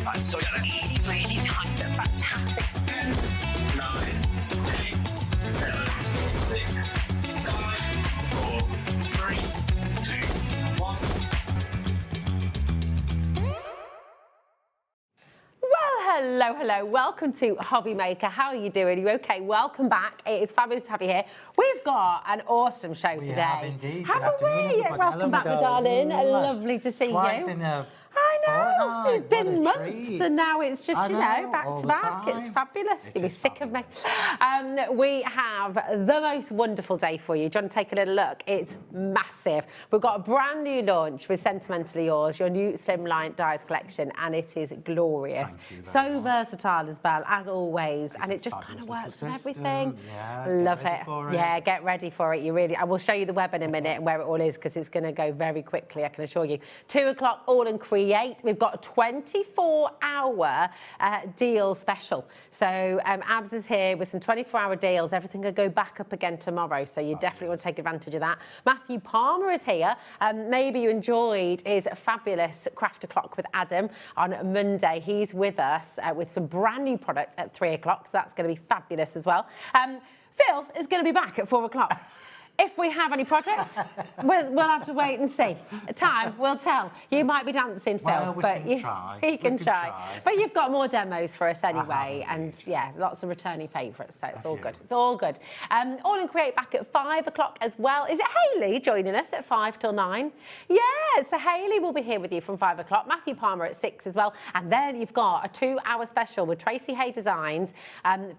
Right, so really, really nice and fantastic. 10, 9, 8, 7, 6, 5, 4, 3, 2, 1. Well, hello. Welcome to HobbyMaker. How are you doing? Are you okay? Welcome back. It is fabulous to have you here. We've got an awesome show today. We have indeed. Haven't we? Welcome back, my darling. Lovely to see Twice you. in a I know, it's been months treat. and now it's just, back to back. It's fabulous. You'll be sick of me. We have the most wonderful day for you. Do you want to take a little look? It's massive. We've got a brand new launch with Sentimentally Yours, your new Slimline Dies collection, and it is glorious. So versatile as well, as always, and it just kind of works with everything. Yeah, love it. Yeah, get ready for it. I will show you the web in a minute and where it all is because it's going to go very quickly, I can assure you. 2 o'clock, AALL Create. We've got a 24-hour deal special. So Abs is here with some 24-hour deals. Everything will go back up again tomorrow, so you definitely want to take advantage of that. Matthew Palmer is here. Maybe you enjoyed his fabulous Craft O'Clock with Adam on Monday. He's with us with some brand new products at 3 o'clock, so that's going to be fabulous as well. Phill is going to be back at 4 o'clock. If we have any projects, we'll have to wait and see. Time will tell. You might be dancing, Phill, but you can try. But you've got more demos for us anyway, and yeah, lots of returning favourites, so it's all good. It's all good. AALL Create back at 5 o'clock as well. Is it Hayley joining us at 5 till 9? Yeah, so Hayley will be here with you from 5 o'clock. Matthew Palmer at 6 as well, and then you've got a 2-hour special with Tracey Hey Designs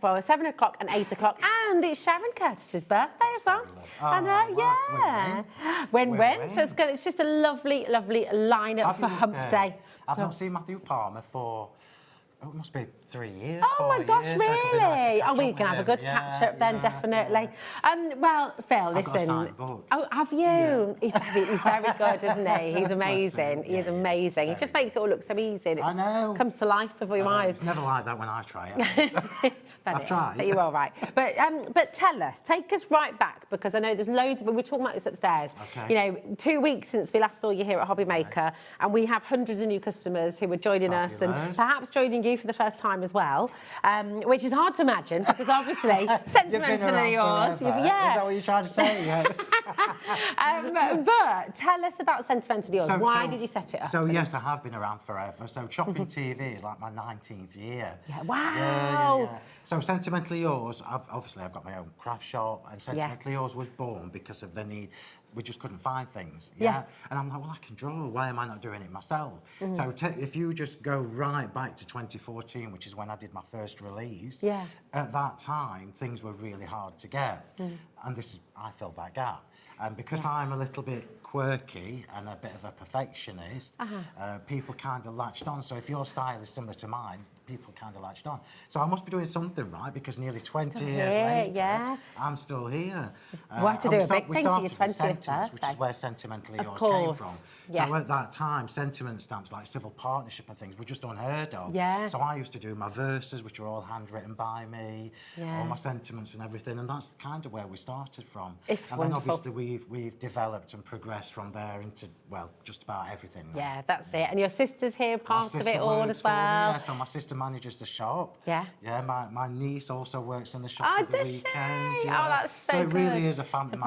for 7 o'clock and 8 o'clock, and it's Sharon Curtis's birthday as well. I know, yeah. Win-win. So it's just a lovely, lovely lineup for Hump Day. I've not seen Matthew Palmer for, it must be 3 years, Oh my gosh, years, really? So nice We can have a good catch-up then, definitely. Well, Phill, listen. Oh, have you? Yeah. He's very good, isn't he? He's amazing. He is amazing. He just makes it all look so easy. It comes to life before your eyes. It's never like that when I try it. I've tried. But you're all right. But tell us, take us right back, because I know there's loads of, we were talking about this upstairs. Okay. 2 weeks since we last saw you here at HobbyMaker, and we have hundreds of new customers who are joining us and perhaps joining you for the first time as well, which is hard to imagine because obviously Sentimentally Yours. Is that what you're trying to say? But tell us about Sentimentally Yours. Why did you set it up? So yes, I have been around forever. So chopping TV is like my 19th year. Yeah. Wow. Yeah. So Sentimentally Yours, I've got my own craft shop, and Sentimentally Yours was born because of the need. We just couldn't find things. Yeah. And I'm like, well, I can draw. Why am I not doing it myself? So if you just go right back to 2014, which is when I did my first release, at that time, things were really hard to get. And I filled that gap. And because I'm a little bit quirky and a bit of a perfectionist, people kind of latched on. So if your style is similar to mine, people kind of latched on. So I must be doing something right, because nearly 20 years later, I'm still here. We'll have to do a big thing for your 20th birthday. Which is where Sentimentally Yours came from. Yeah. So at that time, sentiment stamps like civil partnership and things were just unheard of. Yeah. So I used to do my verses, which were all handwritten by me, all my sentiments and everything, and that's kind of where we started from. It's and wonderful. then obviously we've developed and progressed from there into, well, just about everything now. Yeah, that's it. And your sister's here, part of it all as well. Yeah, so my sister manages the shop. Yeah. Yeah, my niece also works in the shop Oh, at the does she? weekend. Oh, that's so good. So it really is a family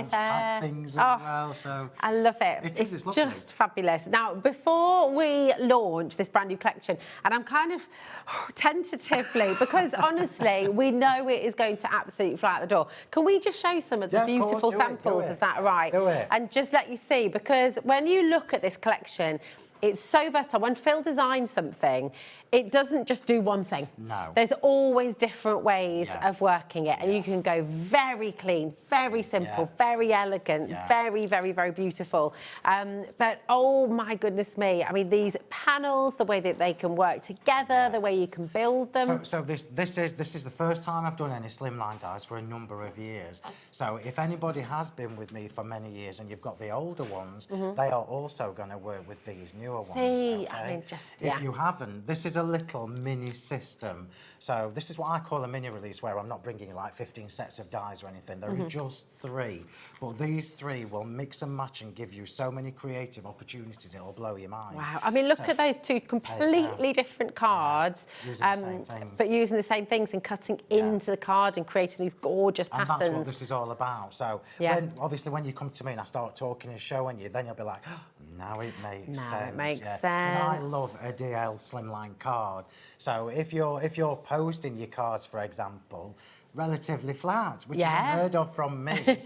affair. Things as well. So I love it. It's lovely. Just fabulous. Now, before we launch this brand new collection, and I'm kind of tentatively, because honestly, we know it is going to absolutely fly out the door. Can we just show some of the beautiful samples? Is that right? Do it. And just let you see, because when you look at this collection, it's so versatile. When Phill designs something, it doesn't just do one thing. No. There's always different ways of working it, and you can go very clean, very simple, very elegant, very, very, very beautiful. But oh my goodness me, I mean, these panels, the way that they can work together, the way you can build them. So this is the first time I've done any Slimline Dies for a number of years. So if anybody has been with me for many years and you've got the older ones, they are also going to work with these newer ones. I mean, if you haven't, this is a little mini system. So this is what I call a mini release, where I'm not bringing like 15 sets of dies or anything. There are just 3. But these 3 will mix and match and give you so many creative opportunities, it'll blow your mind. Wow. I mean, look at those 2 completely different cards, using the same things. but using the same things and cutting into the card and creating these gorgeous patterns. And that's what this is all about. So obviously when you come to me and I start talking and showing you, then you'll be like, oh, now it makes sense. It makes sense. And I love a DL Slimline card. So if you're posting your cards, for example, relatively flat, which is unheard of from me,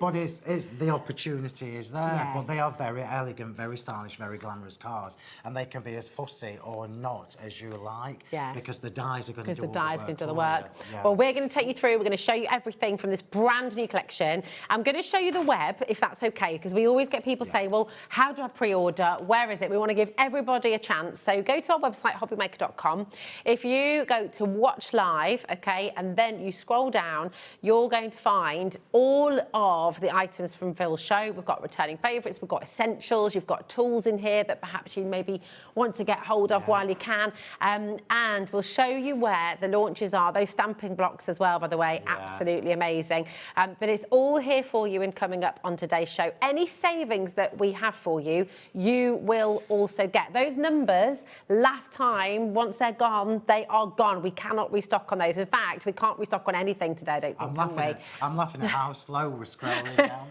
but it's the opportunity is there. But they are very elegant, very stylish, very glamorous cards, and they can be as fussy or not as you like, because the dies are going to do the work. Well, we're going to take you through. We're going to show you everything from this brand new collection. I'm going to show you the web, if that's okay, because we always get people saying, well, how do I pre-order? Where is it? We want to give everybody a chance. So go to our website, hobbymaker.com. If you go to watch live, okay, and then you scroll down, you're going to find all of the items from Phil's show. We've got returning favourites, we've got essentials, you've got tools in here that perhaps you maybe want to get hold of while you can. And we'll show you where the launches are. Those stamping blocks as well, by the way, absolutely amazing. But it's all here for you and coming up on today's show. Any savings that we have for you, you will also get. Those numbers, last time, once they're gone, they are gone. We cannot restock on those. In fact, we can't restock on anything today, I don't think, I'm laughing at how slow we're scrolling down.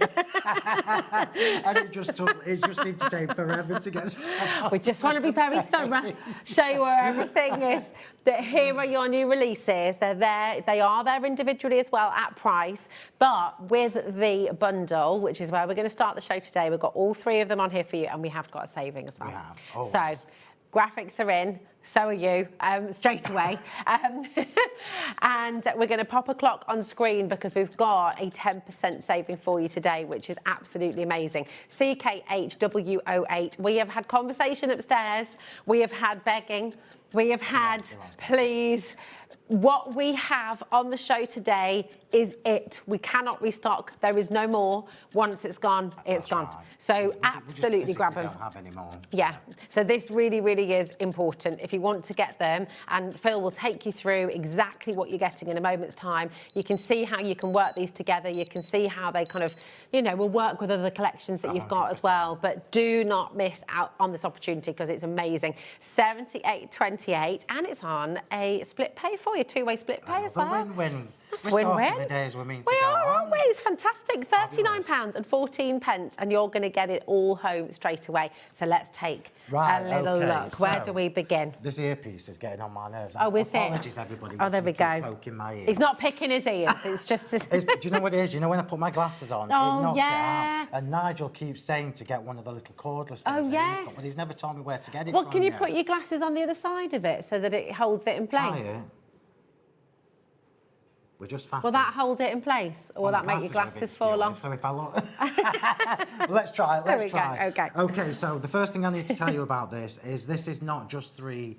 And it just seemed to take forever to get started. We just want to be very thorough, show you where everything is. That here are your new releases. They're there. They are there individually as well at price, but with the bundle, which is where we're going to start the show today, we've got all 3 of them on here for you, and we have got a saving as well. We have. Always. So graphics are in. So are you, straight away. And we're going to pop a clock on screen because we've got a 10% saving for you today, which is absolutely amazing. CKHW08. We have had conversation upstairs. We have had begging. We have had please. What we have on the show today is it. We cannot restock. There is no more. Once it's gone, it's gone. Right. So absolutely grab them. Don't have any more. Yeah. So this really, really is important if you want to get them. And Phil will take you through exactly what you're getting in a moment's time. You can see how you can work these together. You can see how they kind of, you know, will work with other collections that you've got as well. But do not miss out on this opportunity because it's amazing. $78.28, and it's on a split pay for you, 2-way split pay as well. Win-win. That's We're win-win. starting the days we're mean to We go are, on. aren't we? It's fantastic. £39.14, and you're going to get it all home straight away. So let's take a little look. Where do we begin? This earpiece is getting on my nerves. Oh, is it? Apologies, everybody. Oh, there we go. Poking my ear. He's not picking his ears. It's just... Do you know what it is? You know when I put my glasses on, it knocks it out. And Nigel keeps saying to get one of the little cordless things. Oh, yes. But he's never told me where to get it Well, from can you yet. put your glasses on the other side of it so that it holds it in place? Try it. We're just faffing. Will that hold it in place, or will that make your glasses fall off? So if I look... Let's try it, let's try. Okay. Okay, so the first thing I need to tell you about this is not just 3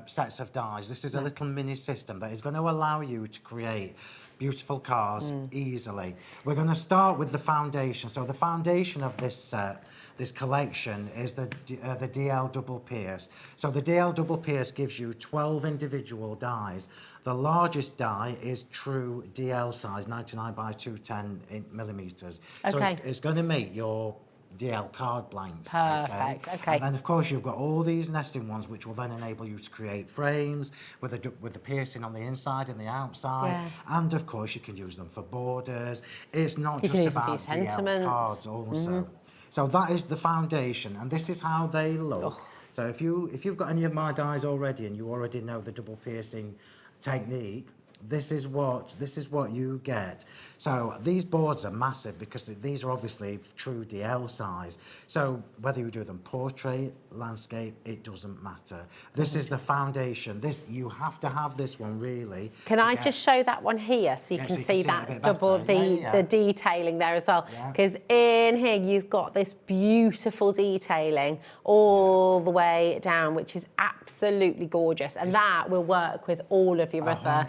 sets of dies. This is a little mini system that is going to allow you to create beautiful cars easily. We're going to start with the foundation. So the foundation of this set, this collection, is the DL Double Pierce. So the DL Double Pierce gives you 12 individual dies. The largest die is true DL size, 99 by 210 millimeters. So it's going to make your DL card blanks. Perfect, okay. And then, of course, you've got all these nesting ones, which will then enable you to create frames with the piercing on the inside and the outside. Yeah. And, of course, you can use them for borders. It's not just about DL cards also. So that is the foundation, and this is how they look. So if you've got any of my dies already and you already know the double piercing technique, this is what you get. So these boards are massive because these are obviously true DL size. So whether you do them portrait, landscape, it doesn't matter. This is the foundation. You have to have this one really. Can I just show that one here so you can see that double, the detailing there as well? Because in here you've got this beautiful detailing all the way down, which is absolutely gorgeous, and that will work with all of your other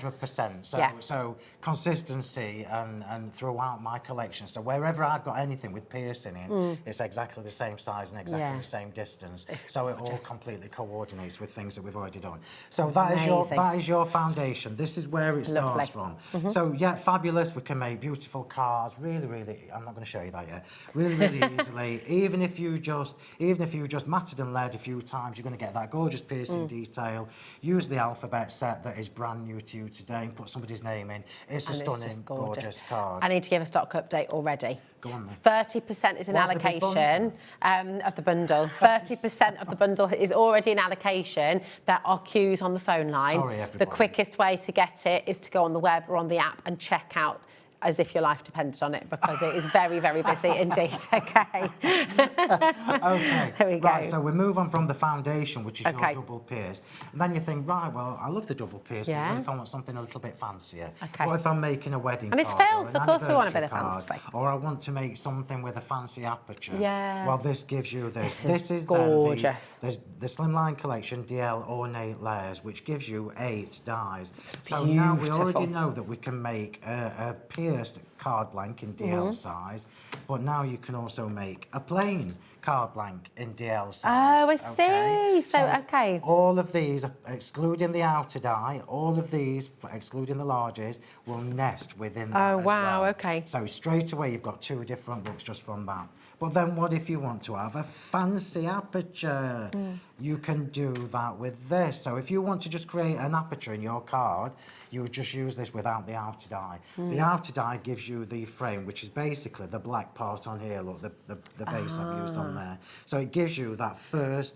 100%. So, Yeah. so consistency and throughout my collection. So wherever I've got anything with piercing in, it's exactly the same size and exactly the same distance. So it all completely coordinates with things that we've already done. So that is your foundation. This is where it starts from. So yeah, fabulous. We can make beautiful cards. Really, really. I'm not going to show you that yet. Really, really easily. Even if you just matted and lead a few times, you're going to get that gorgeous piercing detail. Use the alphabet set that is brand new to you today and put somebody's name in. It's a stunning, gorgeous card. I need to give a stock update already. Go on then. 30% is an allocation of the bundle. 30% of the bundle is already an allocation. There are queues on the phone line. Sorry, everybody. The quickest way to get it is to go on the web or on the app and check out as if your life depended on it, because it is very, very busy indeed. Okay. Okay. There we go. Right, so we move on from the foundation, which is your double pierced. And then you think, right, well, I love the double pierced, but what if I want something a little bit fancier? Okay. What if I'm making a wedding And it's card Phill, or so an of course we want a bit of anniversary fancy. card, or I want to make something with a fancy aperture. Yeah. Well, this gives you this. This is then gorgeous. there's the Slimline Collection DL Ornate Layers, which gives you 8 dies. So beautiful. now we already know that we can make a pierced card blank in DL size, but now you can also make a plain card blank in DL size. Oh, I see. So, okay. All of these, excluding the outer die, all of these, excluding the larges, will nest within that as wow, well. okay. So straight away, you've got 2 different looks just from that. But then what if you want to have a fancy aperture? You can do that with this. So if you want to just create an aperture in your card, you would just use this without the outer die. The outer die gives you the frame, which is basically the black part on here. Look, the base I've used on there. So it gives you that first,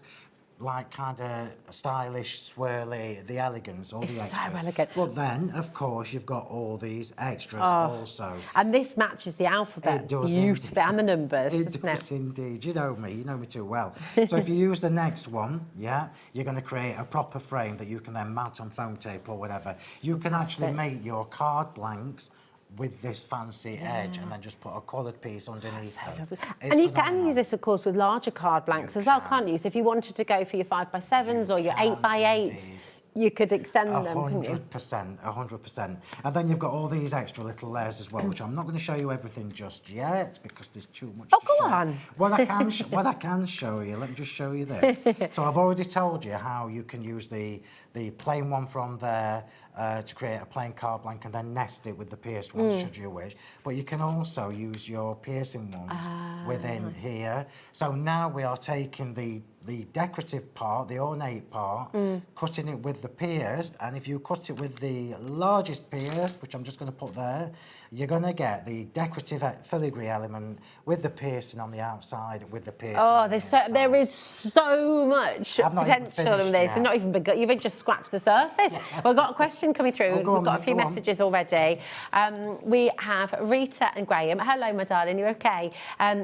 like, kind of stylish, swirly, the elegance, all the extras. So elegant. But then, of course, you've got all these extras also. And this matches the alphabet It does beautifully, and the numbers, It doesn't does it? indeed. You know me too well. So if you use the next one, yeah, you're going to create a proper frame that you can then mount on foam tape or whatever. You can actually make your card blanks with this fancy edge and then just put a coloured piece underneath them. And you can use this, of course, with larger card blanks as well, can't you? So if you wanted to go for your 5x7s or your 8x8s, you could extend them, couldn't you? 100%. And then you've got all these extra little layers as well, which I'm not going to show you everything just yet because there's too much to go show. on. What I can show you, let me just show you this. So I've already told you how you can use the plain one from there to create a plain card blank and then nest it with the pierced ones should you wish. But you can also use your piercing ones within here. So now we are taking the decorative part, the ornate part, cutting it with the pierced, and if you cut it with the largest pierced, which I'm just going to put there, you're going to get the decorative filigree element with the piercing on the outside, with the piercing on the inside. There is so much potential in this. It's not even begun. You've just scratched the surface. We've got a question coming through. We've got a few messages already. We have Rita and Graham. Hello, my darling. You okay?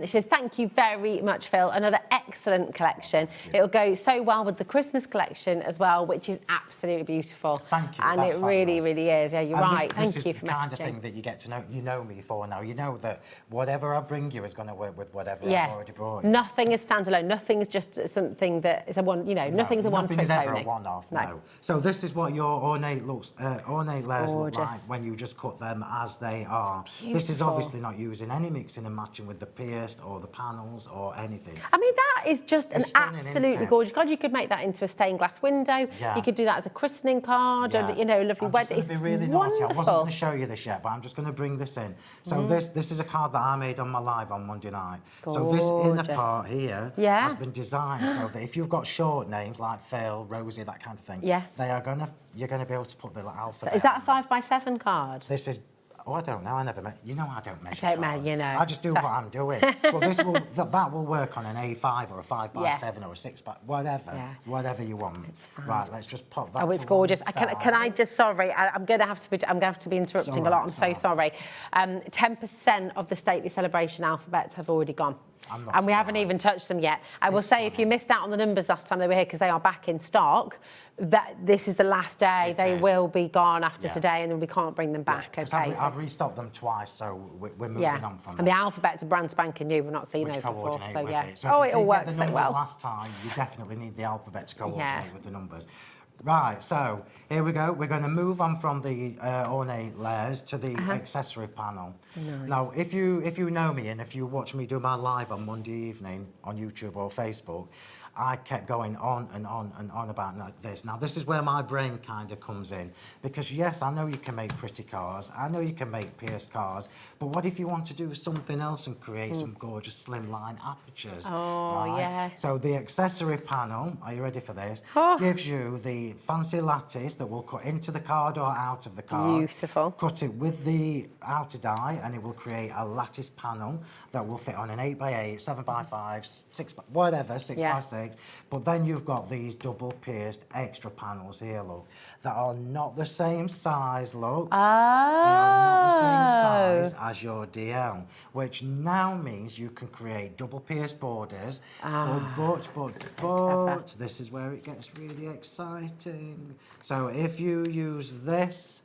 She says, thank you very much, Phill. Another excellent collection. It'll go so well with the Christmas collection as well, which is absolutely beautiful. Thank you. And it really, really is. Yeah, you're right. Thank you for messaging. This is the kind of thing that you get to know. You know me for now. You know that whatever I bring you is going to work with whatever I've already brought you. Nothing is standalone. Nothing is just something that is a one. You know, nothing's a one-trick pony. Nothing's ever a one-off. No. So this is what your ornate layers look like when you just cut them as they are. This is obviously not using any mixing and matching with the pierced or the panels or anything. I mean, that is just an stunning, absolutely gorgeous card. You could make that into a stained glass window. Yeah. You could do that as a christening card, or lovely wedding. It's really wonderful. I wasn't going to show you this yet, but I'm just going to bring this in. So this is a card that I made on my live on Monday night. So this inner part here has been designed so that if you've got short names like Phill, Rosie, that kind of thing, you're going to be able to put the alphabet. Is that a 5x7 card? This is. Oh, I don't know. I never met. You know, I don't measure. I don't measure. You know. I just do what I'm doing. But this will that will work on an A5 or a 5x7 or a 6x, whatever you want. Right. Let's just pop that. Oh, it's gorgeous. Can I just? Sorry, I'm going to have to be interrupting a lot. I'm so sorry. 10% of the stately celebration alphabets have already gone. And we haven't even touched them yet. I will say, if you missed out on the numbers last time they were here, because they are back in stock, that this is the last day. They will be gone after today, and then we can't bring them back. Okay. I've restocked them twice, so we're moving on from them. And the alphabets are brand spanking new. We've not seen those before, so So it all works so well. Last time, you definitely need the alphabet to coordinate with the numbers. Right, so here we go. We're going to move on from the ornate layers to the accessory panel. Nice. Now, if you know me and if you watch me do my live on Monday evening on YouTube or Facebook, I kept going on and on and on about this. Now, this is where my brain kind of comes in. Because, yes, I know you can make pretty cars. I know you can make pierced cars. But what if you want to do something else and create some gorgeous slimline apertures? Oh, right? yeah. So the accessory panel, are you ready for this? Oh. Gives you the fancy lattice that will cut into the card or out of the card. Beautiful. Cut it with the outer die and it will create a lattice panel that will fit on an 8x8, 7x5, 6 whatever, 6x6. But then you've got these double pierced extra panels here, look, that are not the same size, look. They are not the same size as your DL, which now means you can create double pierced borders. But this is where it gets really exciting. So if you use this,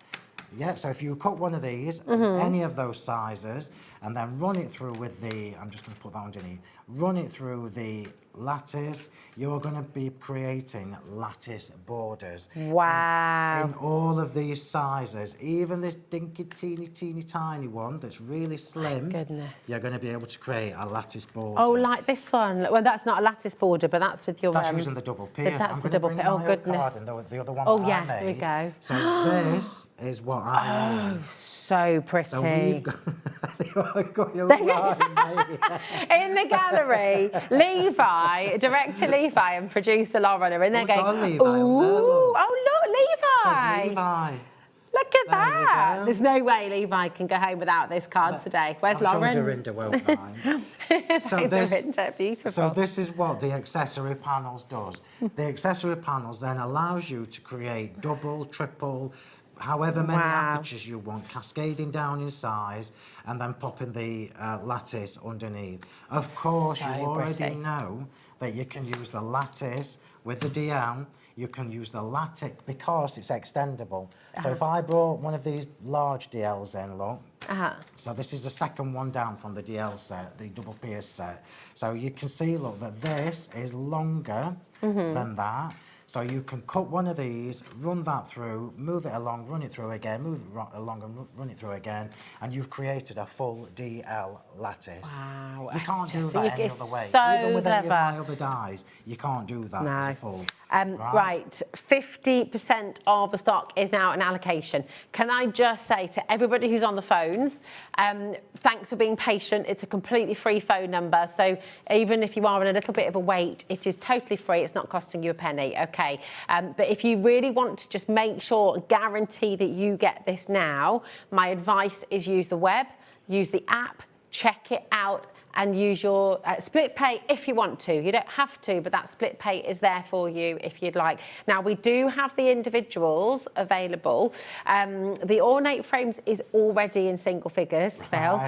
so if you cut one of these, any of those sizes, and then run it through with the, I'm just going to put that underneath, run it through the lattice, you're going to be creating lattice borders. Wow. In all of these sizes, even this dinky, teeny tiny one that's really slim, Goodness. you're going to be able to create a lattice border. Oh, like this one. Well, that's not a lattice border, but that's with your... That's using the double pierce. That's I'm the gonna double bring pierce. Oh, my other goodness. card and the other one Oh, that yeah, I made. here we go. So this is what I made. So pretty. So we've got your right, mate. In the gallery, Levi, director Levi and producer Lauren are in there We've got going, Levi on there, ooh, look. oh look, Levi. Says Levi. Look at There you that. go. There's no way Levi can go home without this card today. Where's I'm sure Lauren? Dorinda won't mind. Dorinda, beautiful. So this is what the accessory panels does. The accessory panels then allows you to create double, triple, however many apertures you want, cascading down in size, and then popping the lattice underneath. Of course, So you already pretty. know that you can use the lattice with the DL. You can use the lattice because it's extendable. So if I brought one of these large DLs in, look, so this is the second one down from the DL set, the double pierce set. So you can see, look, that this is longer than that. So you can cut one of these, run that through, move it along, run it through again, move it along and run it through again, and you've created a full DL lattice. Wow. You can't do It's that any it's other way. so Even with any of clever. my other dies, you can't do that as a full. Right, 50% of the stock is now an allocation. Can I just say to everybody who's on the phones, thanks for being patient. It's a completely free phone number. So even if you are in a little bit of a wait, it is totally free. It's not costing you a penny, okay? But if you really want to just make sure, guarantee that you get this now, my advice is use the web, use the app, check it out, and use your split pay if you want to. You don't have to, but that split pay is there for you if you'd like. Now, we do have the individuals available. The ornate frames is already in single figures, Phil.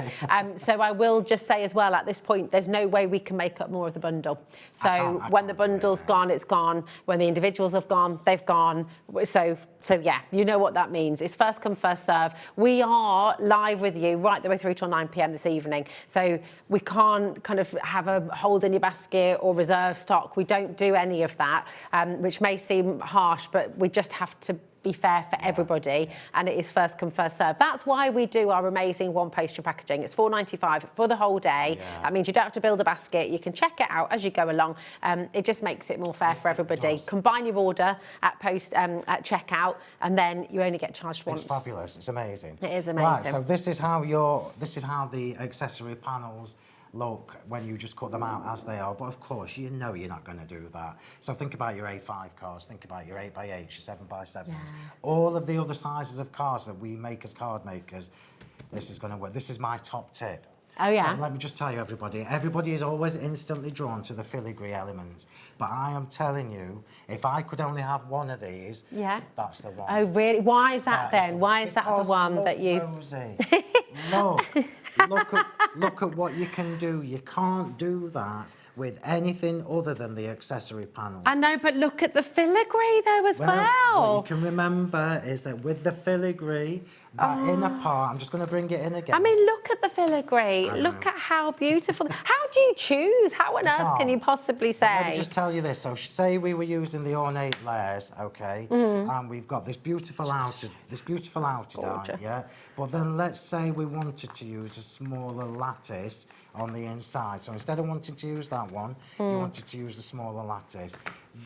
So I will just say as well, at this point, there's no way we can make up more of the bundle. So when the bundle's gone, it's gone. When the individuals have gone, they've gone. So yeah, you know what that means. It's first come, first serve. We are live with you right the way through till 9 p.m. this evening. So we can't kind of have a hold in your basket or reserve stock. We don't do any of that, which may seem harsh, but we just have to be fair for everybody, and it is first come, first serve. That's why we do our amazing one postage packaging. It's $4.95 for the whole day. That means you don't have to build a basket. You can check it out as you go along. It just makes it more fair for everybody. Combine your order at checkout, and then you only get charged once. It's fabulous. It's amazing. It is amazing. Right, so this is how the accessory panels look when you just cut them out as they are. But of course, you know you're not going to do that. So think about your A5 cars, think about your 8x8s, your 7x7s. All of the other sizes of cars that we make as card makers, this is going to work. This is my top tip. Oh, yeah? So let me just tell you, everybody is always instantly drawn to the filigree elements. But I am telling you, if I could only have one of these, that's the one. Oh, really? Why is that then? Why is that the one that you... Rosie, look at what you can do. You can't do that with anything other than the accessory panels. I know, but look at the filigree though as well. What you can remember is that with the filigree, that inner part, I'm just going to bring it in again. I mean, look at the filigree. Look at how beautiful. How do you choose? How on earth can you possibly say? Let me just tell you this. So say we were using the ornate layers, okay, and we've got this beautiful outer die, yeah. But then let's say we wanted to use a smaller lattice on the inside. So instead of wanting to use that one, you wanted to use the smaller lattice.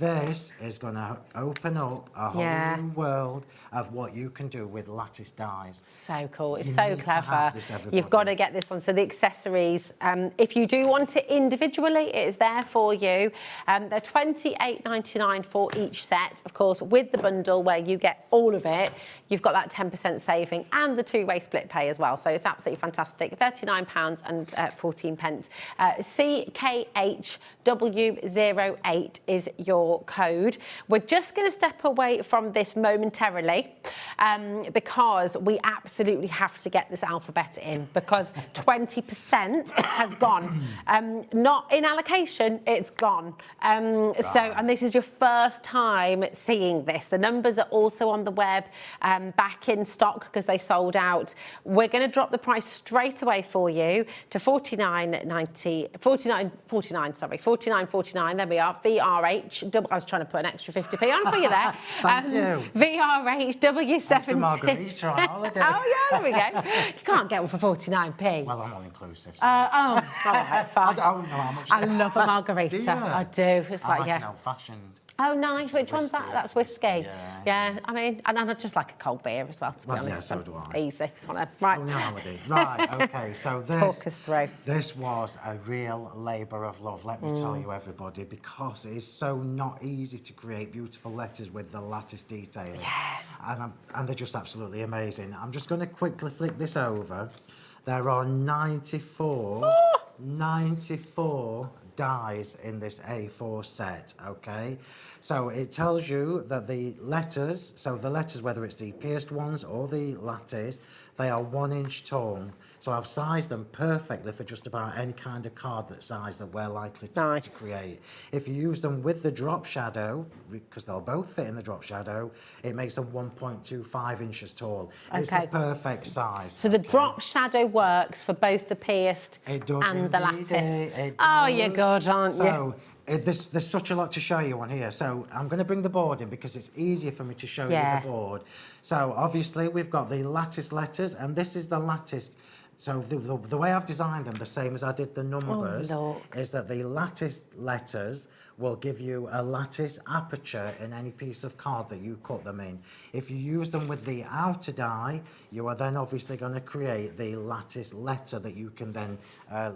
This is going to open up a whole new world of what you can do with lattice dies. So cool. It's You so need to clever. have this, everybody. You've got to get this one. So the accessories, if you do want it individually, it is there for you. They're $28.99 for each set. Of course, with the bundle where you get all of it, you've got that 10% saving and the two-way split pay as well. So it's absolutely fantastic. £39.14. CKHW08 is your code. We're just going to step away from this momentarily because we absolutely have to get this alphabet in because 20% has gone. Not in allocation, it's gone. And this is your first time seeing this. The numbers are also on the web back in stock because they sold out. We're going to drop the price straight away for you to $49.49. There we are. VRH. I was trying to put an extra 50p on for you there. Thank you. VRH W70. Margarita on holiday. Oh yeah, there we go. You can't get one for 49p. Well, I'm all inclusive. So. All right, fine. I don't know how much. I love a margarita. Do you? I do. It's I like, an old-fashioned. Oh, nice. Which one's that? Whiskey. That's whiskey. Yeah. I mean, and I just like a cold beer as well, to be honest. Yeah, so do I. Easy. Just wanna, right. Oh, no, holiday. Right, okay, so Talk us through. this was a real labour of love, let me tell you, everybody, because it is so not easy to create beautiful letters with the lattice detailing. Yeah. And they're just absolutely amazing. I'm just going to quickly flick this over. There are 94 dies in this A4 set, okay? So it tells you that the letters, whether it's the pierced ones or the lattice, they are 1 inch tall. So I've sized them perfectly for just about any kind of card that size that we're likely to create. If you use them with the drop shadow, because they'll both fit in the drop shadow, it makes them 1.25 inches tall. Okay. It's the perfect size. So the drop shadow works for both the pierced and the lattice. Oh, you're good, aren't you? There's such a lot to show you on here. So I'm going to bring the board in because it's easier for me to show you the board. So obviously we've got the lattice letters, and this is the lattice. So the way I've designed them, the same as I did the numbers, is that the lattice letters will give you a lattice aperture in any piece of card that you cut them in. If you use them with the outer die, you are then obviously going to create the lattice letter that you can then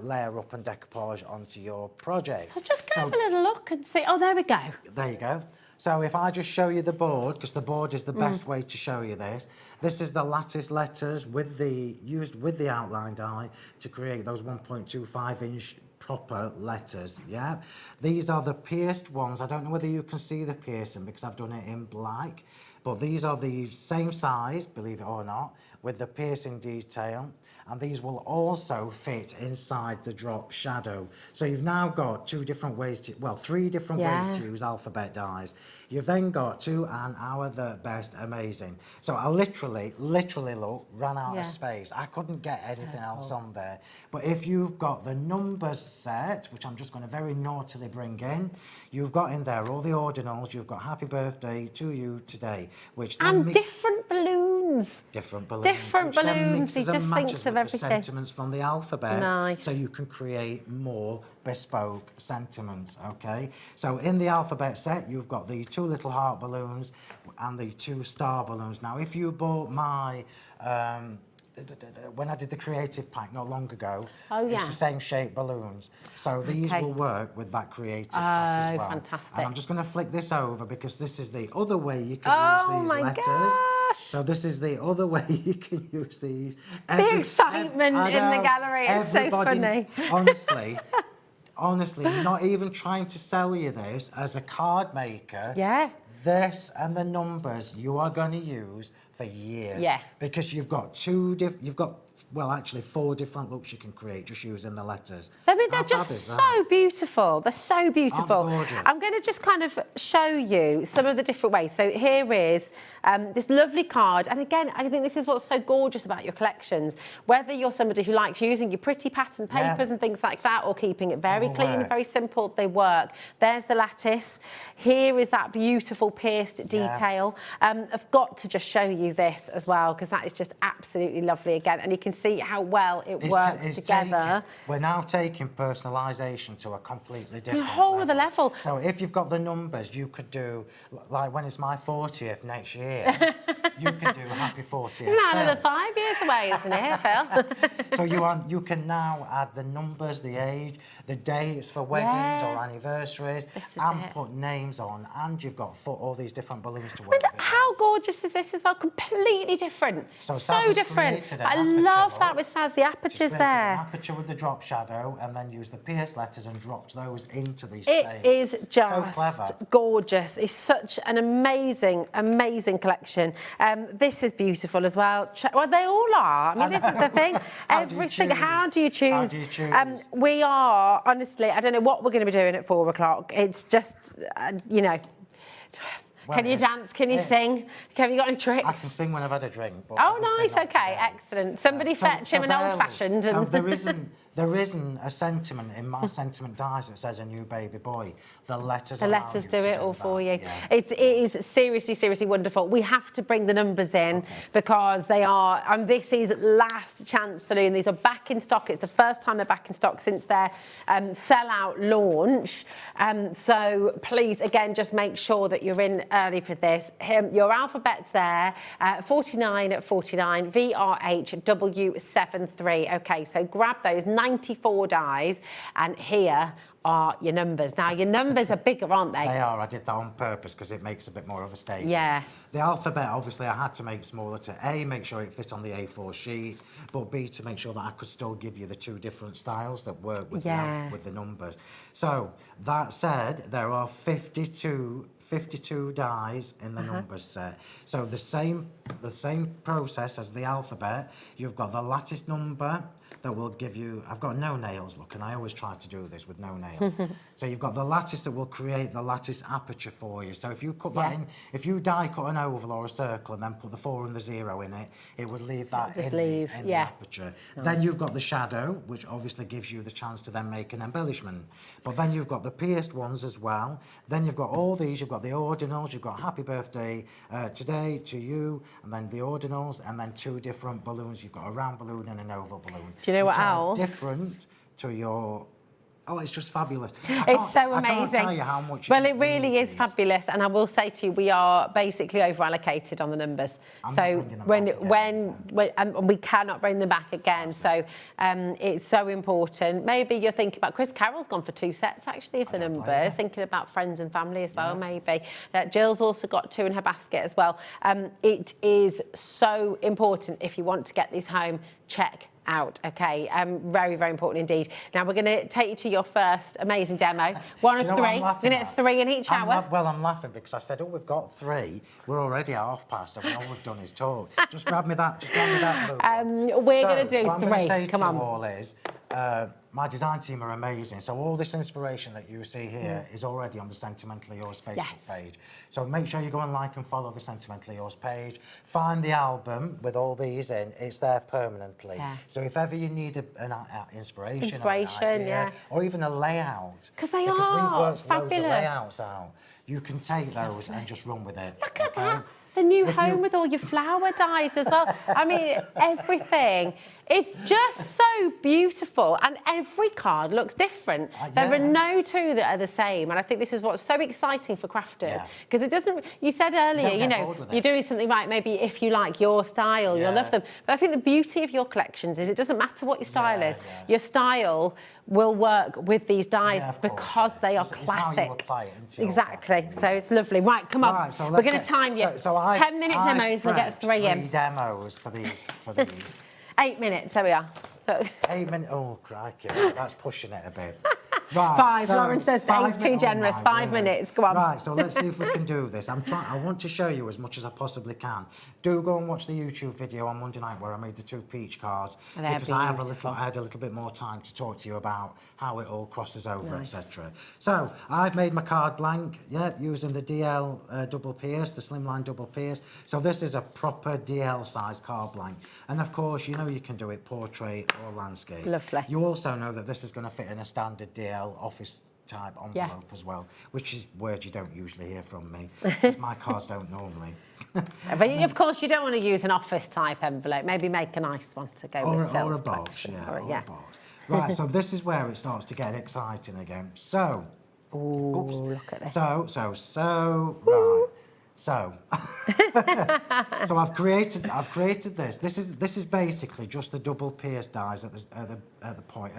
layer up and decoupage onto your project. So just go have a little look and see. Oh, there we go. There you go. So if I just show you the board, because the board is the best way to show you this. This is the lattice letters used with the outline die to create those 1.25 inch proper letters, yeah? These are the pierced ones. I don't know whether you can see the piercing because I've done it in black, but these are the same size, believe it or not, with the piercing detail, and these will also fit inside the drop shadow. So you've now got three different ways to use alphabet dies. You've then got two, and our the best, amazing. So I literally ran out of space. I couldn't get anything else on there. But if you've got the numbers set, which I'm just going to very naughtily bring in, you've got in there all the ordinals. You've got happy birthday to you today, which then different balloons. Different balloons. Different balloons. He just thinks of everything. The sentiments from the alphabet, nice. So you can create more bespoke sentiments, okay? So in the alphabet set, you've got the 2 little heart balloons and the 2 star balloons. Now, if you bought my, when I did the creative pack not long ago, it's the same shape balloons. So these will work with that creative pack as well. Fantastic. And I'm just going to flick this over because this is the other way you can use these letters. Gosh. So this is the other way you can use these. The excitement in the gallery is so funny. Honestly, not even trying to sell you this as a card maker. Yeah. This and the numbers you are going to use for years. Yeah. Because you've got 4 different looks you can create just using the letters. Let me they're just so beautiful. They're so beautiful. Aren't they gorgeous? I'm going to just kind of show you some of the different ways. So here is this lovely card. And again, I think this is what's so gorgeous about your collections. Whether you're somebody who likes using your pretty pattern papers and things like that, or keeping it very clean and very simple, they work. There's the lattice. Here is that beautiful pierced detail. I've got to just show you this as well, because that is just absolutely lovely again. And you can see how well it works together. We're now taking personalisation to a completely different whole other level. So if you've got the numbers, you could do, like when it's my 40th next year, you can do happy 40th. Isn't that another 5 years away, isn't it, Phill? So you can now add the numbers, the age, the dates for weddings or anniversaries, and put names on, and you've got all these different balloons to work with. How gorgeous is this as well? Completely different. So different. I love that with Saz, the apertures there. An aperture with the drop shadow, and then use the pierced letters and drops those into these stains. It is just gorgeous. It's such an amazing, amazing collection. This is beautiful as well. Well, they all are. I mean, this is the thing. How do you choose? We are, honestly, I don't know what we're going to be doing at 4 o'clock. It's just, you know. Can you dance? Can you sing? Have you got any tricks? I can sing when I've had a drink. But nice. Okay, excellent. Somebody fetch him an old-fashioned. So there isn't a sentiment in my sentiment dies that says a new baby boy. The letters do it all for you. It is seriously wonderful. We have to bring the numbers in because they are, and this is last chance saloon. These are back in stock. It's the first time they're back in stock since their sell-out launch. So please, again, just make sure that you're in early for this. Your alphabet's there, 4949 VRHW73. Okay, so grab those 94 dies, and here are your numbers. Now, your numbers are bigger, aren't they? They are. I did that on purpose because it makes a bit more of a statement. Yeah. The alphabet, obviously, I had to make smaller to A, make sure it fit on the A4 sheet, but B, to make sure that I could still give you the two different styles that work with, with the numbers. So, that said, there are 52 dies in the numbers set. So the same process as the alphabet. You've got the lattice number that will give you, I've got no nails, look, and I always try to do this with no nails. So you've got the lattice that will create the lattice aperture for you. So if you cut that in, if you die cut an oval or a circle and then put the 4 and the 0 in it, it would leave that in the aperture. Nice. Then you've got the shadow, which obviously gives you the chance to then make an embellishment. But then you've got the pierced ones as well. Then you've got all these, you've got the ordinals, you've got happy birthday today to you, and then the ordinals, and then 2 different balloons. You've got a round balloon and an oval balloon. Do you know what else? Different to your... Oh, it's just fabulous. It's so amazing. I can't tell you how much... Well, it really is fabulous, and I will say to you, we are basically over-allocated on the numbers. So when we cannot bring them back again. So it's so important. Maybe you're thinking about... Chris Carroll's gone for 2 sets, actually, of the numbers. Thinking about friends and family as well, maybe. Jill's also got 2 in her basket as well. It is so important if you want to get these home. Check out, okay? Very, very important indeed. Now, we're going to take you to your first amazing demo. 1 of 3. We're going to get 3 in each hour. I'm laughing because I said, oh, we've got 3. We're already at 1:30, and all we've done is talk. Just grab me that. We're going to do 3. What I'm going to say to you all is, my design team are amazing. So all this inspiration that you see here is already on the Sentimentally Yours Facebook page. So make sure you go and like and follow the Sentimentally Yours page. Find the album with all these in. It's there permanently. Yeah. So if ever you need an inspiration or, an idea, or even a layout, because we've worked fabulous. Loads of layouts out, you can take those and just run with it. Look at that. The new home with all your flower dies as well. I mean, everything. It's just so beautiful, and every card looks different. There are no 2 that are the same, and I think this is what's so exciting for crafters, because it doesn't... You said earlier, you know, you're doing something right, maybe if you like your style, you'll love them. But I think the beauty of your collections is it doesn't matter what your style is. Your style will work with these dies because they are classic. Exactly. So it's lovely. Right, come on. Right, so we're going to time you. 10-minute demos, we'll get 3 in. 3 demos for these. 8 minutes, there we are. 8 minutes, oh crikey, that's pushing it a bit. Right, 5. so Lauren says that 8's too generous. 5 minutes. Go on. Right, so let's see if we can do this. I want to show you as much as I possibly can. Do go and watch the YouTube video on Monday night where I made the 2 peach cards, They're because I beautiful. had a little bit more time to talk to you about how it all crosses over, etc. So I've made my card blank, using the DL double pierce, the Slimline double pierce. So this is a proper DL size card blank, and of course you know you can do it portrait or landscape. Lovely. You also know that this is going to fit in a standard DL office type envelope as well, which is words you don't usually hear from me. 'Cause my cards don't normally. But of course, you don't want to use an office type envelope. Maybe make a nice one to go with Phil's or a box, collection. yeah, Or- or a box. Right, so this is where it starts to get exciting again. So, Ooh, look at this. right. So, so I've created this. This is basically just the double pierce dies at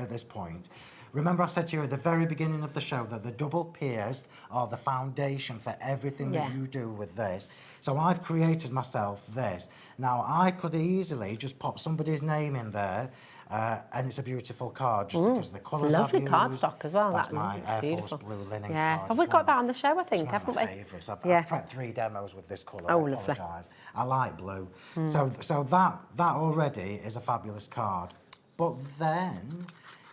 this point. Remember I said to you at the very beginning of the show that the double pierced are the foundation for everything that you do with this. So I've created myself this. Now I could easily just pop somebody's name in there, and it's a beautiful card just because of the colours I've lovely used. cardstock as well. That's that my Air beautiful. Force blue linen Yeah, card. have we as got well. that on the show? I think, It's one haven't of my we? favourites. I've Yeah. prepped 3 demos with this colour. Oh, I lovely. apologise. I like blue. So that already is a fabulous card. But then,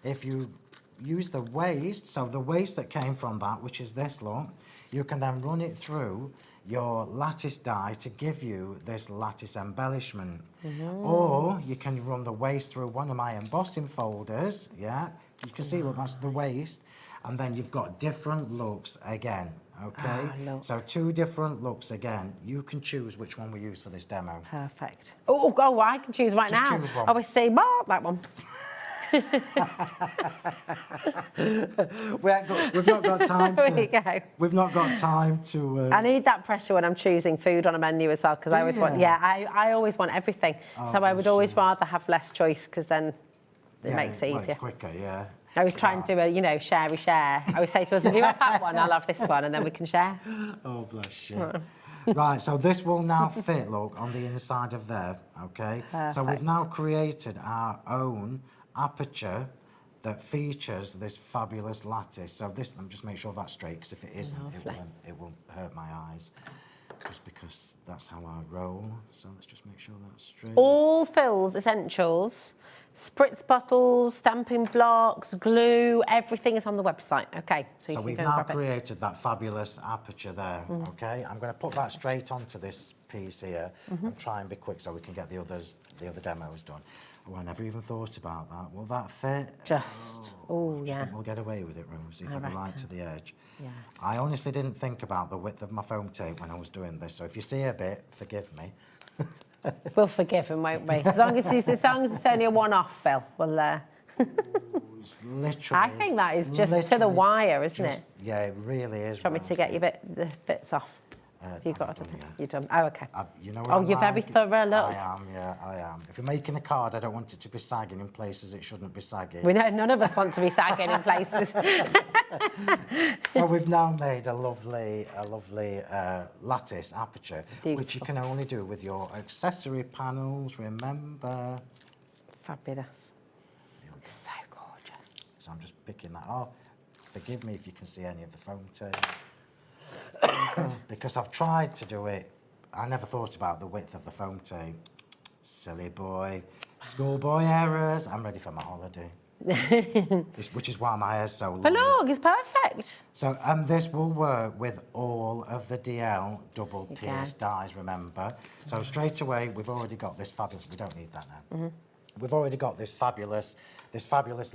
if you use the waste, so the waste that came from that, which is this look, you can then run it through your lattice die to give you this lattice embellishment. Or you can run the waste through one of my embossing folders, you can see, look, that's the waste, and then you've got different looks again, okay? look. So 2 different looks again. You can choose which one we use for this demo. Perfect. Oh, I can choose right Just now. choose one. I was saying, that one. We've not got time to... There you go. We've not got time to... I need that pressure when I'm choosing food on a menu as well, because I always want, you? I always want everything. So I would always rather have less choice, because then it makes it well, easier. it's quicker, yeah. I always try and do a, share. I always say to us, if you have that one, I'll have this one, and then we can share. Oh, bless you. Right, so this will now fit, look, on the inside of there, okay? So we've Perfect. now created our own aperture that features this fabulous lattice. So this, let me just make sure that's straight, because if it isn't, it will hurt my eyes. Just because that's how I roll. So let's just make sure that's straight. All Phil's essentials, spritz bottles, stamping blocks, glue, everything is on the website. Okay, so you So can we've go and now grab it. created that fabulous aperture there, okay? I'm going to put that straight onto this piece here and try and be quick so we can get the other demos done. Oh, I never even thought about that. Will that fit? Just, Do you think we'll get away with it, Rosie, if I go right to the edge? Yeah. I honestly didn't think about the width of my foam tape when I was doing this, so if you see a bit, forgive me. We'll forgive him, won't we? As long as it's only a one-off, Phil, we'll... It's literally... I think that is just to the wire, isn't it? Yeah, it really is. Do you want me to get the bits off? You've got done, it. yeah. You're done. Oh, okay. You know what Oh, I'm you're very like? thorough, look. I am. If you're making a card, I don't want it to be sagging in places it shouldn't be sagging. We know none of us want to be sagging in places. So we've now made a lovely lattice aperture, which you can only do with your accessory panels, remember. Fabulous. It's so gorgeous. So I'm just picking that off. Forgive me if you can see any of the foam tape. Because I've tried to do it, I never thought about the width of the foam tape. Silly boy. Schoolboy errors. I'm ready for my holiday. Which is why my hair's so long. But look, it's perfect. So, and this will work with all of the DL double pierce dies, remember? So straight away, we've already got this fabulous, we don't need that now. We've already got this fabulous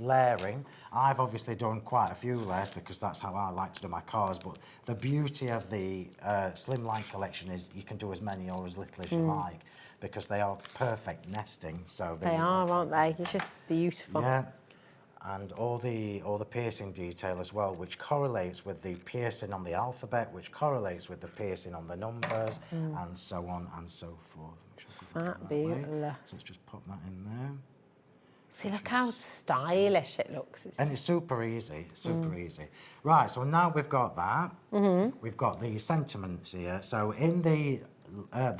layering. I've obviously done quite a few layers because that's how I like to do my cards, but the beauty of the Slimline collection is you can do as many or as little as you like, because they are perfect nesting. So They are, aren't they? It's just beautiful. Yeah. And all the piercing detail as well, which correlates with the piercing on the alphabet, which correlates with the piercing on the numbers, and so on and so forth. Make sure I put that that way. Fabulous. So let's just pop that in there. See, look how stylish it looks. And it's super easy, super easy. Right, so now we've got that. We've got the sentiments here. So in the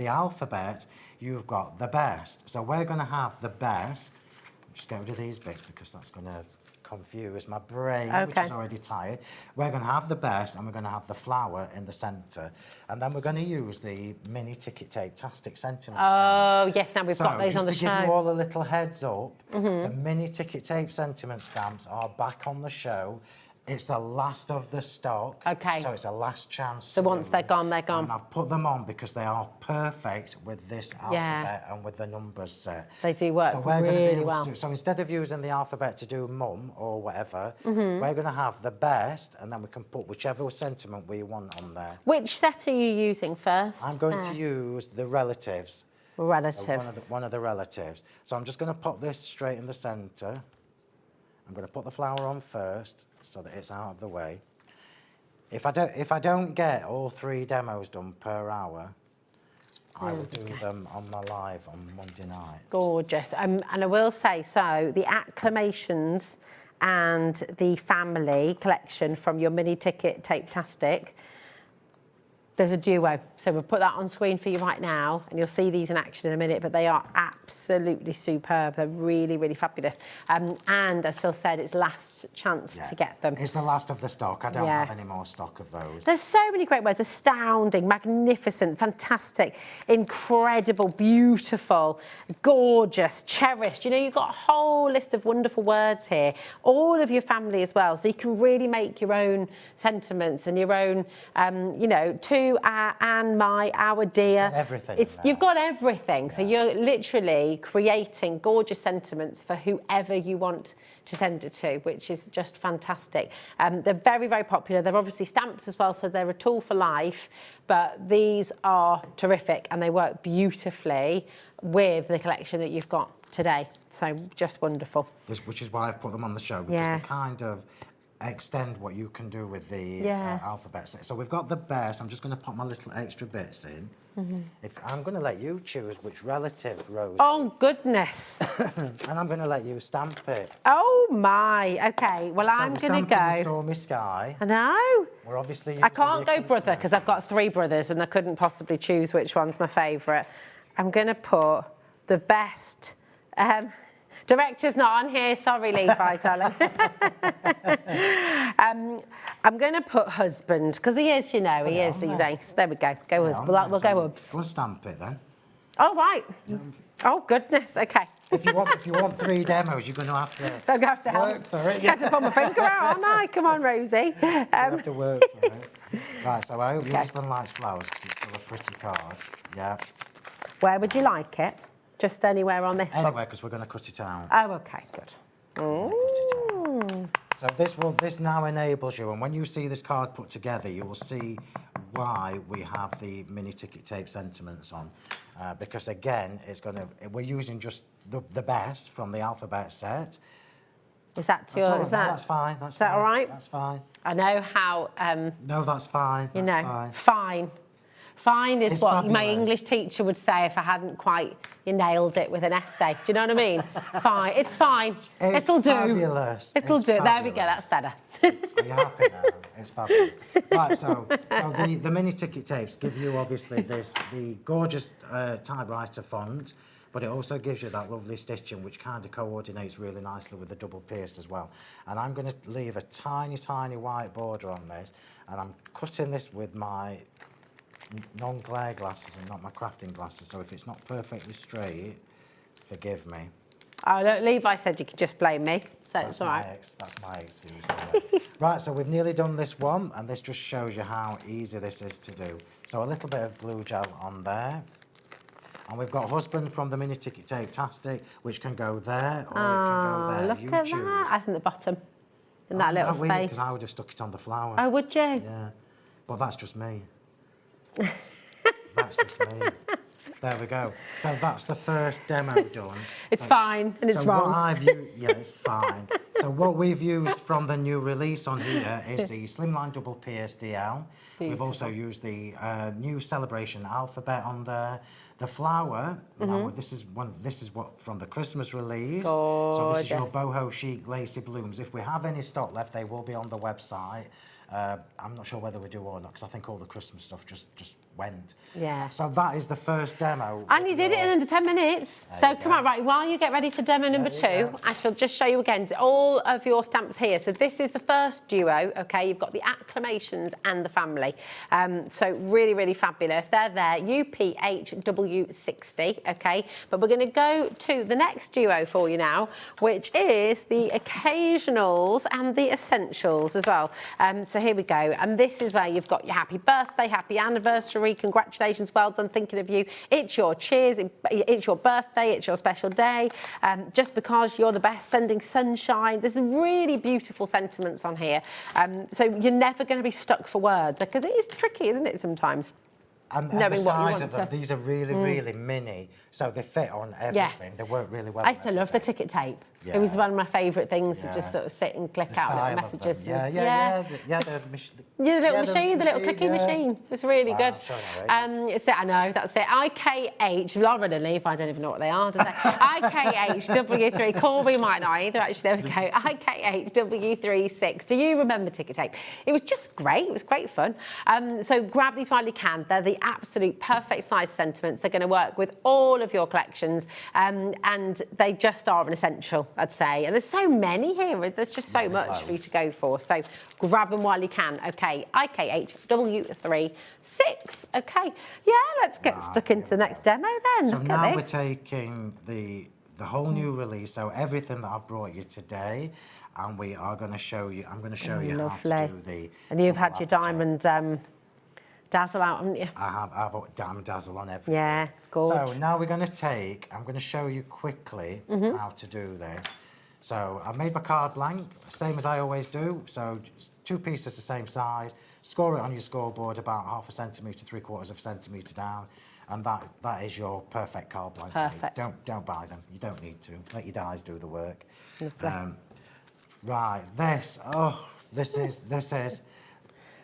alphabet, you've got the best. So we're going to have the best. Just get rid of these bits because that's going to confused. My brain, which Okay. is already tired. We're going to have the best, and we're going to have the flower in the centre. And then we're going to use the mini ticket tape-tastic sentiment stamps. Oh, yes, now we've got those on the just to give you show. all a little heads up, the mini ticket tape sentiment stamps are back on the show. It's the last of the stock. Okay. So it's a last chance. So once they're gone, they're gone. And I've put them on because they are perfect with this Yeah. alphabet and with the numbers set. They do work So we're going to be really able well. to do, so instead of using the alphabet to do mum or whatever, we're going to have the best, and then we can put whichever sentiment we want on there. Which set are you using first? I'm going to use the relatives. So Relatives. one of the relatives. So I'm just going to pop this straight in the centre. I'm going to put the flower on first so that it's out of the way. If I don't get all 3 demos done per hour, I will do them on my live on Monday night. Gorgeous. And I will say, so the acclamations and the family collection from your mini ticket tape-tastic, there's a duo. So we'll put that on screen for you right now, and you'll see these in action in a minute, but they are absolutely superb. They're really, really fabulous. And as Phill said, it's last chance to get them. It's the last of the stock. I don't have any more stock of those. There's so many great words. Astounding, magnificent, fantastic, incredible, beautiful, gorgeous, cherished. You know, you've got a whole list of wonderful words here. All of your family as well. So you can really make your own sentiments and your own, you know, to, and, my, our, dear. It's got everything. You've got everything. So you're literally creating gorgeous sentiments for whoever you want to send it to, which is just fantastic. They're very, very popular. They're obviously stamps as well, so they're a tool for life, but these are terrific and they work beautifully with the collection that you've got today. So just wonderful. Which is why I've put them on the show, because they kind of extend what you can do with the alphabet set. So we've got the best. I'm just going to pop my little extra bits in. If I'm going to let you choose which relative, Rose. Oh, goodness. And I'm going to let you stamp it. Oh, my. OK, well, So I'm we're going to go. stamping the Stormy Sky. I know. We're obviously I can't go brother because I've got 3 brothers and I couldn't possibly choose which one's my favourite. I'm going to put the best. Director's not on here. Sorry, Levi, darling. I'm going to put husband because he is, you know, he is. He's ace. There we go. Go husband. We'll go hubs. We'll stamp it then. Oh, right. Oh, goodness. OK. If you want 3 demos, you're going to have to. I'm going to have to help. Work for it. I have to put my finger out, aren't I? Come on, Rosie. You have to work for it. Right, so I hope your husband likes flowers. It's still a pretty card. Yeah. Where would you like it? Just anywhere on this one? Anywhere, because we're going to cut it out. Oh, OK, good. So this now enables you, and when you see this card put together, you will see why we have the mini ticket tape sentiments on. Because again, we're using just the best from the alphabet set. Is that too? That's fine. Is that all right? That's fine. I know how. No, that's fine. You that's know, fine. Fine is It's what fabulous. my English teacher would say if I hadn't quite nailed it with an essay. Do you know what I mean? Fine. It's fine. It'll do. Fabulous. It'll It's do. There we fabulous. go. That's better. Are you happy now? It's fabulous. Right, so the mini ticket tapes give you obviously the gorgeous typewriter font, but it also gives you that lovely stitching which kind of coordinates really nicely with the double pierced as well. And I'm going to leave a tiny, tiny white border on this, and I'm cutting this with my non-glare glasses and not my crafting glasses, so if it's not perfectly straight, forgive me. Oh, look, Levi said you could just blame me, so it's all right. That's my excuse. Anyway. Right, so we've nearly done this one, and this just shows you how easy this is to do. So a little bit of glue gel on there. And we've got husband from the mini ticket tape-tastic, which can go there or it can go there. Look You at choose. that. I think the bottom, in that little space. Because I would have stuck it on the flower. Oh, would you? Yeah, but that's just me. That's just me. There we go. So that's the first demo done. It's fine, and it's wrong. Yeah, it's fine. So what we've used from the new release on here is the Slimline Double PSDL. We've also used the new Celebration alphabet on there. The flower. Now this is what from the Christmas release. So this is your boho chic lacy blooms. If we have any stock left, they will be on the website. I'm not sure whether we do or not because I think all the Christmas stuff just went. Yeah. So that is the first demo. And you did it in under 10 minutes. So you come go. on, right, while you get ready for demo number you 2, go. I shall just show you again all of your stamps here. So this is the first duo, okay? You've got the acclamations and the family. So really, really fabulous. They're there, UPHW60, okay? But we're going to go to the next duo for you now, which is the occasionals and the essentials as well. So here we go. And this is where you've got your happy birthday, happy anniversary, congratulations, well done, thinking of you. It's your cheers, it's your birthday, it's your special day. Just because you're the best, sending sunshine. There's really beautiful sentiments on here. So you're never going to be stuck for words, because it is tricky, isn't it, sometimes? And the size of them, these are really, really mini, so they fit on everything. They work really well. I used to love the ticket tape. It was one of my favourite things to just sort of sit and click out little messages. The little machine, the little clicky machine. It's really good. So I know, that's it. IKH, Lauren and Levi, I don't even know what they are, do they? IKHW3, Corby might not either, actually, there we go. IKHW36. Do you remember ticket tape? It was just great. It was great fun. So grab these while you can. They're the absolute perfect size sentiments. They're going to work with all of your collections, and they just are an essential, I'd say. And there's so many here. There's just so much for you to go for. So grab them while you can. Okay, IKHW36. Okay, yeah, let's get stuck into the next demo then. So Look now at we're this. taking the whole new release, so everything that I've brought you today, and we are going to show you, I'm going to show you how to do the... And you've had your diamond dazzle out, haven't you? I've got diamond dazzle on everything. Yeah, it's gorgeous. So now we're going to I'm going to show you quickly how to do this. So I've made my card blank, same as I always do. So just 2 pieces the same size. Score it on your scoreboard about 1/2 centimetre, 3/4 centimetre down. And that is your perfect card blank. Perfect. Don't buy them. You don't need to. Let your dies do the work. Lovely. Right, this is...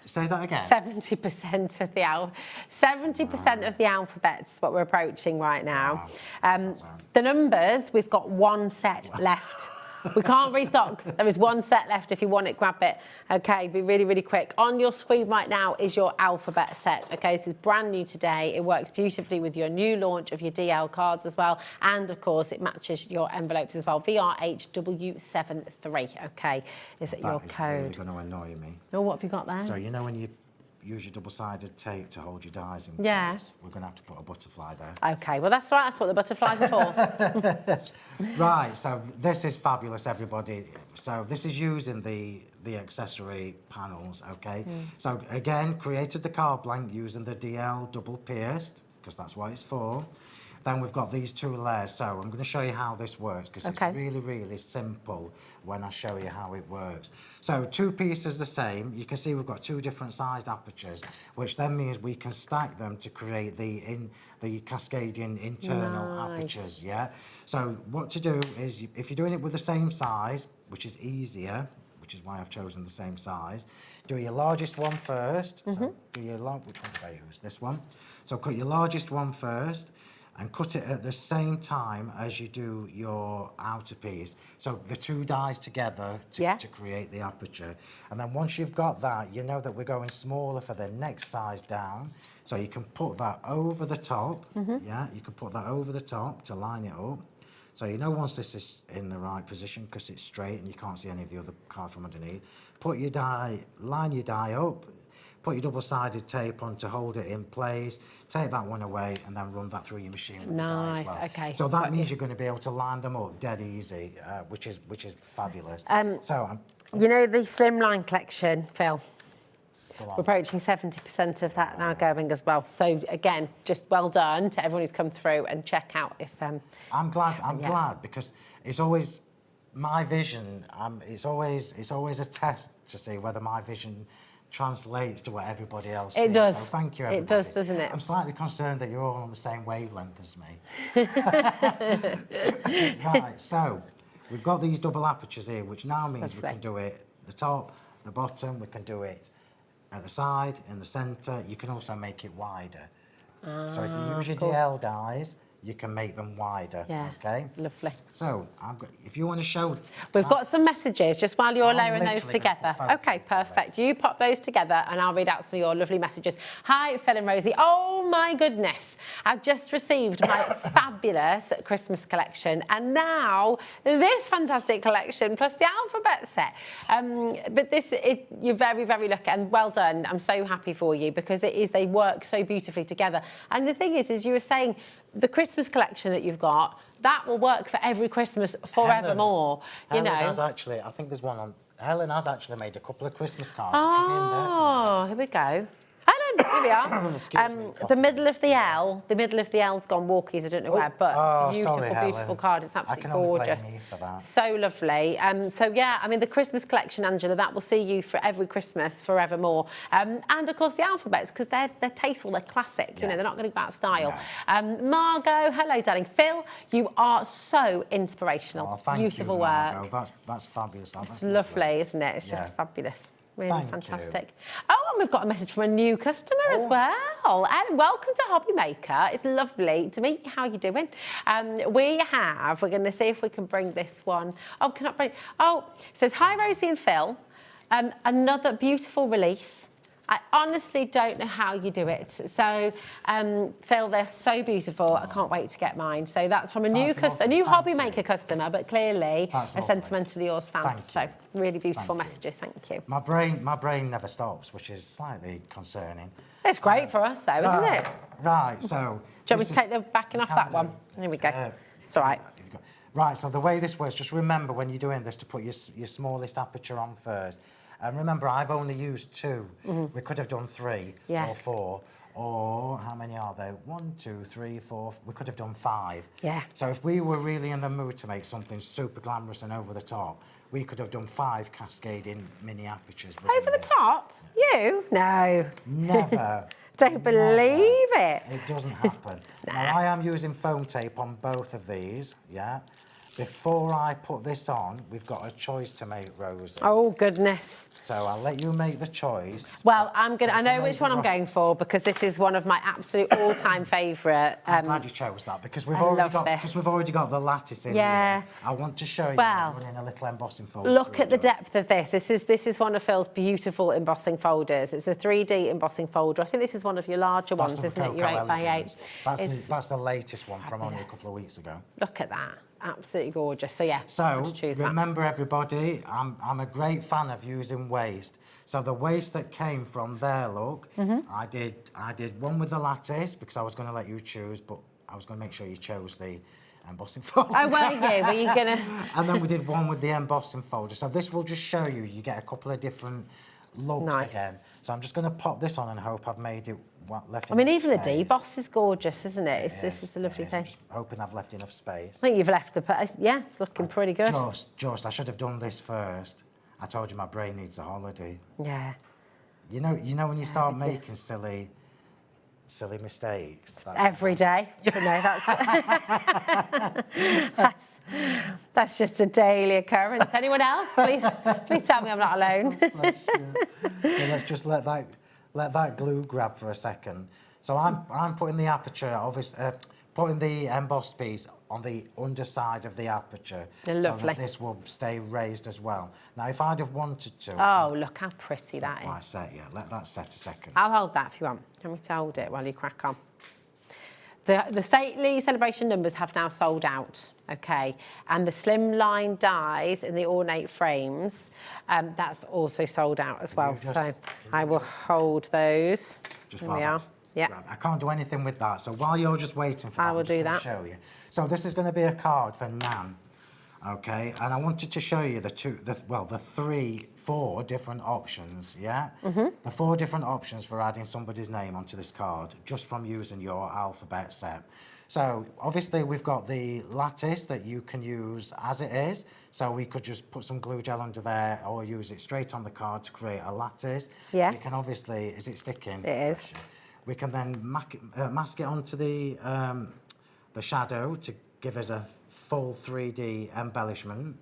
Say that again. 70% of the 70% of the alphabet's what we're approaching right now. The numbers, we've got 1 set left. We can't restock. There is 1 set left. If you want it, grab it. Okay, be really, really quick. On your screen right now is your alphabet set. Okay, this is brand new today. It works beautifully with your new launch of your DL cards as well. And of course, it matches your envelopes as well. VRHW73. Okay, is it your code? That is really going to annoy me. Oh, what have you got there? So you know when you use your double-sided tape to hold your dies in Yeah. place, we're going to have to put a butterfly there. Okay, well that's right. That's what the butterflies are for. Right, so this is fabulous, everybody. So this is using the accessory panels, okay? So again, created the card blank using the DL double pierced, because that's what it's for. Then we've got these 2 layers. So I'm going to show you how this works, because it's really, really simple when I show you how it works. So 2 pieces the same. You can see we've got 2 different sized apertures, which then means we can stack them to create the cascading internal apertures, yeah? So what to do is, if you're doing it with the same size, which is easier, which is why I've chosen the same size, do your largest one first. So do your which one did I use? This one. So cut your largest one first, and cut it at the same time as you do your outer piece. So the 2 dies together to create the aperture. And then once you've got that, you know that we're going smaller for the next size down. So you can put that over the top, yeah? You can put that over the top to line it up. So you know once this is in the right position, because it's straight and you can't see any of the other card from underneath, put your die, line your die up, put your double-sided tape on to hold it in place, take that one away, and then run that through your machine with the die as well. Okay. So that means you're going to be able to line them up dead easy, which is fabulous. You know the Slimline collection, Phil? We're approaching 70% of that now going as well. So again, just well done to everyone who's come through, and check out if... I'm glad, because it's always my vision. It's always a test to see whether my vision translates to what everybody else sees. It does. So thank you, everybody. It does, doesn't it? I'm slightly concerned that you're all on the same wavelength as me. Right, so we've got these double apertures here, which now means we can do it the top, the bottom, we can do it at the side, in the centre. You can also make it wider. So if you use your DL dies, you can make them wider. Yeah. Okay. Lovely. So if you want to show, We've got some messages just while you're I'm layering those literally gonna together. put photos Okay, together. perfect. You pop those together and I'll read out some of your lovely messages. Hi, Phill and Rosie. Oh my goodness. I've just received my fabulous Christmas collection and now this fantastic collection plus the alphabet set. But you're very, very lucky and well done. I'm so happy for you because they work so beautifully together. And the thing is you were saying, the Christmas collection that you've got, that will work for every Christmas forevermore. Helen has actually, I think there's one on, Helen has actually made a couple of Christmas cards. It could be in there somewhere. Oh, here we go. Helen, here we are. Excuse me, The middle of the L's gone walkies, I don't know where, but beautiful, sorry, beautiful Helen. card. It's I absolutely can only blame gorgeous. me for that. So lovely. So yeah, I mean, the Christmas collection, Angela, that will see you for every Christmas forevermore. And of course, the alphabets, because they're tasteful, they're classic, you know, they're not going to go out of style. No. Margot, hello, darling. Phill, you are so inspirational. Oh, thank beautiful you, work. Margot. That's fabulous. It's lovely, isn't it? It's just Yeah. fabulous. Really Thank fantastic. Oh, and we've got a message from a new customer as well. And welcome to HobbyMaker. It's lovely to meet you. How are you doing? We're going to see if we can bring this one. Oh, can I bring? Oh, it says, hi, Rosie and Phill. Another beautiful release. I honestly don't know how you do it. So, Phill, they're so beautiful. I can't wait to get mine. So that's from a new HobbyMaker customer, but clearly a Sentimentally Yours fan. So really beautiful messages. Thank you. My brain never stops, which is slightly concerning. It's great for us, though, isn't it? Right. So. Do you want me to take the backing off that one? Here we go. It's all right. Right. So the way this works, just remember when you're doing this to put your smallest aperture on first. And remember, I've only used 2. We could have done 3 or 4. Or how many are there? 1, 2, 3, 4. We could have done 5. Yeah. So if we were really in the mood to make something super glamorous and over the top, we could have done 5 cascading mini apertures. Over the top? You? No. Never. Don't believe it. It doesn't happen. Now, I am using foam tape on both of these, yeah? Before I put this on, we've got a choice to make, Rosie. Oh, goodness. So I'll let you make the choice. Well, I know which one I'm going for because this is one of my absolute all-time favourite. I'm glad you chose that because we've already got the lattice in here. I want to show you running a little embossing folder. Look at the depth of this. This is one of Phil's beautiful embossing folders. It's a 3D embossing folder. I think this is one of your larger ones, isn't it? Your 8x8. That's the latest one from only a couple of weeks ago. Look at that. Absolutely gorgeous. So yeah, so remember everybody, I'm a great fan of using waste. So the waste that came from there, look, I did one with the lattice because I was going to let you choose, but I was going to make sure you chose the embossing folder. Oh, were you? Were you gonna? And then we did one with the embossing folder. So this will just show you get a couple of different looks again. So I'm just going to pop this on and hope I've made it left. I mean, even the deboss is gorgeous, isn't it? This is the lovely thing. I'm just hoping I've left enough space. I think you've left yeah, it's looking pretty good. Just, I should have done this first. I told you my brain needs a holiday. Yeah. You know when you start making silly mistakes. Every day. You know, that's just a daily occurrence. Anyone else? Please tell me I'm not alone. So let's just let that glue grab for a second. So I'm putting the aperture, obviously, putting the embossed piece on the underside of the aperture. Lovely. So that this will stay raised as well. Now, if I'd have wanted to... Oh, look how pretty that is. Quite set, yeah. Let that set a second. I'll hold that if you want. Let me to hold it while you crack on. The stately celebration numbers have now sold out, okay? And the Slimline Dies in the ornate frames, that's also sold out as well. So I will hold those. Here we are. Yeah. I can't do anything with that. So while you're just waiting for that, I will do that. I'll show you. So this is going to be a card for Nan, okay? And I wanted to show you the 4 different options, yeah? The 4 different options for adding somebody's name onto this card just from using your alphabet set. So obviously we've got the lattice that you can use as it is. So we could just put some glue gel under there or use it straight on the card to create a lattice. Yeah. You can obviously, is it sticking? It is. We can then mask it onto the shadow to give us a full 3D embellishment,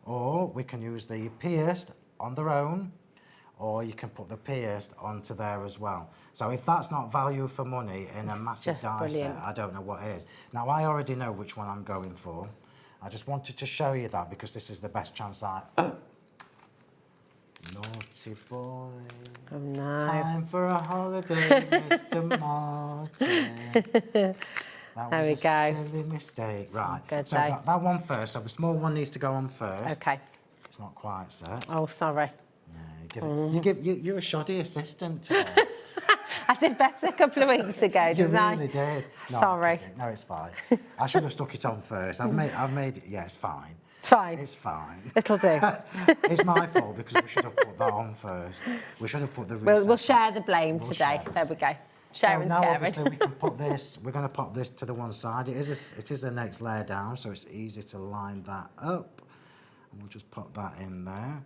or we can use the pierced on their own, or you can put the pierced onto there as well. So if that's not value for money in a massive just die brilliant. set, I don't know what is. Now, I already know which one I'm going for. I just wanted to show you that because this is the best chance I... Naughty boy. Oh no. Time for a holiday, Mr. Martin. That There was we a go. silly mistake. Right, good so day. that one first. So the small one needs to go on first. Okay. It's not quite set. Oh, sorry. You're a shoddy assistant today. I did better a couple of weeks ago, You didn't I? really did. No, Sorry. No, it's fine. I should have stuck it on first. I've made it. Yeah, it's fine. It's fine. It's fine. It'll do. It's my fault because we should have put that on first. We should have put the. We'll share the blame We'll today. share. There we go. So Sharon's now caring. obviously we can put this. We're going to pop this to the one side. It is the next layer down, so it's easy to line that up. And we'll just pop that in there.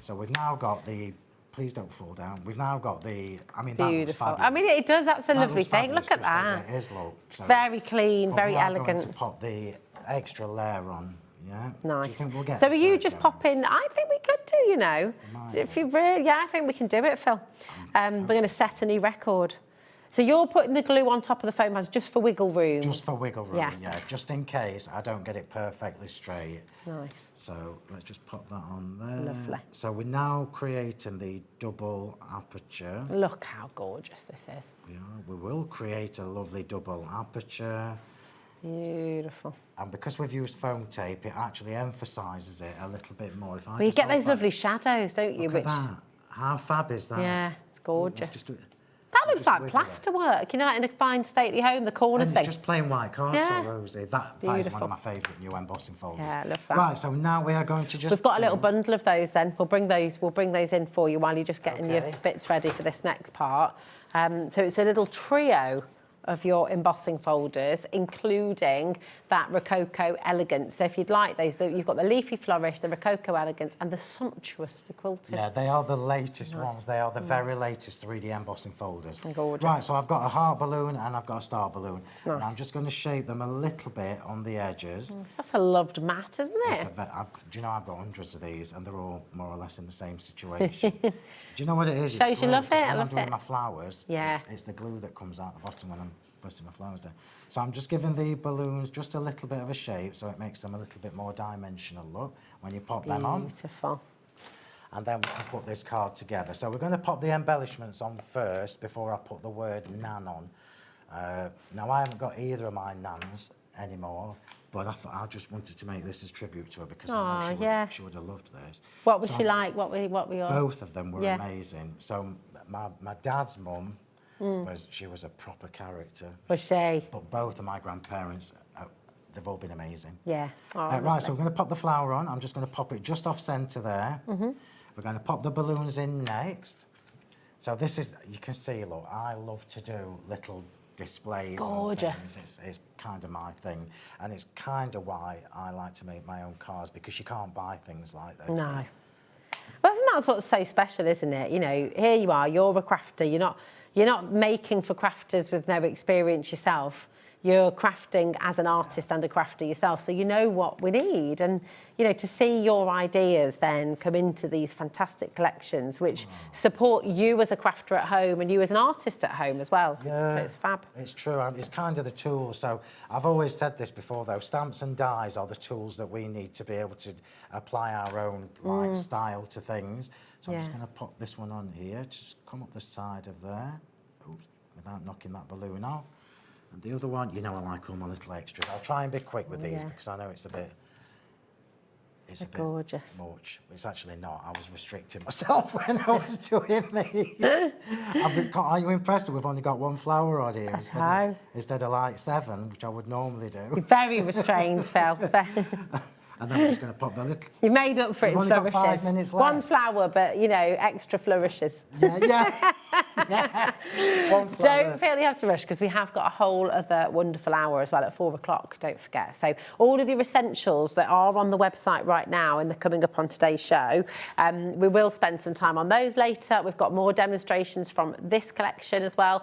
So we've now got the. Please don't fall down. We've now got the. I mean, that looks Beautiful. fabulous. I mean, it does. That's the That lovely looks thing. fabulous Look at just as that. It is, look. So, Very clean, but very we are elegant. Going to pop the extra layer on. Yeah. Do you Nice. think we'll get So are you that just going? popping? I think we could do, you know. might If you really, yeah, I think we can do it, Phil. We're going to set a new record. So you're putting the glue on top of the foam pads just for wiggle room? Just for wiggle room, Yeah. yeah. Just in case I don't get it perfectly straight. Nice. So let's just pop that on there. Lovely. So we're now creating the double aperture. Look how gorgeous this is. We will create a lovely double aperture. Beautiful. And because we've used foam tape, it actually emphasises it a little bit more. If I Well, you just get hold those that- lovely shadows, don't you? Look at that. How fab is that? Yeah, it's gorgeous. Let's just do it. That looks just like wiggle it. plaster work, you know, like in a fine stately home, the corner And thing. it's just plain white cardstock, Yeah. Rosie. That is one Beautiful. of my favourite new embossing folders. Yeah, I love that. Right, so now we are going to just... We've got a little do- bundle of those then. We'll bring those in for you while you're just getting your Okay. bits ready for this next part. So it's a little trio of your embossing folders, including that Rococo Elegance. So if you'd like those, you've got the Leafy Flourish, the Rococo Elegance, and the Sumptuously Quilted. Yeah, they are the latest ones. They are the very latest 3D embossing folders. Gorgeous. Right, so I've got a heart balloon and I've got a star balloon. And I'm Nice. just going to shape them a little bit on the edges. That's a loved mat, isn't It's it? do you know I've got hundreds of these and they're all more or less in the same situation. Do you know what it is? It's Shows you glue, love it, 'cause I when love I'm doing it. my flowers, Yeah. it's the glue that comes out the bottom when I'm pressing my flowers down. So I'm just giving the balloons just a little bit of a shape so it makes them a little bit more dimensional look when you pop them on. Beautiful. And then we can put this card together. So we're going to pop the embellishments on first before I put the word Nan on. Now, I haven't got either of my Nans anymore, but I just wanted to make this as tribute to her because I Aw, know yeah. she would have loved this. What was So she like? What were your... Both of them were Yeah. amazing. So my dad's mum, she was a proper character, Was she? but both of my grandparents, they've all been amazing. Yeah. Oh, Right, lovely. so we're going to pop the flower on. I'm just going to pop it just off centre there. We're going to pop the balloons in next. So this is, you can see, look, I love to do little displays. and Gorgeous. things. It's kind of my thing. And it's kind of why I like to make my own cards, because you can't buy things like this. No. But I think that's what's so special, isn't it? You know, here you are, you're a crafter. You're not making for crafters with no experience yourself. You're crafting as an artist and a crafter yourself, so you know what we need. And, you know, to see your ideas then come into these fantastic collections, which support you as a crafter at home and you as an artist at home as well. Yeah, So it's fab. It's true. It's kind of the tools. So I've always said this before, though. Stamps and dies are the tools that we need to be able to apply our own style to things. So I'm just Yeah. going to pop this one on here. Just come up the side of there. Oops, without knocking that balloon off. And the other one, you know, I like all my little extras. I'll try and be quick with these Yeah. because I know it's a bit. It's a They're bit gorgeous. much. It's actually not. I was restricting myself when I was doing these. Are you impressed that we've only got one flower on here instead of like 7, which I would normally do? You're very restrained, Phil. And then we're just going to pop the little. You made up for it We've in only got flourishes. 5 minutes One left. flower, but, you know, extra flourishes. Yeah. One flower. Don't feel you have to rush because we have got a whole other wonderful hour as well at 4 o'clock, don't forget. So all of your essentials that are on the website right now and they're coming up on today's show, we will spend some time on those later. We've got more demonstrations from this collection as well,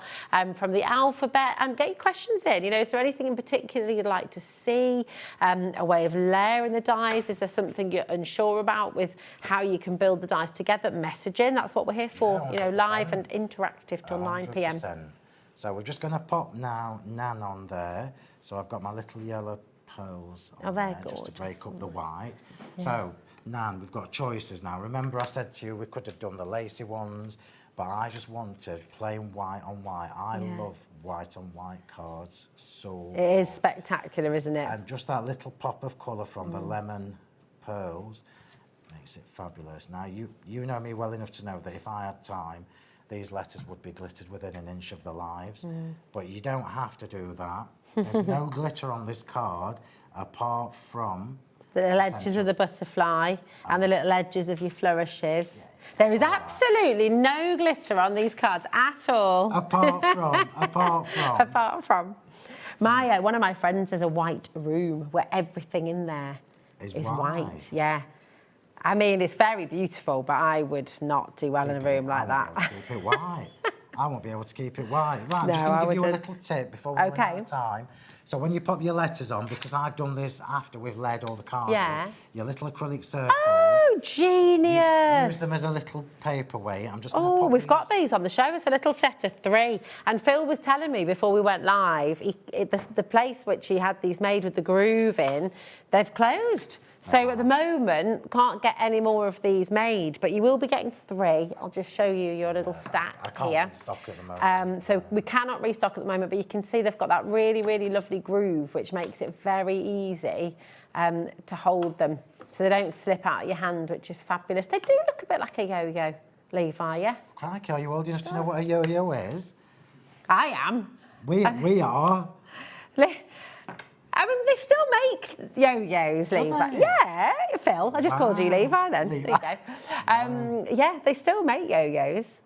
from the alphabet, and get your questions in. You know, is there anything in particular you'd like to see? A way of layering the dies? Is there something you're unsure about with how you can build the dies together? Messaging, that's what we're here for, Yeah, you know, live 100%. and interactive till 9 p.m. 100%. So we're just going to pop now Nan on there. So I've got my little yellow pearls on they're there just to gorgeous, break up the white. So Nan, we've got choices now. Remember I said to you we could have done the lacy ones, but I just wanted plain white on white. I love white on white cards so It is spectacular, isn't it? And just that little pop of colour from the lemon pearls makes it fabulous. Now, you know me well enough to know that if I had time, these letters would be glittered within an inch of their lives. But you don't have to do that. There's no glitter on this card apart from the little edges of the butterfly and the little edges of your flourishes. There is absolutely no glitter on these cards at all. Apart from. One of my friends has a white room where everything in there is white. Yeah. I mean, it's very beautiful, but I would not do well in a room like that. Keep it white. I won't be able to keep it white. Right, I'm No, just going to give you a wouldn't. little tip before we run out of time. So when you pop your letters on, because I've done this after we've laid all the cards in, your little acrylic circles. Oh, genius! Use them as a little paperweight. I'm just going to pop we've got these on the show. It's a little set of 3. And Phill was telling me before we went live, the place which he had these made with the groove in, they've closed. So at the moment, can't get any more of these made, but you will be getting 3. I'll just show you your little stack I can't here. restock at the moment. So we cannot restock at the moment, but you can see they've got that really, really lovely groove, which makes it very easy to hold them, so they don't slip out of your hand, which is fabulous. They do look a bit like a yo-yo, Levi, yes? Crikey, are you old enough to know what a yo-yo is? I am. We are. I mean, they still make yo-yos, Levi. they? Yeah, Phill. I just called you Levi then. Levi. There you go. Yeah, they still make yo-yos.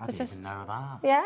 I didn't even know that. Yeah.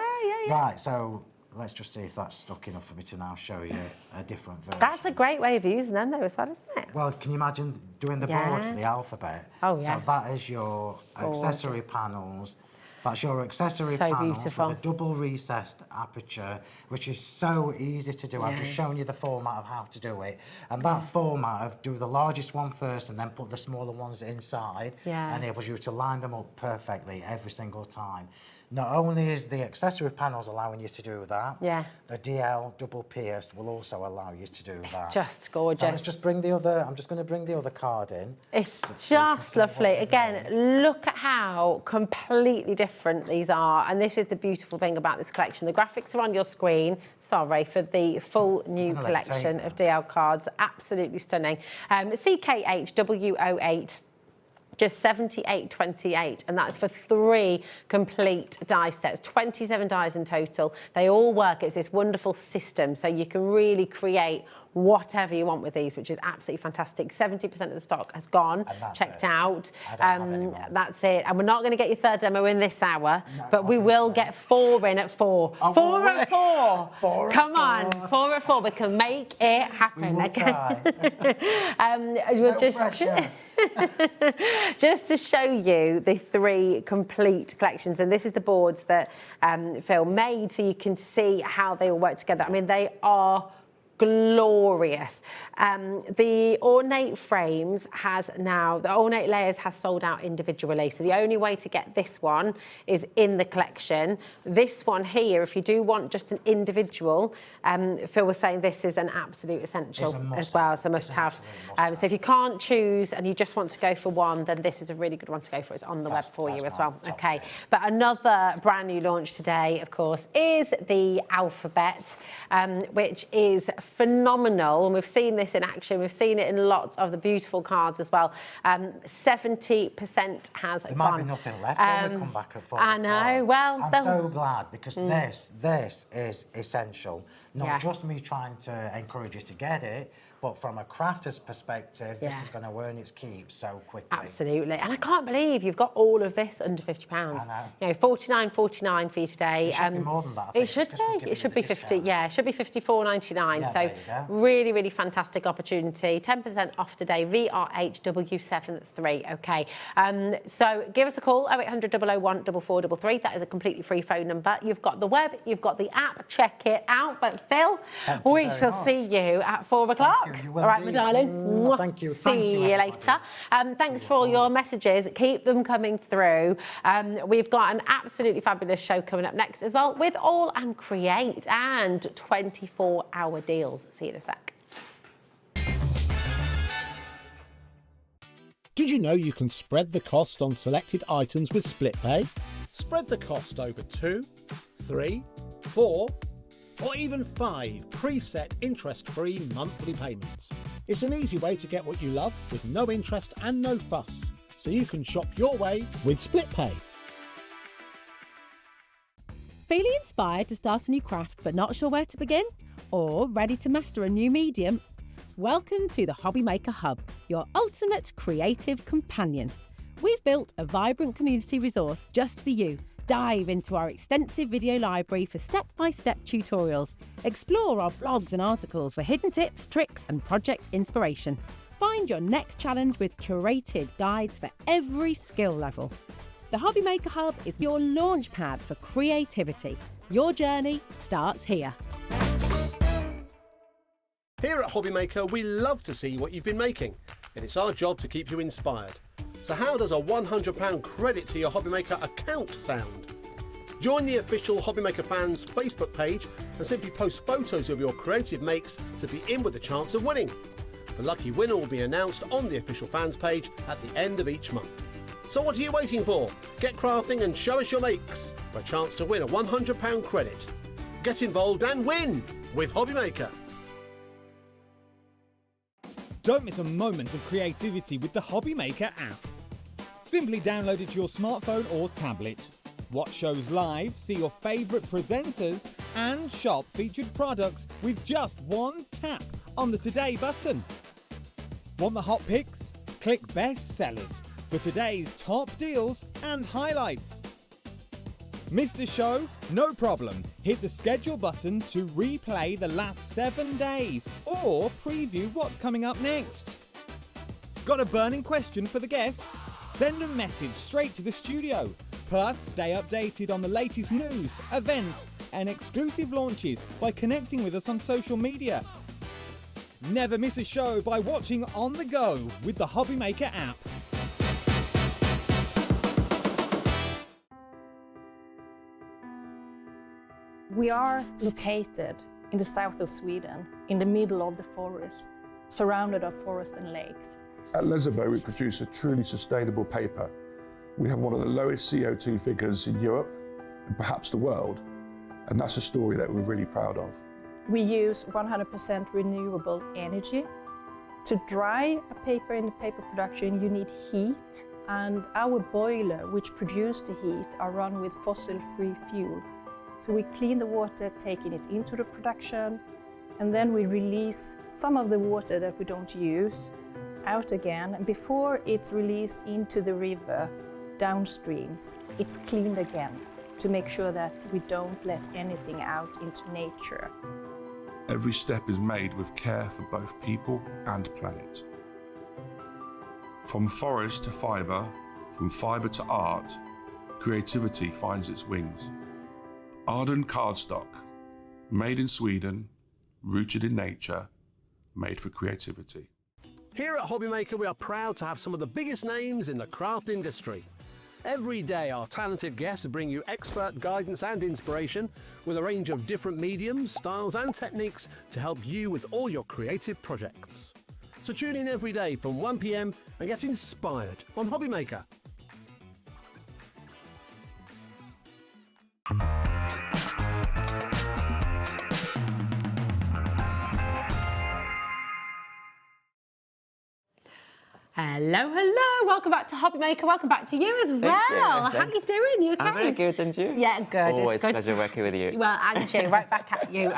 Right, so let's just see if that's stuck enough for me to now show you a different version. That's a great way of using them, though, as well, isn't it? Well, can you imagine doing the board for the alphabet? Oh, yeah. So that is your accessory panels. That's your accessory So panels beautiful. with a double recessed aperture, which is so easy to do. I've just shown you the format of how to do it. And that format of do the largest one first and then put the smaller ones inside enables you to line them up perfectly every single time. Not only is the accessory panels allowing you to do that, the DL double pierced will also allow you to do that. It's just gorgeous. So let's just bring the other, I'm just going to bring the other card in. It's just lovely. Again, look at how completely different these are. And this is the beautiful thing about this collection. The graphics are on your screen, sorry, for the full new collection of DL cards. Absolutely stunning. CKHW08. Just $78.28, and that's for 3 complete die sets, 27 dies in total. They all work. It's this wonderful system, so you can really create whatever you want with these, which is absolutely fantastic. 70% of the stock has gone, checked out. That's it. And we're not going to get your 3rd demo in this hour, but we will get 4 in at 4. Oh, 4 at 4. 4 Come on, 4 at 4. We can make it happen. We will try. We'll just to show you the 3 complete collections, and this is the boards that Phill made, so you can see how they all work together. I mean, they are glorious. The ornate frames the ornate layers has sold out individually, so the only way to get this one is in the collection. This one here, if you do want just an individual, Phill was saying this is an absolute essential as well, it's a must-have. So if you can't choose and you just want to go for one, then this is a really good one to go for. It's on the web for you as well. Okay, but another brand new launch today, of course, is the alphabet, which is phenomenal, and we've seen this in action. We've seen it in lots of the beautiful cards as well. 70% has There gone. might be nothing left when we come back at 4 I know. Well, I'm so glad, because this is essential. Not just me trying to encourage you to get it, but from a crafter's perspective, this is going to earn its keep so quickly. Absolutely. And I can't believe you've got all of this under £50. I know. You know, $49.49 for you today. It should be more than that, I think. It should be. It should be 50. Yeah, it should be $54.99. Yeah, so there you go. really, really fantastic opportunity. 10% off today. VRHW73. Okay. So give us a call. 0800 001 4433. That is a completely free phone number. You've got the web. You've got the app. Check it out. But Phill, we shall see you at 4 o'clock. back. You All will right, do. my darling. Mwah. Thank you. See Thank you, you everybody. later. Thanks for all your messages. Keep them coming through. We've got an absolutely fabulous show coming up next as well with AALL Create and 24-hour deals. See you in a sec. Did you know you can spread the cost on selected items with split pay? Spread the cost over 2, 3, 4, or even 5 preset interest-free monthly payments. It's an easy way to get what you love with no interest and no fuss, so you can shop your way with split pay. Feeling inspired to start a new craft but not sure where to begin? Or ready to master a new medium? Welcome to the HobbyMaker Hub, your ultimate creative companion. We've built a vibrant community resource just for you. Dive into our extensive video library for step-by-step tutorials. Explore our blogs and articles for hidden tips, tricks and project inspiration. Find your next challenge with curated guides for every skill level. The HobbyMaker Hub is your launch pad for creativity. Your journey starts here. Here at HobbyMaker, we love to see what you've been making, and it's our job to keep you inspired. So how does a £100 credit to your HobbyMaker account sound? Join the official HobbyMaker fans Facebook page and simply post photos of your creative makes to be in with a chance of winning. The lucky winner will be announced on the official fans page at the end of each month. So what are you waiting for? Get crafting and show us your makes for a chance to win a £100 credit. Get involved and win with HobbyMaker. Don't miss a moment of creativity with the HobbyMaker app. Simply download it to your smartphone or tablet. Watch shows live, see your favourite presenters, and shop featured products with just one tap on the Today button. Want the hot picks? Click Best Sellers for today's top deals and highlights. Missed a show? No problem. Hit the schedule button to replay the last 7 days or preview what's coming up next. Got a burning question for the guests? Send a message straight to the studio. Plus, stay updated on the latest news, events, and exclusive launches by connecting with us on social media. Never miss a show by watching on the go with the HobbyMaker app. We are located in the south of Sweden, in the middle of the forest, surrounded of forest and lakes. At Lesabo, we produce a truly sustainable paper. We have one of the lowest CO2 figures in Europe, and perhaps the world, and that's a story that we're really proud of. We use 100% renewable energy. To dry a paper in the paper production, you need heat, and our boiler, which produces the heat, are run with fossil-free fuel. So we clean the water, taking it into the production, and then we release some of the water that we don't use out again. And before it's released into the river, downstreams, it's cleaned again to make sure that we don't let anything out into nature. Every step is made with care for both people and planet. From forest to fibre, from fibre to art, creativity finds its wings. Arden cardstock, made in Sweden, rooted in nature, made for creativity. Here at HobbyMaker, we are proud to have some of the biggest names in the craft industry. Every day, our talented guests bring you expert guidance and inspiration with a range of different mediums, styles and techniques to help you with all your creative projects. So tune in every day from 1 p.m. and get inspired on HobbyMaker. Hello, hello. Welcome back to HobbyMaker. Welcome back to you as well. How are you doing? You okay? I'm very good, and you? Yeah, good. Always It's good pleasure working with you. Well, and you, right back at you.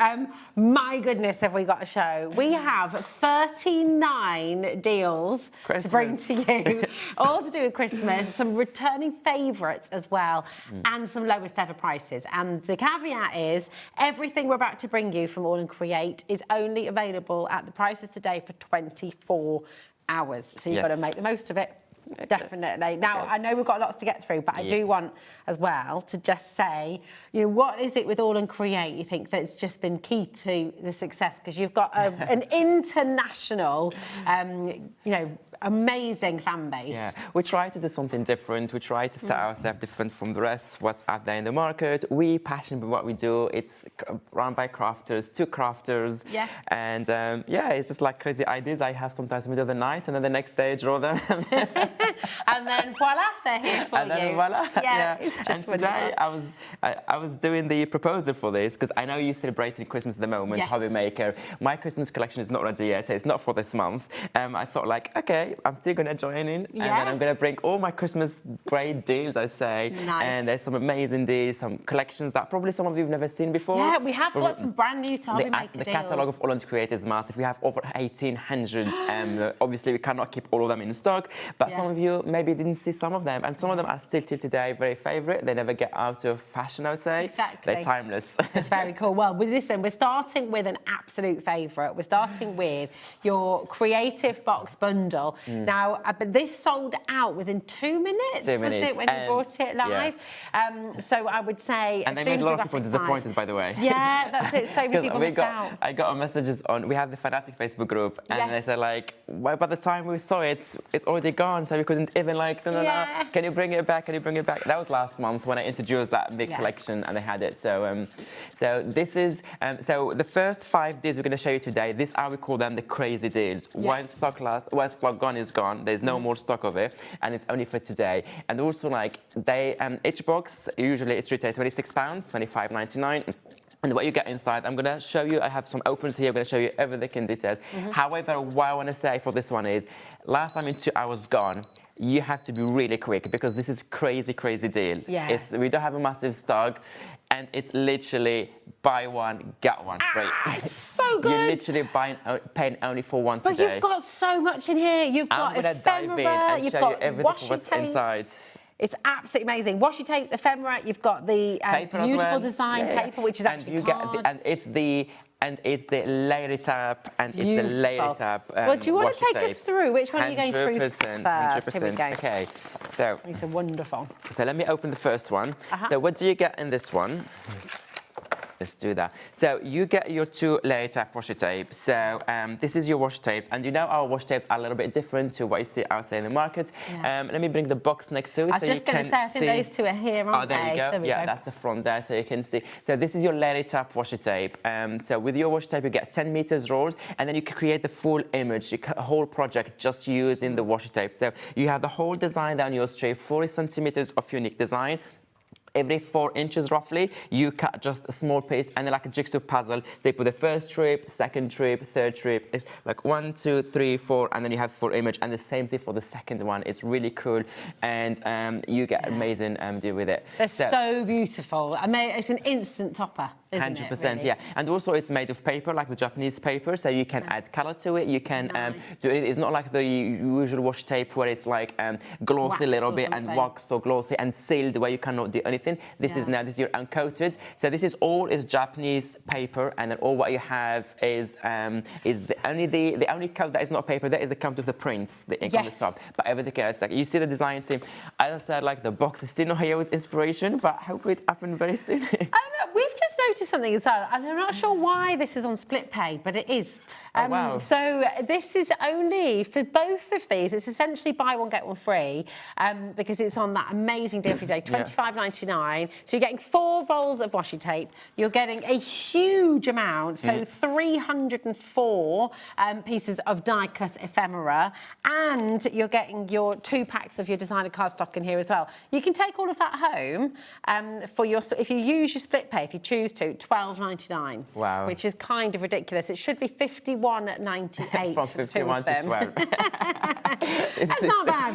My goodness, have we got a show. We have 39 deals to bring to you, all to do with Christmas, some returning favourites as well, and some lowest ever prices. And the caveat is, everything we're about to bring you from AALL Create is only available at the prices today for 24 hours. So you've got to make the most of it Definitely. Now, I know we've got lots to get through, but I do want as well to just say, you know, what is it with All and Create you think that's just been key to the success? Because you've got an international, you know, amazing fan base. Yeah, we try to do something different. We try to set ourselves different from the rest, what's out there in the market. We're passionate about what we do. It's run by crafters, 2 crafters. Yeah. And yeah, it's just like crazy ideas I have sometimes in the middle of the night, and then the next day I draw them. And then voila, they're here for and you. then voila. Yeah, it's just and today I was doing the proposal for this because I know you're celebrating Christmas at the moment, Yes. HobbyMaker. My Christmas collection is not ready yet, so it's not for this month. I thought like, okay, I'm still going to join in, and then I'm going to bring all my Christmas great deals, I'd say. Nice. And there's some amazing deals, some collections that probably some of you have never seen before. Yeah, we have got some brand new HobbyMaker The deals. catalogue of All and Create is massive. We have over 1,800. Obviously, we cannot keep all of them in stock, but some of you maybe didn't see some of them, and some of them are still till today very favourite. They never get out of fashion, I would say. Exactly. They're timeless. That's very cool. Well, listen, we're starting with an absolute favourite. We're starting with your Creative Box Bundle. Now, but this sold out within 2 minutes, 2 minutes. Was it, when you brought it live? So I would say... And they made a lot of people disappointed, by the way. Yeah, that's it. So many people missed out. I got messages on... We have the Fanatic Facebook group, and they said, like, well, by the time we saw it, it's already gone, so we couldn't even, like, no, can you bring it back? Can you bring it back? That was last month when I introduced that big collection, and they had it. So, so this is... so the first 5 deals we're going to show you today, this are, we call them the crazy deals. When stock gone is gone. There's no more stock of it, and it's only for today. And also, like, they each box usually it's retailed £26, £25.99. And what you get inside, I'm going to show you, I have some openers here, I'm going to show you everything in details. However, what I want to say for this one is, last time in 2 hours gone, you have to be really quick because this is crazy, crazy deal. Yeah. We don't have a massive stock, and it's literally buy one, get one free. It's so good. You're literally paying only for one today. But you've got so much in here. You've got ephemera, you've got washi what's tapes. inside. It's absolutely amazing. Washi tapes, ephemera. You've got the beautiful design paper, which is actually card. And it's the layered tab, and it's the layered tab. Well, do you want to take tapes. us through? Which one are you going through 100%, first? 100%. Here we go. Okay, so these are wonderful. So let me open the first one. So what do you get in this one? Let's do that. So you get your 2 layer tab washi tape. So this is your washi tapes, and you know our washi tapes are a little bit different to what you see outside in the market. Let me bring the box next to it. I was just going to say, I think those 2 are here, aren't they? Oh, there you go. There we go. That's the front there, so you can see. So this is your layer tab washi tape. So with your washi tape, you get 10 meters rolled, and then you can create the full image, a whole project just using the washi tape. So you have the whole design down your strip, 40 centimeters of unique design. Every 4 inches roughly, you cut just a small piece, and then like a jigsaw puzzle. So you put the first strip, second strip, third strip. It's like 1, 2, 3, 4, and then you have full image. And the same thing for the second one. It's really cool, and you get amazing deal with it. They're so beautiful. I mean, it's an instant topper, isn't 100%, it? Really? yeah. And also it's made of paper, like the Japanese paper, so you can add color to it. You can do it. It's not like the usual washi tape where it's like glossy a little bit and waxed or glossy and sealed where you cannot do anything. This is your uncoated. So this is all Japanese paper, and then all what you have is the only coat that is not paper. That is the coat of the prints, the ink on the top. But everything else, like you see the design team. I just said like the box is still not here with inspiration, but hopefully it happened very soon. We've just noticed something as well, and I'm not sure why this is on split pay, but it is. Wow. So this is only for both of these. It's essentially buy one get one free, because it's on that amazing deal for you today, £25.99. So you're getting 4 rolls of washi tape. You're getting a huge amount, so 304 pieces of die cut ephemera, and you're getting your 2 packs of your designer cardstock in here as well. You can take all of that home for your. If you use your split pay, if you choose to, £12.99. Wow. Which is kind of ridiculous. It should be £51.98 from 51 to 12. That's not bad.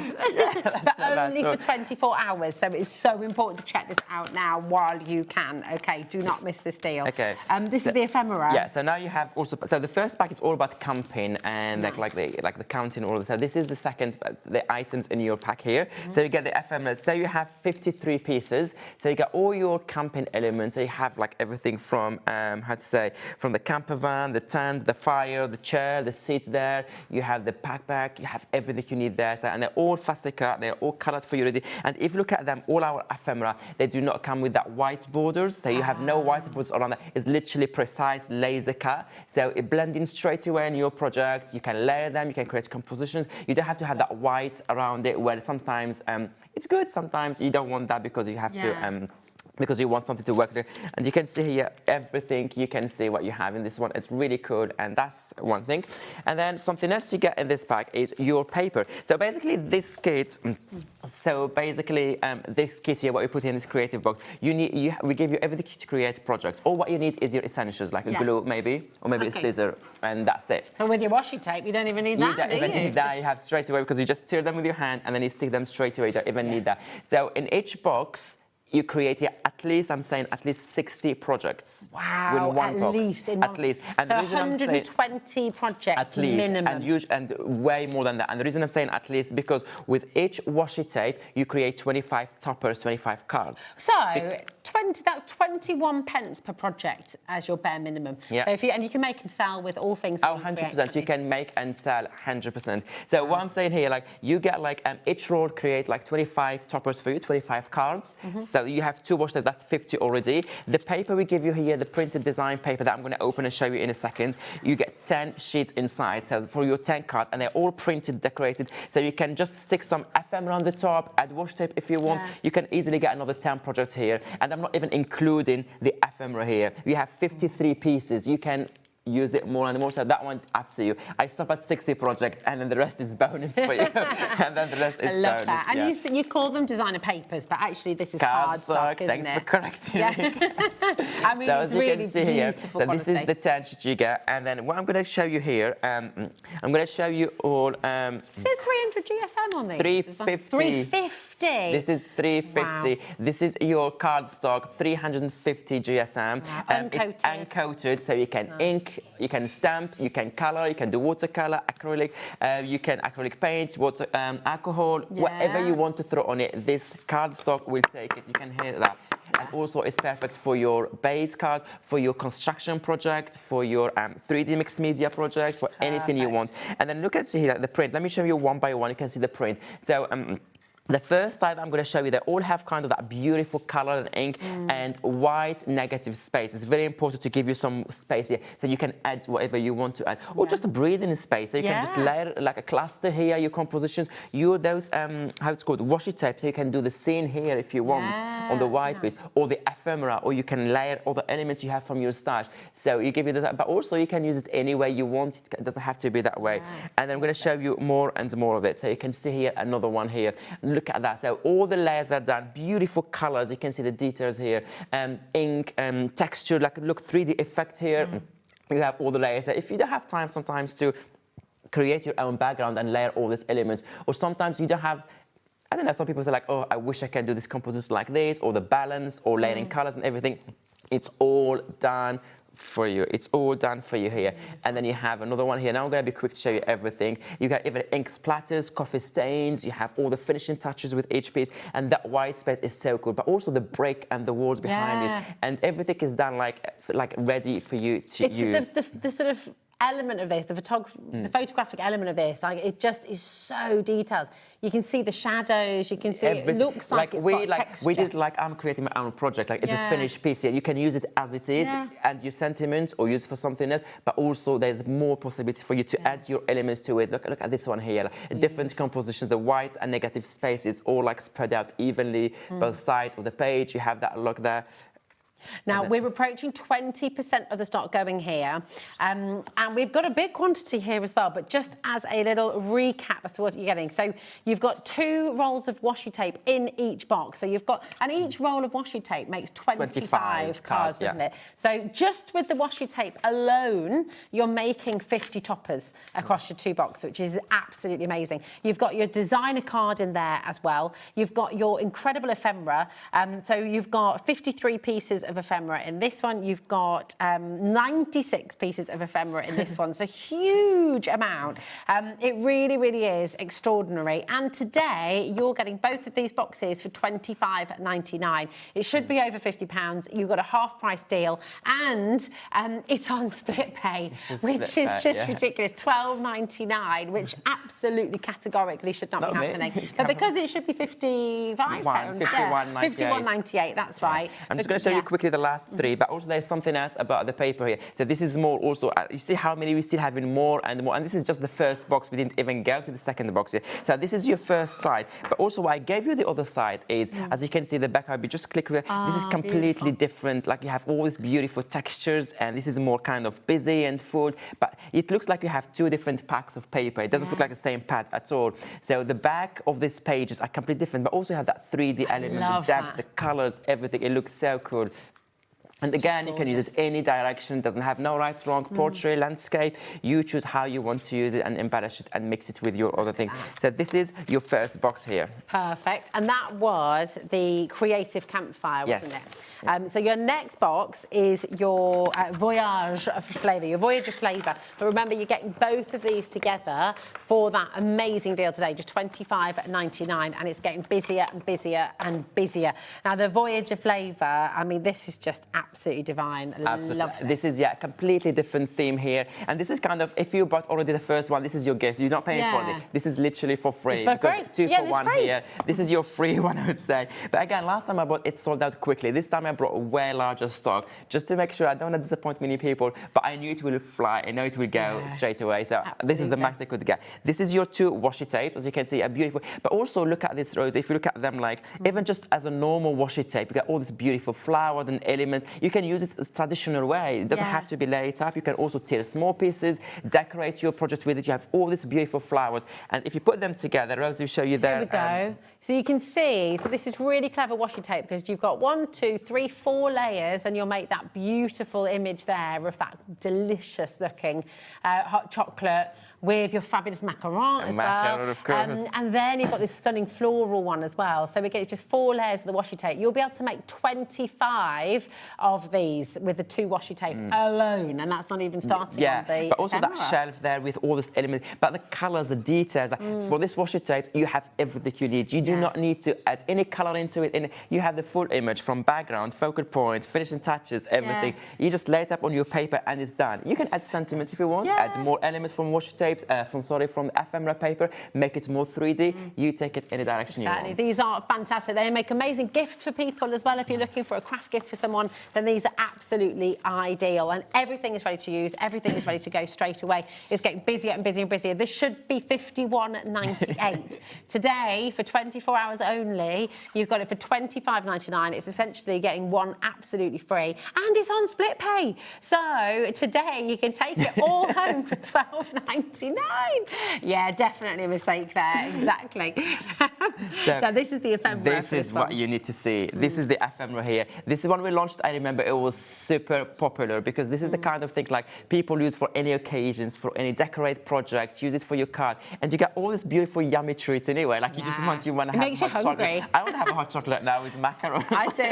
But only for 24 hours. So it's so important to check this out now while you can. Okay, do not miss this deal. Okay. This is the ephemera. Yeah. So now you have also. So the first pack is all about camping and like the counting all. So this is the second the items in your pack here. So you get the ephemera. So you have 53 pieces. So you get all your camping elements. So you have like everything everything from, from the camper van, the tent, the fire, the chair, the seats there. You have the backpack, you have everything you need there. So, and they're all plastic cut, they're all colored for you already. And if you look at them, all our ephemera, they do not come with that white borders. So you have no white borders around that. It's literally precise laser cut. So it blends in straight away in your project. You can layer them, you can create compositions. You don't have to have that white around it, where sometimes it's good, sometimes you don't want that because you have to because you want something to work there. And you can see here everything, you can see what you have in this one. It's really cool, and that's one thing. And then something else you get in this pack is your paper. So basically this kit, this kit here, what we put in this creative box, we give you everything to create projects. All what you need is your essentials, like a glue maybe, or maybe a scissor, and that's it. And with your washi tape, you don't even need that, you don't even need that, you have straight away, because you just tear them with your hand and then you stick them straight away, you don't even need that. So in each box, you create at least 60 projects. Wow, in one box. At least. And so the reason 120 projects at least, minimum. and way more than that. And the reason I'm saying at least, because with each washi tape, you create 25 toppers, 25 cards. So that's 21 pence per project as your bare minimum. Yeah. So and you can make and sell with all things. Oh, 100%. You can make and sell 100%. So what I'm saying here, like you get like each roll create like 25 toppers for you, 25 cards. So you have 2 washi tape, that's 50 already. The paper we give you here, the printed design paper that I'm going to open and show you in a second, you get 10 sheets inside, so for your 10 cards, and they're all printed, decorated, so you can just stick some ephemera on the top, add washi tape if you want. You can easily get another 10 projects here, and I'm not even including the ephemera here. You have 53 pieces. You can use it more and more, so that one up to you. I stop at 60 project, and then the rest is bonus for you. And then the rest is bonus. I love that. And you call them designer papers, but actually this is cardstock, isn't Thanks it? for correcting me. I mean, So it's as you really can see here, beautiful so quality. this is the 10 sheets you get, and then what I'm going to show you here, I'm going to show you all. It says 300 GSM on these. 350. 350. This is 350. Wow. This is your cardstock, 350 GSM. Wow. It's uncoated, so you can ink, you can stamp, you can color, you can do watercolor, acrylic, you can acrylic paint, water, alcohol, whatever you want to throw on it. This cardstock will take it. You can hear that. And also it's perfect for your base cards, for your construction project, for your 3D mixed media project, for anything you want. And then look at here the print. Let me show you one by one. You can see the print. So the first side I'm going to show you, they all have kind of that beautiful color and ink and white negative space. It's very important to give you some space here, so you can add whatever you want to add, or just a breathing space. So you can just layer like a cluster here, your compositions, those how it's called, washi tape. So you can do the scene here if you want on the white bit, or the ephemera, or you can layer all the elements you have from your stash. So you give you this, but also you can use it any way you want. It doesn't have to be that way. And I'm going to show you more and more of it. So you can see here another one here. Look at that. So all the layers are done, beautiful colors. You can see the details here, ink, texture, like look 3D effect here. You have all the layers. So if you don't have time sometimes to create your own background and layer all these elements, or sometimes you don't have, I don't know, some people say like, oh, I wish I could do this composition like this, or the balance, or layering colors and everything. It's all done for you. It's all done for you here. And then you have another one here. Now I'm going to be quick to show you everything. You got even ink splatters, coffee stains. You have all the finishing touches with each piece, and that white space is so cool. But also the brick and the walls behind it, and everything is done like ready for you to use. The sort of element of this, the photographic element of this, like it just is so detailed. You can see the shadows, you can see it looks like it's got texture. We did like I'm creating my own project, like it's a finished piece here. You can use it as it is and your sentiments, or use it for something else, but also there's more possibility for you to add your elements to it. Look at this one here, like, different compositions, the white and negative spaces all like spread out evenly, both sides of the page. You have that look there. Now, we're approaching 20% of the stock going here, and we've got a big quantity here as well, but just as a little recap as to what you're getting. So you've got 2 rolls of washi tape in each box. So you've got, and each roll of washi tape makes 25 cards, doesn't it? So just with the washi tape alone, you're making 50 toppers across your 2 boxes, which is absolutely amazing. You've got your designer card in there as well. You've got your incredible ephemera. So you've got 53 pieces of ephemera in this one. You've got 96 pieces of ephemera in this one, so huge amount. It really, really is extraordinary. And today, you're getting both of these boxes for £25.99. It should be over £50. You've got a half-price deal, and it's on split pay, which is just ridiculous. £12.99, which absolutely categorically should not be happening. But because it should be £55, £51.98, that's right. I'm just going to show you quickly the last three, but also there's something else about the paper here. So this is more also, you see how many we still have in more and more, and this is just the first box. We didn't even go to the second box here. So this is your first side, but also what I gave you the other side is, as you can see, the back, I'll be just click here. This is completely different. Like you have all these beautiful textures, and this is more kind of busy and full, but it looks like you have two different packs of paper. It doesn't look like the same pad at all. So the back of these pages are completely different, but also have that 3D element, the depth, the colors, everything. It looks so cool. And again, you can use it any direction. It doesn't have no right, wrong, portrait, landscape. You choose how you want to use it and embellish it and mix it with your other thing. So this is your first box here. Perfect. And that was the creative campfire, wasn't it? So your next box is your voyage of flavour, your voyage of flavour. But remember, you're getting both of these together for that amazing deal today, just £25.99, and it's getting busier and busier and busier. Now, the voyage of flavour, I mean, this is just absolutely divine. Absolutely. Love it. This is, a completely different theme here. And this is kind of, if you bought already the first one, this is your gift. You're not paying for it. This is literally for free. It's for free. 2 for 1 here. This is your free one, I would say. But again, last time I bought, it sold out quickly. This time I brought a way larger stock, just to make sure I don't want to disappoint many people, but I knew it will fly. I know it will go straight away. So this is the max I could get. This is your 2 washi tapes, as you can see, are beautiful. But also look at this, Rose. If you look at them like, even just as a normal washi tape, you get all this beautiful flowered and element. You can use it as traditional way. It doesn't have to be laid up. You can also tear small pieces, decorate your project with it. You have all these beautiful flowers. And if you put them together, Rose will show you there. Here we go. So you can see, so this is really clever washi tape because you've got 1, 2, 3, 4 layers, and you'll make that beautiful image there of that delicious looking hot chocolate with your fabulous macaron as well. Of course. And then you've got this stunning floral one as well. So again, it's just 4 layers of the washi tape. You'll be able to make 25 of these with the 2 washi tape alone, and that's not even starting on the but also ephemera. that shelf there with all this element, but the colours, the details. For this washi tape, you have everything you need. You do not need to add any colour into it. You have the full image from background, focal point, finishing touches, everything. You just lay it up on your paper and it's done. You can add sentiments if you want, add more elements from washi tapes, from the ephemera paper, make it more 3D. You take it any direction you want. These are fantastic. They make amazing gifts for people as well. If you're looking for a craft gift for someone, then these are absolutely ideal. And everything is ready to use. Everything is ready to go straight away. It's getting busier and busier and busier. This should be £51.98. Today, for 24 hours only, you've got it for £25.99. It's essentially getting one absolutely free. And it's on split pay. So today, you can take it all home for £12.99. Yeah, definitely a mistake there. Exactly. So now, this is the ephemera. This is what you need to see. This is the ephemera here. This is when we launched. I remember it was super popular because this is the kind of thing like people use for any occasions, for any decorate project. Use it for your card, and you get all these beautiful, yummy treats anyway. Like you just want to have makes you hot hungry. chocolate. I want to have a hot chocolate now with macaron. I do.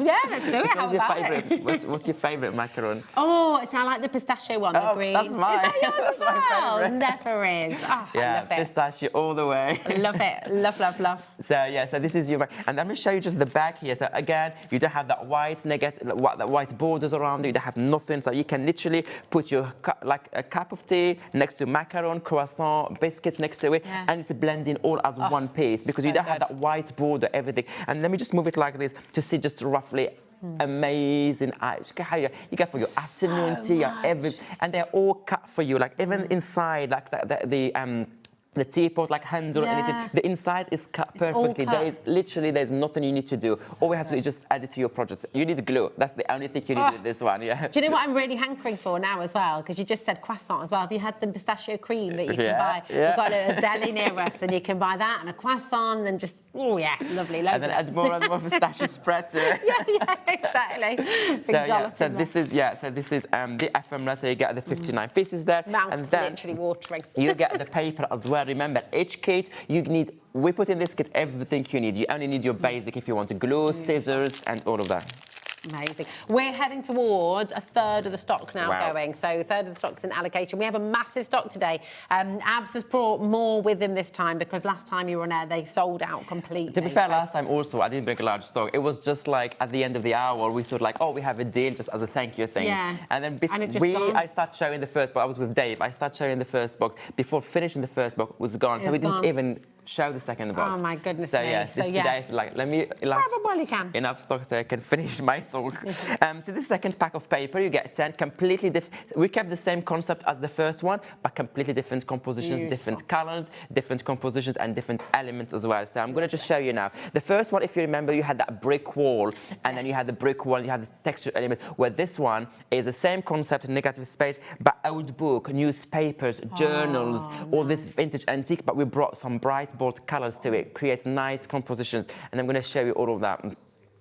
Yeah, let's do it. How about it? What's your favourite macaron? Oh, so I like the pistachio one, the green. That's mine. Is that yours That's as well? my favourite. Never is. Oh, I love it. Pistachio all the way. Love it. Love, love, love. So so this is your, and I'm going to show you just the back here. So again, you don't have that white the white borders around it. You don't have nothing. So you can literally put your like a cup of tea next to macaron, croissant, biscuits next to it, and it's blending all as one piece because you don't have that white border, everything. And let me just move it like this to see just roughly. Amazing eyes. How you get for your afternoon tea, everything, and they're all cut for you. Like even inside, like the teapot, like handle or anything, the inside is cut perfectly. There's nothing you need to do. All we have to do is just add it to your project. You need glue. That's the only thing you need with this one. Do you know what I'm really hankering for now as well? Because you just said croissant as well. Have you had the pistachio cream that you can buy? We've got a deli near us, and you can buy that and a croissant, and just lovely. And then add more and more pistachio spread to it. Exactly. So this is the ephemera. So you get the 59 pieces there, and then literally watering. You get the paper as well. Remember, each kit we put in this kit everything you need. You only need your basic if you want glue, scissors, and all of that. Amazing. We're heading towards a third of the stock now going. So a third of the stock's in allocation. We have a massive stock today. Abs has brought more with him this time because last time you were on air, they sold out completely. To be fair, last time also, I didn't bring a large stock. It was just like at the end of the hour, we thought like, oh, we have a deal just as a thank you thing. Yeah. And then I started showing the first box. I was with Dave. I started showing the first box. Before finishing the first box was gone. So we didn't even show the second box. Oh my goodness so me. Yes, this today is like, let me enough stock so I can finish my talk. So the second pack of paper, you get 10 completely different. We kept the same concept as the first one, but completely different compositions, different colors, different compositions, and different elements as well. So I'm going to just show you now. The first one, if you remember, you had that brick wall, and then you had the brick wall, you had this texture element, where this one is the same concept, negative space, but old book, newspapers, journals, all this vintage antique, but we brought some bright, bold colors to it, creates nice compositions, and I'm going to show you all of that.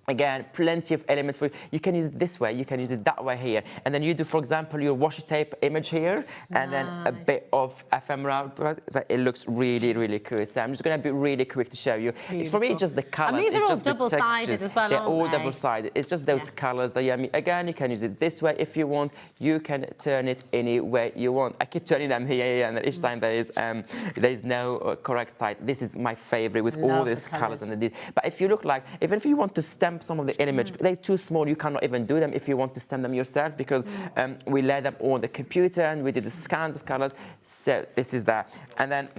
Again, plenty of elements for you. You can use it this way, you can use it that way here. And then you do, for example, your washi tape image here, and then a bit of ephemera. It looks really, really cool. So I'm just going to be really quick to show you. For me, it's just the colors. And these are all double-sided as well, They're aren't all they? double-sided. It's just those colors that again, you can use it this way if you want. You can turn it any way you want. I keep turning them here, and each time there is no correct side. This is my favorite with all these colors underneath. But if you look like, even if you want to stamp some of the image, they're too small, you cannot even do them if you want to stamp them yourself, because we laid them on the computer and we did the scans of colors. So this is that. And then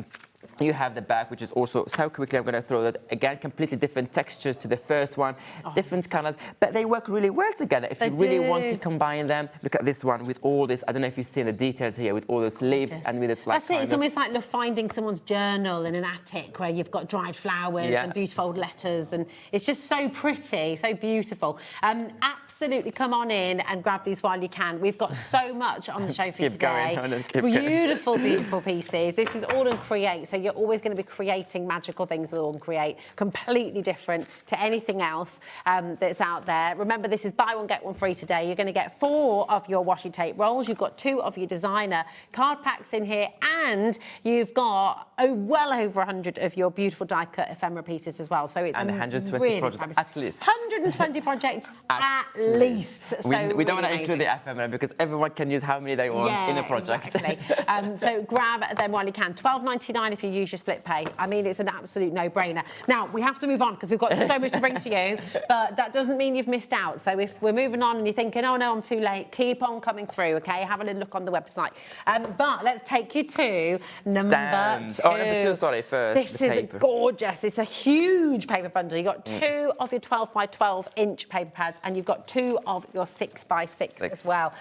you have the back, which is also so quickly. I'm going to throw that again. Completely different textures to the first one, different colors, but they work really well together. If you really want to combine them, look at this one with all this. I don't know if you've seen the details here with all those leaves and with this like. That's it. It's almost like finding someone's journal in an attic where you've got dried flowers and beautiful old letters, and it's just so pretty, so beautiful. Absolutely, come on in and grab these while you can. We've got so much on the show for you today. Beautiful, beautiful pieces. This is AALL Create. So you're always going to be creating magical things with AALL Create, completely different to anything else that's out there. Remember, this is buy one, get one free today. You're going to get 4 of your washi tape rolls. You've got 2 of your designer card packs in here, and you've got well over 100 of your beautiful die-cut ephemera pieces as well. So it's and 120 really projects fabulous. at least. 120 projects at least. So we don't want to include the ephemera because everyone can use how many they want in a project. Exactly. So grab them while you can. $12.99 if you use your split pay. I mean, it's an absolute no-brainer. Now, we have to move on because we've got so much to bring to you, but that doesn't mean you've missed out. So if we're moving on and you're thinking, oh no, I'm too late, keep on coming through, okay? Have a little look on the website. But let's take you to number 2. Oh, number 2, sorry, first. This is gorgeous. It's a huge paper bundle. You've got 2 of your 12 by 12 inch paper pads, and you've got 2 of your 6 by 6 as well.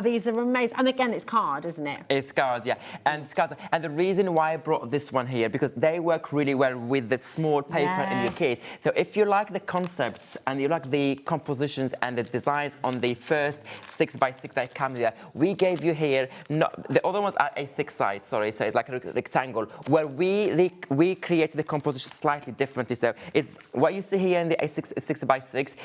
These are amazing. And again, it's card, isn't it? It's cards, yeah. And it's cards. And the reason why I brought this one here, because they work really well with the small paper in your kit. So if you like the concepts and you like the compositions and the designs on the first 6 by 6 that come there, we gave you here, the other ones are A6 side, sorry, so it's like a rectangle, where we created the composition slightly differently. So it's what you see here in the A6 6 by 6,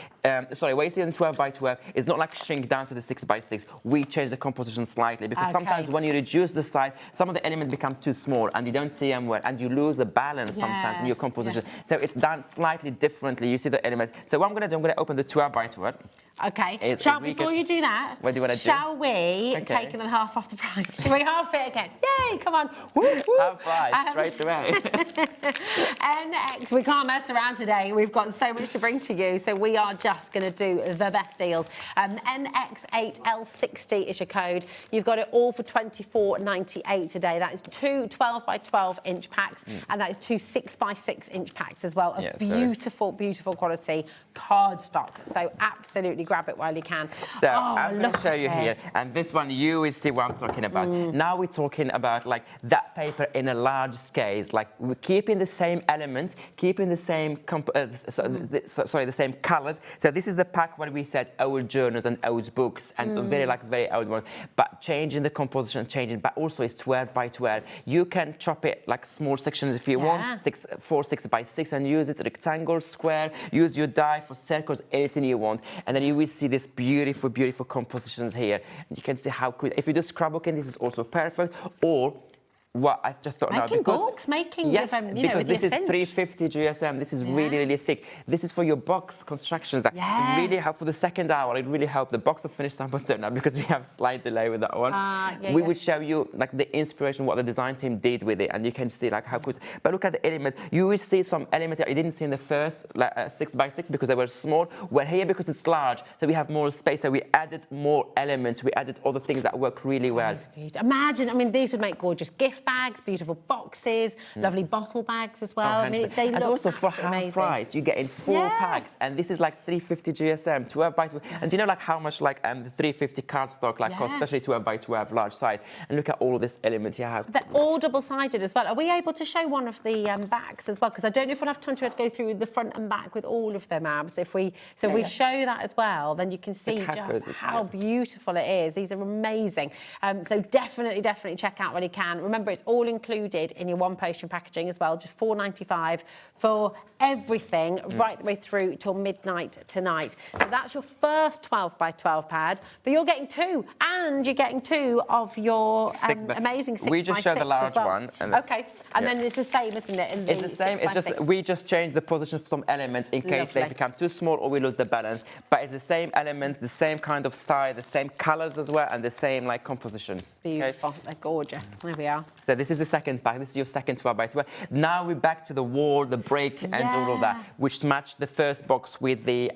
sorry, what you see in the 12 by 12 is not like shrink down to the 6 by 6. We changed the composition slightly because sometimes when you reduce the size, some of the elements become too small and you don't see them well, and you lose the balance sometimes in your composition. So it's done slightly differently. You see the elements. So what I'm going to do, I'm going to open the 12 by 12. Okay. Before you do that, what do you want to do? Shall we take it half off the price? Shall we half it again? Yay, come on. Woo, woo. Half price, straight away. NX, we can't mess around today. We've got so much to bring to you, so we are just going to do the best deals. NX8L60 is your code. You've got it all for $24.98 today. That is 2 12 by 12 inch packs, and that is 2 6 by 6 inch packs as well. Beautiful, beautiful quality cardstock. So absolutely grab it while you can. So I'm going to show you here, and this one you will see what I'm talking about. Now we're talking about like that paper in a large scale, like we're keeping the same elements, keeping the same the same colors. So this is the pack where we said old journals and old books and very old ones, but changing the composition, but also it's 12 by 12. You can chop it like small sections if you want, 4 6 by 6, and use it rectangle, square. Use your die for circles, anything you want, and then you will see this beautiful, beautiful compositions here. And you can see how cool. If you do scrapbooking, this is also perfect. Or Well, I just thought making books, making yes, with, you know, because with this your is cinch. 350 GSM. This is really, really thick. This is for your box constructions. That really help for the second hour. It really helped. The box of finished samples don't know because we have slight delay with that one. We would show you like the inspiration, what the design team did with it, and you can see like how cool. But look at the element. You will see some elements that you didn't see in the first 6x6 because they were small. We're here because it's large, so we have more space. So we added more elements. We added other things that work really well. Imagine, I mean, these would make gorgeous gift bags, beautiful boxes, lovely bottle bags as well. I mean, they look and also for half amazing. price, you get in 4 packs, and this is like 350 GSM, 12 by 12. And do you know like how much like the 350 cardstock like costs, especially 12 by 12 large size? And look at all of this elements you have. They're all double-sided as well. Are we able to show one of the backs as well? Because I don't know if we'll have time to go through the front and back with all of them, Abs. If we show that as well, then you can see just how beautiful it is. These are amazing. So definitely check out when you can. Remember, it's all included in your one postage packaging as well, just $4.95 for everything right the way through till midnight tonight. So that's your first 12 by 12 pad, but you're getting 2, and you're getting 2 of your amazing 6 We just by show the 6 large as well. one. And then it's the same, isn't it? In the it's the same. 6 by It's just 6. we just change the position of some elements in case they become too small or we lose the balance. But it's the same elements, the same kind of style, the same colors as well, and the same like compositions. Beautiful. They're gorgeous. There we are. So this is the second pack. This is your second 12 by 12. Now we're back to the wall, the break, and all of that, which matched the first box with the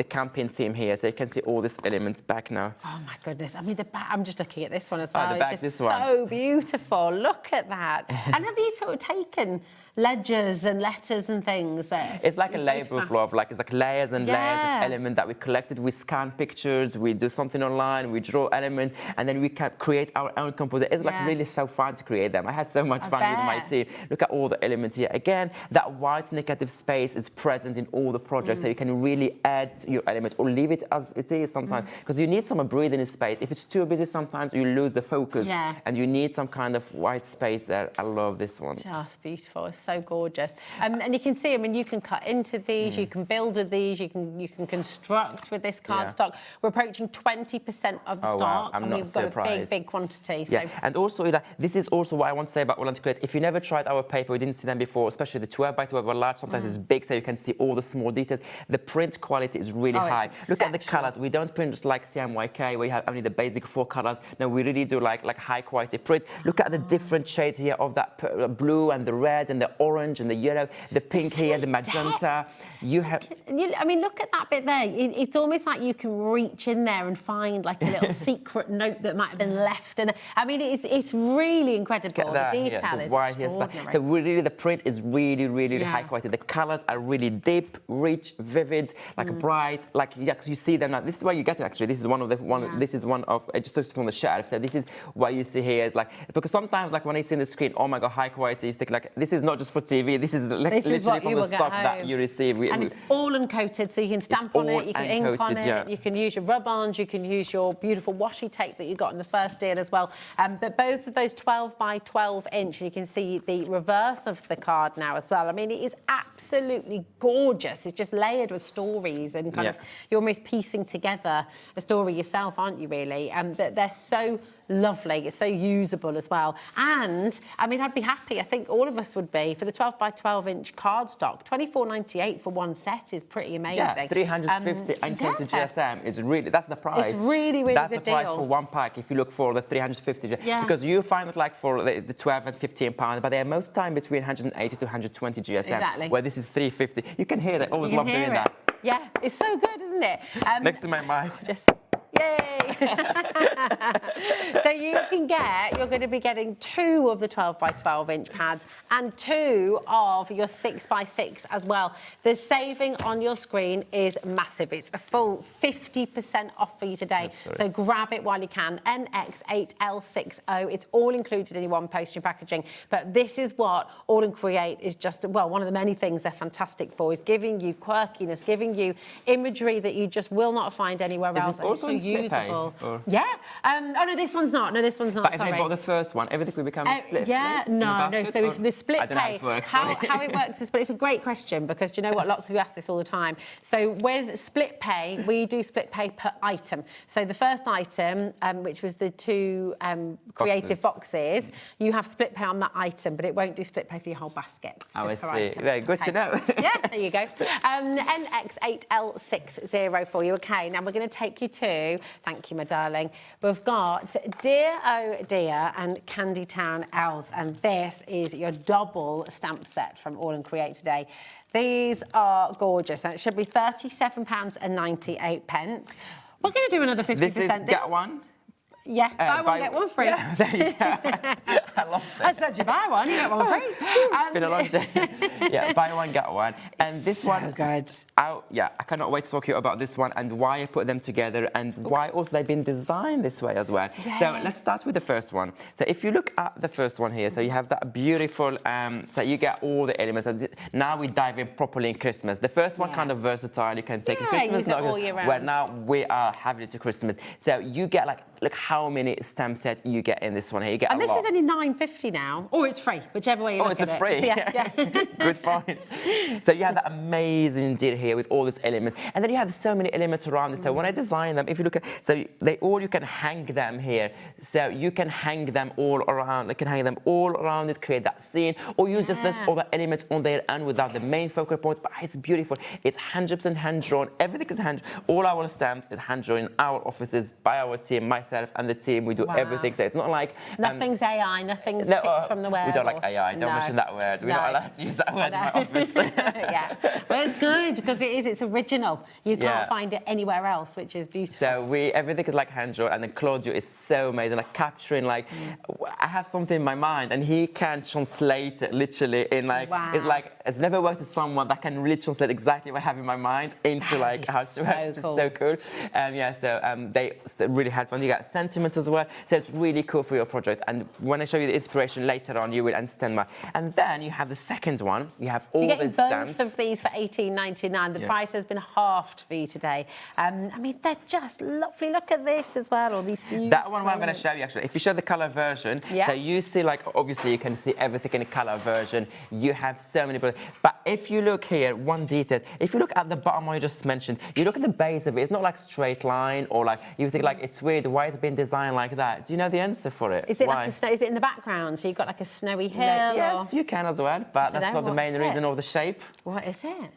camping theme here. So you can see all these elements back now. Oh my goodness! I mean, the back. I'm just looking at this one as well. The back, it's just this one. so beautiful. Look at that. And have you sort of taken ledgers and letters and things that it's like a label flow of like it's like layers and layers of elements that we collected. We scan pictures, we do something online, we draw elements, and then we can create our own composition. It's like really so fun to create them. I had so much fun with my team. Look at all the elements here. Again, that white negative space is present in all the projects, so you can really add your element or leave it as it is sometimes, because you need some breathing space. If it's too busy, sometimes you lose the focus, and you need some kind of white space there. I love this one. Just beautiful. It's so gorgeous. And you can see, I mean, you can cut into these, you can build with these, you can construct with this cardstock. We're approaching 20% of the stock. Wow. I'm not we've surprised. got a big quantity. So. Yeah, and also this is also what I want to say about AALL Create. If you never tried our paper, you didn't see them before, especially the 12 by 12 are large, sometimes it's big, so you can see all the small details. The print quality is really high. Look at the colors. We don't print just like CMYK, where you have only the basic 4 colors. No, we really do like high quality print. Look at the different shades here of that blue and the red and the orange and the yellow, the pink here, the magenta. You have. I mean, look at that bit there. It's almost like you can reach in there and find like a little secret note that might have been left. And I mean, it's really incredible. The detail is extraordinary. So really, the print is really high quality. The colors are really deep, rich, vivid, like bright. Like you see them now. This is where you get it. Actually, this is one of the This is one of I just took it from the shelf. So this is what you see here. Is like because sometimes like when you see on the screen, oh my god, high quality. You think like this is not just for TV. This is like literally from the stock that you receive. And it's all uncoated, so you can stamp on it, you can ink on it, you can use your rub-ons, you can use your beautiful washi tape that you got in the first deal as well. But both of those 12 by 12 inch, you can see the reverse of the card now as well. I mean, it is absolutely gorgeous. It's just layered with stories and kind of, you're almost piecing together a story yourself, aren't you, really? They're so lovely. It's so usable as well. And, I mean, I'd be happy, I think all of us would be, for the 12 by 12 inch cardstock. $24.98 for one set is pretty amazing. Yeah, 350 uncoated GSM is really, that's the price. It's really good deal. That's the price for one pack if you look for the 350 GSM. Because you find it like for the 12 and 15 pounds, but they're most time between 180 to 120 GSM. Exactly. Where this is 350. You can hear that. Always love doing that. Yeah, it's so good, isn't it? Next to my mic. Yay! So you're going to be getting 2 of the 12 by 12 inch pads and 2 of your 6 by 6 as well. The saving on your screen is massive. It's a full 50% off for you today. So grab it while you can. NX8L60. It's all included in your one postage packaging. But this is what AALL Create is just, well, one of the many things they're fantastic for is giving you quirkiness, giving you imagery that you just will not find anywhere else. Is this also in reusable. pay, or? Yeah. Oh no, this one's not. No, this one's not. But if sorry. they bought the first one, everything will become split. Yeah, in the no. basket, So if or- the split I don't know how pay, it works. how it works is, but it's a great question because do you know what? Lots of you ask this all the time. So with split pay, we do split pay per item. So the first item, which was the two creative boxes, you have split pay on that item, but it won't do split pay for your whole basket. It's I just per see. item. Very good to know. Yeah, there you go. NX8L60 for you. Okay, now we're going to take you to, thank you, my darling. We've got Dear Oh Dear and Candy Town Elves, and this is your double stamp set from AALL Create today. These are gorgeous, and it should be £37.98. We're going to do another 50% This is deal. get one. Yeah, buy one, get one free. Yeah, there you go. I lost it. I said you buy one, you get one free. It's been a long day. Yeah, buy one, get one. And this So one, good. I cannot wait to talk to you about this one and why I put them together and why also they've been designed this way as well. Yeah. So let's start with the first one. So if you look at the first one here, so you have that beautiful, so you get all the elements. And now we dive in properly in Christmas. The first one kind of versatile, you can take in Christmas. use it all year round. Where now we are having it to Christmas. So you get like, look how many stamp sets you get in this one here. You get And a this lot. is only £9.50 now, or it's free, whichever way you look at it. Oh, it's a free. So, yeah. Good point. So you have that amazing deal here with all these elements, and then you have so many elements around it. So when I design them, if you look at, so you can hang them here. So you can hang them all around. You can hang them all around it, create that scene, or use just this other elements on their end without the main focal points. But it's beautiful. It's 100% hand drawn. Everything is hand. All our stamps is hand drawn in our offices by our team, myself and the team. We do everything. So it's not like Nothing's AI, nothing's picked from the web. We don't like AI. Don't mention that word. We're not allowed to use that word in my office. Yeah, but it's good because it's original. You can't find it anywhere else, which is beautiful. So everything is like hand drawn, and then Claudio is so amazing, like capturing like I have something in my mind, and he can translate it literally in like it's like I've never worked with someone that can really translate exactly what I have in my mind into like how to work. It's so cool. They really had fun. You got sentiment as well, so it's really cool for your project. And when I show you the inspiration later on, you will understand more. And then you have the second one. You have all You're these getting stamps. both of these for £18.99. The price has been halved for you today. I mean, they're just lovely. Look at this as well. All these beautiful. That one I'm going to show you actually. If you show the color version, so you see like obviously you can see everything in the color version. You have so many. But if you look here, one detail. If you look at the bottom one I just mentioned, you look at the base of it. It's not like straight line or like you think like it's weird. Why is it been designed like that? Do you know the answer for it? Is it Why? like a snow? Is it in the background? So you've got like a snowy hill? Yes, you can as well, but that's not the main reason of the shape. What is it?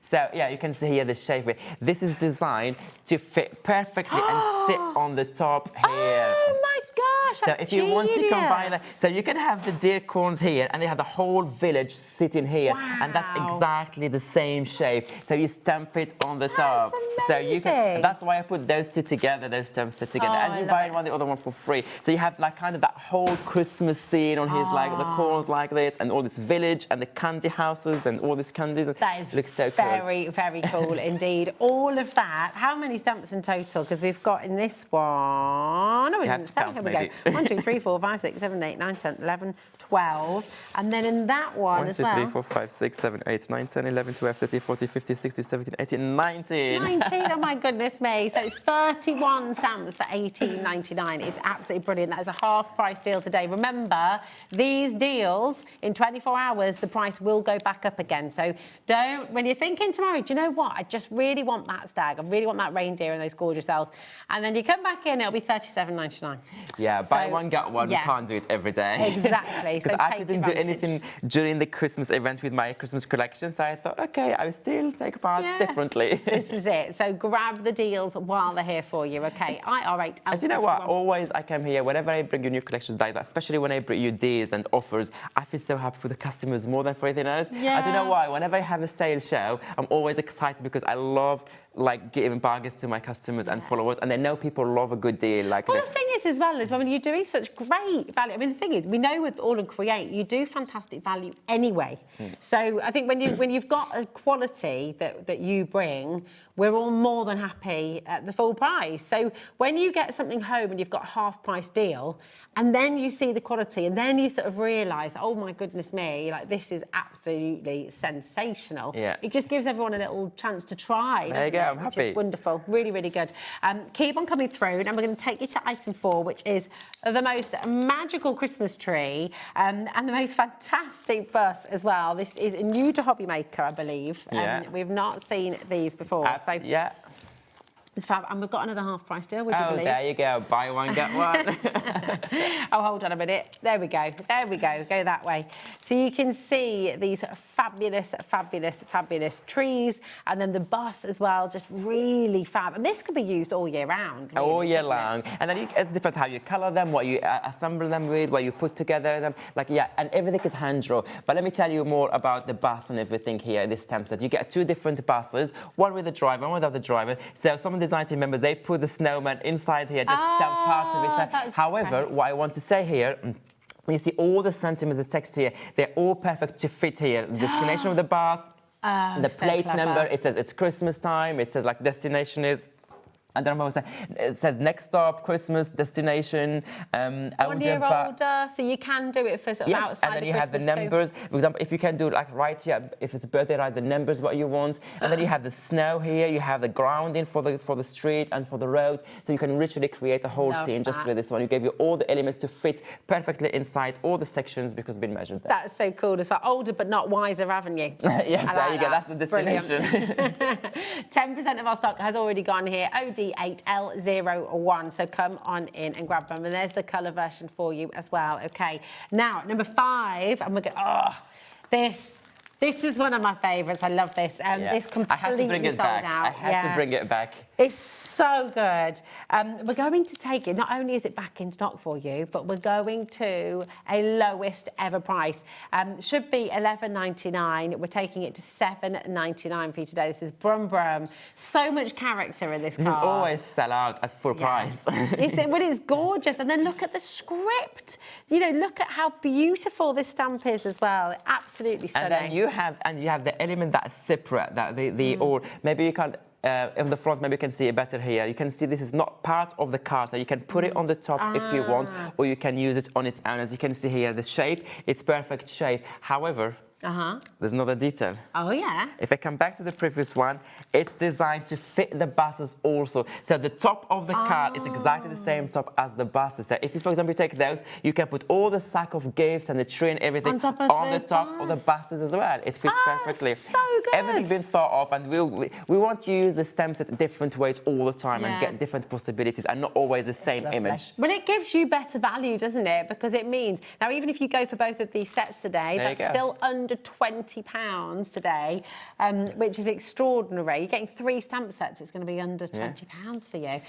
So yeah, you can see here the shape. This is designed to fit perfectly and sit on the top here. Oh my gosh, that's So if you want to combine that, so you can have the deer corns here, and they have the whole village sitting here, and that's exactly the same shape. So you stamp it on the top. So you can. That's why I put those two together. Those stamps sit together, and you buy one the other one for free. So you have like kind of that whole Christmas scene on his like the corns like this, and all this village and the candy houses and all these candies. That is looks so cool. very, very cool indeed. All of that. How many stamps in total? Because we've got in this one. Oh, have to count, here we maybe. go. 1, 2, 3, 4, 5, 6, 7, 8, 9, 10, 11, 12. And then in that one 1, as 2, well. 3, 4, 5, 6, 7, 8, 9, 10, 11, 12, 13, 14, 15, 16, 17, 18, 19. 19, oh my goodness me. So it's 31 stamps for £18.99. It's absolutely brilliant. That is a half price deal today. Remember, these deals, in 24 hours, the price will go back up again. So don't, when you're thinking tomorrow, do you know what? I just really want that stag. I really want that reindeer and those gorgeous elves. And then you come back in, it'll be £37.99. Yeah, buy one, get one. You can't do it every day. Exactly. So I take couldn't do advantage. anything during the Christmas event with my Christmas collection, so I thought, okay, I will still take part differently. This is it. So grab the deals while they're here for you, okay? IR8. And you know what? Always I come here, whenever I bring you new collections like that, especially when I bring you deals and offers, I feel so happy for the customers more than for anything else. I don't know why. Whenever I have a sale show, I'm always excited because I love like giving bargains to my customers and followers, and they know people love a good deal. Like, well, the thing is as well is when you're doing such great value. I mean, the thing is, we know with AALL Create, you do fantastic value anyway. So I think when you've got a quality that you bring, we're all more than happy at the full price. So when you get something home and you've got a half price deal, and then you see the quality, and then you sort of realise, oh my goodness me, like this is absolutely sensational. Yeah. It just gives everyone a little chance to try. There you go. Yeah, I'm which happy. is wonderful. Really, really good. Keep on coming through, and we're going to take you to item 4, which is the most magical Christmas tree and the most fantastic bus as well. This is new to HobbyMaker, I believe. Yeah. We've not seen these before. So yeah. it's fab, and we've got another half price deal, would you believe? There you go. Buy one, get one. Oh, hold on a minute. There we go. There we go. Go that way. So you can see these fabulous, fabulous, fabulous trees, and then the bus as well, just really fab. And this could be used all year round. Really, all year long. And then it depends how you colour them, what you assemble them with, what you put together them. Like, yeah, and everything is hand drawn. But let me tell you more about the bus and everything here in this stamp set. You get 2 different buses, one with the driver, one without the driver. So some of the design team members, they put the snowman inside here, just stamp part of it. However, what I want to say here, you see all the sentiments, the text here, they're all perfect to fit here. The destination of the bus, the plate number, it says it's Christmas time, it says like destination is, I don't know what it says next stop, Christmas, destination, 1 year older, so you can do it for sort of outside and then of you have the Christmas numbers. For example, if you can do like right here, if it's a birthday, write the numbers what you want, and then you have the snow here, you have the grounding for the street and for the road, so you can literally create a whole scene just with this one. You gave you all the elements to fit perfectly inside all the sections because it's been measured there. That's so cool as well. Older but not wiser, haven't you? Yes, there you go. That's the destination. 10% of our stock has already gone here. OD8L01. So come on in and grab them. And there's the colour version for you as well. Okay. Now, number 5, and we're going. Oh, this is one of my favourites. I love this. This completely I had to bring it sold back. out. I had to bring it back. It's so good. We're going to take it. Not only is it back in stock for you, but we're going to a lowest ever price. Should be $11.99. We're taking it to $7.99 for you today. This is Brum Brum. So much character in this card. This is always sell out at full price. It's gorgeous. And then look at the script. You know, look at how beautiful this stamp is as well. Absolutely stunning. And then you have the element that is separate, that or maybe you can't. In the front, maybe you can see it better here. You can see this is not part of the card, so you can put it on the top if you want, or you can use it on its own. As you can see here, the shape, it's perfect shape. However, there's another detail. Oh, yeah? If I come back to the previous one, it's designed to fit the buses also. So the top of the card is exactly the same top as the buses. So if you, for example, take those, you can put all the sack of gifts and the tree and everything on the top of the buses as well. It fits perfectly. So good. Everything's been thought of, and we want to use the stamp set different ways all the time and get different possibilities and not always the same image. Well, it gives you better value, doesn't it? Because it means, now even if you go for both of these sets today, that's still under £20 today, which is extraordinary. You're getting 3 stamp sets, it's going to be under £20 for you.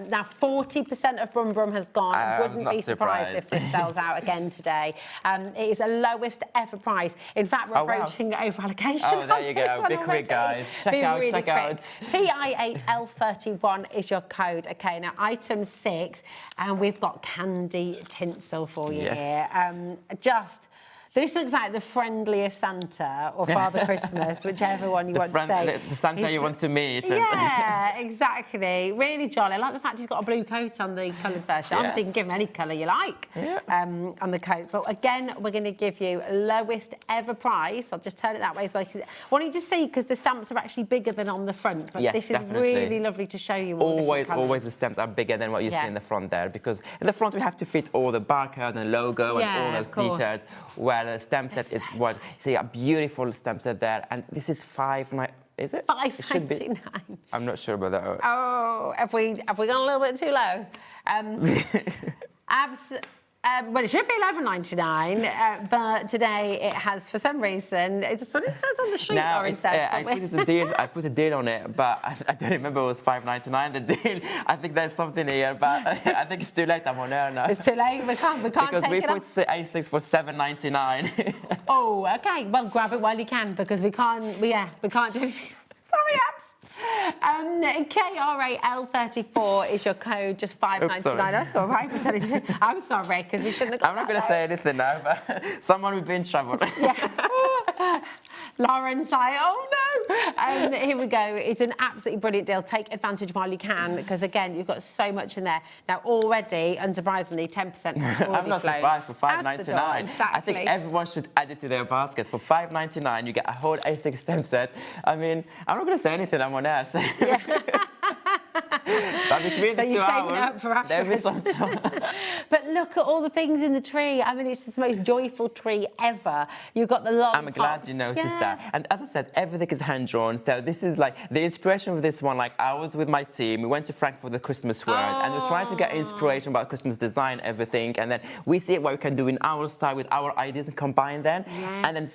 Now, 40% of Brum Brum has gone. I wouldn't be surprised if this sells out again today. It is a lowest ever price. In fact, we're approaching over allocation. Oh, there you go. Be quick, guys. Check out. TI8L31 is your code. Okay, now item 6, and we've got candy tinsel for you here. This looks like the friendliest Santa or Father Christmas, whichever one you want to say. The Santa you want to meet. Yeah, exactly. Really jolly. I like the fact he's got a blue coat on the coloured version. Obviously, you can give him any colour you like on the coat. But again, we're going to give you lowest ever price. I'll just turn it that way as well. I want you to see, because the stamps are actually bigger than on the front. But this is really lovely to show you all different colours. Always the stamps are bigger than what you see in the front there, because in the front we have to fit all the barcode and logo and all those details. Well, the stamp set is what? See, a beautiful stamp set there, and this is is it? $5.99. I'm not sure about that. Oh, have we gone a little bit too low? Well, it should be $11.99, but today it has, for some reason, it's what it says on the sheet. No, I put a deal on it, but I don't remember it was $5.99. The deal. I think there's something here, but I think it's too late. I'm on air now. It's too late. We can't because take we it put the A6 for $7.99. Oh, okay. Well, grab it while you can, because we can't do it. Sorry, abs. KRAL34 is your code, just $5.99. That's all right. I'm sorry, because we shouldn't have got I'm not going to say anything now, but someone would be in trouble. Lauren's like, oh no. Here we go. It's an absolutely brilliant deal. Take advantage while you can, because again, you've got so much in there. Now, already, unsurprisingly, 10% I'm not surprised for $5.99. Exactly. I think everyone should add it to their basket. For $5.99, you get a whole A6 stamp set. I mean, I'm not going to say anything. I'm on air. So. Yeah. But between So the 2 you're saving hours, up for there'll be afterwards. some time. But look at all the things in the tree. I mean, it's the most joyful tree ever. You've got the lollipops. I'm glad you noticed that. And as I said, everything is hand-drawn. So this is like the inspiration of this one. Like I was with my team. We went to Frankfurt for the Christmas word, and we're trying to get inspiration about Christmas design, everything. And then we see what we can do in our style with our ideas and combine them. Yes. And then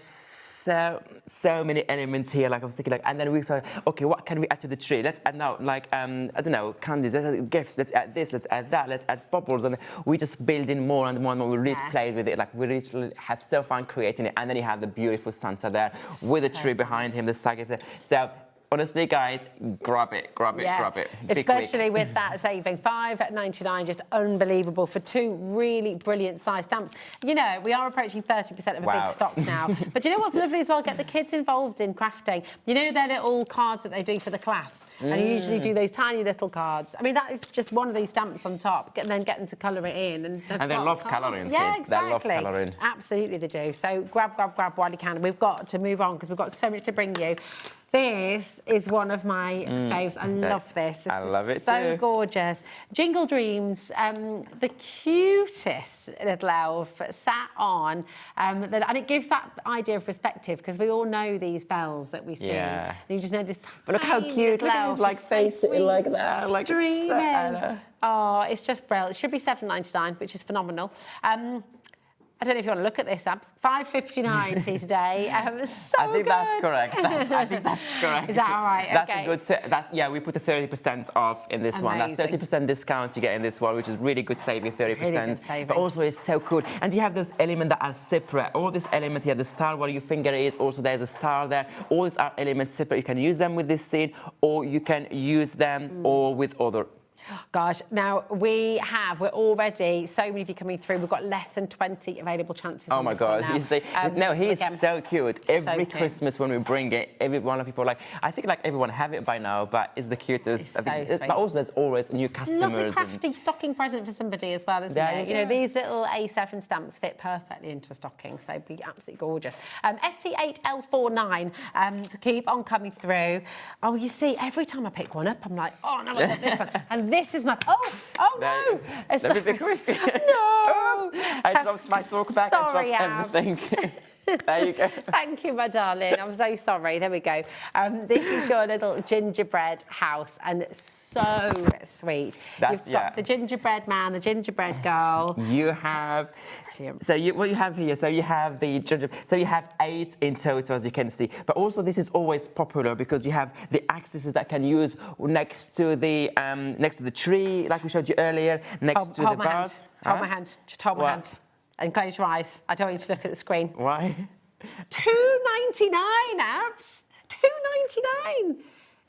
so many elements here. Like I was thinking, like, and then we thought, okay, what can we add to the tree? Let's add now, like, I don't know, candies, let's add gifts. Let's add this. Let's add that. Let's add bubbles, and we just build in more and more and more. We really played with it. Like we really have so fun creating it. And then you have the beautiful Santa there with the tree behind him, the sag. So. Honestly, guys, grab it. Especially with that saving, $5.99, just unbelievable for 2 really brilliant size stamps. You know, we are approaching 30% of a big stock now. But you know what's lovely as well? Get the kids involved in crafting. You know their little cards that they do for the class? And you usually do those tiny little cards. I mean, that is just one of these stamps on top, and then get them to colour it in. And they love colouring, yeah, kids. Exactly. They love colouring. Absolutely, they do. So grab while you can. We've got to move on because we've got so much to bring you. This is one of my faves. I love this. I love it so too. Gorgeous. Jingle Dreams, the cutest little elf sat on, and it gives that idea of perspective because we all know these bells that we see. Yeah. And you just know this. But look how cute. Look at his like face like that, like dreaming. Oh, it's just brilliant. It should be $7.99, which is phenomenal. I don't know if you want to look at this, Abs. $5.59 for today. So I think good. that's correct. I think that's correct. Is that all right? That's okay. a good. We put the 30% off in this one. That's 30% discount you get in this one, which is really good saving, 30%. Really good saving. But also it's so cool. And you have those elements that are separate. All these elements here, the star where your finger is, also there's a star there. All these are elements separate. You can use them with this scene, or you can use them or with other. Gosh, now we're already, so many of you coming through, we've got less than 20 available chances. Oh my God, you see, no, he's so cute. Every Christmas when we bring it, every one of people, like, I think like everyone have it by now, but it's the cutest. But also there's always new customers. Lovely crafty stocking present for somebody as well, isn't it? You know, these little A7 stamps fit perfectly into a stocking, so it'd be absolutely gorgeous. ST8L49 to keep on coming through. Oh, you see, every time I pick one up, I'm like, oh no, I got this one. And this is my, oh no! Let me be quick. No! I dropped my talk back, Sorry, I dropped everything. There you go. Thank you, my darling. I'm so sorry. There we go. This is your little gingerbread house, and so sweet. You've got the gingerbread man, the gingerbread girl. You have. So what you have here, so you have the gingerbread, so you have 8 in total, as you can see. But also this is always popular because you have the accessories that can use next to the tree, like we showed you earlier, next to the bar. Hold my hand. Just hold my hand. And close your eyes. I don't want you to look at the screen. Why? $2.99, Abs. $2.99.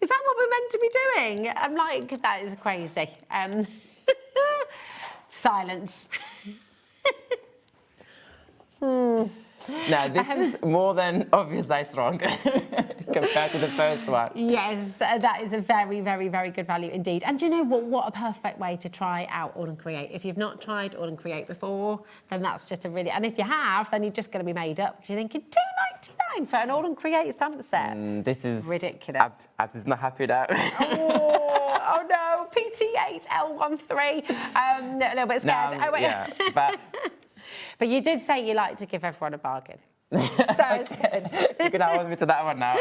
Is that what we're meant to be doing? I'm like, that is crazy. Silence. Now, this is more than obvious that it's wrong compared to the first one. Yes, that is a very, very, very good value indeed. And do you know what? What a perfect way to try out AALL Create. If you've not tried AALL Create before, then that's just a really... And if you have, then you're just going to be made up because you're thinking, $2.99 for an AALL Create stamp set. This is... ridiculous. Abs is not happy now. Oh no, PT8L13. A little bit scared. No, oh, wait. Yeah, But you did say you like to give everyone a bargain. So it's good. You can hold me to that one now.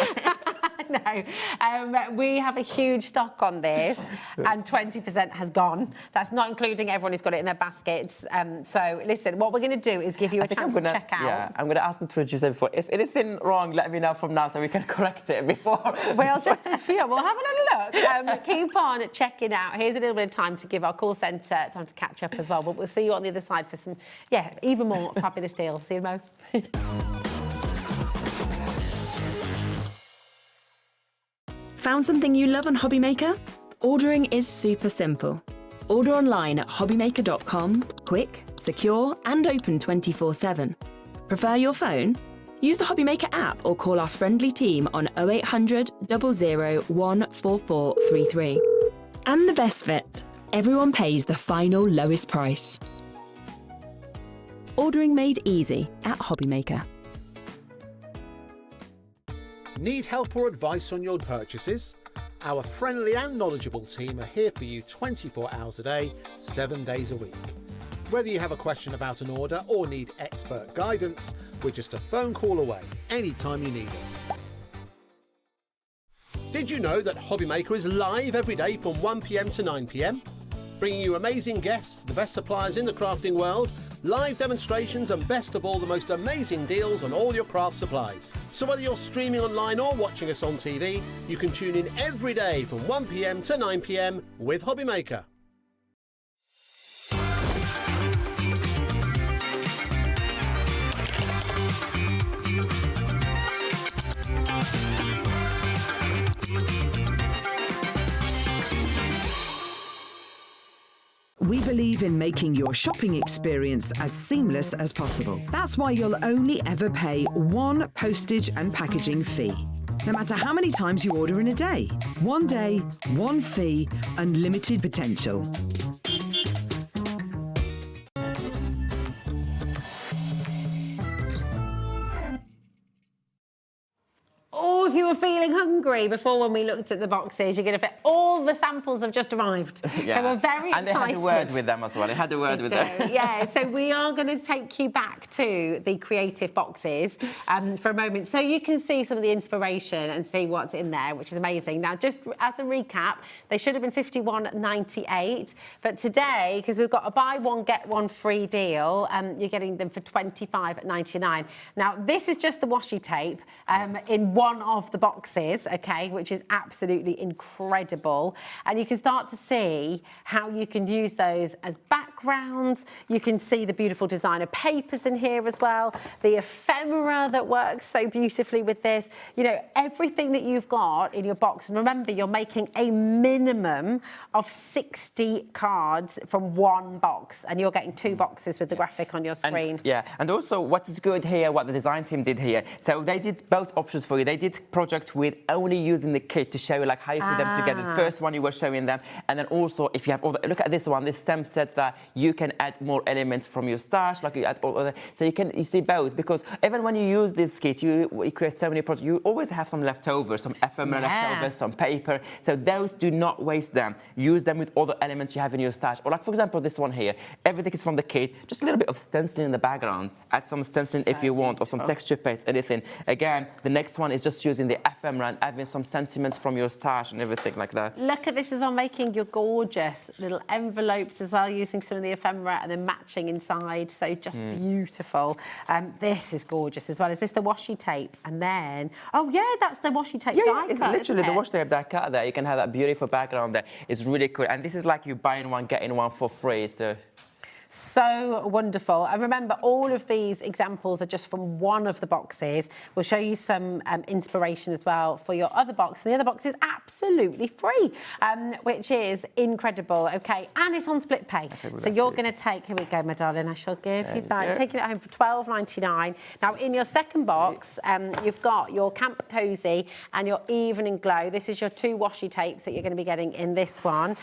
No. We have a huge stock on this, and 20% has gone. That's not including everyone who's got it in their baskets. So, listen, what we're going to do is give you a chance to check out. Yeah, I'm going to ask the producer before. If anything wrong, let me know from now so we can correct it before. Well, just as for you, we'll have a little look. Keep on checking out. Here's a little bit of time to give our call centre time to catch up as well. But we'll see you on the other side for some, even more fabulous deals. See you, Mo. Found something you love on HobbyMaker? Ordering is super simple. Order online at hobbymaker.com, quick, secure, and open 24/7. Prefer your phone? Use the HobbyMaker app or call our friendly team on 0800 00 14433. And the best bit, everyone pays the final lowest price. Ordering made easy at HobbyMaker. Need help or advice on your purchases? Our friendly and knowledgeable team are here for you 24 hours a day, 7 days a week. Whether you have a question about an order or need expert guidance, we're just a phone call away anytime you need us. Did you know that HobbyMaker is live every day from 1 PM to 9 PM? Bringing you amazing guests, the best suppliers in the crafting world, live demonstrations and best of all, the most amazing deals on all your craft supplies. So whether you're streaming online or watching us on TV, you can tune in every day from 1 PM to 9 PM with HobbyMaker. We believe in making your shopping experience as seamless as possible. That's why you'll only ever pay one postage and packaging fee. No matter how many times you order in a day. 1 day, 1 fee, unlimited potential. Oh, if you were feeling hungry before when we looked at the boxes, you're going to fit. All the samples have just arrived. Yeah. So we're very excited. And they had a word with them as well. They had a word with them. Yeah, so we are going to take you back to the creative boxes for a moment so you can see some of the inspiration and see what's in there, which is amazing. Now, just as a recap, they should have been $51.98, but today, because we've got a buy one, get one free deal, you're getting them for $25.99. Now, this is just the washi tape in one of the boxes, okay, which is absolutely incredible. And you can start to see how you can use those as backgrounds. You can see the beautiful designer papers in here as well, the ephemera that works so beautifully with this. You know, everything that you've got in your box. And remember, you're making a minimum of 60 cards from one box, and you're getting 2 boxes with the graphic on your screen. And also what is good here, what the design team did here. So they did both options for you. They did project with only using the kit to show you like how you put them together. The first one you were showing them, and then also if you have all the, look at this one, this stem set that you can add more elements from your stash, like you add all other, so you see both, because even when you use this kit, you create so many projects, you always have some leftovers, some ephemera leftovers, some paper. So those, do not waste them. Use them with all the elements you have in your stash. Or like for example this one here, everything is from the kit, just a little bit of stenciling in the background. Add some stenciling if you want, or some texture paste, anything. Again, the next one is just using the ephemera and adding some sentiments from your stash and everything like that. Look at this as well, making your gorgeous little envelopes as well, using some of the ephemera and then matching inside. So just beautiful. This is gorgeous as well. Is this the washi tape? And then, oh yeah, that's the washi tape die cut. It's literally the washi tape die cut there. You can have that beautiful background there. It's really cool. And this is like you buying one, getting one for free. So wonderful. And remember, all of these examples are just from one of the boxes. We'll show you some inspiration as well for your other box. And the other box is absolutely free, which is incredible. Okay, and it's on split pay. So you're going to take, here we go, my darling, I shall give you that. Taking it home for $12.99. Now, in your second box, you've got your Camp Cozy and your Evening Glow. This is your 2 washi tapes that you're going to be getting in this one,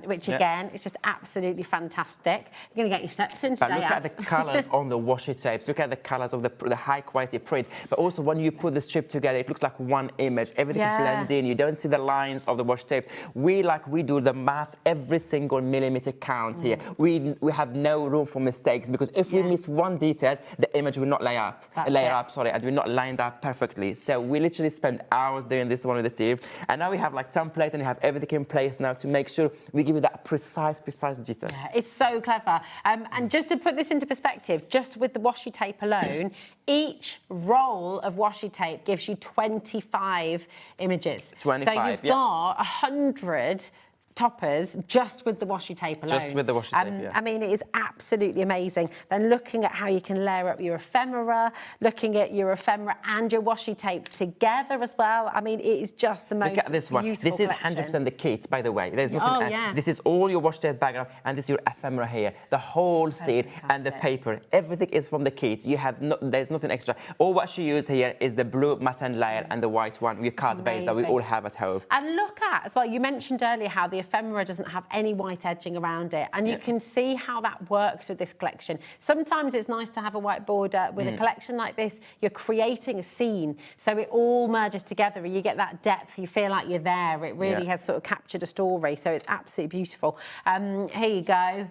which again is just absolutely fantastic. You're going to get your steps in today. But look at the colours on the washi tapes. Look at the colours of the high quality print. But also when you put the strip together, it looks like one image. Everything blends in. You don't see the lines of the washi tape. We do the math. Every single millimetre counts here. We have no room for mistakes, because if we miss one detail, the image will not lay up. And will not line up perfectly. So we literally spend hours doing this one with the team. And now we have like template and you have everything in place now to make sure we give you that precise detail. Yeah, it's so clever. And just to put this into perspective, just with the washi tape alone, each roll of washi tape gives you 25 images. 25, so you've got 100 toppers just with the washi tape alone. Just with the washi tape, yeah. I mean, it is absolutely amazing. Then looking at how you can layer up your ephemera, looking at your ephemera and your washi tape together as well. I mean, it is just the most Look at this one. beautiful This is collection. 100% the kit, by the way. There's nothing. yeah. This is all your washi tape background, and this is your ephemera here. The whole seed and the paper. Everything is from the kit. You have there's nothing extra. All what she used here is the blue matte layer and the white one, your card base that we all have at home. And look at, as well, you mentioned earlier how the ephemera doesn't have any white edging around it. And you can see how that works with this collection. Sometimes it's nice to have a white border. With a collection like this, you're creating a scene. So it all merges together and you get that depth. You feel like you're there. It really has sort of captured a story. So it's absolutely beautiful. Here you go.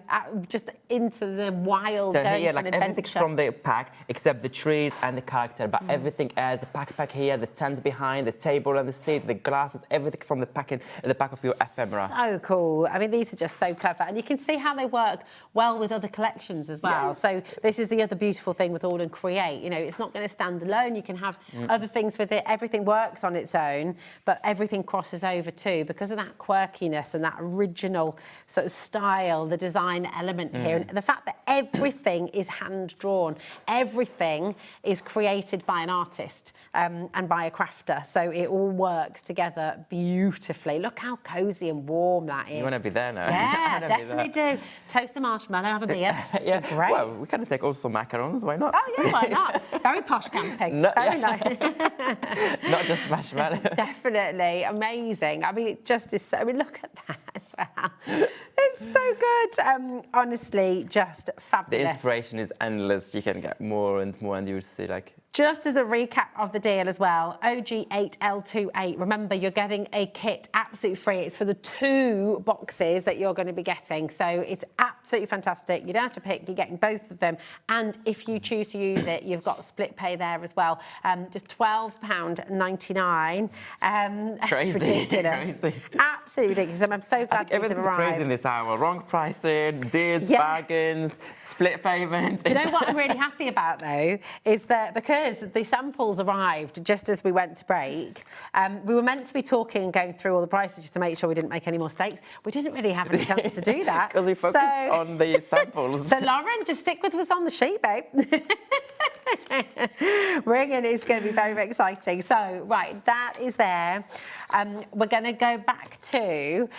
Just into the wild. So here, like everything's from the pack except the trees and the character, but everything else, the backpack here, the tent behind, the table and the seat, the glasses, everything from the pack in the back of your ephemera. So cool. I mean, these are just so clever, and you can see how they work well with other collections as well. So this is the other beautiful thing with AALL Create. You know, it's not going to stand alone. You can have other things with it. Everything works on its own, but everything crosses over too because of that quirkiness and that original sort of style, the design element here, and the fact that everything is hand drawn. Everything is created by an artist and by a crafter, so it all works together beautifully. Look how cosy and warm that is. You want to be there now? Yeah, definitely do. Toast a marshmallow, have a beer. Yeah, great. Well, we can take also macarons, why not? Oh yeah, why not? Very posh camping. Very nice. Not just marshmallow. Definitely amazing. I mean, it just is so. I mean, look at that as well. It's so good. Honestly, just fabulous. The inspiration is endless. You can get more and more, and you'll see like. Just as a recap of the deal as well, OG8L28, remember you're getting a kit absolutely free. It's for the 2 boxes that you're going to be getting. So it's absolutely fantastic. You don't have to pick, you're getting both of them. And if you choose to use it, you've got split pay there as well. Just £12.99. Crazy, It's ridiculous. crazy. Absolutely ridiculous. I'm so glad these have Everything's arrived. crazy in this hour. Wrong pricing, deals, bargains, split payment. Do you know what I'm really happy about though? Is that because the samples arrived just as we went to break, we were meant to be talking and going through all the prices just to make sure we didn't make any more mistakes. We didn't really have any chance to do that. Because we focused on the samples. So Lauren, just stick with what's on the sheet, babe. Ringing is going to be very, very exciting. So, right, that is there. We're going to go back to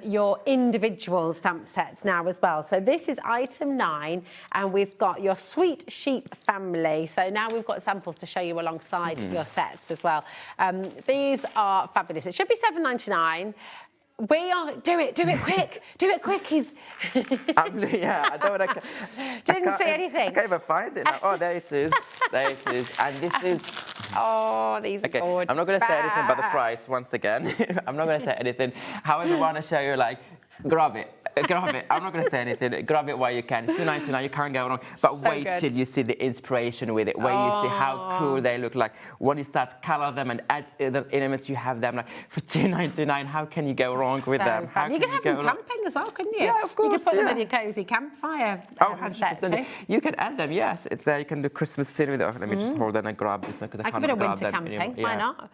your individual stamp sets now as well. So this is item 9, and we've got your Sweet Sheep family. So now we've got samples to show you alongside your sets as well. These are fabulous. It should be £7.99. We are do it quick. He's yeah, I don't want to. didn't see anything. I can't even find it now. Oh, there it is. There it is. And this is. Oh, these are gorgeous. I'm not going to say anything about the price once again. I'm not going to say anything. However, I want to show you like. Grab it. I'm not going to say anything. Grab it while you can. It's $2.99. You can't go wrong. But So wait good. till you see the inspiration with it. Where you see how cool they look like. When you start color them and add the elements you have them like for $2.99. How can you go wrong with them? How You could have them camping as well, couldn't you? Yeah, of course. You could put them in your cosy campfire. Oh, set 100%. too. You can add them, yes. It's there. You can do Christmas scene with it. Let me just hold on and grab this one because I Like a can't bit of grab winter them camping, anymore. why Yeah. not?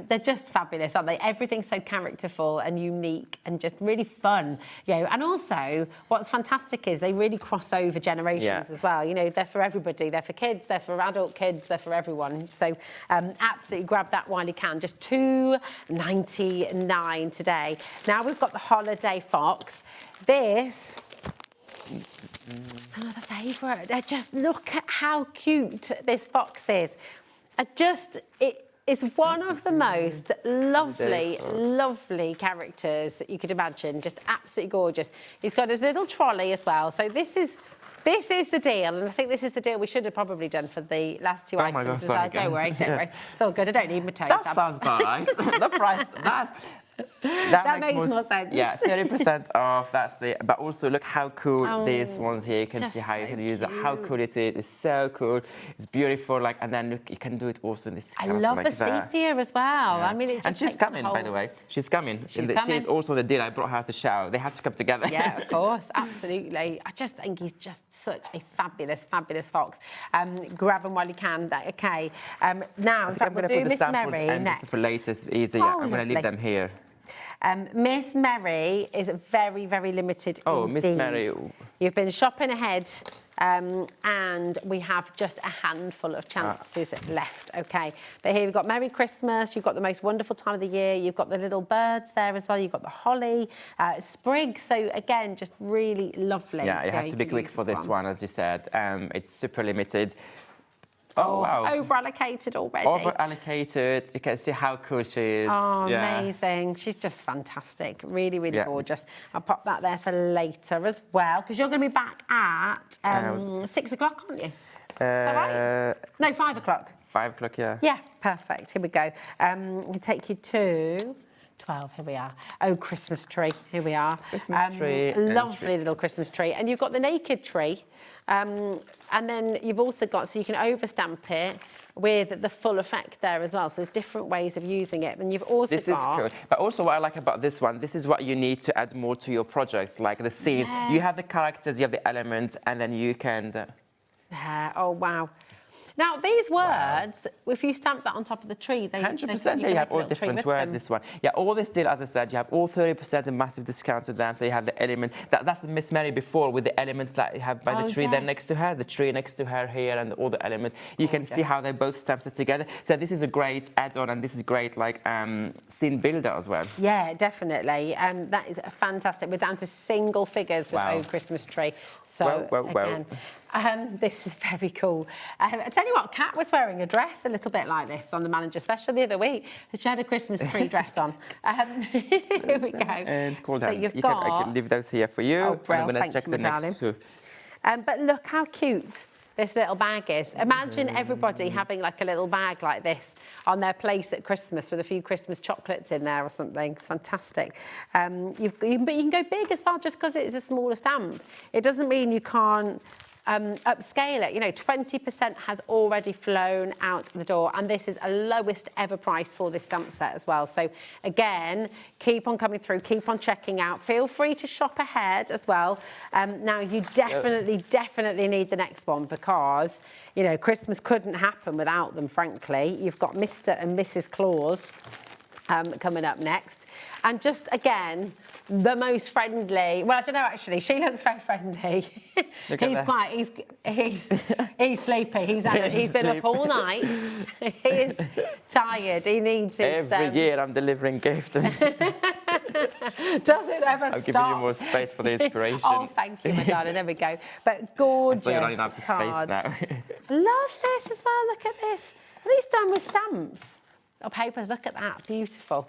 They're just fabulous, aren't they? Everything's so characterful and unique and just really fun. You know, and also what's fantastic is they really cross over generations as well. You know, they're for everybody. They're for kids, they're for adult kids, they're for everyone. So absolutely grab that while you can. Just $2.99 today. Now we've got the Holiday Fox. This it's another favourite. Just look at how cute this fox is. It is one of the most lovely characters that you could imagine. Just absolutely gorgeous. He's got his little trolley as well. So this is the deal, and I think this is the deal we should have probably done for the last 2 items as well. Don't worry. It's all good. I don't need my toes. That sounds about right. The price, that makes more sense. Yeah, 30% off, that's it. But also look how cool these ones here. You can see how you can use it, how cool it is. It's so cool. It's beautiful. Like, and then look, you can do it also in this color. I love the sepia as well. Yeah. I mean, it just and she's coming, by the way. She's coming. She's also the deal. I brought her to show. They have to come together. Yeah, of course, absolutely. I just think he's just such a fabulous fox. Grab him while you can. Okay. Now, in fact, we'll do Miss Mary and next. for latest, easier. I'm going to leave them here. Miss Mary is very, very limited indeed. Miss Mary. You've been shopping ahead, and we have just a handful of chances left, okay? But here we've got Merry Christmas, you've got the most wonderful time of the year, you've got the little birds there as well, you've got the holly, sprigs, so again, just really lovely. Yeah, you have to be quick for this one, as you said. It's super limited. Oh, wow. Over-allocated already. Over-allocated. You can see how cool she is. Oh, amazing. She's just fantastic. Really, really gorgeous. I'll pop that there for later as well, because you're going to be back at 6 o'clock, aren't you? Is that right? No, 5 o'clock. 5 o'clock, yeah. Yeah, perfect. Here we go. We'll take you to 12, here we are. Oh, Christmas tree, here we are. Christmas tree. Lovely little Christmas tree. And you've got the naked tree. And then you've also got, so you can overstamp it with the full effect there as well. So there's different ways of using it. And you've also This is cool. But also what I like about this one, this is what you need to add more to your project, like the scene. Yes. You have the characters, you have the elements, and then you can... Oh, wow. Now, these words, if you stamp that on top of the tree, they 100%, you have all different words, this one. Yeah, all this deal, as I said, you have all 30% and massive discounts with them. So you have the element, that's the Miss Mary before, with the element that you have by the tree there next to her, the tree next to her here, and all the elements. You can see how they both stamps it together. So this is a great add-on, and this is great, like, scene builder as well. Yeah, definitely. That is fantastic. We're down to single figures with Oh Christmas Tree. So, again, this is very cool. I tell you what, Kat was wearing a dress a little bit like this on the Manager Special the other week. She had a Christmas tree dress on. Here we go. And cool so down. I can leave those here for you. Oh, I'm going to check the next two. But look how cute this little bag is. Imagine everybody having like a little bag like this on their place at Christmas with a few Christmas chocolates in there or something. It's fantastic. But you can go big as well just because it's a smaller stamp. It doesn't mean you can't upscale it. You know, 20% has already flown out the door, and this is a lowest ever price for this stamp set as well. So again, keep on coming through, keep on checking out. Feel free to shop ahead as well. Now you definitely need the next one, because you know Christmas couldn't happen without them, frankly. You've got Mr. and Mrs. Claus coming up next. And just, again, the most friendly... Well, I don't know, actually. She looks very friendly. He's sleepy. He's been up all night. He is tired. He needs his... Every year I'm delivering gifts. Does it ever stop? I'm giving you more space for the inspiration. Oh, thank you, my darling. There we go. But gorgeous so you don't have the space cards. now. Love this as well. Look at this. Are these done with stamps? Or papers, look at that, beautiful.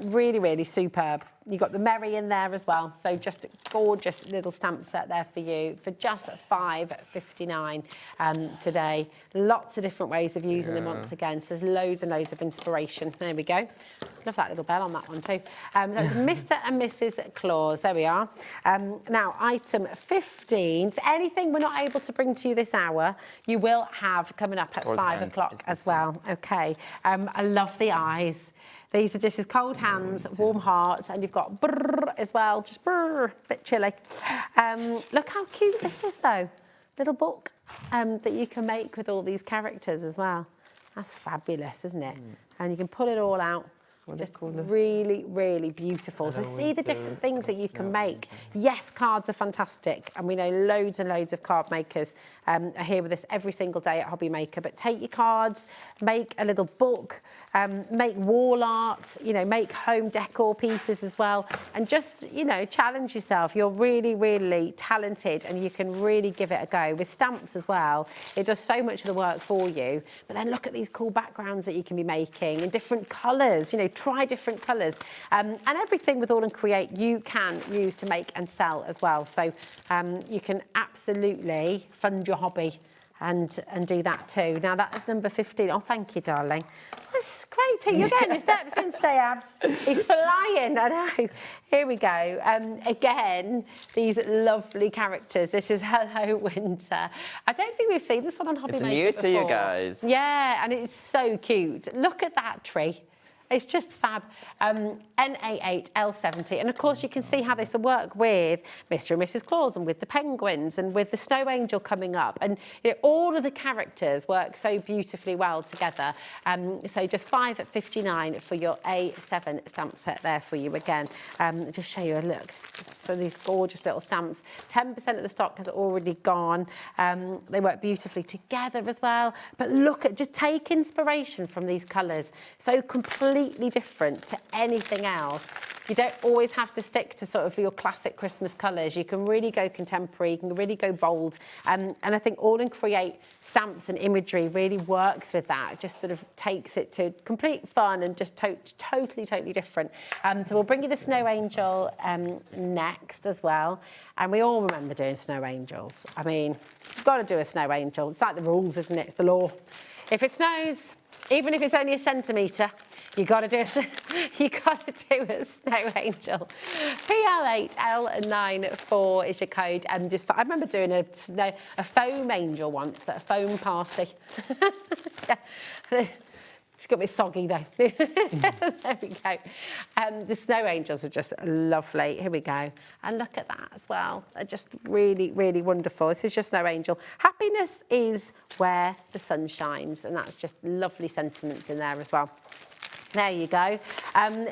Really, really superb. You've got the Merry in there as well, so just a gorgeous little stamp set there for you for just $5.59 today. Lots of different ways of using them once again, so there's loads and loads of inspiration. There we go. Love that little bell on that one too. That's Mr. and Mrs. Claus, there we are. Now, item 15, so anything we're not able to bring to you this hour, you will have coming up at 5 o'clock as well. Okay, I love the eyes. These are dishes, cold hands, warm hearts, and you've got brrr as well, just brrr, a bit chilly. Look how cute this is though. Little book that you can make with all these characters as well. That's fabulous, isn't it? And you can pull it all out. Just really, really beautiful. So see the different things that you can make. Yes, cards are fantastic. And we know loads and loads of card makers are here with us every single day at HobbyMaker. But take your cards, make a little book, make wall art, you know, make home decor pieces as well. And just, you know, challenge yourself. You're really, really talented and you can really give it a go. With stamps as well, it does so much of the work for you. But then look at these cool backgrounds that you can be making in different colours, you know, try different colours. And everything with AALL Create you can use to make and sell as well. So you can absolutely fund your hobby and do that too. Now that is number 15. Oh, thank you, darling. That's great too. You're getting the steps in, Stay Abs. He's flying, I know. Here we go. Again, these lovely characters. This is Hello Winter. I don't think we've seen this one on HobbyMaker before. It's new to you guys. Yeah, and it's so cute. Look at that tree. It's just fab. NA8L70. And of course, you can see how this will work with Mr. and Mrs. Claus and with the penguins and with the snow angel coming up. And you know, all of the characters work so beautifully well together. So just £5.59 for your A7 stamp set there for you again. Just show you a look. So these gorgeous little stamps. 10% of the stock has already gone. They work beautifully together as well. But look at, just take inspiration from these colours. So completely different to anything else. You don't always have to stick to sort of your classic Christmas colours. You can really go contemporary, you can really go bold. And I think AALL Create stamps and imagery really works with that. It just sort of takes it to complete fun and just totally different. So we'll bring you the Snow Angel next as well. And we all remember doing snow angels. I mean, you've got to do a snow angel. It's like the rules, isn't it? It's the law. If it snows, even if it's only a centimetre, you got to do a snow angel. PL8L94 is your code. I remember doing a foam angel once at a foam party. Yeah. It's got me soggy though. There we go. The snow angels are just lovely. Here we go. And look at that as well. They're just really wonderful. This is your snow angel. Happiness is where the sun shines, and that's just lovely sentiments in there as well. There you go.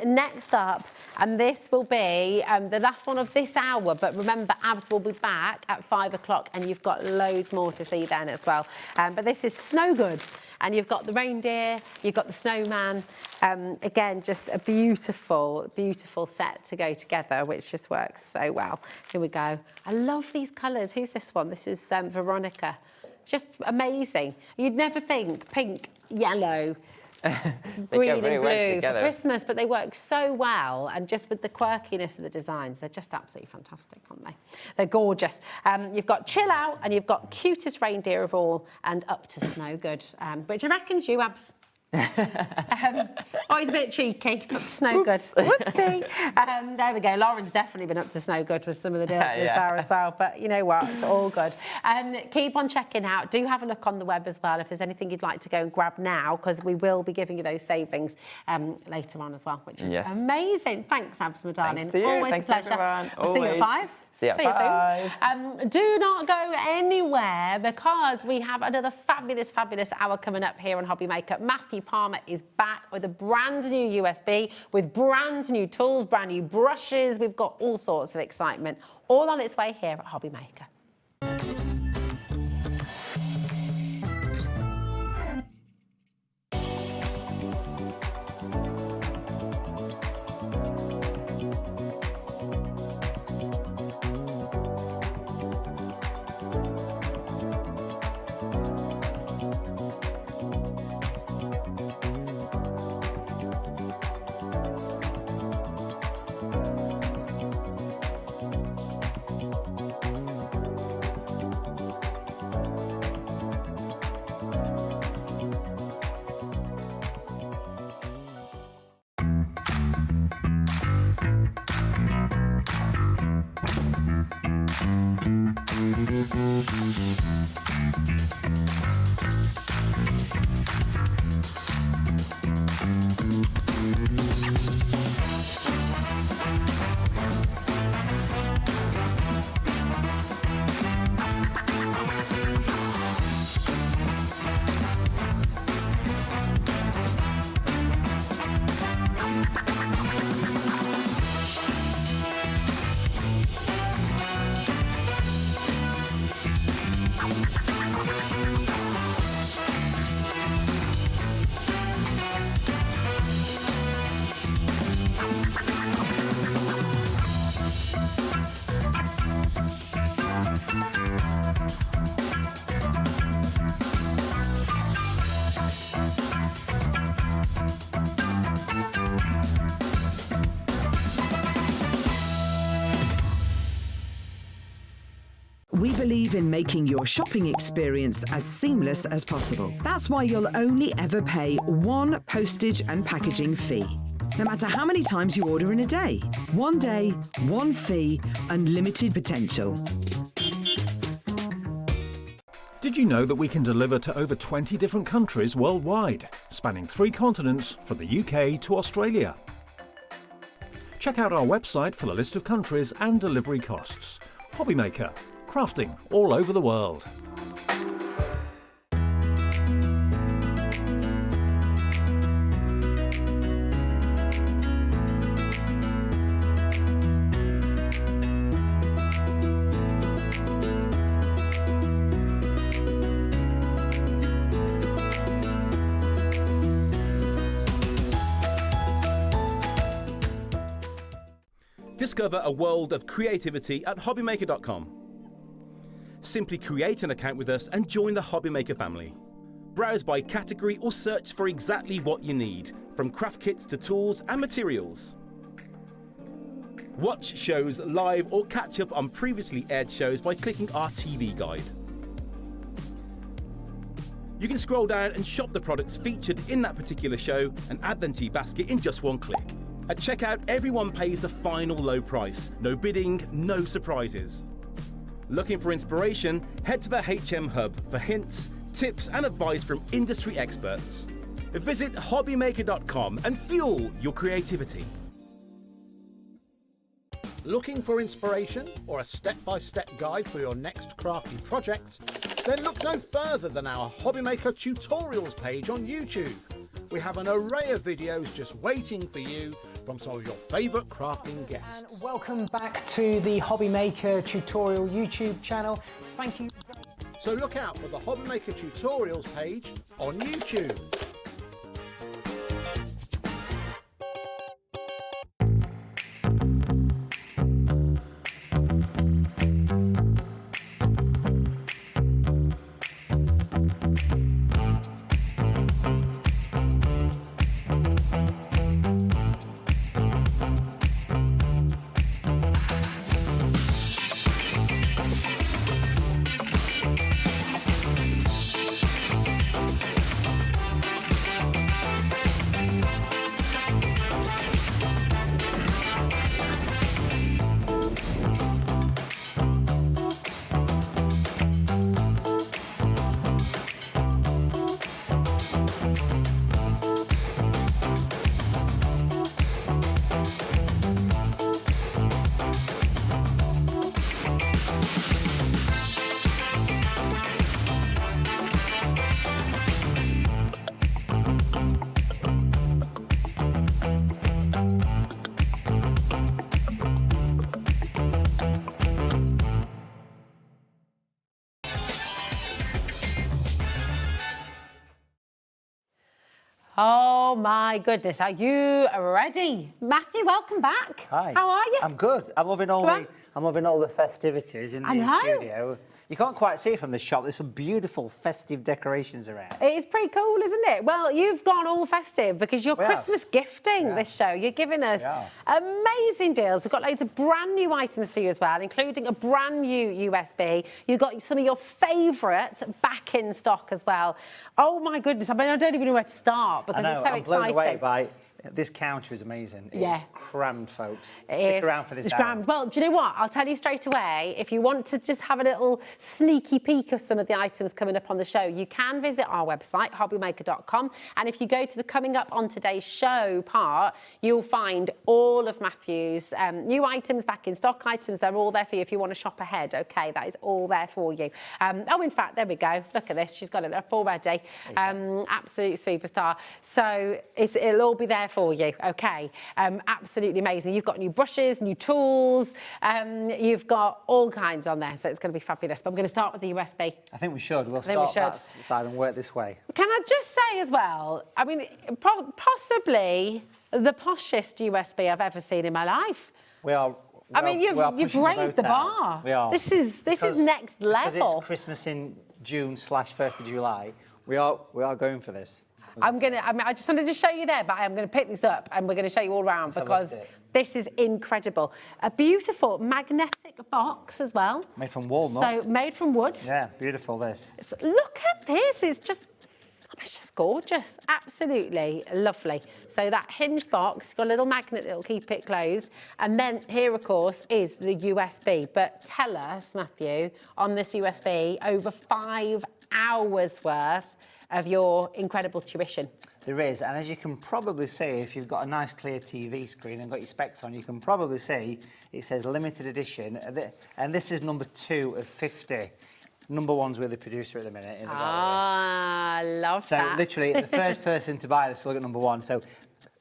Next up, and this will be the last one of this hour, but remember, Abs will be back at 5 o'clock, and you've got loads more to see then as well. But this is Snow Good, and you've got the reindeer, you've got the snowman. Again, just a beautiful set to go together, which just works so well. Here we go. I love these colours. Who's this one? This is Veronica. Just amazing. You'd never think pink, yellow, green and blue for Christmas, but they work so well, and just with the quirkiness of the designs, they're just absolutely fantastic, aren't they? They're gorgeous. You've got Chill Out, and you've got Cutest Reindeer of All, and Up to Snow Good, which I reckon's you, Abs. Oh, he's a bit cheeky. Up to Snow Good. Whoopsie. There we go. Lauren's definitely been up to Snow Good with some of the deals there as well. But you know what? It's all good. Keep on checking out. Do have a look on the web as well if there's anything you'd like to go and grab now, because we will be giving you those savings later on at well, which is amazing. Thanks, Abs, my darling. Thanks to you. Always Thanks a pleasure. everyone. I'll see you at 5. See you soon. Do not go anywhere, because we have another fabulous hour coming up here on HobbyMaker. Matthew Palmer is back with a brand new USB, with brand new tools, brand new brushes. We've got all sorts of excitement, all on its way here at HobbyMaker. We believe in making your shopping experience as seamless as possible. That's why you'll only ever pay one postage and packaging fee, no matter how many times you order in a day. One day, one fee, unlimited potential. Did you know that we can deliver to over 20 different countries worldwide, spanning 3 continents from the UK to Australia? Check out our website for the list of countries and delivery costs. HobbyMaker, crafting all over the world. Discover a world of creativity at hobbymaker.com. Simply create an account with us and join the HobbyMaker family. Browse by category or search for exactly what you need, from craft kits to tools and materials. Watch shows live or catch up on previously aired shows by clicking our TV guide. You can scroll down and shop the products featured in that particular show and add them to your basket in just one click. At checkout, everyone pays the final low price. No bidding, no surprises. Looking for inspiration? Head to the HM Hub for hints, tips and advice from industry experts. Visit hobbymaker.com and fuel your creativity. Looking for inspiration or a step-by-step guide for your next crafty project? Then look no further than our HobbyMaker tutorials page on YouTube. We have an array of videos just waiting for you from some of your favourite crafting guests. And welcome back to the HobbyMaker tutorial YouTube channel. Thank you. So look out for the HobbyMaker tutorials page on YouTube. Oh my goodness, are you ready? Matthew, welcome back. Hi. How are you? I'm good. I'm loving all the festivities in the studio. You can't quite see it from the shop. There's some beautiful festive decorations around. It is pretty cool, isn't it? Well, you've gone all festive because you're Christmas gifting this show. You're giving us amazing deals. We've got loads of brand new items for you as well, including a brand new USB. You've got some of your favourites back in stock as well. Oh my goodness, I mean, I don't even know where to start because it's so I'm exciting. blown away by this counter is amazing. It's crammed, folks. Stick around for this hour. Crammed. Well, do you know what? I'll tell you straight away. If you want to just have a little sneaky peek of some of the items coming up on the show, you can visit our website, hobbymaker.com. And if you go to the coming up on today's show part, you'll find all of Matthew's new items, back in stock items. They're all there for you if you want to shop ahead. OK, that is all there for you. Oh, in fact, there we go. Look at this. She's got it up already. Absolute superstar. So it'll all be there for you. OK, absolutely amazing. You've got new brushes, new tools. You've got all kinds on there. So it's going to be fabulous. But I'm going to start with the USB. I think we should. We'll start that side and work this way. Can I just say as well, I mean, possibly the poshest USB I've ever seen in my life. We are. I mean, you've raised the bar. We are. This is next level. Because it's Christmas in June/1st of July. We are going for this. I just wanted to show you there, but I'm going to pick this up and we're going to show you all around because this is incredible. A beautiful magnetic box as well. Made from walnut. So made from wood. Yeah, beautiful this. Look at this, it's just gorgeous, absolutely lovely. So that hinged box, got a little magnet that'll keep it closed. And then here, of course, is the USB. But tell us, Matthew, on this USB, over 5 hours worth of your incredible tuition. There is, and as you can probably see, if you've got a nice clear TV screen and got your specs on, you can probably see it says limited edition, and this is number 2 of 50. Number 1's with the producer at the minute. In the I love that. So literally, the first person to buy this will get number 1. So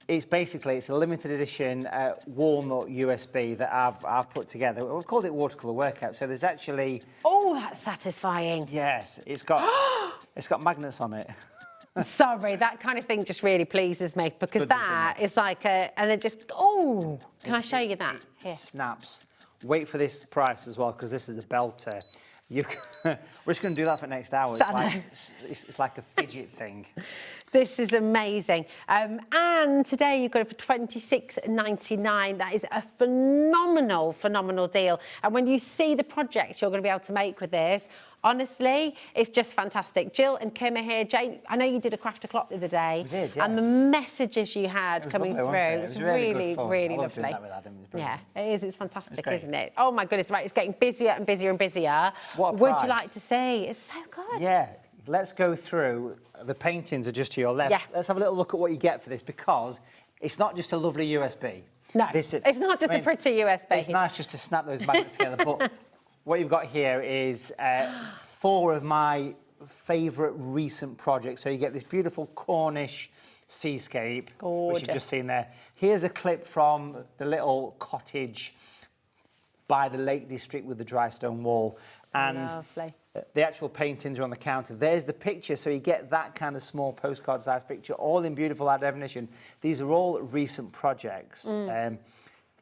it's a limited edition walnut USB that I've put together. We've called it watercolour workout. So there's actually... Oh, that's satisfying. Yes, it's got magnets on it. Sorry, that kind of thing just really pleases me because that is like and it just, oh, can I show you that? Here. Snaps. Wait for this price as well because this is a belter. We're just going to do that for next hour. It's like a fidget thing. This is amazing. And today you've got it for $26.99. That is a phenomenal, phenomenal deal. And when you see the projects you're going to be able to make with this, honestly, it's just fantastic. Jill and Kim are here. Jane, I know you did a craft o'clock the other day. We did, yes. And the messages you had coming lovely, through. It was really, really lovely. Doing that with Adam. It was yeah, it is. It's fantastic, isn't it? Oh my goodness, right. It's getting busier and busier and busier. What would you like to see? It's so good. Yeah. Let's go through. The paintings are just to your left. Yeah. Let's have a little look at what you get for this because it's not just a lovely USB. No, it's not just a pretty USB. It's nice just to snap those magnets together, but what you've got here is 4 of my favourite recent projects. So you get this beautiful Cornish seascape, which you've just seen there. Here's a clip from the little cottage by the Lake District with the dry stone wall. And lovely. The actual paintings are on the counter. There's the picture, so you get that kind of small postcard-sized picture, all in beautiful high definition. These are all recent projects.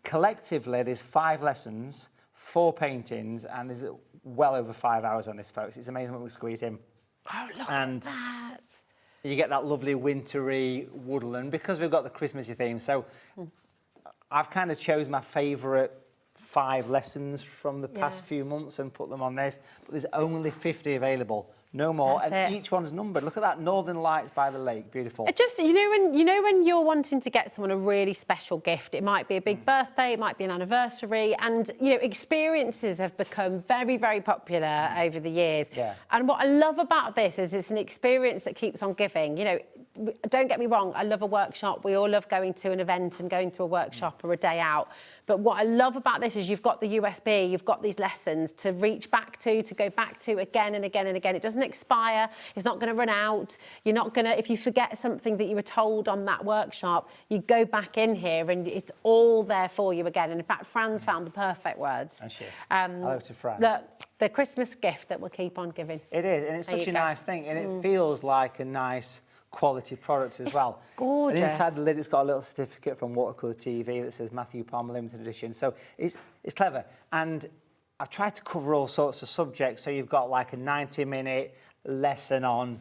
Collectively, there's 5 lessons, 4 paintings, and there's well over 5 hours on this, folks. It's amazing what we squeeze in. Oh, look at that. You get that lovely wintry woodland because we've got the Christmassy theme. So I've kind of chose my favourite 5 lessons from the past few months and put them on this, but there's only 50 available, no more. And each one's numbered. Look at that, Northern Lights by the lake, beautiful. It just, you know when you're wanting to get someone a really special gift, it might be a big birthday, it might be an anniversary, and experiences have become very, very popular over the years. Yeah. And what I love about this is it's an experience that keeps on giving. Don't get me wrong, I love a workshop. We all love going to an event and going to a workshop or a day out. But what I love about this is you've got the USB, you've got these lessons to reach back to go back to again and again and again. It doesn't expire, it's not going to run out. You're not going to, if you forget something that you were told on that workshop, you go back in here and it's all there for you again. And in fact, Fran's found the perfect words. Hello to Fran. Look, the Christmas gift that we'll keep on giving. It is, and it's such a nice thing, and it feels like a nice quality product as well. Gorgeous. And inside the lid, it's got a little certificate from Watercolour TV that says Matthew Palmer Limited Edition. So it's clever. And I've tried to cover all sorts of subjects. So you've got like a 90-minute lesson on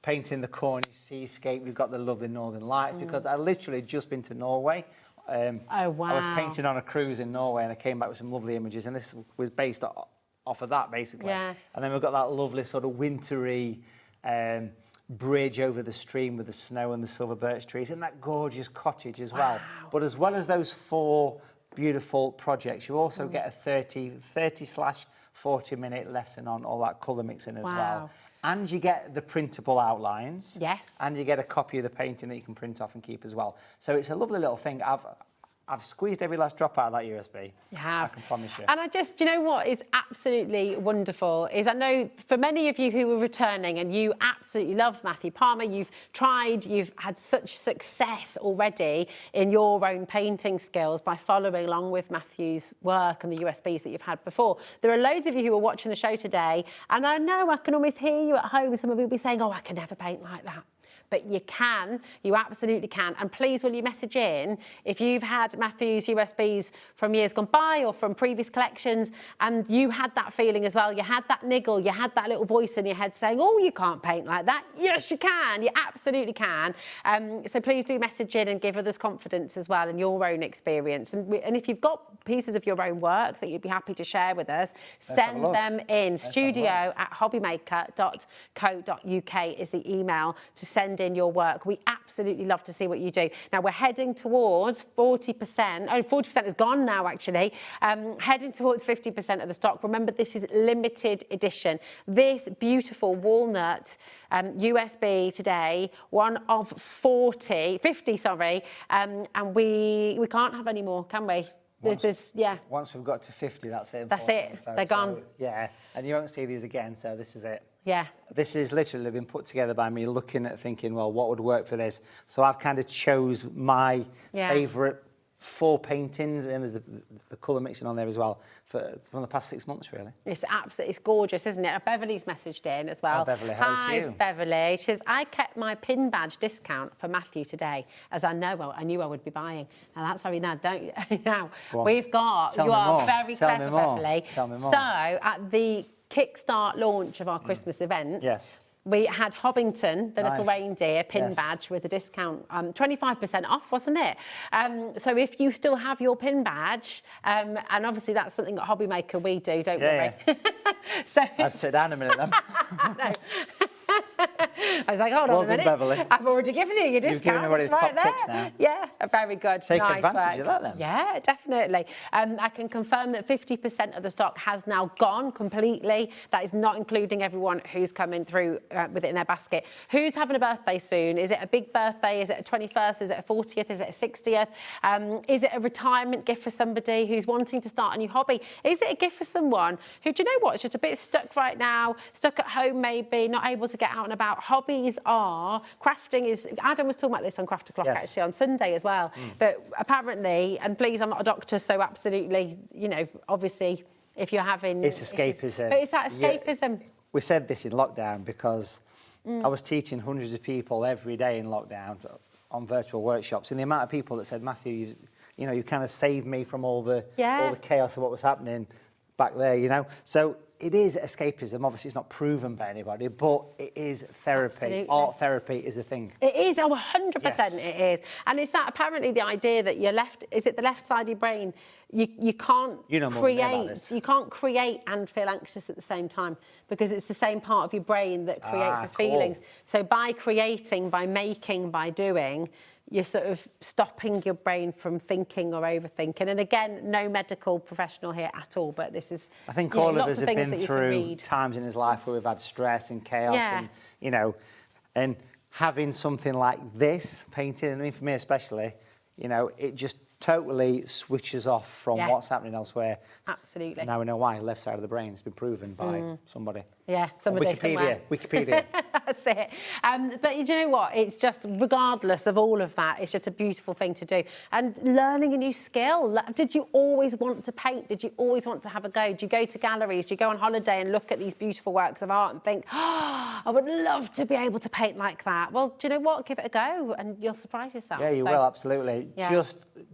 painting the Cornish seascape. You've got the lovely Northern Lights because I literally just been to Norway. Oh, wow. I was painting on a cruise in Norway and I came back with some lovely images, and this was based off of that, basically. Yeah. And then we've got that lovely sort of wintry bridge over the stream with the snow and the silver birch trees, and that gorgeous cottage as well. But as well as those 4 beautiful projects, you also get a 30/40-minute lesson on all that colour mixing as well. And you get the printable outlines. Yes. And you get a copy of the painting that you can print off and keep as well. So it's a lovely little thing. I've squeezed every last drop out of that USB. You have. I can promise you. And you know what is absolutely wonderful is I know for many of you who are returning and you absolutely love Matthew Palmer, you've had such success already in your own painting skills by following along with Matthew's work and the USBs that you've had before. There are loads of you who are watching the show today, and I know I can almost hear you at home. Some of you will be saying, oh, I can never paint like that. But you can, you absolutely can. And please, will you message in if you've had Matthew's USBs from years gone by or from previous collections and you had that feeling as well, you had that niggle, you had that little voice in your head saying, oh, you can't paint like that. Yes, you can. You absolutely can. So please do message in and give others confidence as well in your own experience. And if you've got pieces of your own work that you'd be happy to share with us, send them in. studio@hobbymaker.co.uk is the email to send in your work. We absolutely love to see what you do. Now, we're heading towards 40%. Oh, 40% is gone now, actually. Heading towards 50% of the stock. Remember, this is limited edition. This beautiful walnut USB today, one of 50, and we can't have any more, can we? Once we've got to 50, that's it. That's it. They're gone. So, yeah, and you won't see these again, so this is it. Yeah. This has literally been put together by me looking at thinking, well, what would work for this? So I've kind of chose my favourite 4 paintings, and there's the colour mixing on there as well from the past 6 months, really. It's gorgeous, isn't it? Beverly's messaged in as well. Oh, Beverly, hello to you. Hi, Beverly. She says, I kept my pin badge discount for Matthew today, as I knew I would be buying. Now, that's very nice, don't you? Now, we've got, you are very clever, Beverly. Tell me more. So, at the Kickstart launch of our Christmas event, we had Hobbington, the little reindeer pin badge with a discount, 25% off, wasn't it? So if you still have your pin badge, and obviously that's something at HobbyMaker we do, don't worry. So I'd sit down a minute then. I was like, hold on a minute. Beverly. I've already given you your discount. You've given everybody the top tips now. Yeah, very good. Take nice advantage work. of that then. Yeah, definitely. I can confirm that 50% of the stock has now gone completely. That is not including everyone who's coming through with it in their basket. Who's having a birthday soon? Is it a big birthday? Is it a 21st? Is it a 40th? Is it a 60th? Is it a retirement gift for somebody who's wanting to start a new hobby? Is it a gift for someone who, do you know what, is just a bit stuck right now, stuck at home maybe, not able to get out and about? Hobbies are, crafting is, Adam was talking about this on Craft O'Clock actually on Sunday as well, that apparently, and please, I'm not a doctor, so absolutely, you know, obviously, if you're having... It's escapism. But it's that escapism. Yeah. We said this in lockdown because I was teaching hundreds of people every day in lockdown on virtual workshops, and the amount of people that said, Matthew, you kind of saved me from all the chaos of what was happening back there, you know. So it is escapism. Obviously, it's not proven by anybody, but it is therapy. Absolutely. Art therapy is a thing. It is, 100% it is. And it's that apparently the idea that your is it the left side of your brain, you can't create, you can't create and feel anxious at the same time, because it's the same part of your brain that creates the feelings. So by creating, by making, by doing, you're sort of stopping your brain from thinking or overthinking. And again, no medical professional here at all, but this is, I think all of us have been through times in his life where we've had stress and chaos and, you know, and having something like this, painting, I mean, for me especially, you know, it just totally switches off from what's happening elsewhere. Absolutely. Now we know why. Left side of the brain has been proven by somebody. Yeah, somebody somewhere. Wikipedia. That's it. But you know what? It's just, regardless of all of that, it's just a beautiful thing to do. And learning a new skill. Did you always want to paint? Did you always want to have a go? Do you go to galleries? Do you go on holiday and look at these beautiful works of art and think, oh, I would love to be able to paint like that? Well, do you know what? Give it a go and you'll surprise yourself. Yeah, you will, absolutely. Yeah.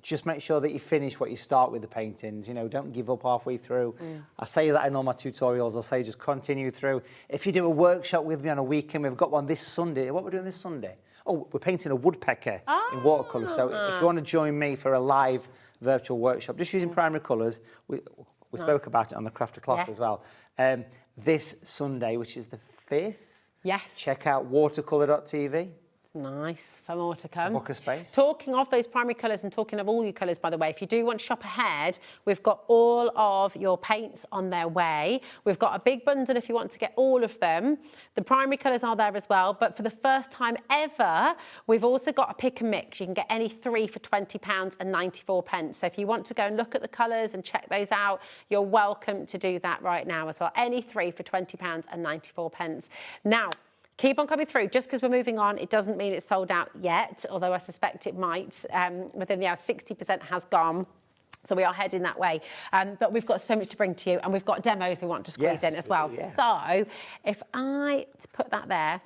Just make sure that you finish what you start with the paintings. You know, don't give up halfway through. I say that in all my tutorials. I'll say just continue through. If you do a workshop with me on a weekend, we've got one this Sunday. What we're doing this Sunday? Oh, we're painting a woodpecker in watercolour. So if you want to join me for a live virtual workshop, just using primary colours, we spoke about it on the Craft O'Clock as well. This Sunday, which is the 5th, check out watercolour.tv. Nice, for more to come. Book a space. Talking of those primary colours and talking of all your colours, by the way, if you do want to shop ahead, we've got all of your paints on their way. We've got a big bundle if you want to get all of them. The primary colours are there as well, but for the first time ever, we've also got a pick and mix. You can get any 3 for £20 and 94 pence. So if you want to go and look at the colours and check those out, you're welcome to do that right now as well. Any 3 for £20 and 94 pence. Now, keep on coming through. Just because we're moving on, it doesn't mean it's sold out yet, although I suspect it might. Within the hour, 60% has gone. So we are heading that way. But we've got so much to bring to you, and we've got demos we want to squeeze in as well. So if I put that there,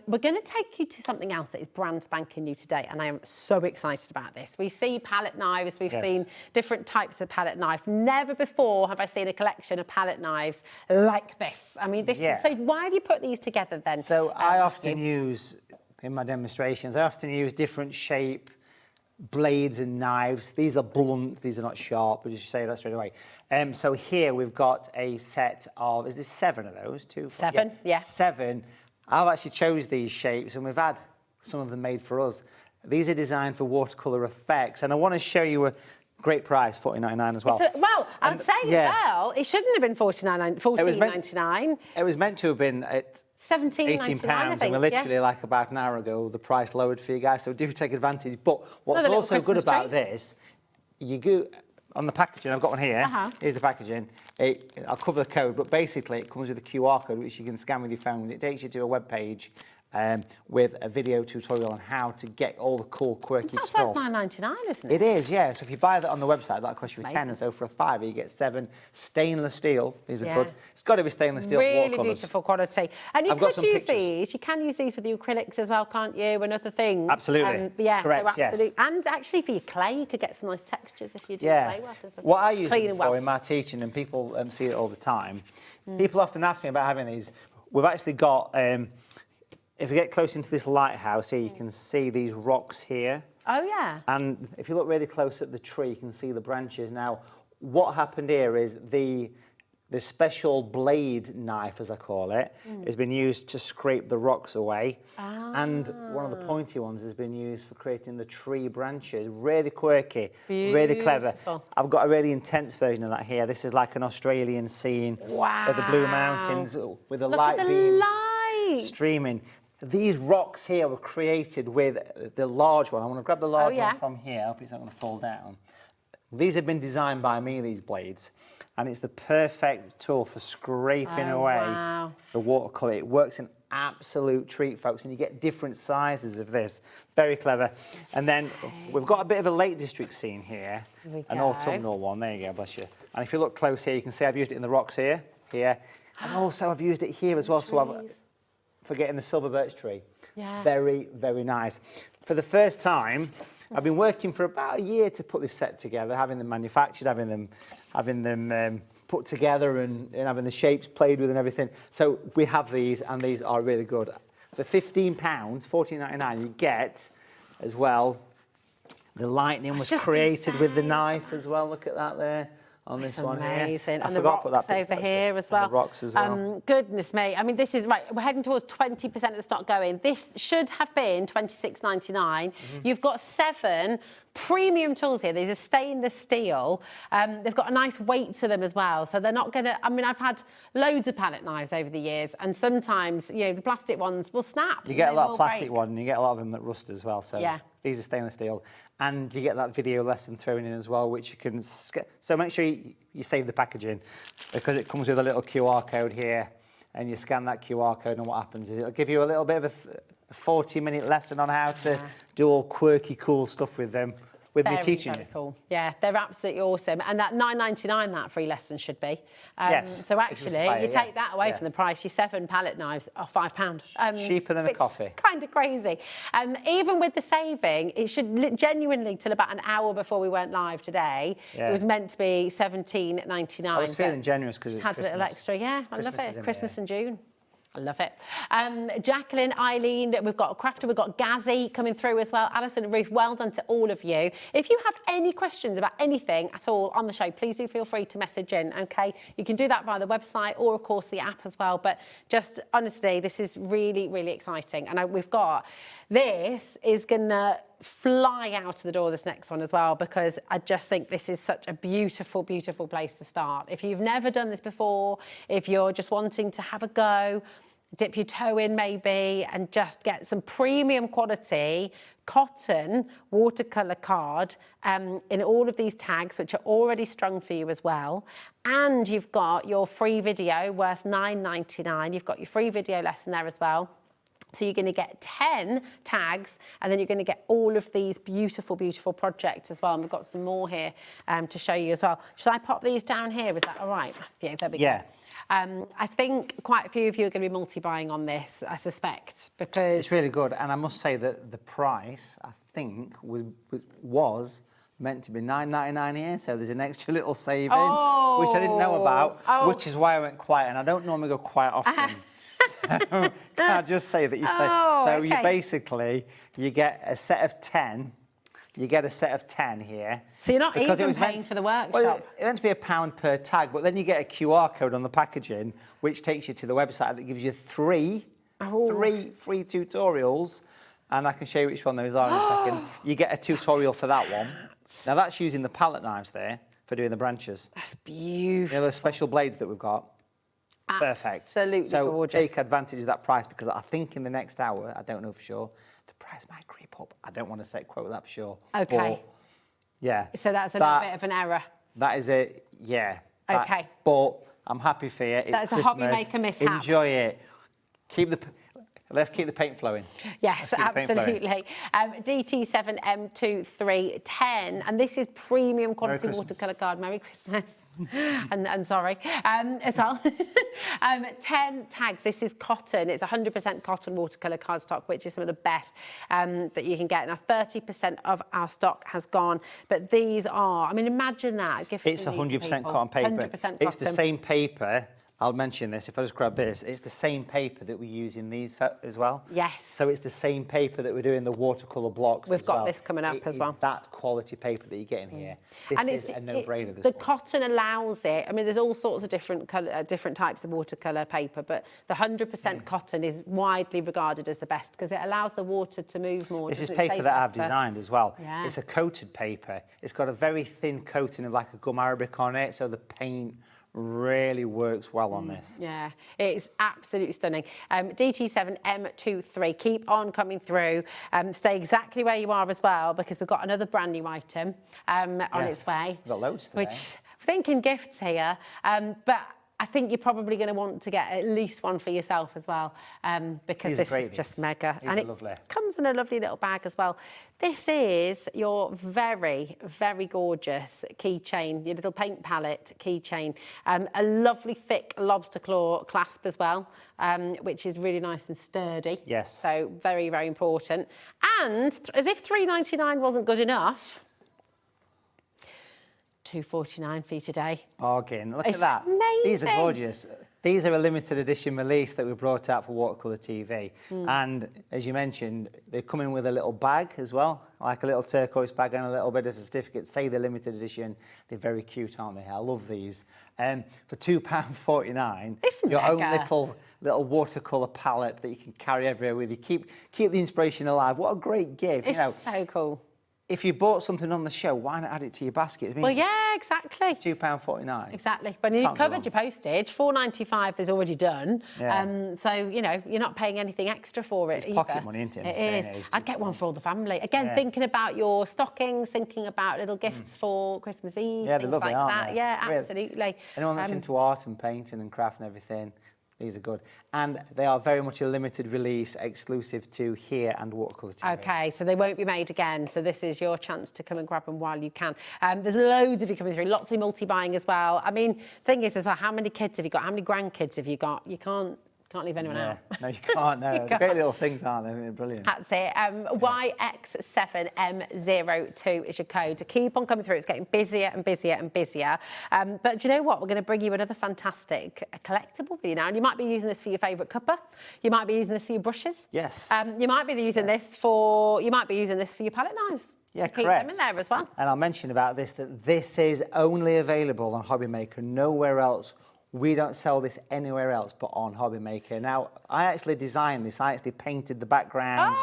we're going to take you to something else that is brand spanking new today, and I am so excited about this. We see palette knives, we've seen different types of palette knife. Never before have I seen a collection of palette knives like this. I mean, this is, so why have you put these together then? So I often use, in my demonstrations, I often use different shape blades and knives. These are blunt, these are not sharp, but just say that straight away. So here we've got a set of, is this 7 of those? 2, 4, 7, yeah. 7. I've actually chose these shapes and we've had some of them made for us. These are designed for watercolour effects, and I want to show you a great price, $14.99 as well. Well, I'd say as well, it shouldn't have been $14.99. It was meant to have been at £17.99, I think, and we're literally like about an hour ago, the price lowered for you guys, so do take advantage. But what's also good about this, you go on the packaging, I've got one here, here's the packaging, I'll cover the code, but basically it comes with a QR code which you can scan with your phone. It takes you to a web page with a video tutorial on how to get all the cool, quirky stuff. That's like $9.99, isn't it? It is, yeah. So if you buy that on the website, that'll cost you a 10, and so for a £5, you get 7 stainless steel. These are good. It's got to be stainless steel. Really watercolours. beautiful quality. And you could use these. You can use these with the acrylics as well, can't you? And other things. Absolutely. Yeah, correct. so absolutely. Yes. And actually for your clay, you could get some nice textures if you do clay work and stuff. What I use Clean them for in my teaching, and people see it all the time. People often ask me about having these. We've actually got. If you get close into this lighthouse here, you can see these rocks here. Oh, yeah. And if you look really close at the tree, you can see the branches. Now, what happened here is the special blade knife, as I call it, has been used to scrape the rocks away. And one of the pointy ones has been used for creating the tree branches. Really quirky, really clever. I've got a really intense version of that here. This is like an Australian scene of the Blue Mountains with the light beams streaming. These rocks here were created with the large one. I want to grab the large one from here. I hope it's not going to fall down. These have been designed by me, these blades, and it's the perfect tool for scraping away the watercolour. It works an absolute treat, folks, and you get different sizes of this. Very clever. And then we've got a bit of a Lake District scene here, an autumnal one. There you go, bless you. And if you look close here, you can see I've used it in the rocks here, and also I've used it here as well. So I've forgetting the silver birch tree. Yeah. Very, very nice. For the first time, I've been working for about a year to put this set together, having them manufactured, having them put together and having the shapes played with and everything. So we have these, and these are really good. For £15, $14.99, you get as well, the lightning was created with the knife as well. Look at that there. On this one amazing. Here. And the rocks over here as well. And the rocks as well. Goodness me. I mean, this is, right, we're heading towards 20% of the stock going. This should have been $26.99. You've got 7 premium tools here. These are stainless steel. They've got a nice weight to them as well. So they're not going to, I mean, I've had loads of palette knives over the years, and sometimes, you know, the plastic ones will snap. You get a lot of plastic ones, and you get a lot of them that rust as well. So these are stainless steel. And you get that video lesson thrown in as well, which you can... So make sure you save the packaging, because it comes with a little QR code here, and you scan that QR code, and what happens is it'll give you a little bit of a 40-minute lesson on how to do all quirky, cool stuff with them, with me teaching you. Cool. Yeah, they're absolutely awesome. And that $9.99 that free lesson should be. Yes. So actually, you take that away from the price, your 7 palette knives are £5. Cheaper than a coffee. Kind of crazy. Even with the saving, it should genuinely, till about an hour before we went live today, it was meant to be $17.99. I was feeling generous because it's had Christmas. A little extra. Yeah, I love it. Christmas in June. I love it. Jacqueline, Eileen, we've got Crafter, we've got Gazzy coming through as well. Alison and Ruth, well done to all of you. If you have any questions about anything at all on the show, please do feel free to message in, okay? You can do that via the website or, of course, the app as well. But just, honestly, this is really, really exciting. And we've got, this is going to fly out of the door, this next one as well, because I just think this is such a beautiful, beautiful place to start. If you've never done this before, if you're just wanting to have a go, dip your toe in maybe and just get some premium quality cotton watercolour card in all of these tags, which are already strung for you as well. And you've got your free video worth $9.99. You've got your free video lesson there as well. So you're going to get 10 tags, and then you're going to get all of these beautiful, beautiful projects as well. And we've got some more here to show you as well. Should I pop these down here? Is that all right, Matthew? There we go. I think quite a few of you are going to be multi-buying on this, I suspect, because... It's really good, and I must say that the price, I think, was meant to be $9.99 here, so there's an extra little saving, which I didn't know about, which is why I went quiet, and I don't normally go quiet often. So can I just say that you say... So you basically, you get a set of 10 You get a set of 10 here. So you're not because even paying for the workshop. Well, it meant to be £1 per tag, but then you get a QR code on the packaging, which takes you to the website that gives you three free tutorials. And I can show you which one those are in a second. You get a tutorial for that one. Now, that's using the palette knives there for doing the branches. That's beautiful. You know, the special blades that we've got. Perfect. Absolutely so gorgeous. Take advantage of that price, because I think in the next hour, I don't know for sure, the price might creep up. I don't want to say quote that for sure. Okay. But, yeah. So that's a little bit of an error. That is it, yeah. Okay. But I'm happy for you. It's That's a Christmas. HobbyMaker mishap. Enjoy it. Let's keep the paint flowing. Yes, absolutely. DT7M2310, and this is premium quality watercolour card. Merry Christmas. and sorry as well. 10 tags. This is cotton. It's 100% cotton watercolour cardstock, which is some of the best that you can get. Now, 30% of our stock has gone, but these are, I mean, imagine that. It's 100% cotton paper. 100% cotton. It's the same paper. I'll mention this, if I just grab this, it's the same paper that we use in these as well. Yes. So it's the same paper that we're doing the watercolour blocks We've got this coming up as well. That quality paper that you get in here. This is a no-brainer. The cotton allows it. I mean, there's all sorts of different types of watercolour paper, but the 100% cotton is widely regarded as the best because it allows the water to move more. This is paper that I've designed as well. Yeah. It's a coated paper. It's got a very thin coating of like a gum arabic on it, so the paint really works well on this. Yeah, it's absolutely stunning. DT7M23, keep on coming through. Stay exactly where you are as well, because we've got another brand new item on its way. We've got loads today. Which I'm thinking gifts here, but I think you're probably going to want to get at least one for yourself as well, because this is just mega. And it comes in a lovely little bag as well. This is your very, very gorgeous keychain, your little paint palette keychain. A lovely thick lobster claw clasp as well, which is really nice and sturdy. Yes. So very, very important. And as if £3.99 wasn't good enough, $2.49 for you today. Bargain. Look It's at that. amazing. These are gorgeous. These are a limited edition release that we brought out for Watercolour TV. And as you mentioned, they come in with a little bag as well, like a little turquoise bag and a little bit of a certificate. Say they're limited edition. They're very cute, aren't they? I love these. For £2.49, it's your mega. own little watercolour palette that you can carry everywhere with you. Keep the inspiration alive. What a great gift. It's so cool. If you bought something on the show, why not add it to your basket? I mean, Well, yeah, exactly. £2.49. Exactly. But you've Can't go covered wrong. your postage. $4.95 is already done. Yeah. So, you know, you're not paying anything extra for it It's either. pocket money, isn't it, in this day It and is. age, I'd get one for all the family. Again, Yeah. thinking about your stockings, thinking about little gifts for Christmas Eve, Yeah, they're things lovely, like aren't that. they? Yeah, Really. absolutely. Anyone that's into art and painting and craft and everything, these are good. And they are very much a limited release, exclusive to here and Watercolour TV. Okay, so they won't be made again. So this is your chance to come and grab them while you can. There's loads of you coming through, lots of multi-buying as well. I mean, thing is as well, how many kids have you got? How many grandkids have you got? You can't leave anyone out. No, you can't. No, You they're can't. great little things, aren't they? They're brilliant. That's it. YX7M02 is your code. To keep on coming through, it's getting busier and busier and busier. But do you know what? We're going to bring you another fantastic collectible for you now. And you might be using this for your favourite cuppa. You might be using this for your brushes. Yes. You might be using this for. You might be using this for your palette knives. Yeah, to keep correct. them in there as well. And I'll mention about this that this is only available on HobbyMaker, nowhere else. We don't sell this anywhere else but on HobbyMaker. Now, I actually designed this. I actually painted the background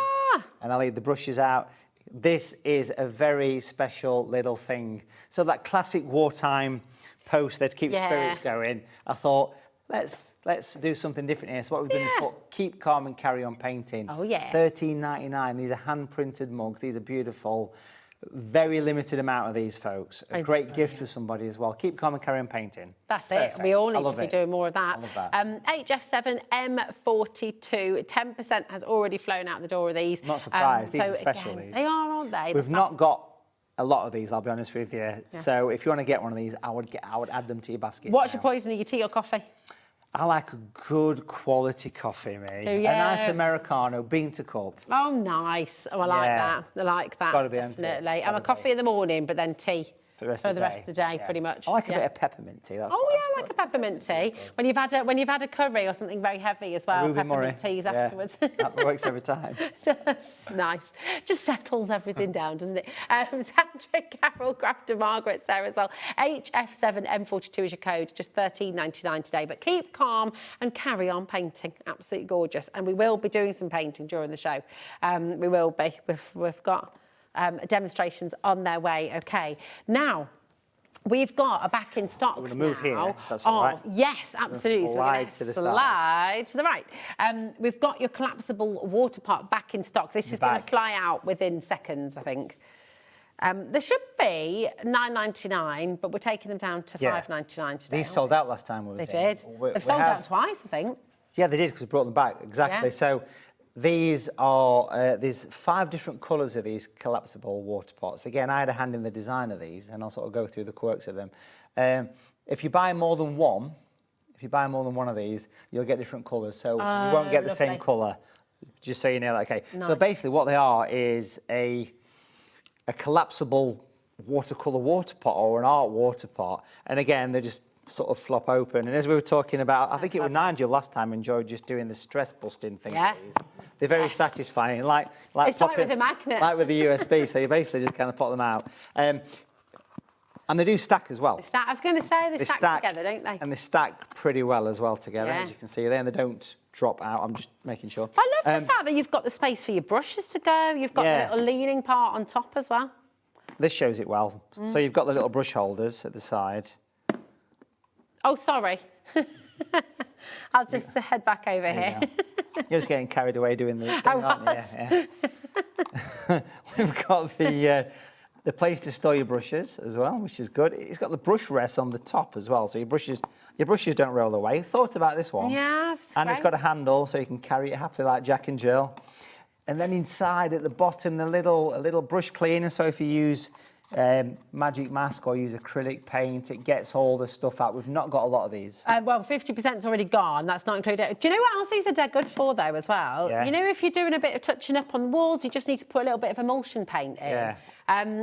and I laid the brushes out. This is a very special little thing. So that classic wartime poster to keep spirits going, I thought, let's do something different here. So what we've done is put keep calm and carry on painting. Oh, yeah. $13.99. These are hand-printed mugs. These are beautiful. Very limited amount of these, folks. A great gift for somebody as well. Keep calm and carry on painting. That's Perfect. it. We all I need love to be it. doing more of that. I love that. HF7M42, 10% has already flown out the door of these. Not surprised. These so are special, again, these. They are, aren't they? We've not got a lot of these, I'll be honest with you. So if you want to get one of these, I would add them to your basket. What's your poison? Are you tea or coffee? I like a good quality coffee, mate. Do you? A nice Americano, bean to cup. Oh, nice. Oh, I like Yeah. that. I like that. Gotta be, hasn't it? Definitely. I'm a coffee in the morning, but then tea. for the rest for of the the rest of the day, Yeah. pretty much. I like a yeah. bit of peppermint tea. That's Oh quite yeah, I like a peppermint tea. When you've had a curry or something very heavy as well, Ruby Murray. peppermint teas Yeah. afterwards. That works every time. Just nice. Just settles everything down, doesn't it? Sandra, Carol, Grafton, Margaret's there as well. HF7M42 is your code, just $13.99 today. But keep calm and carry on painting. Absolutely gorgeous. And we will be doing some painting during the show. We will be. We've got demonstrations on their way. Okay. Now, we've got a back in stock We're going to move now here. That's all right. yes, absolutely. So we're Slide gonna to the slide to the right. We've got your collapsible water pot back in stock. This is going to back. fly out within seconds, I think. There should be $9.99, but we're taking them down to Yeah. $5.99 today. These sold out last time we were They saying. did. They've sold out twice, I think. Yeah, they did because we brought them back. Exactly. Yeah. So these are, there's 5 different colours of these collapsible water pots. Again, I had a hand in the design of these and I'll sort of go through the quirks of them. If you buy more than one, of these, you'll get different colours. So you won't get the same lovely. colour, just so you know. Okay. Nice. So basically what they are is a collapsible watercolour water pot or an art water pot. And again, they just sort of flop open. And as we were talking about, I think it was Nigel last time enjoyed just doing the stress busting thing. Yeah. With these. They're very satisfying, like It's like popping- with a magnet. like with the USB. So you basically just kind of pop them out, and they do stack as well. I was going to say they stack together, don't they? And they stack pretty well as well together, Yeah. as you can see there. And they don't drop out. I'm just making sure. I love the fact that you've got the space for your brushes to go. You've got Yeah. the little leaning part on top as well. This shows it well. So you've got the little brush holders at the side. Oh, sorry. I'll just head back over here. You're just getting carried away doing the thing, aren't you? was. Yeah. We've got the place to store your brushes as well, which is good. It's got the brush rest on the top as well, so your brushes don't roll away. Thought about this one. Yeah, And it's got a handle, so you can carry it happily like Jack and Jill. And then inside at the bottom, a little brush cleaner. So if you use Magic Mask or use acrylic paint, it gets all the stuff out. We've not got a lot of these. Well, 50%'s already gone. That's not included. Do you know what else these are dead good for, though, as well? Yeah. You know, if you're doing a bit of touching up on the walls, you just need to put a little bit of emulsion paint in. Yeah.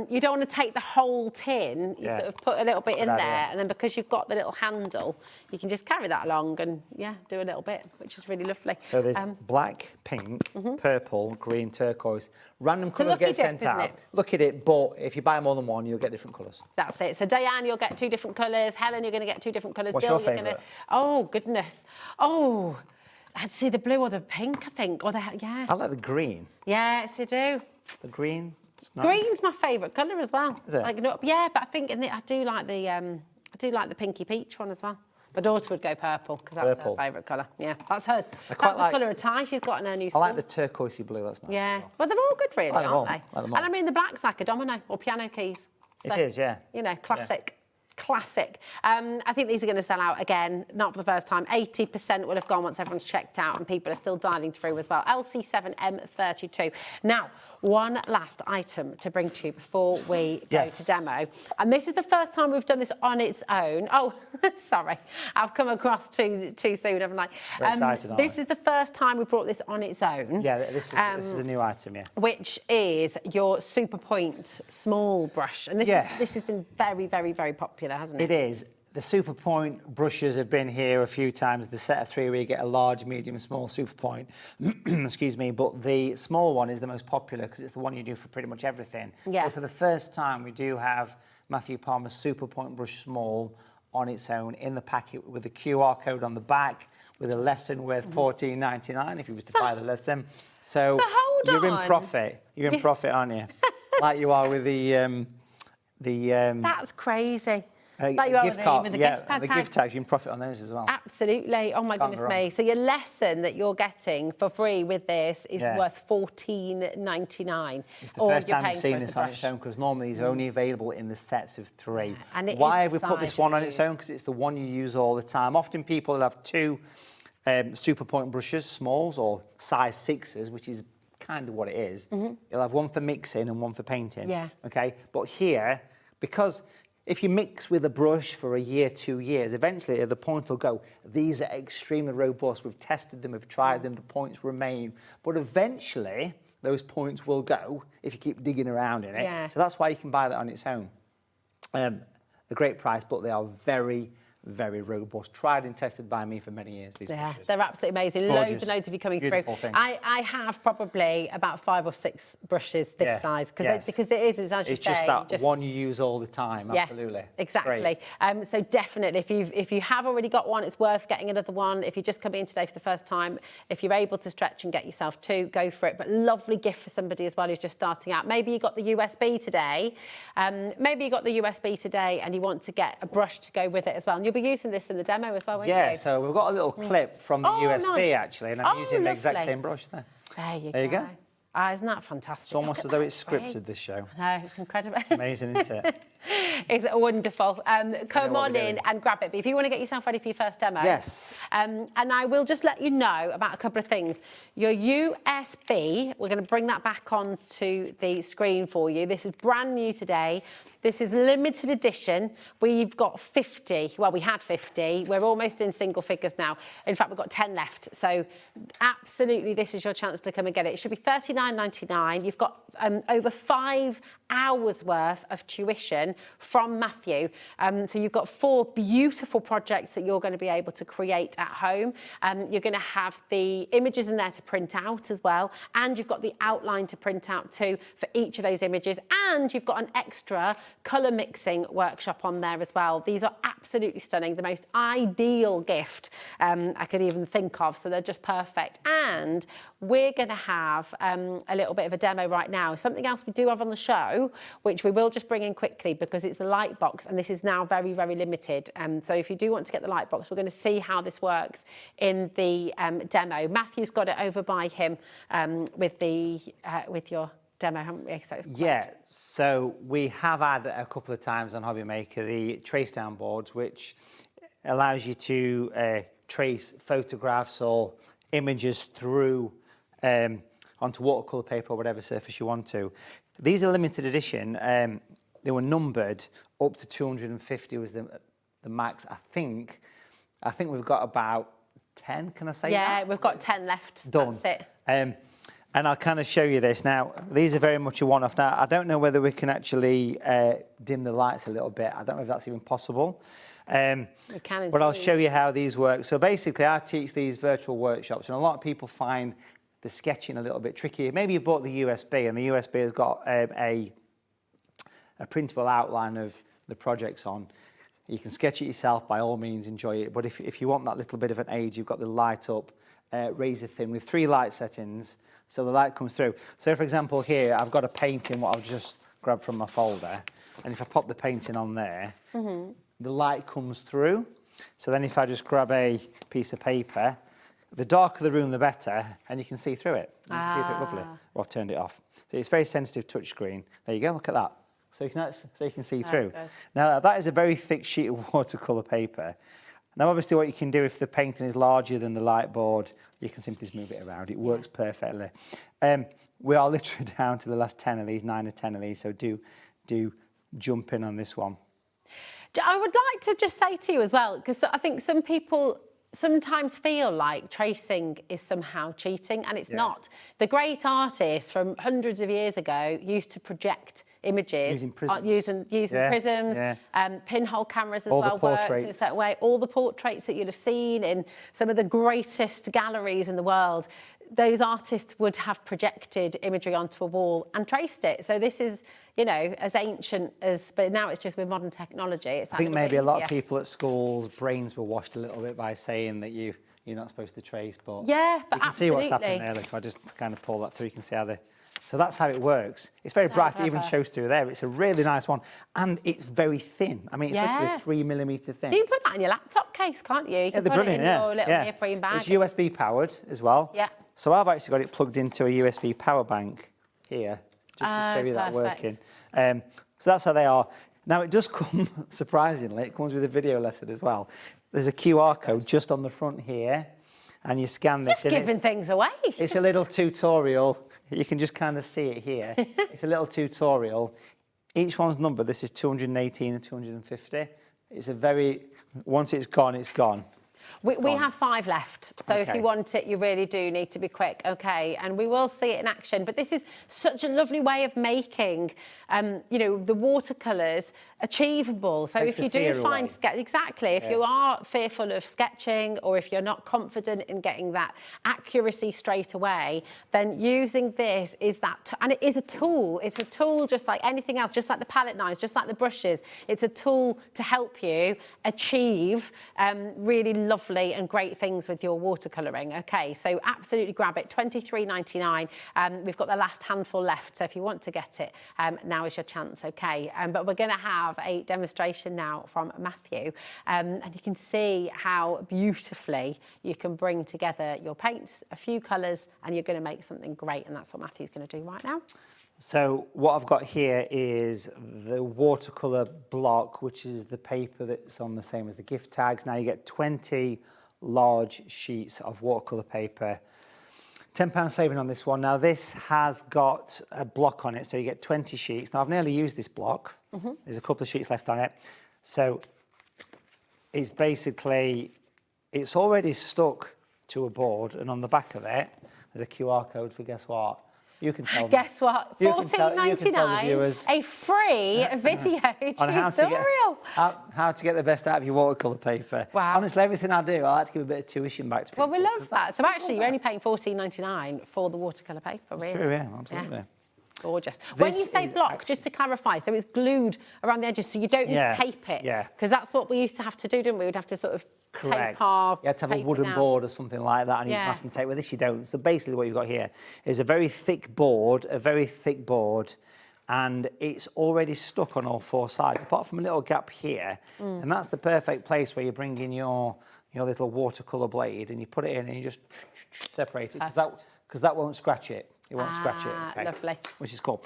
You don't want to take the whole tin. You sort of put a little bit in Good there, idea. and then because you've got the little handle, you can just carry that along and, yeah, do a little bit, which is really lovely. So there's black, pink, purple, green, turquoise. Random colours lucky get sent dip, isn't out. it? Look at it, but if you buy more than one, you'll get different colours. That's it. So Diane, you'll get 2 different colours. Helen, you're going to get 2 different colours. What's Bill, your you're going to... favourite? Oh, goodness. Oh, I'd say the blue or the pink, I think. Or the... Yeah. I like the green. Yes, you do. The green. It's nice. Green's my favourite colour as well. Is it? Like, no, yeah, but I think I do like the pinky peach one as well. My daughter would go purple because that's Purple. her favourite colour. Yeah, that's her. quite That's the like- colour of tie she's got in her new I school. like the turquoisey blue. That's nice. Yeah, well, they're all good, really, like them all. aren't they? Like them all. And I mean, the black's like a domino or piano keys. It is, yeah. You know, classic. Classic. I think these are going to sell out again, not for the first time. 80% will have gone once everyone's checked out, and people are still dialing through as well. LC7M32. Now, one last item to bring to you before we go to demo. And this is the first time we've done this on its own. Oh, sorry. I've come across too soon, haven't I? We're excited, aren't this we? is the first time we brought this on its own. Yeah, this is a new item, yeah. Which is your Super Point small brush. And this has been very, very, very popular, hasn't it? It is. The Super Point brushes have been here a few times. The set of 3 where you get a large, medium, small Super Point. Excuse me. But the small one is the most popular because it's the one you do for pretty much everything. Yeah. So for the first time, we do have Matthew Palmer's Super Point brush small on its own in the packet with a QR code on the back with a lesson worth $14.99 if you was to buy the lesson. So hold you're in on. profit. You're in profit, aren't you? Like you are with the That's crazy. Like you are with the gift pad the tags. gift tags, you can profit on those as well. Absolutely. Oh, my Can't goodness go wrong. me. So your lesson that you're getting for free with this is worth $14.99. It's the first time I've seen this on its own because normally these are only available in the sets of 3. And it Why is have the we put this size one you on its use. own? Because it's the one you use all the time. Often people will have 2 Super Point brushes, smalls or size 6s, which is kind of what it is. You'll have one for mixing and one for painting. Yeah. Okay. But here, because if you mix with a brush for a year, 2 years, eventually the point will go, these are extremely robust. We've tested them, we've tried them, the points remain. But eventually, those points will go if you keep digging around in it. Yeah. So that's why you can buy that on its own. a great price, but they are very, very robust. Tried and tested by me for many years, these brushes. They're absolutely amazing. Gorgeous. Loads and loads of you coming Beautiful through. things. I have probably about 5 or 6 brushes this size because it is, as you say. It's just that one you use all the time, absolutely. Exactly. So definitely, if you have already got one, it's worth getting another one. If you're just coming in today for the first time, if you're able to stretch and get yourself 2, go for it. But lovely gift for somebody as well who's just starting out. Maybe you got the USB today. And you want to get a brush to go with it as well. And you'll be using this in the demo as well, won't you? Yeah, so we've got a little clip from the USB actually, and I'm using the exact lovely. same brush there. There you go. Isn't that fantastic? It's almost as though it's scripted, this show. No, it's incredible. It's amazing, isn't it? It's wonderful. Come on in and grab it. But if you want to get yourself ready for your first demo. Yes. And I will just let you know about a couple of things. Your USB, we're going to bring that back onto the screen for you. This is brand new today. This is limited edition. We've got 50. Well, we had 50. We're almost in single figures now. In fact, we've got 10 left. So absolutely, this is your chance to come and get it. It should be $39.99. You've got over 5 hours worth of tuition from Matthew. So you've got 4 beautiful projects that you're going to be able to create at home. You're going to have the images in there to print out as well. And you've got the outline to print out too for each of those images. And you've got an extra colour mixing workshop on there as well. These are absolutely stunning. The most ideal gift I could even think of. So they're just perfect. And we're going to have a little bit of a demo right now. Something else we do have on the show, which we will just bring in quickly because it's the light box, and this is now very, very limited. So if you do want to get the light box, we're going to see how this works in the demo. Matthew's got it over by him with your demo, haven't we? So it's so we have had a couple of times on HobbyMaker the trace down boards, which allows you to trace photographs or images through onto watercolour paper or whatever surface you want to. These are limited edition. They were numbered up to 250 was the max. I think we've got about 10. Can I say that? Yeah, we've got 10 left. Done. That's it. And I'll kind of show you this now. These are very much a one-off. Now, I don't know whether we can actually dim the lights a little bit. I don't know if that's even possible. We can, but I'll show you how these work. So basically, I teach these virtual workshops, and a lot of people find the sketching a little bit tricky. Maybe you bought the USB, and the USB has got a printable outline of the projects on. You can sketch it yourself, by all means, enjoy it. But if you want that little bit of an aid, you've got the light up, razor thin, with 3 light settings, so the light comes through. So, for example, here, I've got a painting, what I've just grabbed from my folder, and if I pop the painting on there, the light comes through. So then if I just grab a piece of paper, the darker the room, the better, and you can see through it. You can see through it lovely. Well, I've turned it off. So it's very sensitive touch screen. There you go, look at that. So you can see through. Good. Now, that is a very thick sheet of watercolour paper. Now, obviously, what you can do if the painting is larger than the light board, you can simply just move it around. It works perfectly. We are literally down to the last 10 of these, 9 or 10 of these, so do jump in on this one. I would like to just say to you as well, because I think some people sometimes feel like tracing is somehow cheating, and it's not. The great artists from hundreds of years ago used to project images using prisms, prisms, pinhole cameras as all well worked in a certain way. All the portraits that you'll have seen in some of the greatest galleries in the world, those artists would have projected imagery onto a wall and traced it. So this is, you know, as ancient as, but now it's just with modern technology. It's I think maybe a lot of people at schools' brains were washed a little bit by saying that you're not supposed to trace, but yeah, but you can see what's happening there. Look, if I just kind of pull that through, you can see how so that's how it works. It's very bright, it even shows through there. It's a really nice one, and it's very thin. I mean, it's literally 3mm thin. So you can put that in your laptop case, can't you? You can put it in your little neoprene bag. It's USB powered as well. Yeah. So I've actually got it plugged into a USB power bank here, just to show you that working. So that's how they are. Now, it does come, surprisingly, it comes with a video lesson as well. There's a QR code just on the front here, and you scan this. Just giving things away. It's a little tutorial. You can just kind of see it here. It's a little tutorial. Each one's numbered. This is 218 and 250. It's a very, once it's gone, it's gone. We have 5 left, so if you want it, you really do need to be quick, okay? And we will see it in action. But this is such a lovely way of making, you know, the watercolours achievable. So Takes if you the do fear find away. exactly, if you are fearful of sketching, or if you're not confident in getting that accuracy straight away, then using this is that, and it is a tool. It's a tool just like anything else, just like the palette knives, just like the brushes. It's a tool to help you achieve really lovely and great things with your watercolouring. Okay, so absolutely grab it. £23.99. We've got the last handful left, so if you want to get it, now is your chance. Okay, but we're going to have a demonstration now from Matthew, and you can see how beautifully you can bring together your paints, a few colours, and you're going to make something great, and that's what Matthew's going to do right now. So what I've got here is the watercolour block, which is the paper that's on the same as the gift tags. Now you get 20 large sheets of watercolour paper. £10 saving on this one. Now this has got a block on it, so you get 20 sheets. Now I've nearly used this block. There's a couple of sheets left on it. So it's basically, it's already stuck to a board, and on the back of it, there's a QR code for guess what? You can tell them. Guess what? £14.99, a free video tutorial. How to get the best out of your watercolour paper. Wow. Honestly, everything I do, I like to give a bit of tuition back to people. Well, we love that. So actually, you're only paying £14.99 for the watercolour paper, really. True, yeah, absolutely. Yeah. Gorgeous. When you say block, just to clarify, so it's glued around the edges, so you don't need to tape it. Yeah. Because that's what we used to have to do, didn't we? We'd have to sort of tape our You had to have a wooden board or something like that and use masking tape. With this, you don't. So basically what you've got here is a very thick board, and it's already stuck on all four sides, apart from a little gap here. And that's the perfect place where you bring in your little watercolour blade and you put it in and you just separate it, because that won't scratch it. It won't scratch it. Okay. Lovely. Which is cool.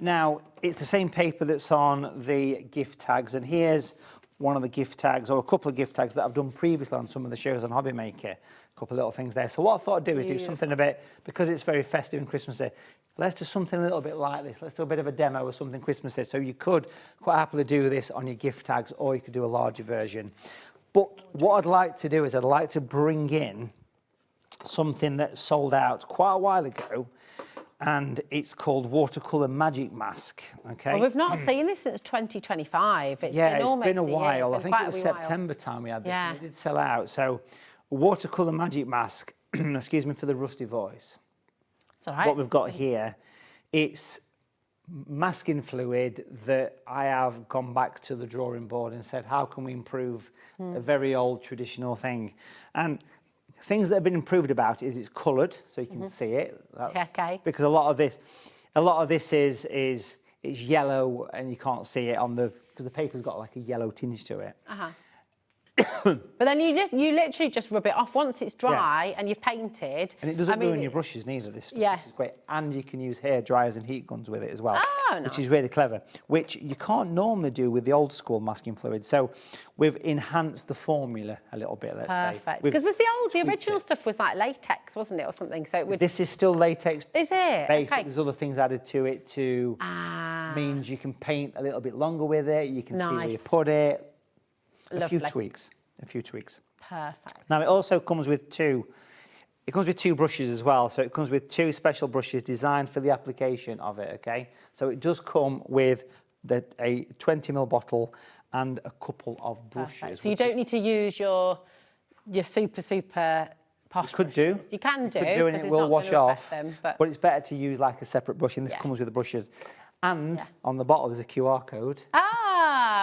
Now, it's the same paper that's on the gift tags, and here's one of the gift tags, or a couple of gift tags that I've done previously on some of the shows on HobbyMaker. A couple of little things there. So what I thought I'd do is do something a bit, because it's very festive and Christmassy, let's do something a little bit like this. Let's do a bit of a demo of something Christmassy. So you could quite happily do this on your gift tags, or you could do a larger version. But what I'd like to do is I'd like to bring in something that sold out quite a while ago, and it's called Watercolour Magic Mask. Okay. Well, we've not seen this since 2025. It's been a while. I think it was September time we had this, and it did sell out. So, Watercolour Magic Mask. Excuse me for the rusty voice. It's all right. What we've got here, it's masking fluid that I have gone back to the drawing board and said, how can we improve a very old traditional thing? And things that have been improved about is it's coloured, so you can see it. Okay. Because a lot of this is yellow, and you can't see it because the paper's got like a yellow tinge to it. But then you literally just rub it off once it's dry and you've painted. And it doesn't ruin your brushes neither, this stuff, which is great. And you can use hair dryers and heat guns with it as well, which is really clever, which you can't normally do with the old school masking fluid. So we've enhanced the formula a little bit, let's say. Perfect. Because the original stuff was like latex, wasn't it, or something? So it would... This is still latex. Is it? Based, but there's other things added to it too. Means you can paint a little bit longer with it. You can see where you put it. A few tweaks. Perfect. Now it also comes with two brushes as well. So it comes with two special brushes designed for the application of it, okay? So it does come with a 20ml bottle and a couple of brushes. Perfect. So you don't need to use your super posh You could do. You can do. You could do and it will wash off. Them, but it's better to use like a separate brush, and this comes with the brushes. And on the bottle there's a QR code.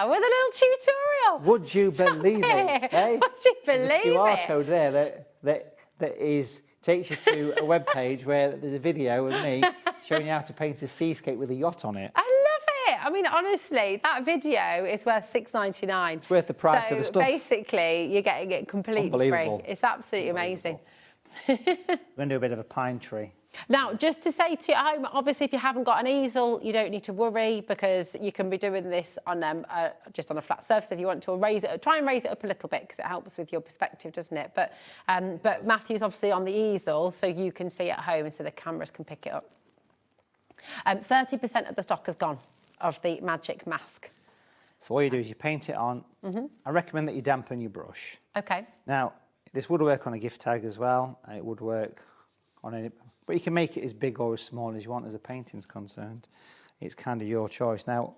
With a little tutorial. Would you believe it? Hey? Would you believe There's a QR code there that takes you to a web page where there's a video of me showing you how to paint a seascape with a yacht on it. I love it. I mean, honestly, that video is worth $6.99. It's worth the price of the stuff. Basically, you're getting it completely free. It's absolutely amazing. We're going to do a bit of a pine tree. Now, just to say to you at home, obviously, if you haven't got an easel, you don't need to worry, because you can be doing this on just on a flat surface. If you want to raise it, try and raise it up a little bit, because it helps with your perspective, doesn't it? But Matthew's obviously on the easel, so you can see at home, and so the cameras can pick it up. 30% of the stock has gone of the Magic Mask. So all you do is you paint it on. I recommend that you dampen your brush. Okay. Now, this would work on a gift tag as well. It would work on any... But you can make it as big or as small as you want as the painting's concerned. It's kind of your choice. Now,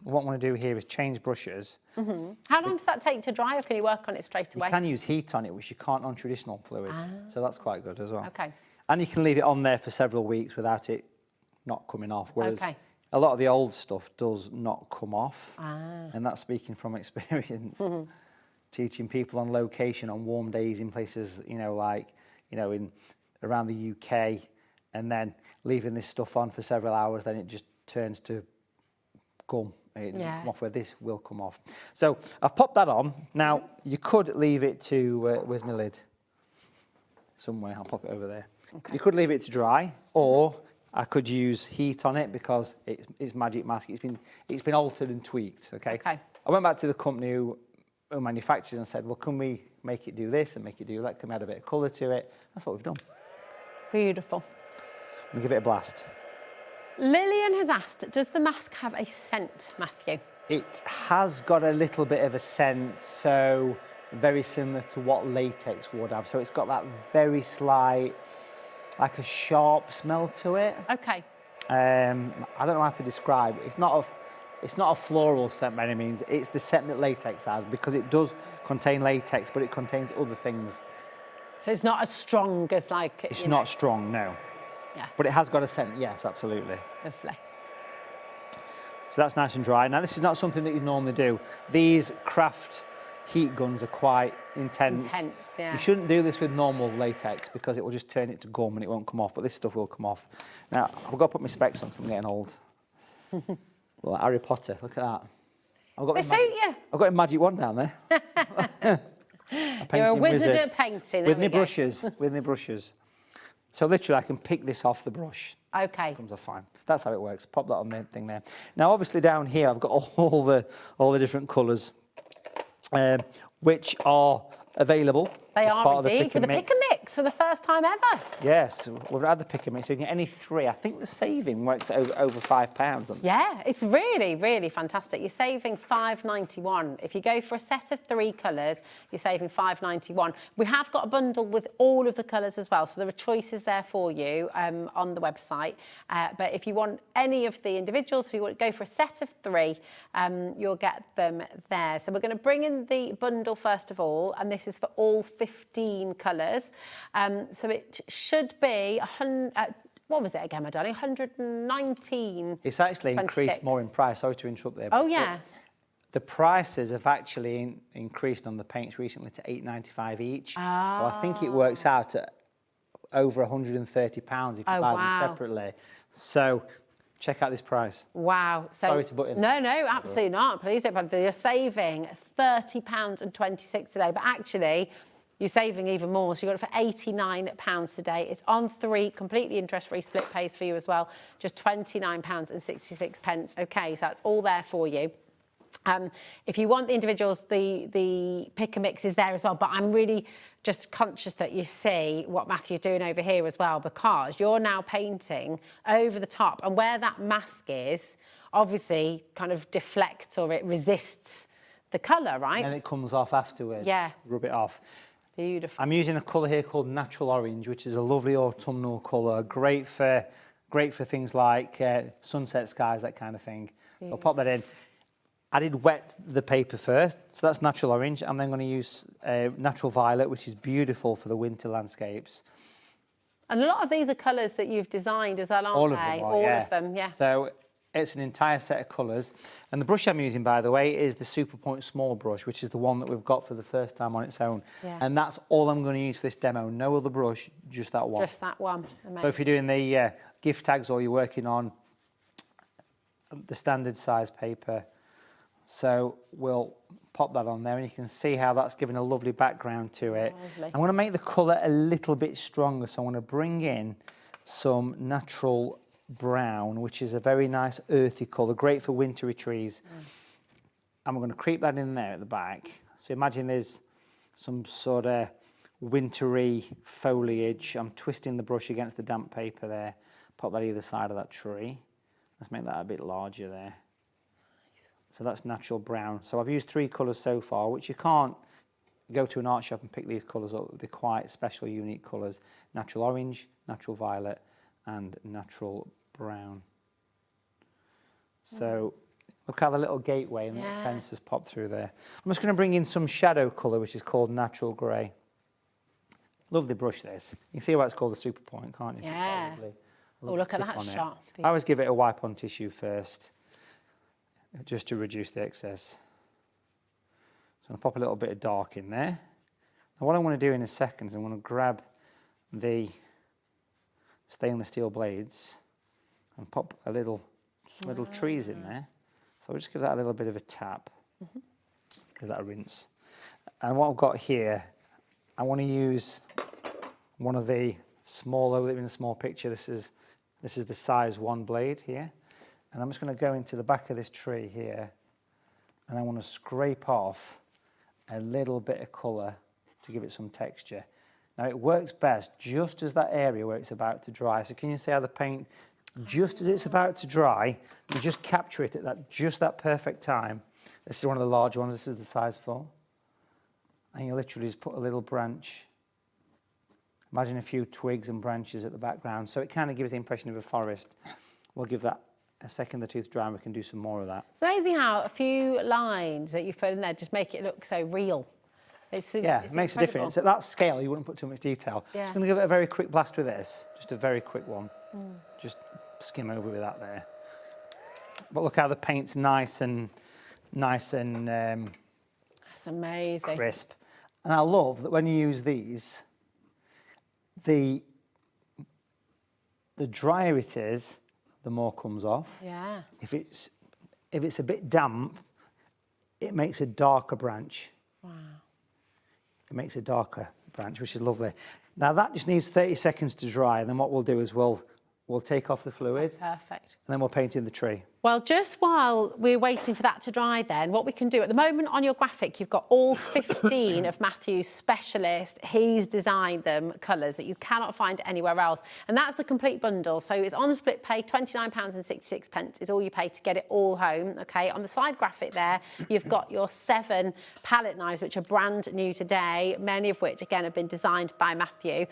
what I want to do here is change brushes. How long does that take to dry, or can you work on it straight away? You can use heat on it, which you can't on traditional fluid. So that's quite good as well. Okay. And you can leave it on there for several weeks without it not coming off, whereas a lot of the old stuff does not come off. And that's speaking from experience. Teaching people on location on warm days in places, you know, like, you know, in around the UK, and then leaving this stuff on for several hours, then it just turns to gum. It doesn't come off, where this will come off. So I've popped that on. Now, you could leave it to, where's my lid? Somewhere, I'll pop it over there. You could leave it to dry, or I could use heat on it because it's Magic Mask. It's been altered and tweaked, okay? I went back to the company who manufactures and said, well, can we make it do this and make it do that? Can we add a bit of colour to it? That's what we've done. Beautiful. We'll give it a blast. Lillian has asked, does the mask have a scent, Matthew? It has got a little bit of a scent, so very similar to what latex would have. So it's got that very slight, like a sharp smell to it. Okay. I don't know how to describe it. It's not a floral scent by any means. It's the scent that latex has, because it does contain latex, but it contains other things. So it's not as strong as like... It's not strong, no. Yeah. But it has got a scent, yes, absolutely. Lovely. So that's nice and dry. Now, this is not something that you normally do. These craft heat guns are quite intense. Yeah. You shouldn't do this with normal latex because it will just turn it to gum and it won't come off, but this stuff will come off. Now, I've got to put my specs on because I'm getting old. Like Harry Potter, look at that. They suit you. I've got a magic wand down there. You're a wizard at painting. With my brushes, with my brushes. So literally I can pick this off the brush. Okay. It comes off fine. That's how it works. Pop that on the thing there. Now obviously down here I've got all the different colours which are available. They as are part indeed, of the for the pick and mix for the first time ever. Yes, we've had the pick and mix, so you can get any three. I think the saving works at over £5. Yeah, it's really, really fantastic. You're saving $5.91. If you go for a set of 3 colours, you're saving $5.91. We have got a bundle with all of the colours as well, so there are choices there for you on the website. But if you want any of the individuals, if you want to go for a set of 3, you'll get them there. So we're going to bring in the bundle first of all, and this is for all 15 colours. So it should be what was it again, my darling? 119. It's actually increased more in price. Sorry to interrupt there. Oh yeah. The prices have actually increased on the paints recently to £8.95 each. So I think it works out at over £130 if you buy them separately. So check out this price. Wow. So, sorry to butt in. No, absolutely not. Please don't bother. You're saving £30.26 today, but actually you're saving even more. So you got it for £89 today. It's on 3 completely interest-free split pays for you as well. Just £29.66. Okay, so that's all there for you. If you want the individuals, the pick and mix is there as well, but I'm really just conscious that you see what Matthew's doing over here as well, because you're now painting over the top, and where that mask is obviously kind of deflects or it resists the colour, right? And then it comes off afterwards. Yeah. Rub it off. Beautiful. I'm using a colour here called Natural Orange, which is a lovely autumnal colour, great for things like sunset skies, that kind of thing. Yeah. I'll pop that in. I did wet the paper first, so that's Natural Orange. I'm then going to use Natural Violet, which is beautiful for the winter landscapes. And a lot of these are colours that you've designed as well, aren't All they? of them are, All yeah. of them, yeah. So it's an entire set of colours. And the brush I'm using, by the way, is the Superpoint Small Brush, which is the one that we've got for the first time on its own. Yeah. And that's all I'm going to use for this demo. No other brush, just that one. Just that one. Amazing. So if you're doing the gift tags or you're working on the standard size paper, so we'll pop that on there and you can see how that's given a lovely background to it. Lovely. I'm going to make the colour a little bit stronger, so I'm going to bring in some natural brown, which is a very nice earthy colour, great for wintry trees. And we're going to creep that in there at the back. So imagine there's some sort of wintry foliage. I'm twisting the brush against the damp paper there. Pop that either side of that tree. Let's make that a bit larger there. So that's natural brown. So I've used 3 colours so far, which you can't go to an art shop and pick these colours up. They're quite special, unique colours. Natural orange, natural violet, and natural brown. So Look how the little gateway and the little fence has popped through there. I'm just going to bring in some shadow colour, which is called natural grey. Lovely brush, this. You can see why it's called the Super Point, can't you? Yeah. Oh, look at that shot. I always give it a wipe on tissue first, just to reduce the excess. So I'm going to pop a little bit of dark in there. Now what I want to do in a second is I'm going to grab the stainless steel blades and pop a little trees in there. So I'll just give that a little bit of a tap. Give that a rinse. And what I've got here, I want to use one of the smaller, in a small picture, this is the size 1 blade here. And I'm just going to go into the back of this tree here, and I want to scrape off a little bit of colour to give it some texture. Now it works best just as that area where it's about to dry. So can you see how the paint, just as it's about to dry, you just capture it at just that perfect time. This is one of the larger ones, this is the size 4. And you literally just put a little branch. Imagine a few twigs and branches at the background. So it kind of gives the impression of a forest. We'll give that a second or two to dry and we can do some more of that. It's amazing how a few lines that you've put in there just make it look so real. It's it makes incredible. a difference. At that scale, you wouldn't put too much detail. Yeah. Just going to give it a very quick blast with this. Just a very quick one. Just skim over with that there. But look how the paint's nice and That's amazing. crisp. And I love that when you use these, the drier it is, the more comes off. Yeah. If it's a bit damp, it makes a darker branch. Wow. It makes a darker branch, which is lovely. Now that just needs 30 seconds to dry, and then what we'll do is we'll take off the fluid. Perfect. And then we'll paint in the tree. Well, just while we're waiting for that to dry then, what we can do, at the moment on your graphic, you've got all 15 of Matthew's specialist, he's designed them, colours that you cannot find anywhere else. And that's the complete bundle. So it's on split pay, £29.66 is all you pay to get it all home, okay? On the side graphic there, you've got your 7 palette knives, which are brand new today, many of which, again, have been designed by Matthew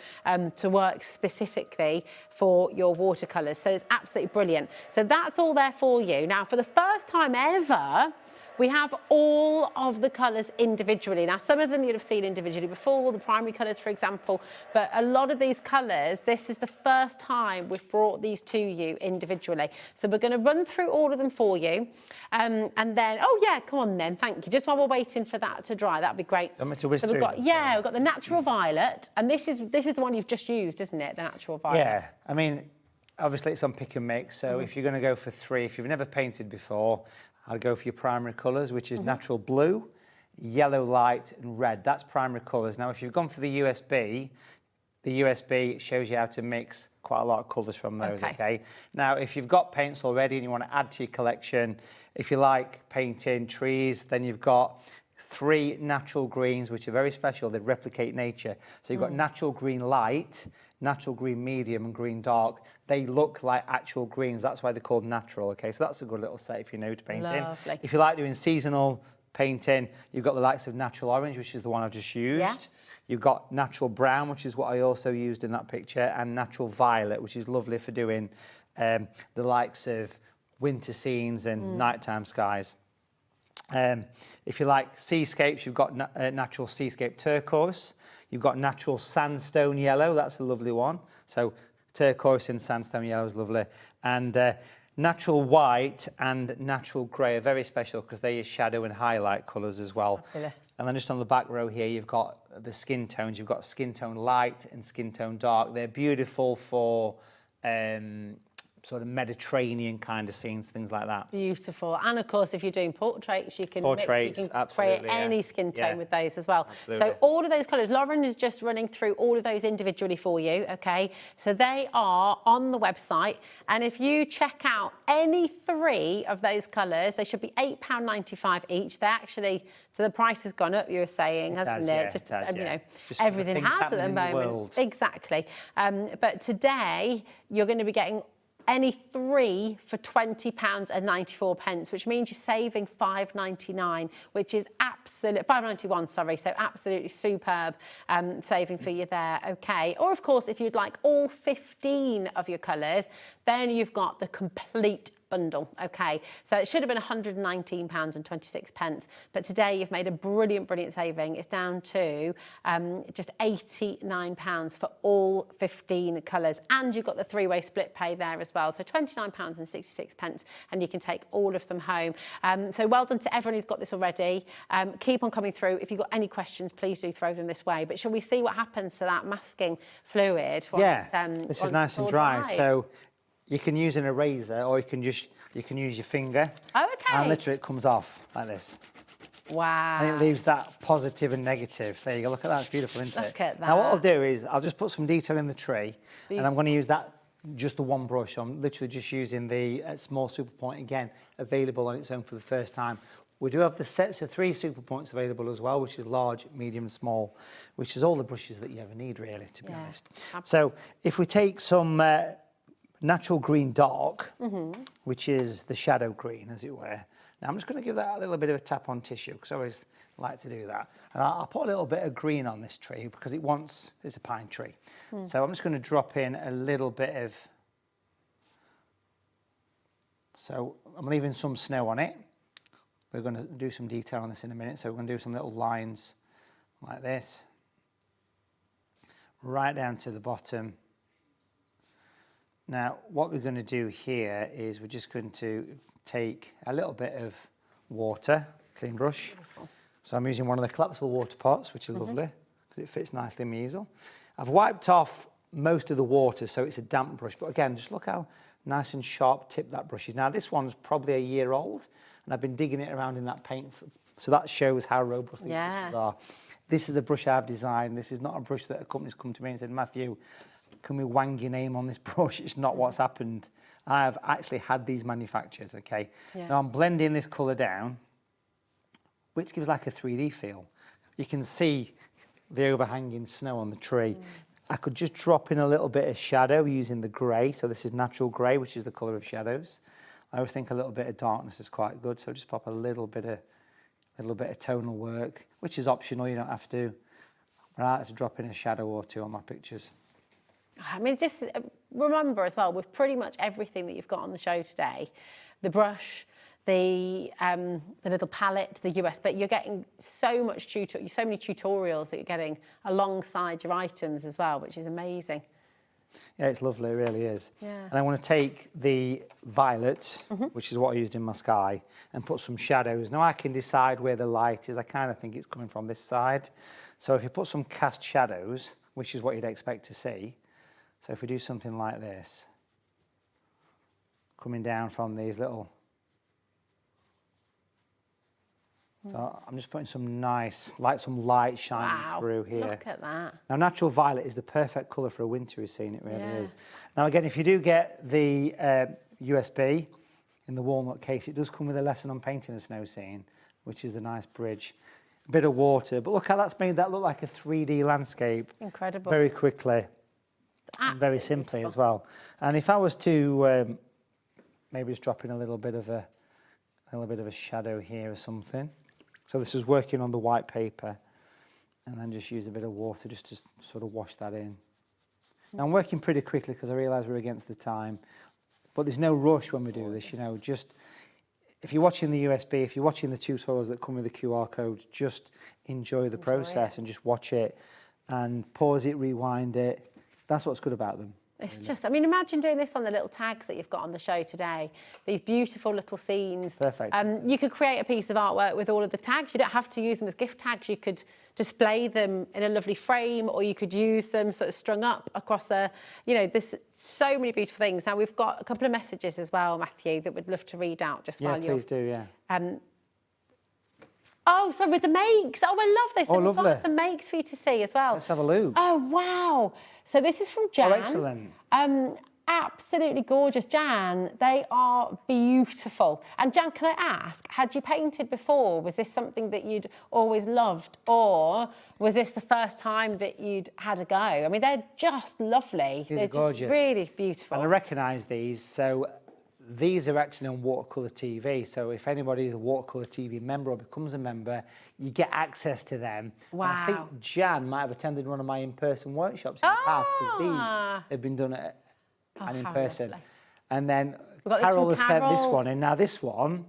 to work specifically for your watercolours. So it's absolutely brilliant. So that's all there for you. Now, for the first time ever, we have all of the colours individually. Now, some of them you'd have seen individually before, the primary colours, for example, but a lot of these colours, this is the first time we've brought these to you individually. So we're going to run through all of them for you. And then, oh yeah, come on then, thank you. Just while we're waiting for that to dry, that'd be great. Want me to whiz so we've through got, them? we've got the natural violet, and this is the one you've just used, isn't it? The natural violet. Yeah, I mean, obviously it's on pick and mix, so if you're going to go for 3, if you've never painted before, I'd go for your primary colours, which is natural blue, yellow light and red. That's primary colours. Now, if you've gone for the USB shows you how to mix quite a lot of colours from those, okay? Now, if you've got paints already and you want to add to your collection, if you like painting trees, then you've got 3 natural greens, which are very special. They replicate nature. So you've got natural green light, natural green medium and green dark. They look like actual greens. That's why they're called natural, okay? So that's a good little set if you're new to painting. Lovely. If you like doing seasonal painting, you've got the likes of natural orange, which is the one I've just used. Yeah. You've got natural brown, which is what I also used in that picture, and natural violet, which is lovely for doing the likes of winter scenes and nighttime skies. If you like seascapes, you've got natural seascape turquoise. You've got natural sandstone yellow. That's a lovely one. So turquoise and sandstone yellow is lovely. And natural white and natural grey are very special because they use shadow and highlight colours as well. Fabulous. And then just on the back row here, you've got the skin tones. You've got skin tone light and skin tone dark. They're beautiful for sort of Mediterranean kind of scenes, things like that. Beautiful. And of course, if you're doing portraits, you can create absolutely, any skin tone with those as well. Absolutely. So all of those colours, Lauren is just running through all of those individually for you, okay? So they are on the website. And if you check out any 3 of those colours, they should be £8.95 each. They're actually, so the price has gone up, you were saying, hasn't it? Just you know, just everything has at the moment. Exactly. But today, you're going to be getting any 3 for £20.94, which means you're saving £5.99, which is £5.91, sorry, so absolutely superb saving for you there, okay? Or, of course, if you'd like all 15 of your colours, then you've got the complete bundle. Okay, so it should have been £119.26, but today you've made a brilliant, brilliant saving. It's down to just £89 for all 15 colours, and you've got the three-way split pay there as well. So £29.66, and you can take all of them home. So well done to everyone who's got this already. Keep on coming through. If you've got any questions, please do throw them this way. But shall we see what happens to that masking fluid? This is nice and dry. So you can use an eraser, or you can use your finger. Oh, okay. And literally it comes off like this. Wow. And it leaves that positive and negative. There you go. Look at that. It's beautiful, isn't it? Look at that. Now what I'll do is I'll just put some detail in the tree, Beautiful. and I'm going to use that just the one brush. So I'm literally just using the small super point, again, available on its own for the first time. We do have the sets of 3 super points available as well, which is large, medium and small, which is all the brushes that you ever need, really, to be honest. So if we take some natural green dark, which is the shadow green, as it were. Now I'm just going to give that a little bit of a tap on tissue, because I always like to do that. And I'll put a little bit of green on this tree, because it's a pine tree. So I'm just going to drop in a little bit of... So I'm leaving some snow on it. We're going to do some detail on this in a minute. So we're going to do some little lines like this, right down to the bottom. Now, what we're going to do here is we're just going to take a little bit of water, clean brush. Beautiful. So I'm using one of the collapsible water pots, which is lovely, because it fits nicely in my easel. I've wiped off most of the water, so it's a damp brush. But again, just look how nice and sharp tip that brush is. Now, this one's probably a year old, and I've been digging it around in that paint, so that shows how robust these brushes are. This is a brush I've designed. This is not a brush that a company's come to me and said, Matthew, can we wang your name on this brush? It's not what's happened. I've actually had these manufactured, okay? Now I'm blending this colour down, which gives like a 3D feel. You can see the overhanging snow on the tree. I could just drop in a little bit of shadow using the grey. So this is natural grey, which is the colour of shadows. I always think a little bit of darkness is quite good, so just pop a little bit of tonal work, which is optional, you don't have to. But I like to drop in a shadow or two on my pictures. I mean, just remember as well, with pretty much everything that you've got on the show today, the brush, the little palette, the USB, you're getting so many tutorials that you're getting alongside your items as well, which is amazing. Yeah, it's lovely, it really is. Yeah. And I want to take the violet, which is what I used in my sky, and put some shadows. Now I can decide where the light is. I kind of think it's coming from this side. So if you put some cast shadows, which is what you'd expect to see, so if we do something like this, coming down from these little... So I'm just putting some some light shining through here. Look at that. Now, natural violet is the perfect colour for a wintry scene, it really is. Now, again, if you do get the USB in the walnut case, it does come with a lesson on painting a snow scene, which is the nice bridge. A bit of water, but look how that's made that look like a 3D landscape. Incredible. Very quickly. And very simply as well. And if I was to maybe just drop in a little bit of a shadow here or something. So this is working on the white paper, and then just use a bit of water just to sort of wash that in. Now I'm working pretty quickly because I realise we're against the time, but there's no rush when we do this, you know, just if you're watching the USB, if you're watching the tutorials that come with the QR codes, just enjoy the process and just watch it and pause it, rewind it. That's what's good about them. It's just, I mean, imagine doing this on the little tags that you've got on the show today. These beautiful little scenes. Perfect. You could create a piece of artwork with all of the tags. You don't have to use them as gift tags. You could display them in a lovely frame, or you could use them sort of strung up across there's so many beautiful things. Now, we've got a couple of messages as well, Matthew, that we'd love to read out just while you're... Yeah, please do, yeah. Oh, so with the makes. Oh, I love this. Oh, and we've lovely. got some makes for you to see as well. Let's have a look. Oh, wow. So this is from Jan. Oh, excellent. Absolutely gorgeous. Jan, they are beautiful. And Jan, can I ask, had you painted before? Was this something that you'd always loved? Or was this the first time that you'd had a go? I mean, they're just lovely. They're gorgeous. Just really beautiful. And I recognise these. So these are actually on watercolour TV. So if anybody is a watercolour TV member or becomes a member, you get access to them. Wow. And I think Jan might have attended one of my in-person workshops in the past, because these have been done at and in person. Lovely. And then We've got this Carol from has sent this one in. Now, this one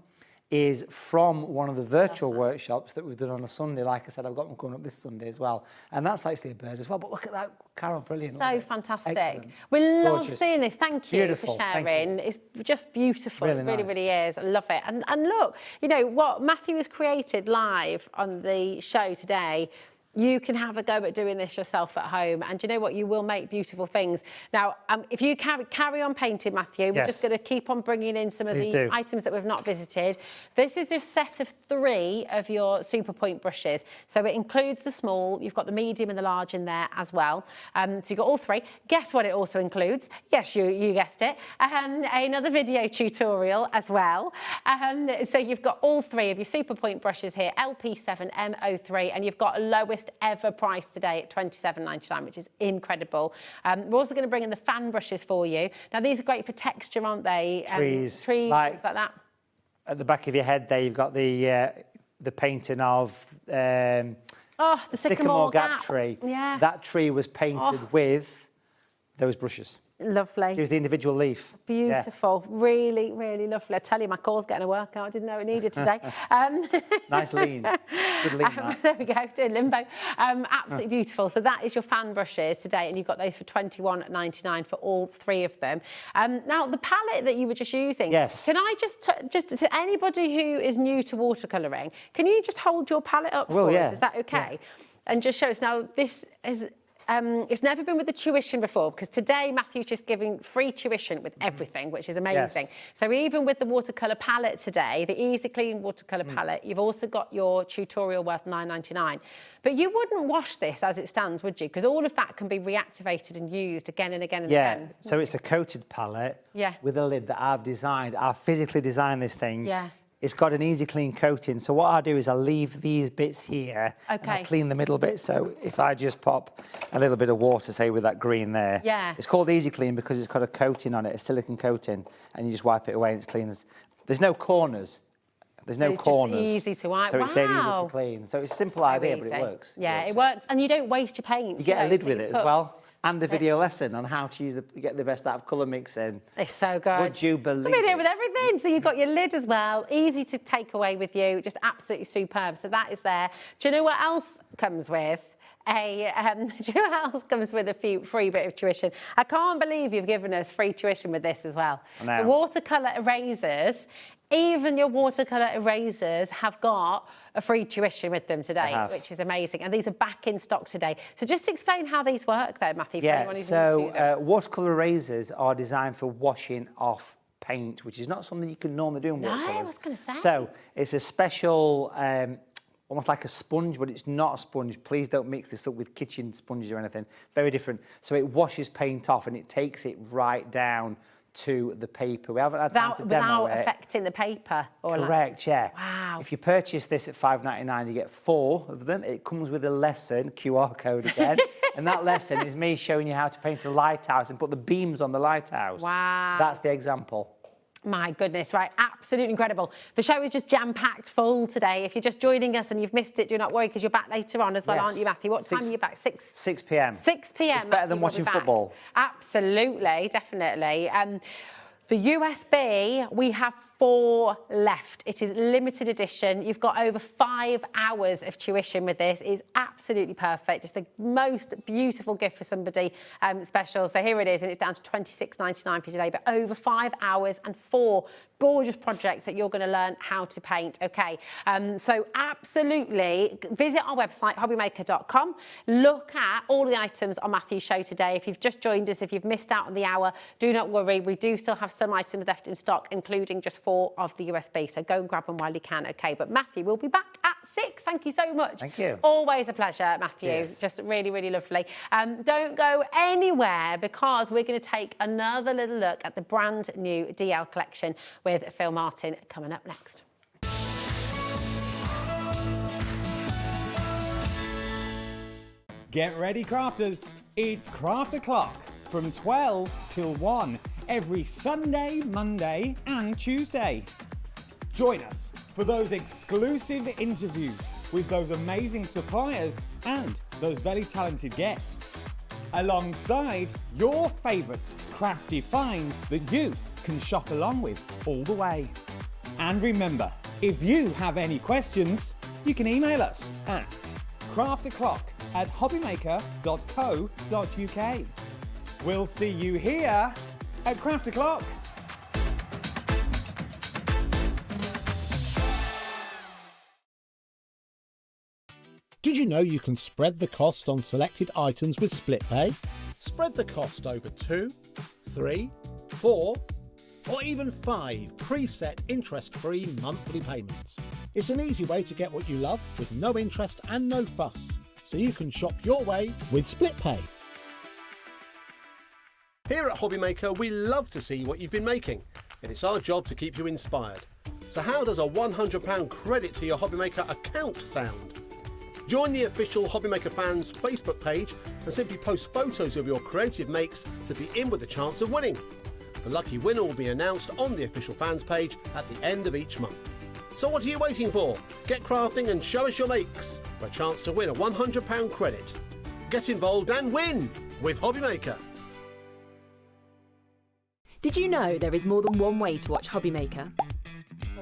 is from one of the virtual workshops that we've done on a Sunday. Like I said, I've got one coming up this Sunday as well. And that's actually a bird as well. But look at that, Carol, brilliant. So fantastic. Excellent. We love Gorgeous. seeing this. Thank you Beautiful. for sharing. It's just beautiful. Really It really, nice. really is. I love it. And look, you know, what Matthew has created live on the show today, you can have a go at doing this yourself at home. And you know what? You will make beautiful things. Now, if you carry on painting, Matthew, we're just going to keep on bringing in some of the items that we've not visited. This is a set of 3 of your Super Point brushes. So it includes the small, you've got the medium and the large in there as well. So you've got all 3. Guess what it also includes? Yes, you guessed it. Another video tutorial as well. So you've got all 3 of your Super Point brushes here, LP7, MO3, and you've got a lowest ever price today at $27.99, which is incredible. We're also going to bring in the fan brushes for you. Now, these are great for texture, aren't they? Trees. Things like that. At the back of your head there, you've got the painting of the sycamore gap tree. Yeah. That tree was painted with those brushes. Lovely. Here's the individual leaf. Beautiful. Yeah. Really, really lovely. I tell you, my core's getting a workout. I didn't know it needed today. Nice lean. Good lean, there we go, doing limbo. Absolutely beautiful. So that is your fan brushes today, and you've got those for $21.99 for all 3 of them. Now, the palette that you were just using, can I just to anybody who is new to watercolouring, can you just hold your palette up for us? Is that okay? Yeah. And just show us. Now, this is... it's never been with the tuition before, because today Matthew's just giving free tuition with everything, which is amazing. Yes. So even with the watercolour palette today, the Easy Clean watercolour palette, you've also got your tutorial worth $9.99. But you wouldn't wash this as it stands, would you? Because all of that can be reactivated and used again and again and again. Yeah, so it's a coated palette with a lid that I've designed. I've physically designed this thing. Yeah. It's got an easy clean coating. So what I do is I leave these bits here and I clean the middle bit. So if I just pop a little bit of water, say with that green there, it's called easy clean because it's got a coating on it, a silicone coating, and you just wipe it away and it's clean as... There's no corners. There's no corners. It's easy to wipe. So it's dead easy to clean. So it's a simple idea, but it works. Yeah, it works. And you don't waste your paint. You get a lid with it as well. And the video lesson on how to get the best out of colour mixing. It's so good. Would you believe it? With everything. So you've got your lid as well, easy to take away with you, just absolutely superb. So that is there. Do you know what else comes with? Do you know what else comes with a free bit of tuition? I can't believe you've given us free tuition with this as well. The watercolour erasers. Even your watercolour erasers have got a free tuition with them today, which is amazing. And these are back in stock today. So just explain how these work though, Matthew, for anyone who's new to them. Watercolour erasers are designed for washing off paint, which is not something you can normally do in watercolours. I was going to say. So it's a special, almost like a sponge, but it's not a sponge. Please don't mix this up with kitchen sponges or anything. Very different. So it washes paint off and it takes it right down to the paper. We haven't had time to demo it. Without affecting the paper? Correct, yeah. Wow. If you purchase this at $5.99, you get 4 of them. It comes with a lesson, QR code again, and that lesson is me showing you how to paint a lighthouse and put the beams on the lighthouse. Wow. That's the example. My goodness, right, absolutely incredible. The show is just jam-packed full today. If you're just joining us and you've missed it, do not worry, because you're back later on as well, aren't you, Matthew? What time are you back? 6 p.m. 6 p.m. It's better than watching football. Absolutely, definitely. The USB, we have 4 left. It is limited edition. You've got over 5 hours of tuition with this. It's absolutely perfect. It's the most beautiful gift for somebody special. So here it is, and it's down to $26.99 for today, but over 5 hours and 4 gorgeous projects that you're going to learn how to paint. Okay, so absolutely visit our website, hobbymaker.com. Look at all the items on Matthew's show today. If you've just joined us, if you've missed out on the hour, do not worry. We do still have some items left in stock, including just 4 of the USB. So go and grab them while you can. Okay, but Matthew will be back at 6. Thank you so much. Thank you. Always a pleasure, Matthew. Yes. Just really, really lovely. Don't go anywhere, because we're going to take another little look at the brand new DL collection with Phill Martin coming up next. Get ready, crafters. It's Craft O'Clock from 12 till 1 every Sunday, Monday and Tuesday. Join us for those exclusive interviews with those amazing suppliers and those very talented guests, alongside your favourite crafty finds that you can shop along with all the way. And remember, if you have any questions, you can email us at crafto'clock@hobbymaker.co.uk. We'll see you here at Craft O'Clock. Did you know you can spread the cost on selected items with split pay? Spread the cost over 2, 3, 4, or even 5 preset interest-free monthly payments. It's an easy way to get what you love with no interest and no fuss, so you can shop your way with split pay. Here at HobbyMaker, we love to see what you've been making, and it's our job to keep you inspired. So how does a £100 credit to your HobbyMaker account sound? Join the official HobbyMaker fans Facebook page and simply post photos of your creative makes to be in with a chance of winning. The lucky winner will be announced on the official fans page at the end of each month. So what are you waiting for? Get crafting and show us your makes for a chance to win a £100 credit. Get involved and win with HobbyMaker. Did you know there is more than one way to watch HobbyMaker?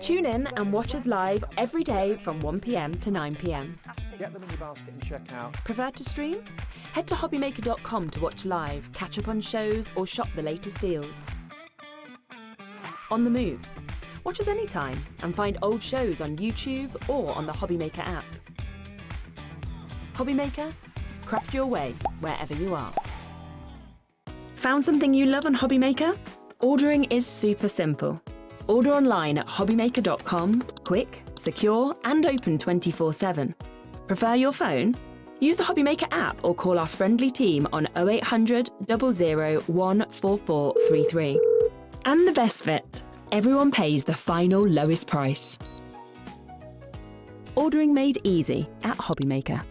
Tune in and watch us live every day from 1 p.m. to 9 p.m. Get them in your basket and check out. Prefer to stream? Head to hobbymaker.com to watch live, catch up on shows, or shop the latest deals. On the move? Watch us anytime and find old shows on YouTube or on the HobbyMaker app. HobbyMaker? Craft your way wherever you are. Found something you love on HobbyMaker? Ordering is super simple. Order online at hobbymaker.com, quick, secure, and open 24/7. Prefer your phone? Use the HobbyMaker app or call our friendly team on 0800 00 14433. And the best bit, everyone pays the final lowest price. Ordering made easy at HobbyMaker.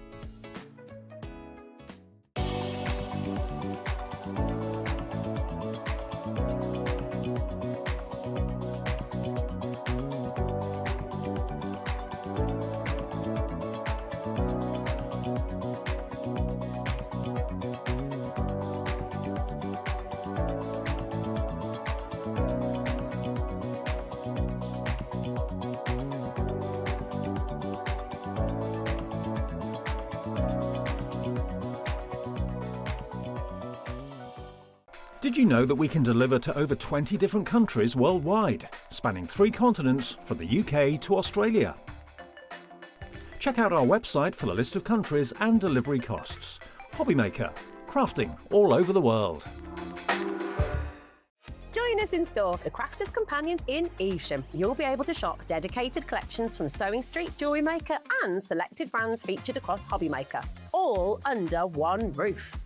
Did you know that we can deliver to over 20 different countries worldwide, spanning 3 continents from the UK to Australia? Check out our website for the list of countries and delivery costs. HobbyMaker, crafting all over the world. Join us in store for the Crafter's Companion in Evesham. You'll be able to shop dedicated collections from Sewing Street, Jewellery Maker and selected brands featured across HobbyMaker, all under one roof.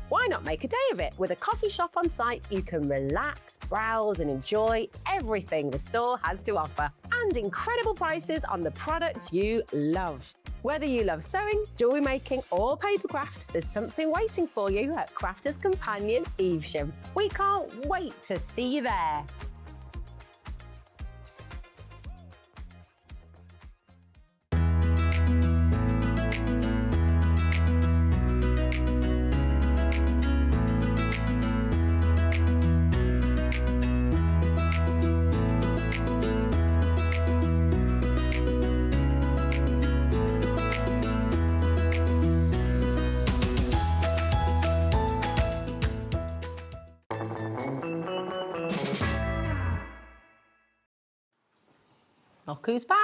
Why not make a day of it? With a coffee shop on site, you can relax, browse and enjoy everything the store has to offer. And incredible prices on the products you love. Whether you love sewing, jewellery making or papercraft, there's something waiting for you at Crafter's Companion Evesham. We can't wait to see you there. Look who's back.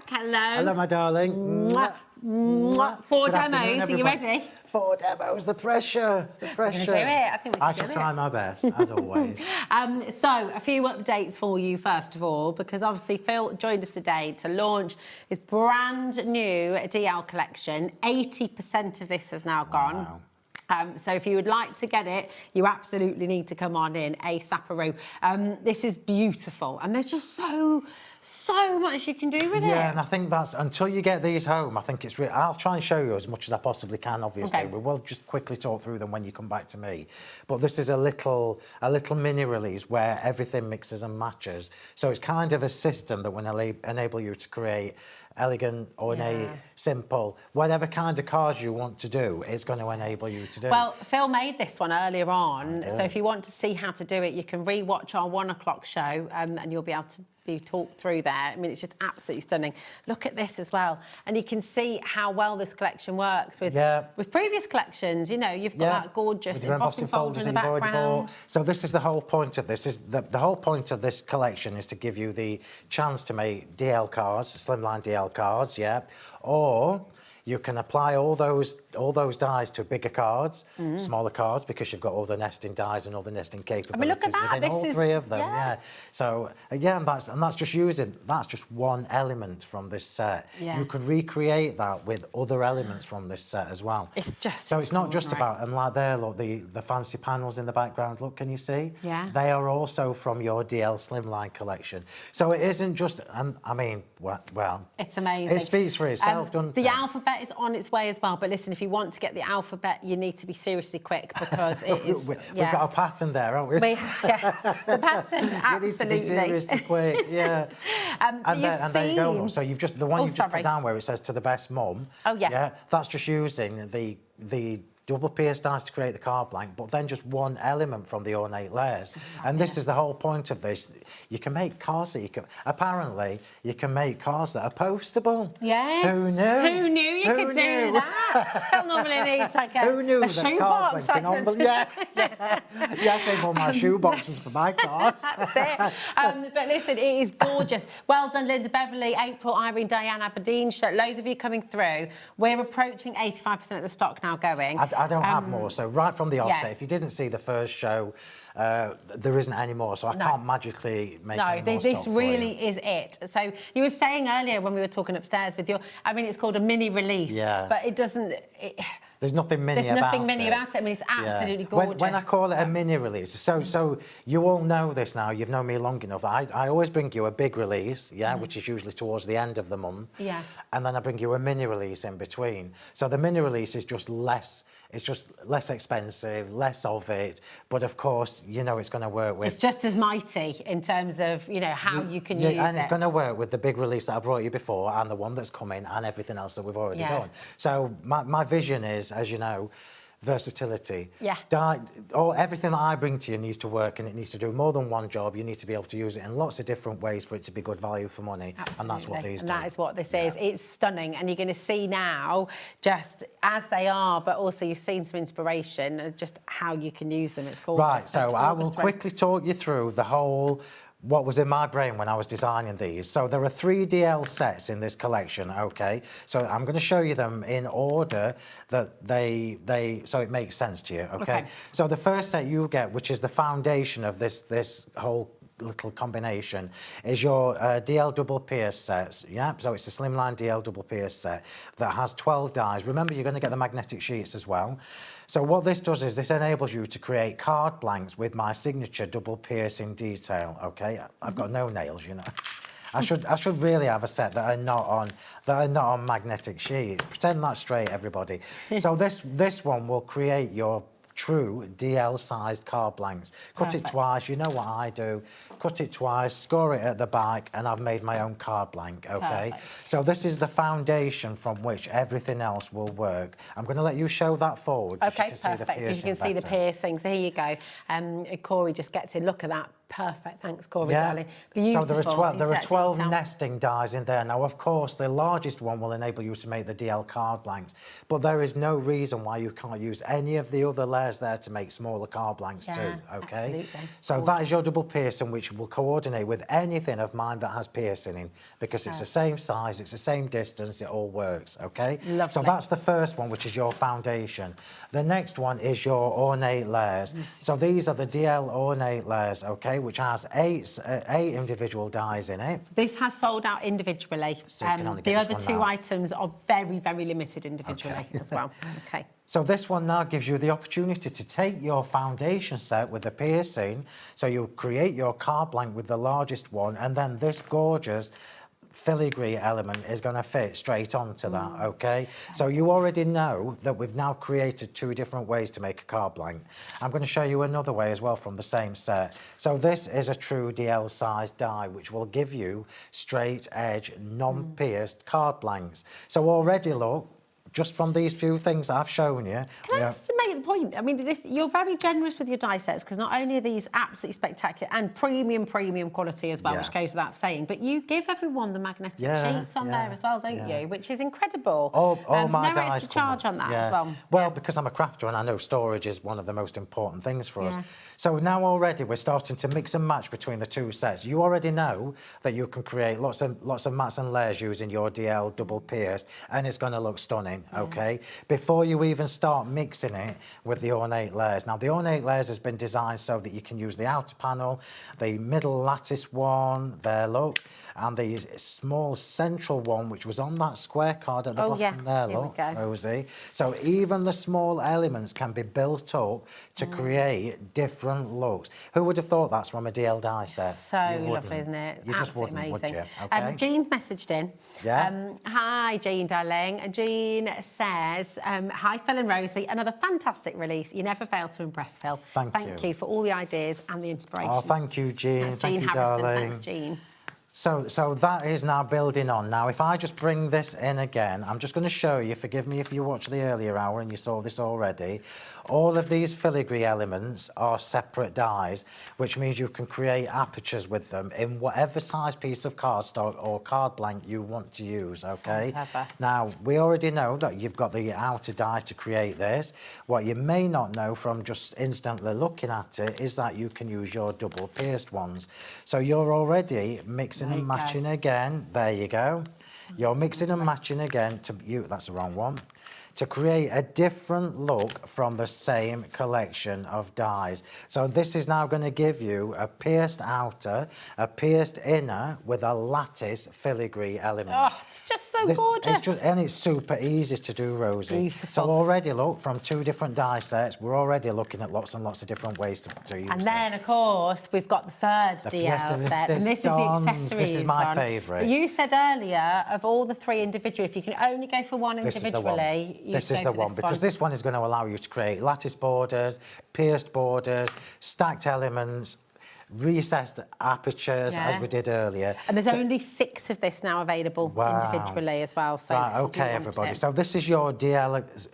Hello. Hello, my darling. Mwah. Mwah. 4 Good afternoon, demos. Are you ready? 4 demos. The pressure. The pressure. We're gonna do it. I think we can I shall try my best, as always. So, a few updates for you, first of all, because obviously Phill joined us today to launch his brand new DL collection. 80% of this has now gone. Wow. So if you would like to get it, you absolutely need to come on in ASAP. This is beautiful, and there's just so so much you can do with it. Yeah, and I think that's, until you get these home, I think it's really, I'll try and show you as much as I possibly can, obviously. Okay. We will just quickly talk through them when you come back to me. But this is a little mini release where everything mixes and matches. So it's kind of a system that will enable you to create elegant, ornate, simple, whatever kind of cards you want to do, it's going to enable you to do. Well, Phill made this one earlier on, so if you want to see how to do it, you can re-watch our 1 o'clock show, and you'll be able to be talked through there. I mean, it's just absolutely stunning. Look at this as well, and you can see how well this collection works with previous collections. You know, you've got that gorgeous embossing folder in the background. So this is the whole point of this. The whole point of this collection is to give you the chance to make DL cards, slimline DL cards, or you can apply all those dies to bigger cards, smaller cards, because you've got all the nesting dies and all the nesting capabilities. I mean, look at that. Within all three of them. So again, that's just one element from this set. You could recreate that with other elements from this set as well. It's just so it's not just about, and like there, look, the fancy panels in the background. Look, can you see? Yeah. They are also from your DL Slimline collection. So it isn't just. I mean, well, it's amazing. It speaks for itself, doesn't it? The alphabet is on its way as well, but listen, if you want to get the alphabet, you need to be seriously quick, because it is... We've got a pattern there, haven't we? We have, the pattern, absolutely. You need to be seriously quick, so and there you go. Look. So you've just, the one you've just put down where it says "to the best mum." Oh, yeah. That's just using the double pierced dies to create the card blank, but then just one element from the ornate layers. And this is the whole point of this. You can make cards that apparently you can make cards that are postable. Yes. Who knew? Who knew you could do that? Phill normally needs like a shoebox. Yes, they've all my shoe boxes for my cards. That's it. But listen, it is gorgeous. Well done, Linda Beverley, April, Irene, Diane, Aberdeen. Loads of you coming through. We're approaching 85% of the stock now going. I don't have more, so right from the offset, if you didn't see the first show, there isn't any more, so I can't magically make any more this stock really is it. So you were saying earlier when we were talking upstairs with your, I mean, it's called a mini release, but it doesn't... There's nothing mini about it. There's nothing mini about it. I mean, it's absolutely gorgeous. When I call it a mini release, so you all know this now, you've known me long enough. I always bring you a big release, which is usually towards the end of the month. And then I bring you a mini release in between. So the mini release is just less, it's just less expensive, less of it. But of course, you know it's going to work with... It's just as mighty in terms of, you know, how you can use it. And it's going to work with the big release that I brought you before and the one that's coming and everything else that we've already done. So my vision is, as you know, versatility. Everything that I bring to you needs to work, and it needs to do more than one job. You need to be able to use it in lots of different ways for it to be good value for money. Absolutely. And that's what these do. That is what this is. It's stunning, and you're going to see now just as they are, but also you've seen some inspiration and just how you can use them. It's gorgeous. Right, so I will quickly talk you through the whole... what was in my brain when I was designing these. So there are 3 DL sets in this collection, okay? So I'm going to show you them in order that so it makes sense to you, okay? So the first set you get, which is the foundation of this whole little combination, is your DL double pierce sets, so it's the Slimline DL double pierce set that has 12 dies. Remember, you're going to get the magnetic sheets as well. So what this does is this enables you to create card blanks with my signature double piercing detail, okay? I've got no nails, you know. I should really have a set that are not on magnetic sheets. Pretend that's straight, everybody. So this one will create your true DL-sized card blanks. Cut it twice, you know what I do. Cut it twice, score it at the back, and I've made my own card blank, okay? So this is the foundation from which everything else will work. I'm going to let you show that forward. Okay, perfect. You can see the piercing. So here you go. Corey just gets in. Look at that. Perfect. Thanks, Corey, darling. Beautiful. So there are 12 nesting dies in there. Now, of course, the largest one will enable you to make the DL card blanks, but there is no reason why you can't use any of the other layers there to make smaller card blanks too, okay? Absolutely. So that is your double piercing, which will coordinate with anything of mine that has piercing in, because it's the same size, it's the same distance, it all works, okay? Lovely. So that's the first one, which is your foundation. The next one is your ornate layers. So these are the DL ornate layers, okay, which has eight individual dies in it. This has sold out individually. So you can only get the this other one 2 now. items are very, very limited individually as well. Okay. So this one now gives you the opportunity to take your foundation set with the piercing, so you create your card blank with the largest one, and then this gorgeous filigree element is going to fit straight onto that, okay? So you already know that we've now created 2 different ways to make a card blank. I'm going to show you another way as well from the same set. So this is a true DL size die, which will give you straight edge, non-pierced card blanks. So already, look, just from these few things I've shown you. Can I just make the point? I mean, you're very generous with your die sets, because not only are these absolutely spectacular and premium quality as well, which goes without saying, but you give everyone the magnetic sheets on there as well, don't you? Which is incredible. All my no dies extra charge on that as well. Well, because I'm a crafter and I know storage is one of the most important things for us. So now already we're starting to mix and match between the 2 sets. You already know that you can create lots of mats and layers using your DL double pierced, and it's going to look stunning. Okay, before you even start mixing it with the ornate layers. Now the ornate layers has been designed so that you can use the outer panel, the middle lattice one, there look, and the small central one which was on that square card at the bottom there, look, Rosie. So even the small elements can be built up to create different looks. Who would have thought that's from a DL die set? So lovely, isn't it? You just wouldn't, amazing. would you? Okay. Jean's messaged in. Hi, Jean, darling. Jean says, hi, Phill and Rosie. Another fantastic release. You never fail to impress, Phill. Thank you for all the ideas and the inspiration. Oh, thank you, Jean. That's thank Jean you, Harrison. darling. Thanks, Jean. So that is now building on. Now, if I just bring this in again, I'm just going to show you, forgive me if you watched the earlier hour and you saw this already, all of these filigree elements are separate dies, which means you can create apertures with them in whatever size piece of cardstock or card blank you want to use, okay? Now, we already know that you've got the outer die to create this. What you may not know from just instantly looking at it is that you can use your double pierced ones. So you're already mixing and matching again. There you go. You're mixing and matching again to that's the wrong one. To create a different look from the same collection of dies. So this is now going to give you a pierced outer, a pierced inner with a lattice filigree element. Oh, it's just so gorgeous. And it's super easy to do, Rosie. Beautiful. So already, look, from 2 different die sets, we're already looking at lots and lots of different ways to use And then, of course, we've got the third DL set, and this is the accessories. This is my favourite. You said earlier, of all the 3 individually, if you can only go for one individually, this is the one, because this one is going to allow you to create lattice borders, pierced borders, stacked elements, recessed apertures, as we did earlier. And there's only 6 of this now available individually as well. So right, okay, everybody. So this is your DL.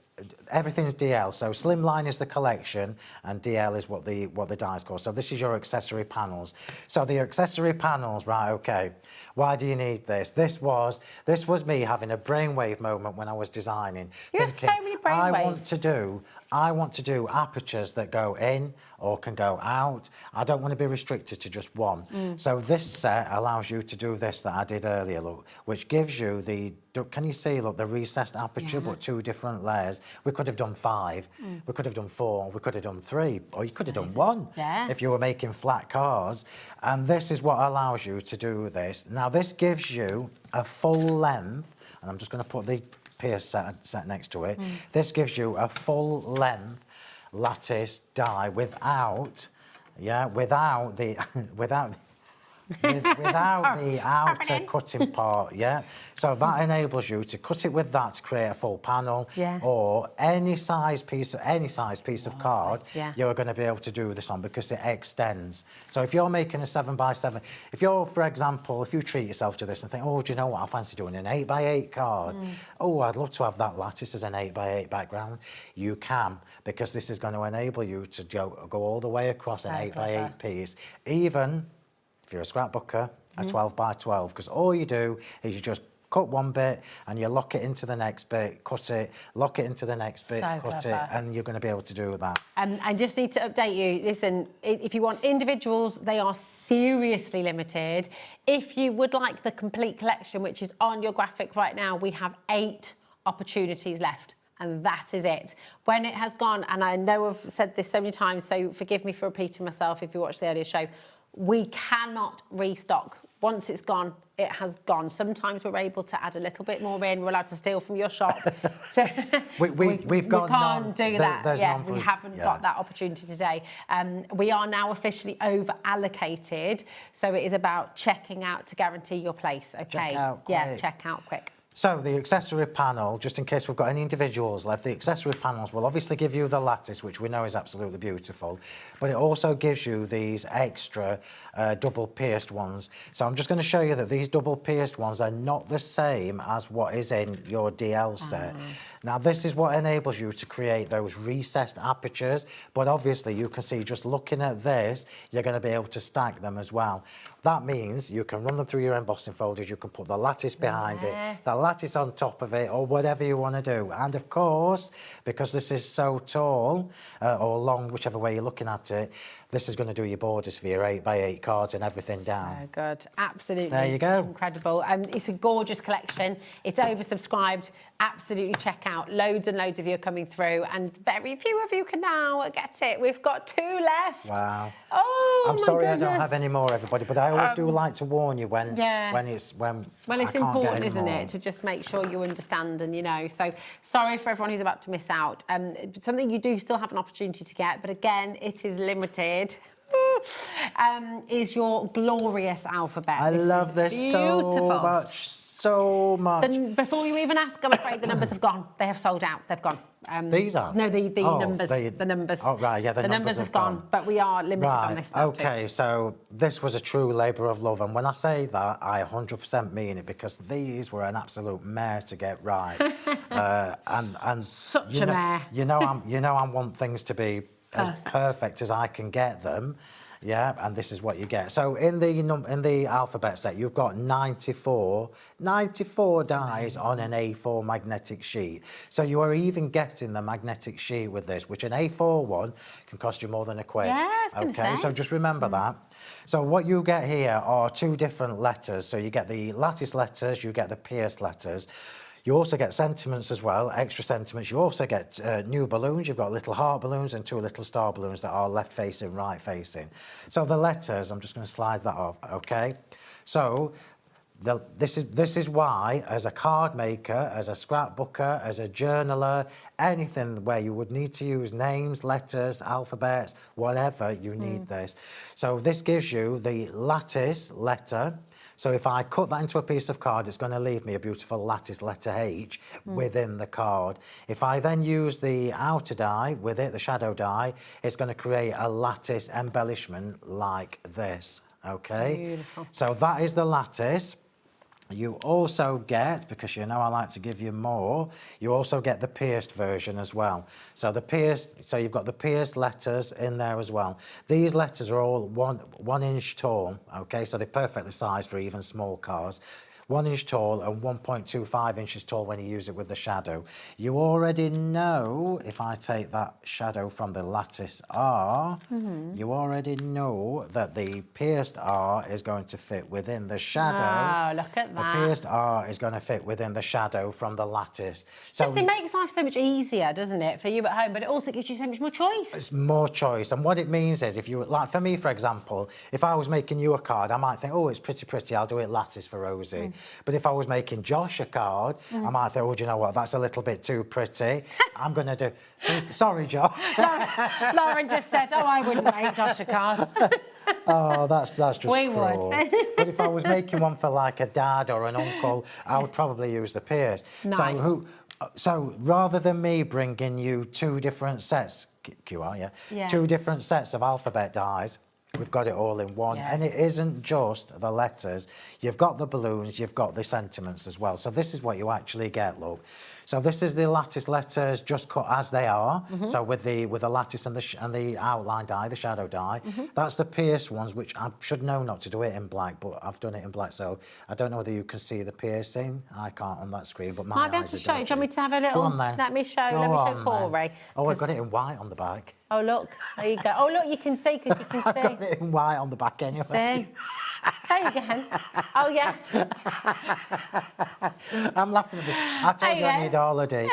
Everything's DL. So Slimline is the collection, and DL is what the die's called. So this is your accessory panels. So the accessory panels, right? Okay. Why do you need this? This was me having a brainwave moment when I was designing. You have so many brainwaves. I want to do apertures that go in or can go out. I don't want to be restricted to just one. So this set allows you to do this that I did earlier, look, which gives you the, can you see, look, the recessed aperture, but 2 different layers. We could have done 5, we could have done 4, we could have done 3, or you could have done 1 if you were making flat cards. And this is what allows you to do this. Now, this gives you a full length, and I'm just going to put the pierce set next to it. This gives you a full length lattice die without the without the outer cutting part, So that enables you to cut it with that to create a full panel, or any size piece of card, you're going to be able to do this on because it extends. So if you're making a 7x7, if you're, for example, if you treat yourself to this and think, oh, do you know what, I fancy doing an 8x8 card. Oh, I'd love to have that lattice as an 8x8 background. You can, because this is going to enable you to go all the way across an 8x8 piece, even if you're a scrapbooker, a 12x12, because all you do is you just cut one bit and you lock it into the next bit, cut it, lock it into the next bit, cut it, and you're going to be able to do that. I just need to update you. Listen, if you want individuals, they are seriously limited. If you would like the complete collection, which is on your graphic right now, we have 8 opportunities left. And that is it. When it has gone, and I know I've said this so many times, so forgive me for repeating myself if you watched the earlier show, we cannot restock once it's gone, it has gone. Sometimes we're able to add a little bit more in. We're allowed to steal from your shop. So we've got we can't do that. Yeah, we haven't got that opportunity today. We are now officially over allocated, so it is about checking out to guarantee your place. Okay. Check out quick. Yeah, check out quick. So the accessory panel, just in case we've got any individuals left, the accessory panels will obviously give you the lattice, which we know is absolutely beautiful, but it also gives you these extra double pierced ones. So I'm just going to show you that these double pierced ones are not the same as what is in your DL set. Now, this is what enables you to create those recessed apertures, but obviously you can see just looking at this, you're going to be able to stack them as well. That means you can run them through your embossing folders, you can put the lattice behind it, the lattice on top of it, or whatever you want to do. And of course, because this is so tall, or long, whichever way you're looking at it, this is going to do your borders for your 8x8 cards and everything down. So good. Absolutely. There you go. Incredible. It's a gorgeous collection. It's oversubscribed. Absolutely check out. Loads and loads of you are coming through, and very few of you can now get it. We've got 2 left. Wow. Oh, I'm my sorry goodness. I don't have any more, everybody, but I always do like to warn you when it's Well, it's I can't get important, any isn't more. it, to just make sure you understand and you know. So sorry for everyone who's about to miss out. Something you do still have an opportunity to get, but again, it is limited. Is your glorious alphabet. I love this beautiful. so much. Then before you even ask, I'm afraid the numbers have gone. They have sold out. They've gone. These are? No, the numbers. The numbers. Oh, right, yeah, the numbers have gone. But we are limited on this now okay, so this was a true labour of love, and when I say that, I 100% mean it, because these were an absolute mare to get right. and Such a mare. You know, I want things to be as perfect as I can get them. Yeah, and this is what you get. So in the alphabet set, you've got 94 dies on an A4 magnetic sheet. So you are even getting the magnetic sheet with this, which an A4 one can cost you more than £1. Yeah, I was gonna okay, say. so just remember that. So what you get here are 2 different letters. So you get the lattice letters, you get the pierced letters. You also get sentiments as well, extra sentiments. You also get new balloons. You've got little heart balloons and 2 little star balloons that are left facing, right facing. So the letters, I'm just going to slide that off, okay? So this is why, as a card maker, as a scrapbooker, as a journaler, anything where you would need to use names, letters, alphabets, whatever, you need this. So this gives you the lattice letter. So if I cut that into a piece of card, it's going to leave me a beautiful lattice letter H within the card. If I then use the outer die with it, the shadow die, it's going to create a lattice embellishment like this, okay? Beautiful. So that is the lattice. You also get, because you know I like to give you more, you also get the pierced version as well. So you've got the pierced letters in there as well. These letters are all one inch tall, okay? So they're perfectly sized for even small cards. 1 inch tall and 1.25 inches tall when you use it with the shadow. You already know, if I take that shadow from the lattice R, you already know that the pierced R is going to fit within the shadow. Oh, look at that. The pierced R is going to fit within the shadow from the lattice. So Just, it makes life so much easier, doesn't it, for you at home, but it also gives you so much more choice. it's more choice, and what it means is, if you like, for me, for example, if I was making you a card, I might think, oh, it's pretty, I'll do it lattice for Rosie. But if I was making Josh a card, I might think, oh, do you know what, that's a little bit too pretty. I'm going to do... Sorry, Josh. Lauren just said, oh, I wouldn't make Josh a card. Oh, that's just We cruel. would. But if I was making one for like a dad or an uncle, I would probably use the pierced. Nice. So rather than me bringing you 2 different sets, QR, Yeah. 2 different sets of alphabet dies, we've got it all in one. Yeah. And it isn't just the letters. You've got the balloons, you've got the sentiments as well. So this is what you actually get, look. So this is the lattice letters just cut as they are. So with the lattice and the outline die, the shadow die. That's the pierced ones, which I should know not to do it in black, but I've done it in black. So I don't know whether you can see the piercing. I can't on that screen, but my Might be able eyes to are show you. Do you dodgy. want me to have a little... Go on then. Let me show Go on Corey. then. Oh, I've got it in white on the back. Oh, look. There you go. Oh, look, you can see, because you can see. I've got it in white on the back anyway. See? Say again. Oh, yeah. I'm laughing at this. I told you I need a holiday.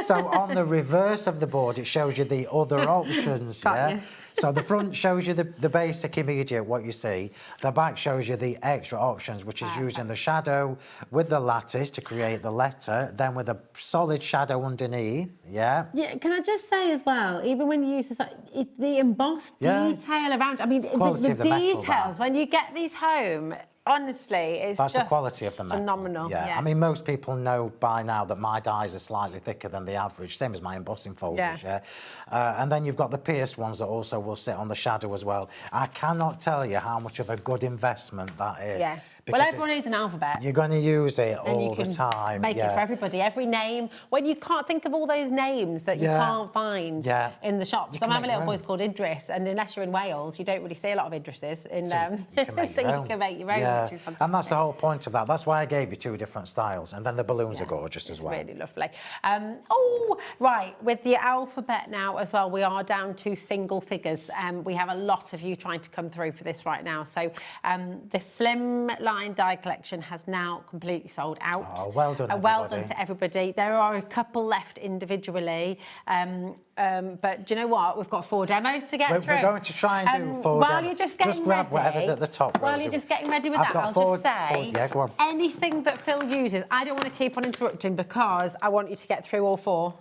So on the reverse of the board, it shows you the other options. Got you. So the front shows you the basic immediate, what you see. The back shows you the extra options, which is using the shadow with the lattice to create the letter, then with a solid shadow underneath, yeah? Yeah, can I just say as well, even when you use this, the embossed detail around, I mean, the details, when you get these home, honestly, it's That's just the quality of the metal. phenomenal. Yeah. I mean, most people know by now that my dies are slightly thicker than the average, same as my embossing folders, yeah? And then you've got the pierced ones that also will sit on the shadow as well. I cannot tell you how much of a good investment that is. Yeah. Well, everyone needs an alphabet. You're going to use it and all the time. Make it for everybody. Every name. When you can't think of all those names that you can't find in the shops. So I have a little boy's called Idris, and unless you're in Wales, you don't really see a lot of Idrises. So you can make your own, which is fantastic. And that's the whole point of that. That's why I gave you 2 different styles. And then the balloons are gorgeous as well. Really lovely. Oh, right. With the alphabet now as well, we are down to single figures. We have a lot of you trying to come through for this right now. So the Slimline Die collection has now completely sold out. Oh, well done, well done to everybody. There are a couple left individually. But do you know what? We've got 4 demos to get through. We're going to try and do 4 While demos. you're just getting grab ready, whatever's at the top, while Rosie. you're just getting ready with that, I'll just say, go on. anything that Phill uses, I don't want to keep on interrupting because I want you to get through all 4.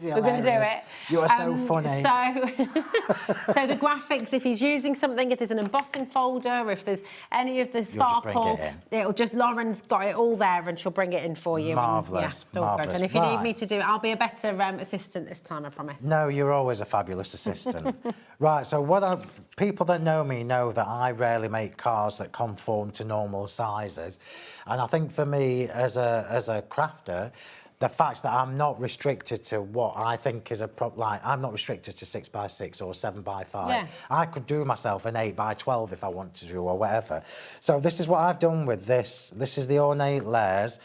We're going to do it. You are so funny. So the graphics, if he's using something, if there's an embossing folder, if there's any of the sparkle, it'll just, Lauren's got it all there and she'll bring it in for you. Marvellous, and, marvellous. And if you need me to do it, I'll be a better assistant this time, I promise. No, you're always a fabulous assistant. Right, so people that know me know that I rarely make cards that conform to normal sizes. And I think for me, as a crafter, the fact that I'm not restricted to what I think is I'm not restricted to 6x6 or 7x5. Yeah. I could do myself an 8x12 if I wanted to or whatever. So this is what I've done with this. This is the ornate layers.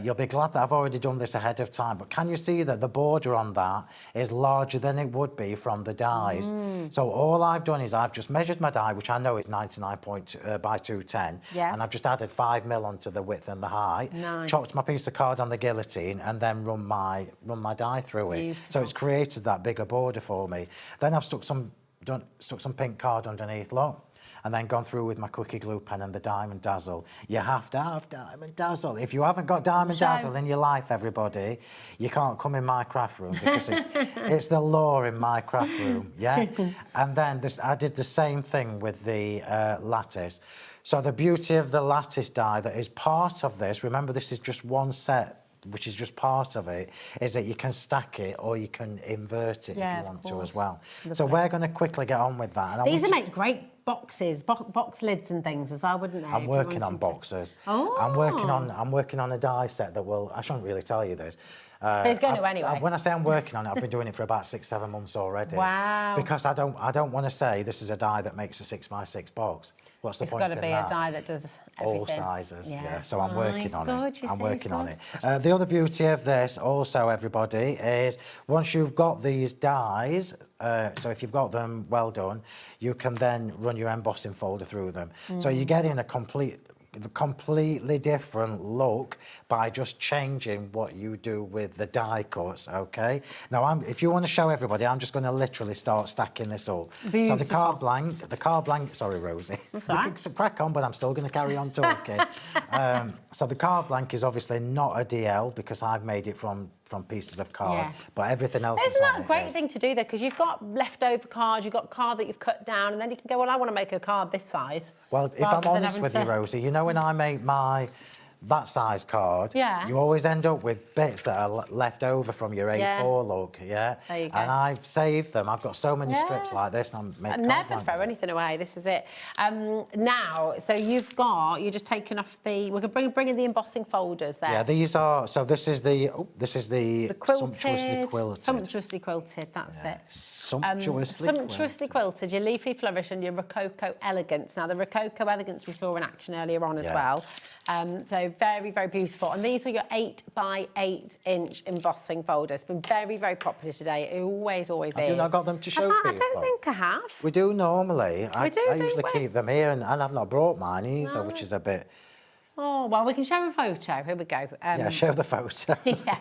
You'll be glad that I've already done this ahead of time, but can you see that the border on that is larger than it would be from the dies? So all I've done is I've just measured my die, which I know is 99 by 210, and I've just added 5mm onto the width and the height, chopped my piece of card on the guillotine, and then run my die through it. Beautiful. So it's created that bigger border for me. Then I've stuck some pink card underneath, look. And then gone through with my cookie glue pen and the Diamond Dazzle. You have to have Diamond Dazzle. If you haven't got Diamond Dazzle in your life, everybody, you can't come in my craft room because it's the law in my craft room, yeah? And then I did the same thing with the lattice. So the beauty of the lattice die that is part of this, remember this is just one set, which is just part of it, is that you can stack it or you can invert it if you want to as well. So we're going to quickly get on with that. And these would make great boxes, box lids and things as well, wouldn't they? I'm working on boxes. Oh. I'm working on a die set that will, I shouldn't really tell you this. But it's going to anyway. When I say I'm working on it, I've been doing it for about 6-7 months already. Wow. Because I don't want to say this is a die that makes a 6x6 box. What's the point in that? It's got to be a die that does everything. All sizes, yeah. So I'm working on good, it. I'm working on it. The other beauty of this also, everybody, is once you've got these dies, so if you've got them well done, you can then run your embossing folder through them. So you're getting a completely different look by just changing what you do with the die cuts, okay? Now, if you want to show everybody, I'm just going to literally start stacking this up. Beautiful. So the card blank, sorry, Rosie. That's you can crack on, but I'm still going to carry on talking. So the card blank is obviously not a DL because I've made it from pieces of card, but everything else is on it. Isn't that a great thing to do, though? Because you've got leftover cards, you've got card that you've cut down, and then you can go, well, I want to make a card this size. Well, if I'm honest with you, Rosie, you know when I make that size card, you always end up with bits that are left over from your A4 look, There you go. And I've saved them. I've got so many strips like this, and I never throw anything away. This is it. Now, so you're just taking off we're bring in the embossing folders there. Yeah, these are. So this is the quilted, sumptuously quilted. Sumptuously quilted. That's it. Sumptuously quilted. Your leafy flourish and your rococo elegance. Now the rococo elegance we saw in action earlier on as well. So very, very beautiful. And these were your 8 by 8 inch embossing folders. Been very, very popular today. It always is. Have you not got them to show people? I don't think I have. We do normally. I usually we? keep them here, and I've not brought mine either, which is a bit... Oh, well, we can show a photo. Here we go. Yeah, show the photo. Yeah.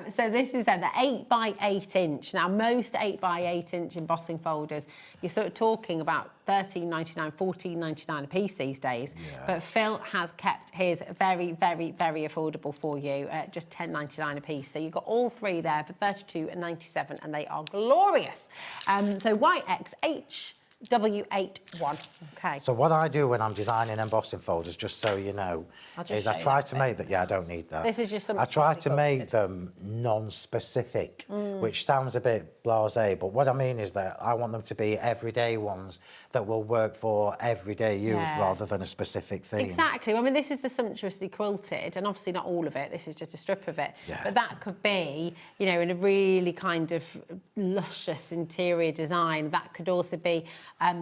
So this is then the 8 by 8 inch. Now, most 8 by 8 inch embossing folders, you're sort of talking about $13.99, $14.99 a piece these days. Yeah. But Phill has kept his very, very, very affordable for you at just $10.99 a piece. So you've got all three there for $32.97, and they are glorious. So YXH. W81. Okay. So what I do when I'm designing embossing folders, just so you know, is I try to make that. Yeah, I don't need that. This is just something. I try to make them non-specific, which sounds a bit blasé, but what I mean is that I want them to be everyday ones that will work for everyday use rather than a specific theme. Exactly. I mean, this is the sumptuously quilted, and obviously not all of it. This is just a strip of it. Yeah. But that could be, you know, in a really kind of luscious interior design. That could also be.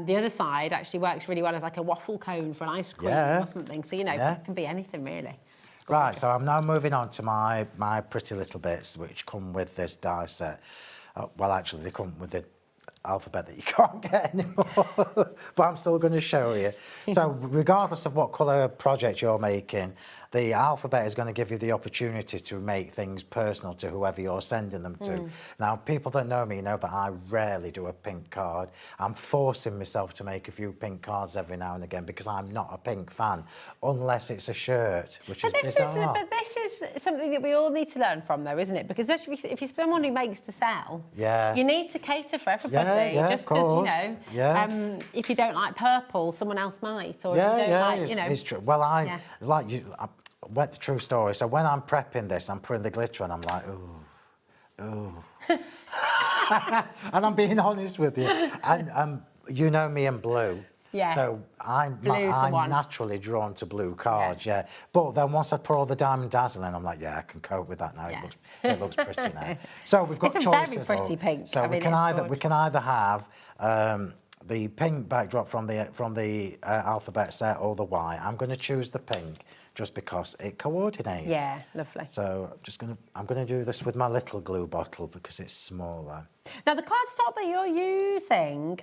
The other side actually works really well as like a waffle cone for an ice cream or something. So, you know, it can be anything really. Right, so I'm now moving on to my pretty little bits, which come with this die set. Well, actually, they come with the alphabet that you can't get anymore, but I'm still going to show you. So regardless of what colour project you're making, the alphabet is going to give you the opportunity to make things personal to whoever you're sending them to. Now, people that know me know that I rarely do a pink card. I'm forcing myself to make a few pink cards every now and again because I'm not a pink fan, unless it's a shirt, which is bizarre. But this is something that we all need to learn from, though, isn't it? Because if you're someone who makes to sell, you need to cater for everybody. Just because, you know, if you don't like purple, someone else might, or if you don't like, you know. It's true. Well, it's like you. True story. So when I'm prepping this, I'm putting the glitter on. I'm like, ooh. And I'm being honest with you. And you know me and blue. Yeah. So I'm naturally drawn to blue cards. Yeah. But then once I put all the diamond dazzle in, I'm like, I can cope with that now. It looks pretty now. So we've got choices. It's a very pretty pink. So we can either have the pink backdrop from the alphabet set or the Y. I'm going to choose the pink, just because it coordinates. Yeah, lovely. So I'm gonna do this with my little glue bottle because it's smaller. Now the cardstock that you're using,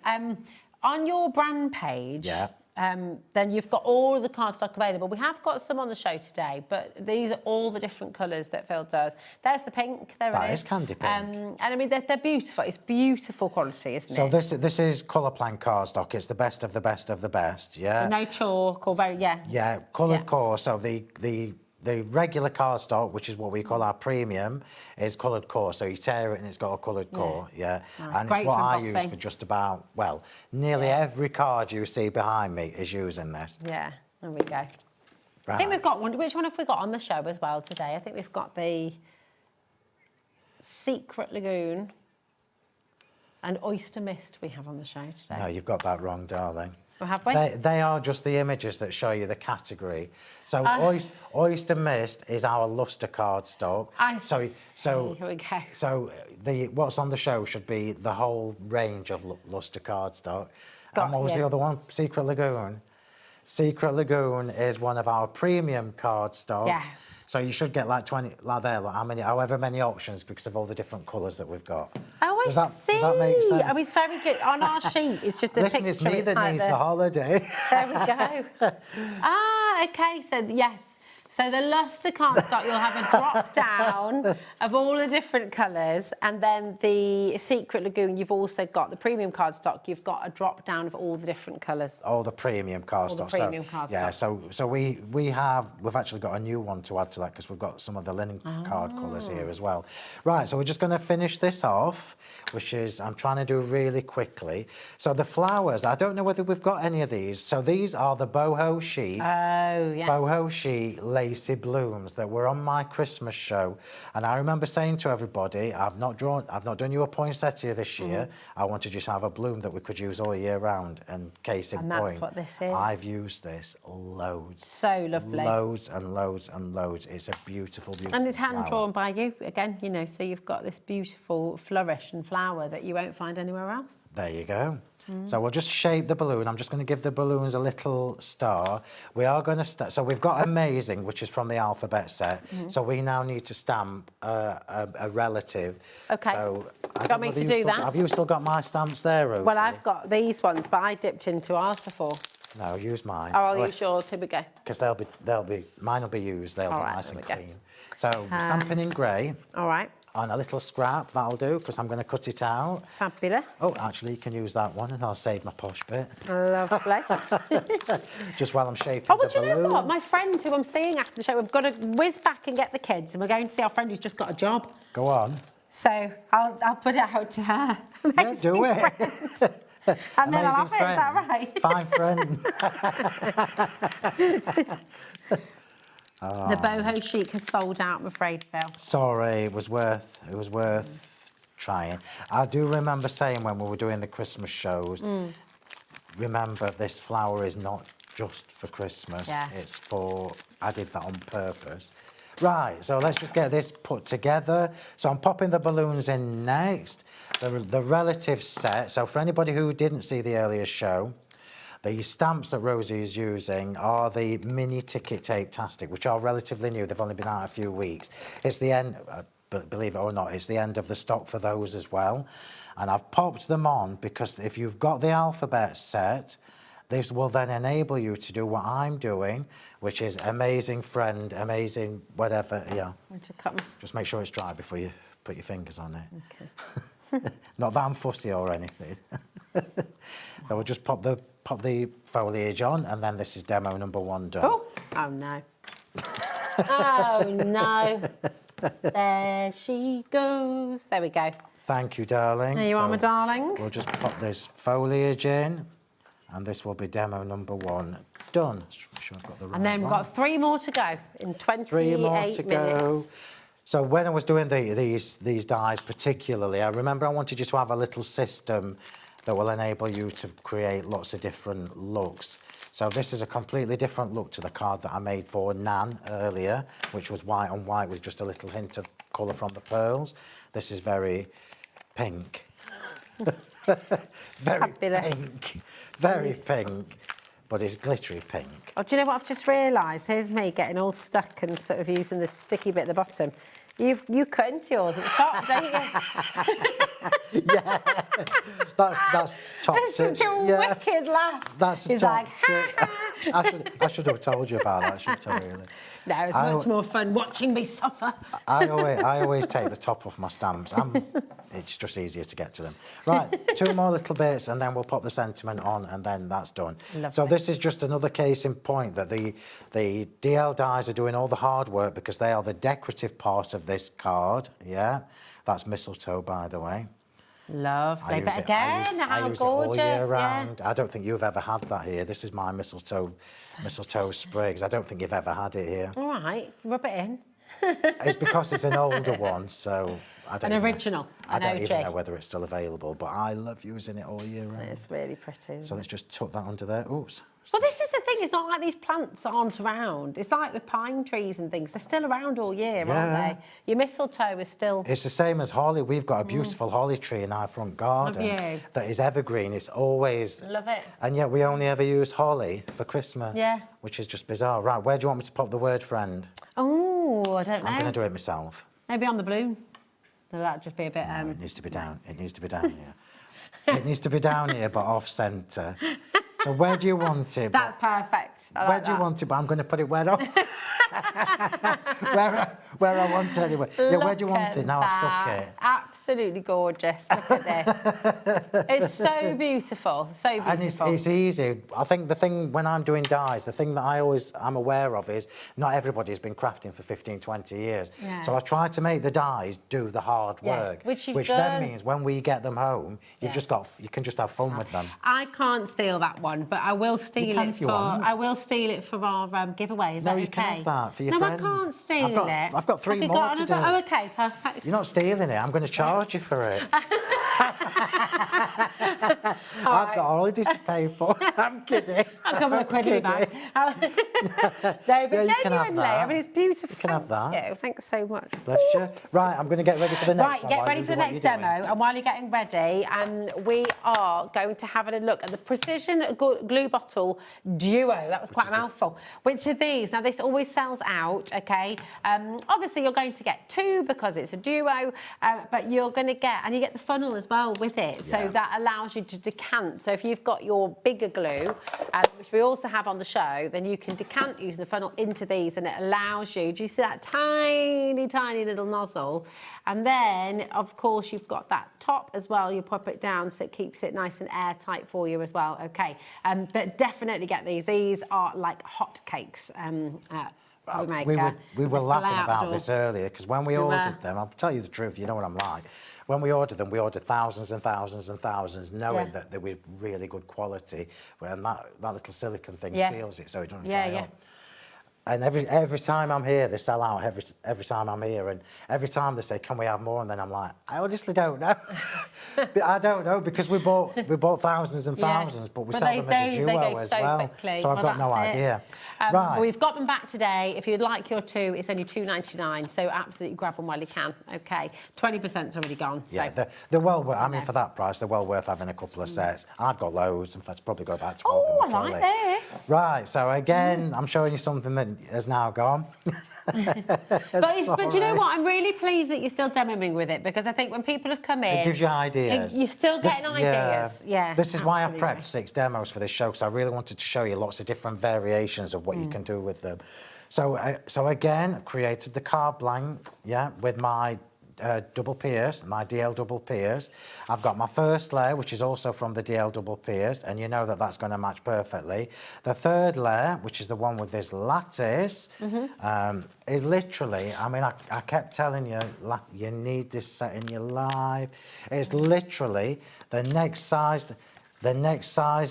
on your brand page, then you've got all the cardstock available. We have got some on the show today, but these are all the different colours that Phill does. There's the pink, there it is. That is candy pink. And I mean, they're beautiful. It's beautiful quality, isn't it? So this is colour plan cardstock. It's the best of the best of the best, So no chalk or Yeah, coloured core. So the regular cardstock, which is what we call our premium, is coloured core. So you tear it and it's got a coloured core, and it's what I use for just about, nearly every card you see behind me is using this. Yeah, there we go. Right. I think we've got one. Which one have we got on the show as well today? I think we've got the Secret Lagoon and Oyster Mist we have on the show today. No, you've got that wrong, darling. Or have we? They are just the images that show you the category. So Oyster Mist is our luster cardstock. So here we go. So what's on the show should be the whole range of luster cardstock. And what was the other one? Secret Lagoon. Secret Lagoon is one of our premium cardstocks. Yes. So you should get like 20, however many options because of all the different colours that we've got. Oh, does that make sense? Oh, it's very good. On our sheet, it's just a Listen, picture. it's me that needs a holiday. There we go. Okay. So, yes. So the luster cardstock, you'll have a drop down of all the different colours, and then the Secret Lagoon, you've also got the premium cardstock. You've got a drop down of all the different colours. All the premium cardstock. All the premium cardstock. Yeah. So we've actually got a new one to add to that because we've got some of the linen card colours here as well. Right. So we're just going to finish this off, which is I'm trying to do really quickly. So the flowers, I don't know whether we've got any of these. So these are the boho sheet. Oh yes. Boho sheet lacy blooms that were on my Christmas show, and I remember saying to everybody, I've not done you a poinsettia this year. I want to just have a bloom that we could use all year round. And case in point, that's what this is. I've used this loads. So lovely. Loads and loads and loads. It's a beautiful, beautiful And it's hand flower. drawn by you again, you know. So you've got this beautiful flourish and flower that you won't find anywhere else. There you go. So we'll just shape the balloon. I'm just going to give the balloons a little star. We are going to start. So we've got Amazing, which is from the alphabet set. So we now need to stamp a relative. Okay. So Do you want me to do that? Have you still got my stamps there, Rosie? Well, I've got these ones, but I dipped into ours before. No, use mine. Oh, I'll use yours. Here we go. Because mine will be used. They'll be nice and clean. So stamping in grey. All right. On a little scrap, that'll do, because I'm going to cut it out. Fabulous. Oh, actually, you can use that one, and I'll save my posh bit. Lovely. Just while I'm shaping Oh, well, the do you know balloon. what? My friend who I'm seeing after the show, we've got to whiz back and get the kids, and we're going to see our friend who's just got a job. Go on. So I'll put it out to her. Yeah, do it. And then I'll have it, is that right? Fine friend. The boho chic has sold out, I'm afraid, Phil. Sorry, it was worth trying. I do remember saying when we were doing the Christmas shows, remember this flower is not just for Christmas. Yeah. It's for, I did that on purpose. Right, so let's just get this put together. So I'm popping the balloons in next. The relative set, so for anybody who didn't see the earlier show, the stamps that Rosie is using are the mini ticket tape-tastic, which are relatively new. They've only been out a few weeks. It's the end, but believe it or not, it's the end of the stock for those as well. And I've popped them on because if you've got the alphabet set, this will then enable you to do what I'm doing, which is amazing friend, amazing whatever, yeah. Just make sure it's dry before you put your fingers on it. Okay. Not that I'm fussy or anything. So we'll just pop the foliage on, and then this is demo number 1 done. Oh, oh no. Oh no. There she goes. There we go. Thank you, darling. There you are, my darling. We'll just pop this foliage in, and this will be demo number 1 done. Let's make sure I've got the right And then we've one. got 3 more to go in 28 3 more to minutes. go. So when I was doing these dies particularly, I remember I wanted you to have a little system that will enable you to create lots of different looks. So this is a completely different look to the card that I made for Nan earlier, which was white on white with just a little hint of colour from the pearls. This is very pink. Very Fabulous. pink. Very pink. But it's glittery pink. Oh, do you know what I've just realised? Here's me getting all stuck and sort of using the sticky bit at the bottom. You cut into yours at the top, don't you? Yeah, that's top That's tip. such a wicked laugh. That's a He's top like, tip. I should have told you about that, shouldn't I, really? No, it's much more fun watching me suffer. I always take the top off my stamps. It's just easier to get to them. Right, 2 more little bits, and then we'll pop the sentiment on, and then that's done. Lovely. So this is just another case in point that the DL dies are doing all the hard work because they are the decorative part of this card. Yeah, that's mistletoe, by the way. Lovely, but again, how I use gorgeous, it all year yeah. round. I don't think you've ever had that here. This is my mistletoe sprigs. I don't think you've ever had it here. All right, rub it in. It's because it's an older one, so I don't An even, original, I don't an even OG. know whether it's still available, but I love using it all year round. It's really pretty. So let's just tuck that under there. Oops. Well, this is the thing. It's not like these plants aren't around. It's like with pine trees and things. They're still around all year, Yeah. aren't they? Your mistletoe is still... It's the same as holly. We've got a beautiful holly tree in our front garden Have you? that is evergreen. It's always... Love it. And yet we only ever use holly for Christmas. Yeah. Which is just bizarre. Right, where do you want me to pop the word friend? Oh, I don't know. I'm going to do it myself. Maybe on the balloon. So that'd just be a bit... No, it needs to be down. It needs to be down here. It needs to be down here, but off centre. So where do you want it? That's perfect. I Where like do you that. want it? But I'm going to put it where where I want it anyway. Yeah, where do you want it? Now I've stuck it. Absolutely gorgeous. Look at this. It's so beautiful. So And beautiful. it's easy. I think the thing when I'm doing dies, the thing that I'm aware of is not everybody's been crafting for 15, 20 years. Yeah. So I try to make the dies do the hard Yeah, work. which you've then done. means when we get them home, you can just have fun with them. I can't steal that one. one, but I will steal it if you for. want. I will steal it for our giveaway. Is No, that you okay? can have that for your no, friend. I can't steal it. I've got 3 Have you more got to do. Oh, okay, perfect. You're not stealing it. I'm going to charge you for it. I've got holidays to pay for. I'm kidding. I'll come with a quid in the bag. No, but Yeah, you can have genuinely, that. I mean, it's beautiful. You can have that. Thank you. Thanks so much. Bless you. Right, I'm going to get ready for the next Right, one. get while ready you for the do what next you're demo. doing. And while you're getting ready, we are going to have a look at the Precision Glue Bottle Duo. That was quite a mouthful. Which are these? Now, this always sells out, okay? Obviously, you're going to get 2 because it's a duo, but you're going to get, and you get the funnel as well with it. So that allows you to decant. So if you've got your bigger glue, which we also have on the show, then you can decant using the funnel into these, and it allows you, do you see that tiny, tiny little nozzle? And then, of course, you've got that top as well. You pop it down so it keeps it nice and airtight for you as well. Okay, but definitely get these. These are like hotcakes. We were laughing about this earlier because when we ordered them, I'll tell you the truth, you know what I'm like. When we ordered them, we ordered thousands and thousands and thousands, knowing that they were really good quality. And that little silicone thing seals it so it doesn't dry up. And every time I'm here, they sell out every time I'm here. And every time they say, can we have more? And then I'm like, I honestly don't know. I don't know because we bought thousands and thousands, but we sell them as a duo as well. Quickly. So I've got no idea. Right. We've got them back today. If you'd like your 2, it's only $2.99. So absolutely grab them while you can. Okay, 20%'s already gone. So. Yeah, they're well worth. I mean, for that price, they're well worth having a couple of sets. I've got loads. In fact, probably got about 12. Oh, I like this. Right. So again, I'm showing you something that has now gone. But you know what? I'm really pleased that you're still demoing with it because I think when people have come in, it gives you ideas. You're still getting ideas. Yeah. This is why I prepped 6 demos for this show because I really wanted to show you lots of different variations of what you can do with them. So again, I created the card blank, with my double pierced, my DL double pierced. I've got my first layer, which is also from the DL double pierced, and you know that that's going to match perfectly. The third layer, which is the one with this lattice, is literally, I mean, I kept telling you, you need this set in your life. It's literally the next size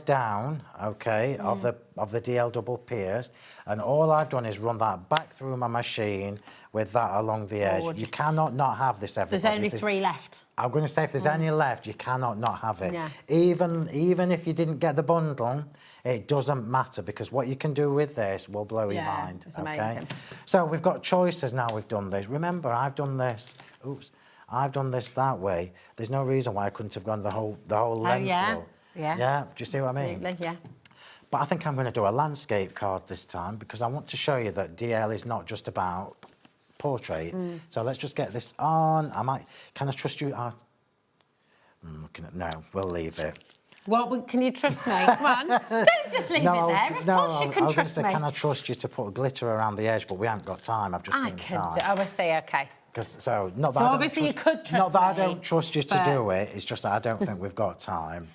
down, okay, of the DL double pierced, and all I've done is run that back through my machine with that along the edge. You cannot not have this, everybody. There's only 3 left. I'm going to say if there's any left, you cannot not have it. Yeah. Even if you didn't get the bundle, it doesn't matter because what you can do with this will blow your mind. It's amazing. So we've got choices now. We've done this. Remember, I've done this. Oops, I've done this that way. There's no reason why I couldn't have gone the whole length through. Yeah. Do you see what I mean? Absolutely, yeah. But I think I'm going to do a landscape card this time because I want to show you that DL is not just about portrait. So let's just get this on. Can I trust you? No, we'll leave it. Well, can you trust me? Come on, don't just leave it there. Of course you can trust me. Can I trust you to put glitter around the edge? But we haven't got time. I've just seen the time. I see. Okay. Not that so obviously you could trust me. Not that I don't trust you to do it. It's just that I don't think we've got time.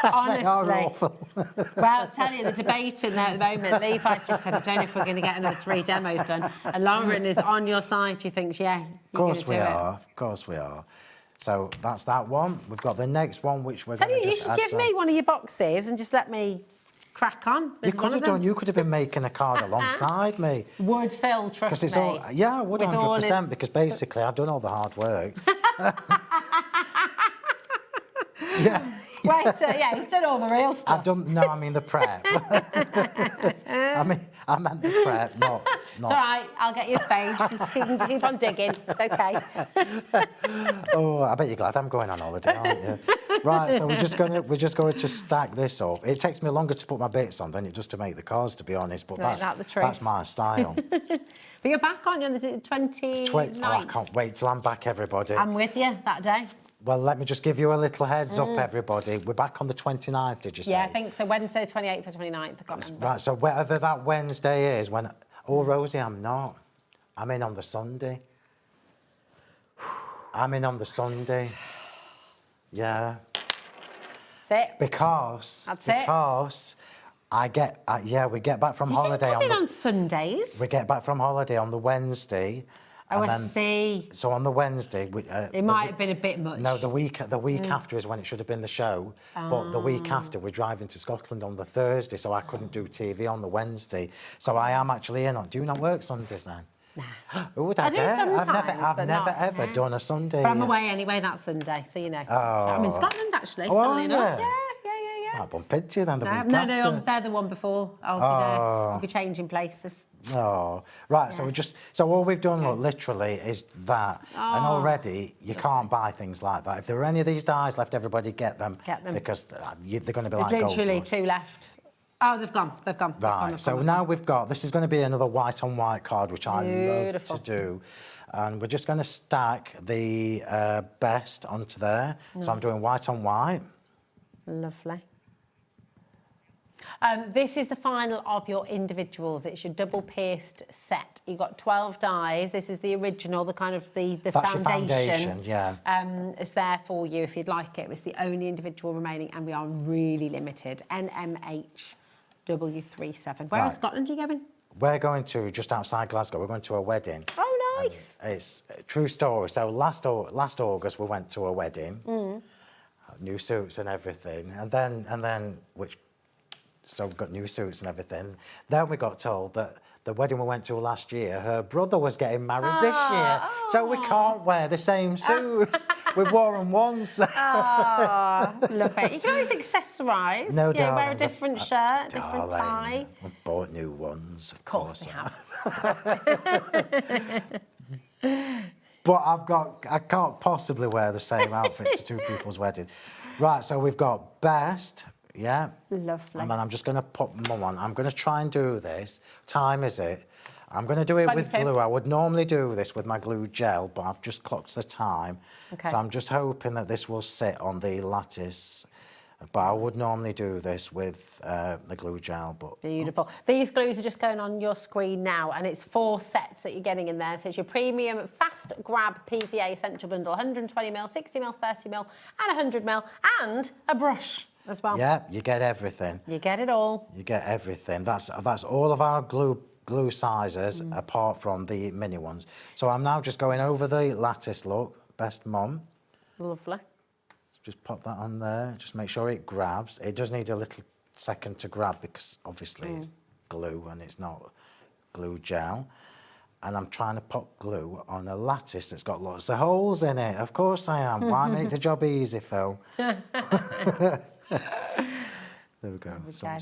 Honestly. They are awful. Well, I'll tell you, the debate in there at the moment, Levi's just said, I don't know if we're going to get another 3 demos done. And Lauren is on your side. She thinks, yeah, of course we are. Of course we are. So that's that one. We've got the next one, which we're going to just you should give me one of your boxes and just let me crack on. You could have done. You could have been making a card alongside me. Would Phill trust me? I would 100% because basically I've done all the hard work. Yeah. Wait, he's done all the real stuff. I mean the prep. I meant the prep, not. It's all right, I'll get you a spade. Just keep on digging. It's okay. Oh, I bet you're glad I'm going on holiday, aren't you? Right, so we're just going to stack this up. It takes me longer to put my bits on than it does to make the cards, to be honest. But that's my style. But you're back on the 29th. I can't wait till I'm back, everybody. I'm with you that day. Well, let me just give you a little heads up, everybody. We're back on the 29th, did you say? Yeah, I think so. Wednesday, 28th or 29th. I can't remember. Right, so whatever that Wednesday is, Rosie, I'm not. I'm in on the Sunday. I'm in on the Sunday. Yeah. That's it. Because we get back from holiday on Sundays. We get back from holiday on the Wednesday, Oh, And I then- see. So on the Wednesday, It might have been a bit much. No, the week after is when it should have been the show. But the week after, we're driving to Scotland on the Thursday, so I couldn't do TV on the Wednesday. So I am actually in on. Do you not work Sundays then? Nah. Oh, I do sometimes, I've but never not, ever no. done a Sunday. But I'm away anyway that Sunday, so you know. I'm in Scotland actually. Oh, are funnily enough. you? Yeah. I'll bump into you then the week No, after. they're the one before. I'll be there. I'll be changing places. Oh, right. So all we've done, look, literally, is that, and already you can't buy things like that. If there were any of these dies left, everybody get them. Because they're going to be like There's gold. literally 2 left. Oh, they've gone. Right. So now we've got. This is going to be another white on white card, which I love to do. And we're just going to stack the best onto there. So I'm doing white on white. Lovely. This is the final of your individuals. It's your double pierced set. You've got 12 dies. This is the original, the kind of the That's foundation. Your foundation, yeah. It's there for you if you'd like it. It's the only individual remaining, and we are really limited. NMHW37. Where in Scotland are you going? We're going to just outside Glasgow. We're going to a wedding. Oh, nice. It's a true story. So last August we went to a wedding, new suits and everything, and then so we've got new suits and everything. Then we got told that the wedding we went to last year, her brother was getting married this year, so we can't wear the same suits. We've worn them once. Love it. You can always accessorise. No, wear a darling, different shirt, different darling, tie. We bought new ones, of course. They have. But I can't possibly wear the same outfit to two people's wedding. Right, so we've got best, yeah. Lovely. And then I'm just going to put them on. I'm going to try and do this. Time is it? I'm going to do it with 22. glue. I would normally do this with my glue gel, but I've just clocked the time. Okay. So I'm just hoping that this will sit on the lattice. But I would normally do this with the glue gel. But Beautiful. These glues are just going on your screen now, and it's 4 sets that you're getting in there. So it's your premium fast grab PVA essential bundle, 120ml, 60ml, 30ml, and 100ml, and a brush as well. yeah, you get everything. You get it all. You get everything. That's all of our glue sizes apart from the mini ones. So I'm now just going over the lattice look. Best Mum. Lovely. Just pop that on there. Just make sure it grabs. It does need a little second to grab because obviously it's glue and it's not glue gel. And I'm trying to pop glue on a lattice that's got lots of holes in it. Of course I am. Why make the job easy, Phil? There we go. So I'm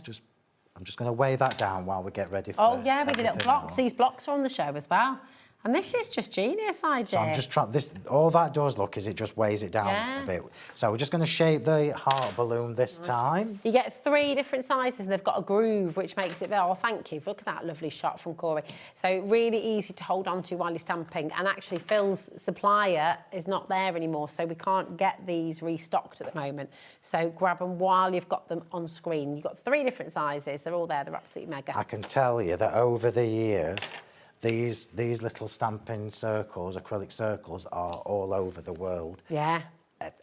just going to weigh that down while we get ready for Yeah, with the little blocks. else. These blocks are on the show as well. And this is just genius, IJ. So I'm just trying this. All that does, look, is it just weighs it down a bit. So we're just going to shape the heart balloon this time. You get 3 different sizes and they've got a groove which makes it, oh, thank you. Look at that lovely shot from Corey. So really easy to hold on to while you're stamping. And actually Phil's supplier is not there anymore, so we can't get these restocked at the moment. So grab them while you've got them on screen. You've got 3 different sizes. They're all there. They're absolutely mega. I can tell you that over the years, these little stamping circles, acrylic circles, are all over the world. Yeah.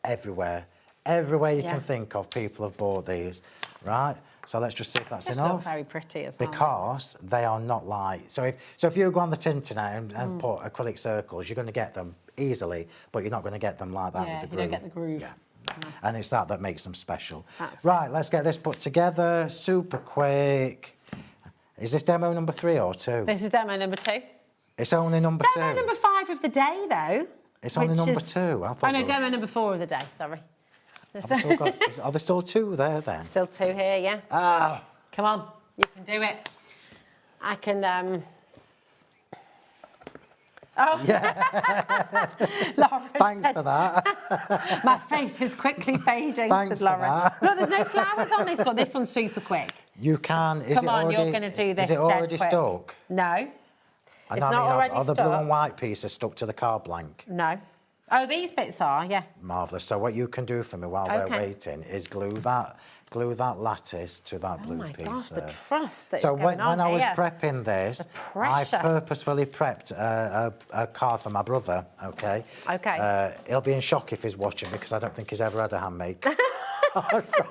Everywhere. Everywhere you can think of, people have bought these, right? So let's just see if that's enough. Look very pretty as well. Because they are not like... So if you go on the internet and put acrylic circles, you're going to get them easily, but you're not going to get them like that with the groove. You don't get the groove. Yeah. And it's that makes them special. Right, let's get this put together super quick. Is this demo number 3 or 2? This is demo number 2. It's only number 2. Demo number 5 of the day, though. It's only number 2. I thought. Oh no, demo number 4 of the day. Sorry. Are there still 2 there then? Still 2 here, yeah. Ah. Come on, you can do it. I can. Oh. Yeah. Thanks for that. My faith is quickly fading, Thanks said Lauren. for that. No, there's no flowers on this one. This one's super quick. You can. Come on, you're going to do this. Is it already dead quick. stuck? No. It's not are already the stuck. blue and white pieces stuck to the card blank? No. Oh, these bits are, yeah. Marvellous. So what you can do for me while we're waiting is glue that lattice to that blue piece. Oh my gosh, there. the trust that's So going on when I was here. prepping this, I pressure. purposefully prepped a card for my brother, okay? Okay. He'll be in shock if he's watching because I don't think he's ever had a handmade card from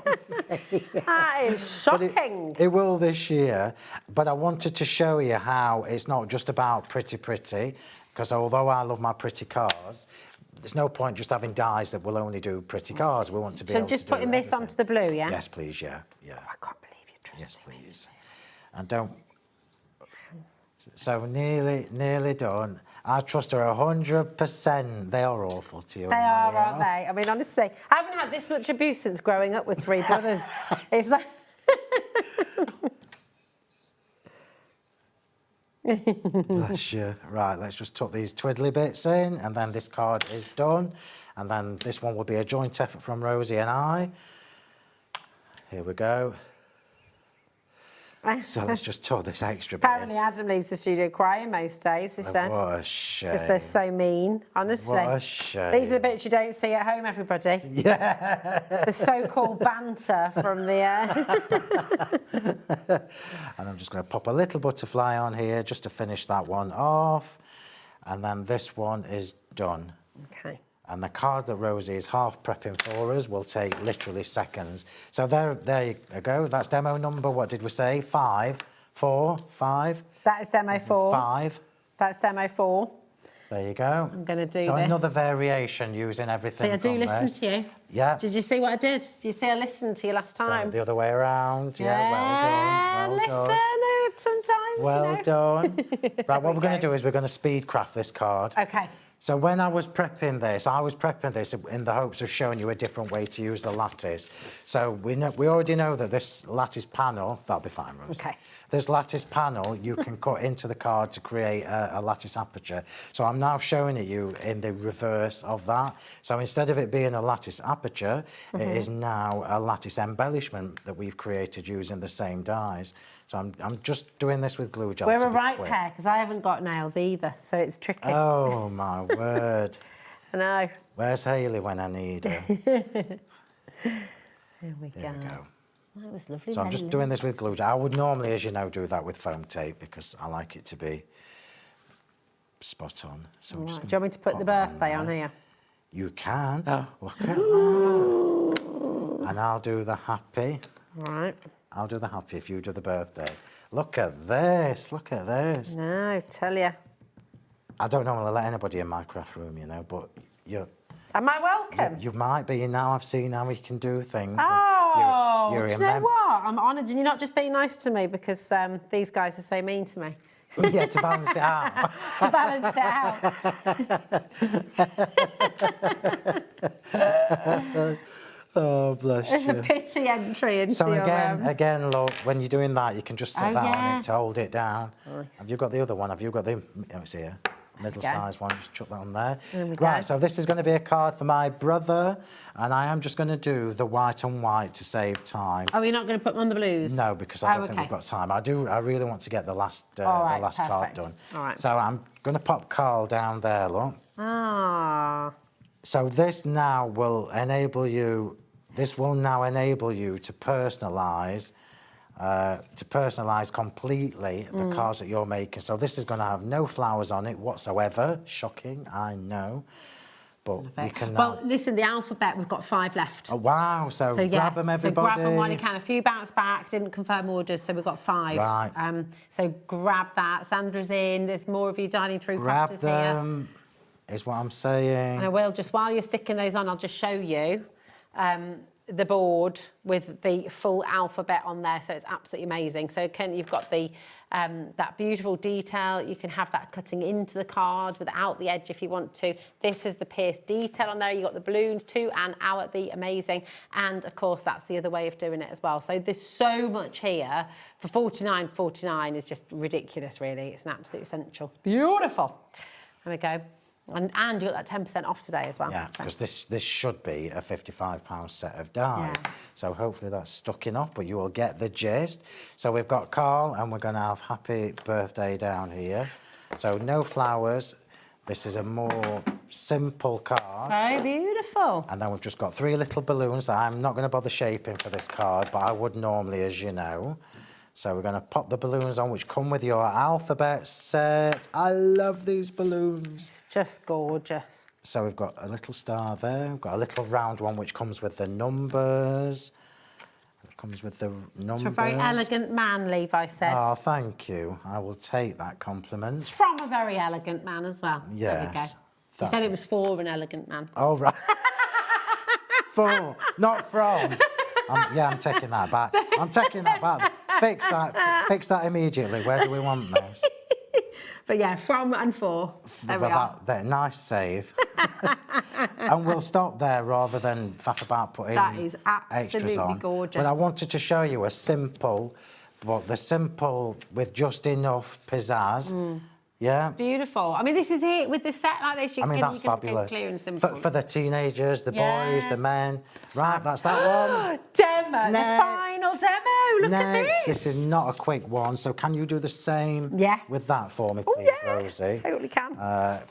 me. That is shocking. It will this year, but I wanted to show you how it's not just about pretty, because although I love my pretty cars, there's no point just having dies that will only do pretty cars. We want to be able to do just putting this onto the blue, yeah? Yes, please, yeah. I can't believe you trust me. Yes, please. And don't... So nearly done. I trust her 100%. They are awful to you. They are, aren't they? I mean, honestly, I haven't had this much abuse since growing up with three brothers. It's like... Bless you. Right, let's just tuck these twiddly bits in, and then this card is done. And then this one will be a joint effort from Rosie and I. Here we go. So let's just tuck this extra bit. Apparently Adam leaves the studio crying most days, he said. What a shame. Because they're so mean, honestly. What a shame. These are the bits you don't see at home, everybody. Yeah. The so-called banter from the... And I'm just going to pop a little butterfly on here just to finish that one off. And then this one is done. Okay. And the card that Rosie is half prepping for us will take literally seconds. So there you go. That's demo number, what did we say? 5, 4, 5? That is demo 4. 5. That's demo 4. There you go. I'm going to do so this. another variation using everything. See, I do from listen this. to you. Yeah. Did you see what I did? Did you see I listened to you last time? So the other way around. Yeah, well done. Well listen done. sometimes. Well done. Right, what we're going to do is we're going to speed craft this card. Okay. So when I was prepping this in the hopes of showing you a different way to use the lattice. So we already know that this lattice panel, that'll be fine, Rose. Okay. This lattice panel you can cut into the card to create a lattice aperture. So I'm now showing it you in the reverse of that. So instead of it being a lattice aperture, it is now a lattice embellishment that we've created using the same dies. So I'm just doing this with glue gel. We're a right pair, because I haven't got nails either, so it's tricky. Oh, my word. I know. Where's Hayley when I need her? Here we Here go. we go. That was lovely. So I'm just doing this with glue gel. I would normally, as you know, do that with foam tape because I like it to be spot on. So I'm just Do you want me to put the birthday on here? You can. Look at that. And I'll do the happy. Right. I'll do the happy if you do the birthday. Look at this. Look at this. No, tell you. I don't normally let anybody in my craft room, you know, but you're... Am I welcome? You might be. Now I've seen how you can do things. Oh, you're do you know what? I'm honoured, and you're not just being nice to me because these guys are so mean to me. Yeah, to balance it out. To balance it out. Oh, bless you. Pity entry into So your again, look, when you're doing that, you can just set that on it to hold it down. Nice. Have you got the other one? Have you got the, let's see here, middle-sized one? Just chuck that on there. There we Right, go. so this is going to be a card for my brother, and I am just going to do the white on white to save time. Oh, you're not going to put them on the blues? No, because I don't think we've got time. I really want to get the last card done. All right. So I'm going to pop Carl down there, look. Ah. So this now will enable you. This will now enable you to personalise completely the cards that you're making. So this is going to have no flowers on it whatsoever. Shocking, I know. But you can now... Well, listen, the alphabet, we've got 5 left. Oh, wow, so grab them, everybody. So grab them while you can. A few bounce back, didn't confirm orders, so we've got 5. Right. So grab that. Sandra's in. There's more of you dining through Grab crafters them, is what I'm saying. And I will, just while you're sticking those on, I'll just show you the board with the full alphabet on there, so it's absolutely amazing. So Ken, you've got the that beautiful detail. You can have that cutting into the card without the edge if you want to. This is the pierced detail on there. You've got the balloons too, and out the amazing. And of course, that's the other way of doing it as well. So there's so much here. For $49.49 is just ridiculous, really. It's an absolute essential. Beautiful. There we go. And you got that 10% off today as well. Yeah, because this should be a £55 set of dies. Yeah. So hopefully that's stuck enough, but you will get the gist. So we've got Carl, and we're going to have happy birthday down here. So no flowers. This is a more simple card. So beautiful. And then we've just got 3 little balloons that I'm not going to bother shaping for this card, but I would normally, as you know. So we're going to pop the balloons on, which come with your alphabet set. I love these balloons. It's just gorgeous. So we've got a little star there. We've got a little round one, which comes with the numbers. It comes with the numbers. It's a very elegant man, Levi said. Oh, thank you. I will take that compliment. It's from a very elegant man as well. There we go. Yes. You said it was for an elegant man. Oh, right. For, not from. I'm taking that back. I'm taking that back. Fix that immediately. Where do we want this? But yeah, from and for. There we are. Nice save. And we'll stop there rather than faff about putting That is extras absolutely on. gorgeous. But I wanted to show you a simple, but the simple with just enough pizzazz. Yeah. Beautiful. I mean, this is it with the set like this. That's fabulous. Clear and simple. For the teenagers, the boys, the men. Right, that's that one. Demo, the final demo. Look at this. This is not a quick one, so can you do the same with that for me, please, Rosie? Totally can.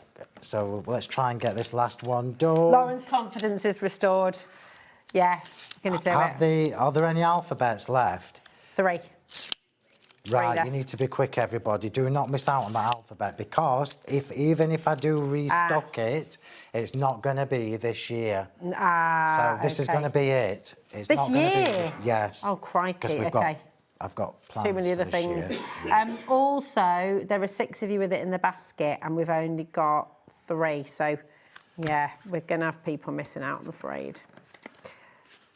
So let's try and get this last one done. Lauren's confidence is restored. Yeah, going to do it. Are there any alphabets left? 3. Right, you need to be quick, everybody. Do not miss out on that alphabet, because even if I do restock it, it's not going to be this year. So this is going to be it. It's this not gonna year? Be, yes. Oh, crikey, Because I've got plans too many other for things. this year. Also, there are 6 of you with it in the basket, and we've only got 3. So, yeah, we're going to have people missing out, I'm afraid.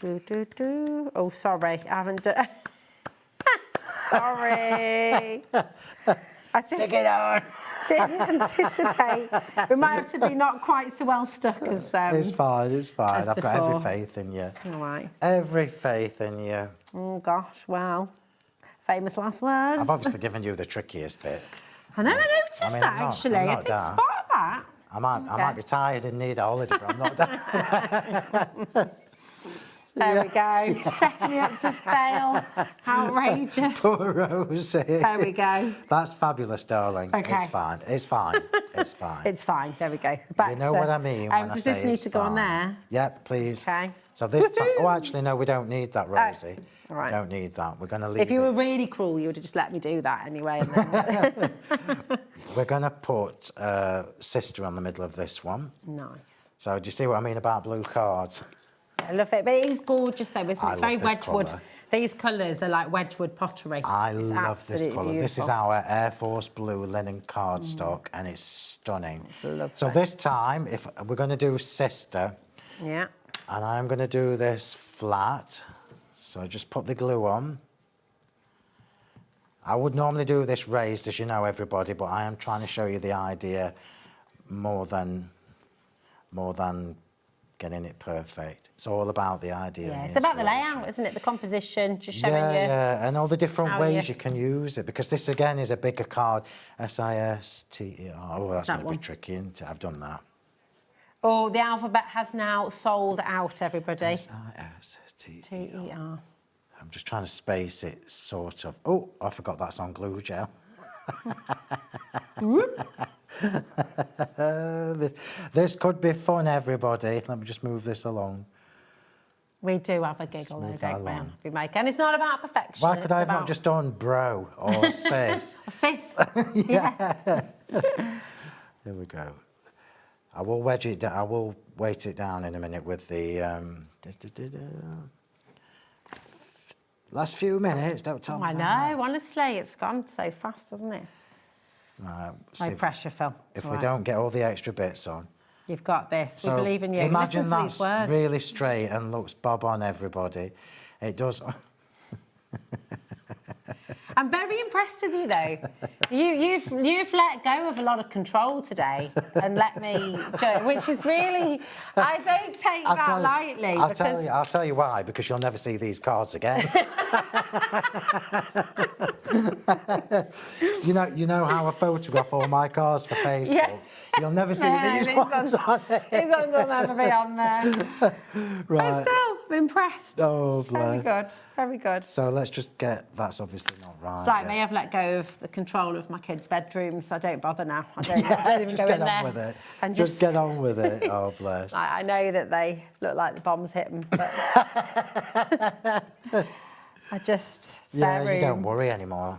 Oh, sorry, I haven't done... Sorry. Stick it on. Didn't anticipate. We might have to be not quite so well stuck as It's fine, it's fine. as I've got before. every faith in you. All right. Every faith in you. Oh, gosh, well, famous last words. I've obviously given you the trickiest bit. I never noticed that, actually. I did spot that. I might be tired and need a holiday, but I'm not done. There we go. Setting me up to fail. Outrageous. Poor Rosie. There we go. That's fabulous, darling. Okay. It's fine. It's fine. It's fine. It's fine. There we go. Back You know to, what I mean when I does say this need it's to go on fine. there? Yep, please. Okay. So this time... Oh, actually, no, we don't need that, Rosie. All right. Don't need that. We're going to leave If you were really cruel, you would have just let me do that anyway. And then... We're going to put Sister on the middle of this one. Nice. So do you see what I mean about blue cards? I love it, but it is gorgeous though, isn't it? It's very love this Wedgwood. colour. These colours are like Wedgwood pottery. I It's love this absolutely colour. This is beautiful. our Air Force Blue linen cardstock, and it's stunning. It's lovely. So this time, if we're going to do Sister, Yeah. and I'm going to do this flat. So I just put the glue on. I would normally do this raised, as you know, everybody, but I am trying to show you the idea more than getting it perfect. It's all about the idea. Yeah, and it's about the inspiration. layout, isn't it? The composition, just showing you. Yeah, and all the different how ways you can use it, because this again is a bigger card. S-I-S-T-E-R. Oh, that's That going to one. be tricky, isn't it? I've done that. Oh, the alphabet has now sold out, everybody. S-I-S-T-E-R. T-E-R. I'm just trying to space it, sort of. Oh, I forgot that's on glue gel. This could be fun, everybody. Let me just move this along. We do have a giggle though, move that don't we, along. HobbyMaker? And it's not about perfection. Why could it's I have about... not just done bro or sis? A sis. Yeah. Here we go. I will wedge it down. I will weight it down in a minute with the last few minutes. Don't tell me. I know, honestly, it's gone so fast, hasn't it? No pressure, Phil. If we don't get all the extra bits on. You've got this. So we believe in you. Imagine Listen to these that's words. really straight and looks bob on, everybody. It does. I'm very impressed with you, though. You've let go of a lot of control today and let me do it, which is really... I don't take that lightly. I'll tell you why, because you'll never see these cards again. you know how I photograph all my cards for Facebook? Yeah. You'll never see these ones on it. These ones will never be on there. Right. But still, I'm impressed. Oh, Very good, very good. So let's just get... That's obviously not right. It's like me, I've let go of the control of my kids' bedrooms. I don't bother now. I don't even go in there. Just get on with it. And just get on with it. Oh, bless. I know that they look like the bombs hit them. But... I just Yeah, spare you don't room. worry anymore.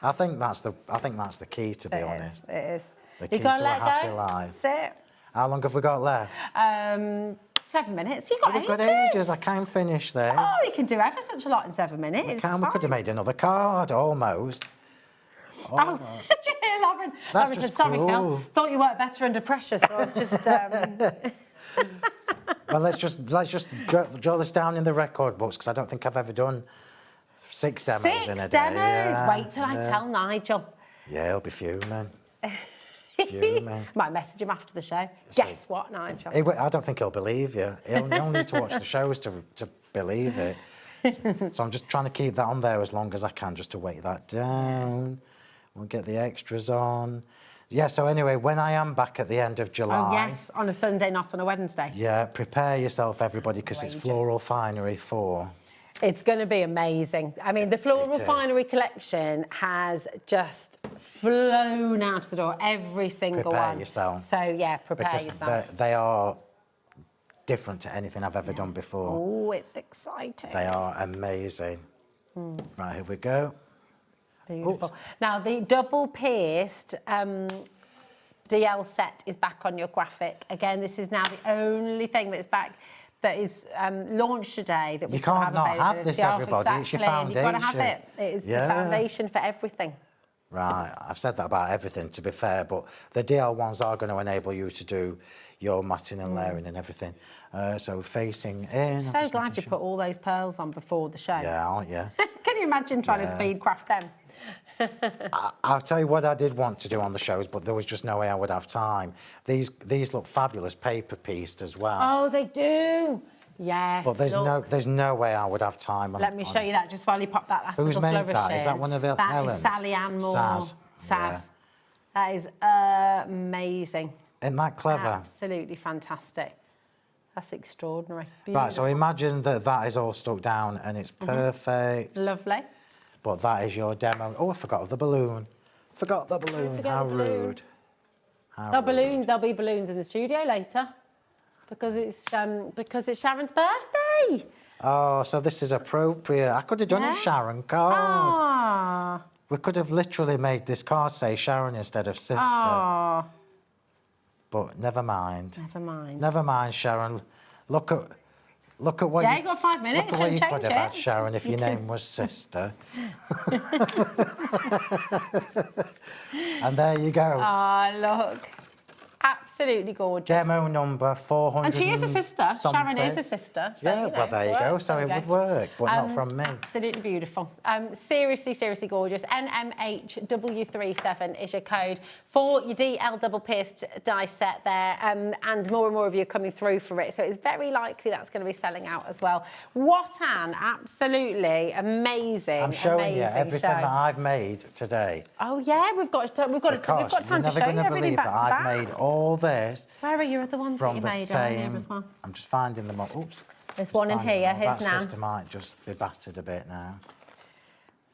I think that's the key, to be honest. It is. The You key gotta to let a happy go. life. That's it. How long have we got left? 7 minutes. You've got We've ages. got ages. I can't finish this. Oh, you can do ever such a lot in 7 minutes. We could have made another card, almost. Oh, did you hear Lauren? That's Lauren just said, sorry, Phil. cruel. Thought you worked better under pressure, so I was just... Well, let's just draw this down in the record books, because I don't think I've ever done 6 demos in a day. 6 demos? Yeah, Wait till I tell Nigel. Yeah, he'll be fuming. Might message him after the show. Guess what, Nigel? I don't think he'll believe you. He'll need to watch the shows to believe it. So I'm just trying to keep that on there as long as I can, just to weight that down. We'll get the extras on. Yeah, so anyway, when I am back at the end of July... Oh, yes, on a Sunday, not on a Wednesday. Yeah, prepare yourself, everybody, because it's Floral Finery 4. It's going to be amazing. I mean, the Floral is. Finery collection has just flown out the door, every single one. Prepare yourself. So, yeah, prepare Because yourself. they are different to anything I've ever done before. Oh, it's exciting. They are amazing. Right, here we go. Beautiful. Oops. Now, the double-pierced DL set is back on your graphic. Again, this is now the only thing that's back that is launched today that we You still can't have not available. have this, everybody. It's your Exactly, and you've got to have foundation. it. It is the Yeah. foundation for everything. Right, I've said that about everything, to be fair, but the DL ones are going to enable you to do your matting and layering and everything. So facing in... So glad you put all those pearls on before the show. Yeah, aren't you? Can you imagine trying to speed craft them? I'll tell you what I did want to do on the shows, but there was just no way I would have time. These look fabulous, paper pieced as well. Oh, they do. Yes. But there's no way I would have time. Let me show you that just while you pop that last Who's little made flourish that? in. Is that one of That Ellen's? is Sally Ann Moore. Saz. Saz. Yeah. That is amazing. Isn't that clever? Absolutely fantastic. That's extraordinary. Right, so Beautiful. imagine that is all stuck down and it's perfect. Lovely. But that is your demo. Oh, I forgot the balloon. Forgot the balloon. How rude. There'll be balloons in the studio later because it's Sharon's birthday. Oh, so this is appropriate. I could have done a Sharon card. Ah. We could have literally made this card say Sharon instead of sister. Ah. But never mind. Never mind. Never mind, Sharon. Look at what Yeah, you got 5 minutes. Look at what you Shouldn't could change have had, it. Sharon, if You your could. name was Sister. And there you go. Ah, look. Absolutely gorgeous. Demo number 400. And she is a sister. Sharon is a sister. So, Yeah, well, there you go. So it would work, but not from me. Absolutely beautiful. Seriously, seriously gorgeous. NMHW37 is your code for your DL double pierced die set there. And more and more of you are coming through for it. So it's very likely that's going to be selling out as well. What an absolutely amazing, I'm showing you amazing everything show. that I've made today. Oh yeah, we've got time to show you everything back to I've back. made all this Where are your other ones that from you the made earlier same. as well? I'm just finding them all. Oops. There's one in here. That Here's Nan. sister might just be battered a bit now.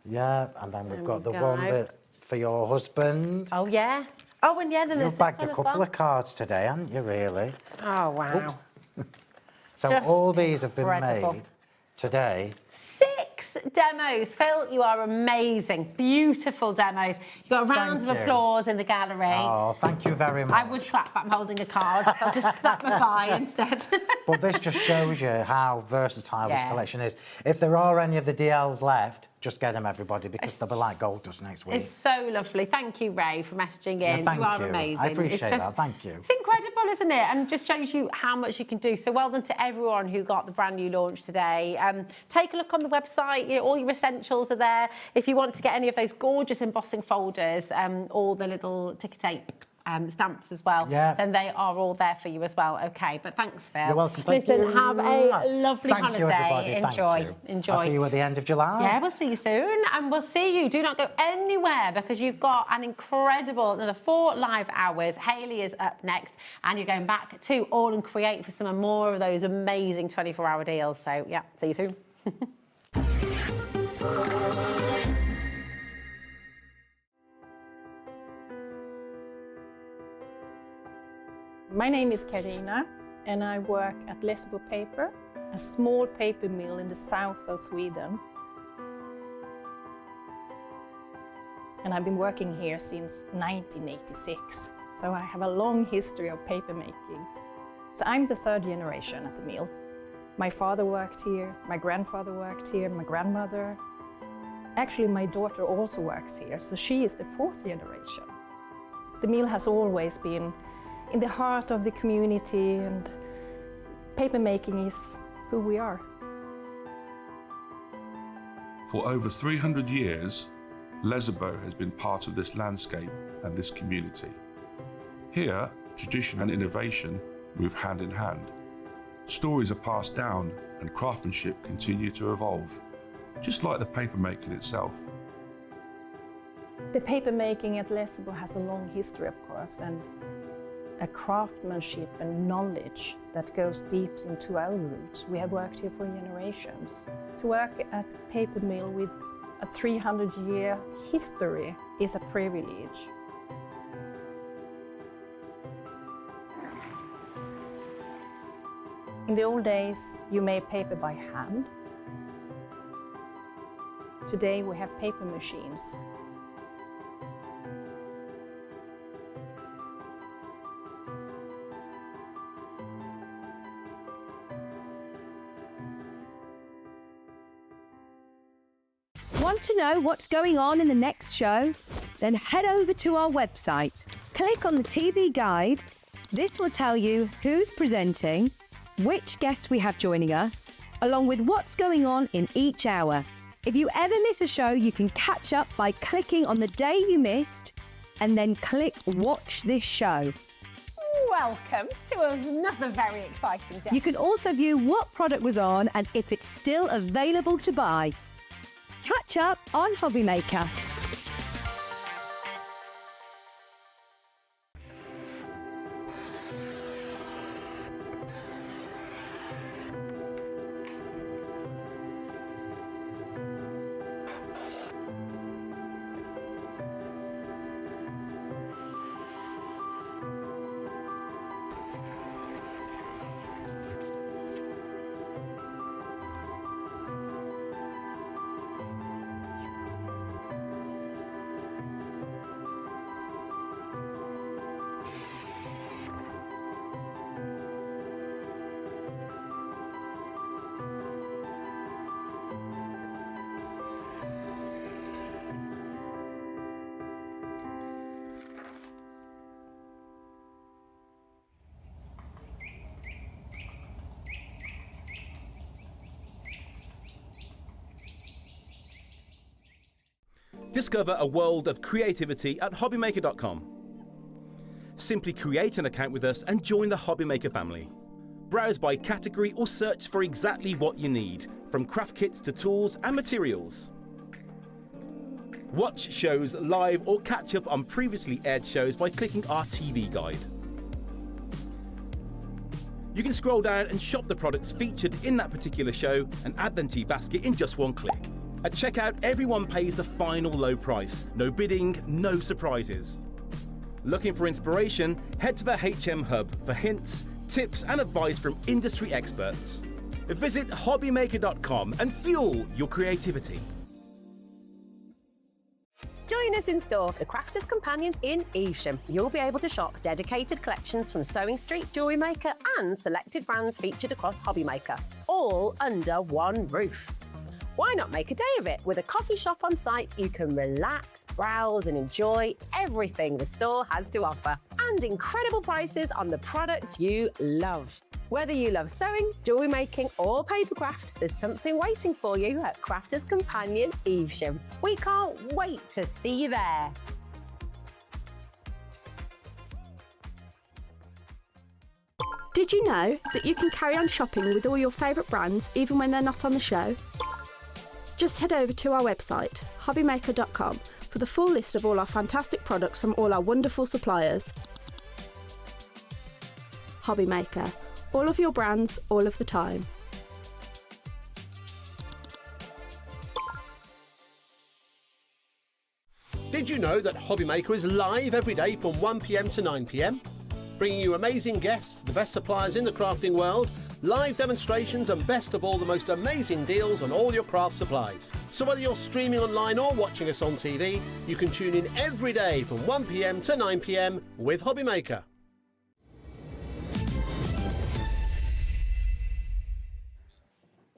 Yeah, and then we've There got we the go. one that for your husband. Oh yeah. Oh, and yeah, then there's You've bagged this a one couple as well. of cards today, haven't you, really? Oh wow. Oops. So Just all these have been incredible. made today. 6 demos. Phil, you are amazing. Beautiful demos. You got rounds Thank of you. applause in the gallery. Oh, thank you very much. I would clap, but I'm holding a card. So I'll just slap my thigh instead. But this just shows you how versatile this Yeah. collection is. If there are any of the DLs left, just get them, everybody, because they'll be like gold dust next week. It's so lovely. Thank you, Ray, for messaging in. thank you are you. amazing. I appreciate It's just, that. Thank you. It's incredible, isn't it? And just shows you how much you can do. So well done to everyone who got the brand new launch today. Take a look on the website. You know, all your essentials are there. If you want to get any of those gorgeous embossing folders, or the little ticker tape stamps as well, then they are all there for you as well. Okay, but thanks, Phil. You're welcome. Thank Listen, you. have a lovely Thank holiday. you, everybody. Enjoy. Thank you. Enjoy. I'll see you at the end of July. Yeah, we'll see you soon, and we'll see you. Do not go anywhere because you've got an incredible another 4 live hours. Hayley is up next, and you're going back to AALL Create for some more of those amazing 24-hour deals. So yeah, see you soon. My name is Karina and I work at Lessebo Paper, a small paper mill in the south of Sweden. and I've been working here since 1986. So I have a long history of paper making. So I'm the third generation at the mill. My father worked here, my grandfather worked here, my grandmother. Actually, my daughter also works here, so she is the fourth generation. The mill has always been in the heart of the community, and paper making is who we are. For over 300 years, Lezebo has been part of this landscape and this community. Here, tradition and innovation move hand in hand. Stories are passed down and craftsmanship continue to evolve, just like the paper making itself. The paper making at Lezebo has a long history, of course, and a craftsmanship and knowledge that goes deep into our roots. We have worked here for generations. To work at a paper mill with a 300-year history is a privilege. In the old days, you made paper by hand. Today, we have paper machines. Want to know what's going on in the next show? Then head over to our website. Click on the TV guide. This will tell you who's presenting, which guest we have joining us, along with what's going on in each hour. If you ever miss a show, you can catch up by clicking on the day you missed and then click Watch This Show. Welcome to another very exciting day. You can also view what product was on and if it's still available to buy. Catch up on HobbyMaker. Discover a world of creativity at HobbyMaker.com. Simply create an account with us and join the HobbyMaker family. Browse by category or search for exactly what you need, from craft kits to tools and materials. Watch shows live or catch up on previously aired shows by clicking our TV guide. You can scroll down and shop the products featured in that particular show and add them to your basket in just one click. At checkout, everyone pays the final low price. No bidding, no surprises. Looking for inspiration? Head to the HM Hub for hints, tips and advice from industry experts. Visit HobbyMaker.com and fuel your creativity. Join us in store for the Crafter's Companion in Evesham. You'll be able to shop dedicated collections from Sewing Street, Jewellery Maker and selected brands featured across HobbyMaker, all under one roof. Why not make a day of it? With a coffee shop on site, you can relax, browse and enjoy everything the store has to offer. And incredible prices on the products you love. Whether you love sewing, jewellery making or papercraft, there's something waiting for you at Crafter's Companion Evesham. We can't wait to see you there. Did you know that you can carry on shopping with all your favourite brands even when they're not on the show? Just head over to our website, hobbymaker.com, for the full list of all our fantastic products from all our wonderful suppliers. HobbyMaker, all of your brands, all of the time. Did you know that HobbyMaker is live every day from 1 PM to 9 PM? bringing you amazing guests, the best suppliers in the crafting world, live demonstrations, and best of all, the most amazing deals on all your craft supplies. So whether you're streaming online or watching us on TV, you can tune in every day from 1 p.m. to 9 p.m. with HobbyMaker.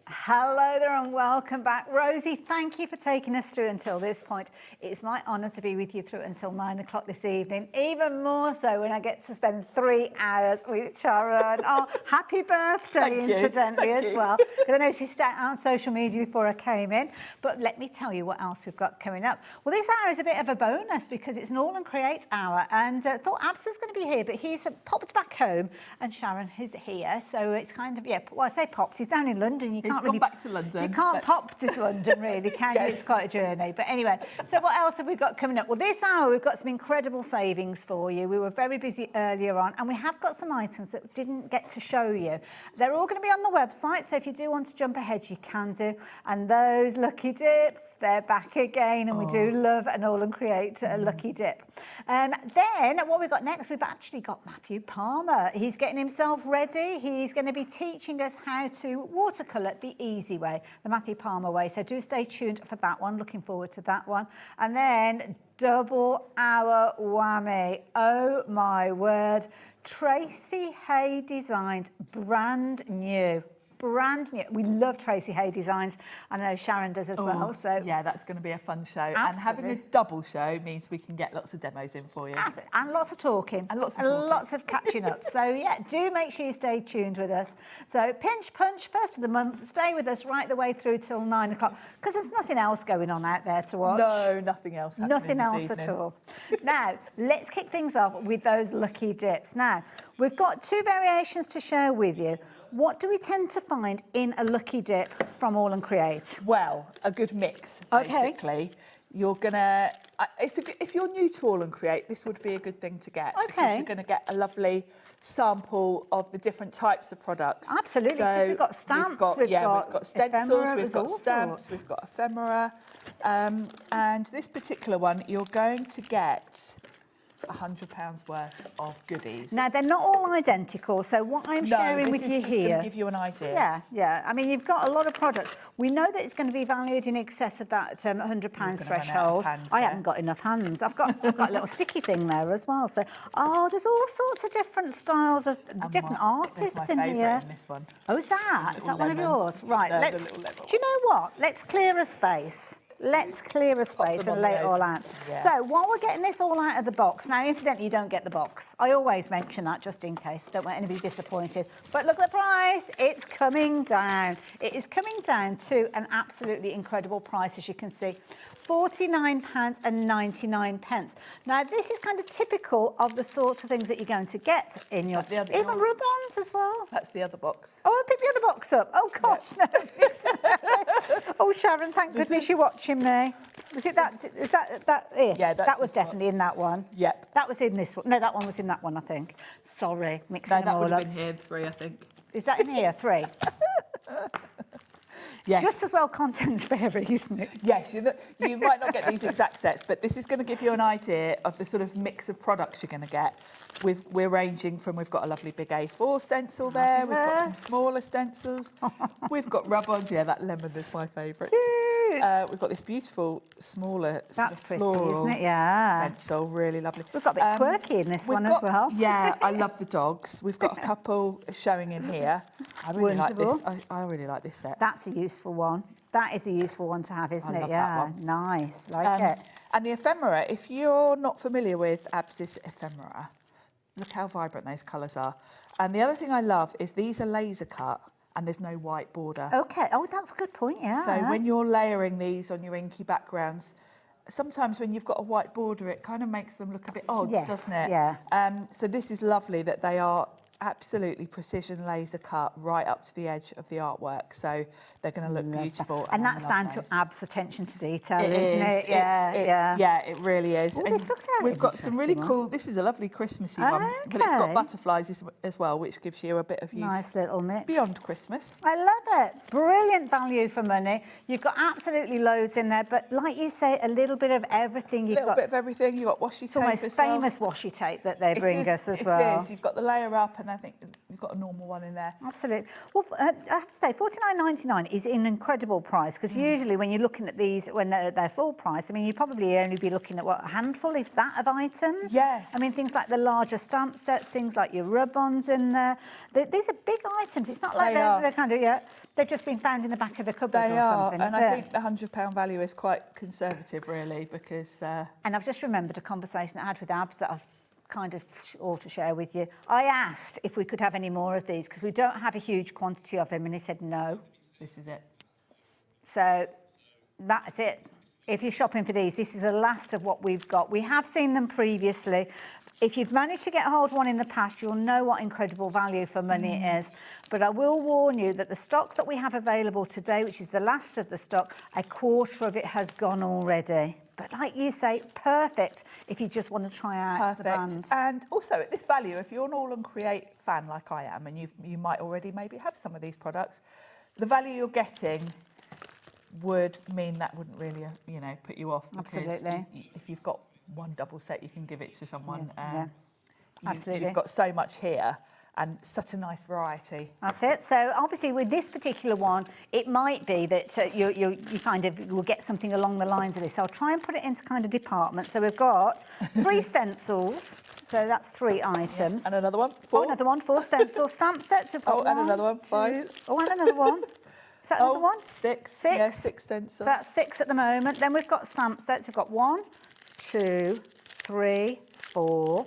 Hello there and welcome back. Rosie, thank you for taking us through until this point. It's my honour to be with you through until 9 o'clock this evening, even more so when I get to spend 3 hours with Sharon. Oh, happy birthday, incidentally, as well. Because I know she started on social media before I came in. But let me tell you what else we've got coming up. Well, this hour is a bit of a bonus because it's an All and Create hour. And thought Abs was going to be here, but he's popped back home and Sharon is here. So it's kind of, yeah, well, I say popped. He's down in London. You can't really back to London. You can't pop to London, really, can you? It's quite a journey. But anyway, so what else have we got coming up? Well, this hour we've got some incredible savings for you. We were very busy earlier on, and we have got some items that we didn't get to show you. They're all going to be on the website, so if you do want to jump ahead, you can do. And those lucky dips, they're back again, and we do love an All and Create lucky dip. Then what we've got next, we've actually got Matthew Palmer. He's getting himself ready. He's going to be teaching us how to watercolour the easy way, the Matthew Palmer way. So do stay tuned for that one. Looking forward to that one. And then double hour whammy. Oh my word. Tracey Hey Designs, brand new. Brand new. We love Tracey Hey Designs. I know Sharon does as well. So yeah, that's going to be a fun show. Absolutely. And having a double show means we can get lots of demos in for you. And lots of talking. And lots of catching up. So yeah, do make sure you stay tuned with us. So pinch punch, first of the month. Stay with us right the way through till 9 o'clock because there's nothing else going on out there to watch. No, nothing else. Nothing else at all. Now, let's kick things off with those lucky dips. Now, we've got 2 variations to share with you. What do we tend to find in a lucky dip from All and Create? Well, a good mix, basically. You're gonna, if you're new to All and Create, this would be a good thing to get. Because you're gonna get a lovely sample of the different types of products. Absolutely, because we've got stamps, we've got stencils, we've got all stamps, sorts. we've got ephemera. And this particular one, you're going to get £100 worth of goodies. Now, they're not all identical, so what I'm sharing with you here... going to give you an idea. Yeah. I mean, you've got a lot of products. We know that it's going to be valued in excess of that £100 threshold. I haven't got enough hands. I've got a little sticky thing there as well. So, there's all sorts of different styles of different artists in here. In this one. Oh, is that one of yours? Right, let's... Do you know what? Let's clear a space. Let's clear a space and lay it all out. Yeah. So while we're getting this all out of the box, now incidentally you don't get the box. I always mention that just in case, don't want anybody disappointed. But look at the price, it's coming down. It is coming down to an absolutely incredible price, as you can see. £49.99. Now this is kind of typical of the sorts of things that you're going to get in your... Even rub-ons as well. That's the other box. Oh, I picked the other box up. Oh gosh, no. Oh Sharon, thank goodness you're watching me. Was it that? Is that it? Yeah, that was definitely in that one. Yep. That was in this one. No, that one was in that one, I think. Sorry, mixing them all up. That would have been here, 3, I think. Is that in here, 3? Yes. Just as well contents vary, isn't it? Yes, you might not get these exact sets, but this is going to give you an idea of the sort of mix of products you're going to get. We're ranging from, we've got a lovely big A4 stencil there, we've got some smaller stencils, we've got rub-ons, that lemon is my favourite. We've got this beautiful, smaller sort of pretty, floral isn't it? Yeah. stencil, really lovely. We've got a bit quirky in this one as well. Yeah, I love the dogs. We've got a couple showing in here. I really like this. I really like this set. That's a useful one. That is a useful one to have, isn't it? Love Yeah, that one. nice. Like it. And the ephemera, if you're not familiar with Abs's ephemera, look how vibrant those colours are. And the other thing I love is these are laser cut and there's no white border. Okay, oh, that's a good point, yeah. So when you're layering these on your inky backgrounds, sometimes when you've got a white border, it kind of makes them look a bit odd, doesn't it? Yeah. So this is lovely that they are absolutely precision laser cut right up to the edge of the artwork, so they're going to look beautiful. And that's down to Ab's attention to detail, isn't it? Yeah, it really is. Oh, And this looks like we've an got some really interesting one. cool. This is a lovely Christmassy one, but it's got butterflies as well, which gives you a bit of use. Nice little mix. Beyond Christmas. I love it. Brilliant value for money. You've got absolutely loads in there, but like you say, a little bit of everything. A little bit of everything. You've got washi tape. It's almost famous washi tape that they bring us as well. It is. You've got the layer up, and I think you've got a normal one in there. Absolutely. Well, I have to say, $49.99 is an incredible price, because usually when you're looking at these, when they're full price, I mean, you probably only be looking at, what, a handful, if that, of items? Yes. I mean, things like the larger stamp sets, things like your rub-ons in there. These are big items. It's not like they're kind of, they've just been found in the back of a cupboard or something, and is I it? think the £100 value is quite conservative, really, because... And I've just remembered a conversation I had with Abs that I've kind of ought to share with you. I asked if we could have any more of these, because we don't have a huge quantity of them, and he said no. This is it. So that's it. If you're shopping for these, this is the last of what we've got. We have seen them previously. If you've managed to get hold of one in the past, you'll know what incredible value for money it is. But I will warn you that the stock that we have available today, which is the last of the stock, a quarter of it has gone already. But like you say, perfect if you just want to try out the brand. And also at this value, if you're an AALL Create fan like I am, and you might already maybe have some of these products, the value you're getting would mean that wouldn't really, put you off. Absolutely. If you've got one double set, you can give it to someone. Absolutely. You've got so much here and such a nice variety. That's it. So obviously with this particular one, it might be that you kind of will get something along the lines of this. So I'll try and put it into kind of departments. So we've got 3 stencils. So that's 3 items. And another one. 4. Oh, another one. 4 stencil stamp sets. We've got and another one. 5. Oh, and another one. Is that another one? 6. 6. Yeah, 6 stencils. So that's 6 at the moment. Then we've got stamp sets. We've got 1, 2, 3, 4,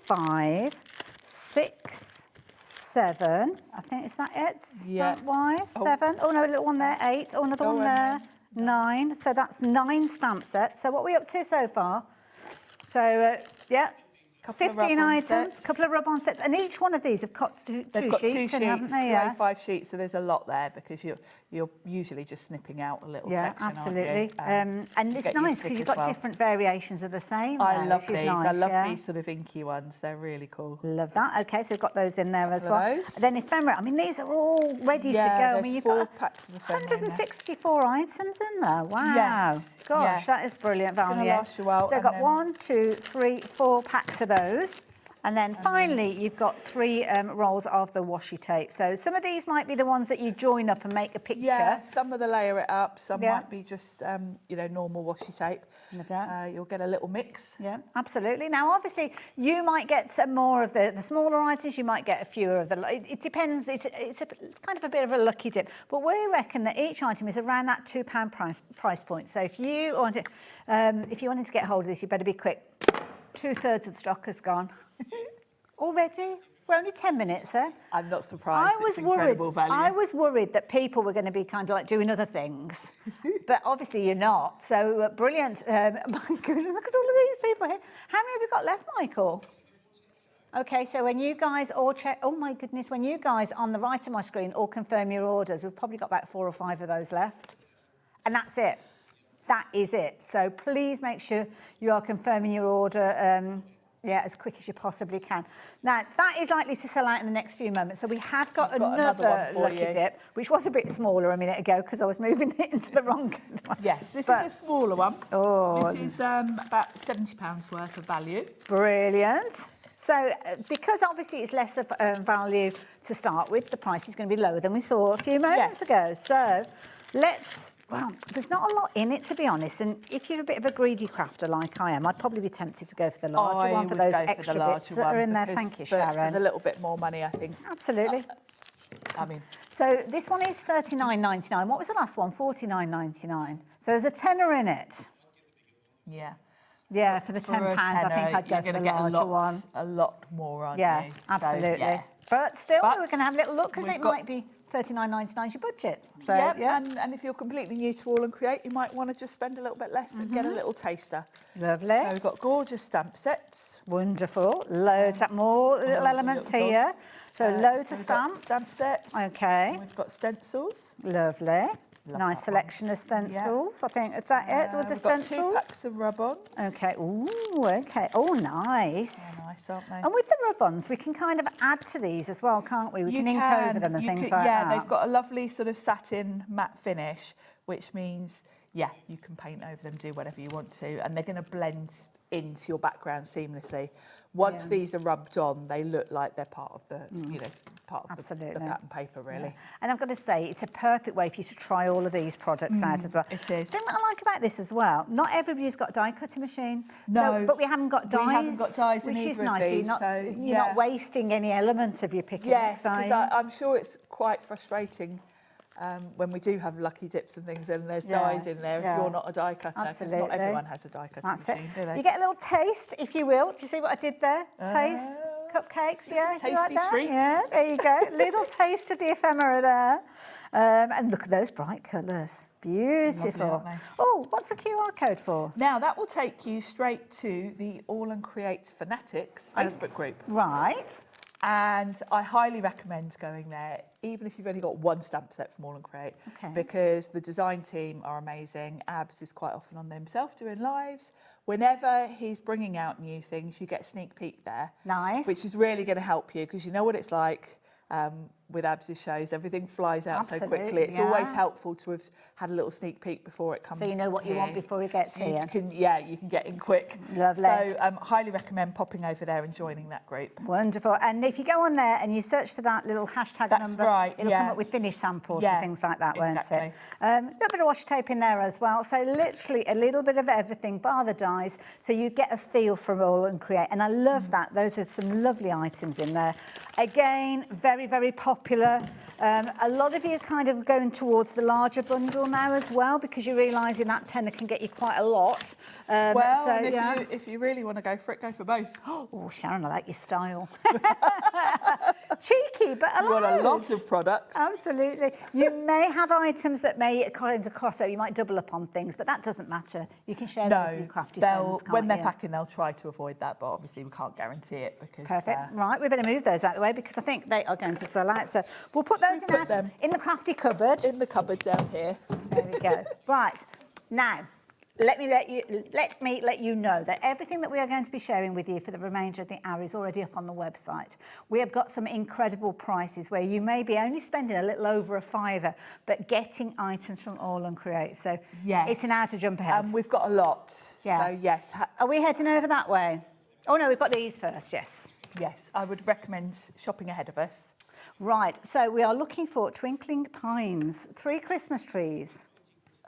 5, 6, 7. I think, is that it? Stamp-wise? 7. Oh, no, a little one there. 8. Oh, another one there. 9. So that's 9 stamp sets. So what are we up to so far? So, 15 items, a couple of rub-on sets, and each one of these have got two sheets, haven't they? Yeah, 5 sheets, so there's a lot there because you're usually just snipping out a little section. Yeah, absolutely. Aren't you? And it's nice because you've got different variations of the same. I love these. Nice, I love these sort of inky ones. They're really cool. Love that. Okay, so we've got those in there as well. Then ephemera. I mean, these are all ready to go. I mean, you've got packs of ephemera 164 items in there. Wow. Yes. Gosh, that is brilliant value. It's going to last you well. So I've got 1, 2, 3, 4 packs of those. And then finally, you've got 3 rolls of the washi tape. So some of these might be the ones that you join up and make a picture. Yeah, some of the layer it up, some might be just, normal washi tape. You'll get a little mix. Yeah, absolutely. Now, obviously, you might get some more of the smaller items. You might get a fewer of the... It depends. It's kind of a bit of a lucky dip. But we reckon that each item is around that £2 price point. So if you wanted to get hold of this, you better be quick. 2/3 of the stock has gone. Already? We're only 10 minutes, sir. I'm not surprised. It's incredible value. I was worried that people were going to be kind of like doing other things, but obviously you're not. So brilliant. My goodness, look at all of these people here. How many have you got left, Michael? Okay, so when you guys all check, oh my goodness, when you guys on the right of my screen all confirm your orders, we've probably got about 4 or 5 of those left. And that's it. That is it. So please make sure you are confirming your order as quick as you possibly can. Now, that is likely to sell out in the next few moments. So we have got another lucky dip, which was a bit smaller a minute ago because I was moving it into the wrong one. Yes, this is a smaller one. Oh. This is about £70 worth of value. Brilliant. So because obviously it's less of value to start with, the price is going to be lower than we saw a few moments ago. So well, there's not a lot in it, to be honest. And if you're a bit of a greedy crafter like I am, I'd probably be tempted to go for the larger one for those extra bits that are in there. Thank you, Sharon. For a little bit more money, I think. Absolutely. So this one is $39.99. What was the last one? $49.99. So there's a tenner in it. Yeah. Yeah, for the £10, I think I'd go for the larger one. A lot more, aren't you? Yeah, absolutely. But still, we're going to have a little look because it might be $39.99 is your budget. So, Yep, yeah. and if you're completely new to All and Create, you might want to just spend a little bit less and get a little taster. Lovely. So we've got gorgeous stamp sets. Wonderful. Loads, more little elements little here. dots. So loads so of we've got stamps. Stamp sets. Okay. And we've got stencils. Lovely. Love Nice that selection of stencils. I think, is that it with the we've got stencils? 2 packs of rub-ons. Okay. Ooh, okay. Oh, nice. Oh, nice, aren't they? And with the rub-ons, we can kind of add to these as well, can't we? We can ink over them and things like that. Yeah, they've got a lovely sort of satin matte finish, which means, yeah, you can paint over them, do whatever you want to, and they're going to blend into your background seamlessly. Once these are rubbed on, they look like they're part of the, you know, part of the pattern paper, really. Yeah. And I've got to say, it's a perfect way for you to try all of these products out as well. It is. The thing that I like about this as well, not everybody's got a die cutting machine. No. So, but we haven't got dyes. We haven't got dyes in which is either of nice. these, You're not wasting any elements of your picking. Yes, because I'm sure it's quite frustrating when we do have lucky dips and things and there's dyes in there if you're not a die cutter, because not everyone has a die cutting machine, do they? You get a little taste, if you will. Do you see what I did there? Taste, cupcakes, yeah? Tasty you like that? treat. Yeah, there you go. Little taste of the ephemera there. And look at those bright colours. Beautiful. Lovely, aren't they? Oh, what's the QR code for? Now, that will take you straight to the All and Create Fanatics Facebook group. Right. And I highly recommend going there, even if you've only got 1 stamp set from All and Create, because the design team are amazing. Abs is quite often on there himself doing lives. Whenever he's bringing out new things, you get a sneak peek there. Nice. Which is really going to help you, because you know what it's like with Abs' shows. Everything flies out so quickly. It's always helpful to have had a little sneak peek before it comes. So you know what you want before it gets here. You can get in quick. Lovely. So highly recommend popping over there and joining that group. Wonderful. And if you go on there and you search for that little hashtag number, it'll come up with finished samples and things like that, won't it? A little bit of washi tape in there as well. So literally a little bit of everything, bar the dies, so you get a feel from All and Create. And I love that. Those are some lovely items in there. Again, very, very popular. A lot of you kind of going towards the larger bundle now as well, because you're realising that tenner can get you quite a lot. If you really want to go for it, go for both. Oh, Sharon, I like your style. Cheeky, but You've got a lot of products. Absolutely. You may have items that may kind of cross over. You might double up on things, but that doesn't matter. You can share those with your crafty friends, can't when they're you? packing, they'll try to avoid that, but obviously we can't guarantee it. Because, Perfect. Right, we better move those out of the way because I think they are going to sell out. So we'll put those in the crafty cupboard. In the cupboard down here. There we go. Right. Now, let me let you know that everything that we are going to be sharing with you for the remainder of the hour is already up on the website. We have got some incredible prices where you may be only spending a little over £5, but getting items from All and Create. So it's an hour to jump ahead. We've got a lot. Yeah. So yes. Are we heading over that way? Oh no, we've got these first. Yes. Yes, I would recommend shopping ahead of us. Right. So we are looking for twinkling pines, 3 Christmas trees.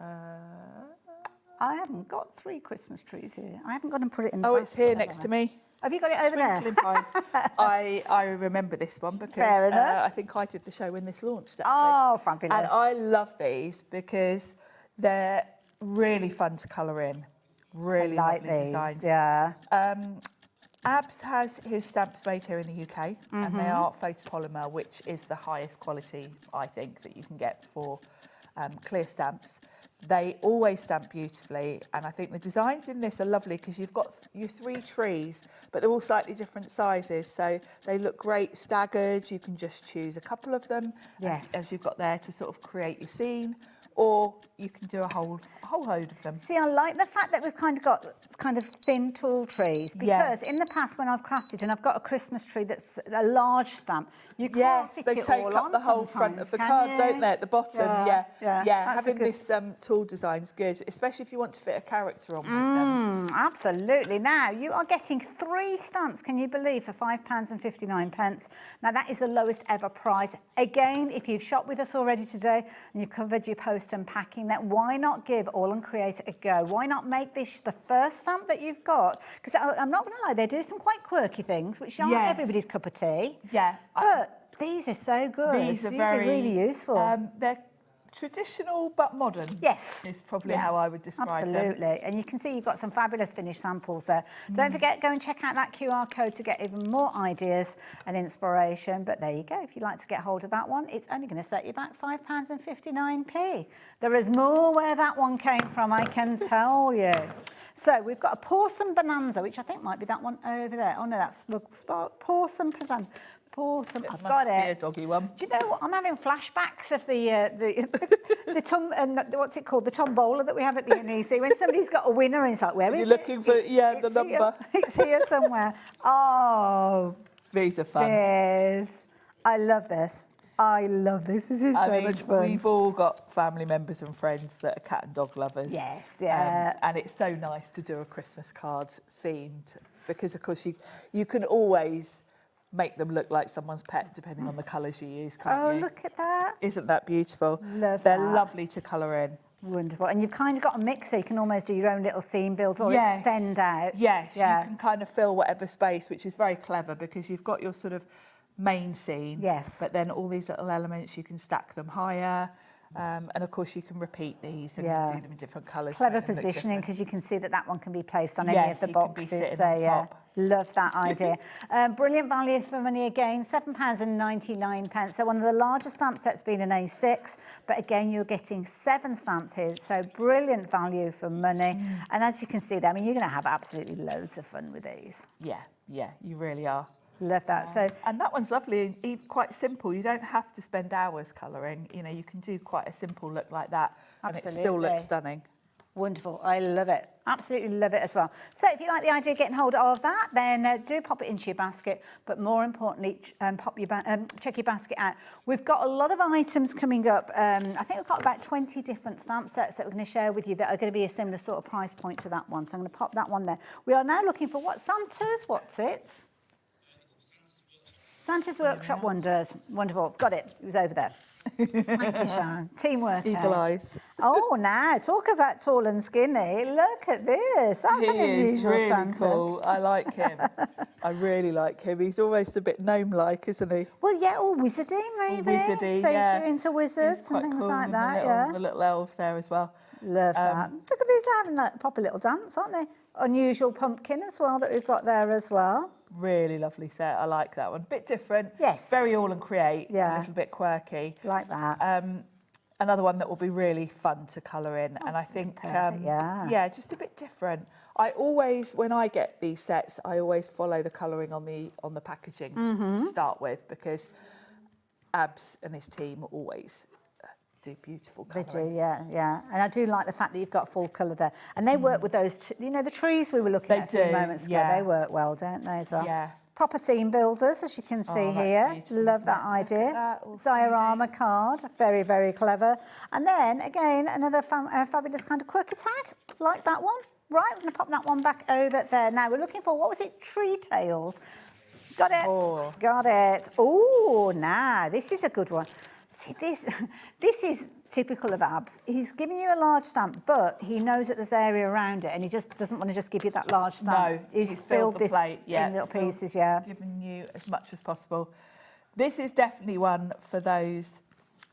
I haven't got 3 Christmas trees here. I haven't got them put it in the basket. It's here next to me. Have you got it over there? Twinkling Pines. I remember this one because Fair enough. I think I did the show when this launched, actually. Oh, fabulous. And I love these because they're really fun to colour in. Really I like lovely these, designs. yeah. Abs has his stamps made here in the UK, and they are photopolymer, which is the highest quality, I think, that you can get for clear stamps. They always stamp beautifully, and I think the designs in this are lovely because you've got your 3 trees, but they're all slightly different sizes, so they look great staggered. You can just choose a couple of them, as you've got there, to sort of create your scene, or you can do a whole load of them. See, I like the fact that we've kind of got kind of thin tall trees, because in the past when I've crafted and I've got a Christmas tree that's a large stamp, you can't fit they it take all up on the whole front of the card, don't they, at the bottom? Having this tool design's good, especially if you want to fit a character on with them. Absolutely. Now, you are getting 3 stamps, can you believe, for £5.59. Now, that is the lowest ever price. Again, if you've shopped with us already today and you've covered your post and packing, then why not give All and Create a go? Why not make this the first stamp that you've got? Because I'm not going to lie, they do some quite quirky things, which aren't everybody's cup of tea. Yeah. But these are so good. These are very really useful. They're traditional but modern. Yes. Is probably how I would describe them. Absolutely. And you can see you've got some fabulous finished samples there. Don't forget, go and check out that QR code to get even more ideas and inspiration. But there you go. If you'd like to get hold of that one, it's only going to set you back £5.59. There is more where that one came from, I can tell you. So we've got a Porcelain Bonanza, which I think might be that one over there. Oh no, that's Porcelain Bonanza. Awesome, I've got it. A doggy one. Do you know what? I'm having flashbacks of what's it called? The tombola that we have at the NEC. When somebody's got a winner and it's like, where is it? You're looking for, the number. It's here somewhere. Oh. These are fun. Yes. I love this. I love this. This is so much fun. We've all got family members and friends that are cat and dog lovers. Yes, yeah. And it's so nice to do a Christmas card themed because, of course, you can always make them look like someone's pet depending on the colours you use, can't you? Oh, look at that. Isn't that beautiful? Love They're that. lovely to colour in. Wonderful. And you've kind of got a mix, so you can almost do your own little scene builds or extend out. Yes, you can kind of fill whatever space, which is very clever because you've got your sort of main scene. Yes. But then all these little elements, you can stack them higher. And of course you can repeat these and do them in different colours. Clever positioning because you can see that one can be placed on any of the boxes. Can be sitting on top. Love that idea. Brilliant value for money again, £7.99. So one of the largest stamp sets being an A6, but again you're getting 7 stamps here. So brilliant value for money. And as you can see there, I mean you're going to have absolutely loads of fun with these. Yeah, you really are. Love that. So and that one's lovely and quite simple. You don't have to spend hours colouring. You know, you can do quite a simple look like that and it still looks stunning. Wonderful. I love it. Absolutely love it as well. So if you like the idea of getting hold of that, then do pop it into your basket. But more importantly, check your basket out. We've got a lot of items coming up. I think we've got about 20 different stamp sets that we're going to share with you that are going to be a similar sort of price point to that one. So I'm going to pop that one there. We are now looking for what Santa's? What's it? Santa's Workshop Wonders. Wonderful. Got it. It was over there. Thank you, Sharon. Teamwork. Eagle eyes. Oh, now talk about tall and skinny. Look at this. That's an unusual really Santa. Cool. I like him. I really like him. He's almost a bit gnome-like, isn't he? Well, yeah, or wizardy maybe. Wizardy, so yeah. if you're into wizards and things cool. like And that, the little elves there as well. Love that. Look at these having a proper little dance, aren't they? Unusual pumpkin as well that we've got there as well. Really lovely set. I like that one. Bit different. Yes. Very AALL Create. Yeah. A little bit quirky. Like that. Another one that will be really fun to colour in. And I think, just a bit different. I always, when I get these sets, I always follow the colouring on the packaging to start with because Abs and his team always do beautiful colouring. They do, yeah. And I do like the fact that you've got full colour there. And they work with those, the trees we were looking at a few moments ago. They work well, don't they, as well? Yeah. Proper scene builders, as you can see here. Love that idea. Diorama card, very, very clever. And then, again, another fabulous kind of quirky tag, like that one. Right, we're going to pop that one back over there. Now, we're looking for, what was it, Tree Tails. Got it. Oh. Got it. Oh, now, this is a good one. See, this is typical of Abs. He's giving you a large stamp, but he knows that there's area around it, and he just doesn't want to just give you that large stamp. No, he's filled the this plate, in little pieces, yeah. Giving you as much as possible. This is definitely one for those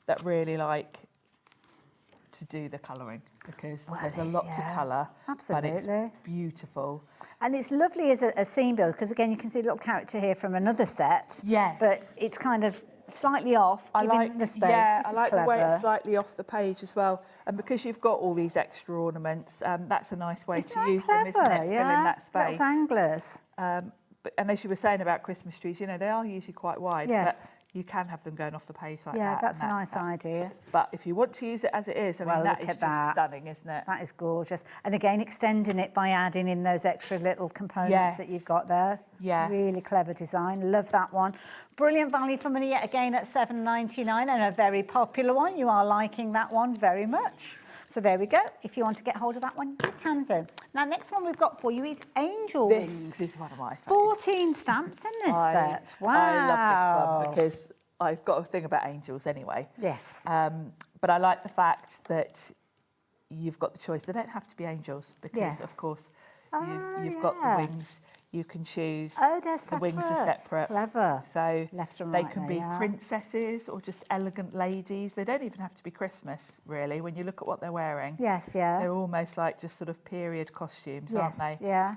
that really like to do the colouring because there's a lot to colour. Absolutely. But it's beautiful. And it's lovely as a scene build because, again, you can see a little character here from another set. Yes. But it's kind of slightly off, giving the space. Yeah, this I is like clever. the way it's slightly off the page as well. And because you've got all these extra ornaments, that's a nice way to use them, isn't it? Fill in that space. Little danglers. And as you were saying about Christmas trees, they are usually quite wide. Yes. But you can have them going off the page like that. Yeah, that's a nice idea. But if you want to use it as it is, that is just stunning, isn't it? That is gorgeous. And again, extending it by adding in those extra little components that you've got there. Yeah. Really clever design. Love that one. Brilliant value for money yet again at £7.99 and a very popular one. You are liking that one very much. So there we go. If you want to get hold of that one, you can do. Now, next one we've got for you is Angel Wings. This is one of my favourites. 14 stamps in this set. Wow. I love this one because I've got a thing about angels anyway. Yes. But I like the fact that you've got the choice. They don't have to be angels because, of course, you've got the wings. you can choose. Oh, they're The wings are separate. separate. Clever. So Left and they right can there, be yeah. princesses or just elegant ladies. They don't even have to be Christmas, really, when you look at what they're wearing. Yes, yeah. They're almost like just sort of period costumes, Yes, aren't they? yeah.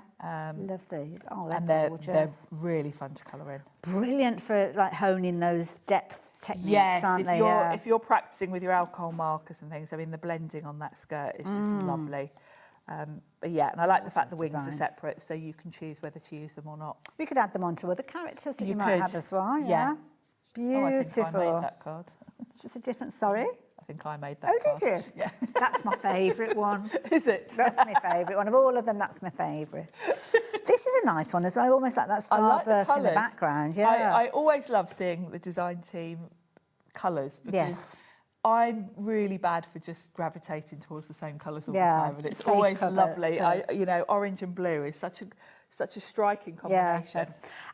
Love these. Oh, they're And they're gorgeous. really fun to colour in. Brilliant for like honing those depth techniques, Yes, aren't if they? you're Yeah. if you're practicing with your alcohol markers and things, I mean the blending on that skirt is just lovely. But yeah, and I like the fact the wings designs. are separate, so you can choose whether to use them or not. We could add them onto other characters that you, might could. have as well. Yeah. Beautiful. Oh, I think I made that card. It's just a different. Sorry. I think I made that. Oh, card. did you? Yeah. That's my favourite one. Is it? That's my favourite one. Of all of them, that's my favourite. This is a nice one as well, almost like that I like the starburst in the colours. background. Yeah. I always love seeing the design team colours because Yes. I'm really bad for just gravitating towards the same colours all Yeah, the time, and it's safe always cover, lovely. yes. You know, orange and blue is such a striking combination. Yeah.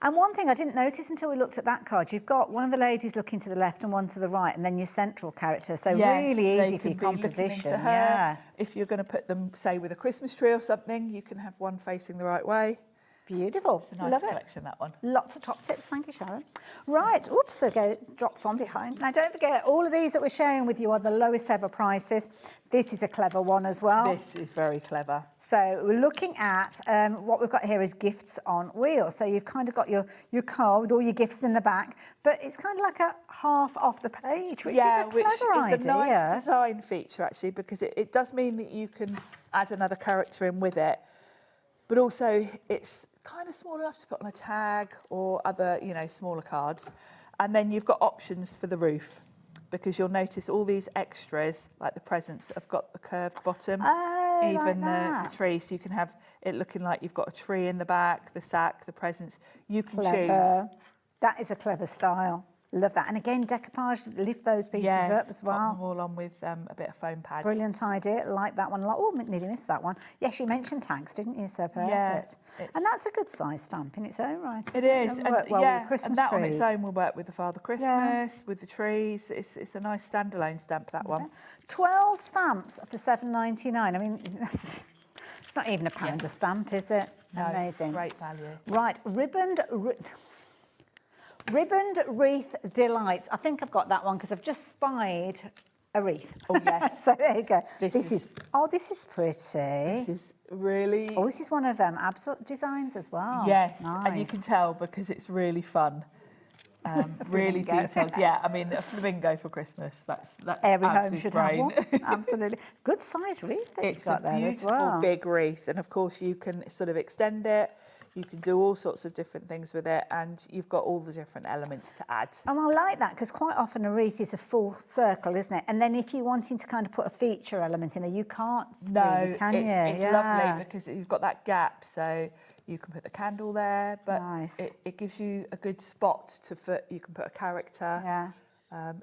And one thing I didn't notice until we looked at that card, you've got one of the ladies looking to the left and one to the right, and then your central character. So Yes, really they easy for can your be looking composition. into her. Yeah. If you're going to put them, say, with a Christmas tree or something, you can have one facing the right way. Beautiful. It's a nice Love collection, that one. Lots of top tips. Thank you, Sharon. Right. Oops, they get dropped one behind. Now, don't forget, all of these that we're sharing with you are the lowest ever prices. This is a clever one as well. This is very clever. So we're looking at what we've got here is gifts on wheels. So you've kind of got your car with all your gifts in the back, but it's kind of like a half off the page, which is a clever idea. It's a nice design feature, actually, because it does mean that you can add another character in with it, but also it's kind of small enough to put on a tag or other, you know, smaller cards. And then you've got options for the roof, because you'll notice all these extras, like the presents, have got a curved bottom. Even like the tree, so you can have it looking like you've got a tree in the back, the sack, the presents. You can Clever. That is a clever style. Love that. And again, decoupage, lift those pieces up as well. Pop them all on with a bit of foam pads. Brilliant idea. Like that one a lot. Oh, nearly missed that one. Yes, you mentioned tags, didn't you? So perfect. Yeah, and that's a good size stamp in its own right. It is. It'll work well with Christmas and that on its trees. own will work with the Father Christmas, with the trees. It's a nice standalone stamp, that one. 12 stamps for £7.99. I mean, it's not even £1 a stamp, is it? No, Amazing. great value. Right, ribboned wreath delights. I think I've got that one because I've just spied a wreath. Oh yes. So there you go. This is pretty. This is really. Oh, this is one of Absolute Designs as well. Yes, Nice. and you can tell because it's really fun. Really Flamingo. detailed. Yeah, I mean a flamingo for Christmas. That's Every home absolute should brain. have one. Absolutely. Good size wreath that It's you've got a there as beautiful well. big wreath, and of course you can sort of extend it. You can do all sorts of different things with it, and you've got all the different elements to add. And I like that because quite often a wreath is a full circle, isn't it? And then if you're wanting to kind of put a feature element in there, you can't really, can you? It's lovely because you've got that gap, so you can put the candle there, but it gives you a good spot to put. You can put a character. Yeah.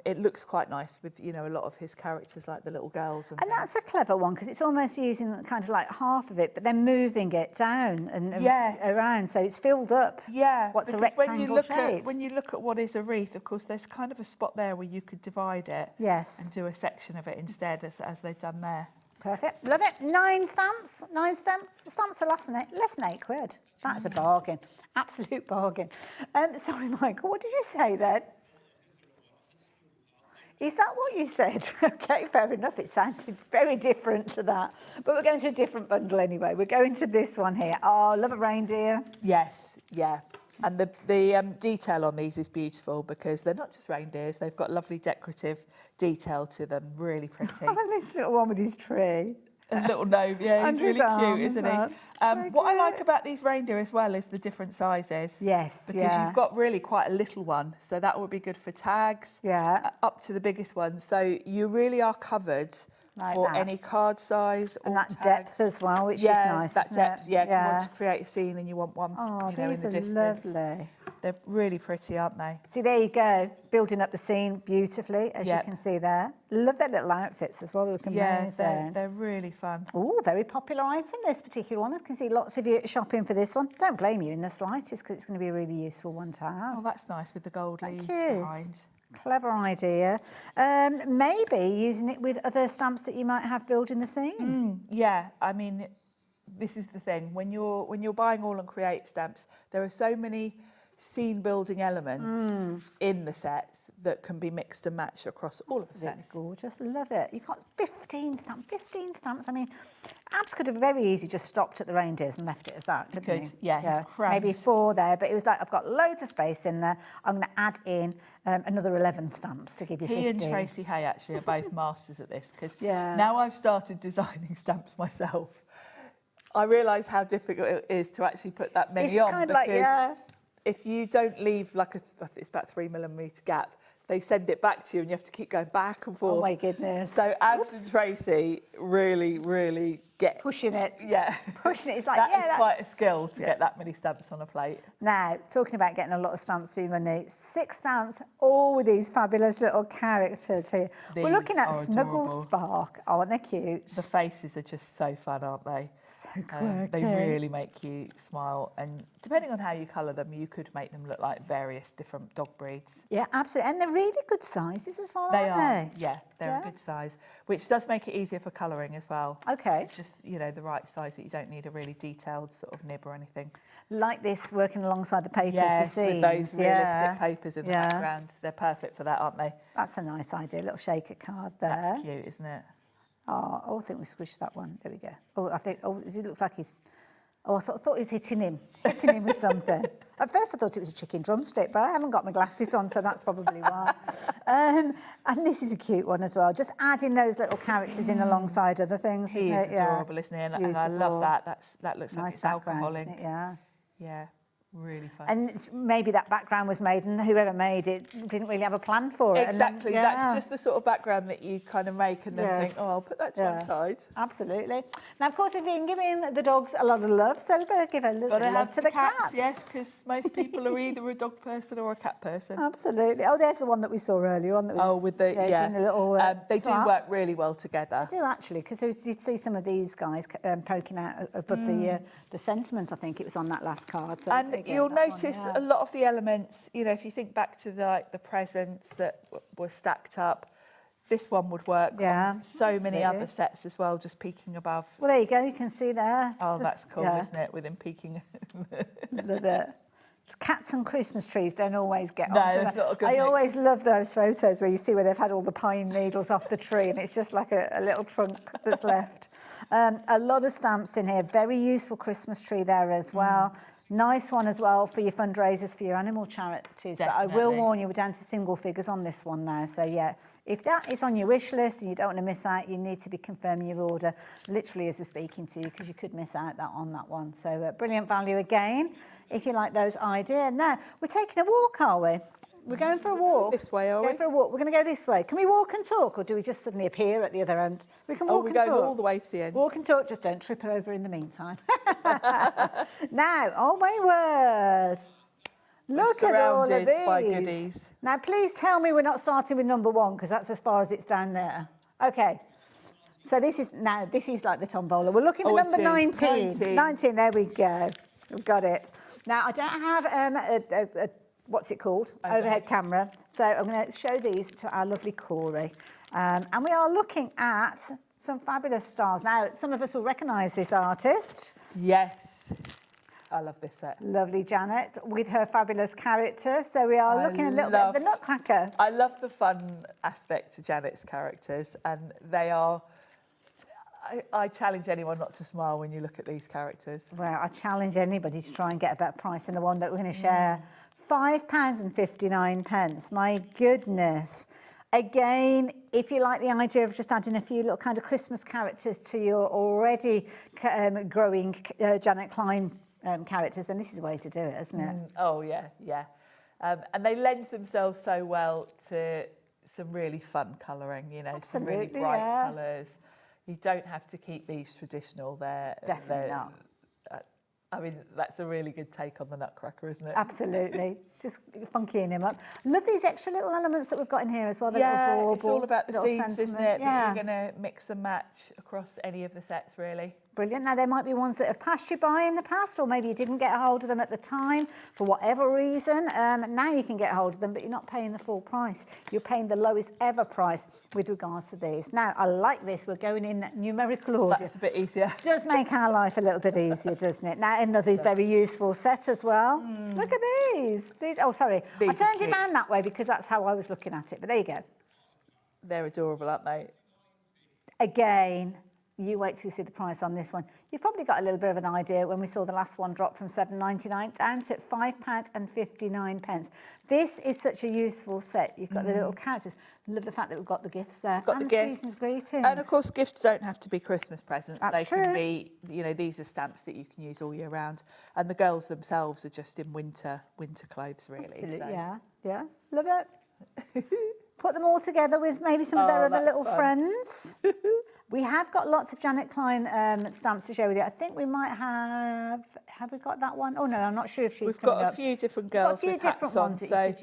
It looks quite nice with, you know, a lot of his characters, like the little girls. And that's a clever one because it's almost using kind of like half of it, but then moving it down and around, so it's filled up. Yeah, What's a because rectangle shape? when you look at what is a wreath, of course, there's kind of a spot there where you could divide it. Yes. And do a section of it instead, as they've done there. Perfect. Love it. 9 stamps. 9 stamps. The stamps are less than £8. That is a bargain. Absolute bargain. Sorry, Michael, what did you say then? Is that what you said? Okay, fair enough. It sounded very different to that. But we're going to a different bundle anyway. We're going to this one here. Oh, love a reindeer. Yes, yeah. And the detail on these is beautiful because they're not just reindeers. They've got lovely decorative detail to them. Really pretty. This little one with his tree. A little gnome, yeah, he's Under his really arm, cute, isn't he? Very what I like about these reindeer as well is the different sizes. Yes, because you've got really quite a little one, so that would be good for tags. Yeah. Up to the biggest one, so you really are covered for that. any card size And or that tags. depth as well, which is nice. that isn't depth. it? Yeah, if you want to create a scene and you want one, Oh, you know, in these the are distance. lovely. They're really pretty, aren't they? See, there you go, building up the scene beautifully, as you Yep. can see there. Love their little outfits as well. They look amazing. They're really fun. Oh, very popular item, this particular one. I can see lots of you shopping for this one. Don't blame you in the slightest because it's going to be a really useful one to have. Oh, that's nice with the gold leaves Cheers. behind. Clever idea. Maybe using it with other stamps that you might have building the scene. Yeah, I mean, this is the thing, when you're buying AALL Create stamps, there are so many scene building elements in the sets that can be mixed and matched across all of the sets. Gorgeous, love it. You've got 15 stamps. I mean, Abs could have very easily just stopped at the reindeers and left it as that, couldn't he? Yeah, he's crammed. Maybe 4 there, but it was like, I've got loads of space in there. I'm going to add in another 11 stamps to give you 15. He and Tracey Hey actually are both masters at this, because now I've started designing stamps myself, I realise how difficult it is to actually put that many on. Kind of like, if you don't leave like it's about 3mm gap, they send it back to you and you have to keep going back and forth. Oh my goodness. So Abs and Tracey really get... Pushing it. Yeah. Pushing it. It's like, that is quite a skill to get that many stamps on a plate. Now, talking about getting a lot of stamps for your money, 6 stamps, all with these fabulous little characters here. We're looking at Snuggle adorable. Spark. Oh, aren't they cute? The faces are just so fun, aren't they? So quirky. They really make you smile. And depending on how you colour them, you could make them look like various different dog breeds. Yeah, absolutely. And they're really good sizes as well, They aren't they? are, they're a good size, which does make it easier for colouring as well. Okay. Just, you know, the right size that you don't need a really detailed sort of nib or anything. Like this, working alongside the papers, Yes, the with those seams. realistic papers in the background. They're perfect for that, aren't they? That's a nice idea, a little shaker card there. That's cute, isn't it? Oh, I think we squished that one. There we go. It looks like he's... Oh, I thought he was hitting him with something. At first I thought it was a chicken drumstick, but I haven't got my glasses on, so that's probably why. And this is a cute one as well. Just adding those little characters in alongside other things. He is adorable, isn't he? And I love that. That looks like it's alcohol ink. Yeah. Yeah. Really fun. And maybe that background was made and whoever made it didn't really have a plan for it. Exactly. And then, That's just the sort of background that you kind of make and then think, oh, I'll put that to one side. Absolutely. Now, of course, we've been giving the dogs a lot of love, so we better give a little love to the cats. Yes, because most people are either a dog person or a cat person. Absolutely. Oh, there's the one that we saw earlier on. That was, with the, giving a little they slap. do work really well together. They do, actually, because we did see some of these guys poking out above the sentiment. I think it was on that last card. So and you'll notice a lot of the elements, you know, if you think back to the presents that were stacked up, this one would work on so many other sets as well, just peeking above. Well, there you go, you can see there. Oh, that's cool, isn't it, with him peeking. Love it. Cats and Christmas trees don't always get on. No, it's not a good I mix. always love those photos where you see where they've had all the pine needles off the tree and it's just like a little trunk that's left. A lot of stamps in here, very useful Christmas tree there as well. Nice one as well for your fundraisers, for your animal charities. But I will warn you, we're down to single figures on this one now. So yeah, if that is on your wish list and you don't want to miss out, you need to be confirming your order literally as we're speaking to you, because you could miss out on that one. So brilliant value again, if you like those ideas. Now, we're taking a walk, are we? We're going for a walk. This way, are we? Going for a walk. We're going to go this way. Can we walk and talk, or do we just suddenly appear at the other end? We can walk and talk. We're going all the way to the end. Walk and talk, just don't trip over in the meantime. Now, oh my word. Look at all of these. Surrounded by goodies. Now, please tell me we're not starting with number 1, because that's as far as it's down there. Okay. So this is like the tombola. We're looking at number 19. 19, there we go. We've got it. Now, I don't have a what's it called? Overhead camera. So I'm going to show these to our lovely Corey. And we are looking at some fabulous stars. Now, some of us will recognise this artist. Yes. I love this set. Lovely Janet with her fabulous character. So we are looking a little bit at the Nutcracker. I love the fun aspect to Janet's characters, and they are... I challenge anyone not to smile when you look at these characters. Well, I challenge anybody to try and get a better price than the one that we're going to share. £5.59. My goodness. Again, if you like the idea of just adding a few little kind of Christmas characters to your already growing Janet Klein characters, then this is the way to do it, isn't it? Oh, yeah. And they lend themselves so well to some really fun colouring, you know, some really bright colours. You don't have to keep these traditional. Definitely not. I mean, that's a really good take on the Nutcracker, isn't it? Absolutely. It's just funkying him up. Love these extra little elements that we've got in here as well. The Yeah, little bauble, it's all about the little scenes, isn't sentiment. it? That you're going to mix and match across any of the sets, really. brilliant. Now, there might be ones that have passed you by in the past, or maybe you didn't get a hold of them at the time for whatever reason. Now you can get a hold of them, but you're not paying the full price. You're paying the lowest ever price with regards to these. Now, I like this. We're going in numerical order. That's a bit easier. Does make our life a little bit easier, doesn't it? Now, another very useful set as well. Look at these. Oh, sorry. I turned it around that way because that's how I was looking at it, but there you go. They're adorable, aren't they? Again, you wait till you see the price on this one. You've probably got a little bit of an idea when we saw the last one drop from £7.99 down to £5.59. This is such a useful set. You've got the little characters. I love the fact that we've got the gifts there. Got the gifts. Season's greetings. And of course, gifts don't have to be Christmas presents. That's they true. can be, you know, these are stamps that you can use all year round. And the girls themselves are just in winter clothes, really. Absolutely, So. yeah. Love it. Put them all together with maybe some of their other little friends. We have got lots of Janet Klein stamps to share with you. I think we might have we got that one? Oh no, I'm not sure if she's We've coming got a up. few different girls We've got a few with different hats ones on, that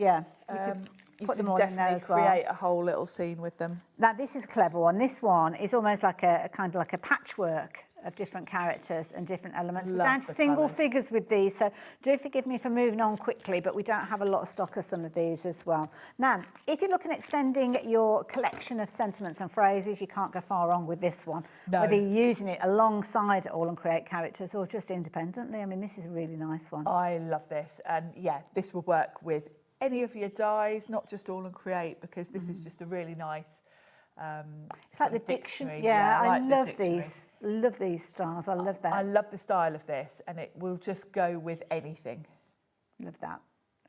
you could put them all in there as well. Create a whole little scene with them. Now this is a clever one. This one is almost like a kind of like a patchwork of different characters and different elements. We're down to single figures with these, so do forgive me for moving on quickly, but we don't have a lot of stock of some of these as well. Now, if you're looking at extending your collection of sentiments and phrases, you can't go far wrong with this one. No. Whether you're using it alongside AALL Create characters or just independently, I mean, this is a really nice one. I love this, and yeah, this will work with any of your dies, not just AALL Create, because this is just a really nice. It's like the dictionary. I love these. Love these stars. I love that. I love the style of this, and it will just go with anything. Love that.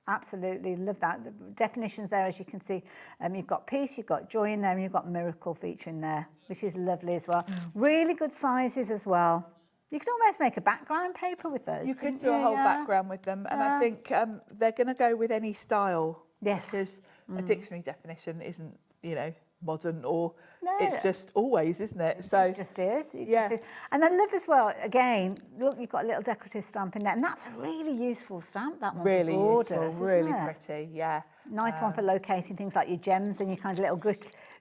Absolutely love that. The definitions there, as you can see, you've got peace, you've got joy in there, and you've got miracle featuring there, which is lovely as well. Really good sizes as well. You could almost make a background paper with those. You could do a whole background with them, and I think they're going to go with any style. Yes. Because a dictionary definition isn't, you know, modern or it's just always, isn't it? So it just is. It just is. And I love as well, again, look, you've got a little decorative stamp in there, and that's a really useful stamp, that one. Really borders, useful, really isn't it? pretty, yeah. Nice one for locating things like your gems and your kind of little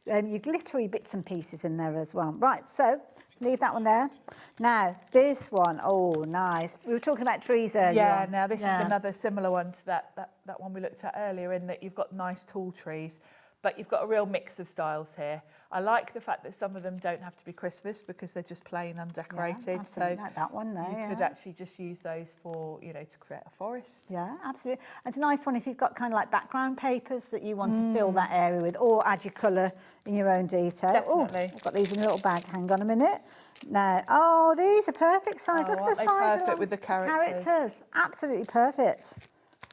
your glittery bits and pieces in there as well. Right, so leave that one there. Now, this one, oh, nice. We were talking about trees earlier. Yeah, now this is another similar one to that one we looked at earlier, in that you've got nice tall trees, but you've got a real mix of styles here. I like the fact that some of them don't have to be Christmas because they're just plain undecorated. Yeah, absolutely. Like that one there. You could actually just use those for, you know, to create a forest. Yeah, absolutely. And it's a nice one if you've got kind of like background papers that you want to fill that area with, or add your colour in your own detail. Definitely. I've got these in a little bag. Hang on a minute. Now, oh, these are perfect size. Look at the size perfect with the characters. Absolutely perfect.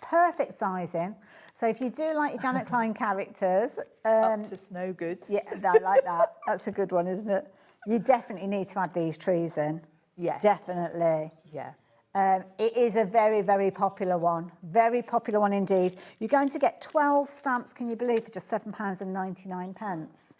Perfect sizing. So if you do like your Janet Klein characters... up to snow goods. Yeah, I like that. That's a good one, isn't it? You definitely need to add these trees in. Yes. Definitely. Yeah. It is a very, very popular one. Very popular one indeed. You're going to get 12 stamps, can you believe, for just £7.99.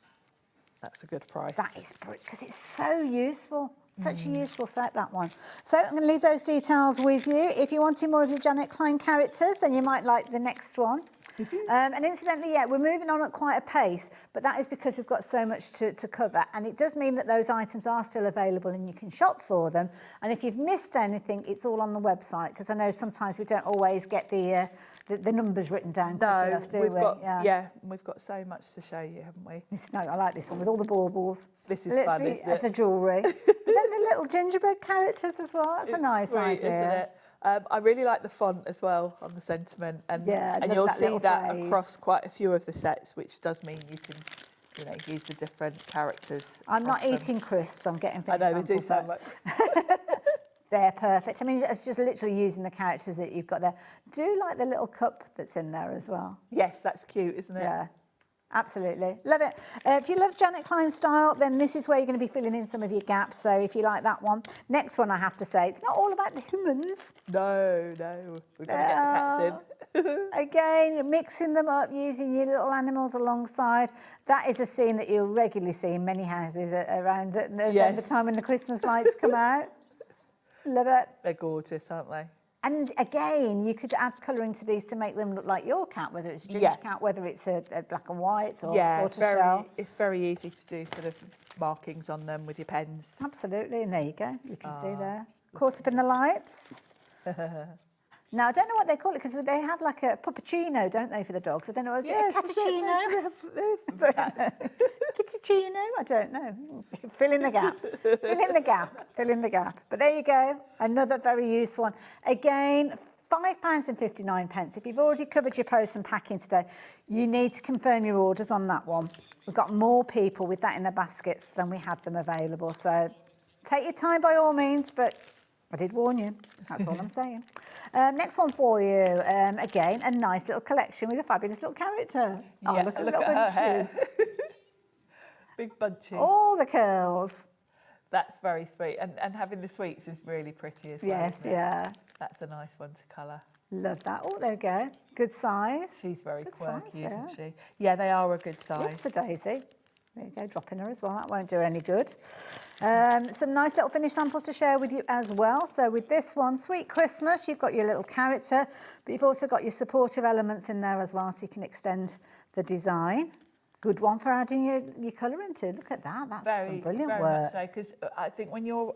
That's a good price. That is brilliant, because it's so useful. Such a useful set, that one. So I'm going to leave those details with you. If you wanted more of your Janet Klein characters, then you might like the next one. And incidentally, yeah, we're moving on at quite a pace, but that is because we've got so much to cover. And it does mean that those items are still available and you can shop for them. And if you've missed anything, it's all on the website, because I know sometimes we don't always get the numbers written down quick enough, do we? We've got so much to show you, haven't we? No, I like this one with all the baubles. This is fun, isn't it? As a jewellery. And then the little gingerbread characters as well. That's a nice idea. Isn't it? I really like the font as well on the sentiment, and you'll see that across quite a few of the sets, which does mean you can, you know, use the different characters. I'm not eating crisps. I'm getting finished. I know, they do sound like. They're perfect. I mean, it's just literally using the characters that you've got there. Do like the little cup that's in there as well. Yes, that's cute, isn't it? Yeah. Absolutely. Love it. If you love Janet Klein style, then this is where you're going to be filling in some of your gaps. So if you like that one. Next one, I have to say, it's not all about the humans. No. We're going to get the cats in. Again, mixing them up, using your little animals alongside. That is a scene that you'll regularly see in many houses around November time when the Christmas lights come out. Love it. They're gorgeous, aren't they? And again, you could add colouring to these to make them look like your cat, whether it's a ginger cat, whether it's a black and white or tortoiseshell. It's very easy to do sort of markings on them with your pens. Absolutely, and there you go. You can see there. Caught up in the lights. Now, I don't know what they call it, because they have like a puppuccino, don't they, for the dogs? I don't know, is it a cattuccino? Kittuccino? I don't know. Fill in the gap. Fill in the gap. Fill in the gap. But there you go. Another very useful one. Again, £5.59. If you've already covered your post and packing today, you need to confirm your orders on that one. We've got more people with that in their baskets than we had them available. So take your time by all means, but I did warn you. That's all I'm saying. Next one for you. Again, a nice little collection with a fabulous little character. Oh, look at the little bunches. Big bunches. All the curls. That's very sweet. And having the sweets is really pretty as well. Yes, isn't it? yeah. That's a nice one to colour. Love that. Oh, there we go. Good size. She's very good quirky, size, isn't she? Yeah, they are a good size. Yes, a daisy. There you go, dropping her as well. That won't do any good. Some nice little finished samples to share with you as well. So with this one, Sweet Christmas, you've got your little character, but you've also got your supportive elements in there as well, so you can extend the design. Good one for adding your colour into. Look at that. That's some brilliant very work. Much so, because I think when you're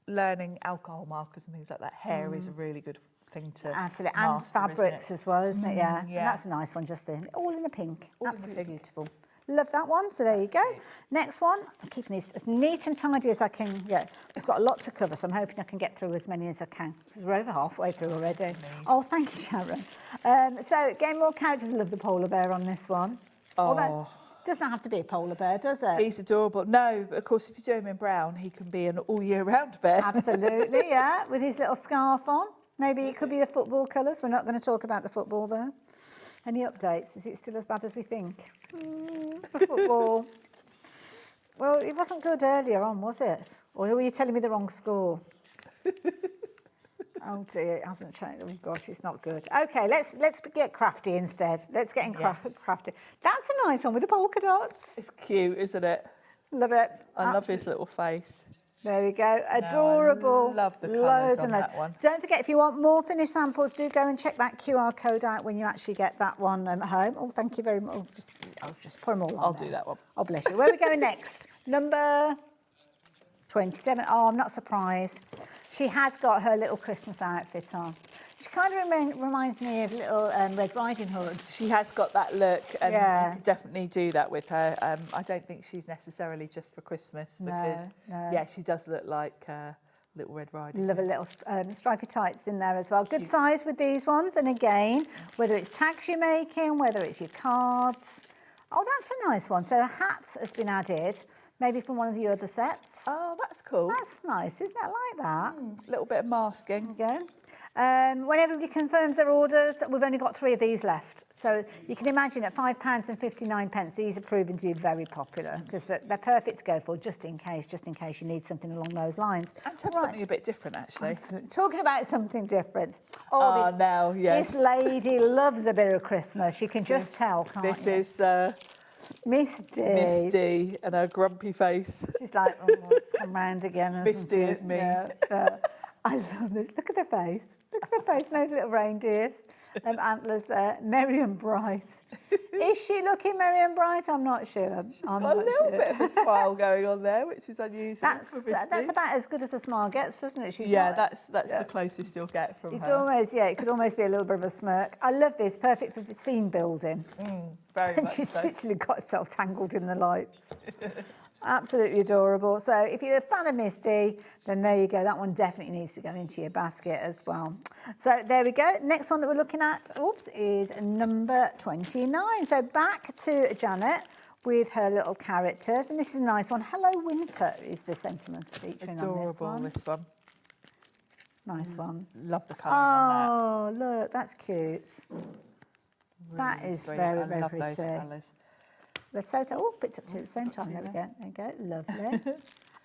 learning alcohol markers and things like that, hair is a really good thing to absolutely, master, and fabrics as well, isn't it? Yeah. Yeah. And that's a nice one, just in all in the pink. All Absolutely in the pink. beautiful. Love that one. So there you go. Next one. I'm keeping this as neat and tidy as I can get. We've got a lot to cover, so I'm hoping I can get through as many as I can. We're over halfway through already. Oh, thank you, Sharon. So getting more characters. Love the polar bear on this one. Although, doesn't have to be a polar bear, does it? He's adorable. No, but of course, if you do him in brown, he can be an all-year-round bear. Absolutely, yeah, with his little scarf on. Maybe it could be the football colours. We're not going to talk about the football, though. Any updates? Is it still as bad as we think? For football. Well, it wasn't good earlier on, was it? Or were you telling me the wrong score? Oh dear, it hasn't changed. Oh gosh, it's not good. Okay, let's get crafty instead. Let's get in crafty. That's a nice one with the polka dots. It's cute, isn't it? Love it. I love his little face. There we go. Adorable. I love the colours loads on and loads. that one. Don't forget, if you want more finished samples, do go and check that QR code out when you actually get that one home. Oh, thank you very much. I'll just put them all on I'll there. do that one. Oh, bless you. Where are we going next? Number 27. Oh, I'm not surprised. She has got her little Christmas outfit on. She kind of reminds me of little Red Riding Hood. She has got that look, and you could definitely do that with her. I don't think she's necessarily just for Christmas, because yeah, she does look like Little Red Riding Hood. Love a little stripy tights in there as well. Good size with these ones. And again, whether it's tags you're making, whether it's your cards. Oh, that's a nice one. So a hat has been added, maybe from one of your other sets. Oh, that's cool. That's nice, isn't it? I like that. A little bit of masking. There you go. When everybody confirms their orders, we've only got 3 of these left. So you can imagine at £5.59, these are proving to be very popular, because they're perfect to go for just in case you need something along those lines. And to have something a bit different, actually. Absolutely. Talking about something different. Yes. This lady loves a bit of Christmas. You can just tell, can't you? This is Misty. Misty and her grumpy face. She's like, oh, it's come round again. Misty is me. Yeah, I love this. Look at her face. Look at her face. Those little reindeers. Antlers there. Merry and bright. Is she looking merry and bright? I'm not sure. She's got a little bit of a smile going on there, which is unusual. That's about as good as a smile gets, doesn't it? That's the closest you'll get from it's her. Almost, it could almost be a little bit of a smirk. I love this. Perfect for scene building. Very And much she's so. literally got herself tangled in the lights. Absolutely adorable. So if you're a fan of Misty, then there you go. That one definitely needs to go into your basket as well. So there we go. Next one that we're looking at, is number 29. So back to Janet with her little characters. And this is a nice one. Hello Winter is the sentiment featuring on this one. This one. Nice one. Love the colouring on Oh, look, that's cute. That is very, very love pretty. those colours. They're so picked up two at the same time. There we go. There you go. Lovely.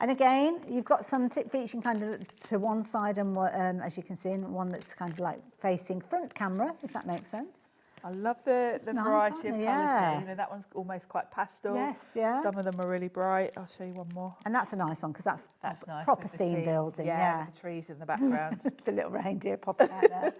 And again, you've got some featuring kind of to one side, and as you can see, and one that's kind of like facing front camera, if that makes sense. I love the nice, variety of aren't colours they? there. Yeah. You know, that one's almost quite pastel. Yes, yeah. Some of them are really bright. I'll show you one more. And that's a nice one because that's nice. proper with the scene building. Yeah, with the trees in the background. the little reindeer popping out there.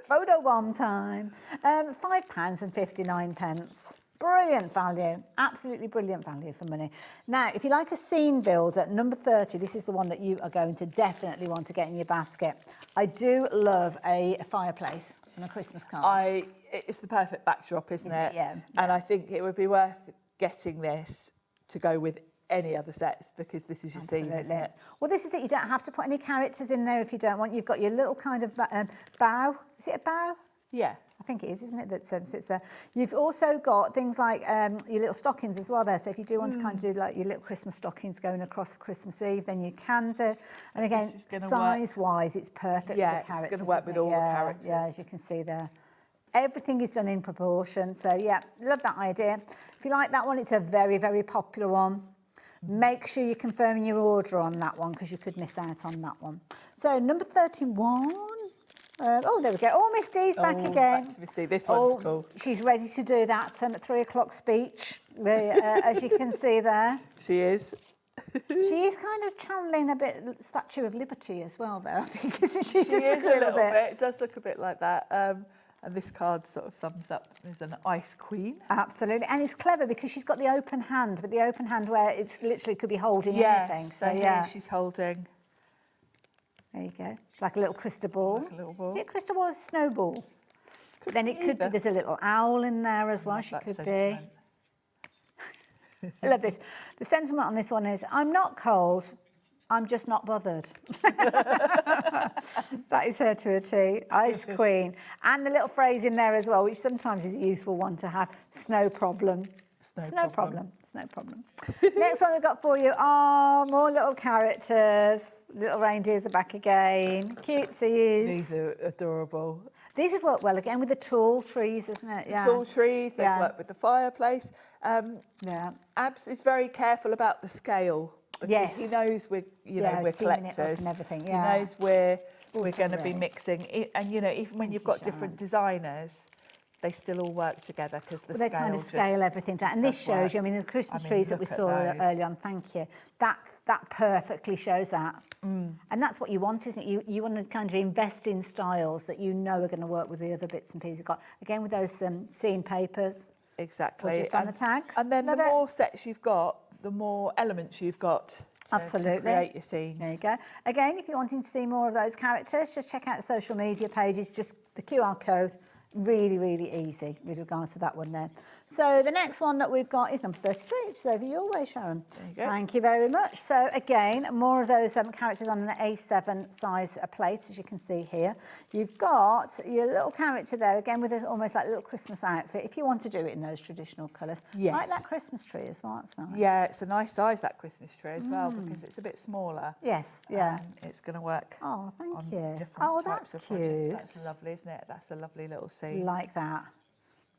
Photo bomb time. £5.59. Brilliant value, absolutely brilliant value for money. Now, if you like a scene builder, number 30, this is the one that you are going to definitely want to get in your basket. I do love a fireplace and a Christmas card. It's the perfect backdrop, isn't it? Yeah. And I think it would be worth getting this to go with any other sets because this is your scene, isn't it? Well, this is it. You don't have to put any characters in there if you don't want. You've got your little kind of bow. Is it a bow? Yeah. I think it is, isn't it, that sits there. You've also got things like your little stockings as well there. So if you do want to kind of do like your little Christmas stockings going across Christmas Eve, then you can do. And again, size-wise, it's perfect Yeah, with the characters. it's going to work with all the characters. Yeah, as you can see there. Everything is done in proportion. So yeah, love that idea. If you like that one, it's a very, very popular one. Make sure you're confirming your order on that one because you could miss out on that one. So number 31. Oh, there we go. Oh, Miss Dee's back again. Back to Miss D. This one's cool. She's ready to do that at 3 o'clock speech, as you can see there. She is. She is kind of channeling a bit Statue of Liberty as well there, I think, isn't she? She is a little bit. It does look a bit like that. And this card sort of sums up as an ice queen. Absolutely. And it's clever because she's got the open hand, but the open hand where it's literally could be holding anything. So yeah, she's holding. There you go. Like a little crystal ball. Like a little ball. Is it a crystal ball or a snowball? Then it could be, there's a little owl in there as well, she could be. I love this. The sentiment on this one is, I'm not cold, I'm just not bothered. That is her to a T. Ice Queen. And the little phrase in there as well, which sometimes is a useful one to have, snow problem. Snow problem. Snow problem. Next one we've got for you are more little characters. Little reindeers are back again. Cutesies. These are adorable. These have worked well again with the tall trees, isn't it? The tall trees, they've worked with the fireplace. Abs is very careful about the scale because he knows we're collectors. And everything. He knows we're going to be mixing. And, you know, even when you've got different designers, they still all work together because they kind of scale everything down. And this shows you, I mean, the Christmas trees that we saw earlier on, thank you, that perfectly shows that. And that's what you want, isn't it? You want to kind of invest in styles that you know are going to work with the other bits and pieces you've got. Again, with those scene papers. Exactly. Or just on the tags. And then the more sets you've got, the more elements you've got to create your scenes. There you go. Again, if you're wanting to see more of those characters, just check out the social media pages, just the QR code. Really, really easy with regards to that one there. So the next one that we've got is number 33, which is over your way, Sharon. There you go. Thank you very much. So again, more of those characters on an A7 size plate, as you can see here. You've got your little character there, again, with almost like a little Christmas outfit, if you want to do it in those traditional colours. Yes. Like that Christmas tree as well, that's nice. Yeah, it's a nice size, that Christmas tree as well, because it's a bit smaller. Yes, yeah. It's going to work on different types of cute. projects. That's lovely, isn't it? That's a lovely little scene. Like that.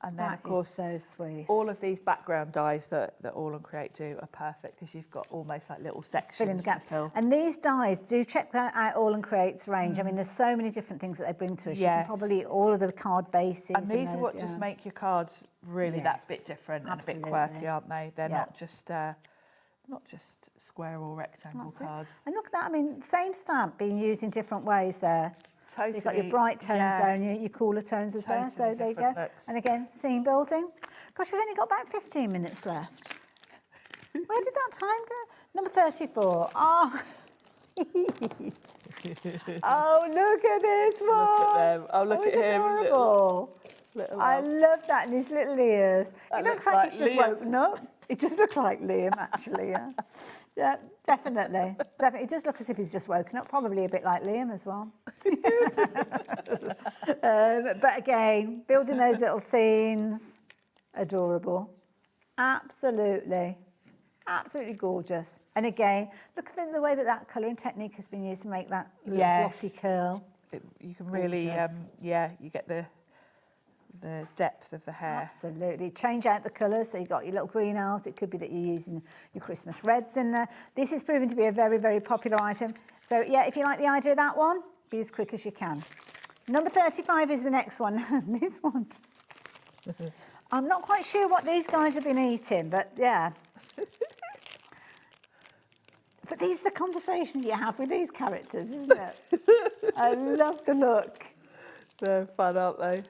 And then, That of course, is so sweet. all of these background dies that AALL Create do are perfect because you've got almost like little sections Filling the gaps. to fill. And these dies, do check that out, AALL Create's range. I mean, there's so many different things that they bring to us. You can probably all of the card bases. And these are what just make your cards really that bit different and a bit quirky, aren't they? They're not just square or rectangle cards. And look at that, I mean, same stamp being used in different ways there. Totally. You've got your bright tones there and your cooler tones as there. So there you go. Looks. And again, scene building. Gosh, we've only got about 15 minutes left. Where did that time go? Number 34. Oh. Oh, look at this one. Look at them. Oh, look at him. Adorable. Little I love that in his little ears. That It looks looks like he's like just Liam. woken up. It does look like Liam, actually, yeah. Yeah, definitely. Definitely. It does look as if he's just woken up, probably a bit like Liam as well. But again, building those little scenes, adorable. Absolutely. Absolutely gorgeous. And again, look at the way that colouring technique has been used to make that little glossy curl. You can really, you get the depth of the hair. Absolutely. Change out the colours. So you've got your little green elves. It could be that you're using your Christmas reds in there. This is proven to be a very, very popular item. So, yeah, if you like the idea of that one, be as quick as you can. Number 35 is the next one. This one. I'm not quite sure what these guys have been eating, but yeah. But these are the conversations you have with these characters, isn't it? I love the look. They're fun, aren't they?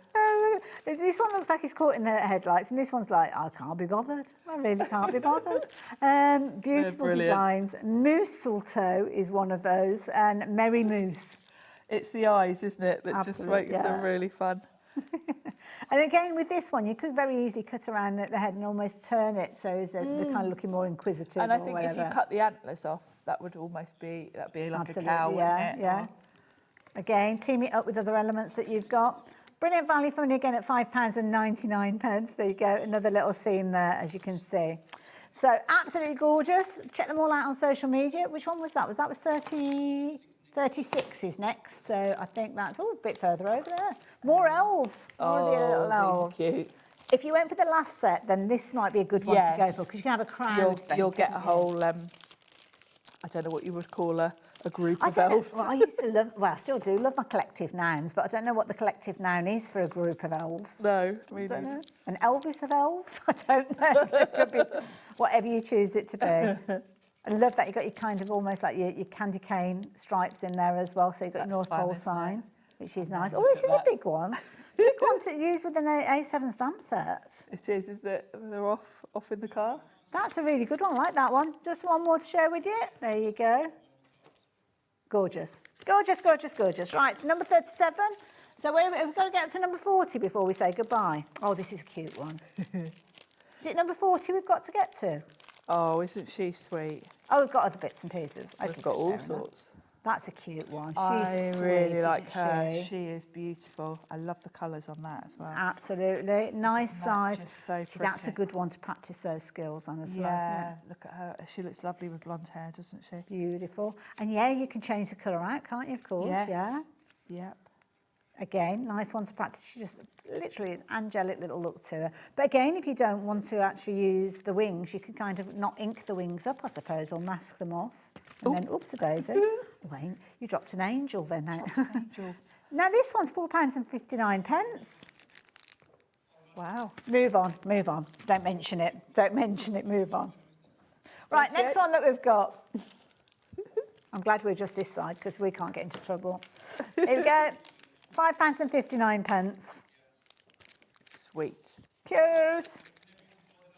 This one looks like he's caught in the headlights, and this one's like, I can't be bothered. I really can't be bothered. Beautiful designs. Mistletoe is one of those, and Merry Moose. It's the eyes, isn't it, that just makes them really fun. And again, with this one, you could very easily cut around the head and almost turn it so they're kind of looking more inquisitive. And I think if you cut the antlers off, that would almost be, that'd be like a cow, wouldn't it? Yeah. Again, team it up with other elements that you've got. Brilliant value for money again at £5.99. There you go, another little scene there, as you can see. So absolutely gorgeous. Check them all out on social media. Which one was that? Was 36 is next, so I think that's a bit further over there. More elves. More of the little elves. Cute. If you went for the last set, then this might be a good one to go for, because you can have a crowd. You'll get a whole, I don't know what you would call a group of elves. Well, I used to love, well, I still do love my collective nouns, but I don't know what the collective noun is for a group of elves. No, I don't know. An Elvis of elves? I don't know. It could be whatever you choose it to be. I love that you've got your kind of almost like your candy cane stripes in there as well. So you've got your North Pole sign, which is nice. Oh, this is a big one. Big one to use with an A7 stamp set. It is, isn't it? They're off in the car. That's a really good one. I like that one. Just one more to share with you. There you go. Gorgeous. Gorgeous, gorgeous, gorgeous. Right, number 37. So we've got to get to number 40 before we say goodbye. Oh, this is a cute one. Is it number 40 we've got to get to? Oh, isn't she sweet? Oh, we've got other bits and pieces. We've got all sorts. That's a cute one. I She's really sweet, like isn't her. She is beautiful. I love the colours on that as well. Absolutely. Nice size. Just so See, that's a good one to practice those skills on as well, isn't it? Look at her. She looks lovely with blonde hair, doesn't she? Beautiful. And yeah, you can change the colour out, can't you, of course? Yes. Yeah. Yep. Again, nice one to practice. She's just literally an angelic little look to her. But again, if you don't want to actually use the wings, you can kind of not ink the wings up, I suppose, or mask them off. And then, oops-a-daisy. Wait, you dropped an angel then. Now, this one's £4.59. Wow. Move on, move on. Don't mention it. Don't mention it, move on. Right, next one that we've got. I'm glad we're just this side, because we can't get into trouble. Here we go. £5.59. Sweet. Cute.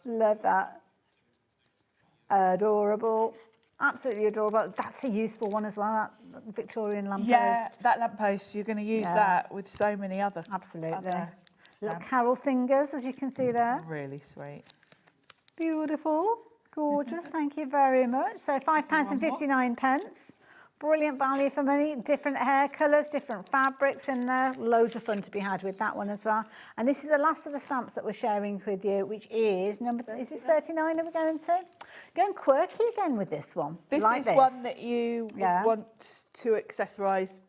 Love that. Adorable. Absolutely adorable. That's a useful one as well, that Victorian lamppost. Yeah, that lamppost, you're going to use that with so many other. Absolutely. Little carol singers, as you can see there. Really sweet. Beautiful. Gorgeous. Thank you very much. So £5.59. Brilliant value for money. Different hair colours, different fabrics in there. Loads of fun to be had with that one as well. And this is the last of the stamps that we're sharing with you, which is number, is this 39 are we going to? Going quirky again with this one. This is one that you want to accessorise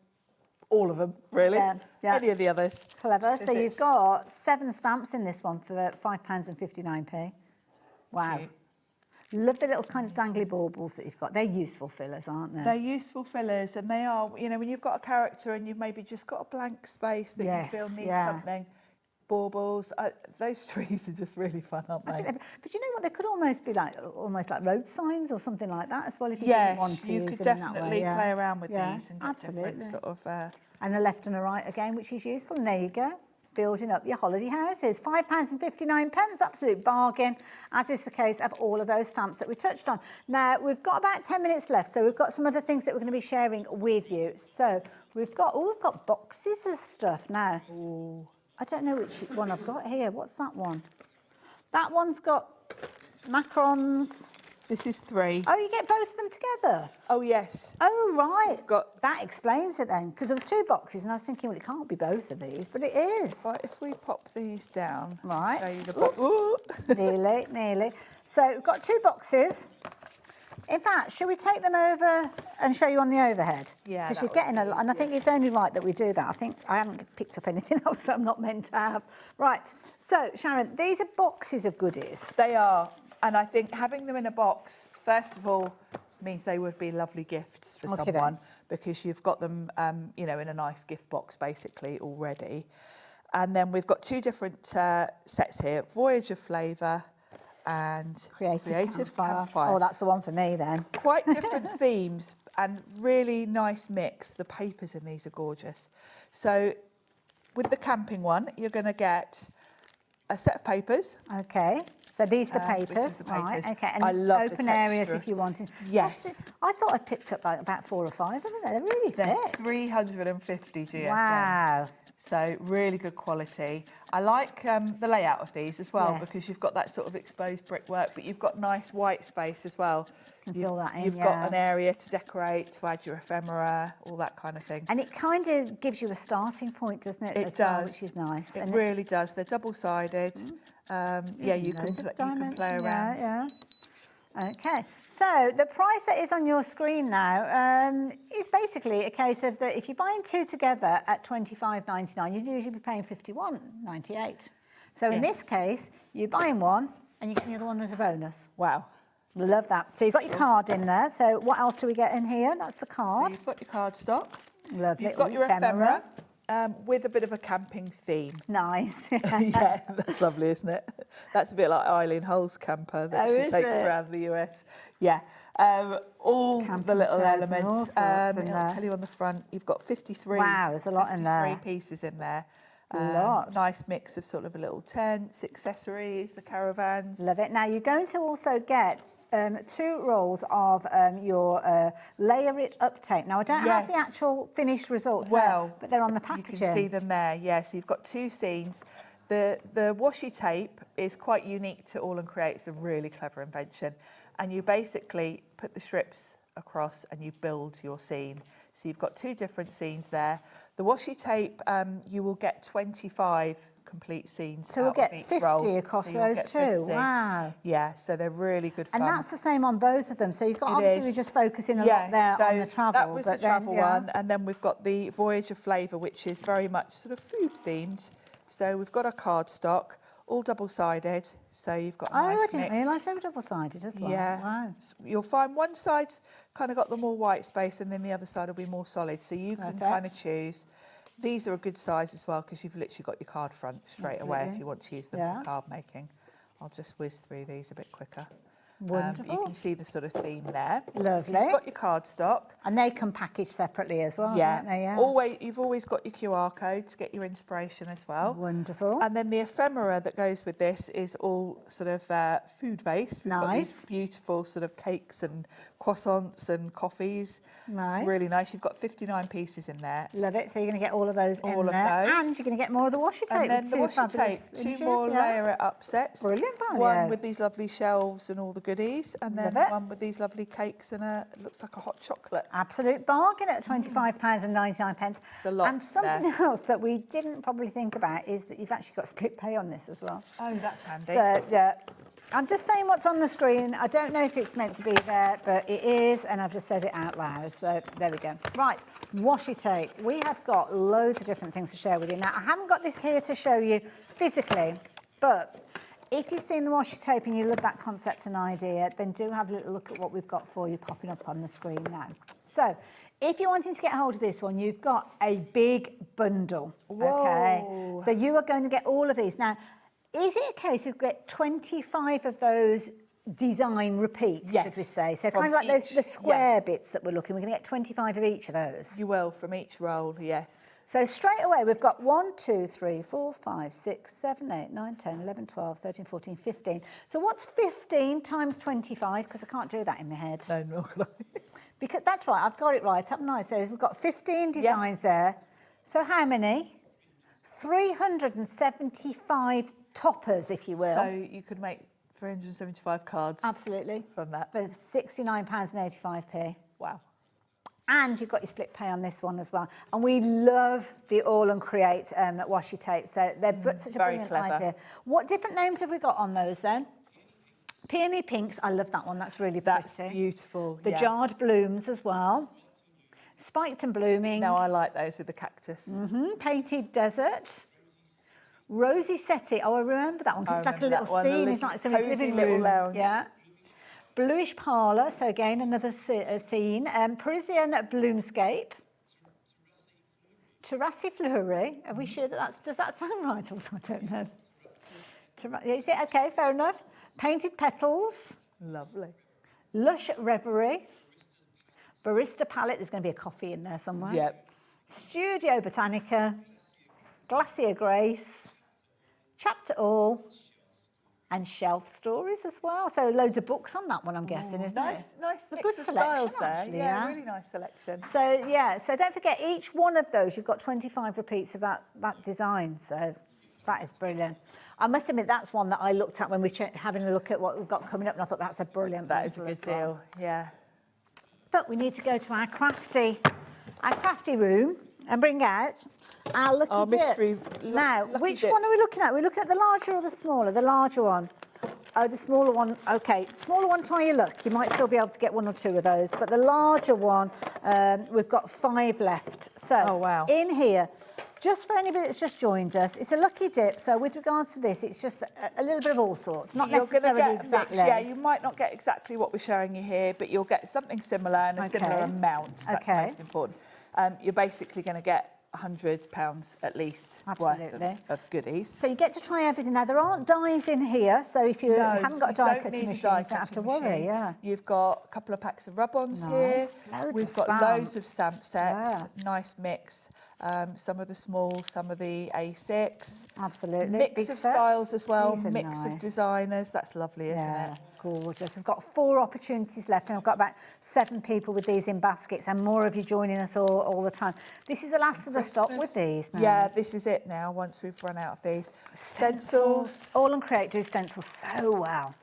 all of them, really. Yeah. Any of the others. Clever. So you've got 7 stamps in this one for £5.59. Wow. Cute. Love the little kind of dangly baubles that you've got. They're useful fillers, aren't they? They're useful fillers, and they are, you know, when you've got a character and you've maybe just got a blank space that you feel needs something, baubles, those trees are just really fun, aren't they? But you know what, they could almost be like, road signs or something like that as well, if you didn't want to you use could them in that way. definitely play around with these and get absolutely. different sort of... And a left and a right again, which is useful, and there you go. Building up your holiday houses. £5.59, absolute bargain, as is the case of all of those stamps that we touched on. Now, we've got about 10 minutes left, so we've got some other things that we're going to be sharing with you. So we've got boxes of stuff now. Ooh. I don't know which one I've got here. What's that one? That one's got macarons. This is 3. Oh, you get both of them together? Oh, yes. Oh, right. That explains it then, because there was 2 boxes, and I was thinking, well, it can't be both of these, but it is. Right, if we pop these down. Right. Show you the box. Nearly, nearly. So we've got 2 boxes. In fact, shall we take them over and show you on the overhead? Yeah. Because you're getting a lot, and I think it's only right that we do that. I think I haven't picked up anything else that I'm not meant to have. Right. So, Sharon, these are boxes of goodies. They are. And I think having them in a box, first of all, means they would be lovely gifts for someone, because you've got them, you know, in a nice gift box basically already. And then we've got two different sets here, Voyage of Flavour and Creative Campfire. Oh, that's the one for me then. Quite different themes and really nice mix. The papers in these are gorgeous. So with the camping one, you're going to get a set of papers. Okay, so these are the papers, right? Okay, and I love open areas if you wanted. Yes. I thought I picked up like about 4 or 5 of them. They're really thick. 350 GSM. Wow. So really good quality. I like the layout of these as well because you've got that sort of exposed brickwork, but you've got nice white space as well. Fill that in, You've got an area to decorate, to add your ephemera, all that kind of thing. And it kind of gives you a starting point, doesn't it? It does, well, which is nice. It really does. They're double-sided. Yeah, you can play around. Yeah. Okay, so the price that is on your screen now is basically a case of that if you're buying 2 together at $25.99, you'd usually be paying $51.98. So in this case, you're buying one and you get the other one as a bonus. Wow. Love that. So you've got your card in there. So what else do we get in here? That's the card. So you've got your card stock. Lovely. You've got your ephemera. With a bit of a camping theme. Nice. Yeah, that's lovely, isn't it? That's a bit like Eileen Hull's camper that she takes around the US. Yeah, all the little elements. I'll tell you on the front, you've got 53. Wow, there's a lot in there. 53 pieces in there. Lots. Nice mix of sort of a little tents, accessories, the caravans. Love it. Now, you're going to also get 2 rolls of your Layer It Up tape. Now, I don't have the actual finished results there, but they're on the packaging. You can see them there, yeah. So you've got 2 scenes. The washi tape is quite unique to AALL Create. It's a really clever invention. And you basically put the strips across and you build your scene. So you've got 2 different scenes there. The washi tape, you will get 25 complete scenes. So we'll get 50 across those 2. Wow. Yeah, so they're really good fun. And that's the same on both of them. So you've got obviously we're just focusing a lot there on the travel. That was the travel one. And then we've got the Voyage of Flavour, which is very much sort of food themed. So we've got a cardstock, all double-sided. So you've got a nice I didn't mix. realise they were double-sided as well. Yeah. Wow. You'll find one side's kind of got the more white space and then the other side will be more solid. So you can kind of choose. These are a good size as well because you've literally got your card front straight away if you want to use them for card making. I'll just whiz through these a bit quicker. Wonderful. You can see the sort of theme there. Lovely. So you've got your cardstock. And they come packaged separately as well, don't they? Yeah. You've always got your QR code to get your inspiration as well. Wonderful. And then the ephemera that goes with this is all sort of food-based. We've got these beautiful sort of cakes and croissants and coffees. Nice. Really nice. You've got 59 pieces in there. Love it. So you're going to get all of those in there. Those. And you're going to get more of the washi tape. And then the washi tape, 2 more layer it up sets. Brilliant value. One with these lovely shelves and all the goodies. And then one with these lovely cakes and it looks like a hot chocolate. Absolute bargain at £25.99. It's a lot. And something else that we didn't probably think about is that you've actually got split pay on this as well. Oh, that's handy. So, yeah. I'm just saying what's on the screen. I don't know if it's meant to be there, but it is, and I've just said it out loud. So there we go. Right, washi tape. We have got loads of different things to share with you. Now, I haven't got this here to show you physically, but if you've seen the washi tape and you love that concept and idea, then do have a little look at what we've got for you popping up on the screen now. So if you're wanting to get hold of this one, you've got a big bundle. Whoa. Okay, so you are going to get all of these. Now, is it a case of get 25 of those design repeats, should we say? So kind of like those the square bits that we're looking, we're going to get 25 of each of those. You will, from each roll, yes. So straight away, we've got 1, 2, 3, 4, 5, 6, 7, 8, 9, 10, 11, 12, 13, 14, 15. So what's 15 times 25? Because I can't do that in my head. No, not gonna. Because that's right, I've got it right, haven't I? So we've got 15 designs there. So how many? 375 toppers, if you will. So you could make 375 cards. Absolutely. From that. For £69.85. Wow. And you've got your split pay on this one as well. And we love the AALL Create washi tape. So they're such a brilliant idea. What different names have we got on those then? Peony Pinks, I love that one. That's really pretty. That's beautiful. The Jarred Blooms as well. Spiked and Blooming. No, I like those with the cactus. Painted Desert. Rosy Settee. Oh, I remember that one. It's like a little scene. It's like somebody's living room. Lounge. Yeah. Bluish Parlour. So again, another scene. Parisian Bloomscape. Tracey Fleury. Are we sure does that sound right? I don't know. Is it okay? Fair enough. Painted Petals. Lovely. Lush Reverie. Barista Palette. There's going to be a coffee in there somewhere. Yep. Studio Botanica. Glacier Grace. Chapter All. And Shelf Stories as well. So loads of books on that one, I'm guessing, isn't it? Nice A mix good of selection, styles there. actually, Yeah, really nice selection. So, yeah, so don't forget, each one of those, you've got 25 repeats of that design. So that is brilliant. I must admit, that's one that I looked at when we were having a look at what we've got coming up, and I thought that's a brilliant That is a bundle good as well. deal, yeah. But we need to go to our crafty room and bring out our lucky dips. Now, which one are we looking at? Are we looking at the larger or the smaller? The larger one. Oh, the smaller one. Okay, smaller one, try your luck. You might still be able to get one or two of those. But the larger one, we've got 5 left. So in here, just for anybody that's just joined us, it's a lucky dip. So with regards to this, it's just a little bit of all sorts, not necessarily get exactly. Yeah, you might not get exactly what we're showing you here, but you'll get something similar and a similar amount. That's most important. You're basically going to get £100 at least worth of goodies. So you get to try everything. Now, there aren't dies in here, so if you haven't got a die cutting machine, you don't have to worry, You've got a couple of packs of rub-ons here. We've got loads of stamp sets, nice mix. Some of the small, some of the A6. Absolutely. Mix Big of sets. styles as well, These are mix of nice. designers. That's lovely, isn't it? Gorgeous. We've got 4 opportunities left, and I've got about 7 people with these in baskets, and more of you joining us all the time. This is the last of the stock with these now. Yeah, this is it now, once we've run out of these. Stencils. AALL Create do stencils so well.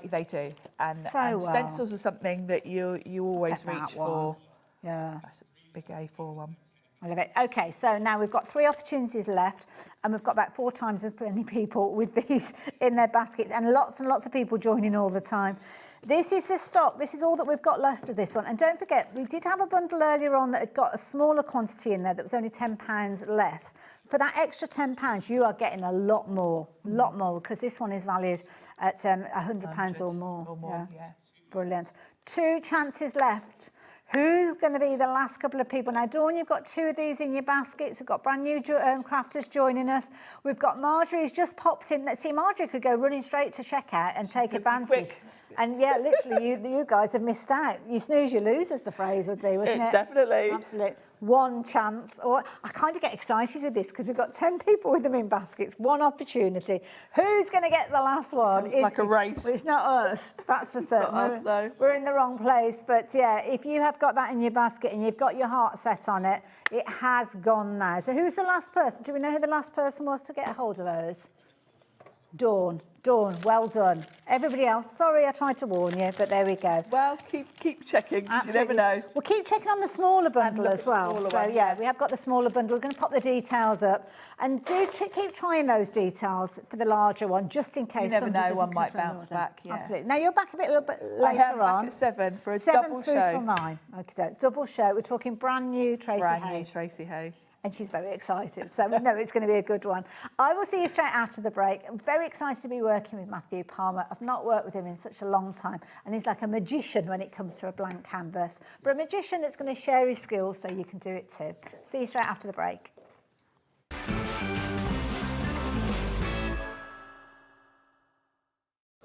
They do. And well. stencils are something that you always Get that reach for. one. Yeah. That's a big A4 one. I love it. Okay, so now we've got 3 opportunities left, and we've got about 4 times as many people with these in their baskets, and lots of people joining all the time. This is the stock. This is all that we've got left of this one. And don't forget, we did have a bundle earlier on that had got a smaller quantity in there that was only £10 less. For that extra £10, you are getting a lot more, because this one is valued at £100 or more. Brilliant. 2 chances left. Who's going to be the last couple of people? Now, Dawn, you've got 2 of these in your baskets. We've got brand new crafters joining us. We've got Marjorie's just popped in. Let's see, Marjorie could go running straight to checkout and take advantage. And yeah, literally, you guys have missed out. You snooze, you lose, as the phrase would be, wouldn't it? Definitely. Absolutely. 1 chance. Or I kind of get excited with this because we've got 10 people with them in baskets. 1 opportunity. Who's going to get the last one? It's like a race. Well, it's not us. That's for certain. Not us, though. We're in the wrong place. But yeah, if you have got that in your basket and you've got your heart set on it, it has gone now. So who's the last person? Do we know who the last person was to get a hold of those? Dawn, well done. Everybody else, sorry I tried to warn you, but there we go. Well, keep checking. Absolutely. You never know. We'll keep checking on the smaller bundle as well. So yeah, we have got the smaller bundle. We're going to pop the details up, and do keep trying those details for the larger one, just in case. You never somebody know, one doesn't might confirm bounce order. back. Yeah. Absolutely. Now you're back a little bit later I am on. back at 7 for a 7 double through show. till 9. Okay, so double show. We're talking brand new Tracey Hey. Brand new Tracey Hey. And she's very excited, so we know it's going to be a good one. I will see you straight after the break. I'm very excited to be working with Matthew Palmer. I've not worked with him in such a long time, and he's like a magician when it comes to a blank canvas, but a magician that's going to share his skills so you can do it too. See you straight after the break.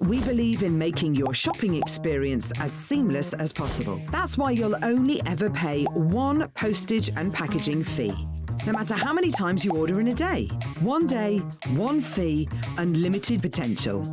We believe in making your shopping experience as seamless as possible. That's why you'll only ever pay 1 postage and packaging fee. No matter how many times you order in a day. 1 day, 1 fee, unlimited potential.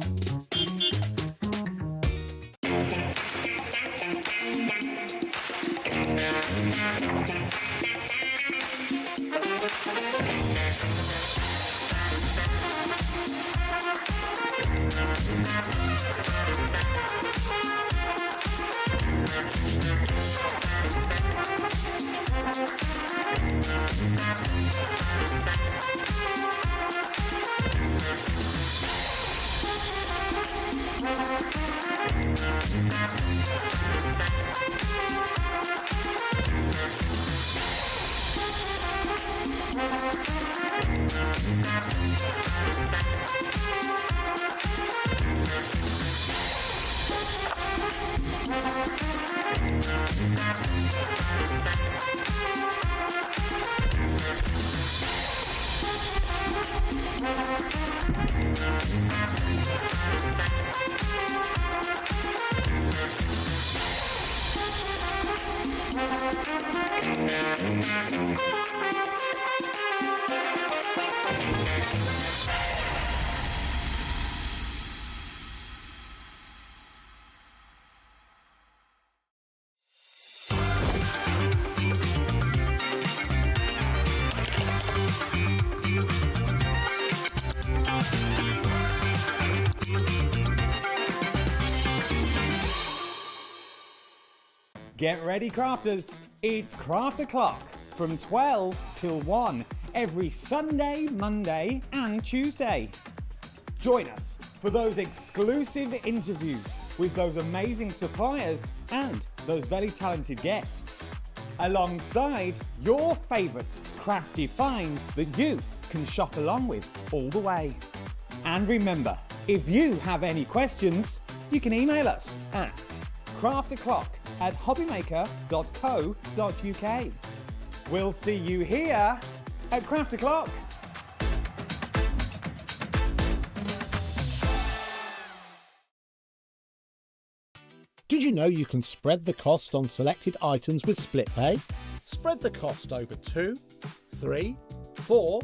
Get ready, crafters. It's Craft O'Clock from 12 till 1 every Sunday, Monday and Tuesday. Join us for those exclusive interviews with those amazing suppliers and those very talented guests, alongside your favourite crafty finds that you can shop along with all the way. And remember, if you have any questions, you can email us at crafto'clock@hobbymaker.co.uk. We'll see you here at Craft O'Clock. Did you know you can spread the cost on selected items with split pay? Spread the cost over 2, 3, 4,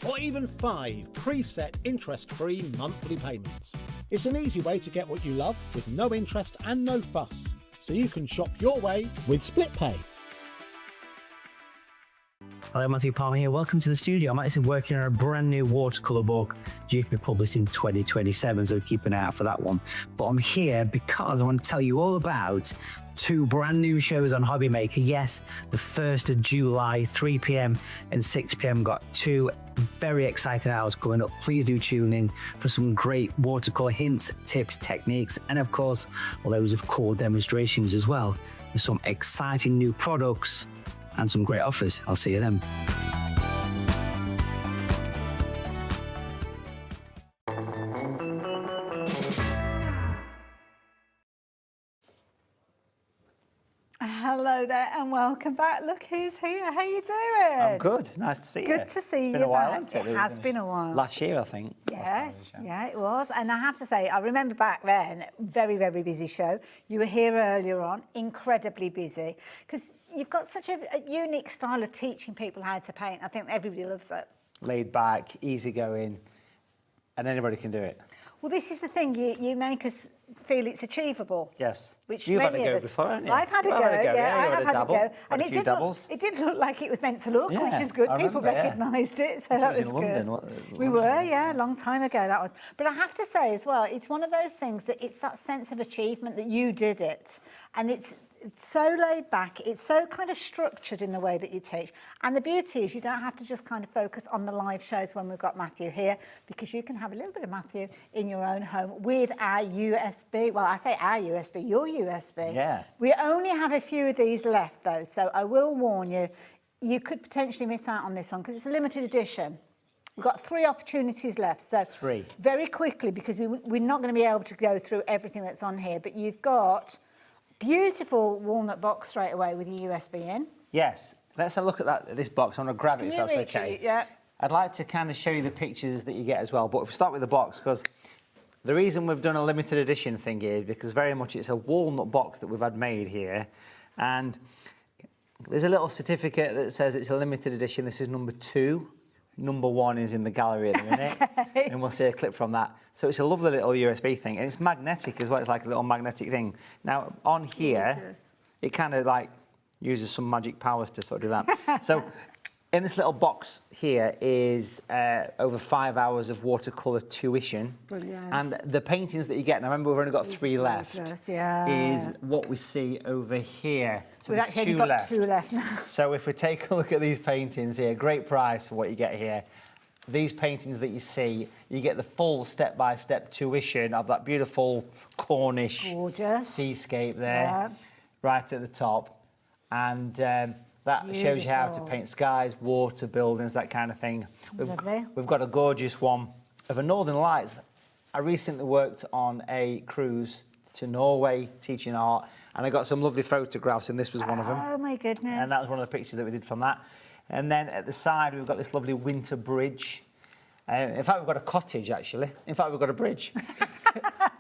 or even 5 preset interest-free monthly payments. It's an easy way to get what you love with no interest and no fuss, so you can shop your way with split pay. Hello, Matthew Palmer here. Welcome to the studio. I'm actually working on a brand new watercolour book due to be published in 2027, so keep an eye out for that one. But I'm here because I want to tell you all about 2 brand new shows on HobbyMaker. Yes, the 1st of July, 3 p.m. and 6 p.m. got 2 very exciting hours coming up. Please do tune in for some great watercolour hints, tips, techniques, and of course, loads of cool demonstrations as well. There's some exciting new products and some great offers. I'll see you then. Hello there and welcome back. Look who's here. How you doing? I'm good. Nice to see you. Good to see you. It's been a while, back. hasn't it? It has been a while. Last year, I think. Yes, yeah, it was. And I have to say, I remember back then, very, very busy show. You were here earlier on, incredibly busy, because you've got such a unique style of teaching people how to paint. I think everybody loves it. Laid back, easygoing, and anybody can do it. Well, this is the thing. You make us feel it's achievable. Yes. Which You've had a many go of us- before, haven't you? I've had a Well, go, I have had a go. And it did look like it was meant to look, which Yeah, is good. I People remember, yeah. recognised it, so I that was was in good. London, We were, yeah, a long time ago that was. But I have to say as well, it's one of those things that it's that sense of achievement that you did it. And it's so laid back, it's so kind of structured in the way that you teach. And the beauty is you don't have to just kind of focus on the live shows when we've got Matthew here, because you can have a little bit of Matthew in your own home with our USB. Well, I say our USB, your USB. Yeah. We only have a few of these left though, so I will warn you, you could potentially miss out on this one because it's a limited edition. We've got 3 opportunities left, so 3. Very quickly, because we're not going to be able to go through everything that's on here, but you've got beautiful walnut box straight away with your USB in. Yes. Let's have a look at this box. I'm going to grab it if that's okay. Yeah. I'd like to kind of show you the pictures that you get as well, but if we start with the box, because the reason we've done a limited edition thing is because very much it's a walnut box that we've had made here, and there's a little certificate that says it's a limited edition. This is number 2. Number 1 is in the gallery at the minute, and we'll see a clip from that. So it's a lovely little USB thing, and it's magnetic as well. It's like a little magnetic thing. Now, on here, it kind of like uses some magic powers to sort of do that. So in this little box here is over 5 hours of watercolour tuition. Brilliant. And the paintings that you get, and I remember we've only got 3 left, is what we see over here. So We've there's actually 2 got left. 2 left now. So if we take a look at these paintings here, great price for what you get here. These paintings that you see, you get the full step-by-step tuition of that beautiful Cornish seascape there, right at the top. And that shows you how to paint skies, water, buildings, that kind of thing. We've got a gorgeous one of a Northern Lights. I recently worked on a cruise to Norway teaching art, and I got some lovely photographs, and this was one of them. Oh my goodness. And that was one of the pictures that we did from that. And then at the side, we've got this lovely winter bridge. In fact, we've got a cottage, actually. In fact, we've got a bridge.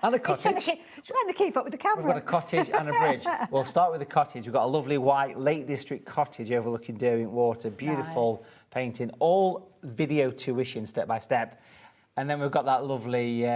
And a cottage. Trying to keep up with the camera. We've got a cottage and a bridge. We'll start with the cottage. We've got a lovely white Lake District cottage overlooking Derwent Water. Beautiful painting. All video tuition, step by step. And then we've got that lovely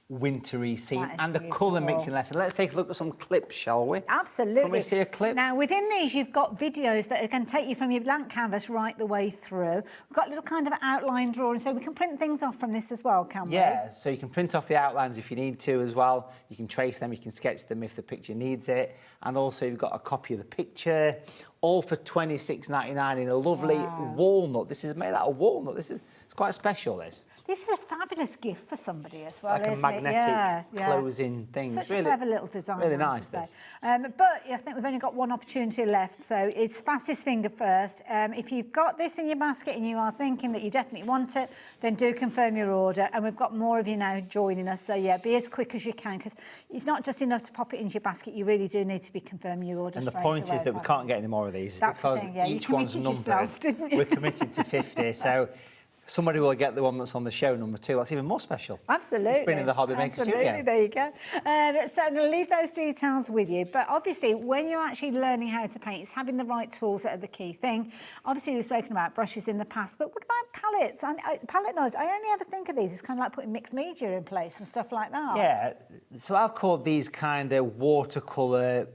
wintry scene and the colour mixing lesson. Let's take a look at some clips, shall we? Absolutely. Can we see a clip? Now, within these, you've got videos that are going to take you from your blank canvas right the way through. We've got little kind of outline drawing, so we can print things off from this as well, can we? Yeah, so you can print off the outlines if you need to as well. You can trace them, you can sketch them if the picture needs it. And also you've got a copy of the picture, all for $26.99 in a lovely walnut. This is made out of walnut. It's quite special, this. This is a fabulous gift for somebody as well, Like a magnetic closing thing. Such really, a clever little design. Really nice, this. But I think we've only got one opportunity left, so it's fastest finger first. If you've got this in your basket and you are thinking that you definitely want it, then do confirm your order. And we've got more of you now joining us, so yeah, be as quick as you can, because it's not just enough to pop it into your basket. You really do need to be confirming your order. And the point is that we can't get any more of these because each one's numbered. We're committed to 50, so somebody will get the one that's on the show, number 2. That's even more special. Absolutely. It's been in the HobbyMaker studio. There you go. So I'm going to leave those details with you. But obviously, when you're actually learning how to paint, it's having the right tools that are the key thing. Obviously, we've spoken about brushes in the past, but what about palettes? Palette knives, I only ever think of these as kind of like putting mixed media in place and stuff like that. Yeah, so I've called these kind of watercolour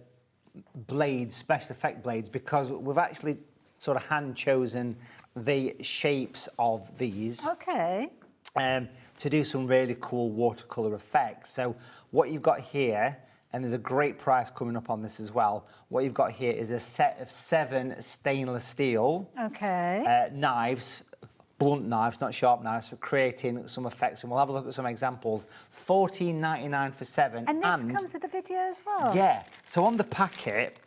blades, special effect blades, because we've actually sort of hand-chosen the shapes of these. Okay. To do some really cool watercolour effects. So what you've got here, and there's a great price coming up on this as well, what you've got here is a set of 7 stainless steel knives, blunt knives, not sharp knives, for creating some effects. And we'll have a look at some examples. $14.99 for 7. And this comes with the video as well? Yeah. So on the packet,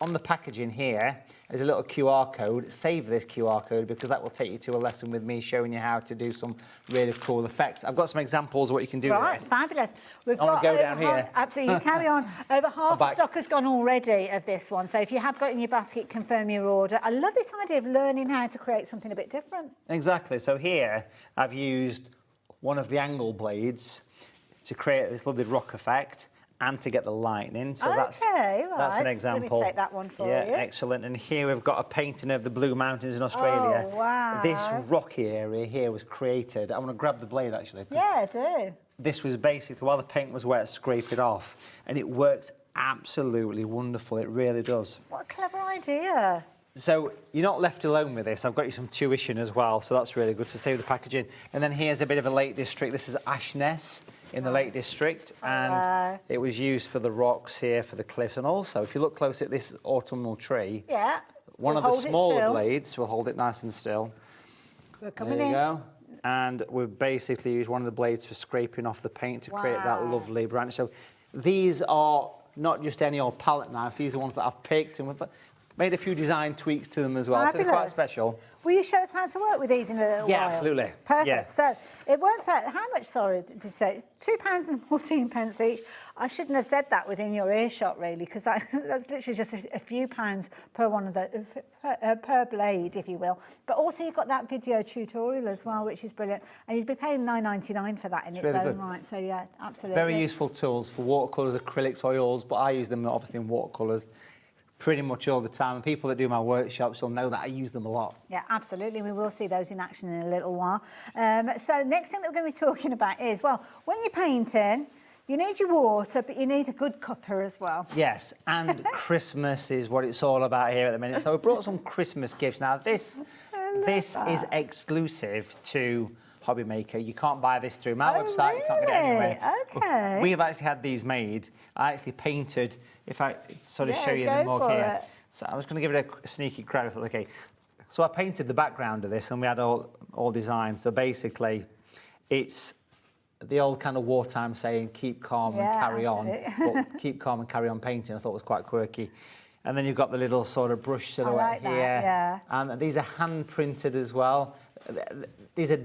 on the packaging here, there's a little QR code. Save this QR code because that will take you to a lesson with me showing you how to do some really cool effects. I've got some examples of what you can do with this. Fabulous. I'm going to go down here. Absolutely, you carry on. Over half the stock has gone already of this one. So if you have got it in your basket, confirm your order. I love this idea of learning how to create something a bit different. Exactly. So here I've used one of the angle blades to create this lovely rock effect and to get the lightning. So that's an example. Let me take that one for you. Yeah, excellent. And here we've got a painting of the Blue Mountains in Australia. Oh, wow. This rocky area here was created. I want to grab the blade, actually. Yeah, I do. This was basically, while the paint was wet, scrape it off. And it works absolutely wonderful. It really does. What a clever idea. So you're not left alone with this. I've got you some tuition as well, so that's really good to save the packaging. And then here's a bit of a Lake District. This is Ashness in the Lake District, and it was used for the rocks here, for the cliffs, and also, if you look close at this autumnal tree, one of the smaller blades will hold it nice and still. We're coming there you go. And we've basically used one of the blades for scraping off the paint to create that lovely branch. So these are not just any old palette knives, these are ones that I've picked, and we've made a few design tweaks to them as well, so they're quite special. Will you show us how to work with these in a little while? Yeah, absolutely. Perfect. Yeah. So it works out, how much, sorry, did you say? £2.14 each. I shouldn't have said that within your earshot, really, because that's literally just a few pounds per one of the, per blade, if you will. But also you've got that video tutorial as well, which is brilliant. And you'd be paying $9.99 for that in its really own good. right. So yeah, absolutely. Very useful tools for watercolours, acrylics, oils, but I use them obviously in watercolours pretty much all the time, and people that do my workshops will know that I use them a lot. Yeah, absolutely. We will see those in action in a little while. So next thing that we're going to be talking about is, well, when you're painting, you need your water, but you need a good cuppa as well. Yes, and Christmas is what it's all about here at the minute. So we brought some Christmas gifts. Now this is exclusive to HobbyMaker. You can't buy this through my website. Really? You can't get it anywhere. Okay. We have actually had these made. I actually painted, if I sort of show you the mug here. So I was going to give it a sneaky credit. Okay. So I painted the background of this and we had all designed. So basically, it's the old kind of wartime saying, keep calm and carry on. But keep calm and carry on painting, I thought was quite quirky. And then you've got the little sort of brush silhouette here. And these are hand printed as well. These are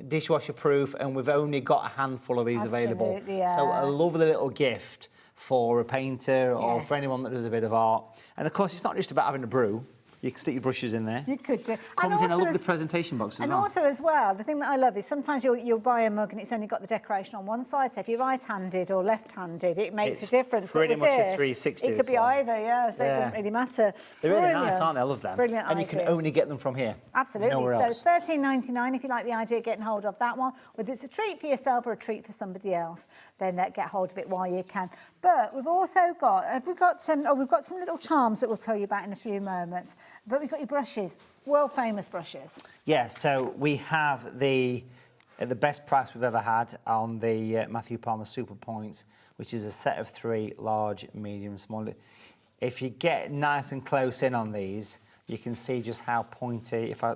dishwasher proof, and we've only got a handful of these available. So a lovely little gift for a painter or for anyone that does a bit of art. And of course, it's not just about having a brew. You can stick your brushes in there. You could do. Comes in a also lovely presentation box as And well. also as well, the thing that I love is sometimes you'll buy a mug and it's only got the decoration on one side. So if you're right-handed or left-handed, it makes It's a difference. pretty But with much a this, 360, It could this be one. either, yeah. So it doesn't really matter. They're really nice, Brilliant. aren't they? I love them. Brilliant And you can idea. only get them from here. Absolutely. Nowhere So else. $13.99 if you like the idea of getting hold of that one. Whether it's a treat for yourself or a treat for somebody else, then get hold of it while you can. But we've also got, we've got some little charms that we'll tell you about in a few moments. But we've got your brushes, world famous brushes. Yeah, so we have the best price we've ever had on the Matthew Palmer Super Points, which is a set of 3, large, medium, small. If you get nice and close in on these, you can see just how pointy. If I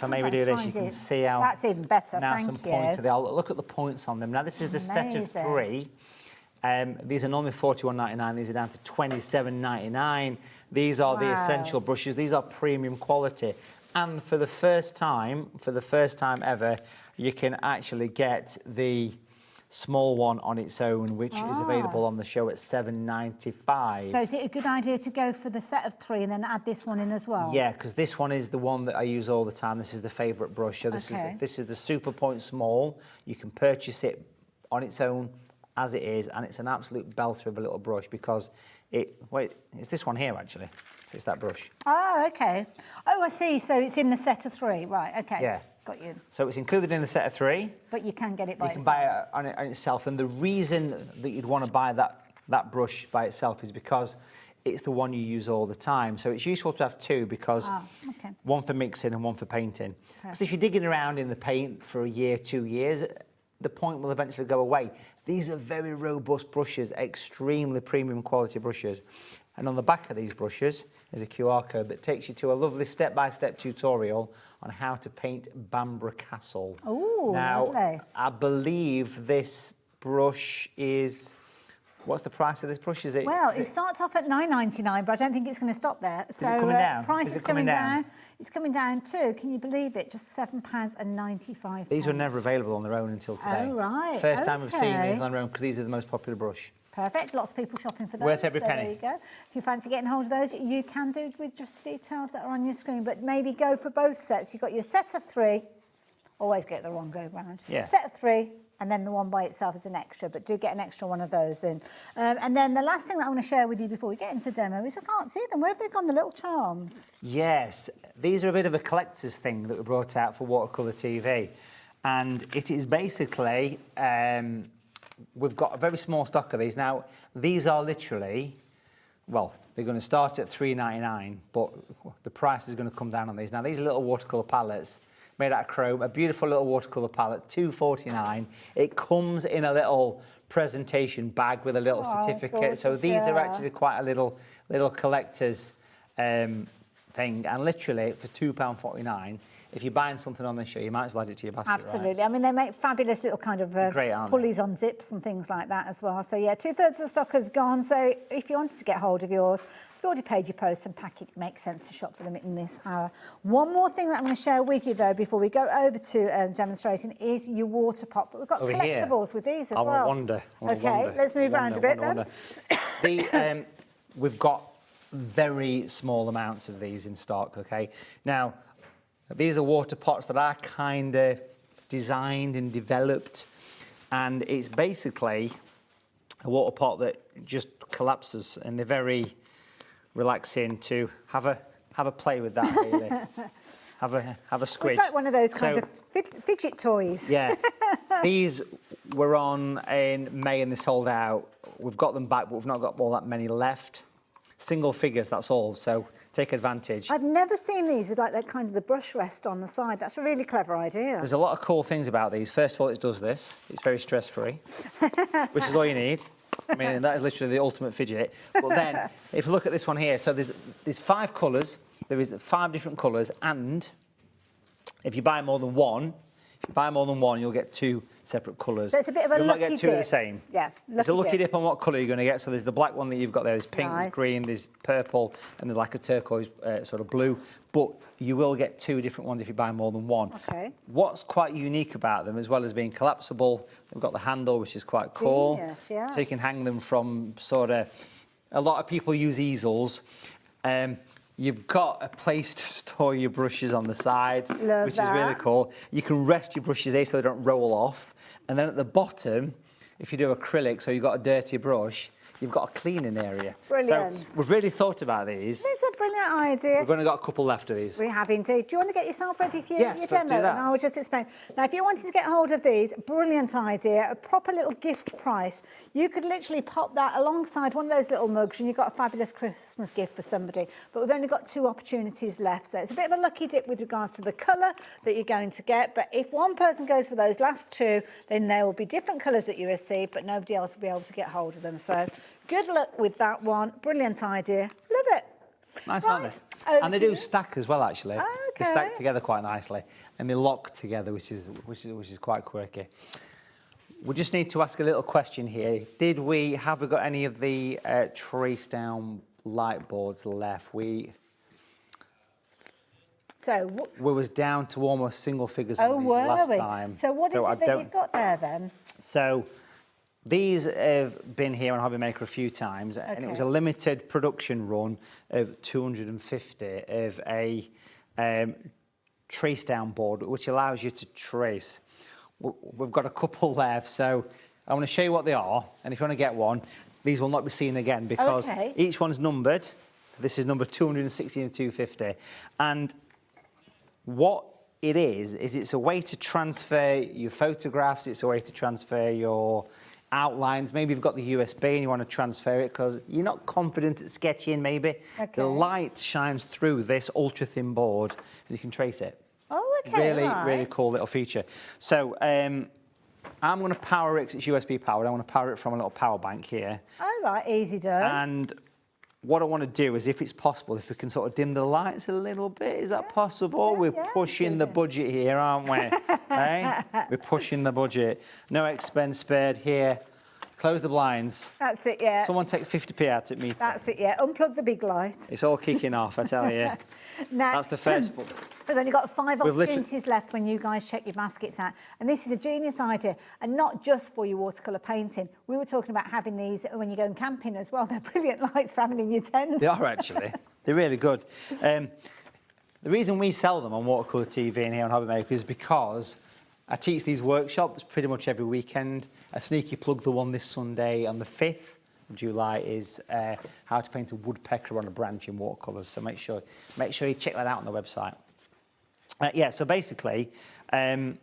maybe do this, you can see how that's even better. nice Thank and pointy you. they are. Look at the points on them. Now this is the set of Amazing. 3. These are normally $41.99. These are down to $27.99. These are the essential brushes. These are premium quality. And for the first time ever, you can actually get the small one on its own, which is available on the show at $7.95. So is it a good idea to go for the set of 3 and then add this one in as well? Yeah, because this one is the one that I use all the time. This is the favourite brush. So this is the Super Point Small. You can purchase it on its own as it is, and it's an absolute belter of a little brush because it's this one here actually. It's that brush. Oh, okay. Oh, I see. So it's in the set of 3, right? Okay. Yeah. Got you. So it's included in the set of 3. But you can get it by You can itself. buy it on itself, and the reason that you'd want to buy that brush by itself is because it's the one you use all the time. So it's useful to have 2 because one for mixing and one for painting. Because if you're digging around in the paint for a year, 2 years, the point will eventually go away. These are very robust brushes, extremely premium quality brushes. And on the back of these brushes is a QR code that takes you to a lovely step-by-step tutorial on how to paint Bamborough Castle. Ooh, now, lovely. I believe this brush is... What's the price of this brush? Is it? Well, it starts off at $9.99, but I don't think it's going to stop there. Is it coming down? Price Is is it coming down? It's coming down too. Can you believe it? Just £7.95. These were never available on their own until today. Oh, right. First time we've seen Okay. these on their own because these are the most popular brush. Perfect. Lots of people shopping for those. Worth every so penny. There you go. If you fancy getting hold of those, you can do with just the details that are on your screen. But maybe go for both sets. You've got your set of 3. Always get the wrong go round. Yeah. Set of 3. And then the one by itself is an extra, but do get an extra one of those in. And then the last thing that I want to share with you before we get into demo is I can't see them. Where have they gone, the little charms? Yes, these are a bit of a collector's thing that we brought out for Watercolour TV. And it is basically, we've got a very small stock of these. Now, these are literally, well, they're going to start at $3.99, but the price is going to come down on these. Now, these are little watercolour palettes made out of chrome, a beautiful little watercolour palette, $2.49. It comes in a little presentation bag with a little certificate. So these are actually quite a little collector's thing. And literally, for £2.49, if you're buying something on this show, you might as well add it to your basket. Absolutely. Right? I mean, they make fabulous little kind of Great, aren't pulleys on zips and things like that as well. So, yeah, 2/3 of the stock has gone. So if you wanted to get hold of yours, if you already paid your post and pack it, makes sense to shop for them in this hour. One more thing that I'm going to share with you, though, before we go over to demonstrating is your water pot. But we've got Over collectibles here. with these as I well. wonder. Okay, let's move around a bit then. We've got very small amounts of these in stock, okay? Now, these are water pots that I kind of designed and developed, and it's basically a water pot that just collapses, and they're very relaxing to have a play with that, really. have a squidge. It's like one of those kind of fidget toys. Yeah. These were on in May and they sold out. We've got them back, but we've not got all that many left. Single figures, that's all. So take advantage. I've never seen these with like that kind of the brush rest on the side. That's a really clever idea. There's a lot of cool things about these. First of all, it does this. It's very stress-free, which is all you need. I mean, that is literally the ultimate fidget. But then, if you look at this one here, so there's 5 colours. There is 5 different colours, and if you buy more than one, you'll get 2 separate colours. So it's a bit of a You'll lucky not get 2 of the same. Yeah, It's a lucky dip on what colour you're going to get. So there's the black one that you've got there. There's pink, Nice. there's green, there's purple, and there's like a turquoise sort of blue. But you will get 2 different ones if you buy more than one. Okay. What's quite unique about them, as well as being collapsible, they've got the handle, which is quite cool. Genius, yeah. So you can hang them from sort of... A lot of people use easels. You've got a place to store your brushes on the side, Love which is really that. cool. You can rest your brushes here so they don't roll off. And then at the bottom, if you do acrylic, so you've got a dirty brush, you've got a cleaning area. Brilliant. So we've really thought about these. It's a brilliant idea. We've only got a couple left of these. We have indeed. Do you want to get yourself ready for your, Yes, your let's demo? do that. And I will just explain. Now, if you wanted to get hold of these, brilliant idea, a proper little gift price. You could literally pop that alongside one of those little mugs and you've got a fabulous Christmas gift for somebody. But we've only got 2 opportunities left. So it's a bit of a lucky dip with regards to the colour that you're going to get. But if one person goes for those last 2, then there will be different colours that you receive, but nobody else will be able to get hold of them. So good luck with that one. Brilliant idea. Love it. Nice, Right, aren't they? over And they to do you. stack as well, actually. They Okay. stack together quite nicely, and they lock together, which is quite quirky. We just need to ask a little question here. Have we got any of the trace down light boards left? We was down to almost single figures on these last time. So what is it that you've got there then? So these have been here on HobbyMaker a few times, and it was a limited production run of 250 of a trace down board, which allows you to trace. We've got a couple left, so I want to show you what they are, and if you want to get one, these will not be seen again because each one's numbered. This is number 216 and 250, and what it is it's a way to transfer your photographs, it's a way to transfer your outlines. Maybe you've got the USB and you want to transfer it because you're not confident at sketching, maybe. The light shines through this ultra-thin board and you can trace it. Oh, okay, Really cool little feature. So I'm going to power it, 'cause it's USB powered. I want to power it from a little power bank here. All right, easy done. And what I want to do is, if it's possible, if we can sort of dim the lights a little bit, is that possible? We're pushing the budget here, aren't we? Hey? We're pushing the budget. No expense spared here. Close the blinds. That's it, yeah. Someone take 50p out at me. That's it, yeah. Unplug the big light. It's all kicking off, I tell you. Now, That's the first one. We've only got 5 We've opportunities left when you guys check your baskets out. And this is a genius idea, and not just for your watercolour painting. We were talking about having these when you're going camping as well. They're brilliant lights for having in your tent. They are, actually. They're really good. The reason we sell them on Watercolour TV and here on HobbyMaker is because I teach these workshops pretty much every weekend. A sneaky plug, the one this Sunday on the 5th of July is how to paint a woodpecker on a branch in watercolours. So make sure you check that out on the website. So basically, a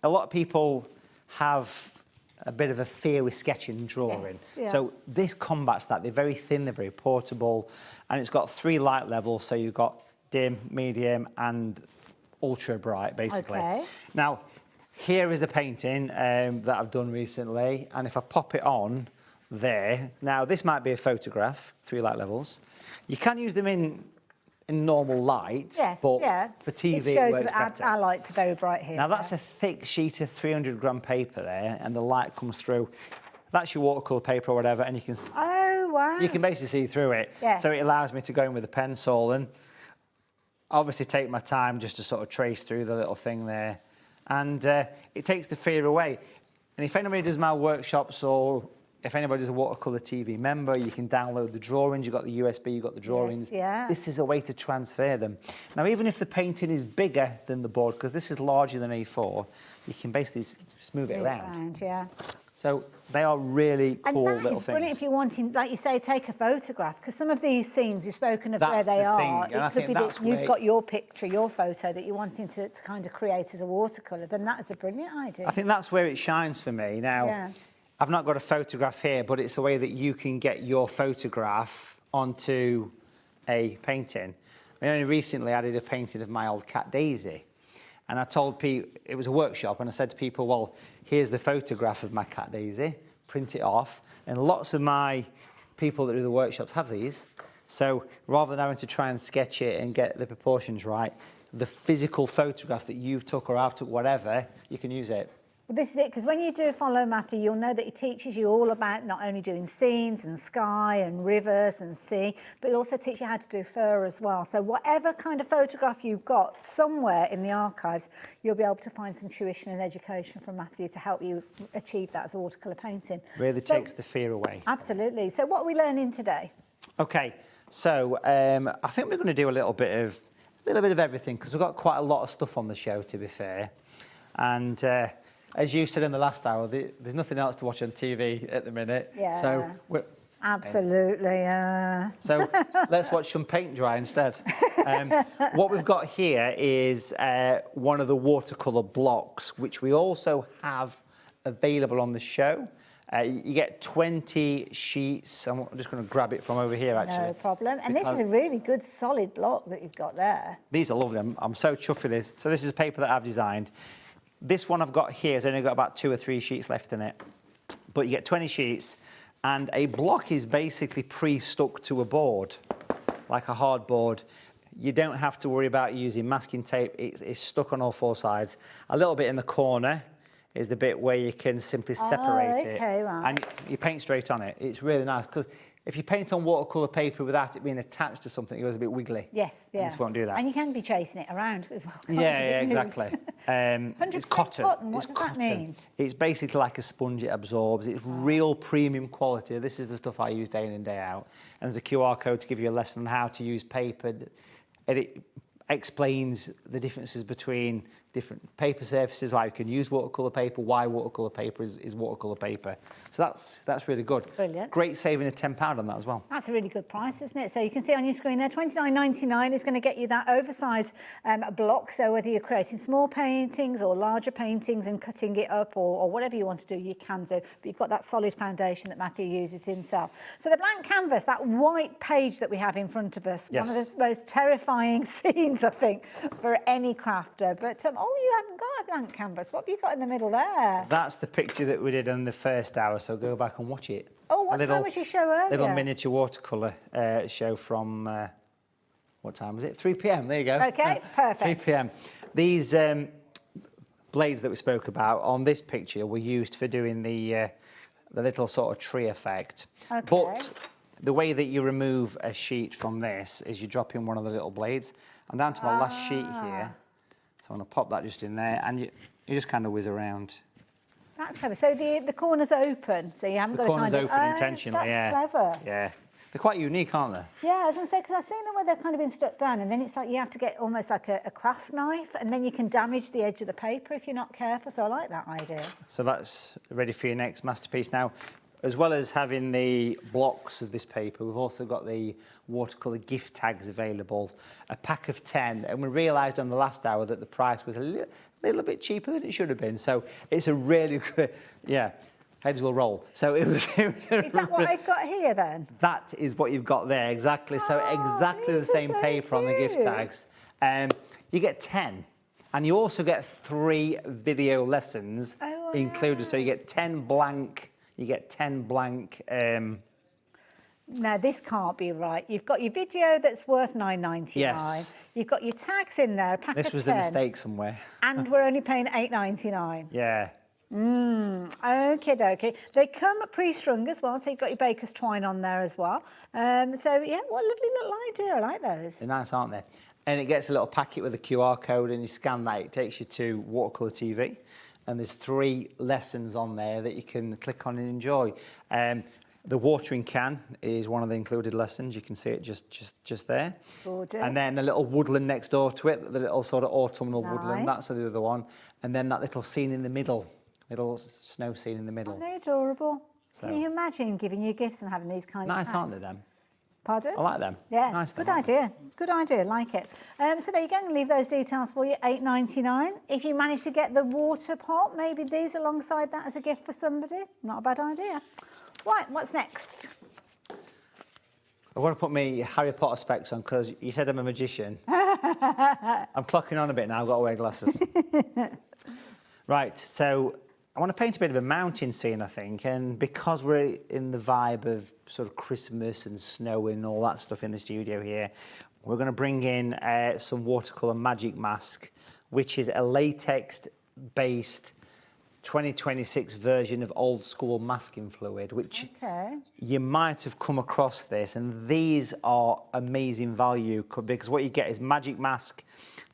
lot of people have a bit of a fear with sketching and drawing. Yes, yeah. So this combats that. They're very thin, they're very portable, and it's got 3 light levels. So you've got dim, medium, and ultra bright, basically. Okay. Now, here is a painting that I've done recently, and if I pop it on there, now this might be a photograph, 3 light levels. You can use them in normal light, Yes, but yeah. for TV it it shows works that better. our lights are very bright here. Now that's a thick sheet of 300-gram paper there, and the light comes through. That's your watercolour paper or whatever, and you can you can basically see through it. Yes. So it allows me to go in with a pencil and obviously take my time just to sort of trace through the little thing there, and it takes the fear away. And if anybody does my workshops, or if anybody's a Watercolour TV member, you can download the drawings. You've got the USB, you've got the drawings. Yes, yeah. This is a way to transfer them. Now, even if the painting is bigger than the board, because this is larger than A4, you can basically just move it around. Yeah. So they are really cool and that little is brilliant things. if you're wanting, like you say, take a photograph, because some of these scenes you've spoken of That's where they the thing, are. and I It could think be that's that you've where- got your picture, your photo that you're wanting to kind of create as a watercolour. Then that is a brilliant idea. I think that's where it shines for me. Now, Yeah. I've not got a photograph here, but it's a way that you can get your photograph onto a painting. I only recently added a painting of my old cat Daisy. And I told people, it was a workshop, and I said to people, well, here's the photograph of my cat Daisy, print it off. And lots of my people that do the workshops have these. So rather than having to try and sketch it and get the proportions right, the physical photograph that you've took or I've took, whatever, you can use it. Well, this is it, because when you do follow Matthew, you'll know that he teaches you all about not only doing scenes and sky and rivers and sea, but he'll also teach you how to do fur as well. So whatever kind of photograph you've got somewhere in the archives, you'll be able to find some tuition and education from Matthew to help you achieve that as a watercolour painting. Really takes the fear away. Absolutely. So what are we learning today? Okay, So I think we're going to do a little bit of everything because we've got quite a lot of stuff on the show, to be fair. And as you said in the last hour, there's nothing else to watch on TV at the minute. Yeah. So absolutely. So let's watch some paint dry instead. What we've got here is one of the watercolour blocks, which we also have available on the show. You get 20 sheets. I'm just going to grab it from over here, actually. No problem. And this is a really good solid block that you've got there. These are lovely. I'm so chuffed with this. So this is paper that I've designed. This one I've got here has only got about 2 or 3 sheets left in it. But you get 20 sheets, and a block is basically pre-stuck to a board, like a hard board. You don't have to worry about using masking tape. It's stuck on all 4 sides. A little bit in the corner is the bit where you can simply separate it. Right. And you paint straight on it. It's really nice, because if you paint on watercolour paper without it being attached to something, it goes a bit wiggly. Yes, yeah. This won't do that. And you can be chasing it around as well. Yeah, exactly. 100% It's cotton. What does that mean? It's basically like a sponge. It absorbs. It's real premium quality. This is the stuff I use day in and day out. And there's a QR code to give you a lesson on how to use paper. And it explains the differences between different paper surfaces, why you can use watercolour paper, why watercolour paper is watercolour paper. So that's really good. Brilliant. Great saving of £10 on that as well. That's a really good price, isn't it? So you can see on your screen there, $29.99 is going to get you that oversized block. So whether you're creating small paintings or larger paintings and cutting it up or whatever you want to do, you can do. But you've got that solid foundation that Matthew uses himself. So the blank canvas, that white page that we have in front of us, yes. one of the most terrifying scenes, I think, for any crafter. But, oh, you haven't got a blank canvas. What have you got in the middle there? That's the picture that we did in the first hour, so go back and watch it. Oh, what time was your show earlier? Little miniature watercolour show from, what time was it? 3 p.m, there you go. Okay, perfect. 3 p.m. These blades that we spoke about on this picture were used for doing the little sort of tree effect. Okay. But the way that you remove a sheet from this is you drop in one of the little blades. I'm down to my last sheet here. So I'm going to pop that just in there, and you just kind of whiz around. That's clever. So the corner's open, so you haven't got to kind of... The corner's open intentionally, that's yeah. clever. Yeah. They're quite unique, aren't they? Yeah, I was going to say, because I've seen them where they've kind of been stuck down, and then it's like you have to get almost like a craft knife, and then you can damage the edge of the paper if you're not careful, so I like that idea. So that's ready for your next masterpiece. Now, as well as having the blocks of this paper, we've also got the watercolour gift tags available, a pack of 10, and we realised on the last hour that the price was a little bit cheaper than it should have been. So it's a really good, yeah, heads will roll. So it was Is that what I've got here then? That is what you've got there, exactly. So exactly the same paper on the gift tags. You get 10, and you also get 3 video lessons included. So you get 10 blank. You get 10 blank. Now, this can't be right. You've got your video that's worth $9.99. Yes. You've got your tags in there, a pack of 10. This was the mistake somewhere. And we're only paying $8.99. Yeah. Okie dokie. They come pre-strung as well, so you've got your baker's twine on there as well. So, yeah, what a lovely little idea. I like those. They're nice, aren't they? And it gets a little packet with a QR code, and you scan that. It takes you to Watercolour TV. And there's 3 lessons on there that you can click on and enjoy. The watering can is one of the included lessons. You can see it just there. Gorgeous. And then the little woodland next door to it, the little sort of autumnal woodland, that's the other one. And then that little scene in the middle, little snow scene in the middle. Aren't they adorable? So. Can you imagine giving you gifts and having these kind of Nice, tags? aren't they, them? Pardon? I like them. Yeah, Nice good them, idea. Good idea, like it. So there you go, I'm going to leave those details for you, $8.99. If you manage to get the water pot, maybe these alongside that as a gift for somebody, not a bad idea. Right, what's next? I want to put my Harry Potter specs on because you said I'm a magician. I'm clocking on a bit now, I've got to wear glasses. Right, so I want to paint a bit of a mountain scene, I think, and because we're in the vibe of sort of Christmas and snow and all that stuff in the studio here, we're going to bring in some watercolour magic mask, which is a latex-based 2026 version of old school masking fluid, which you might have come across this, and these are amazing value because what you get is magic mask,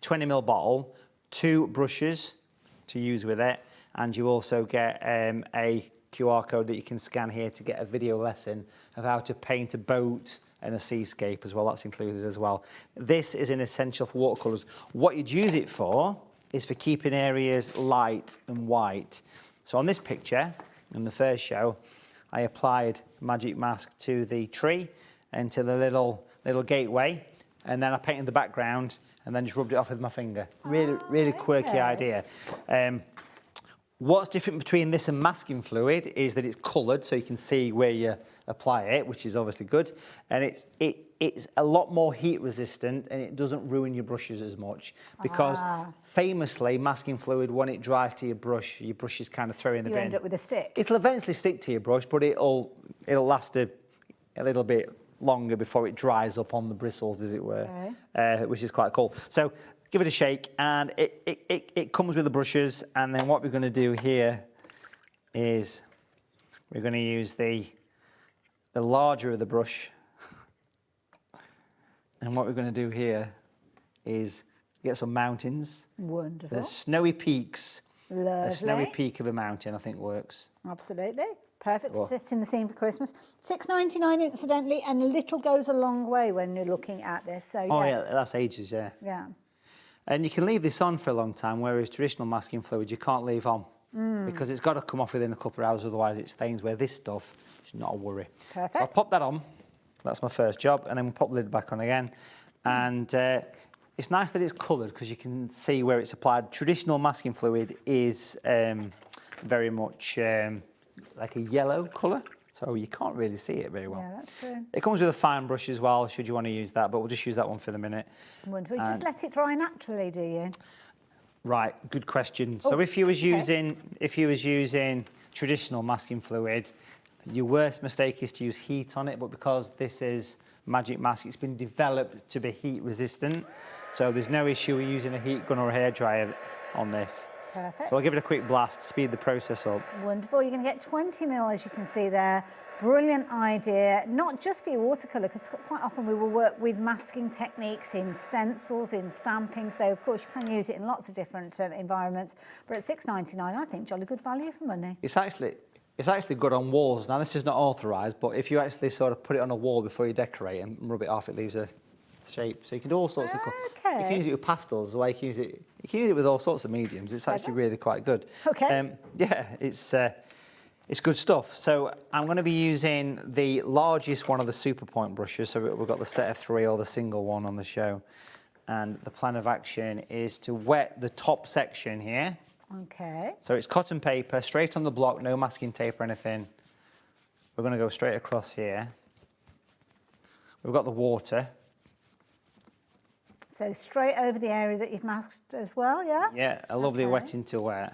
20ml bottle, 2 brushes to use with it, and you also get a QR code that you can scan here to get a video lesson of how to paint a boat, and a seascape as well. That's included as well. This is an essential for watercolours. What you'd use it for is for keeping areas light and white. So on this picture, in the first show, I applied magic mask to the tree and to the little gateway, and then I painted the background and then just rubbed it off with my finger. Really quirky idea. What's different between this and masking fluid is that it's coloured, so you can see where you apply it, which is obviously good, and it's a lot more heat resistant, and it doesn't ruin your brushes as much, because famously masking fluid, when it dries to your brush is kind of thrown in the bin. You end up with a stick. It'll eventually stick to your brush, but it'll last a little bit longer before it dries up on the bristles, as it were, which is quite cool. So give it a shake, and it comes with the brushes. And then what we're going to do here is we're going to use the larger of the brush. And what we're going to do here is get some mountains. Wonderful. The snowy peaks. Lovely. The snowy peak of a mountain, I think, works. Absolutely. Perfect for Cool. setting the scene for Christmas. $6.99 incidentally, and little goes a long way when you're looking at this. So Oh yeah, that's ages, yeah. Yeah. And you can leave this on for a long time, whereas traditional masking fluid you can't leave on because it's got to come off within a couple of hours, otherwise it stains. Where this stuff is not a worry. Perfect. So I'll pop that on. That's my first job, and then we'll pop the lid back on again. And it's nice that it's coloured because you can see where it's applied. Traditional masking fluid is very much like a yellow colour, so you can't really see it very well. Yeah, that's true. It comes with a fine brush as well, should you want to use that, but we'll just use that one for the minute. Wonderful. You just let it dry naturally, do you? Right, good question. So if you was using traditional masking fluid, your worst mistake is to use heat on it, but because this is magic mask, it's been developed to be heat resistant, so there's no issue with using a heat gun or a hairdryer on this. Perfect. So I'll give it a quick blast, speed the process up. Wonderful. You're going to get 20 mil, as you can see there. Brilliant idea, not just for your watercolour, because quite often we will work with masking techniques in stencils, in stamping, so of course you can use it in lots of different environments, but at $6.99 I think jolly good value for money. It's actually good on walls. Now this is not authorised, but if you actually sort of put it on a wall before you decorate and rub it off, it leaves a shape. So you can do all sorts of. You can use it with pastels as well. You can use it with all sorts of mediums. It's actually really quite good. Okay. Yeah, it's good stuff. So I'm going to be using the largest one of the Super Point brushes. So we've got the set of 3 or the single one on the show, and the plan of action is to wet the top section here. Okay. So it's cotton paper, straight on the block, no masking tape or anything. We're going to go straight across here. We've got the water. So straight over the area that you've masked as well, yeah? Yeah, a lovely wetting to wet.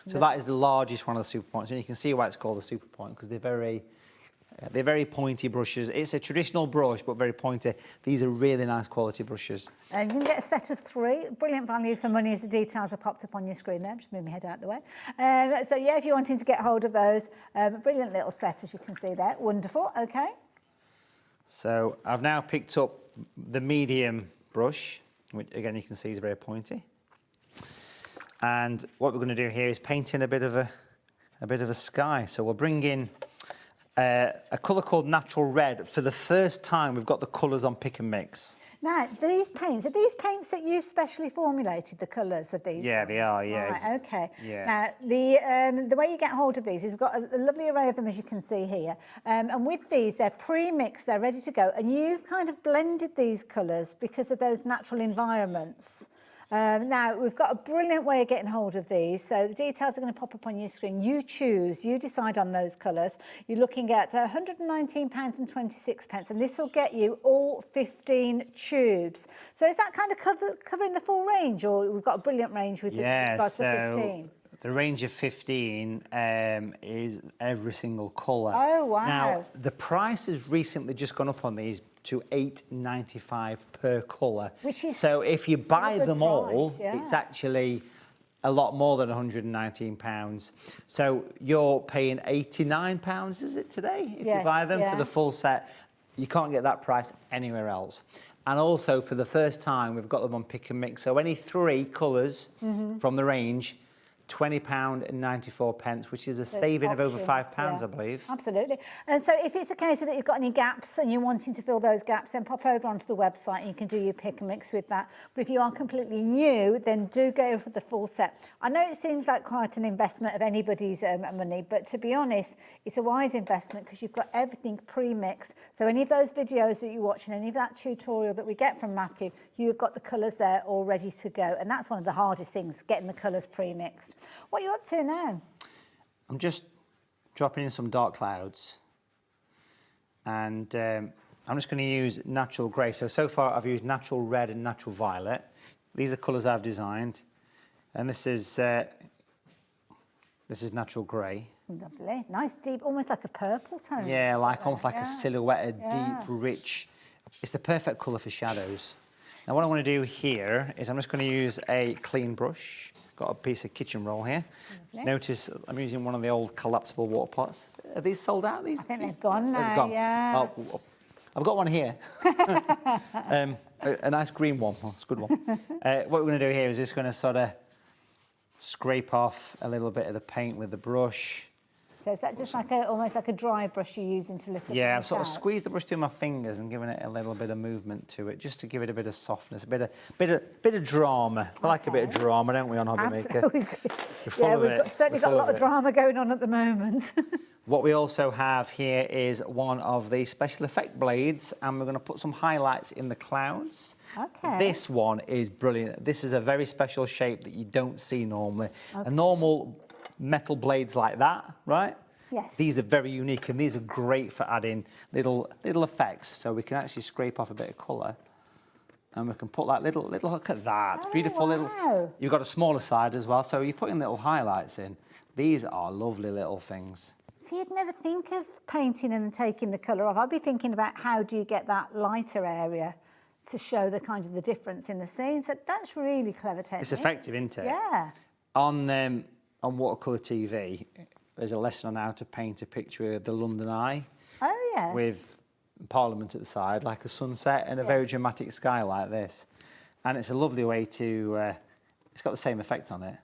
So that is the largest one of the Super Points, and you can see why it's called the Super Point, because they're very pointy brushes. It's a traditional brush, but very pointy. These are really nice quality brushes. And you can get a set of 3. Brilliant value for money, as the details are popped up on your screen there. Just move my head out the way. So yeah, if you're wanting to get hold of those, brilliant little set, as you can see there. Wonderful, okay. So I've now picked up the medium brush, which again you can see is very pointy. And what we're going to do here is paint in a bit of a sky. So we'll bring in a colour called Natural Red. For the first time, we've got the colours on Pick and Mix. Now, these paints, are these paints that you specially formulated, the colours of these? Yeah, they are, yeah. Right, okay. Yeah. Now, the way you get hold of these is we've got a lovely array of them, as you can see here. And with these, they're pre-mixed, they're ready to go. And you've kind of blended these colours because of those natural environments. Now, we've got a brilliant way of getting hold of these. So the details are going to pop up on your screen. You choose, you decide on those colours. You're looking at £119.26, and this will get you all 15 tubes. So is that kind of covering the full range, or we've got a brilliant range with regards to 15? The range of 15 is every single colour. Oh, wow. Now, the price has recently just gone up on these to $8.95 per colour. Which is so if you buy them all, yeah. it's actually a lot more than £119. So you're paying £89, is it today? If you buy them for the full set. You can't get that price anywhere else. And also, for the first time, we've got them on Pick and Mix. So any 3 colours from the range, £20.94, which is a Those saving of over options, £5, yeah. I believe. Absolutely. And so if it's a case that you've got any gaps and you're wanting to fill those gaps, then pop over onto the website and you can do your pick and mix with that. But if you are completely new, then do go for the full set. I know it seems like quite an investment of anybody's money, but to be honest, it's a wise investment because you've got everything pre-mixed. So any of those videos that you watch and any of that tutorial that we get from Matthew, you've got the colours there all ready to go. And that's one of the hardest things, getting the colours pre-mixed. What are you up to now? I'm just dropping in some dark clouds, and I'm just going to use natural grey. So far I've used natural red and natural violet. These are colours I've designed, and this is natural grey. Lovely, nice deep, almost like a purple tone. Yeah, almost like yeah. a silhouetted, Yeah. deep, rich. It's the perfect colour for shadows. Now what I want to do here is I'm just going to use a clean brush. Got a piece of kitchen roll here. Lovely. Notice I'm using one of the old collapsible water pots. Are these sold out, these? I think they've gone now, They've gone. yeah. Oh, I've got one here. a nice green one. Oh, it's a good one. What we're going to do here is just going to sort of scrape off a little bit of the paint with the brush. So is that just like almost like a dry brush you're using to lift the Yeah, paint I've sort of out? squeezed the brush through my fingers and given it a little bit of movement to it, just to give it a bit of softness, a bit of drama. I like a bit of drama, don't we, on HobbyMaker? Absolutely. Yeah, we've certainly got a lot of drama going on at the moment. What we also have here is one of the special effect blades, and we're going to put some highlights in the clouds. Okay. This one is brilliant. This is a very special shape that you don't see normally. Okay. A normal metal blades like that, right? Yes. These are very unique, and these are great for adding little effects. So we can actually scrape off a bit of colour, and we can put that little look at that. Beautiful little. You've got a smaller side as well, so you're putting little highlights in. These are lovely little things. See, you'd never think of painting and taking the colour off. I'd be thinking about how do you get that lighter area to show the kind of the difference in the scene. So that's really clever technique. It's effective, isn't it? Yeah. On watercolour TV, there's a lesson on how to paint a picture of the London Eye. Oh, yeah. With Parliament at the side, like a sunset and a very dramatic sky like this. And it's a lovely way to, it's got the same effect on it.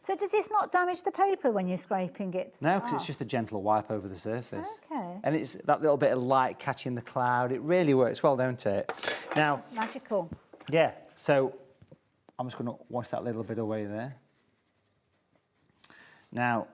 So does this not damage the paper when you're scraping it? No, because it's just a gentle wipe over the surface. Okay. And it's that little bit of light catching the cloud. It really works well, don't it? Now, magical. Yeah, so I'm just going to wash that little bit away there. Now,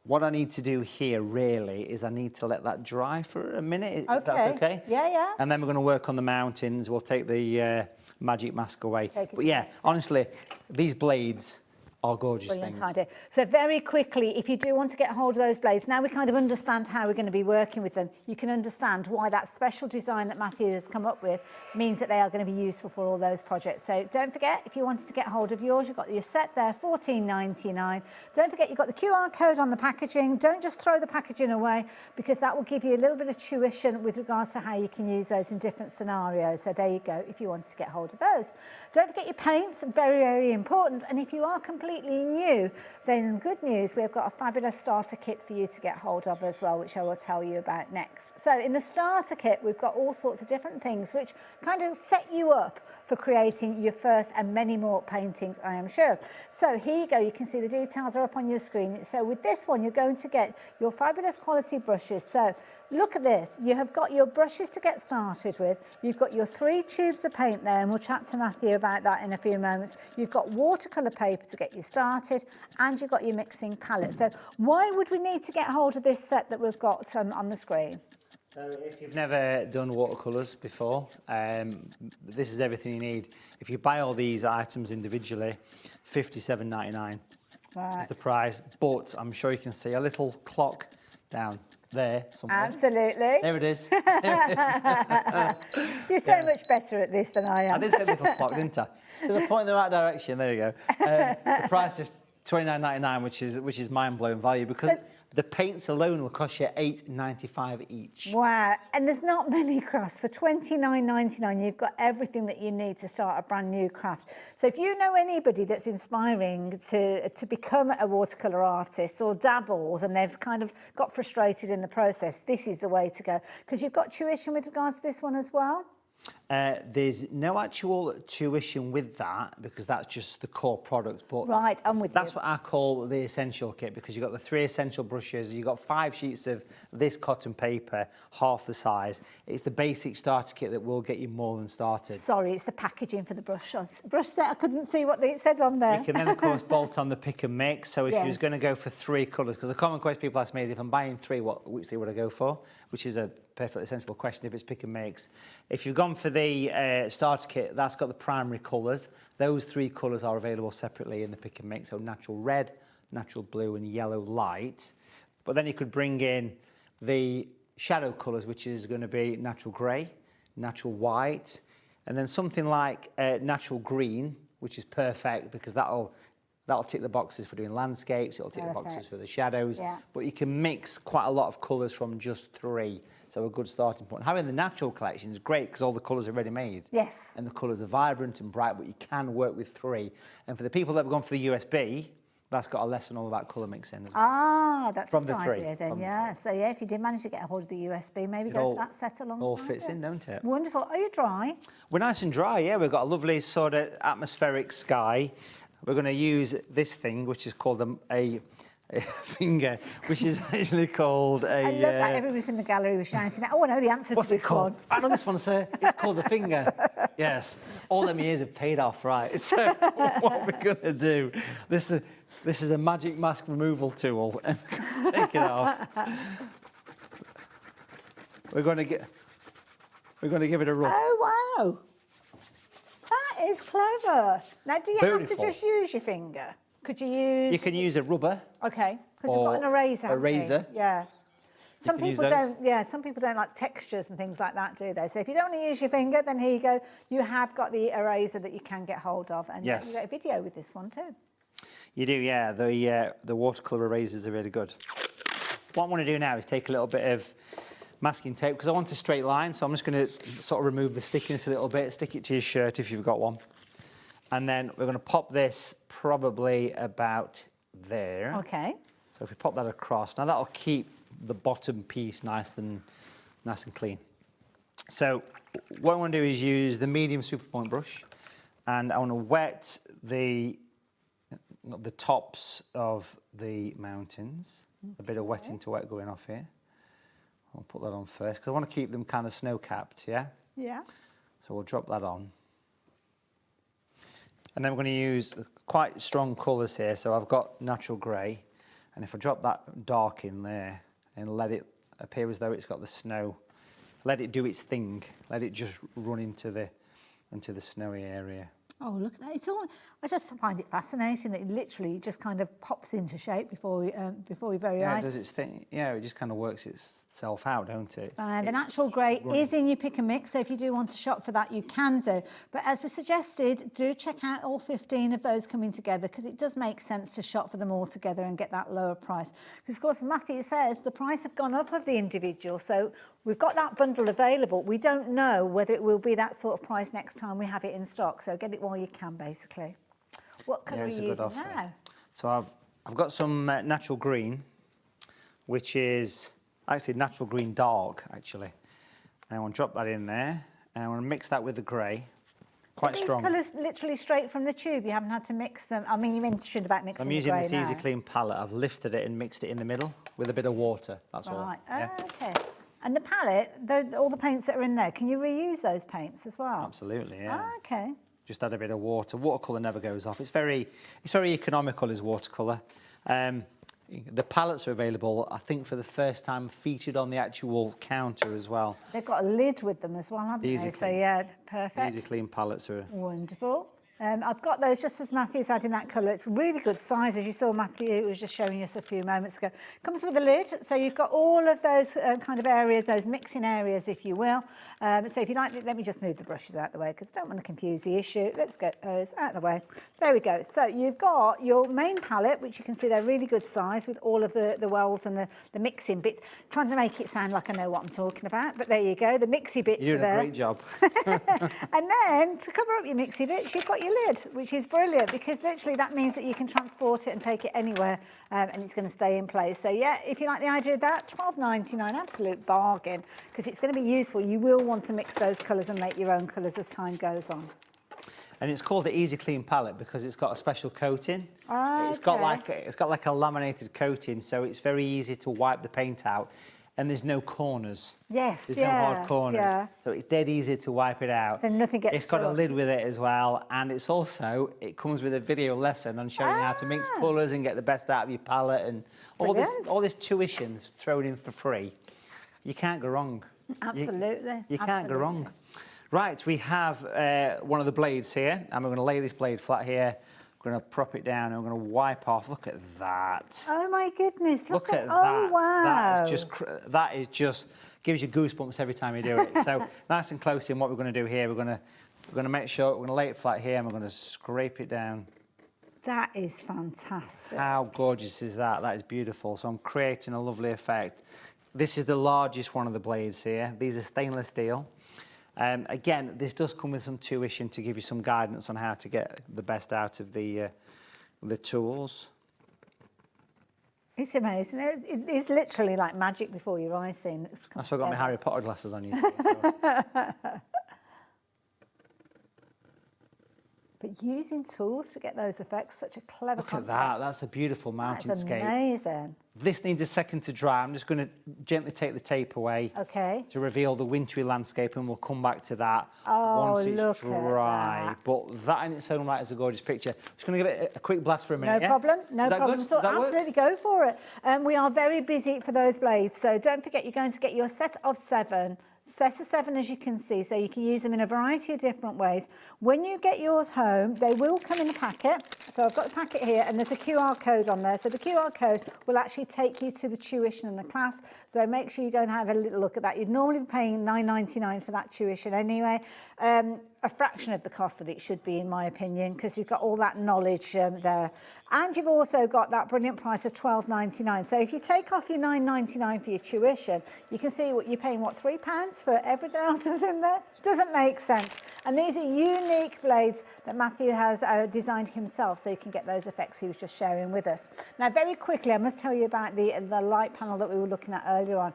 what I need to do here really is I need to let that dry for a minute, if that's okay. Yeah, yeah. And then we're going to work on the mountains. We'll take the magic mask away. But yeah, honestly, these blades are gorgeous Brilliant things. idea. So very quickly, if you do want to get hold of those blades, now we kind of understand how we're going to be working with them. You can understand why that special design that Matthew has come up with means that they are going to be useful for all those projects. So don't forget, if you wanted to get hold of yours, you've got your set there, $14.99. Don't forget, you've got the QR code on the packaging. Don't just throw the packaging away, because that will give you a little bit of tuition with regards to how you can use those in different scenarios. So there you go, if you wanted to get hold of those. Don't forget your paints, very, very important. And if you are completely new, then good news, we've got a fabulous starter kit for you to get hold of as well, which I will tell you about next. So in the starter kit, we've got all sorts of different things which kind of set you up for creating your first and many more paintings, I am sure. So here you go, you can see the details are up on your screen. So with this one, you're going to get your fabulous quality brushes. So look at this, you have got your brushes to get started with, you've got your 3 tubes of paint there, and we'll chat to Matthew about that in a few moments. You've got watercolour paper to get you started, and you've got your mixing palette. So why would we need to get hold of this set that we've got on the screen? So if you've never done watercolours before, this is everything you need. If you buy all these items individually, $57.99 is the price, but I'm sure you can see a little clock down there somewhere. Absolutely. There it is. You're so much better at this than I am. I did say little clock, didn't I? Did I point in the right direction? There you go. The price is $29.99, which is mind-blowing value, because the paints alone will cost you $8.95 each. Wow, and there's not many crafts. For $29.99, you've got everything that you need to start a brand new craft. So if you know anybody that's inspiring to become a watercolour artist or dabbles and they've kind of got frustrated in the process, this is the way to go. Because you've got tuition with regards to this one as well. There's no actual tuition with that because that's just the core product. But right, I'm with that's you. what I call the essential kit because you've got the 3 essential brushes, you've got 5 sheets of this cotton paper, half the size. It's the basic starter kit that will get you more than started. Sorry, it's the packaging for the brush. Brush set, I couldn't see what it said on there. You can then, of course, bolt on the pick and mix. So if you was Yes. going to go for 3 colours, because the common question people ask me is if I'm buying 3, which 3 would I go for? Which is a perfectly sensible question if it's pick and mix. If you've gone for the starter kit, that's got the primary colours. Those 3 colours are available separately in the pick and mix. So natural red, natural blue and yellow light. But then you could bring in the shadow colours, which is going to be natural grey, natural white, and then something like natural green, which is perfect because that'll tick the boxes for doing landscapes, it'll tick the boxes for the shadows, but you can mix quite a lot of colours from just 3, so a good starting point. Having the natural collection is great because all the colours are ready-made. Yes. And the colours are vibrant and bright, but you can work with 3. And for the people that have gone for the USB, that's got a lesson all about colour mixing as well. Ah, that's From a the good 3. idea then, From the yeah. So yeah, if you did manage to get a hold of the USB, maybe go for that set alongside all fits it. in, don't it? Wonderful. Are you dry? We're nice and dry, yeah. We've got a lovely sort of atmospheric sky. We're going to use this thing, which is called a finger, which is actually called a... I love that everybody from the gallery was shouting out, oh, I know the answer What's to it this called? one. I know this one, sir. It's called a finger. Yes. All them years have paid off, right. So what we're going to do, this is a magic mask removal tool. And we're going to take it off. We're going to give it a rub. Oh, wow. That is clever. Now, do you have Beautiful. to just use your finger? Could you use... You can use a rubber. Okay, because we've got an eraser. A haven't we? razor. Yeah. Some can use people those. don't. Yeah, some people don't like textures and things like that, do they? So if you don't want to use your finger, then here you go. You have got the eraser that you can get hold of, and Yes. you get a video with this one too. You do, yeah. The watercolour erasers are really good. What I want to do now is take a little bit of masking tape because I want a straight line, so I'm just going to sort of remove the stickiness a little bit, stick it to your shirt if you've got one. And then we're going to pop this probably about there. Okay. So if we pop that across, now that'll keep the bottom piece nice and clean. So what I want to do is use the medium super point brush, and I want to wet the tops of the mountains. A bit of wetting to wet going off here. I'll put that on first because I want to keep them kind of snow-capped, yeah? Yeah. So we'll drop that on. And then we're going to use quite strong colours here. So I've got natural grey, and if I drop that dark in there and let it appear as though it's got the snow, let it do its thing, let it just run into the snowy area. Oh, look at that. It's all, I just find it fascinating that it literally just kind of pops into shape before your very Yeah, it eyes. does its thing. Yeah, it just kind of works itself out, don't it? The natural grey is in your pick and mix, so if you do want to shop for that, you can do. But as we suggested, do check out all 15 of those coming together because it does make sense to shop for them all together and get that lower price. Because, of course, as Matthew says, the price have gone up of the individual, so we've got that bundle available. We don't know whether it will be that sort of price next time we have it in stock, so get it while you can, basically. What colour are you using now? So I've got some natural green, which is actually natural green dark, actually. And I want to drop that in there, and I want to mix that with the grey, quite strong. These colours literally straight from the tube. You haven't had to mix them. I mean, you mentioned about mixing I'm the using grey this now. Easy Clean palette. I've lifted it and mixed it in the middle with a bit of water. That's all. Right. Yeah. Okay. And the palette, all the paints that are in there, can you reuse those paints as well? Absolutely, yeah. Okay. Just add a bit of water. Watercolour never goes off. It's very economical as watercolour. The palettes are available, I think, for the first time featured on the actual counter as well. They've got a lid with them as well, haven't they? So yeah, perfect. Easy Clean palettes are... Wonderful. I've got those just as Matthew's adding that colour. It's a really good size, as you saw Matthew was just showing us a few moments ago. Comes with a lid, so you've got all of those kind of areas, those mixing areas, if you will. So if you like, let me just move the brushes out of the way because I don't want to confuse the issue. Let's get those out of the way. There we go. So you've got your main palette, which you can see they're really good size with all of the wells and the mixing bits. Trying to make it sound like I know what I'm talking about, but there you go. The mixy bits You're are there. doing a great job. And then to cover up your mixy bits, you've got your lid, which is brilliant because literally that means that you can transport it and take it anywhere and it's going to stay in place. So yeah, if you like the idea of that, £12.99, absolute bargain because it's going to be useful. You will want to mix those colours and make your own colours as time goes on. And it's called the Easy Clean palette because it's got a special coating. Oh, it's got like a laminated coating, so it's very easy to wipe the paint out. And there's no corners. Yes, there's no hard corners. Yeah. So it's dead easy to wipe it out. So nothing gets It's got a stuck. lid with it as well, and it comes with a video lesson on showing you how to mix colours and get the best out of your palette, and all this tuition thrown in for free. You can't go wrong. Absolutely. You can't go wrong. Right, we have one of the blades here, and we're going to lay this blade flat here. We're going to prop it down and we're going to wipe off. Look at that. Oh my goodness! Look at that. Oh wow! That is just gives you goosebumps every time you do it. So nice and close in. What we're going to do here, we're going to make sure we're going to lay it flat here and we're going to scrape it down. That is fantastic. How gorgeous is that? That is beautiful. So I'm creating a lovely effect. This is the largest one of the blades here. These are stainless steel. Again, this does come with some tuition to give you some guidance on how to get the best out of the tools. It's amazing. It's literally like magic before your eyes. That's why I got my Harry Potter glasses on you. But using tools to get those effects, such a clever concept. Look at that. That's a beautiful mountainscape. That's amazing. This needs a second to dry. I'm just going to gently take the tape away to reveal the wintry landscape, and we'll come back to that once it's dry. But that in its own right is a gorgeous picture. Just going to give it a quick blast for a minute. No problem. No problem. So absolutely go for it. We are very busy for those blades, so don't forget you're going to get your set of 7. Set of 7, as you can see, so you can use them in a variety of different ways. When you get yours home, they will come in a packet. So I've got the packet here, and there's a QR code on there. So the QR code will actually take you to the tuition and the class. So make sure you go and have a little look at that. You'd normally be paying £9.99 for that tuition anyway. A fraction of the cost that it should be, in my opinion, because you've got all that knowledge there. And you've also got that brilliant price of £12.99. So if you take off your £9.99 for your tuition, you can see what you're paying, what, £3 for everything else that's in there? Doesn't make sense. And these are unique blades that Matthew has designed himself, so you can get those effects he was just sharing with us. Now, very quickly, I must tell you about the light panel that we were looking at earlier on.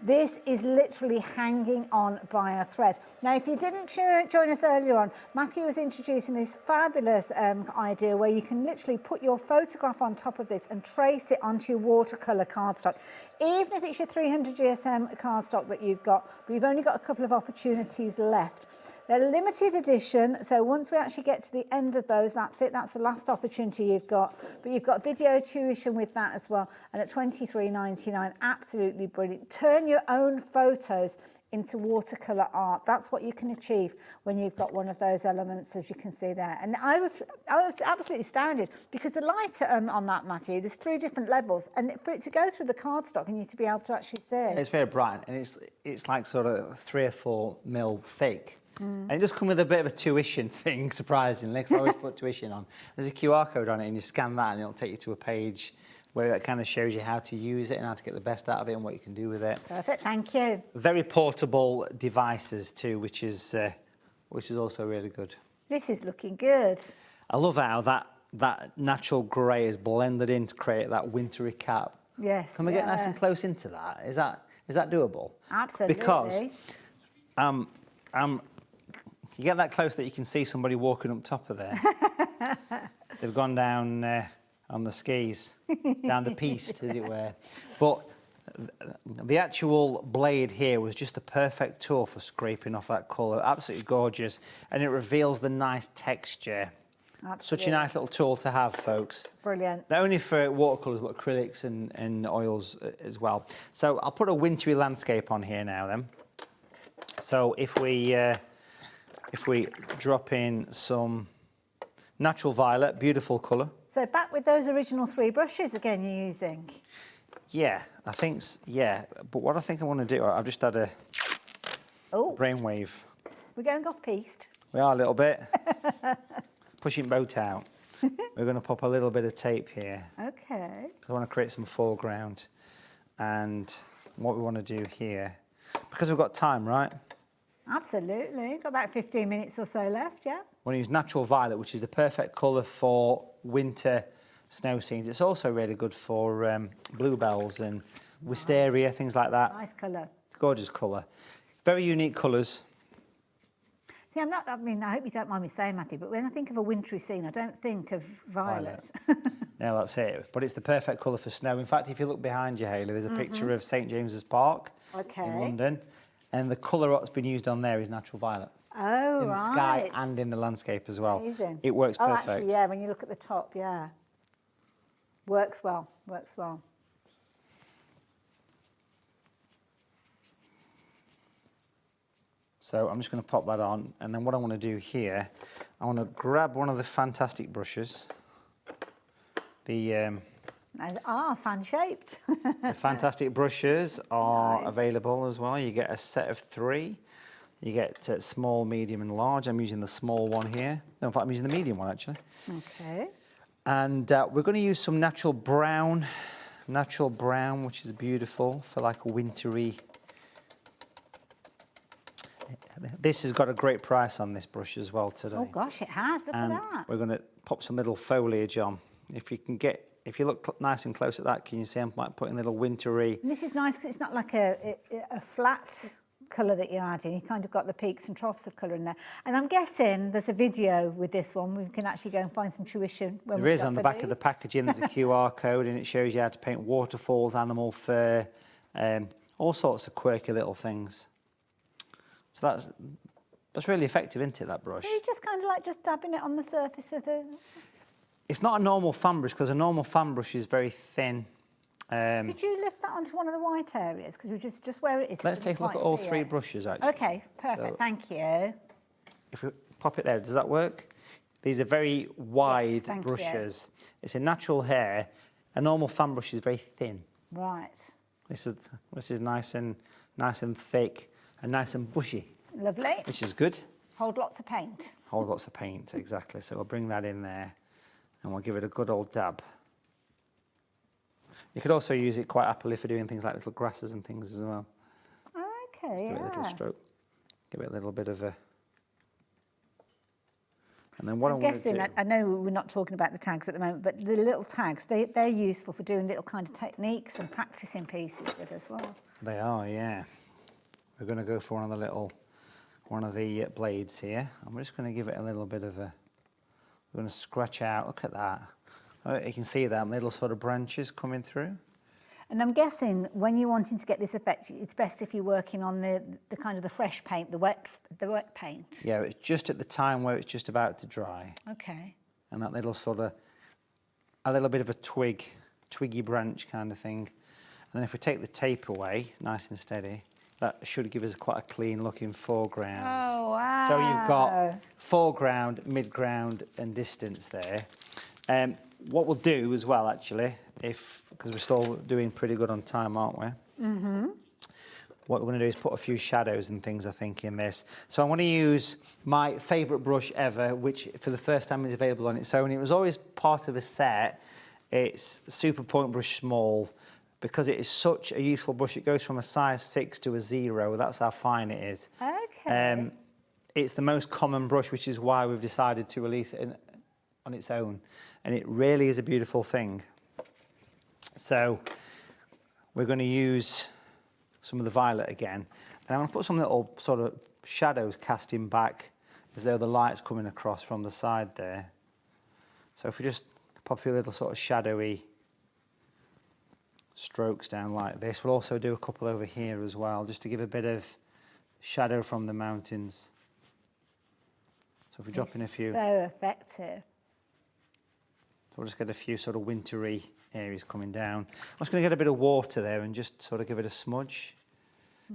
This is literally hanging on by a thread. Now, if you didn't join us earlier on, Matthew was introducing this fabulous idea where you can literally put your photograph on top of this and trace it onto your watercolour cardstock. Even if it's your 300 GSM cardstock that you've got, but you've only got a couple of opportunities left. They're limited edition, so once we actually get to the end of those, that's it. That's the last opportunity you've got. But you've got video tuition with that as well, and at £23.99, absolutely brilliant. Turn your own photos into watercolour art. That's what you can achieve when you've got one of those elements, as you can see there. And I was absolutely astounded because the light on that, Matthew, there's 3 different levels, and for it to go through the cardstock and you to be able to actually see it. It's very bright, and it's like sort of 3 or 4 mil thick. And it does come with a bit of a tuition thing, surprisingly, because I always put tuition on. There's a QR code on it, and you scan that, and it'll take you to a page where it kind of shows you how to use it and how to get the best out of it and what you can do with it. Perfect, thank you. Very portable devices too, which is also really good. This is looking good. I love how that natural grey is blended in to create that wintry cap. Yes. Can we get nice and close into that? Is that doable? Absolutely. Because you get that close that you can see somebody walking up top of there. They've gone down on the skis, down the piste, as it were. But the actual blade here was just the perfect tool for scraping off that colour. Absolutely gorgeous. And it reveals the nice texture. Absolutely. Such a nice little tool to have, folks. Brilliant. Not only for watercolours, but acrylics and oils as well. So I'll put a wintry landscape on here now then. So if we drop in some natural violet, beautiful colour. So back with those original 3 brushes again you're using. Yeah, I think, yeah. But what I think I want to do, I've just had a brainwave. We're going off-piste. We are a little bit. Pushing boat out. We're going to pop a little bit of tape here. Okay. I want to create some foreground. And what we want to do here, because we've got time, right? Absolutely. Got about 15 minutes or so left, yeah. We're going to use natural violet, which is the perfect colour for winter snow scenes. It's also really good for bluebells and wisteria, things like that. Nice colour. It's a gorgeous colour. Very unique colours. See, I hope you don't mind me saying, Matthew, but when I think of a wintry scene, I don't think of violet. No, that's it. But it's the perfect colour for snow. In fact, if you look behind you, Hayley, there's a picture of St James's Park in London. And the colour that's been used on there is natural violet. Oh, in the sky and in the landscape as well. Amazing. It works perfect. Actually, yeah, when you look at the top, yeah. Works well, works well. So I'm just going to pop that on, and then what I want to do here, I want to grab one of the fantastic brushes. The fan-shaped. the fantastic brushes are available as well. You get a set of 3. You get small, medium, and large. I'm using the small one here. No, in fact, I'm using the medium one actually. Okay. And we're going to use some natural brown, which is beautiful for like a wintry. This has got a great price on this brush as well today. Oh gosh, it has. Look at that. We're going to pop some little foliage on. If you look nice and close at that, can you see I'm putting little wintry. And this is nice because it's not like a flat colour that you're adding. You kind of got the peaks and troughs of colour in there. And I'm guessing there's a video with this one. We can actually go and find some tuition. There is on the back of the packaging. There's a QR code and it shows you how to paint waterfalls, animal fur, all sorts of quirky little things. So that's really effective, isn't it, that brush? So you're just kind of like just dabbing it on the surface of the... It's not a normal fan brush because a normal fan brush is very thin. Could you lift that onto one of the white areas? Because we just where it is. Let's take a look at all 3 brushes, actually. Okay, perfect. So, thank you. If we pop it there, does that work? These are very wide brushes. It's a natural hair. A normal fan brush is very thin. Right. This is nice and thick and nice and bushy. Lovely. Which is good. Hold lots of paint. Hold lots of paint, exactly. So we'll bring that in there and we'll give it a good old dab. You could also use it quite happily for doing things like little grasses and things as well. Okay, Give it a little stroke. Give it a little bit of a... And then what I'm guessing, I know we're not talking about the tags at the moment, but the little tags, they're useful for doing little kind of techniques and practicing pieces with as well. They are, yeah. We're going to go for one of the blades here. I'm just going to give it a little bit of a... We're going to scratch out. Look at that. You can see them little sort of branches coming through. And I'm guessing when you're wanting to get this effect, it's best if you're working on the kind of the fresh paint, the wet paint. Yeah, it's just at the time where it's just about to dry. Okay. And that little sort of, a little bit of a twiggy branch kind of thing. And then if we take the tape away, nice and steady, that should give us quite a clean looking foreground. Oh, wow. So you've got foreground, midground and distance there. What we'll do as well, actually, because we're still doing pretty good on time, aren't we? Mm-hmm. What we're going to do is put a few shadows and things, I think, in this. So I'm going to use my favourite brush ever, which for the first time is available on its own. It was always part of a set. It's Super Point Brush Small. Because it is such a useful brush, it goes from a size 6 to a 0. That's how fine it is. Okay. It's the most common brush, which is why we've decided to release it on its own. And it really is a beautiful thing. So we're going to use some of the violet again. And I'm going to put some little sort of shadows casting back as though the light's coming across from the side there. So if we just pop a few little sort of shadowy strokes down like this. We'll also do a couple over here as well, just to give a bit of shadow from the mountains. So if we drop in a few... So effective. So we'll just get a few sort of wintry areas coming down. I'm just going to get a bit of water there and just sort of give it a smudge.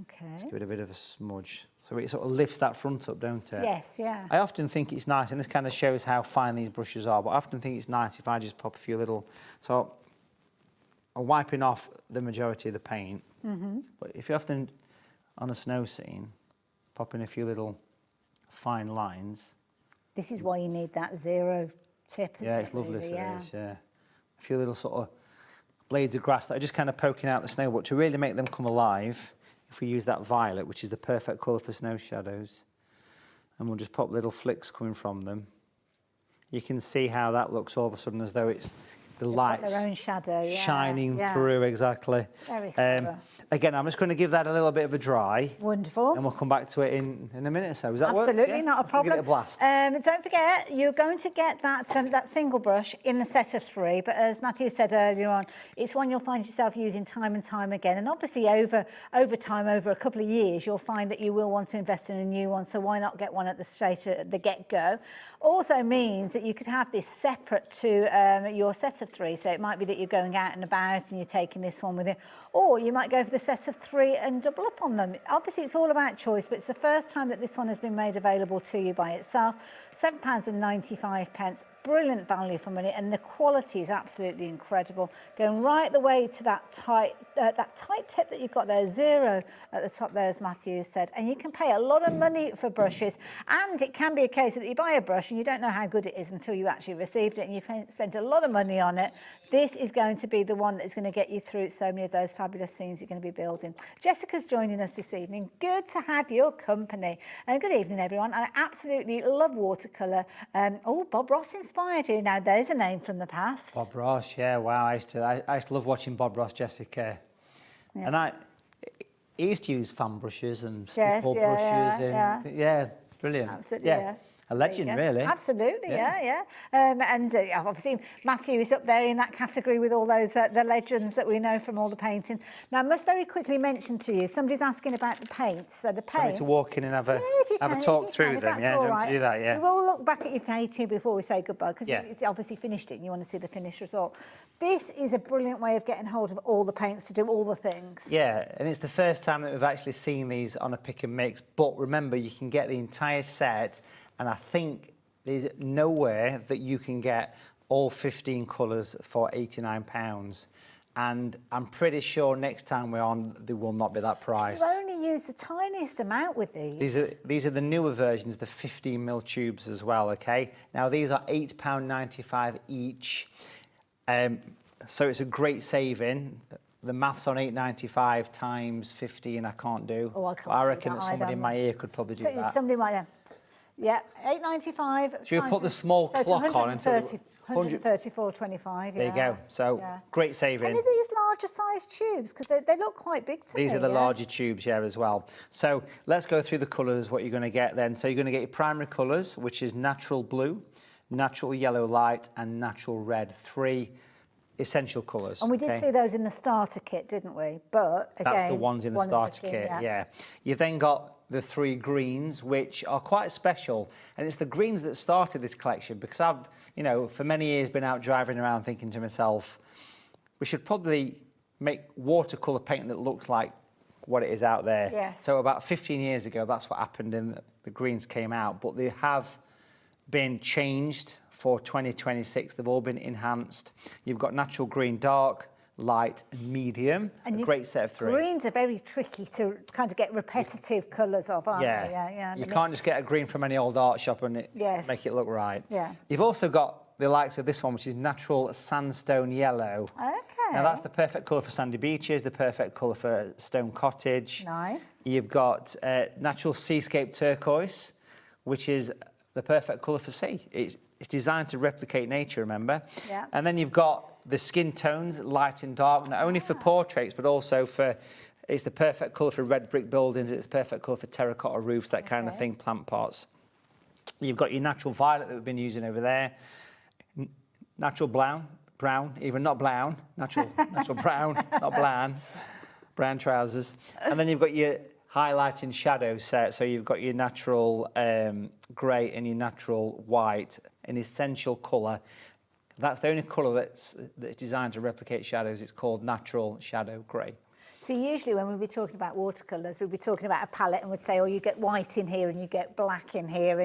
Okay. Just give it a bit of a smudge. So it sort of lifts that front up, don't it? Yes, yeah. I often think it's nice, and this kind of shows how fine these brushes are, but I often think it's nice if I just pop a few little... So I'm wiping off the majority of the paint. Mm-hmm. But if you often, on a snow scene, pop in a few little fine lines. This is why you need that 0 tip, isn't it's lovely really? for this, yeah. A few little sort of blades of grass that are just kind of poking out the snow, but to really make them come alive, if we use that violet, which is the perfect colour for snow shadows, and we'll just pop little flicks coming from them, you can see how that looks all of a sudden as though it's the lights their own shadow, shining through, exactly. Very clever. Again, I'm just going to give that a little bit of a dry. Wonderful. And we'll come back to it in a minute or so. Does that work? Absolutely, not a problem. Give it a blast. Don't forget, you're going to get that single brush in the set of 3, but as Matthew said earlier on, it's one you'll find yourself using time and time again. And obviously, over time, over a couple of years, you'll find that you will want to invest in a new one. So why not get one at the get-go? Also means that you could have this separate to your set of 3. So it might be that you're going out and about and you're taking this one with you, or you might go for the set of 3 and double up on them. Obviously, it's all about choice, but it's the first time that this one has been made available to you by itself. £7.95. Brilliant value for money, and the quality is absolutely incredible. Going right the way to that tight tip that you've got there, 0 at the top there, as Matthew said. And you can pay a lot of money for brushes, and it can be a case that you buy a brush and you don't know how good it is until you actually received it and you've spent a lot of money on it. This is going to be the one that is going to get you through so many of those fabulous scenes you're going to be building. Jessica's joining us this evening. Good to have your company. And good evening, everyone. I absolutely love watercolour. Bob Ross inspired you. Now, there's a name from the past. Bob Ross, yeah, wow. I used to love watching Bob Ross, Jessica. Yeah. And he used to use fan brushes and stipple brushes. Yeah, brilliant. Absolutely, yeah. A legend, really. Absolutely, yeah. Obviously, Matthew is up there in that category with all those the legends that we know from all the painting. Now, I must very quickly mention to you, somebody's asking about the paints. So the paints. I need to walk in and have a talk through them. Yeah, don't do that. Yeah. We will look back at your painting before we say goodbye because it's obviously finished it and you want to see the finished result. This is a brilliant way of getting hold of all the paints to do all the things. Yeah, and it's the first time that we've actually seen these on a pick and mix. But remember, you can get the entire set. And I think there's nowhere that you can get all 15 colours for £89. And I'm pretty sure next time we're on, they will not be that price. You only use the tiniest amount with these. These are the newer versions, the 15mm tubes as well, OK? Now, these are £8.95 each. So it's a great saving. The maths on £8.95 times 15 I can't do. Oh, I can't I reckon do that somebody in my ear could probably do that. Somebody might, yeah, £8.95. Should we put the small clock on until 134.25. There you go. So great saving. And are these larger size tubes? Because they look quite big to me. These are the larger tubes, as well. So let's go through the colours, what you're going to get then. So you're going to get your primary colours, which is natural blue, natural yellow light, and natural red. 3 essential colours. And we did see those in the starter kit, didn't we? But again, that's the ones in the starter kit, yeah. You've then got the 3 greens, which are quite special. And it's the greens that started this collection because I've, for many years been out driving around thinking to myself, we should probably make watercolour paint that looks like what it is out there. Yes. So about 15 years ago, that's what happened and the greens came out. But they have been changed for 2026. They've all been enhanced. You've got natural green dark, light and medium, and a great set of 3. Greens are very tricky to kind of get repetitive colours of, aren't they? Yeah. You can't just get a green from any old art shop and make it look right. Yeah. You've also got the likes of this one, which is natural sandstone yellow. Okay. Now that's the perfect colour for sandy beaches, the perfect colour for stone cottage. Nice. You've got natural seascape turquoise, which is the perfect colour for sea. It's designed to replicate nature, remember? Yeah. And then you've got the skin tones, light and dark, not only for portraits, but also it's the perfect colour for red brick buildings, it's the perfect colour for terracotta roofs, that kind of thing, plant pots. You've got your natural violet that we've been using over there, natural brown, natural brown, not brown trousers. And then you've got your highlight and shadow set, so you've got your natural grey and your natural white, an essential colour. That's the only colour that's designed to replicate shadows. It's called natural shadow grey. So usually when we'd be talking about watercolours, we'd be talking about a palette and we'd say, oh, you get white in here and you get black in here.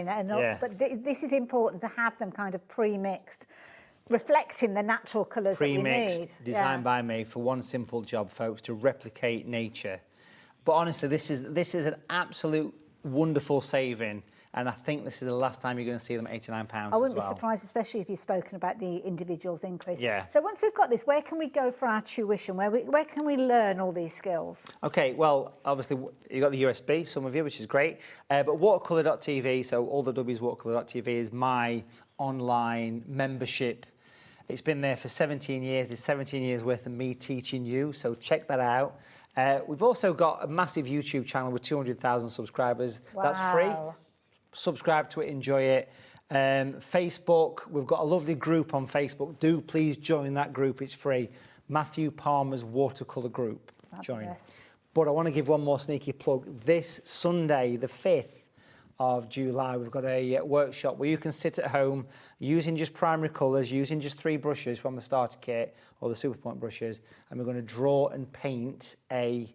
But this is important to have them kind of pre-mixed, reflecting the natural colours that we need. Pre-mixed, designed by me for one simple job, folks, to replicate nature. But honestly, this is an absolute wonderful saving. and I think this is the last time you're going to see them at £89 I wouldn't as well. be surprised, especially if you've spoken about the individuals increase. Yeah. So once we've got this, where can we go for our tuition? Where can we learn all these skills? Okay, well, obviously, you've got the USB, some of you, which is great. But watercolour.tv, so all the W's watercolour.tv is my online membership. It's been there for 17 years. There's 17 years worth of me teaching you, so check that out. We've also got a massive YouTube channel with 200,000 subscribers. Wow. That's free. Subscribe to it, enjoy it. Facebook, we've got a lovely group on Facebook. Do please join that group, it's free. Matthew Palmer's Watercolour Group. Join. But I want to give one more sneaky plug. This Sunday, the 5th of July, we've got a workshop where you can sit at home using just primary colours, using just 3 brushes from the starter kit or the Super Point brushes, and we're going to draw and paint a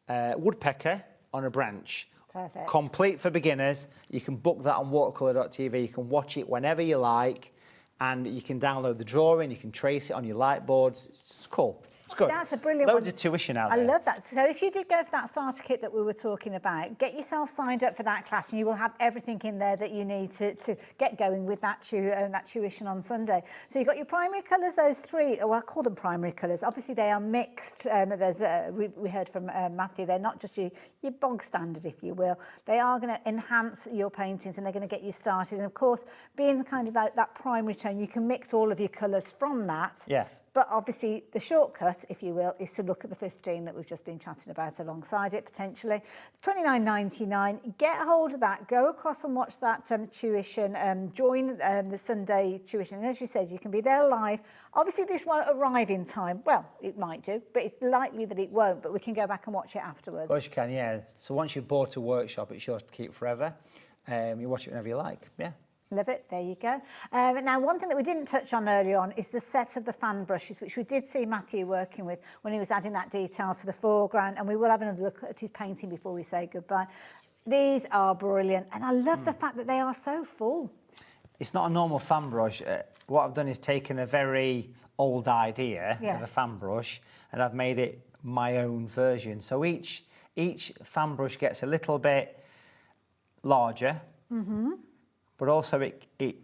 woodpecker on a branch. Perfect. Complete for beginners. You can book that on watercolour.tv. You can watch it whenever you like, and you can download the drawing. You can trace it on your light boards. It's cool. It's good. That's a brilliant Loads one. of tuition out I there. love that. So if you did go for that starter kit that we were talking about, get yourself signed up for that class and you will have everything in there that you need to get going with that tuition on Sunday. So you've got your primary colours, those 3, well, I call them primary colours. Obviously, they are mixed. There's we heard from Matthew, they're not just your bog standard, if you will. They are going to enhance your paintings and they're going to get you started. And of course, being kind of that primary tone, you can mix all of your colours from that. Yeah. But obviously, the shortcut, if you will, is to look at the 15 that we've just been chatting about alongside it, potentially. $29.99. Get hold of that. Go across and watch that tuition. Join the Sunday tuition. And as you said, you can be there live. Obviously, this won't arrive in time. Well, it might do, but it's likely that it won't. But we can go back and watch it afterwards. Of course you can, yeah. So once you've bought a workshop, it's yours to keep forever. You watch it whenever you like, yeah. Love it. There you go. Now, one thing that we didn't touch on earlier on is the set of the fan brushes, which we did see Matthew working with when he was adding that detail to the foreground, and we will have another look at his painting before we say goodbye. These are brilliant, and I love the fact that they are so full. It's not a normal fan brush. What I've done is taken a very old idea of a fan brush, and I've made it my own version. So each fan brush gets a little bit larger. Mm-hmm. But also it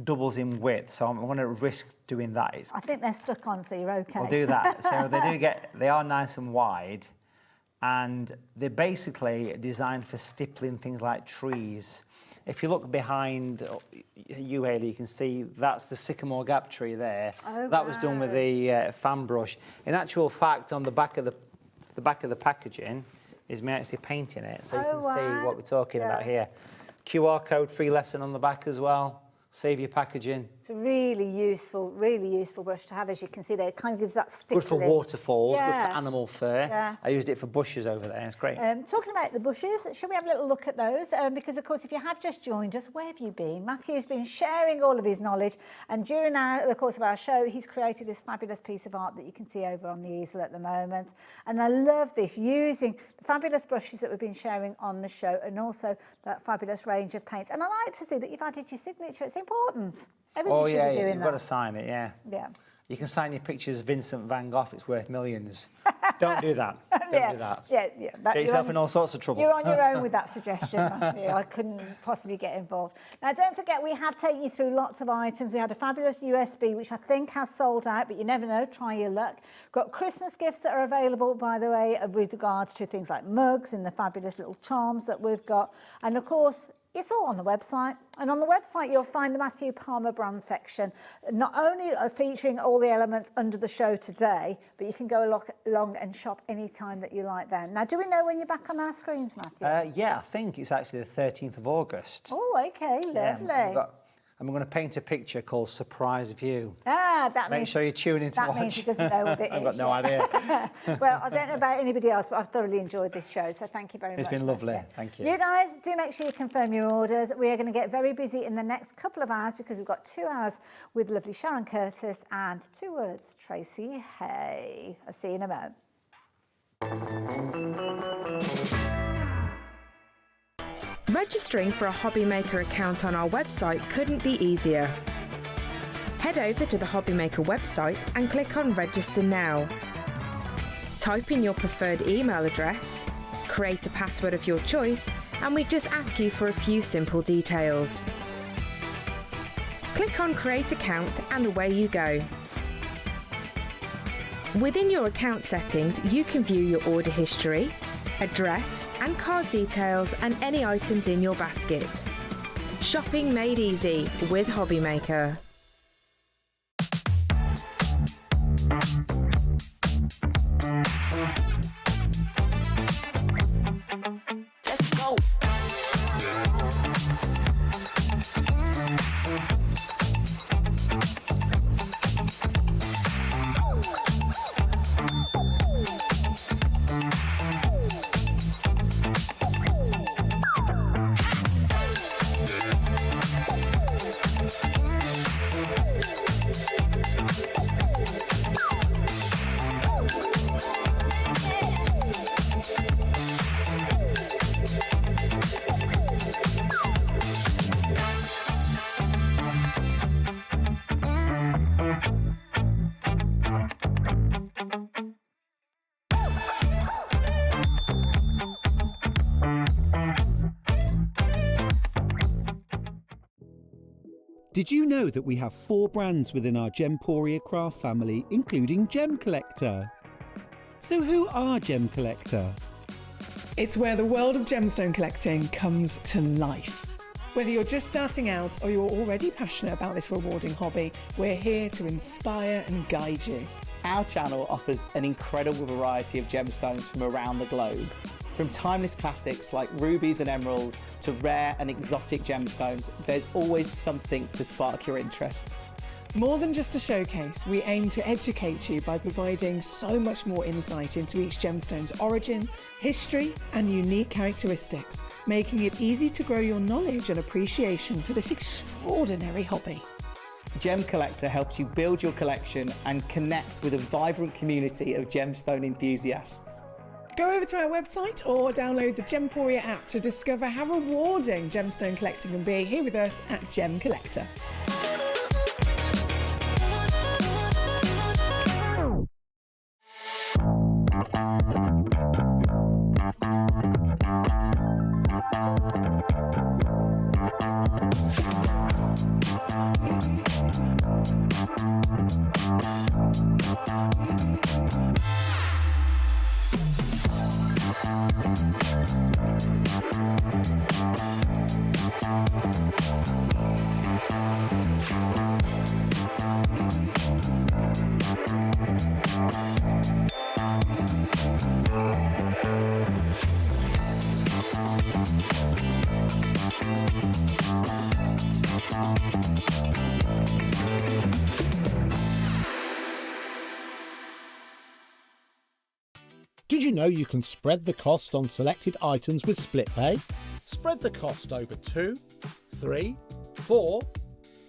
doubles in width, so I'm going to risk doing that. I think they're stuck on, so you're okay. We'll do that. So they are nice and wide, and they're basically designed for stippling things like trees. If you look behind you, Hayley, you can see that's the sycamore gap tree there. Oh, that was done with the fan brush. In actual fact, on the back of the packaging is me actually painting it, so you can see what we're talking about here. QR code, free lesson on the back as well. Save your packaging. It's a really useful brush to have, as you can see there. It kind of gives that stick. Good for waterfalls, good Yeah. for animal fur. Yeah. I used it for bushes over there, it's great. Talking about the bushes, shall we have a little look at those? Because, of course, if you have just joined us, where have you been? Matthew's been sharing all of his knowledge, and during the course of our show, he's created this fabulous piece of art that you can see over on the easel at the moment. And I love this, using the fabulous brushes that we've been sharing on the show, and also that fabulous range of paints. And I like to see that you've added your signature. It's important. Everybody should be doing you've that. got to sign it, yeah. Yeah. You can sign your pictures Vincent van Gogh, it's worth millions. Don't do that. Don't do that. Yeah. Get yourself in all sorts of trouble. You're on your own with that suggestion, Matthew. I couldn't possibly get involved. Now, don't forget, we have taken you through lots of items. We had a fabulous USB, which I think has sold out, but you never know. Try your luck. Got Christmas gifts that are available, by the way, with regards to things like mugs and the fabulous little charms that we've got. And, of course, it's all on the website. And on the website, you'll find the Matthew Palmer brand section, not only featuring all the elements under the show today, but you can go along and shop any time that you like then. Now, do we know when you're back on our screens, Matthew? Yeah, I think it's actually the 13th of August. Oh, okay, lovely. I'm going to paint a picture called Surprise View. That means... Make sure you tune in to watch. That means he doesn't know what it is. I've got no idea. Well, I don't know about anybody else, but I've thoroughly enjoyed this show, so thank you very much. It's been lovely. Thank you. You guys, do make sure you confirm your orders. We are going to get very busy in the next couple of hours because we've got 2 hours with lovely Sharon Curtis and 2 words, Tracey Hey. I'll see you in a moment. Registering for a HobbyMaker account on our website couldn't be easier. Head over to the HobbyMaker website and click on Register Now. Type in your preferred email address, create a password of your choice, and we just ask you for a few simple details. Click on Create Account and away you go. Within your account settings, you can view your order history, address and card details and any items in your basket. Shopping made easy with HobbyMaker. Let's go. Did you know that we have 4 brands within our Gemporia craft family, including Gem Collector? So who are Gem Collector? It's where the world of gemstone collecting comes to life. Whether you're just starting out or you're already passionate about this rewarding hobby, we're here to inspire and guide you. Our channel offers an incredible variety of gemstones from around the globe. From timeless classics like rubies and emeralds to rare and exotic gemstones, there's always something to spark your interest. More than just a showcase, we aim to educate you by providing so much more insight into each gemstone's origin, history, and unique characteristics, making it easy to grow your knowledge and appreciation for this extraordinary hobby. Gem Collector helps you build your collection and connect with a vibrant community of gemstone enthusiasts. Go over to our website or download the Gemporia app to discover how rewarding gemstone collecting can be here with us at Gem Collector. Did you know you can spread the cost on selected items with split pay? Spread the cost over 2, 3, 4,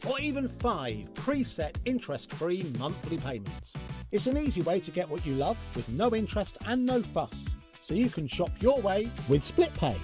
or even 5 preset interest-free monthly payments. It's an easy way to get what you love with no interest and no fuss, so you can shop your way with split pay.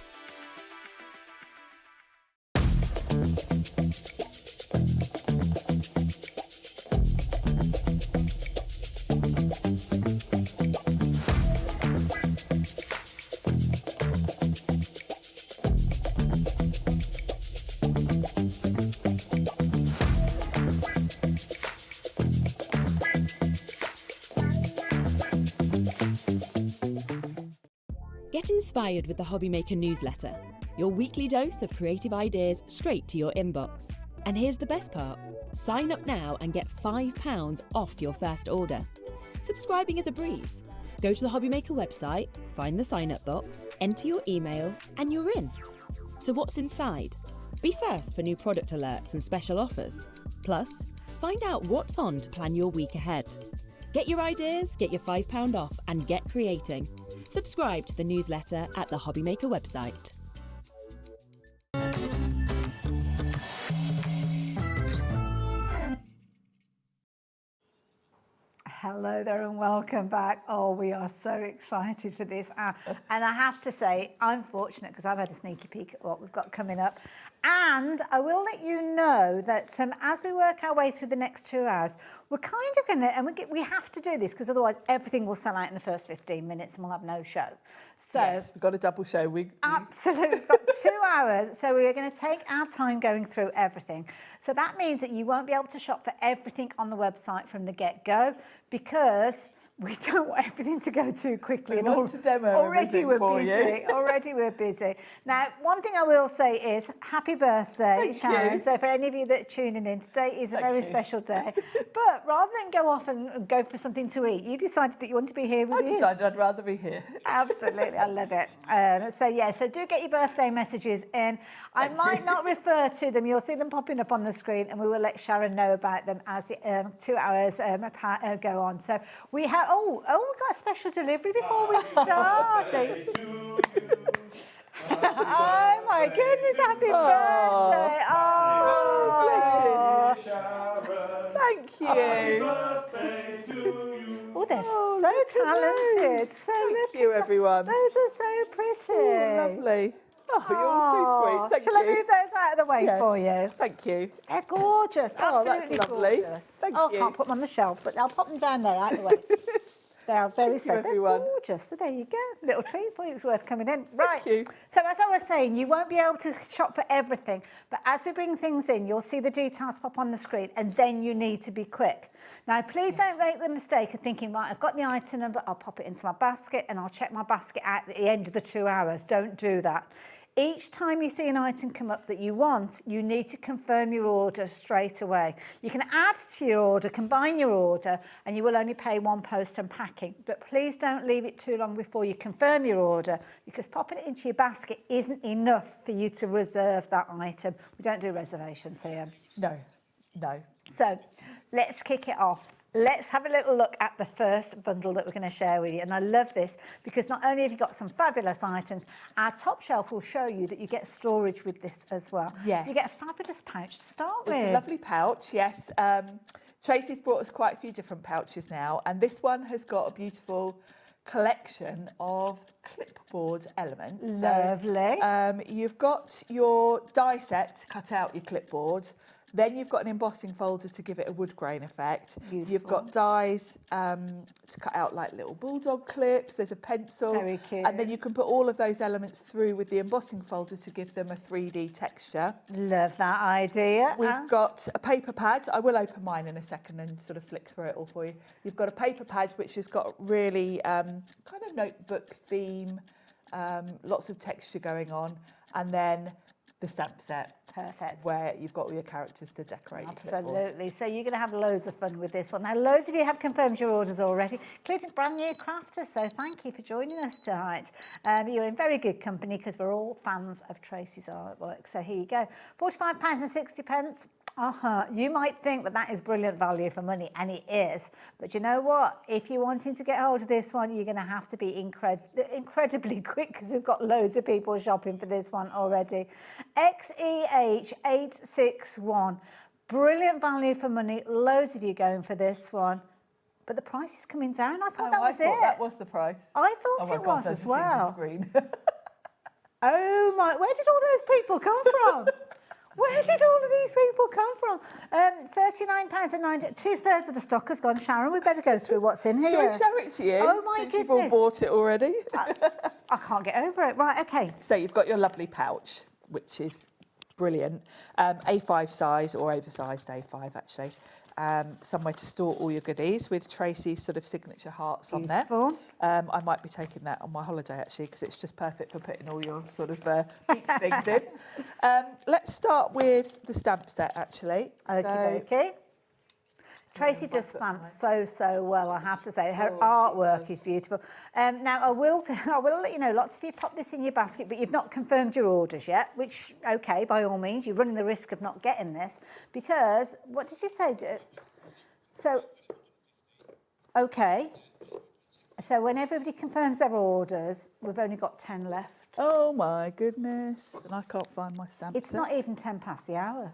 Get inspired with the HobbyMaker newsletter, your weekly dose of creative ideas straight to your inbox. And here's the best part. Sign up now and get £5 off your first order. Subscribing is a breeze. Go to the HobbyMaker website, find the sign-up box, enter your email, and you're in. So what's inside? Be first for new product alerts and special offers. Plus, find out what's on to plan your week ahead. Get your ideas, get your £5 off, and get creating. Subscribe to the newsletter at the HobbyMaker website. Hello there and welcome back. Oh, we are so excited for this. And I have to say, I'm fortunate because I've had a sneaky peek at what we've got coming up. And I will let you know that as we work our way through the next 2 hours, we're kind of going to, and we have to do this because otherwise everything will sell out in the first 15 minutes and we'll have no show. So yes, we've got a double show. Absolutely, we've got 2 hours. So we are going to take our time going through everything. So that means that you won't be able to shop for everything on the website from the get-go because we don't want everything to go too quickly. We want to demo already we're for busy. you. Already we're busy. Now, one thing I will say is happy birthday, Sharon. So for any of you that are tuning in, today is a very special day. But rather than go off and go for something to eat, you decided that you want to be here with us. I decided I'd rather be here. Absolutely, I love it. So do get your birthday messages in. I might not refer to them. You'll see them popping up on the screen, and we will let Sharon know about them as the 2 hours go on. So we have. Oh, we've got a special delivery before we start. Oh my goodness! Happy birthday! Oh, bless you. Thank you. Oh, they're so talented. So Thank you, everyone. Those are so pretty. Oh, lovely. Oh, you're all so sweet. Thank Shall you. I move those out of the way for you? Thank you. They're gorgeous. Oh, Absolutely that's lovely. gorgeous. Thank I you. can't put them on the shelf, but I'll pop them down there out of the way. They are very Thank you, They're everyone. gorgeous. So there you go. Little treat for you. It's worth coming in. Right. Thank you. So as I was saying, you won't be able to shop for everything, but as we bring things in, you'll see the details pop on the screen, and then you need to be quick. Now, please don't make the mistake of thinking, right, I've got the item number, I'll pop it into my basket, and I'll check my basket out at the end of the 2 hours. Don't do that. Each time you see an item come up that you want, you need to confirm your order straight away. You can add to your order, combine your order, and you will only pay one post and packing. But please don't leave it too long before you confirm your order, because popping it into your basket isn't enough for you to reserve that item. We don't do reservations here. No. So let's kick it off. Let's have a little look at the first bundle that we're going to share with you. And I love this because not only have you got some fabulous items, our top shelf will show you that you get storage with this as well. Yes. So you get a fabulous pouch to start with. It's a lovely pouch, yes. Tracy's brought us quite a few different pouches now, and this one has got a beautiful collection of clipboard elements. Lovely. So, you've got your die set to cut out your clipboards. Then you've got an embossing folder to give it a wood grain effect. Beautiful. You've got dies to cut out like little bulldog clips. There's a pencil. Very cute. And then you can put all of those elements through with the embossing folder to give them a 3D texture. Love that idea. We've got a paper pad. I will open mine in a second and sort of flick through it all for you. You've got a paper pad which has got really kind of notebook theme, lots of texture going on. And then the stamp set. Perfect. Where you've got all your characters to decorate. Absolutely. So you're going to have loads of fun with this one. Now, loads of you have confirmed your orders already, including brand new crafters. So thank you for joining us tonight. You're in very good company because we're all fans of Tracey's artwork. So here you go. £45.60. You might think that that is brilliant value for money, and it is. But you know what? If you're wanting to get hold of this one, you're going to have to be incredibly quick because we've got loads of people shopping for this one already. XEH861. Brilliant value for money. Loads of you going for this one. But the price is coming down. I thought that was it. That was the price. I thought it was as well. Oh my, where did all those people come from? Where did all of these people come from? £39.90. 2/3 of the stock has gone. Sharon, we better go through what's in here. Shall we show it to you? Oh my Since goodness. You've all bought it already. I can't get over it. Right, okay. So you've got your lovely pouch, which is brilliant. A5 size or oversized A5 actually. Somewhere to store all your goodies with Tracey's sort of signature hearts on there. I might be taking that on my holiday actually because it's just perfect for putting all your sort of beach things in. Let's start with the stamp set actually. Okay. Tracey does stamps so well, I have to say. Her artwork is beautiful. Now, I will let you know, lots of you pop this in your basket, but you've not confirmed your orders yet, which, OK, by all means, you're running the risk of not getting this, because, what did you say? So, OK. So when everybody confirms their orders, we've only got 10 left. Oh, my goodness. And I can't find my stamp It's set. not even 10 past the hour.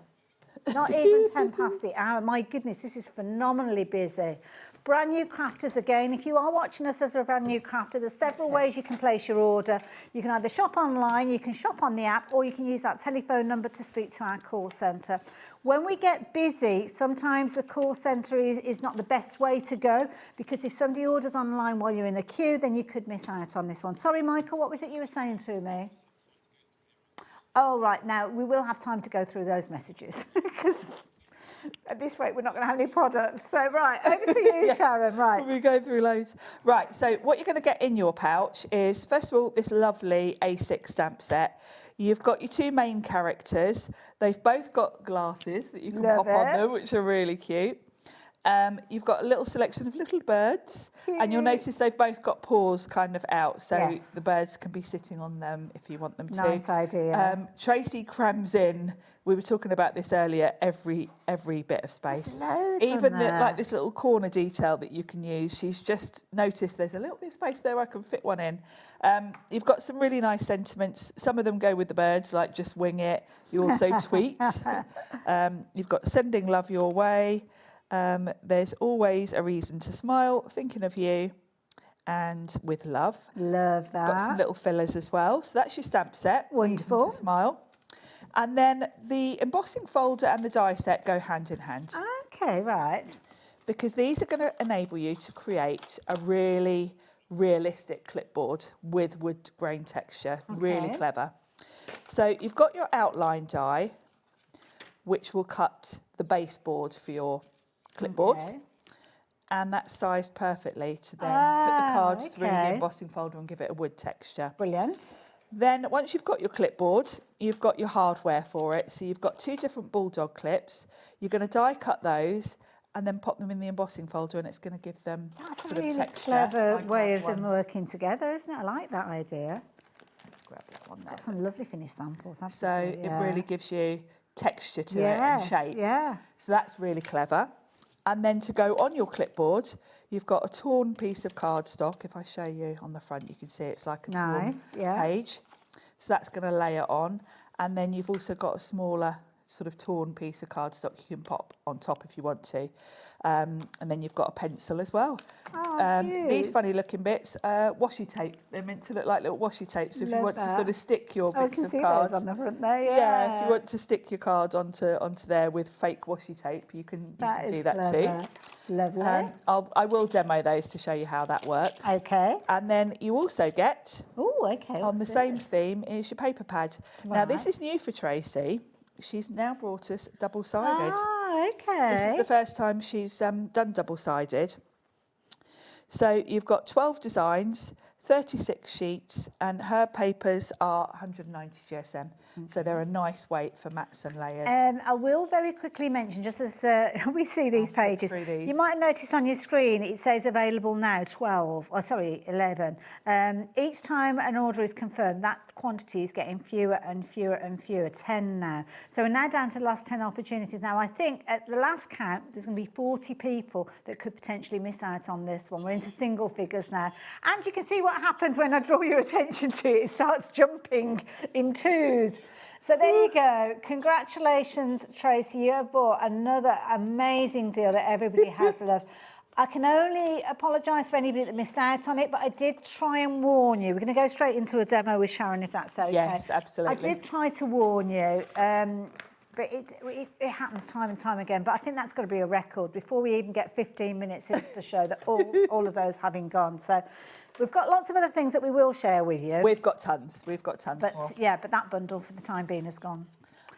Not even 10 past the hour. My goodness, this is phenomenally busy. Brand new crafters again. If you are watching us as a brand new crafter, there's several ways you can place your order. You can either shop online, you can shop on the app, or you can use that telephone number to speak to our call centre. When we get busy, sometimes the call centre is not the best way to go, because if somebody orders online while you're in a queue, then you could miss out on this one. Sorry, Michael, what was it you were saying to me? Oh, right, now we will have time to go through those messages, because at this rate we're not going to have any products. So, right, over to you, Sharon, right. We go through loads. Right, so what you're going to get in your pouch is, first of all, this lovely A6 stamp set. You've got your two main characters. They've both got glasses that you can pop on them, which are really cute. You've got a little selection of little birds, and you'll notice they've both got paws kind of out, so the birds can be sitting on them if you want them to. Nice idea. Tracey crams in, we were talking about this earlier, every bit of space. Even like this little corner detail that you can use, she's just noticed there's a little bit of space there, I can fit one in. You've got some really nice sentiments. Some of them go with the birds, like just wing it. You also tweet. You've got sending love your way. There's always a reason to smile, thinking of you, and with love. Love that. Got some little fillers as well. So that's your stamp set. Wonderful. Reason to smile. And then the embossing folder and the die set go hand in hand. Okay, right. Because these are going to enable you to create a really realistic clipboard with wood grain texture. Really clever. So you've got your outline die, which will cut the baseboard for your clipboard, and that's sized perfectly to then put the cards through the embossing folder and give it a wood texture. Brilliant. Then once you've got your clipboard, you've got your hardware for it. So you've got two different bulldog clips. You're going to die cut those and then pop them in the embossing folder, and it's going to give them sort of texture. That's a really clever way of them working together, isn't it? I like that idea. Let's grab that one there. Got some lovely finished samples. So it really gives you texture to it and shape. Yeah. So that's really clever. And then to go on your clipboard, you've got a torn piece of cardstock. If I show you on the front, you can see it's like a torn page. So that's going to layer on. And then you've also got a smaller sort of torn piece of cardstock you can pop on top if you want to. And then you've got a pencil as well. These funny looking bits, washi tape. They're meant to look like little washi tapes. So if you want to sort of stick your bits of cards. Those on the front there, if you want to stick your card onto there with fake washi tape, you can do that too. Lovely. I will demo those to show you how that works. Okay. And then you also get, on the same theme, is your paper pad. Now this is new for Tracey. She's now brought us double-sided. This is the first time she's done double-sided. So you've got 12 designs, 36 sheets, and her papers are 190 GSM. So they're a nice weight for mats and layers. I will very quickly mention, just as we see these pages, you might have noticed on your screen it says available now 11. Each time an order is confirmed, that quantity is getting fewer and fewer and fewer, 10 now. So we're now down to the last 10 opportunities. Now I think at the last count there's going to be 40 people that could potentially miss out on this one. We're into single figures now. And you can see what happens when I draw your attention to it. It starts jumping in twos. So there you go. Congratulations, Tracey. You have bought another amazing deal that everybody has loved. I can only apologise for anybody that missed out on it, but I did try and warn you. We're going to go straight into a demo with Sharon, if that's okay. Yes, absolutely. I did try to warn you, but it happens time and time again. But I think that's got to be a record before we even get 15 minutes into the show, that all of those having gone. So we've got lots of other things that we will share with you. We've got tons more. But that bundle for the time being is gone.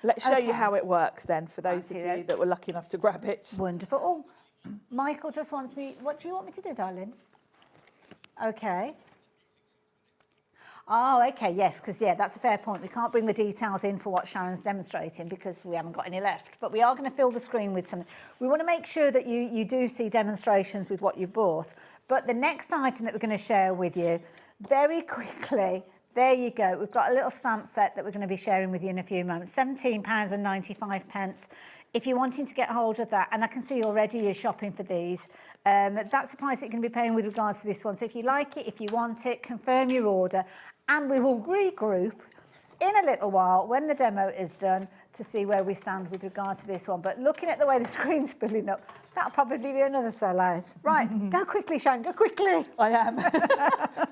Let's show you how it works then, for those of you that were lucky enough to grab it. Wonderful. Oh, Michael just wants me... What do you want me to do, darling? Okay. Oh, okay, yes, because, that's a fair point. We can't bring the details in for what Sharon's demonstrating because we haven't got any left. But we are going to fill the screen with some... We want to make sure that you do see demonstrations with what you've bought. But the next item that we're going to share with you, very quickly... There you go. We've got a little stamp set that we're going to be sharing with you in a few moments. £17.95. If you're wanting to get hold of that, and I can see already you're shopping for these, that's the price that you're going to be paying with regards to this one. So if you like it, if you want it, confirm your order, and we will regroup in a little while, when the demo is done, to see where we stand with regard to this one. But looking at the way the screen's filling up, that'll probably be another sellout. Right, go quickly, Sharon, go quickly. I am.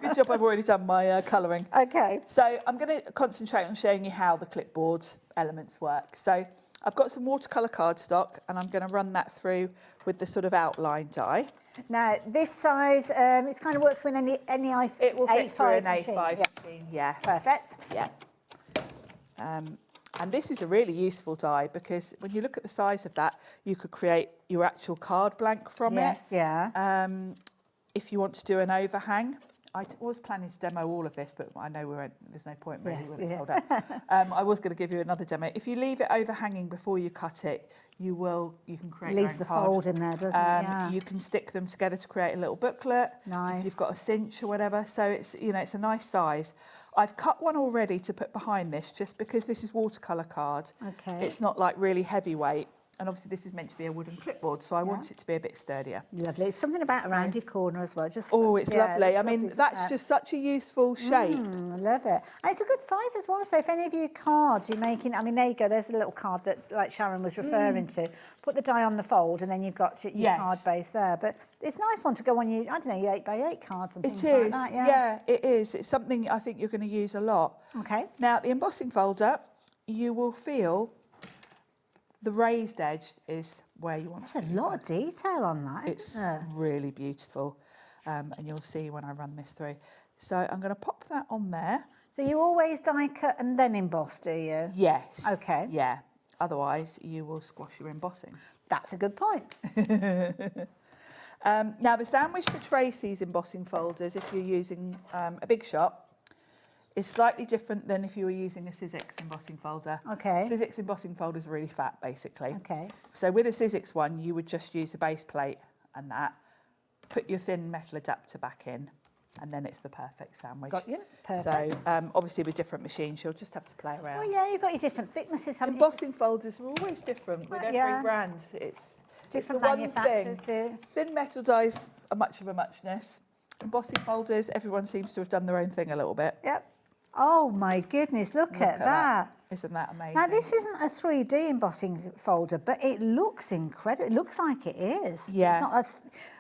Good job, I've already done my colouring. Okay. So I'm going to concentrate on showing you how the clipboard elements work. So I've got some watercolour cardstock, and I'm going to run that through with the sort of outline die. Now, this size, it kind of works with any It will fit through an machine. A5 machine, yeah. Perfect. Yeah. And this is a really useful die because when you look at the size of that, you could create your actual card blank from it. Yes, yeah. If you want to do an overhang, I was planning to demo all of this, but I know there's no point really when it's sold out. I was going to give you another demo. If you leave it overhanging before you cut it, you can create your own Leaves the card. fold in there, doesn't it? Yeah. You can stick them together to create a little booklet. Nice. If you've got a cinch or whatever, so it's it's a nice size. I've cut one already to put behind this, just because this is watercolour card. Okay. It's not like really heavyweight. And obviously this is meant to be a wooden clipboard, so I want it to be a bit sturdier. Lovely. It's something about a rounded corner as well. It's lovely. I mean, that's just such a useful shape. I love it. And it's a good size as well. So if any of you cards you're making, I mean, there you go. There's a little card that, like Sharon was referring to. Put the die on the fold, and then you've got your card base there. But it's a nice one to go on your, I don't know, your 8x8 cards and things like that. Yeah, it is. It's something I think you're going to use a lot. Okay. Now, the embossing folder, you will feel the raised edge is where you want There's a lot of detail on that, It's isn't there? really beautiful, and you'll see when I run this through. So I'm going to pop that on there. So you always die cut and then emboss, do you? Yes. Okay. Yeah. Otherwise, you will squash your embossing. That's a good point. Now, the sandwich for Tracey's embossing folders, if you're using a big shot, is slightly different than if you were using a Sizzix embossing folder. Okay. Sizzix embossing folder is really fat, basically. Okay. So with a Sizzix one, you would just use a base plate and that, put your thin metal adapter back in, and then it's the perfect sandwich. Got you. Perfect. So obviously with different machines, you'll just have to play around. Well, yeah, you've got your different thicknesses, haven't Embossing folders are always different with every brand. It's different the one manufacturers thing. Thin metal dies are much of a muchness. Embossing folders, everyone seems to have done their own thing a little bit. Yep. Oh my goodness, look at that. Isn't that amazing? Now, this isn't a 3D embossing folder, but it looks incredible. It looks like it is. Yeah. It's not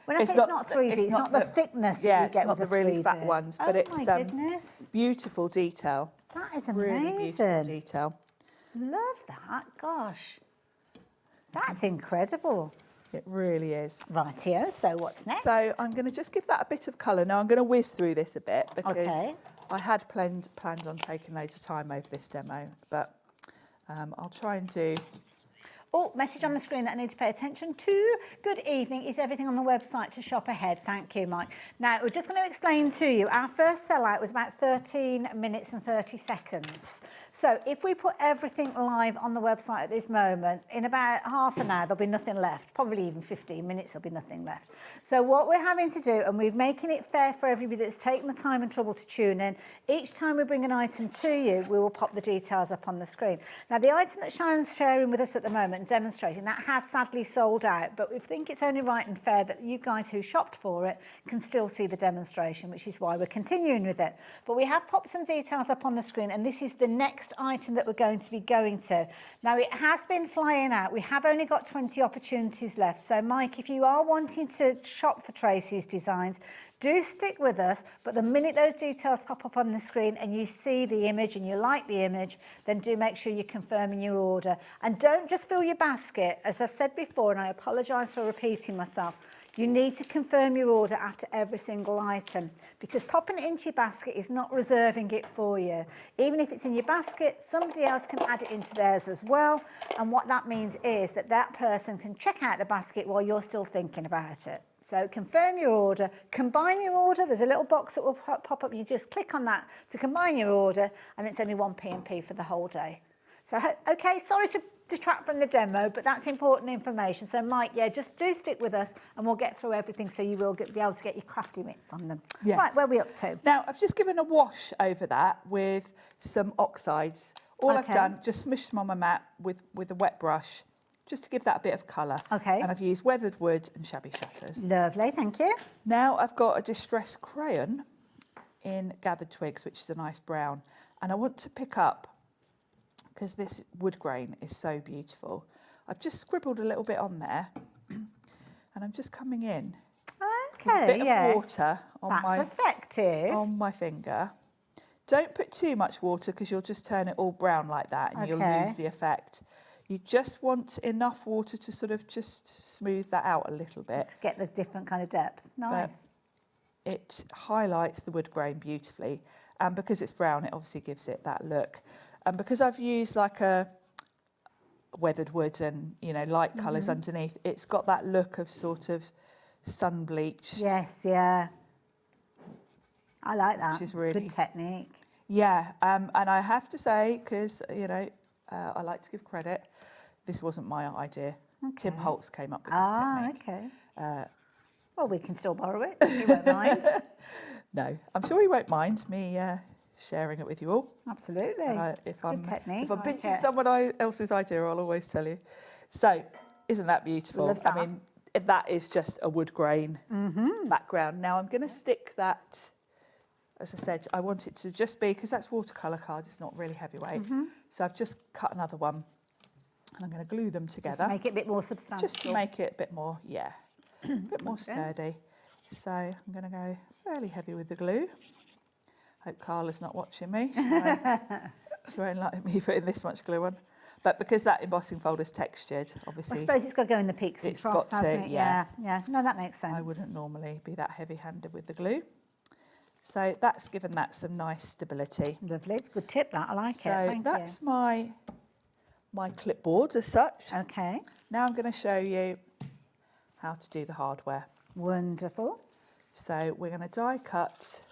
when I say it's not 3D, it's not the thickness that you get with the the really 3D. fat ones, but it's my goodness. beautiful detail. That is Really beautiful amazing. detail. Love that. Gosh. That's incredible. It really is. Rightio, so what's next? So I'm going to just give that a bit of colour. Now I'm going to whiz through this a bit because Okay. I had planned on taking loads of time over this demo, but I'll try and do... Oh, message on the screen that I need to pay attention to. Good evening. Is everything on the website to shop ahead? Thank you, Mike. Now, we're just going to explain to you. Our first sellout was about 13 minutes and 30 seconds. So if we put everything live on the website at this moment, in about half an hour, there'll be nothing left. Probably even 15 minutes, there'll be nothing left. So what we're having to do, and we're making it fair for everybody that's taken the time and trouble to tune in, each time we bring an item to you, we will pop the details up on the screen. Now, the item that Sharon's sharing with us at the moment, demonstrating, that has sadly sold out, but we think it's only right and fair that you guys who shopped for it can still see the demonstration, which is why we're continuing with it. But we have popped some details up on the screen, and this is the next item that we're going to be going to. Now, it has been flying out. We have only got 20 opportunities left. So, Mike, if you are wanting to shop for Tracey's Designs, do stick with us, but the minute those details pop up on the screen and you see the image and you like the image, then do make sure you're confirming your order. And don't just fill your basket. As I've said before, and I apologise for repeating myself, you need to confirm your order after every single item, because popping it into your basket is not reserving it for you. Even if it's in your basket, somebody else can add it into theirs as well. And what that means is that that person can check out the basket while you're still thinking about it. So confirm your order, combine your order. There's a little box that will pop up. You just click on that to combine your order, and it's only 1 P&P for the whole day. So, okay, sorry to detract from the demo, but that's important information. So, Mike, yeah, just do stick with us, and we'll get through everything so you will be able to get your crafty mitts on them. Yes. Right, where are we up to? Now, I've just given a wash over that with some oxides. All I've Okay. done, just smushed them on my mat with a wet brush, just to give that a bit of colour. Okay. And I've used weathered wood and shabby shutters. Lovely, thank you. Now I've got a distress crayon in gathered twigs, which is a nice brown, and I want to pick up because this wood grain is so beautiful. I've just scribbled a little bit on there, and I'm just coming in with a bit of water on my finger. Don't put too much water because you'll just turn it all brown like that and you'll lose the effect. You just want enough water to sort of just smooth that out a little bit. Just get the different kind of depth. Nice. But it highlights the wood grain beautifully. And because it's brown, it obviously gives it that look. And because I've used like a weathered wood and, you know, light colours underneath, it's got that look of sort of sun bleach. Yes, yeah. I like that. Which is really good technique. Yeah, and I have to say, because, you know, I like to give credit, this wasn't my idea. Tim Holtz came up with this technique. Well, we can still borrow it, if you won't mind. No, I'm sure he won't mind me sharing it with you all. Absolutely. If I'm technique. if I'm pinching someone else's idea, I'll always tell you. So, isn't that beautiful? Love that. I mean, if that is just a wood grain background. Now I'm going to stick that. As I said, I want it to just be, because that's watercolour card, it's not really heavyweight. So I've just cut another one and I'm going to glue them together. Just to make it a bit more substantial. Just to make it a bit more, a bit more sturdy. So I'm going to go fairly heavy with the glue. Hope Carla's not watching me. She won't like me putting this much glue on. But because that embossing folder's textured, obviously... I suppose it's got to go in the peaks and troughs, hasn't it? Yeah. No, that makes sense. I wouldn't normally be that heavy-handed with the glue. So that's given that some nice stability. Lovely, it's a good tip that, I like it. So that's my clipboard as such. Okay. Now I'm going to show you how to do the hardware. Wonderful. So we're going to die cut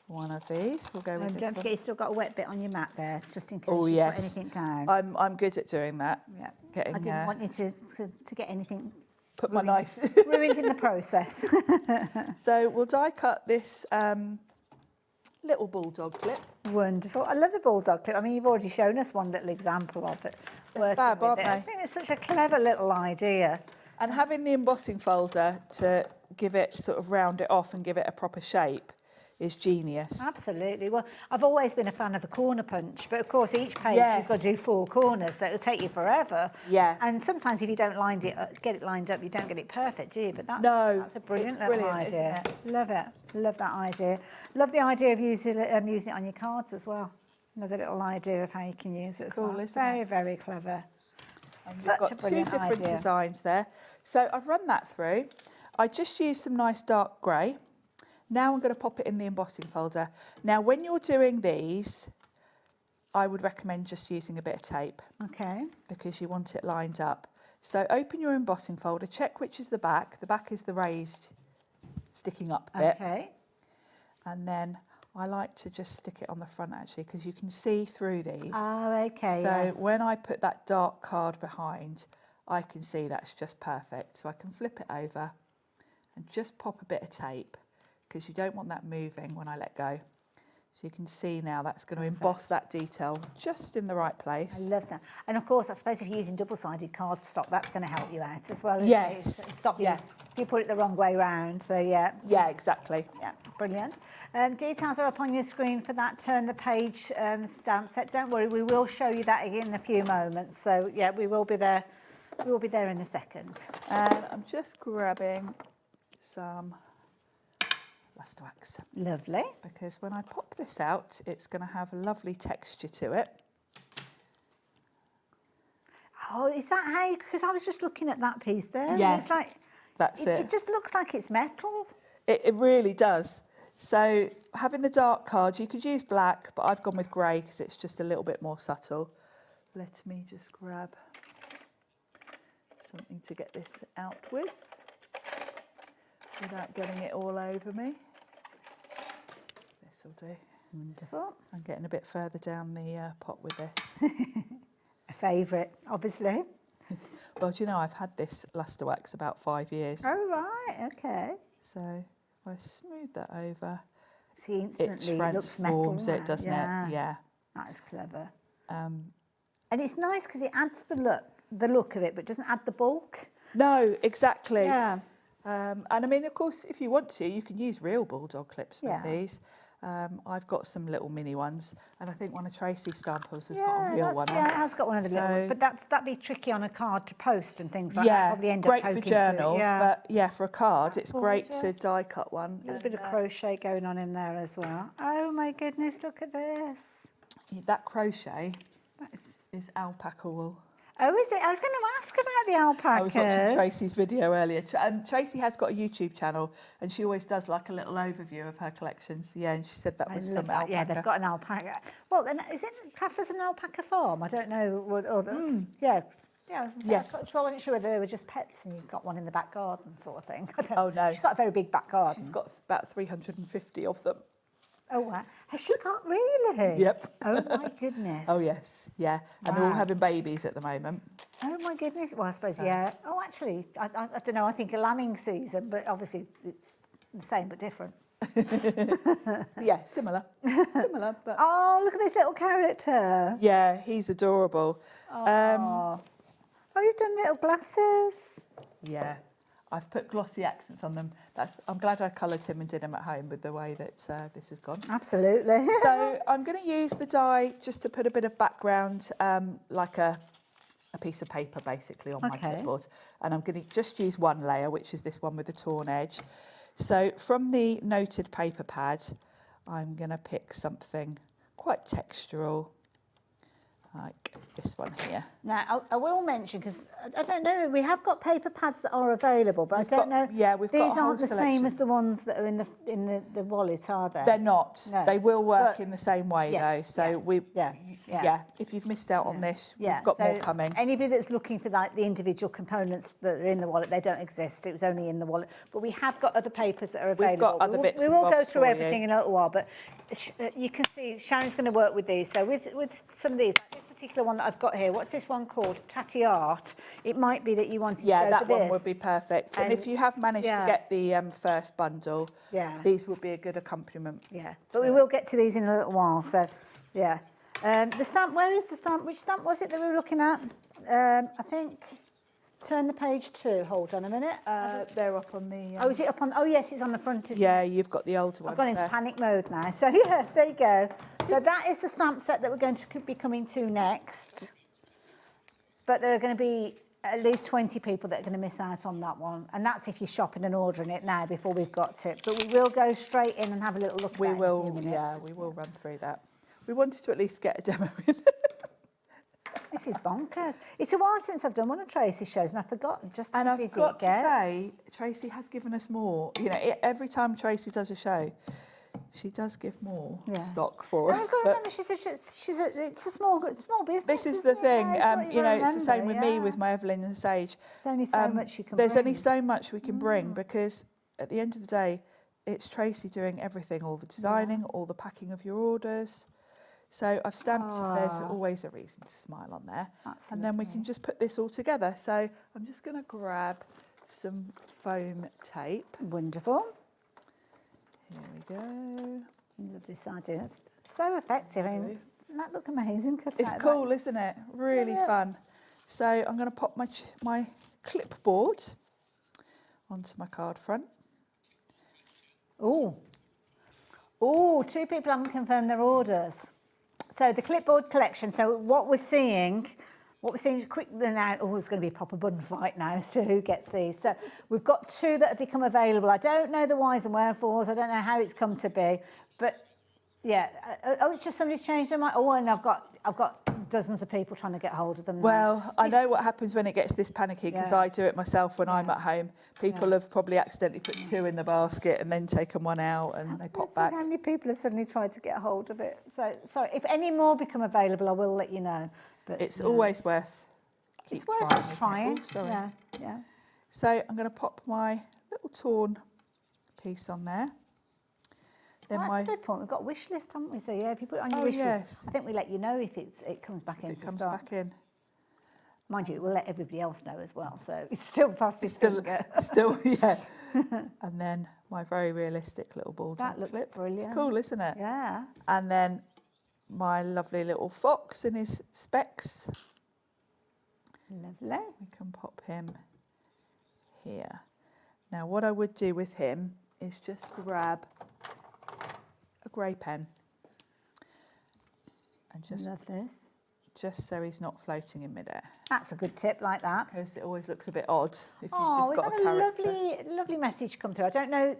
one of these. We'll go with this don't one. forget you've still got a wet bit on your mat there, just in case Oh, you yes. put anything down. I'm good at doing that. Yeah. Getting, I didn't want you to get anything put my nice ruined in the process. So we'll die cut this little bulldog clip. Wonderful. I love the bulldog clip. I mean, you've already shown us one little example of it. They're fab, aren't they? I think it's such a clever little idea. And having the embossing folder to give it, sort of round it off and give it a proper shape is genius. Absolutely. Well, I've always been a fan of a corner punch, but of course each page you've got to do 4 corners, so it'll take you forever. Yeah. And sometimes if you don't get it lined up, you don't get it perfect, do you? But that's a brilliant it's little brilliant, idea. isn't it? Love it. Love that idea. Love the idea of using it on your cards as well. Another little idea of how you can use it as Cool, well. isn't Very, it? very clever. And we've got 2 different designs there. So I've run that through. I just used some nice dark grey. Now I'm going to pop it in the embossing folder. Now, when you're doing these, I would recommend just using a bit of tape. Okay. Because you want it lined up. So open your embossing folder, check which is the back. The back is the raised, sticking up bit. Okay. And then I like to just stick it on the front, actually, because you can see through these. Oh, okay, So when I put that dark card behind, I can see that's just perfect. So I can flip it over and just pop a bit of tape, because you don't want that moving when I let go. So you can see now that's going to emboss that detail just in the right place. I love that. And of course, I suppose if you're using double-sided cardstock, that's going to help you out as well. Yes. Stop you if you put it the wrong way round. So yeah. Yeah, exactly. Yeah, brilliant. Details are up on your screen for that turn the page stamp set. Don't worry, we will show you that in a few moments. So yeah, we will be there. We will be there in a second. And I'm just grabbing some luster wax. Lovely. Because when I pop this out, it's going to have a lovely texture to it. Oh, is that how? Because I was just looking at that piece there. Yeah, and it's like that's it. It just looks like it's metal. It really does. So having the dark card, you could use black, but I've gone with grey because it's just a little bit more subtle. Let me just grab something to get this out with without getting it all over me. This will do. Wonderful. I'm getting a bit further down the pot with this. A favourite, obviously. Well, do you know, I've had this luster wax about 5 years. Oh, right, okay. So if I smooth that over, see, instantly it looks metal. transforms it, doesn't it? Yeah. That is clever. And it's nice because it adds the look of it, but doesn't add the bulk. No, exactly. Yeah. And I mean, of course, if you want to, you can use real bulldog clips with these. I've got some little mini ones, and I think one of Tracey's stampers has got a real one. Yeah, it has got one of the little, but that'd be tricky on a card to post and things like that. Yeah, Probably end great up for poking journals, through. but yeah, for a card, it's great to gorgeous. die cut one. A little bit of crochet going on in there as well. Oh my goodness, look at this. That crochet is alpaca wool. Oh, is it? I was going to ask about the alpacas. I was watching Tracey's video earlier. Tracey has got a YouTube channel, and she always does like a little overview of her collections. Yeah, and she said that was from alpaca. Yeah, they've got an alpaca. Well, then is it classed as an alpaca farm? I don't know. Yeah. Yeah, I was gonna say, Yes. So I wasn't sure whether they were just pets and you've got one in the back garden sort of thing. I don't Oh, no. She's got a very big back garden. She's got about 350 of them. Oh, wow. Has she got really? Yep. Oh, my goodness. Oh, yes. Yeah. And they're all having babies at the moment. Oh, my goodness. Well, I suppose, yeah. Oh, actually, I don't know. I think a lambing season, but obviously it's the same but different. Yeah, similar. Similar, but... Oh, look at this little character. Yeah, he's adorable. Oh, you've done little glasses. Yeah. I've put glossy accents on them. I'm glad I coloured him and did him at home with the way that this has gone. Absolutely. So I'm going to use the die just to put a bit of background, like a piece of paper basically on my clipboard. And I'm going to just use one layer, which is this one with the torn edge. So from the noted paper pad, I'm going to pick something quite textural, like this one here. Now, I will mention, because I don't know, we have got paper pads that are available, but I don't know. Yeah, we've got a these whole aren't the same as the ones that are in the wallet, are they? They're not. No. They will work But- in the same way though. So if you've missed out on this, we've got more coming. Anybody that's looking for like the individual components that are in the wallet, they don't exist. It was only in the wallet. But we have got other papers that are available. We've got other bits We and will go bobs through for everything you. in a little while, but you can see Sharon's going to work with these. So with some of these, like this particular one that I've got here, what's this one called? Tatty Art. It might be that you wanted to go that for this. one would be perfect. And if you have managed to get the first bundle, these would be a good accompaniment. Yeah, but we will get to these in a little while. So, yeah. The stamp, where is the stamp? Which stamp was it that we were looking at? I think, turn the page 2. Hold on a minute. They're up on the... oh, is it up on... Oh, yes, it's on the front, isn't yeah, it? you've got the older one. I've gone into panic mode now. So, yeah, there you go. So that is the stamp set that we're going to be coming to next. But there are going to be at least 20 people that are going to miss out on that one. And that's if you're shopping and ordering it now before we've got to it. But we will go straight in and have a little look at that in a few minutes. Yeah, we will run through that. We wanted to at least get a demo in. This is bonkers. It's a while since I've done one of Tracey's shows and I've forgotten just how busy I've got it to gets. say, Tracey has given us more. You know, every time Tracey does a show, she does give more stock for us. I've got to remember, it's a small business. This is the thing, you know, it's the same with me with my Evelyn and Sage. There's only so much you can There's bring. only so much we can bring because at the end of the day, it's Tracey doing everything, all the designing, all the packing of your orders. So I've stamped, there's always a reason to smile on there. Absolutely. And then we can just put this all together. So I'm just going to grab some foam tape. Wonderful. Here we go. Love this idea. It's so effective. I mean, doesn't that look amazing? It's cool, isn't it? Really fun. So I'm going to pop my clipboard onto my card front. Oh, 2 people haven't confirmed their orders. So the clipboard collection. So what we're seeing quickly now, it's going to be a proper bun fight now as to who gets these. So we've got 2 that have become available. I don't know the whys and wherefores. I don't know how it's come to be, but yeah. It's just somebody's changed their mind. Oh, and I've got dozens of people trying to get hold of them now. Well, I know what happens when it gets this panicky because I do it myself when I'm at home. People have probably accidentally put 2 in the basket and then taken one out and they pop back. How many people have suddenly tried to get hold of it? So, sorry, if any more become available, I will let you know. But it's always worth. It's worth us trying. Oh, sorry. Yeah. So I'm going to pop my little torn piece on there. Then That's a good point. We've got a wish list, haven't we? So yeah, if you put it on your wish list, I think we let you know if it comes back in. Back in. Mind you, we'll let everybody else know as well. So it's still fastest finger. Still, yeah. And then my very realistic little ball That looks clip. brilliant. It's cool, isn't it? Yeah. And then my lovely little fox in his specs. Lovely. We can pop him here. Now, what I would do with him is just grab a grey pen. And just love this. Just so he's not floating in midair. That's a good tip, like that. Because it always looks a bit odd if you've Oh, just got a character. we've had a lovely message come through. I don't know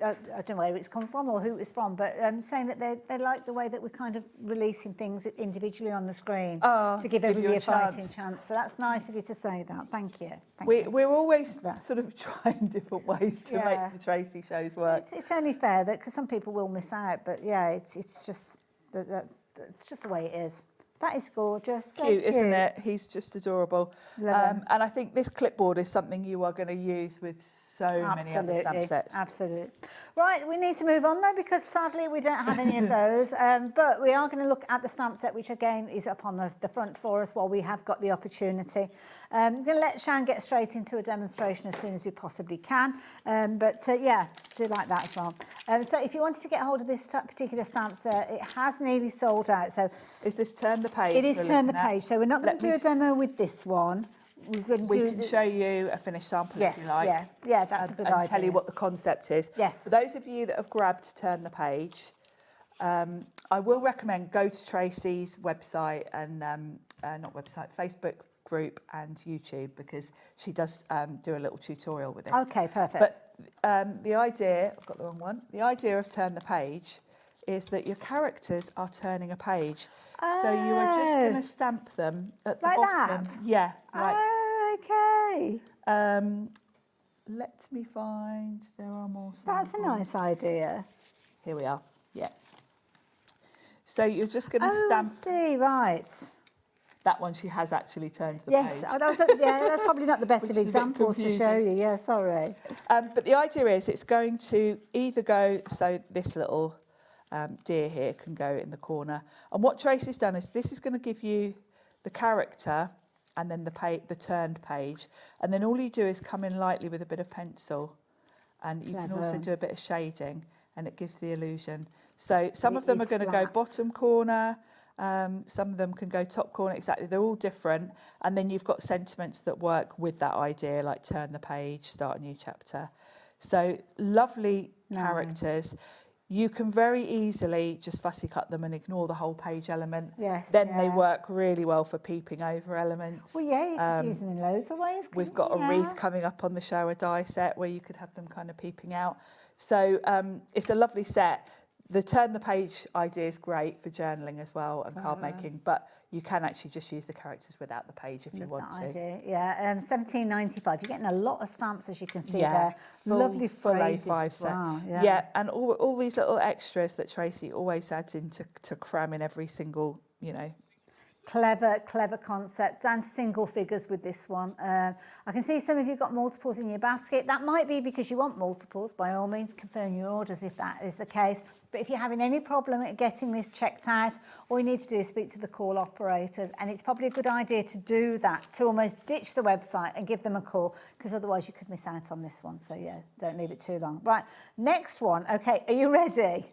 where it's come from or who it's from, but saying that they like the way that we're kind of releasing things individually on the screen to give everybody a fighting chance. So that's nice of you to say that. Thank you. We're always sort of trying different ways to make the Tracey shows work. It's only fair that because some people will miss out, but yeah, it's just it's just the way it is. That is gorgeous. So cute, isn't it? He's just adorable. Love him. And I think this clipboard is something you are going to use with so many other stamp sets. Absolutely. Right, we need to move on though, because sadly we don't have any of those. But we are going to look at the stamp set, which again is up on the front for us while we have got the opportunity. I'm going to let Shan get straight into a demonstration as soon as we possibly can. Yeah, do like that as well. So if you wanted to get hold of this particular stamp set, it has nearly sold out. So is this Turn the Page? It is Turn the Page. So we're not going to do a demo with this one. We can show you a finished sample if you like. Yeah, that's a good idea. And tell you what the concept is. Yes. For those of you that have grabbed Turn the Page, I will recommend go to Tracey's website and Facebook group and YouTube, because she does do a little tutorial with it. Okay, perfect. But the idea, I've got the wrong one, the idea of Turn the Page is that your characters are turning a page. So you are just going to stamp them at the bottom. That? Yeah. Okay. Let me find, there are more samples. That's a nice idea. Here we are, yeah. So you're just going to stamp. I see, right. That one she has actually turned the page. Yes, that's probably not the best of examples to show you. Yeah, sorry. But the idea is it's going to either go, so this little deer here can go in the corner. And what Tracey's done is this is going to give you the character and then the turned page. And then all you do is come in lightly with a bit of pencil. And you can also do a bit of shading, and it gives the illusion. So some of them are going to go bottom corner, some of them can go top corner, exactly. They're all different. And then you've got sentiments that work with that idea, like turn the page, start a new chapter. So lovely characters. You can very easily just fussy cut them and ignore the whole page element. Yes. Then they work really well for peeping over elements. Well, yeah, you could use them in loads of ways. We've got a wreath coming up on the shower die set where you could have them kind of peeping out. So it's a lovely set. The Turn the Page idea is great for journaling as well and card making, but you can actually just use the characters without the page if you want to. Idea. Yeah, $17.95. You're getting a lot of stamps, as you can see there. Lovely full phrases A5 as set. well. Yeah, and all these little extras that Tracey always adds in to cram in every single, Clever concepts and single figures with this one. I can see some of you got multiples in your basket. That might be because you want multiples. By all means, confirm your orders if that is the case. But if you're having any problem at getting this checked out, all you need to do is speak to the call operators. And it's probably a good idea to do that, to almost ditch the website and give them a call, because otherwise you could miss out on this one. So yeah, don't leave it too long. Right, next one. Okay, are you ready?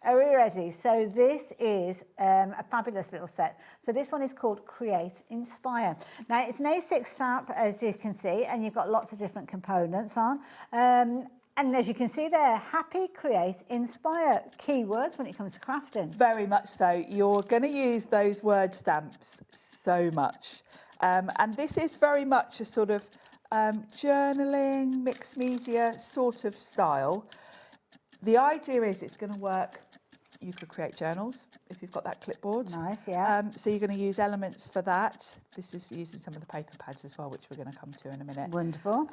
Are we ready? So this is a fabulous little set. So this one is called Create, Inspire. Now it's an A6 stamp, as you can see, and you've got lots of different components on. And as you can see there, happy, create, inspire, keywords when it comes to crafting. Very much so. You're going to use those word stamps so much. And this is very much a sort of journaling, mixed media sort of style. The idea is it's going to work. You could create journals if you've got that clipboard. Nice, yeah. So you're going to use elements for that. This is using some of the paper pads as well, which we're going to come to in a minute. Wonderful.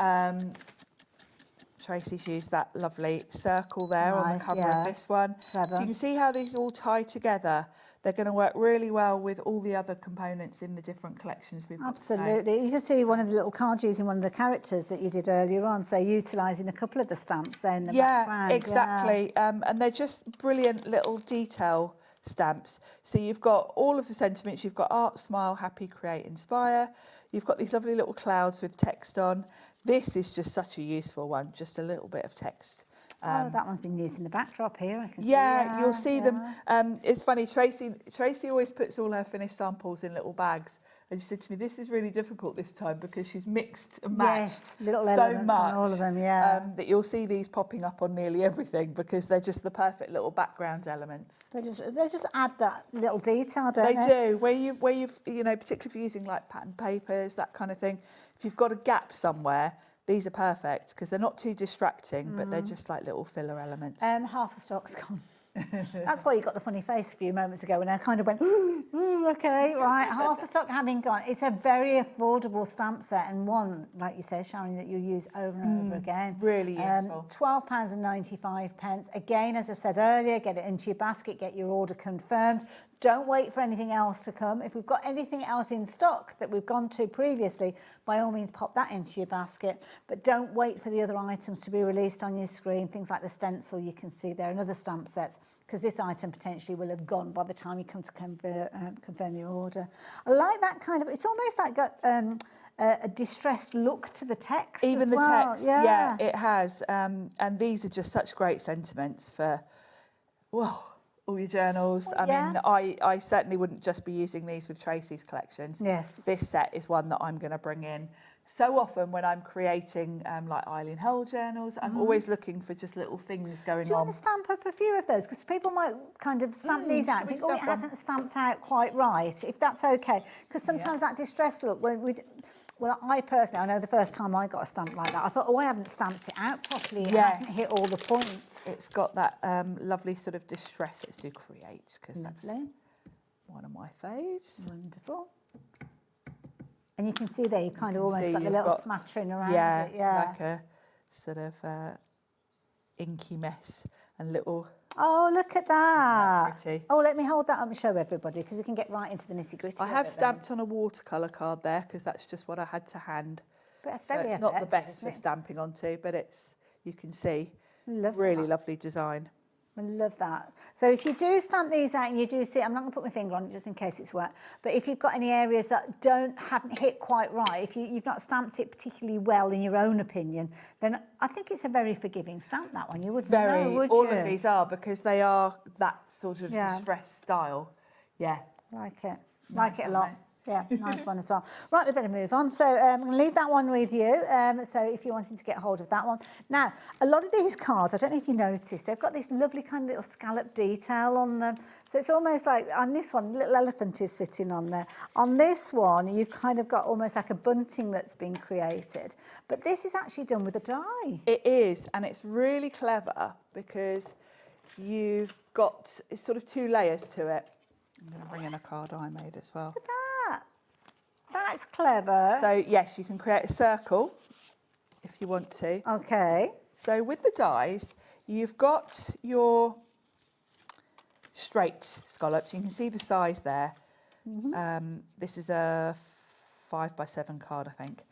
Tracey's used that lovely circle there on the cover of this one. Clever. So you can see how these all tie together. They're going to work really well with all the other components in the different collections we've got. Absolutely. You can see one of the little cards using one of the characters that you did earlier on, so utilising a couple of the stamps there in the background. Exactly. And they're just brilliant little detail stamps. So you've got all of the sentiments. You've got art, smile, happy, create, inspire. You've got these lovely little clouds with text on. This is just such a useful one, just a little bit of text. That one's been used in the backdrop here. I can see. Yeah, you'll see them. It's funny, Tracey always puts all her finished samples in little bags. And she said to me, this is really difficult this time because she's mixed and matched little so elements much on all of them, yeah. that you'll see these popping up on nearly everything because they're just the perfect little background elements. They just add that little detail, don't They they? do. Where you've particularly if you're using like pattern papers, that kind of thing. If you've got a gap somewhere, these are perfect because they're not too distracting, but they're just like little filler elements. Half the stock's gone. That's why you got the funny face a few moments ago when I kind of went, ooh, okay, right, half the stock having gone. It's a very affordable stamp set and one, like you say, Sharon, that you'll use over and over again. Really useful. £12.95. Again, as I said earlier, get it into your basket, get your order confirmed. Don't wait for anything else to come. If we've got anything else in stock that we've gone to previously, by all means pop that into your basket. But don't wait for the other items to be released on your screen, things like the stencil you can see there and other stamp sets, because this item potentially will have gone by the time you come to confirm your order. I like that kind of, it's almost like got a distressed look to the text. Even as the well. text, yeah, it has. And these are just such great sentiments for, well, all your journals. I mean, I certainly wouldn't just be using these with Tracey's collections. Yes. This set is one that I'm going to bring in. So often when I'm creating like Eileen Hull journals, I'm always looking for just little things going on. Do you want to stamp up a few of those? Because people might kind of stamp these out and think, oh, it hasn't stamped out quite right, if that's okay. Because sometimes that distressed look, well, I personally, I know the first time I got a stamp like that, I thought, oh, I haven't stamped it out properly. It hasn't hit all the points. It's got that lovely sort of distress. Let's do Create, because that's one of my faves. Wonderful. And you can see there, you kind of almost got the little smattering around it. Yeah, like a sort of inky mess and little... Oh, look at that. Pretty. Oh, let me hold that up and show everybody, because we can get right into the nitty-gritty. I have stamped on a watercolour card there, because that's just what I had to hand. But that's so very it's not the effective, best for stamping onto, but it's, you can see, Love lovely design. I love that. So if you do stamp these out and you do see, I'm not going to put my finger on it just in case it's wet, but if you've got any areas that haven't hit quite right, if you've not stamped it particularly well in your own opinion, then I think it's a very forgiving stamp, that one. You wouldn't know, would you? All of these are, because they are that sort of distressed style. Yeah. Like it. Like it a lot. Yeah, nice one as well. Right, we better move on. So I'm going to leave that one with you. So if you're wanting to get hold of that one. Now, a lot of these cards, I don't know if you noticed, they've got this lovely kind of little scallop detail on them. So it's almost like, on this one, little elephant is sitting on there. On this one, you've kind of got almost like a bunting that's been created. But this is actually done with a die. It is, and it's really clever because you've got sort of two layers to it. I'm going to bring in a card I made as well. Look at that. That's clever. So, yes, you can create a circle if you want to. Okay. So with the dies, you've got your straight scallops. You can see the size there. This is a 5x7 card, I think.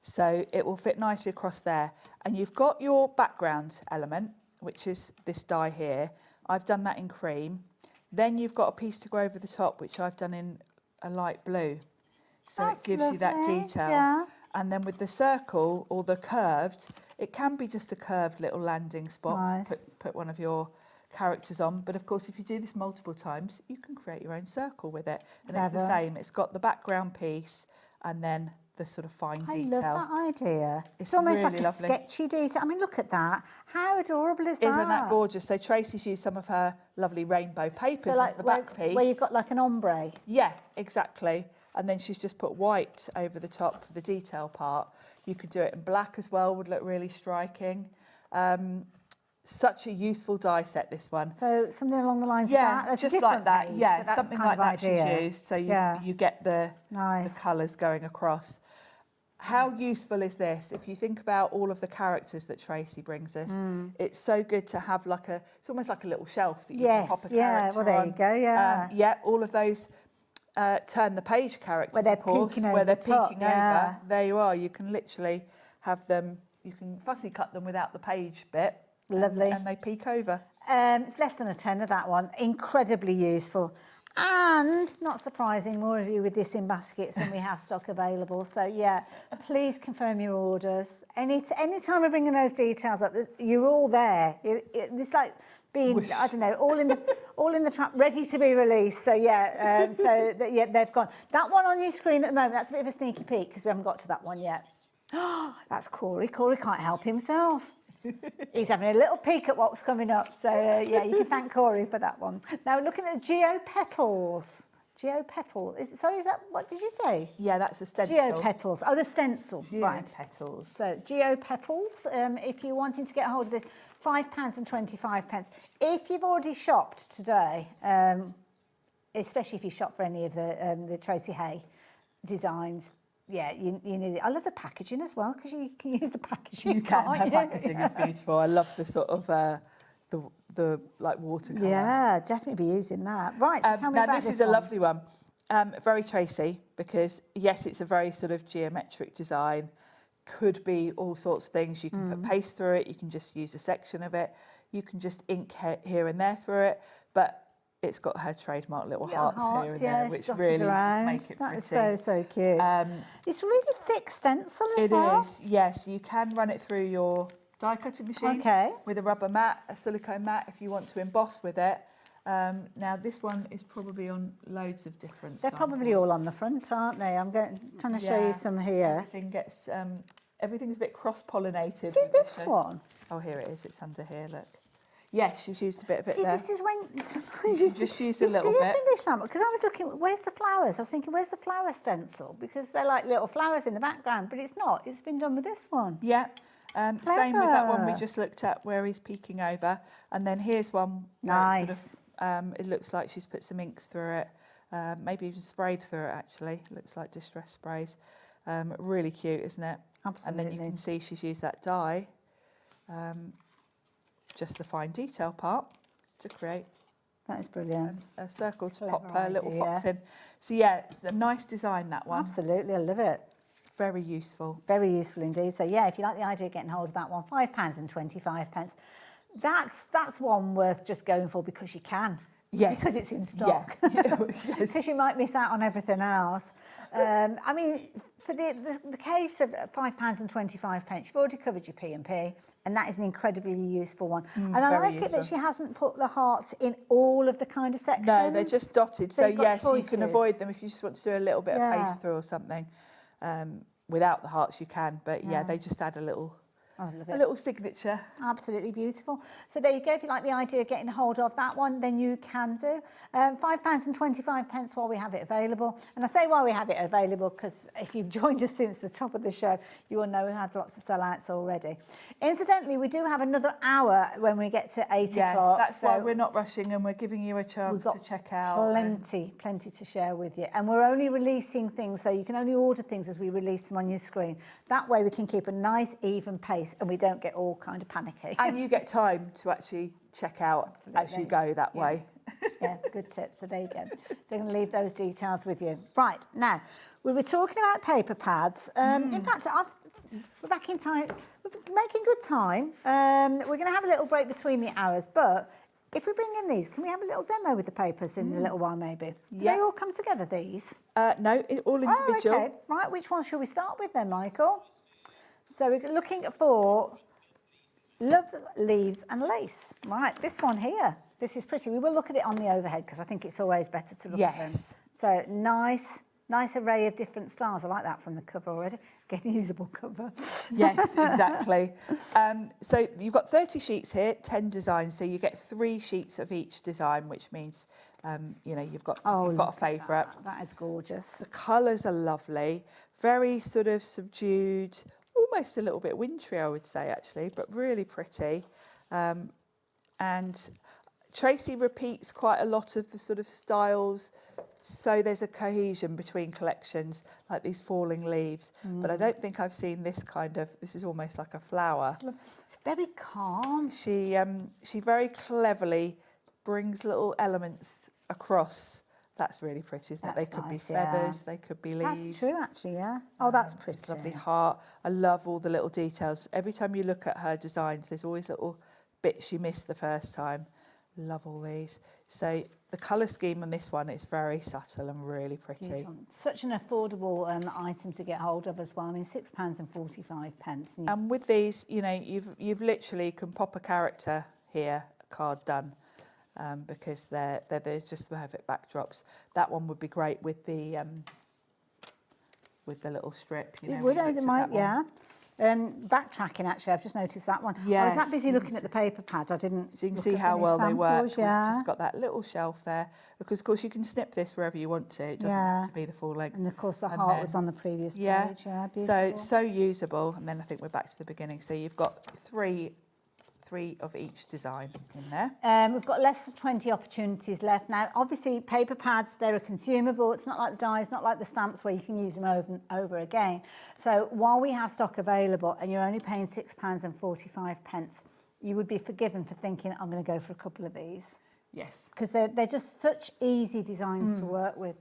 So it will fit nicely across there. And you've got your background element, which is this die here. I've done that in cream. Then you've got a piece to go over the top, which I've done in a light blue. So That's it gives you that lovely, detail. yeah. And then with the circle or the curved, it can be just a curved little landing spot. Nice. Put one of your characters on. But of course, if you do this multiple times, you can create your own circle with it. And it's the Clever. same. It's got the background piece and then the sort of fine detail. I love that idea. It's almost really like a lovely. sketchy detail. I mean, look at that. How adorable is that? Isn't that gorgeous? So Tracey's used some of her lovely rainbow papers So like as the back piece. where you've got like an ombre. Yeah, exactly. And then she's just put white over the top for the detail part. You could do it in black as well, would look really striking. Such a useful die set, this one. So something along the lines of that? That's just a like different that. page, Yeah, but that's something kind like of that idea. she's used. So you get the colours going across. How useful is this? If you think about all of the characters that Tracey brings us, it's so good to have like it's almost like a little shelf that you can pop a character well, there on. you go, yeah. Yeah, all of those turn the page characters, Where they're of course, peeking where over they're the top, peeking yeah. over. There you are. You can literally have them, you can fussy cut them without the page bit. Lovely. And they peek over. It's less than a tenner, that one. Incredibly useful. And, not surprising, more of you with this in baskets than we have stock available. So, yeah, please confirm your orders. Any time we're bringing those details up, you're all there. It's like being, I don't know, all in the trap, ready to be released. So, yeah, they've gone. That one on your screen at the moment, that's a bit of a sneaky peek because we haven't got to that one yet. Oh, that's Corey. Corey can't help himself. He's having a little peek at what's coming up. So, yeah, you can thank Corey for that one. Now, looking at geopetals. Geopetal. Sorry, is that, what did you say? Yeah, that's a stencil. Geopetals. Oh, the stencil. Right. Geopetals. So, geopetals, if you're wanting to get a hold of this, £5.25. If you've already shopped today, especially if you shop for any of the Tracey Hey Designs, yeah, you need it. I love the packaging as well because you can use the packaging. You can. Her packaging is beautiful. I love the sort of the like watercolour. Yeah, definitely be using that. Right. So tell me about this is a lovely one. Very Tracey because yes, it's a very sort of geometric design. Could be all sorts of things. You can put paste through it. You can just use a section of it. You can just ink here and there through it. But it's got her trademark little hearts here and there, which really just make it pretty. That is so cute. It's a really thick stencil as well. It is, yes. You can run it through your die cutting machine with a rubber mat, a silicone mat if you want to emboss with it. Now this one is probably on loads of different They're probably all on the front, aren't they? I'm trying to show you some here. Everything's a bit cross-pollinated. See this one? Oh, here it is. It's under here, look. Yes, she's used a bit there. This is when just use a little bit. Because I was looking, where's the flowers? I was thinking, where's the flower stencil? Because they're like little flowers in the background, but it's not. It's been done with this one. Yeah. Same with that one we just looked at where he's peeking over. And then here's one. Nice. It looks like she's put some inks through it. Maybe even sprayed through it, actually. Looks like distress sprays. Really cute, isn't it? Absolutely. And then you can see she's used that dye. Just the fine detail part to create. That is brilliant. A circle to pop her little fox in. So yeah, it's a nice design, that one. Absolutely, I love it. Very useful. Very useful indeed. So yeah, if you like the idea of getting hold of that one, £5.25. That's one worth just going for because you can. Yes. Because it's in stock. Because you might miss out on everything else. I mean, for the case of £5.25, you've already covered your P&P, and that is an incredibly useful one. And I like it that she hasn't put the hearts in all of the kind of sections. No, they're just dotted. So yes, choices. You can avoid them if you just want to do a little bit of paste through or something. Without the hearts, you can, but yeah, they just add a little signature. Absolutely beautiful. So there you go. If you like the idea of getting hold of that one, then you can do. £5.25 while we have it available. And I say while we have it available because if you've joined us since the top of the show, you will know we've had lots of sellouts already. Incidentally, we do have another hour when we get to 8 o'clock. That's why we're not rushing and we're giving you a chance to check out. Plenty to share with you. And we're only releasing things, so you can only order things as we release them on your screen. That way we can keep a nice, even pace and we don't get all kind of panicky. And you get time to actually check out as you go that way. Yeah, good tip. So there you go. So I'm going to leave those details with you. Right, now, we were talking about paper pads. In fact, we're back in time. We're making good time. We're going to have a little break between the hours, but if we bring in these, can we have a little demo with the papers in a little while, maybe? Do they all come together, these? No, all individual. Oh, okay. Right, which one shall we start with then, Michael? So we're looking for Love, Leaves and Lace. Right, this one here. This is pretty. We will look at it on the overhead because I think it's always better to look at them. So nice array of different styles. I like that from the cover already. Get a usable cover. Yes, exactly. So you've got 30 sheets here, 10 designs. So you get 3 sheets of each design, which means, you've got a favourite. That is gorgeous. The colours are lovely. Very sort of subdued, almost a little bit wintry, I would say, actually, but really pretty. And Tracey repeats quite a lot of the sort of styles, so there's a cohesion between collections, like these falling leaves. But I don't think I've seen this this is almost like a flower. It's very calm. She very cleverly brings little elements across. That's really pretty, isn't it? They could be feathers, they could be leaves. That's true, actually, yeah. Oh, that's pretty. It's a lovely heart. I love all the little details. Every time you look at her designs, there's always little bits you missed the first time. Love all these. So The colour scheme on this one is very subtle and really pretty. Beautiful. Such an affordable item to get hold of as well. I mean, £6.45. And with these, you know, you've literally can pop a character here, a card done, because they're just the perfect backdrops. That one would be great with the little strip. You know, it would, yeah. Backtracking, actually, I've just noticed that one. Yes. I was that busy looking at the paper pad, I didn't. So you can look see at how finished well they work. samples, yeah. We've just got that little shelf there, because of course you can snip this wherever you want to. It doesn't have to be the full length. And of course the heart was on the previous page. Yeah, beautiful. So usable. And then I think we're back to the beginning. So you've got three of each design in there. We've got less than 20 opportunities left now. Obviously, paper pads, they're a consumable. It's not like the dies, not like the stamps where you can use them over and over again. So while we have stock available and you're only paying £6.45, you would be forgiven for thinking, I'm going to go for a couple of these. Yes. Because they're just such easy designs to work with.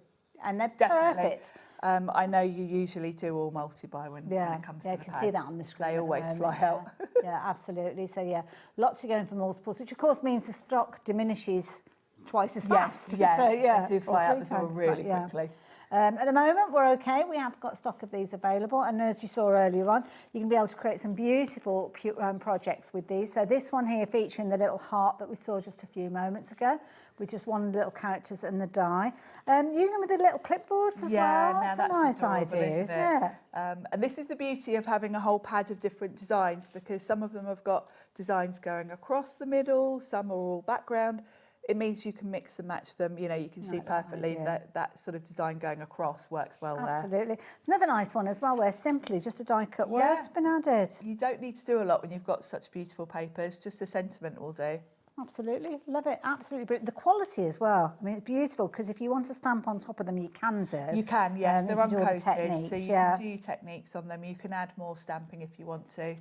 And they're Definitely. perfect. I know you usually do all multi-buy when it comes to the I can see that pads. on the screen. They at the always moment, fly out. Yeah, absolutely. So yeah, lots of going for multiples, which of course means the stock diminishes twice as fast. Yes, So, yeah, they do fly or out the 3 door times as really fast, quickly. At the moment, we're okay. We have got stock of these available. And as you saw earlier on, you can be able to create some beautiful projects with these. So this one here featuring the little heart that we saw just a few moments ago, with just one of the little characters and the die. Using with the little clipboards as well. Now That's a nice adorable, idea, isn't it? And this is the beauty of having a whole pad of different designs, because some of them have got designs going across the middle, some are all background. It means you can mix and match them. You know, you can see perfectly that sort of design going across works well there. Absolutely. It's another nice one as well, where simply just a die-cut word's been added. You don't need to do a lot when you've got such beautiful papers. Just a sentiment will do. Absolutely. Love it. Absolutely brilliant. The quality as well. I mean, it's beautiful, because if you want to stamp on top of them, you can do. You can, yes. They're you can do all the uncoated, techniques, so you can do your techniques on them. You can add more stamping if you want to.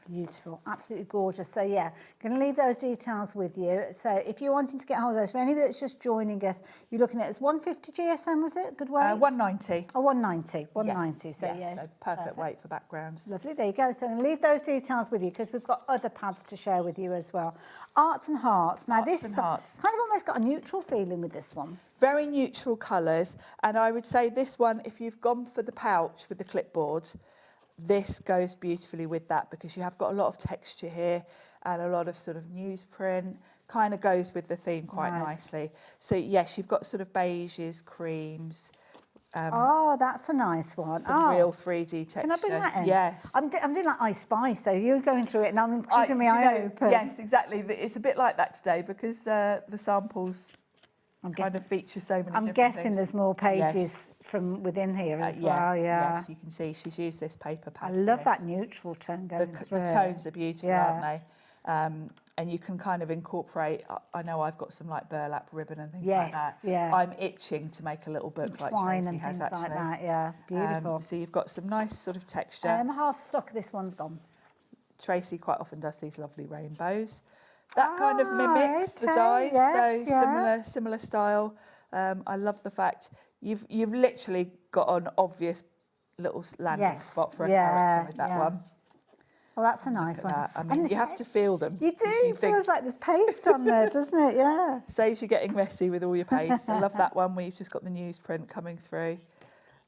Beautiful, absolutely gorgeous. So yeah, going to leave those details with you. So if you're wanting to get hold of those, for anybody that's just joining us, you're looking at, it's 150 GSM, was it? Good weight? 190. Oh, 190, 190. So yeah, so perfect weight for backgrounds. Lovely, there you go. So I'm going to leave those details with you, because we've got other pads to share with you as well. Arts and Hearts. Now this is kind of almost got a neutral feeling with this one. Very neutral colours, and I would say this one, if you've gone for the pouch with the clipboard, this goes beautifully with that, because you have got a lot of texture here and a lot of sort of newsprint, kind of goes with the theme quite nicely. So yes, you've got sort of beiges, creams. Oh, that's a nice one. Some real 3D texture. Can I bring that in? Yes. I'm doing like I Spy, so you're going through it and I'm keeping my eye open. Yes, exactly. It's a bit like that today, because the samples kind of feature so many different I'm guessing things. there's more pages from within here as well, yeah. Yes, you can see she's used this paper pad. I love that neutral tone going through. The tones are beautiful, aren't they? And you can kind of incorporate, I know I've got some like burlap ribbon and things like that. Yeah. I'm itching to make a little book like Twine Tracey and has things actually. like that, yeah. Beautiful. So you've got some nice sort of texture. Half the stock of this one's gone. Tracey quite often does these lovely rainbows. That kind of mimics the dies, yes, so similar style. I love the fact you've literally got an obvious little landing spot for a character with that one. Well, that's a nice one. I mean, you have to feel them. You do. It feels like there's paste on there, doesn't it? Yeah. Saves you getting messy with all your paste. I love that one where you've just got the newsprint coming through.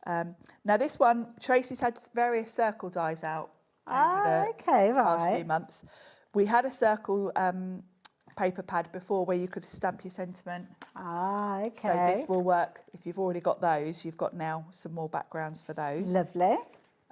Now this one, Tracey's had various circle dies out over the past few months. We had a circle paper pad before where you could stamp your sentiment. Okay. So this will work. If you've already got those, you've got now some more backgrounds for those. Lovely.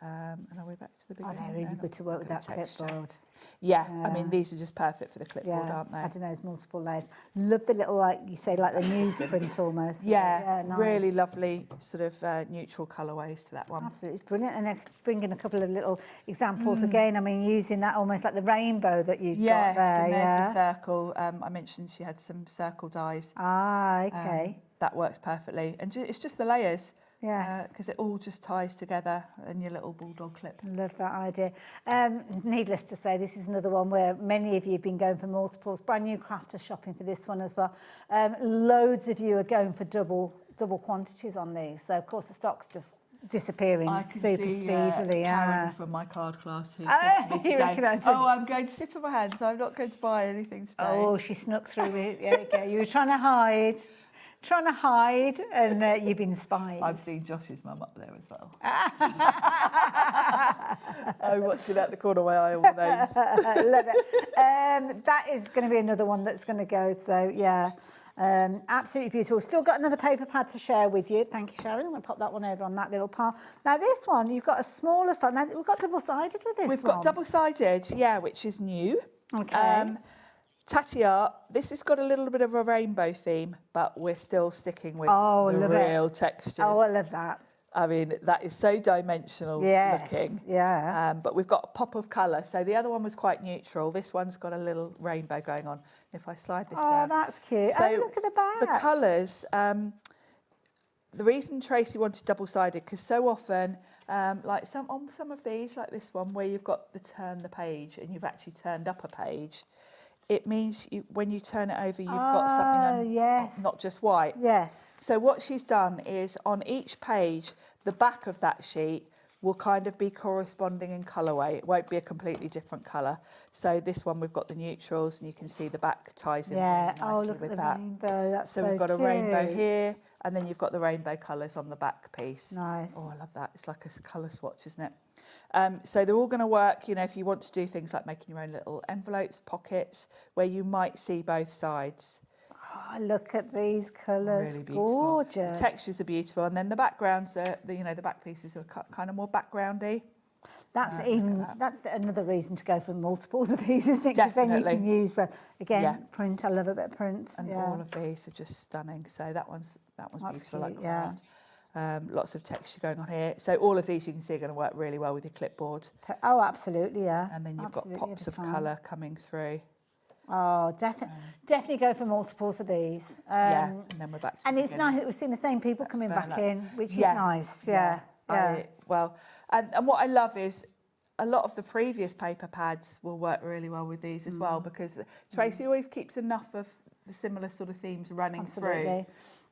And are we back to the beginning? Oh, they're really good to work with that clipboard. Yeah, I mean, these are just perfect for the clipboard, aren't they? Adding those multiple layers. Love the little, like you say, like the newsprint almost. Yeah, nice. really lovely sort of neutral colourways to that one. Absolutely, it's brilliant. And bringing a couple of little examples again. I mean, using that almost like the rainbow that you've got there. And there's the circle. I mentioned she had some circle dies. Okay. That works perfectly. And it's just the layers. Yes. Because it all just ties together in your little bulldog clip. Love that idea. Needless to say, this is another one where many of you have been going for multiples. Brand new crafters shopping for this one as well. Loads of you are going for double quantities on these. So, of course, the stock's just disappearing super speedily. Karen from my card class who said to me today, I'm going to sit on my hands, so I'm not going to buy anything today. Oh, she snuck through it. There you go. You were trying to hide. trying to hide, and you've been spying. I've seen Josh's mum up there as well. I'm watching out the corner of my eye all those. Love it. That is going to be another one that's going to go. So yeah, absolutely beautiful. Still got another paper pad to share with you. Thank you, Sharon. I'm going to pop that one over on that little pile. Now this one, you've got a smaller style. Now we've got double-sided with this. We've got double-sided, yeah, which is new. Okay. Tatty art. This has got a little bit of a rainbow theme, but we're still sticking with the real textures. Oh, I love that. I mean, that is so dimensional looking. Yeah. But we've got a pop of colour. So the other one was quite neutral. This one's got a little rainbow going on. If I slide this down. Oh, that's cute. So oh, look at the back. The colours, the reason Tracey wanted double-sided, because so often, like on some of these, like this one, where you've got the turn the page and you've actually turned up a page, it means when you turn it over, you've got something not just white. Yes. So what she's done is on each page, the back of that sheet will kind of be corresponding in colourway. It won't be a completely different colour. So this one, we've got the neutrals, and you can see the back ties in really nicely look with at the that. rainbow. That's so we've got a rainbow cute. here, and then you've got the rainbow colours on the back piece. Nice. Oh, I love that. It's like a colour swatch, isn't it? So they're all going to work, you know, if you want to do things like making your own little envelopes, pockets, where you might see both sides. Oh, look at these colours. Really beautiful. Gorgeous. The textures are beautiful, and then the backgrounds are, the back pieces are kind of more backgroundy. That's that's another reason to go for multiples of these, isn't it? Because then you can use, print. I love a bit of print. And all of these are just stunning. So that one's beautiful, like craft. Lots of texture going on here. So all of these you can see are going to work really well with your clipboard. Oh, absolutely, yeah. And then you've got pops of colour coming through. Oh, definitely go for multiples of these. And then we're back to and it's nice that we're seeing the same people coming back in, which is nice. Yeah. Well, and what I love is a lot of the previous paper pads will work really well with these as well, because Tracey always keeps enough of the similar sort of themes running through.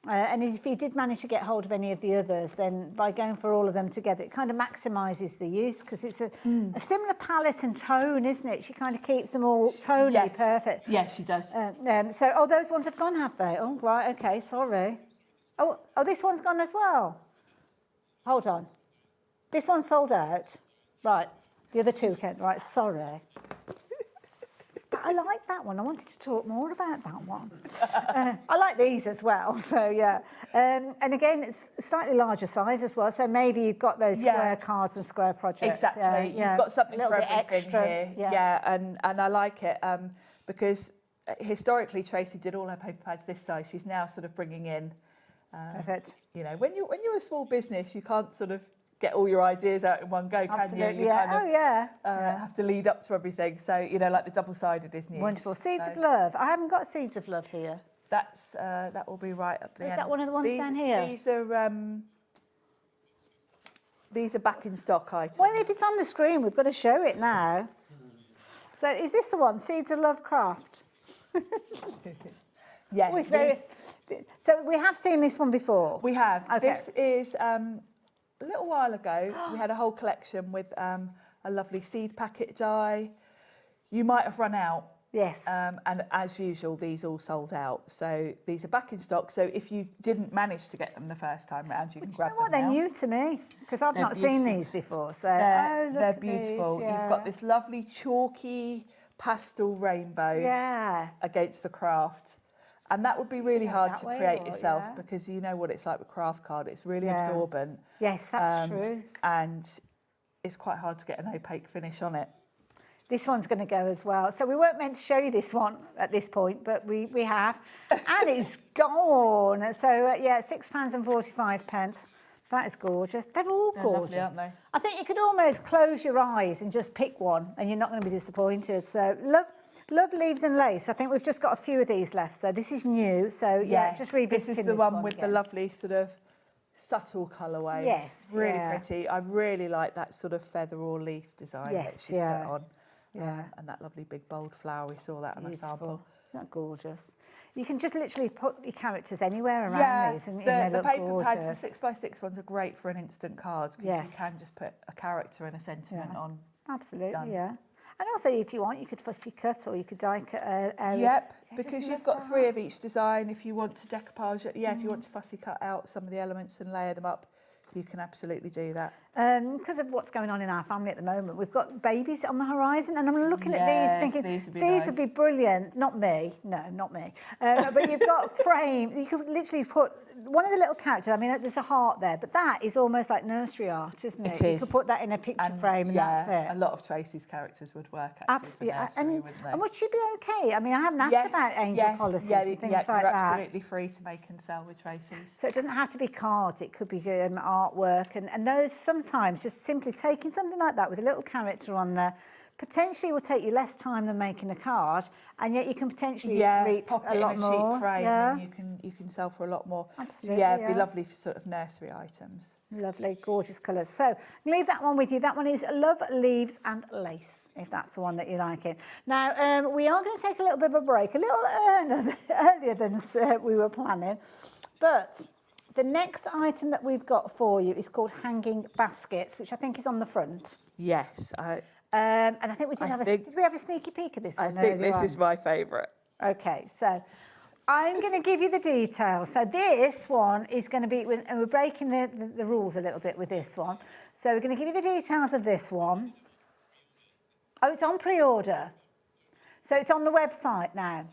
And if you did manage to get hold of any of the others, then by going for all of them together, it kind of maximises the use, because it's a similar palette and tone, isn't it? She kind of keeps them all tonally perfect. Yes, she does. So, those ones have gone, have they? Oh, right, okay, sorry. Oh, this one's gone as well. Hold on. This one sold out. Right, the other two can't. Right, sorry. But I like that one. I wanted to talk more about that one. I like these as well. So, yeah. And again, it's a slightly larger size as well. So maybe you've got those square cards and square projects. Exactly. You've got something for everything extra here. Yeah. And I like it because historically Tracey did all her paper pads this size. She's now sort of bringing in... Perfect. You know, when you're a small business, you can't sort of get all your ideas out in one go, can you? You kind of have to lead up to everything. So, you know, like the double-sided is new. Wonderful. Seeds of Love. I haven't got Seeds of Love here. That's that will be right up there. Is that one of the ones down here? These are back in stock items. Well, if it's on the screen, we've got to show it now. So is this the one, Seeds of Love Craft? Yeah. So we have seen this one before. We have. Okay. This is a little while ago. We had a whole collection with a lovely seed packet die. You might have run out. Yes. And as usual, these all sold out. So these are back in stock. So if you didn't manage to get them the first time round, you can grab them now. They're new to me because I've not seen these before. So they're beautiful. These, yeah. You've got this lovely chalky pastel rainbow against the craft. And that would be really hard to create yourself because you know what it's like with craft card. It's really absorbent. Yes, that's true. And it's quite hard to get an opaque finish on it. This one's going to go as well. So we weren't meant to show you this one at this point, but we have. And it's gone. So, £6.45. That is gorgeous. They're all gorgeous. Lovely, aren't they? I think you could almost close your eyes and just pick one and you're not going to be disappointed. So love Leaves and Lace. I think we've just got a few of these left. So this is new. So, just revisiting this is the one with again. The lovely sort of subtle colourway. Yes. Really pretty. I really like that sort of feather or leaf design that she's put on. Yeah. And that lovely big bold flower, we saw that on a sample. Isn't that gorgeous? You can just literally put your characters anywhere around these and they look paper gorgeous. pads, the 6x6 ones are great for an instant card because you can just put a character and a sentiment on. Absolutely, done. yeah. And also, if you want, you could fussy cut or you could die cut. Yep, because you've got 3 of each design. If you want to decoupage it, if you want to fussy cut out some of the elements and layer them up, you can absolutely do that. Because of what's going on in our family at the moment, we've got babies on the horizon, and I'm looking at these thinking, these would be brilliant. Not me, no, not me. But you've got frame, you could literally put one of the little characters, I mean, there's a heart there, but that is almost like nursery art, isn't it? It is. You could put that in a picture frame and that's it. A lot of Tracey's characters would work Absolutely, and would she be okay? I mean, I haven't asked about angel policies and things like you're that. absolutely free to make and sell with Tracey's. So it doesn't have to be cards, it could be artwork, and those sometimes just simply taking something like that with a little character on there potentially will take you less time than making a card, and yet you can potentially reap pop a it lot in a more. cheap frame and you can sell for a lot more. Absolutely, So it'd be lovely for sort of nursery items. Lovely, gorgeous colours. So leave that one with you. That one is Love, Leaves and Lace, if that's the one that you're liking. Now, we are going to take a little bit of a break, a little earlier than we were planning, but the next item that we've got for you is called hanging baskets, which I think is on the front. Yes. And I think we did we have a sneaky peek at this one I think this is my favourite. Okay, so I'm going to give you the details. So this one is going to be, and we're breaking the rules a little bit with this one. So we're going to give you the details of this one. Oh, it's on pre-order. So it's on the website now.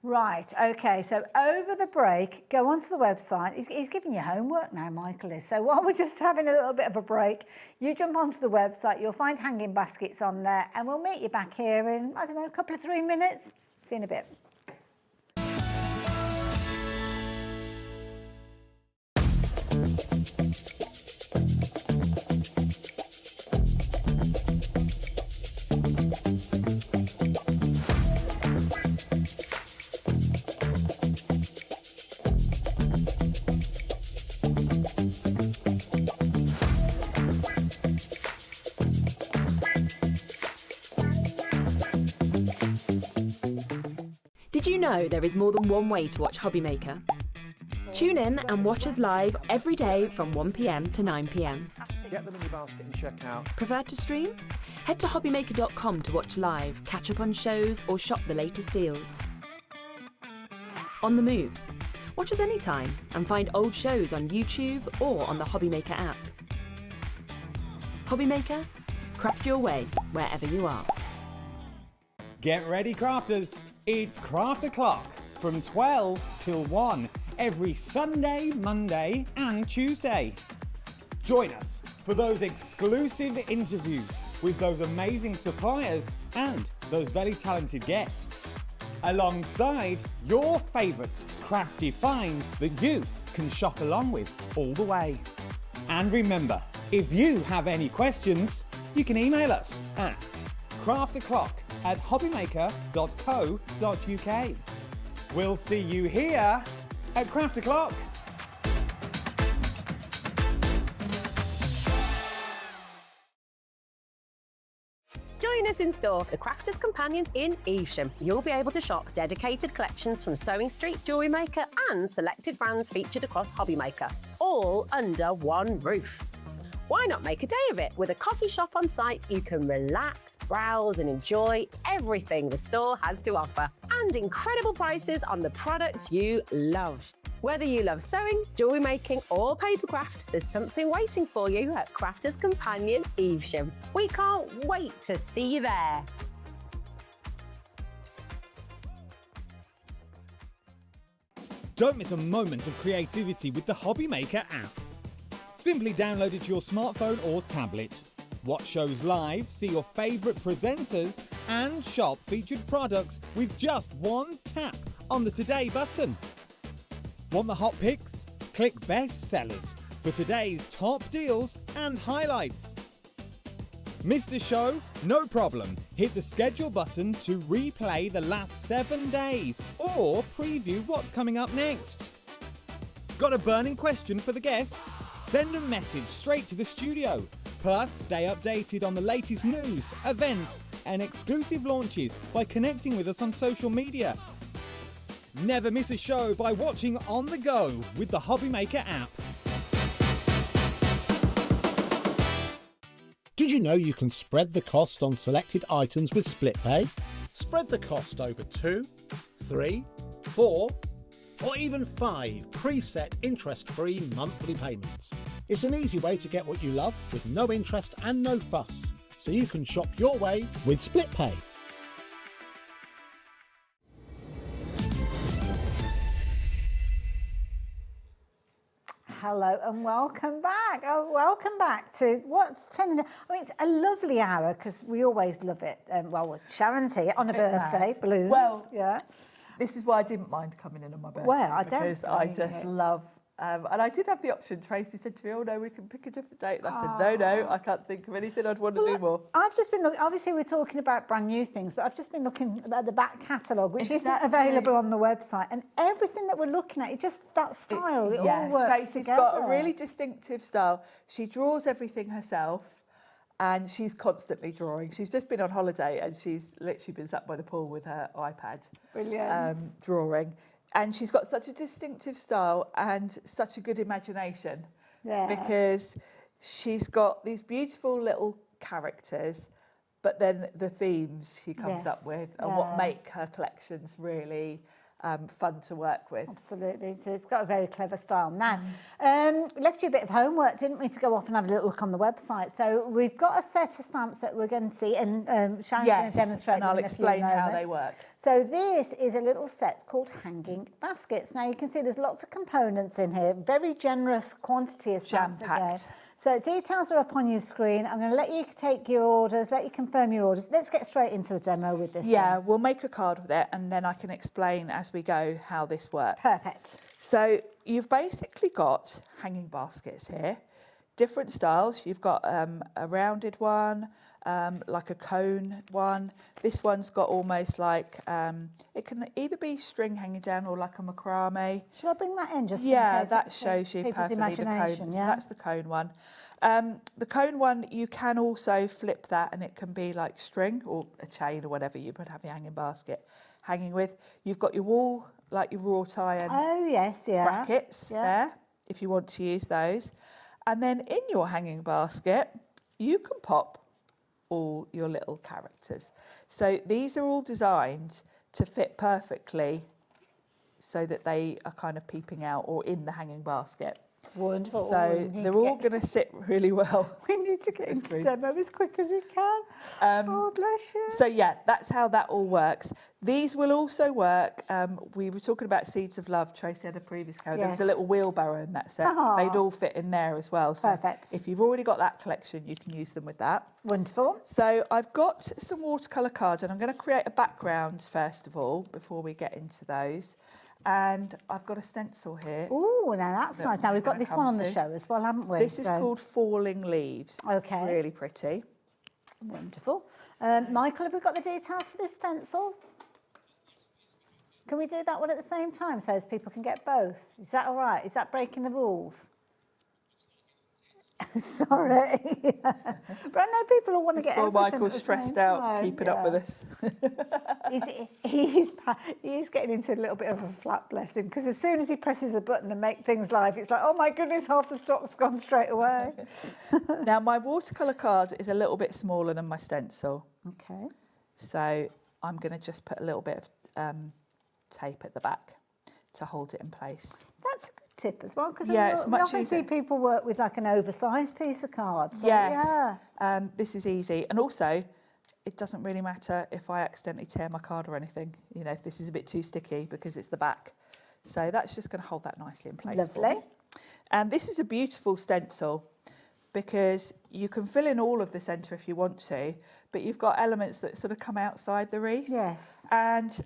Right, okay, so over the break, go onto the website. He's giving you homework now, Michael is. So while we're just having a little bit of a break, you jump onto the website, you'll find hanging baskets on there, and we'll meet you back here in, I don't know, a couple of 3 minutes. See you in a bit. Did you know there is more than one way to watch HobbyMaker? Tune in and watch us live every day from 1 p.m. to 9 p.m. Get them in your basket and check out. Prefer to stream? Head to hobbymaker.com to watch live, catch up on shows or shop the latest deals. On the move? Watch us anytime and find old shows on YouTube or on the HobbyMaker app. HobbyMaker, craft your way wherever you are. Get ready, crafters. It's Craft O'Clock from 12 till 1 every Sunday, Monday and Tuesday. Join us for those exclusive interviews with those amazing suppliers and those very talented guests, alongside your favourite crafty finds that you can shop along with all the way. And remember, if you have any questions, you can email us at crafto'clock@hobbymaker.co.uk. We'll see you here at Craft O'Clock. Join us in store for the Crafter's Companion in Evesham. You'll be able to shop dedicated collections from Sewing Street, Jewellery Maker and selected brands featured across HobbyMaker, all under one roof. Why not make a day of it? With a coffee shop on site, you can relax, browse and enjoy everything the store has to offer, and incredible prices on the products you love. Whether you love sewing, jewellery making or papercraft, there's something waiting for you at Crafter's Companion Evesham. We can't wait to see you there. Don't miss a moment of creativity with the HobbyMaker app. Simply download it to your smartphone or tablet. Watch shows live, see your favourite presenters and shop featured products with just one tap on the Today button. Want the hot picks? Click Best Sellers for today's top deals and highlights. Missed a show? No problem. Hit the schedule button to replay the last 7 days or preview what's coming up next. Got a burning question for the guests? Send a message straight to the studio. Plus, stay updated on the latest news, events and exclusive launches by connecting with us on social media. Never miss a show by watching on the go with the HobbyMaker app. Did you know you can spread the cost on selected items with split pay? Spread the cost over 2, 3, 4, or even 5 preset interest-free monthly payments. It's an easy way to get what you love with no interest and no fuss, so you can shop your way with split pay. Hello and welcome back. Oh, welcome back to what's turning. I mean, it's a lovely hour because we always love it. Well, with Sharon's here on a birthday, balloons. Well, yeah. This is why I didn't mind coming in on my birthday. Well, I don't because I just love. And I did have the option. Tracy said to me, "Oh no, we can pick a different date." And I said, "No, I can't think of anything I'd want to do more." I've just been looking. Obviously, we're talking about brand new things, but I've just been looking at the back catalogue, which isn't available on the website, and everything that we're looking at, it just that style, it all works Tracy's together. got a really distinctive style. She draws everything herself, and she's constantly drawing. She's just been on holiday, and she's literally been sat by the pool with her iPad, Brilliant. Drawing. And she's got such a distinctive style and such a good imagination. Yeah. Because she's got these beautiful little characters, but then the themes she comes up with are what make her collections really fun to work with. Absolutely. So it's got a very clever style. Now, we left you a bit of homework, didn't we, to go off and have a little look on the website. So we've got a set of stamps that we're going to see, and Sharon's going to demonstrate and I'll them in a few explain how moments. they work. So this is a little set called hanging baskets. Now you can see there's lots of components in here, very generous quantity of stamps again. Jam-packed. So details are up on your screen. I'm going to let you take your orders, let you confirm your orders. Let's get straight into a demo with this. Yeah, one. we'll make a card with it and then I can explain as we go how this works. Perfect. So you've basically got hanging baskets here, different styles. You've got a rounded one, like a cone one. This one's got almost like, it can either be string hanging down or like a macrame. Should I bring that in just Yeah, in case that shows you people's perfectly the cone. imagination, So yeah? that's the cone one. The cone one, you can also flip that and it can be like string or a chain or whatever you would have your hanging basket hanging with. You've got your wall, like your wrought iron brackets there, if you want to use those. And then in your hanging basket, you can pop all your little characters. So these are all designed to fit perfectly so that they are kind of peeping out or in the hanging basket. Wonderful. So they're all going to sit really well. We need to get into demo as quick as we can. Oh, bless you. So yeah, that's how that all works. These will also work. We were talking about Seeds of Love. Tracy had a previous card. There was a little wheelbarrow in that set. Aww. They'd all fit in there as well. So Perfect. if you've already got that collection, you can use them with that. Wonderful. So I've got some watercolour cards and I'm going to create a background first of all before we get into those. And I've got a stencil here. Oh, now that's nice. Now we've got this one on the show as well, haven't we? This is called Falling Leaves. Okay. Really pretty. Wonderful. Michael, have we got the details for this stencil? Can we do that one at the same time so as people can get both? Is that all right? Is that breaking the rules? Sorry. But I know people will want to get everything Michael's stressed out, keeping up with us. He's getting into a little bit of a flat, bless him, because as soon as he presses the button and make things live, it's like, oh my goodness, half the stock's gone straight away. Now, my watercolour card is a little bit smaller than my stencil. Okay. So I'm going to just put a little bit of tape at the back to hold it in place. That's a good tip as well, because Yeah, we it's much often easier. see people work with like an oversized piece of card. So, Yes. yeah. This is easy. And also, it doesn't really matter if I accidentally tear my card or anything, you know, if this is a bit too sticky because it's the back. So that's just going to hold that nicely in place. Lovely. And this is a beautiful stencil because you can fill in all of the centre if you want to, but you've got elements that sort of come outside the wreath. Yes. And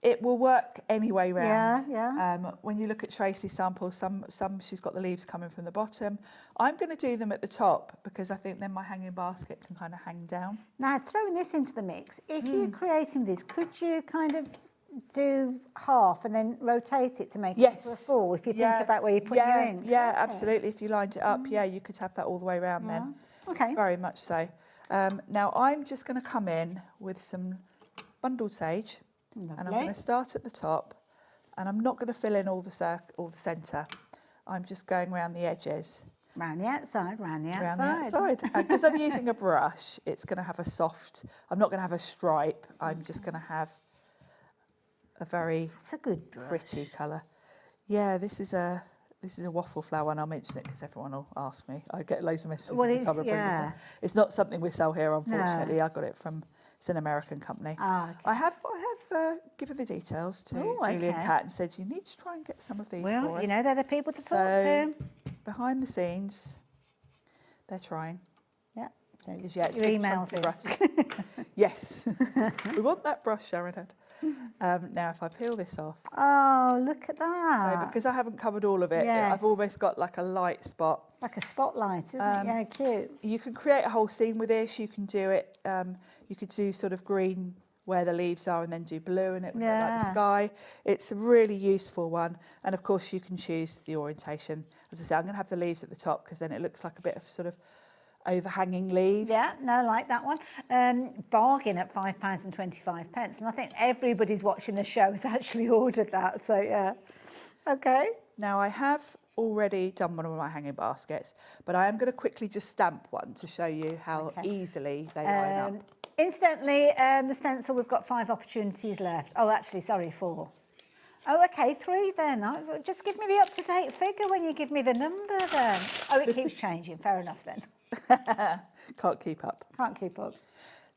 it will work any way round. Yeah. When you look at Tracy's samples, some she's got the leaves coming from the bottom. I'm going to do them at the top because I think then my hanging basket can kind of hang down. Now, throwing this into the mix, if you're creating this, could you kind of do half and then rotate it to make it into a full, if you think about where you put your ink? Yeah, absolutely. If you lined it up, you could have that all the way around then. Okay. Very much so. Now, I'm just going to come in with some bundled sage. Lovely. And I'm going to start at the top, and I'm not going to fill in all the centre. I'm just going around the edges. Round the outside, round the outside. Round the outside. Because I'm using a brush, it's going to have a soft, I'm not going to have a stripe, I'm just going to have a very That's a good brush. Pretty colour. Yeah, this is a waffle flower, and I'll mention it because everyone will ask me. I get loads of messages every time I bring this up. It's not something we sell here, unfortunately. No. I got it from, it's an American company. Ah, okay. I have given the details to Julie and Kat and said, you need to try and get some of these for Well, us. you know, they're the people to talk to. Behind the scenes, they're trying. Yeah. So it's your big emails chunky brush. Yes. We want that brush, Sharon had. Now, if I peel this off. Oh, look at that. So because I haven't covered all of it, I've almost got like a light spot. Like a spotlight, isn't it? Yeah, cute. You can create a whole scene with this. You can do it, you could do sort of green where the leaves are and then do blue and it would look like the sky. It's a really useful one. And of course you can choose the orientation. As I say, I'm going to have the leaves at the top because then it looks like a bit of sort of overhanging leaves. Yeah, no, I like that one. Bargain at £5.25. And I think everybody's watching the show has actually ordered that. So, yeah. Okay. Now, I have already done one of my hanging baskets, but I am going to quickly just stamp one to show you how easily they line up. Incidentally, the stencil, we've got 5 opportunities left. Oh, actually, sorry, 4. Oh, okay, 3 then. Oh, just give me the up-to-date figure when you give me the number then. Oh, it keeps changing. Fair enough then. Can't keep up. Can't keep up.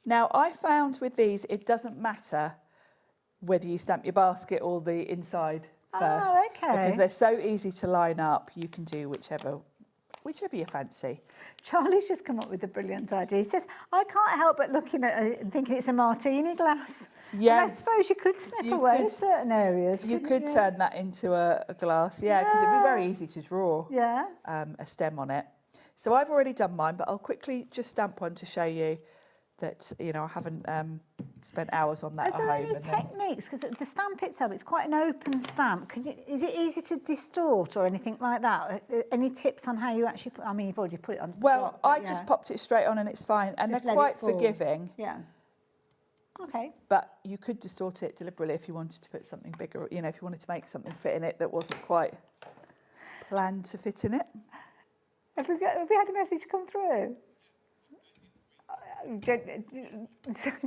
Now, I found with these, it doesn't matter whether you stamp your basket or the inside first. Oh, okay. Because they're so easy to line up, you can do whichever you fancy. Charlie's just come up with a brilliant idea. He says, I can't help but looking at it and thinking it's a martini glass. Yes. And I suppose you could snip away certain areas. You could turn that into a glass, because it'd be very easy to draw a stem on it. So I've already done mine, but I'll quickly just stamp one to show you that, you know, I haven't spent hours on that at home. Are there any techniques? Because the stamp itself, it's quite an open stamp. Is it easy to distort or anything like that? Any tips on how you actually put, I mean, you've already put it on. Well, I just popped it straight on and it's fine. And Just they're let it quite fall. forgiving. Yeah. Okay. But you could distort it deliberately if you wanted to put something bigger, you know, if you wanted to make something fit in it that wasn't quite planned to fit in it. Have we had a message come through?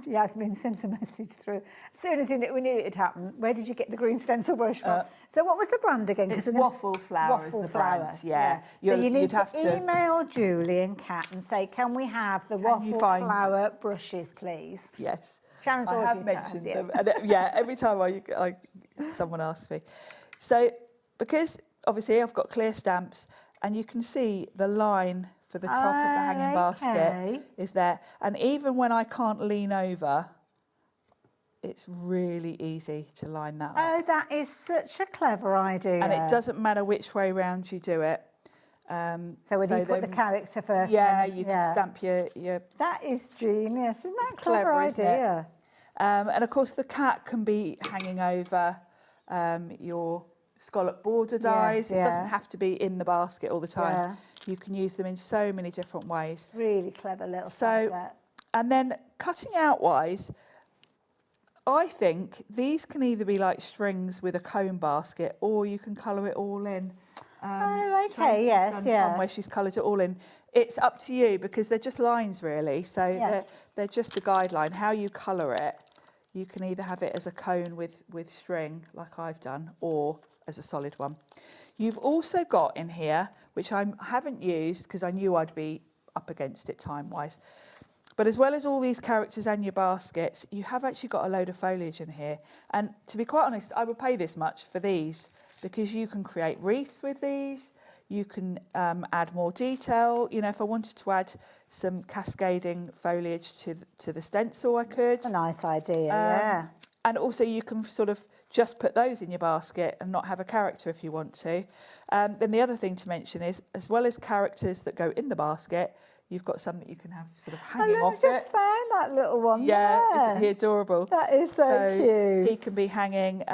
Yasmin sent a message through. As soon as we knew it had happened, where did you get the green stencil brush from? So what was the brand again? It's Waffle Flower. Waffle is the Flower, brand, yeah. So you need to email Julie and Kat and say, can we have the Waffle Flower brushes, please? Yes. Sharon's I have mentioned them. And every time someone asks me. So because obviously I've got clear stamps and you can see the line for the top of the hanging basket is there. And even when I can't lean over, it's really easy to line that up. Oh, that is such a clever idea. And it doesn't matter which way round you do it. So whether you put the character first. Yeah, you can stamp your... That is genius. Isn't that a clever idea? And of course the cat can be hanging over your scallop border dies. It doesn't have to be in the basket all the time. You can use them in so many different ways. Really clever little set. And then cutting out wise, I think these can either be like strings with a cone basket or you can colour it all in. Okay, yes, Some where she's coloured it all in. It's up to you because they're just lines really. So they're just a guideline. How you colour it, you can either have it as a cone with string like I've done or as a solid one. You've also got in here, which I haven't used because I knew I'd be up against it time-wise, but as well as all these characters and your baskets, you have actually got a load of foliage in here. And to be quite honest, I would pay this much for these because you can create wreaths with these. You can add more detail. You know, if I wanted to add some cascading foliage to the stencil, I could. That's a nice idea, yeah. And also you can sort of just put those in your basket and not have a character if you want to. Then the other thing to mention is, as well as characters that go in the basket, you've got some that you can have sort of hanging off it. I just found that little one there. Isn't he adorable? That is so cute. He can be hanging.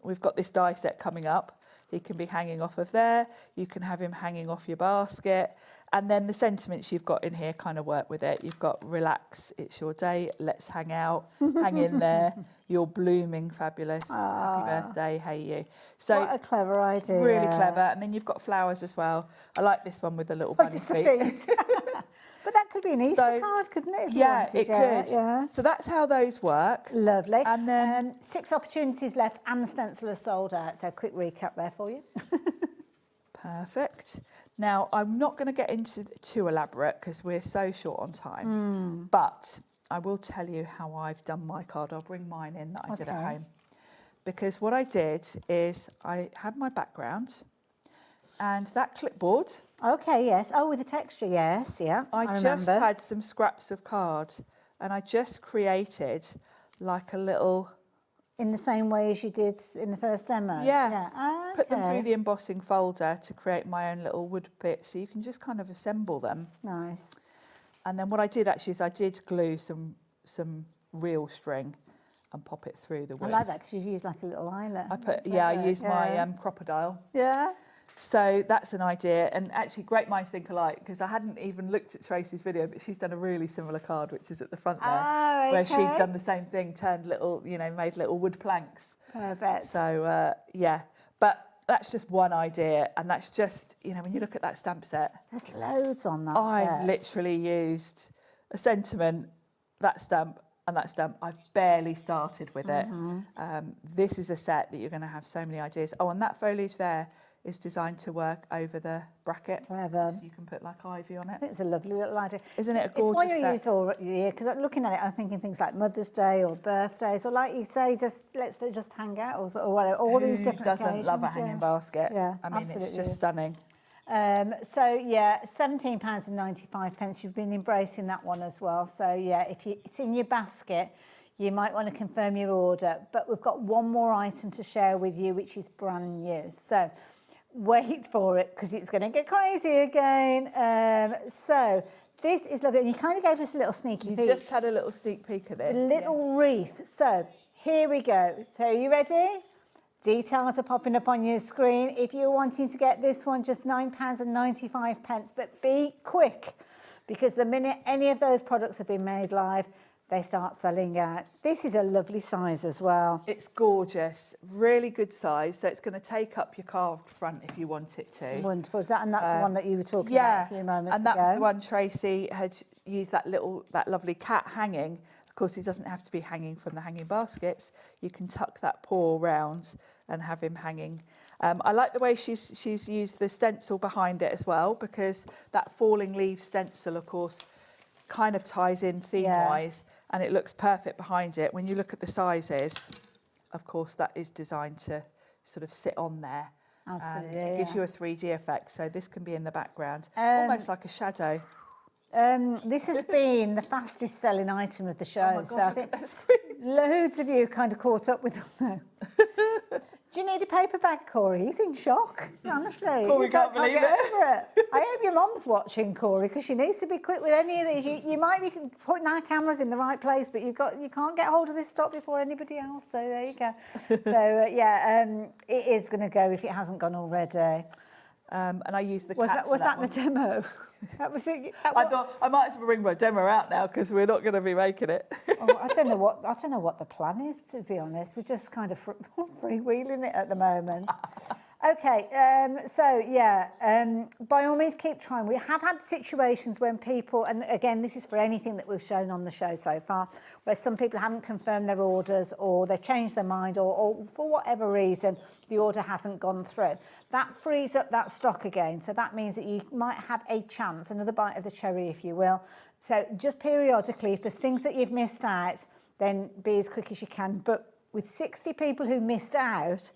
We've got this die set coming up. He can be hanging off of there. You can have him hanging off your basket. And then the sentiments you've got in here kind of work with it. You've got relax, it's your day, let's hang out, hang in there. You're blooming fabulous. Happy birthday, hey you. So what a clever idea. Really clever. And then you've got flowers as well. I like this one with the little bunny feet. But that could be an Easter card, couldn't it? If you wanted, it could. Yeah. So that's how those work. Lovely. And then 6 opportunities left and the stencil is sold out. So quick recap there for you. Perfect. Now, I'm not going to get into too elaborate because we're so short on time, but I will tell you how I've done my card. I'll bring mine in that I did at home. Because what I did is I had my background and that clipboard. Okay, yes. Oh, with the texture, yes, yeah. I just had some scraps of card and I just created like a little... In the same way as you did in the first demo? Yeah. Oh, put them through the embossing folder to create my own little wood bits, so you can just kind of assemble them. Nice. And then what I did actually is I did glue some real string and pop it through the wood. I like that because you've used like a little eyelet. I used my crocodile. Yeah. So that's an idea, and actually great minds think alike, because I hadn't even looked at Tracey's video, but she's done a really similar card, which is at the front there, where she'd done the same thing, turned little, made little wood planks. Perfect. So, yeah, but that's just one idea, and that's just, when you look at that stamp set. There's loads on that I've set. literally used a sentiment, that stamp, and that stamp. I've barely started with it. This is a set that you're going to have so many ideas. Oh, and that foliage there is designed to work over the bracket. Clever. So you can put like ivy on it. It's a lovely little idea. Isn't it a gorgeous It's one you set? use all year, because I'm looking at it, I'm thinking things like Mother's Day or birthdays, or like you say, let's just hang out or whatever. All these different doesn't occasions. love a hanging basket? Yeah, I mean, absolutely. it's just stunning. So yeah, £17.95. You've been embracing that one as well. So yeah, if it's in your basket, you might want to confirm your order. But we've got one more item to share with you, which is brand new. So wait for it, because it's going to get crazy again. So this is lovely. And you kind of gave us a little sneaky peek. You just had a little sneak peek at it. A little wreath. So here we go. So are you ready? Details are popping up on your screen. If you're wanting to get this one, just £9.95. But be quick, because the minute any of those products have been made live, they start selling out. This is a lovely size as well. It's gorgeous, really good size. So it's going to take up your carved front if you want it to. Wonderful. And that's the one that you were talking about a few moments ago. And that was the one Tracey had used that lovely cat hanging. Of course, it doesn't have to be hanging from the hanging baskets. You can tuck that paw round and have him hanging. I like the way she's used the stencil behind it as well, because that falling leaf stencil, of course, kind of ties in theme-wise, and it looks perfect behind it. When you look at the sizes, of course, that is designed to sort of sit on there. Absolutely, It gives you a 3D effect, so this can be in the background, almost like a shadow. This has been the fastest selling item of the show. Oh my God, so I think loads of you kind of caught up with them. Do you need a paper bag, Corey? He's in shock, honestly. Corey can't believe get over it. I hope your mum's watching, Corey, because she needs to be quick with any of these. You might be putting our cameras in the right place, but you can't get hold of this stock before anybody else. So there you go. So it is going to go if it hasn't gone already. And I used the cat. Was that the demo? That was it. I thought I might as well bring my demo out now, because we're not going to be making it. I don't know what the plan is, to be honest. We're just kind of freewheeling it at the moment. Okay, by all means keep trying. We have had situations when people, and again, this is for anything that we've shown on the show so far, where some people haven't confirmed their orders, or they've changed their mind, or for whatever reason, the order hasn't gone through. That frees up that stock again, so that means that you might have a chance, another bite of the cherry, if you will. So just periodically, if there's things that you've missed out, then be as quick as you can. But with 60 people who missed out,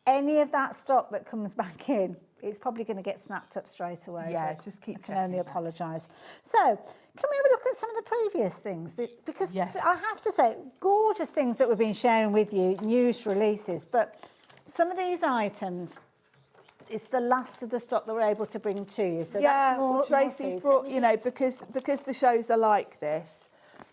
any of that stock that comes back in, it's probably going to get snapped up straight away. Yeah, just keep I can only apologise. So, can we have a look at some of the previous things? Because I have to say, gorgeous things that we've been sharing with you, news releases, but some of these items, it's the last of the stock that we're able to bring to you. So that's more. Tracey's brought, because the shows are like this.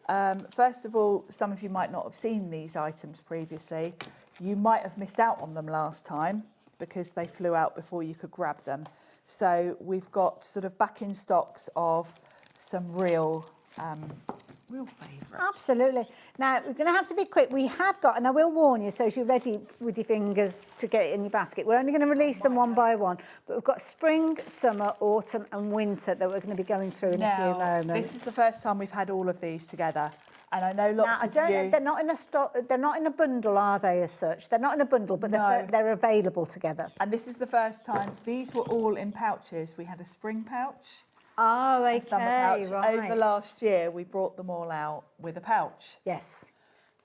First of all, some of you might not have seen these items previously. You might have missed out on them last time. because they flew out before you could grab them. So we've got sort of back in stocks of some real favourites. Absolutely. Now, we're going to have to be quick. We have got, and I will warn you, so as you're ready with your fingers to get it in your basket, we're only going to release them one by one. But we've got spring, summer, autumn and winter that we're going to be going through in a few moments. This is the first time we've had all of these together. And I know lots of you... They're not in a stock. They're not in a bundle, are they, as such? They're not in a bundle, but they're available together. And this is the first time. These were all in pouches. We had a spring pouch. Oh, okay, a summer pouch. right. Over last year, we brought them all out with a pouch. Yes.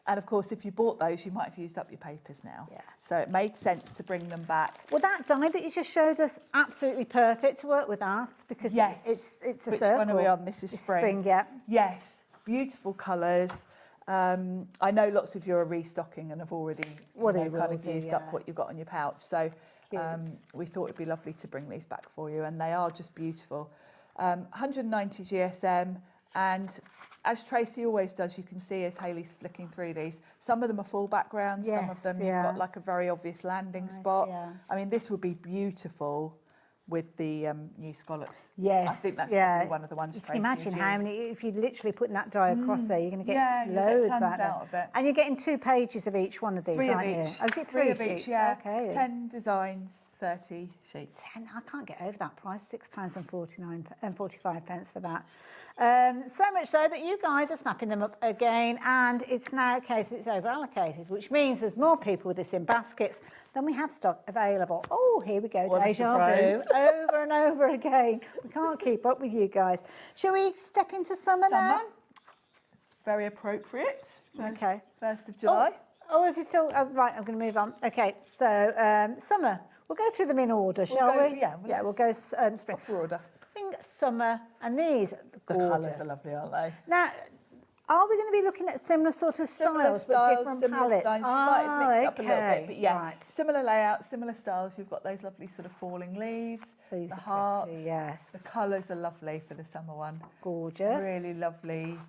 And of course, if you bought those, you might have used up your papers now. Yeah. So it made sense to bring them back. Well, that die that you just showed us, absolutely perfect to work with art because it's a Which circle. one are we on? This is spring. Yeah. Yes. Beautiful colours. I know lots of you are restocking and have already used up what you've got on your pouch. So we thought it'd be lovely to bring these back for you, and they are just beautiful. 190 GSM, and as Tracey always does, you can see as Hayley's flicking through these, some of them are full backgrounds, some of them you've got like a very obvious landing spot. Yeah. I mean, this would be beautiful with the new scallops. Yes. I think that's probably one of the ones. You can imagine how many, if you literally putting that die across there, you're going to get loads out of it. And you're getting 2 pages of each one of these, aren't you? Oh, is it 3 of sheets? each, yeah. Okay. 10 designs, 30 sheets. 10, I can't get over that price, £6.45 for that. So much so that you guys are snapping them up again, and it's now a case that it's over allocated, which means there's more people with this in baskets than we have stock available. Oh, here we go, deja vu, over and over again. We can't keep up with you guys. Shall we step into summer now? Very appropriate. Okay. 1st of July. Oh, if you still... right, I'm going to move on. Okay, so summer. We'll go through them in order, shall we? Yeah, we'll go spring. Order. Spring, summer, and these are gorgeous. The colours are lovely, aren't they? Now, are we going to be looking at similar sort of styles, but different palettes? Styles. You might have mixed up a little bit, but yeah, right. Similar layout, similar styles. You've got those lovely sort of falling leaves, these the are hearts. pretty, yes. The colours are lovely for the summer one. Gorgeous. Really lovely.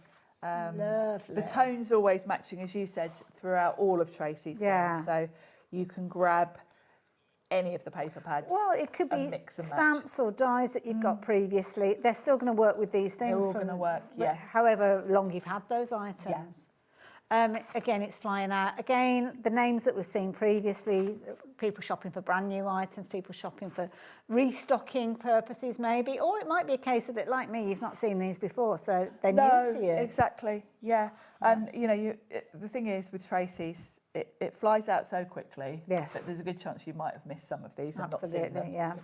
Lovely. The tone's always matching, as you said, throughout all of Tracey's things. So you can grab any of the paper pads. Well, it could be stamps or dies that you've got previously. They're still going to work with these things. They're all going to work, yeah. However long you've had those items. Again, it's flying out. Again, the names that we've seen previously, people shopping for brand new items, people shopping for restocking purposes maybe, or it might be a case of it, like me, you've not seen these before, so they're new to you. Exactly, yeah. And, you know, the thing is with Tracey's, it flies out so quickly that there's a good chance you might have missed some of these and not seen them. Yeah.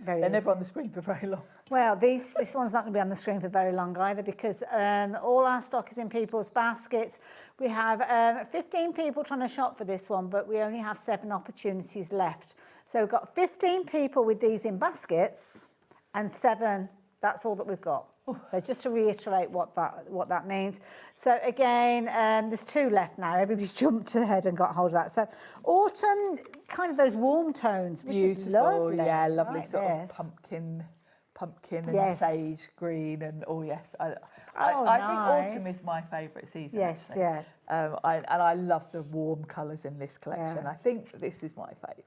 They're never on the screen for very long. Well, this one's not going to be on the screen for very long either, because all our stock is in people's baskets. We have 15 people trying to shop for this one, but we only have 7 opportunities left. So we've got 15 people with these in baskets and 7, that's all that we've got. So just to reiterate what that means. So again, there's 2 left now. Everybody's jumped ahead and got hold of that. So autumn, kind of those warm tones, which is lovely. Yeah, lovely sort of pumpkin and sage green, and I think autumn is my favourite season. Yes, actually. yeah. I love the warm colours in this collection. Yeah. I think this is my favourite.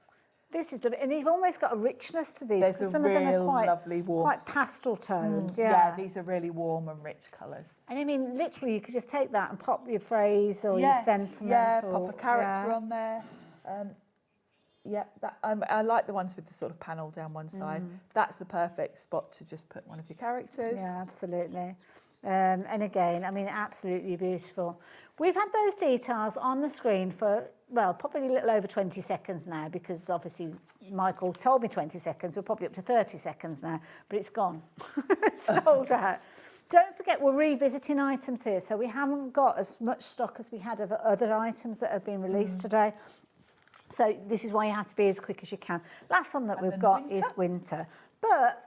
This is, and you've almost got a richness to these. There's a some real of them are quite, lovely warm, quite pastel tones. Yeah, these are really warm and rich colours. And I mean, literally, you could just take that and pop your phrase or your sentiment. Yeah, or, pop a character on there. I like the ones with the sort of panel down one side. That's the perfect spot to just put one of your characters. Yeah, absolutely. And again, I mean, absolutely beautiful. We've had those details on the screen for, well, probably a little over 20 seconds now, because obviously Michael told me 20 seconds. We're probably up to 30 seconds now, but it's gone. Sold out. Don't forget, we're revisiting items here, so we haven't got as much stock as we had of other items that have been released today. So this is why you have to be as quick as you can. Last one that we've got is winter. But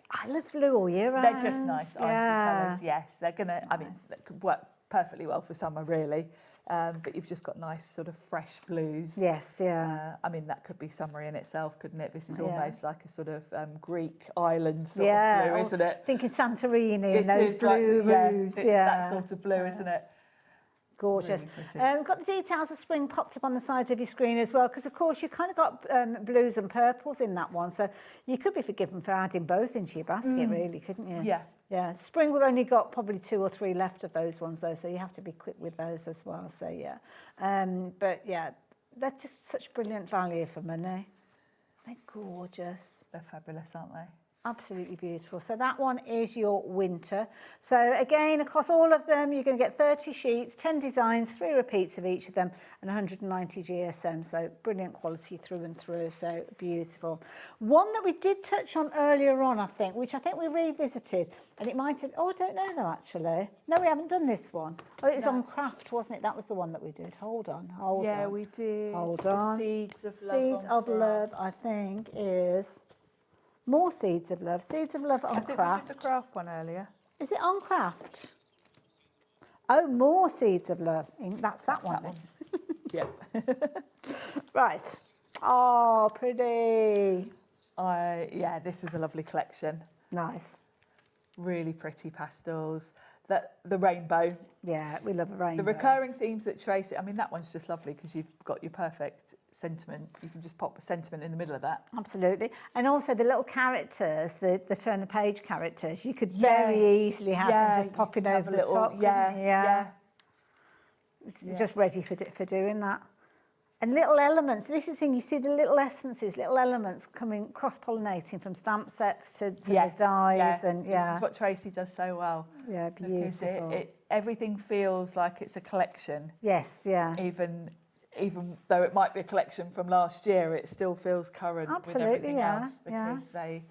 I love blue all year round. They're just nice icy colours, yes. They're going to, I mean, they could work perfectly well for summer, really. But you've just got nice sort of fresh blues. Yes, yeah. I mean, that could be summery in itself, couldn't it? This is almost like a sort of Greek island sort of blue, isn't it? Thinking Santorini and those blue roofs. That sort of blue, isn't it? Gorgeous. Really pretty. We've got the details of spring popped up on the side of your screen as well, because of course you kind of got blues and purples in that one, so you could be forgiven for adding both into your basket, really, couldn't you? Yeah. Yeah. Spring, we've only got probably 2 or 3 left of those ones though, so you have to be quick with those as well. So yeah, but yeah, they're just such brilliant value for money. They're gorgeous. They're fabulous, aren't they? Absolutely beautiful. So that one is your winter. So again, across all of them, you're going to get 30 sheets, 10 designs, 3 repeats of each of them, and 190 GSM. So brilliant quality through and through. So beautiful. One that we did touch on earlier on, I think, which I think we revisited, and it might have, oh, I don't know though, actually. No, we haven't done this one. Oh, it was on craft, wasn't it? That was the one that we did. Hold on, hold on. Yeah, we did. Hold on. Seeds of Love. Seeds of Love, I think, is... More Seeds of Love. Seeds of Love on I think craft. we did the craft one earlier. Is it on craft? Oh, More Seeds of Love. That's that one. Yeah. Right. Oh, pretty. Yeah, this was a lovely collection. Nice. Really pretty pastels. The rainbow. Yeah, we love a rainbow. The recurring themes that Tracey, I mean, that one's just lovely because you've got your perfect sentiment. You can just pop a sentiment in the middle of that. Absolutely. And also the little characters, the turn the page characters, you could very easily have them just popping over the top. Yeah. It's just ready for doing that. And little elements, this is the thing, you see the little essences, little elements coming, cross-pollinating from stamp sets to the dies. And This is what Tracey does so well. Yeah, beautiful. Everything feels like it's a collection. Yes, yeah. Even though it might be a collection from last year, it still feels current with everything else because they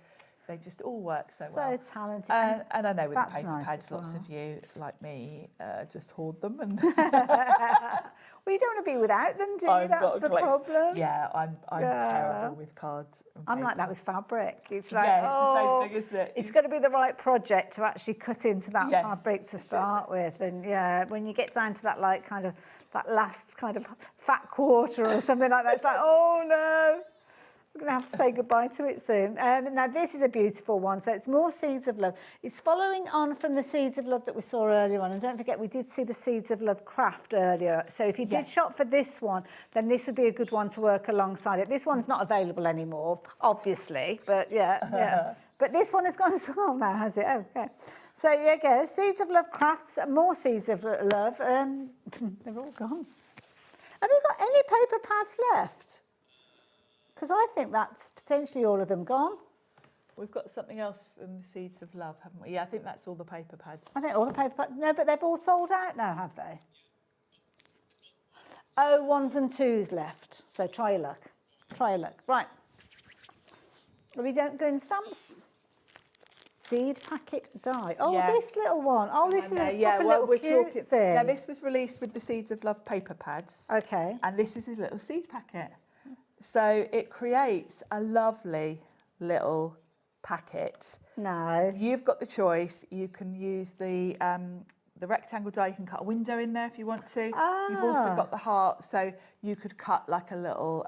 just all work so well. So talented. And I know with the paper nice pads, lots of you, like me, just hoard them. And well, you don't want to be without them, do you? That's the problem. Yeah, I'm terrible with cards. I'm like that with fabric. It's like, it's the same thing, isn't it? It's got to be the right project to actually cut into that fabric to start with. And yeah, when you get down to that that last kind of fat quarter or something like that, it's like, oh no. We're going to have to say goodbye to it soon. Now, this is a beautiful one. So it's More Seeds of Love. It's following on from the Seeds of Love that we saw earlier on. And don't forget, we did see the Seeds of Love craft earlier. So if you did shop for this one, then this would be a good one to work alongside it. This one's not available anymore, obviously. But yeah. But this one has gone as well now, has it? Okay. So there you go. Seeds of Love crafts, More Seeds of Love. They're all gone. Have you got any paper pads left? Because I think that's potentially all of them gone. We've got something else from the Seeds of Love, haven't we? Yeah, I think that's all the paper pads. I think all the paper pads. No, but they've all sold out now, have they? Oh, 1s and 2s left. So try your luck. Try your luck. Right. Are we don't go in stamps? Seed packet die. Oh, this little one. Oh, this is a proper little cutesy. Now, this was released with the Seeds of Love paper pads. Okay. And this is a little seed packet. So it creates a lovely little packet. Nice. You've got the choice. You can use the rectangle die. You can cut a window in there if you want to. You've also got the heart, so you could cut like a little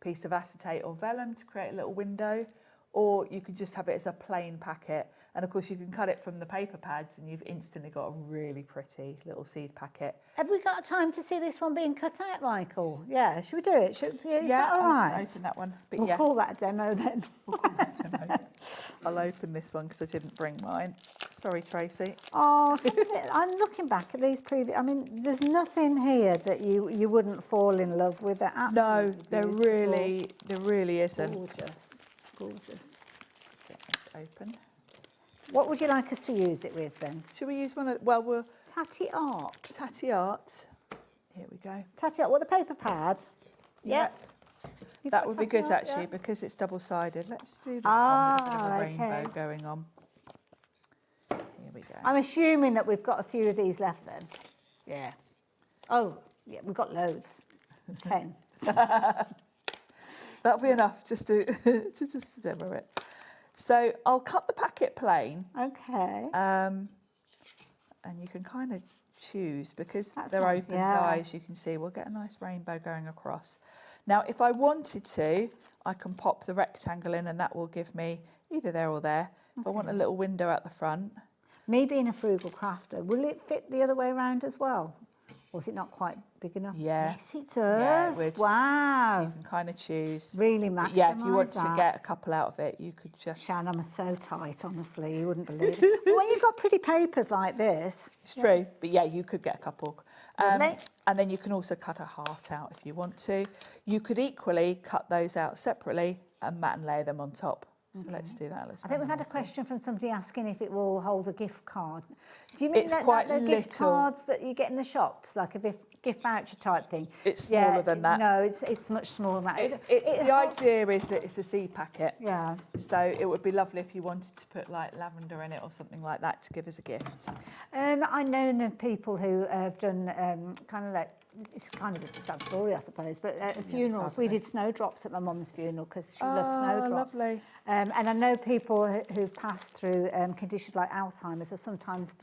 piece of acetate or vellum to create a little window, or you could just have it as a plain packet. And of course, you can cut it from the paper pads, and you've instantly got a really pretty little seed packet. Have we got time to see this one being cut out, Michael? Yeah, should we do it? Is that all right? I'll open that one. But we'll call that a demo then. We'll call that a demo. I'll open this one because I didn't bring mine. Sorry, Tracey. Oh, I'm looking back at these previous. I mean, there's nothing here that you wouldn't fall in love with. No, there really isn't. Gorgeous, gorgeous. Let's get this open. What would you like us to use it with then? Should we use one of, well, we'll... Tatty Art. Tatty Art. Here we go. Tatty Art, what, the paper pad? Yeah. That would be good, actually, because it's double-sided. Let's do this one with a bit of a rainbow going on. Here we go. I'm assuming that we've got a few of these left then. Yeah. Oh, yeah, we've got loads. 10. That'll be enough just to demo it. So I'll cut the packet plain. Okay. And you can kind of choose, because they're open dies, you can see we'll get a nice rainbow going across. Now, if I wanted to, I can pop the rectangle in and that will give me either there or there. If I want a little window at the front. Me being a frugal crafter, will it fit the other way around as well? Or is it not quite big enough? Yeah. Yes, it Yeah, does. it would. Wow. So you can kind of choose. Really But maximise yeah, if you want that. to get a couple out of it, you could just... Sharon, I'm so tight, honestly, you wouldn't believe it. But when you've got pretty papers like this... It's true, but yeah, you could get a couple. Lovely. And then you can also cut a heart out if you want to. You could equally cut those out separately and matte and layer them on top. So let's do that. I think we've had a question from somebody asking if it will hold a gift card. Do you mean It's that, quite the gift little. cards that you get in the shops, like a gift voucher type thing? It's smaller than that. No, it's much smaller than that. The idea is that it's a seed packet. Yeah. So it would be lovely if you wanted to put like lavender in it or something like that to give as a gift. I know people who have done kind of like, it's kind of a sad story, I suppose, but at funerals, we did snowdrops at my mum's funeral because she loves snowdrops. Lovely. And I know people who've passed through conditions like Alzheimer's are sometimes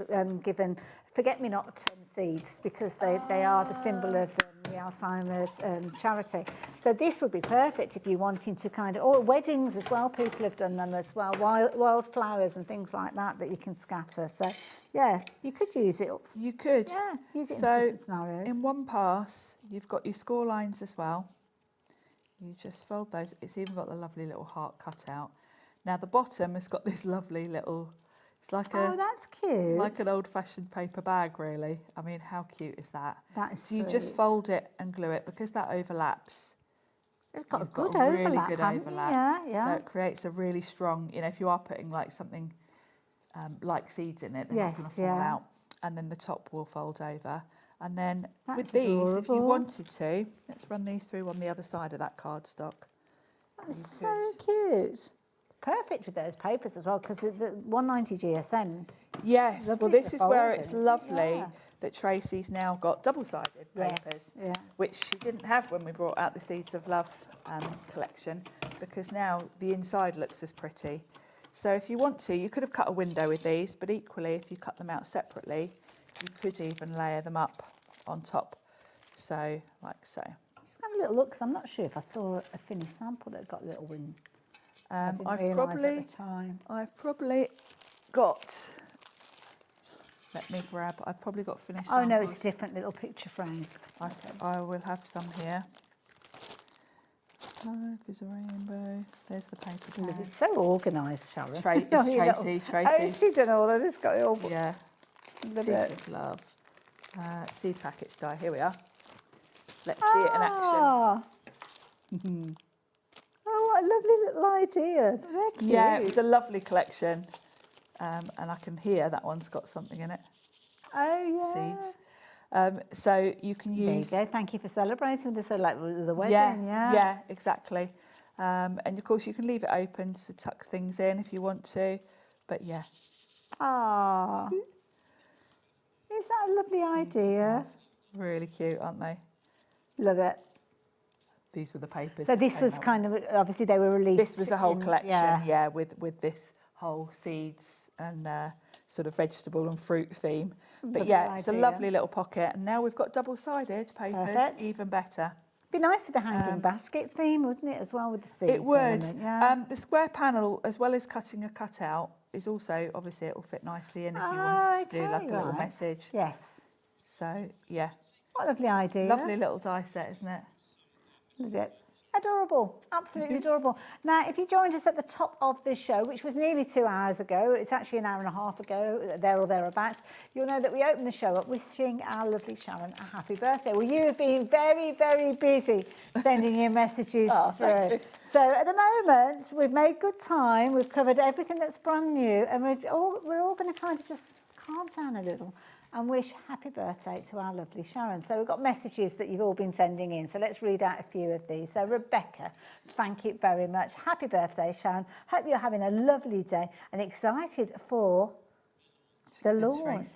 given forget-me-not seeds because they are the symbol of the Alzheimer's charity. So this would be perfect if you're wanting to kind of, or weddings as well, people have done them as well, wildflowers and things like that you can scatter. So yeah, you could use it. You could. Yeah, use it in So different scenarios. in one pass, you've got your score lines as well. You just fold those. It's even got the lovely little heart cut out. Now the bottom has got this lovely little, it's like Oh, that's cute. like an old-fashioned paper bag, really. I mean, how cute is that? That is So you just sweet. fold it and glue it because that overlaps. It's got a You've good got a really overlap, good haven't you? overlap. Yeah, yeah. So it creates a really strong, if you are putting like something like seeds in it, then Yes, it's going to fall yeah. out. And then the top will fold over. And then That's with these, if you adorable. wanted to, let's run these through on the other side of that cardstock. That's so cute. Perfect with those papers as well, because the 190 GSM. Yes, well, lovely this to is where fold it's in, isn't it? lovely Yeah. that Tracey's now got double-sided Yes, papers, yeah. which she didn't have when we brought out the Seeds of Love collection, because now the inside looks as pretty. So if you want to, you could have cut a window with these, but equally, if you cut them out separately, you could even layer them up on top. So, like so. Just have a little look, because I'm not sure if I saw a finished sample that got a little wing. I didn't realise at the time. I've probably got. Let me grab. I've probably got finished. Oh no, samples. it's a different little picture frame. I will have some here. Life is a rainbow. There's the paper tag. It's so organised, Sharon. Tracy. Oh, she's done all of this. Got it all. Yeah. Love Seeds it. of Love. Seed packets die. Here we are. Let's see it in action. Oh, what a lovely little idea. They're cute. Yeah, it was a lovely collection. And I can hear that one's got something in it. Oh, yeah. Seeds. So you can use... There you go. Thank you for celebrating with the wedding. Yeah, exactly. And of course you can leave it open to tuck things in if you want to. But yeah. Ah. Is that a lovely idea? Really cute, aren't they? Love it. These were the papers. So this was kind of, obviously they were released. This was a whole collection, yeah. with this whole seeds and sort of vegetable and fruit theme. But Lovely yeah, it's a idea. lovely little pocket. And now we've got double-sided papers, Perfect. even better. Be nice with the hanging basket theme, wouldn't it, as well, with the seeds? It would. element, yeah. The square panel, as well as cutting a cutout, is also, obviously, it will fit nicely in if you wanted to do like a little right. message. Yes. So, yeah. What a lovely idea. Lovely little die set, isn't it? Love it. Adorable, absolutely adorable. Now, if you joined us at the top of this show, which was nearly 2 hours ago, it's actually an hour and a half ago, there or thereabouts, you'll know that we opened the show up wishing our lovely Sharon a happy birthday. Well, you have been very, very busy sending your messages through. So at the moment, we've made good time, we've covered everything that's brand new, and we're all going to kind of just calm down a little and wish happy birthday to our lovely Sharon. So we've got messages that you've all been sending in. So let's read out a few of these. So Rebecca, thank you very much. Happy birthday, Sharon. Hope you're having a lovely day and excited for the launch.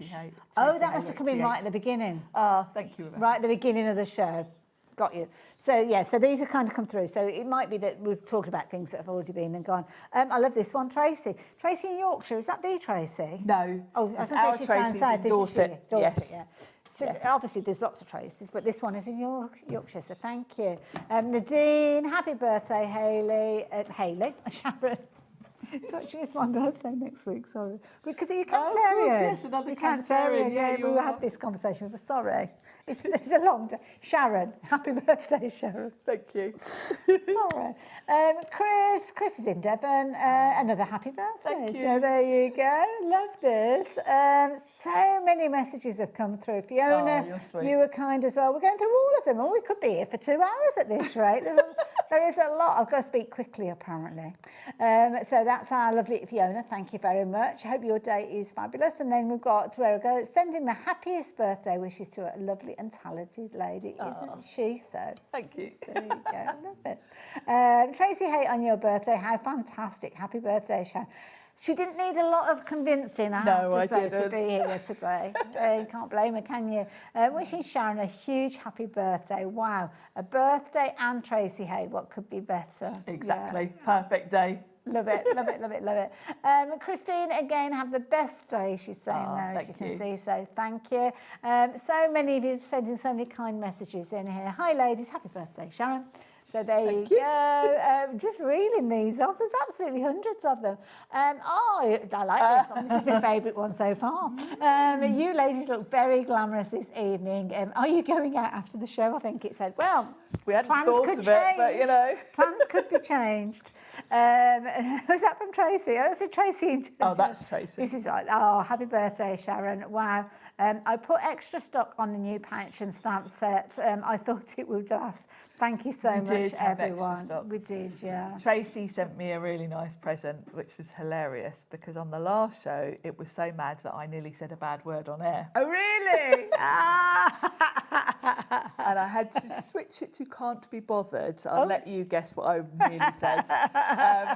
Oh, that must have come in right at the beginning. Oh, thank you, Rebecca. Right at the beginning of the show. Got you. So, yeah, so these have kind of come through. So it might be that we're talking about things that have already been and gone. I love this one, Tracy. Tracy in Yorkshire, is that the Tracy? No. Oh, I was It's going to our say she's Tracy's down in south. Dorset, yes. Yeah. So obviously there's lots of Tracys, but this one is in Yorkshire, so thank you. Nadine, happy birthday, Hayley. Sharon. It's my birthday next week, sorry. Because you're Cancerian. Oh, of course, yes, another You're Cancerian, yeah, we you had are. this conversation before, sorry. It's a long day. Sharon, happy birthday, Sharon. Thank you. Sorry. Chris is in Devon. Another happy birthday. Thank you. So there you go. Love this. So many messages have come through. Fiona, you're sweet. you were kind as well. We're going through all of them. Oh, we could be here for 2 hours at this rate. There is a lot. I've got to speak quickly, apparently. So that's our lovely Fiona. Thank you very much. I hope your day is fabulous. And then we've got, where we go, sending the happiest birthday wishes to a lovely and talented lady, isn't she so? Thank you. There you go. Love it. Tracey Hey, on your birthday, how fantastic. Happy birthday, Sharon. She didn't need a lot of convincing, I have to say, to be here today. You can't blame her, can you? Wishing Sharon a huge happy birthday. Wow, a birthday and Tracey Hey, what could be better? Exactly, perfect day. Love it, love it, love it, love it. Christine, again, have the best day, she's saying there, as you can see, so thank you. So many of you sending so many kind messages in here. Hi, ladies, happy birthday, Sharon. So there you go. Just reeling these off. There's absolutely hundreds of them. I like this one. This is my favourite one so far. You ladies look very glamorous this evening. Are you going out after the show? I think it said. Well, we hadn't plans thought could of change. it, but you know. Plans could be changed. Was that from Tracy? Oh, that's Tracy. Oh, that's Tracy. This is right. Oh, happy birthday, Sharon. Wow. I put extra stock on the new pouch and stamp set. I thought it would last. Thank you so much, everyone. We did, yeah. Tracy sent me a really nice present, which was hilarious because on the last show, it was so mad that I nearly said a bad word on air. Oh, really? And I had to switch it to can't be bothered. I'll let you guess what I nearly said.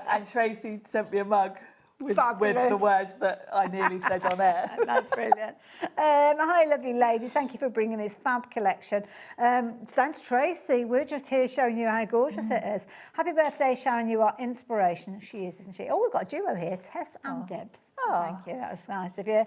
And Tracy sent me a mug with the words that I nearly said on air. That's brilliant. Hi, lovely ladies. Thank you for bringing this fab collection. Thanks, Tracy. We're just here showing you how gorgeous it is. Happy birthday, Sharon. You are inspiration. She is, isn't she? Oh, we've got a duo here, Tess and Debs. Thank you. That was nice of you.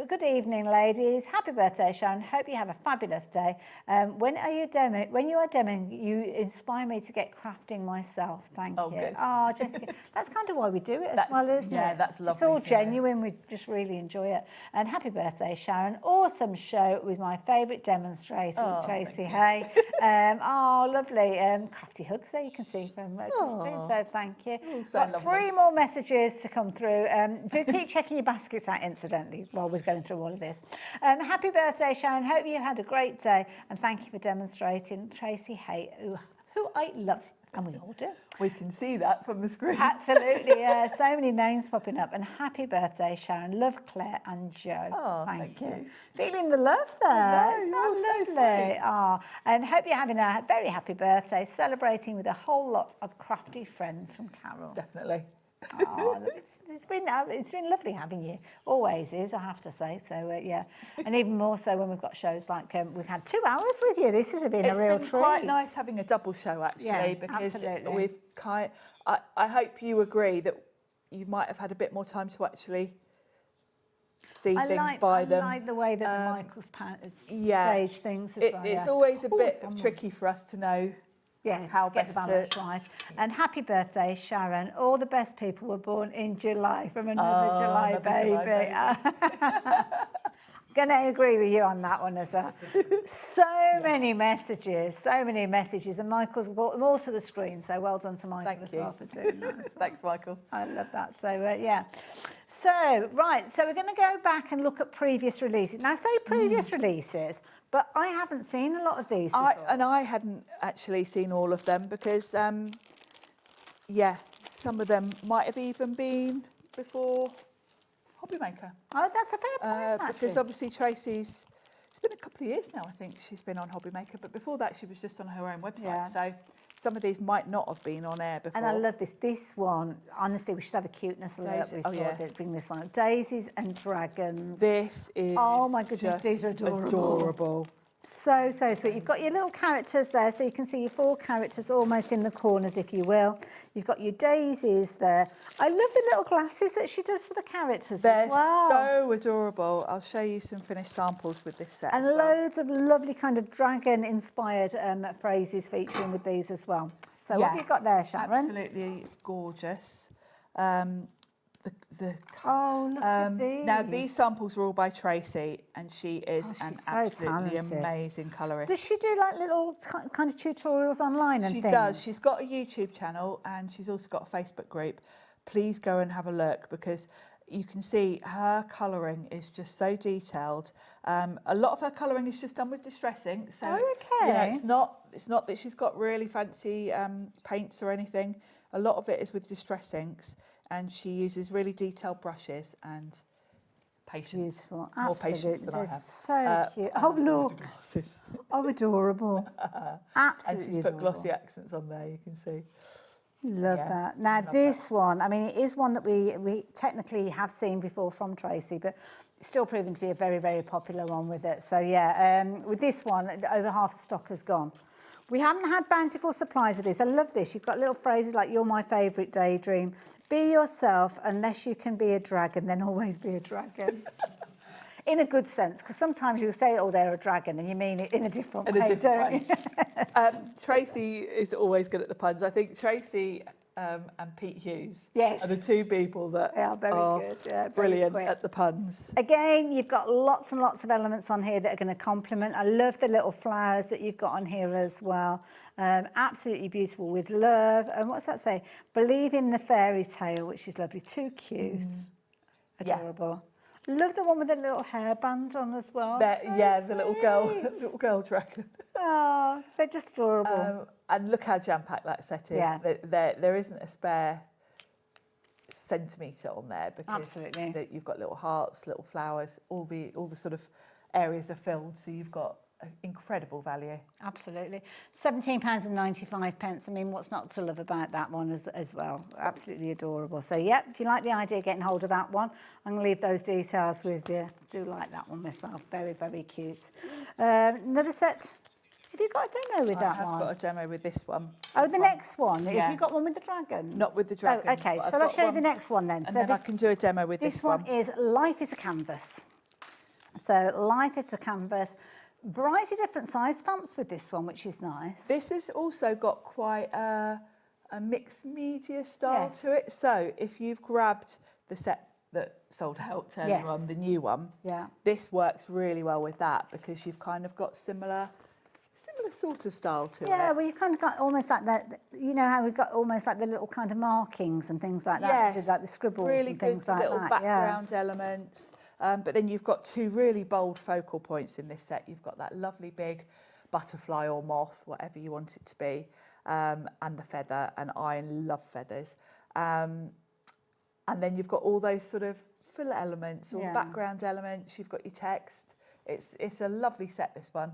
Good evening, ladies. Happy birthday, Sharon. Hope you have a fabulous day. When you are demoing, you inspire me to get crafting myself. Thank you. Good. Oh, Jessica, that's kind of why we do it as well, isn't it? Yeah, that's lovely. It's all genuine. We just really enjoy it. And happy birthday, Sharon. Awesome show with my favourite demonstrator, Tracey Hey. Lovely. Crafty hugs there you can see from Christine, so thank you. Got 3 more messages to come through. Do keep checking your baskets out, incidentally, while we're going through all of this. Happy birthday, Sharon. Hope you had a great day. And thank you for demonstrating, Tracey Hey, who I love. And we all do. We can see that from the screen. Absolutely, yeah. So many names popping up. And happy birthday, Sharon. Love, Claire and Joe. Oh, thank you. Feeling the love there. No, so so lovely. And hope you're having a very happy birthday, celebrating with a whole lot of crafty friends from Carol. Definitely. It's been lovely having you. Always is, I have to say. So yeah, and even more so when we've got shows like we've had 2 hours with you. This has been a real treat. It's been quite nice having a double show actually, because absolutely. we've I hope you agree that you might have had a bit more time to actually see things by them. I like the way that the Michael's stage things as well. It's always a bit tricky for us to know. Yeah, how get the balance right. And happy birthday, Sharon. All the best people were born in July from another July baby. Going to agree with you on that one as well. So many messages, and Michael's brought them all to the screen. So well done to Michael as well for doing that. Thanks, Michael. I love that. So yeah. So we're going to go back and look at previous releases. Now, I say previous releases, but I haven't seen a lot of these before. I hadn't actually seen all of them because, some of them might have even been before HobbyMaker. Oh, that's a fair point, actually. Because obviously Tracy's, it's been a couple of years now, I think, she's been on HobbyMaker, but before that she was just on her own website. Yeah. So some of these might not have been on air before. And I love this. This one, honestly, we should have a cuteness alert. We thought bring this one up. Daisies and Dragons. This is oh my goodness, these are adorable. So sweet. You've got your little characters there, so you can see your 4 characters almost in the corners, if you will. You've got your daisies there. I love the little glasses that she does for the characters as well. They're so adorable. I'll show you some finished samples with this set. And loads of lovely kind of dragon-inspired phrases featuring with these as well. So what have you got there, Sharon? Absolutely gorgeous. the Oh, look at these. Now, these samples are all by Tracey, and she is an she's so absolutely talented. amazing colourist. Does she do like little kind of tutorials online and She things? does. She's got a YouTube channel, and she's also got a Facebook group. Please go and have a look, because you can see her colouring is just so detailed. A lot of her colouring is just done with distress ink. So it's not that she's got really fancy paints or anything. A lot of it is with distress inks, and she uses really detailed brushes and patience. Beautiful, More patience absolutely. than I They're have. so cute. Oh, look. Glasses. Oh, adorable. Absolutely And she's put adorable. glossy accents on there, you can see. Love that. Now, this one, I mean, it is one that we technically have seen before from Tracey, but it's still proven to be a very, very popular one with it. So, yeah, with this one, over half the stock has gone. We haven't had bountiful supplies of this. I love this. You've got little phrases like, you're my favourite daydream. Be yourself, unless you can be a dragon, then always be a dragon. In a good sense, because sometimes you'll say, oh, they're a dragon, and you mean it in a different way, don't you? Tracey is always good at the puns. I think Tracey and Pete Hughes Yes. are the two people that They are very good, yeah, very brilliant quick. at the puns. Again, you've got lots and lots of elements on here that are going to complement. I love the little flowers that you've got on here as well. Absolutely beautiful with love. And what's that say? Believe in the fairy tale, which is lovely. Too cute. Adorable. Love the one with the little hairband on as well. The little girl dragon. Oh, they're just adorable. And look how jam-packed that set is. Yeah. There isn't a spare centimetre on there, because Absolutely. you've got little hearts, little flowers, all the sort of areas are filled, so you've got incredible value. Absolutely. £17.95. I mean, what's not to love about that one as well? Absolutely adorable. So, yep, if you like the idea of getting hold of that one, I'm going to leave those details with you. I do like that one myself. Very, very cute. Another set. Have you got a demo with that one? I have got a demo with this one. Oh, the next one? Yeah. Have you got one with the dragons? Not with the dragons. Oh, okay. but Shall I've I show you got the next one then? And then I can do a demo with this one. This one is Life is a Canvas. So, Life is a Canvas. Variety of different size stamps with this one, which is nice. This has also got quite a mixed media style to it. So if you've grabbed the set that sold out earlier on, the new one, this works really well with that, because you've kind of got similar sort of style to it. Yeah, well, you've kind of got almost like that, you know how we've got almost like the little kind of markings and things like that, Yes, like the scribbles really and things good like little that. background elements. But then you've got two really bold focal points in this set. You've got that lovely big butterfly or moth, whatever you want it to be, and the feather, and I love feathers. And then you've got all those sort of fill elements, or background elements. You've got your text. It's a lovely set, this one.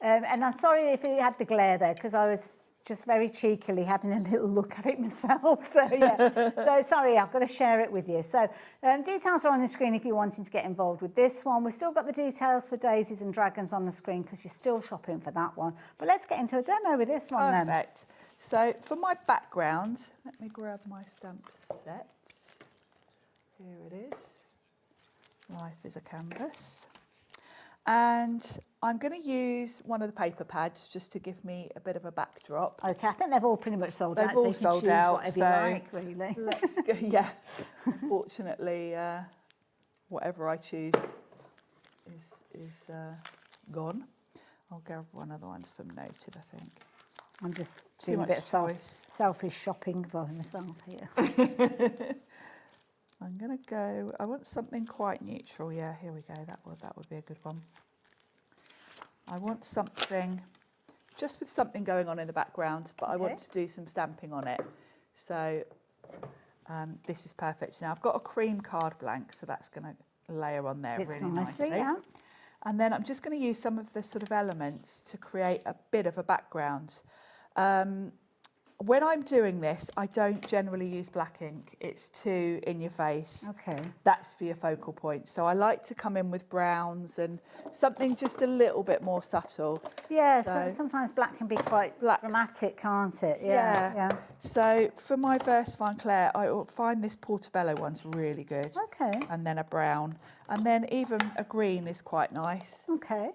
And I'm sorry if it had the glare there, because I was just very cheekily having a little look at it myself. So, yeah. So, sorry, I've got to share it with you. So, details are on the screen if you're wanting to get involved with this one. We've still got the details for daisies and dragons on the screen, because you're still shopping for that one. But let's get into a demo with this one then. Perfect. So, for my background, let me grab my stamp set. Here it is. Life is a Canvas. And I'm going to use one of the paper pads just to give me a bit of a backdrop. Okay, I think they've all pretty much sold out. They've all so you can sold choose out. whatever So you like, really. Let's go. Yeah. Unfortunately, whatever I choose is gone. I'll grab one of the ones from Noted, I think. I'm just Too doing a much bit of choice. selfish shopping for myself here. I'm going to go, I want something quite neutral. Yeah, here we go. That would be a good one. I want something, just with something going on in the background, but I want to do some stamping on it. So this is perfect. Now I've got a cream card blank, so that's going to layer on there really nicely. Yeah. And then I'm just going to use some of the sort of elements to create a bit of a background. When I'm doing this, I don't generally use black ink. It's too in your face. Okay. That's for your focal point. So I like to come in with browns and something just a little bit more subtle. Yeah, so sometimes black can be quite dramatic, can't it? Yeah. So for my Versafine Claire, I find this Portobello one's really good. Okay. And then a brown. And then even a green is quite nice. Okay.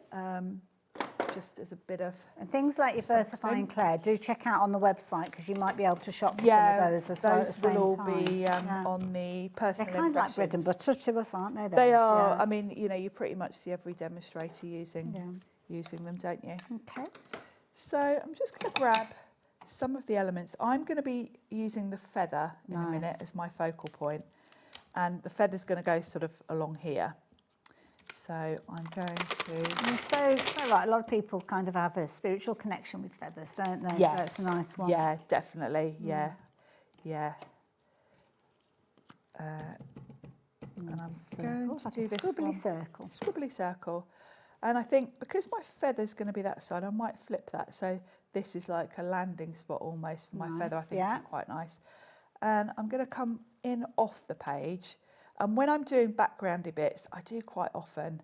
just as a bit of... And things like your Versafine Claire, do check out on the website because you might be able to shop for Yeah, some of those as well at the same will all time. be on the personal They're kind of like bread and butter to us, aren't they? They those? are. Yeah. I mean, you know, you pretty much see every demonstrator using them, don't you? Okay. So I'm just going to grab some of the elements. I'm going to be using the feather in a minute as my focal point, and the feather's going to go sort of along here. So I'm going to... And so right, a lot of people kind of have a spiritual connection with feathers, don't they? Yes. So it's a nice one. Yeah, definitely. Yeah. Yeah. And I'm going to do this scribbly one. circle. Scribbly circle. And I think because my feather's going to be that side, I might flip that. So this is like a landing spot almost for my feather. I think it'd be quite nice. And I'm going to come in off the page. And when I'm doing backgroundy bits, I do quite often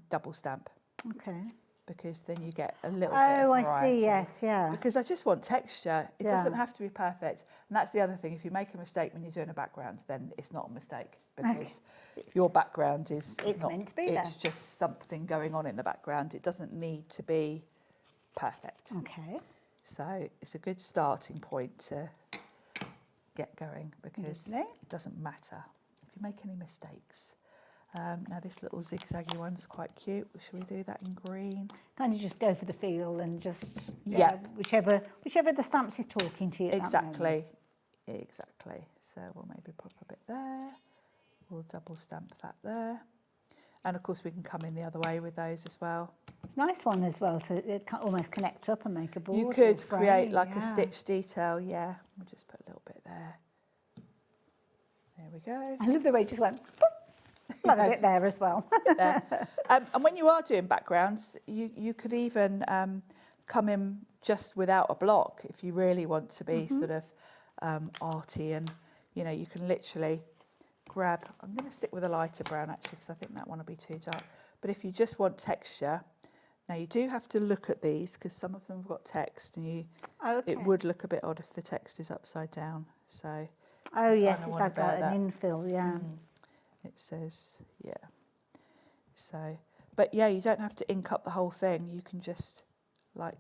double stamp. Okay. Because then you get a little bit Oh, of I variety. see, yes, yeah. Because I just want texture. It Yeah. doesn't have to be perfect. And that's the other thing. If you make a mistake when you're doing a background, then it's not a mistake. Because your background is It's not, meant to be it's there. just something going on in the background. It doesn't need to be perfect. Okay. So it's a good starting point to get going because Lovely. it doesn't matter if you make any mistakes. Now this little zigzaggy one's quite cute. Shall we do that in green? Kind of just go for the feel and just Yeah. whichever the stamps is talking to you. At that moment. Exactly. So we'll maybe pop a bit there. We'll double stamp that there. And of course we can come in the other way with those as well. It's a nice one as well to almost connect up and make a board. You or could frame, create like a yeah. stitch detail, yeah. We'll just put a little bit there. There we go. I love the way it just went. Love a bit there as well. There. And when you are doing backgrounds, you could even come in just without a block if you really want to be sort of arty, and you know you can literally grab. I'm going to stick with a lighter brown actually because I think that one will be too dark. But if you just want texture, now you do have to look at these because some of them have got text, and it would look a bit odd if the text is upside down. So Yes, it's like an infill, yeah. It says, yeah. So, but yeah, you don't have to ink up the whole thing. You can just like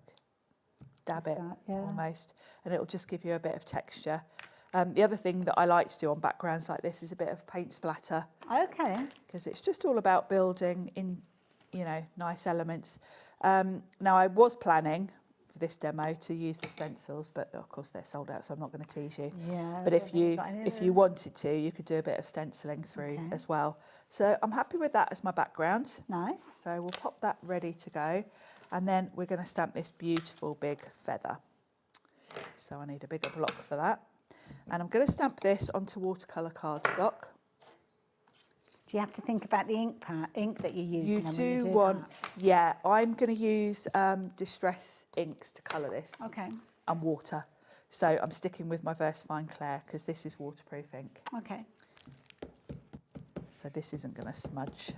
dab it almost, and it'll just give you a bit of texture. The other thing that I like to do on backgrounds like this is a bit of paint splatter. Okay. Because it's just all about building in, you know, nice elements. Now I was planning for this demo to use the stencils, but of course they're sold out, so I'm not going to tease you. Yeah. But if you wanted to, you could do a bit of stenciling through as well. So I'm happy with that as my background. Nice. So we'll pop that ready to go, and then we're going to stamp this beautiful big feather. So I need a bigger block for that, and I'm going to stamp this onto watercolour cardstock. Do you have to think about the ink that you're using? You do want, yeah, I'm going to use Distress inks to colour this. Okay. And water. So I'm sticking with my Versafine Claire because this is waterproof ink. Okay. So this isn't going to smudge.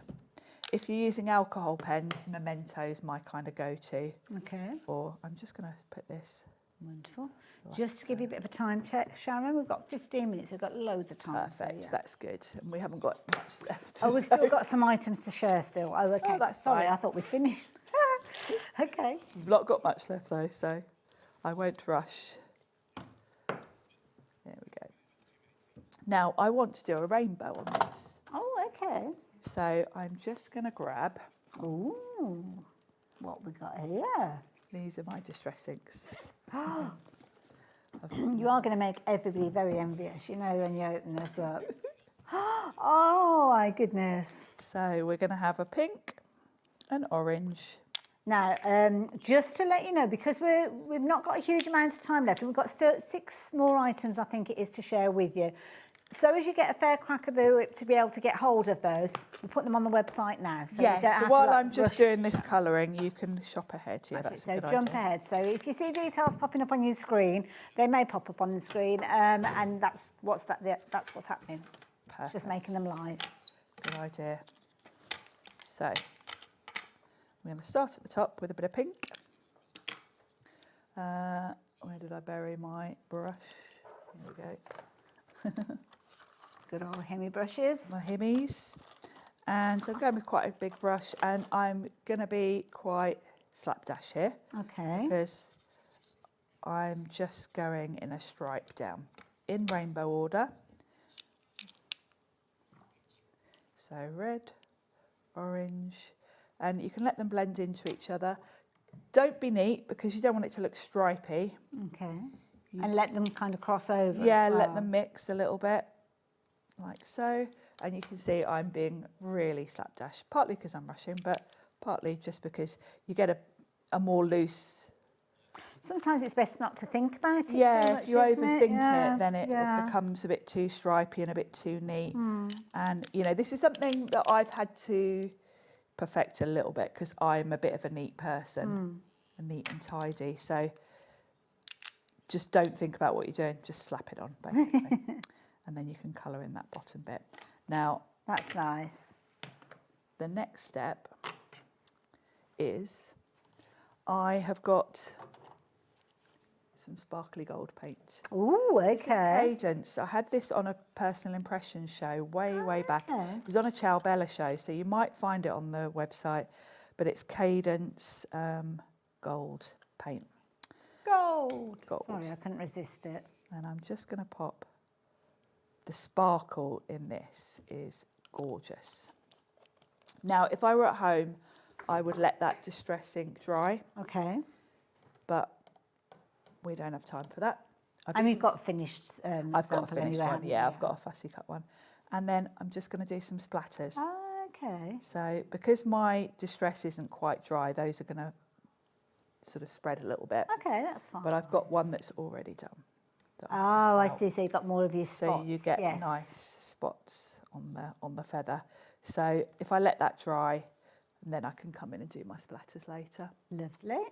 If you're using alcohol pens, Memento's my kind of go-to. Okay. I'm just going to put this. Wonderful. Just to give you a bit of a time check, Sharon, we've got 15 minutes. We've got loads of time. Perfect. So, That's good. And we haven't got much left. Oh, we've still got some items to share still. Oh, okay. Oh, that's Sorry, fine. I thought we'd finished. Okay. We've not got much left though, so I won't rush. There we go. Now I want to do a rainbow on this. Oh, okay. So I'm just going to grab. Ooh, what we got here? These are my Distress inks. You are going to make everybody very envious, you know, when you open this up. Oh, my goodness. So we're going to have a pink, an orange. Now, just to let you know, because we've not got a huge amount of time left, and we've got still 6 more items, I think it is, to share with you. So as you get a fair crack of the whip to be able to get hold of those, we'll put them on the website now. So yes, you don't have so while to, I'm just doing this colouring, you can shop ahead. Yeah, that's a so good jump idea. ahead. So if you see details popping up on your screen, they may pop up on the screen, and that's what's happening. Perfect. Just making them live. Good idea. So we're going to start at the top with a bit of pink. Where did I bury my brush? Here we go. Good old Hemi brushes. My Hemis. And I'm going with quite a big brush, and I'm going to be quite slapdash here. Okay. Because I'm just going in a stripe down in rainbow order. So red, orange, and you can let them blend into each other. Don't be neat because you don't want it to look stripy. Okay. And let them kind of cross over. Yeah, as well. let them mix a little bit, like so. And you can see I'm being really slapdash, partly because I'm rushing, but partly just because you get a more loose. Sometimes it's best not to think about it Yeah, too much, if you isn't overthink it, then it yeah. becomes a bit too stripy and a bit too neat. Mm. And, you know, this is something that I've had to perfect a little bit because I'm a bit of a neat person, neat and tidy. So just don't think about what you're doing, just slap it on, basically. And then you can colour in that bottom bit. Now, that's nice. The next step is I have got some sparkly gold paint. Ooh, okay. This is Cadence. I had this on a personal impression show way back. It was on a Ciao Bella show, so you might find it on the website, but it's Cadence gold paint. Gold. Sorry, I couldn't resist it. And I'm just going to pop. The sparkle in this is gorgeous. Now, if I were at home, I would let that Distress ink dry. Okay. But we don't have time for that. And you've got finished I've got a finished anyway, one, yeah, I've got a fussy cut one. And then I'm just going to do some splatters. Okay. So because my Distress isn't quite dry, those are going to sort of spread a little bit. Okay, that's fine. But I've got one that's already done. Oh, I see. So you've got more of your spots. So you get nice spots on the feather. So if I let that dry, and then I can come in and do my splatters later. Lovely.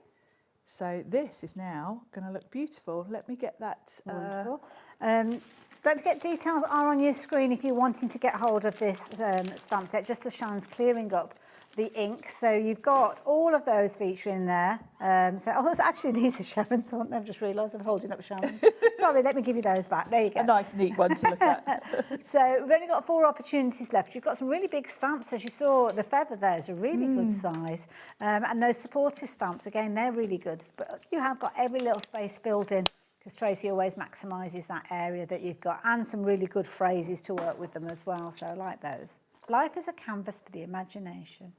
So this is now going to look beautiful. Let me get that. Wonderful. Don't forget, details are on your screen if you're wanting to get hold of this stamp set, just as Sharon's clearing up the ink. So you've got all of those featuring there. Actually, these are Sharon's, aren't they? I've just realised I'm holding up Sharon's. Sorry, let me give you those back. There you go. A nice, neat one to look at. So we've only got 4 opportunities left. You've got some really big stamps. As you saw, the feather there is a really good size. And those supportive stamps, again, they're really good. But you have got every little space filled in, because Tracey always maximises that area that you've got, and some really good phrases to work with them as well. So I like those. Life is a canvas for the imagination.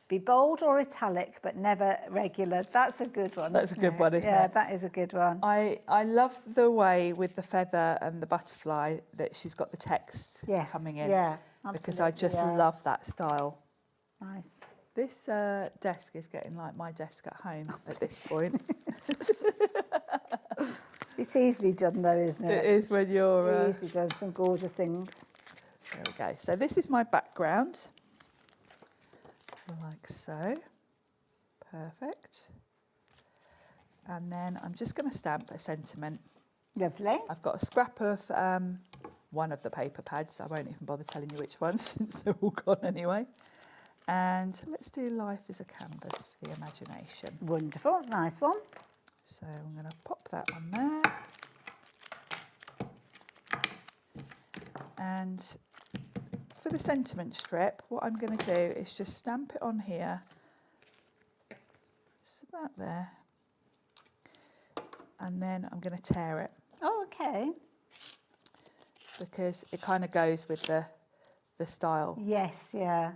Be bold or italic, but never regular. That's a good one. That's a good one, isn't it? Yeah, that is a good one. I love the way with the feather and the butterfly that she's got the text coming in. Yeah, because I just love that style. Nice. This desk is getting like my desk at home at this point. It's easily done though, isn't it? It is when you're... easily done, some gorgeous things. There we go. So this is my background. Like so. Perfect. And then I'm just going to stamp a sentiment. Lovely. I've got a scrap of one of the paper pads. I won't even bother telling you which ones since they're all gone anyway. And let's do life as a canvas for the imagination. Wonderful. Nice one. So I'm going to pop that on there. And for the sentiment strip, what I'm going to do is just stamp it on here. It's about there. And then I'm going to tear it. Oh, okay. Because it kind of goes with the style. Yes, yeah.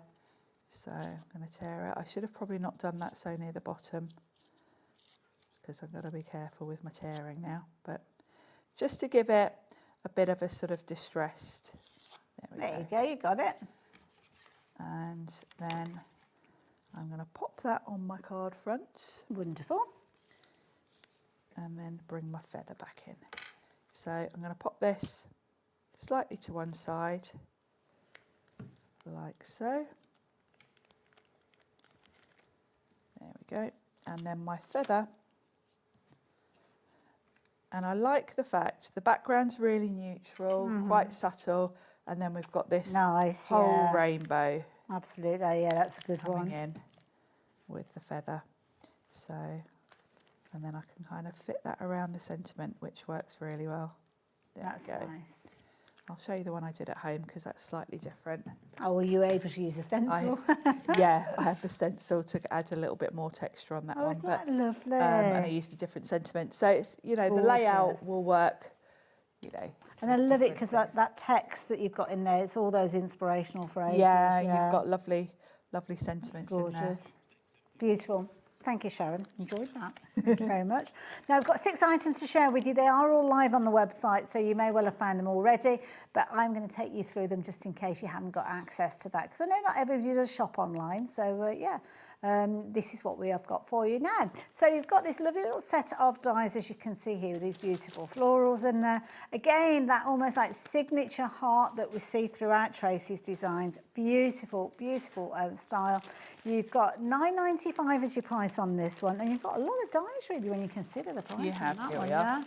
So I'm going to tear it. I should have probably not done that so near the bottom, because I've got to be careful with my tearing now. But just to give it a bit of a sort of distressed... There you go, you got it. And then I'm going to pop that on my card front. Wonderful. And then bring my feather back in. So I'm going to pop this slightly to one side, like so. There we go. And then my feather. And I like the fact the background's really neutral, quite subtle. And then we've got this whole rainbow. Absolutely, yeah, that's a good coming one. in with the feather. So, and then I can kind of fit that around the sentiment, which works really well. There That's we go. nice. I'll show you the one I did at home because that's slightly different. Oh, were you able to use a stencil? Yeah, I have the stencil to add a little bit more texture on that one. Isn't that lovely? And I used a different sentiment. So it's, you know, the layout will work, you know. And I love it because that text that you've got in there, it's all those inspirational phrases. Yeah, you've got lovely sentiments in there. Gorgeous. Beautiful. Thank you, Sharon. Enjoyed that. Thank you very much. Now, I've got 6 items to share with you. They are all live on the website, so you may well have found them already, but I'm going to take you through them just in case you haven't got access to that, because I know not everybody does shop online, so this is what we have got for you now. So you've got this lovely little set of dies, as you can see here, with these beautiful florals in there. Again, that almost like signature heart that we see throughout Tracey's designs. Beautiful, beautiful style. You've got $9.95 as your price on this one, and you've got a lot of dies really when you consider the price. You have, on that here one, we are. yeah.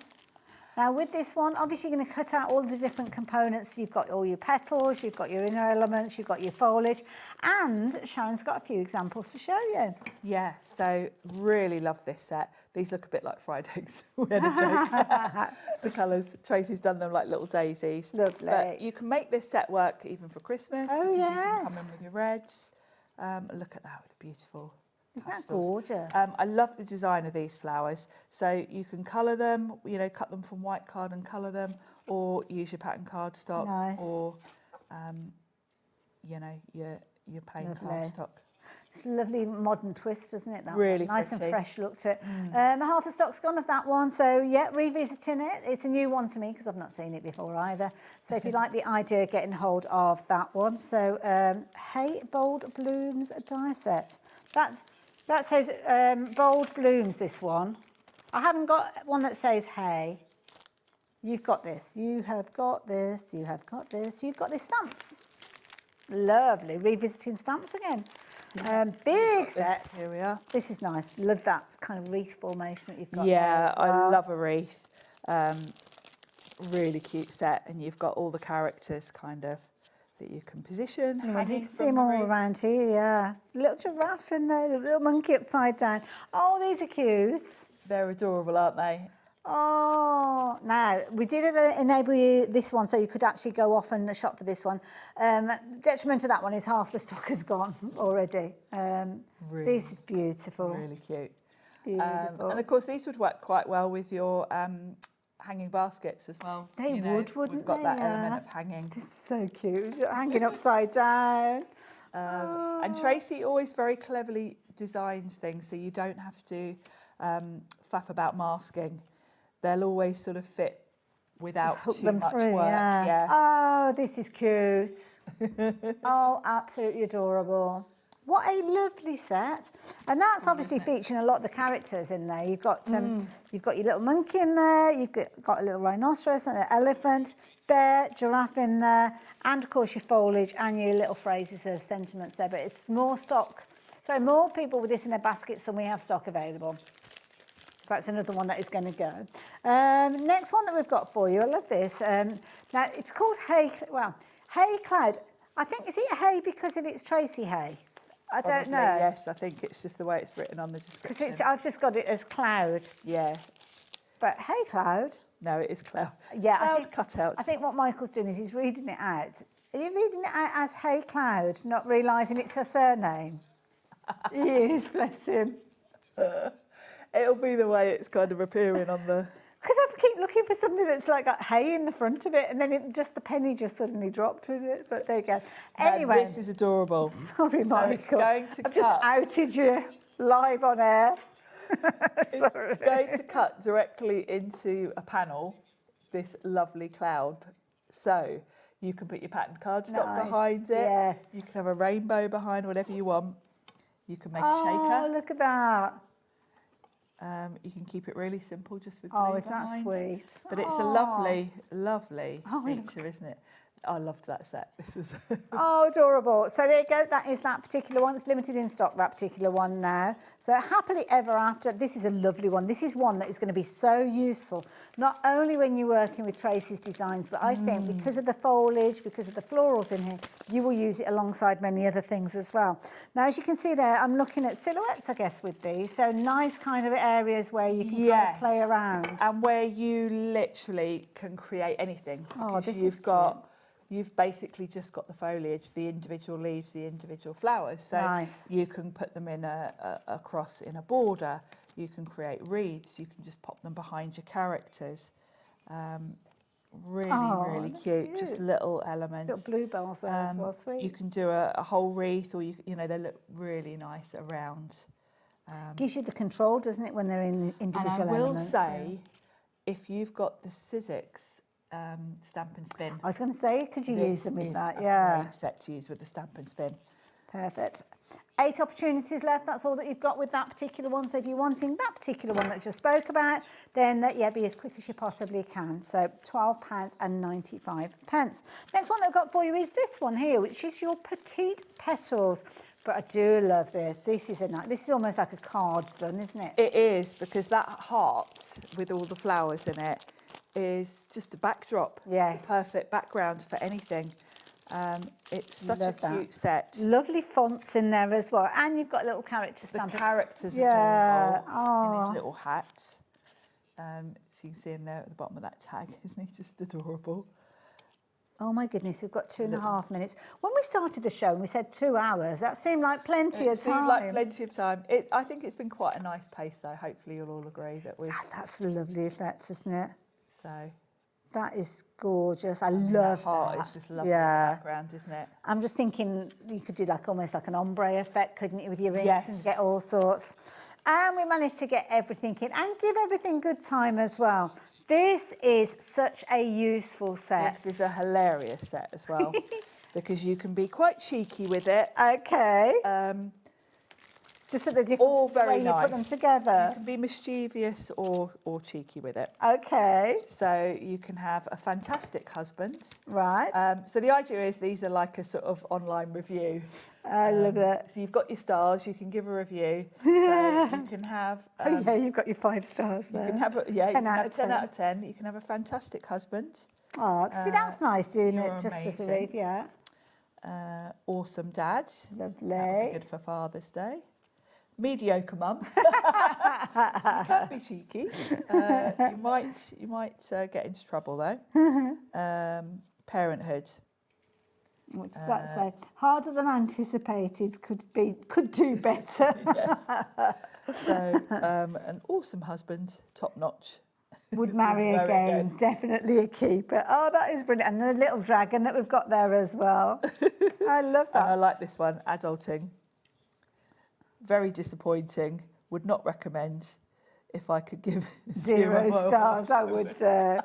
Now with this one, obviously you're going to cut out all the different components. You've got all your petals, you've got your inner elements, you've got your foliage, and Sharon's got a few examples to show you. Yeah, so really love this set. These look a bit like fried eggs. We had a joke. The colours, Tracey's done them like little daisies. Lovely. But you can make this set work even for Christmas. Oh, You yes. can come in with your reds. Look at that with the beautiful Isn't that pastels. gorgeous? I love the design of these flowers. So you can colour them, you know, cut them from white card and colour them, or use your pattern cardstock, Nice. or, you know, your plain cardstock. It's a lovely modern twist, isn't it? That Really one? Nice pretty. and fresh look to it. Half the stock's gone of that one, so yeah, revisiting it. It's a new one to me because I've not seen it before either. So if you like the idea of getting hold of that one, so Hey Bold Blooms die set. That says Bold Blooms, this one. I haven't got one that says Hey. You've got this. You have got this. You have got this. You've got the stamps. Lovely. Revisiting stamps again. Big set. Here we are. This is nice. Love that kind of wreath formation that you've got. Yeah, there as well. I love a wreath. Really cute set, and you've got all the characters kind of that you can position. I hanging do see from them the all wreath. around here, yeah. Little giraffe in there, a little monkey upside down. Oh, these are cute. They're adorable, aren't they? Oh, now, we did enable you this one so you could actually go off and shop for this one. Detriment to that one is half the stock has gone already. Really, this is beautiful. Really cute. Beautiful. And of course, these would work quite well with your hanging baskets as well. They You know, would, wouldn't We've got they? that Yeah. element of hanging. This is so cute. Hanging upside down. And Tracey always very cleverly designs things so you don't have to faff about masking. They'll always sort of fit without Just hook too them much through, work. yeah. Oh, this is cute. Oh, absolutely adorable. What a lovely set. And that's obviously featuring a lot of the characters in there. You've got your little monkey in there, you've got a little rhinoceros and an elephant, bear, giraffe in there, and of course your foliage and your little phrases of sentiments there. But it's more people with this in their baskets than we have stock available. So that's another one that is going to go. Next one that we've got for you, I love this. Now, it's called Hey Cloud. I think, is it Hey because of it's Tracey Hay? I don't Probably, know. Yes, I think it's just the way it's written on the description. Because I've just got it as Cloud. Yeah. But Hey Cloud. No, it is Cloud. Yeah, Cloud cutout. I think what Michael's doing is he's reading it out. Are you reading it out as Hey Cloud, not realising it's her surname? He is, bless him. It'll be the way it's kind of appearing on the... Because I keep looking for something that's like got hay in the front of it, and then the penny just suddenly dropped with it. But there you go. Anyway, Now, this is adorable. Sorry, So Michael. it's going to I've just outed you live on air. Sorry. It's going to cut directly into a panel, this lovely cloud. So you can put your pattern cardstock Nice, behind it. yes. You can have a rainbow behind, whatever you want. You can make a Oh, shaker. look at that. You can keep it really simple, just with glue Oh, isn't that behind. sweet? But it's a Oh. lovely, lovely Oh, look. feature, isn't it? I loved that set. This was Oh, adorable. So there you go. That is that particular one. It's limited in stock, that particular one now. So Happily Ever After. This is a lovely one. This is one that is going to be so useful, not only when you're working with Tracey's designs, but I think because of the foliage, because of the florals in here, you will use it alongside many other things as well. Now, as you can see there, I'm looking at silhouettes, I guess, with these. So nice kind of areas where you can kind of play around. And where you literally can create anything. Oh, this you've is got, you've basically just got the foliage, the individual leaves, the individual flowers. So nice. You can put them in across in a border. You can create wreaths. You can just pop them behind your characters. Really cute. Just little elements. Got bluebells there as well, sweet. You can do a whole wreath, or you know, they look really nice around. Gives you the control, doesn't it, when they're in individual elements? And I will say, if you've got the Sizzix stamp and spin. I was going to say, could you use them with that? Yeah. Great set to use with the stamp and spin. Perfect. 8 opportunities left. That's all that you've got with that particular one. So if you're wanting that particular one that I just spoke about, then yeah, be as quick as you possibly can. So £12.95. Next one that I've got for you is this one here, which is your Petite Petals. But I do love this. This is this is almost like a card done, isn't it? It is, because that heart with all the flowers in it is just a backdrop. Yes. Perfect background for anything. It's such a cute set. Lovely fonts in there as well. And you've got a little character stamp. The character's adorable in his little hat. So you can see him there at the bottom of that tag, isn't he? Just adorable. Oh my goodness, we've got 2.5 minutes. When we started the show and we said 2 hours, that seemed like plenty of time. It seemed like plenty of time. I think it's been quite a nice pace though. Hopefully you'll all agree that we've... That's a lovely effect, isn't it? So... That is gorgeous. I love that. It's just lovely background, isn't it? I'm just thinking you could do almost like an ombre effect, couldn't you, with your inks Yes. and get all sorts. And we managed to get everything in and give everything good time as well. This is such a useful set. This is a hilarious set as well, because you can be quite cheeky with it. Okay. Just at the different very way nice. you put them together. You can be mischievous or cheeky with it. Okay. So you can have a fantastic husband. Right. So the idea is these are like a sort of online review. I love it. So you've got your stars, you can give a review. So you can have... oh yeah, you've got your 5 stars there. You can have 10 out of 10. 10 out of 10. You can have a fantastic husband. Oh, see, that's nice doing you're it just as a amazing. wreath, yeah. Awesome dad. Lovely. That'll be good for Father's Day. Mediocre mum. So you can be cheeky. You might get into trouble though. Parenthood. What's that say? Harder than anticipated. Could do better. So an awesome husband, top notch. Would marry again. Definitely a keeper. Oh, that is brilliant. And the little dragon that we've got there as well. I love that. And I like this one, adulting. Very disappointing. Would not recommend. If I could give 0 stars, I would. You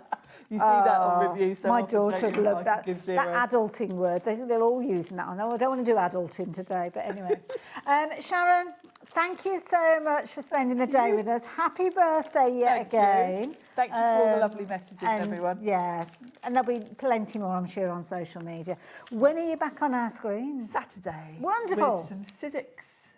see that on review so my often, daughter don't would you, love if I that. could give 0. That adulting word. They're all using that. I know I don't want to do adulting today, but anyway. Sharon, thank you so much for spending the day with us. Happy birthday yet again. Thank you for all the lovely messages, everyone. Yeah, and there'll be plenty more, I'm sure, on social media. When are you back on our screens? Saturday. Wonderful. With some Sizzix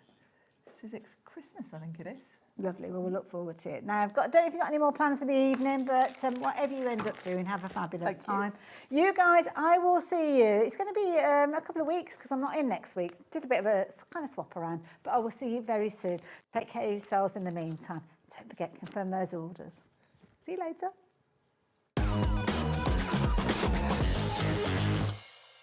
Christmas, I think it is. Lovely. Well, we'll look forward to it. Now, I don't know if you've got any more plans for the evening, but whatever you end up doing, have a fabulous time. You guys, I will see you. It's going to be a couple of weeks because I'm not in next week. Did a bit of a kind of swap around, but I will see you very soon. Take care of yourselves in the meantime. Don't forget, confirm those orders. See you later.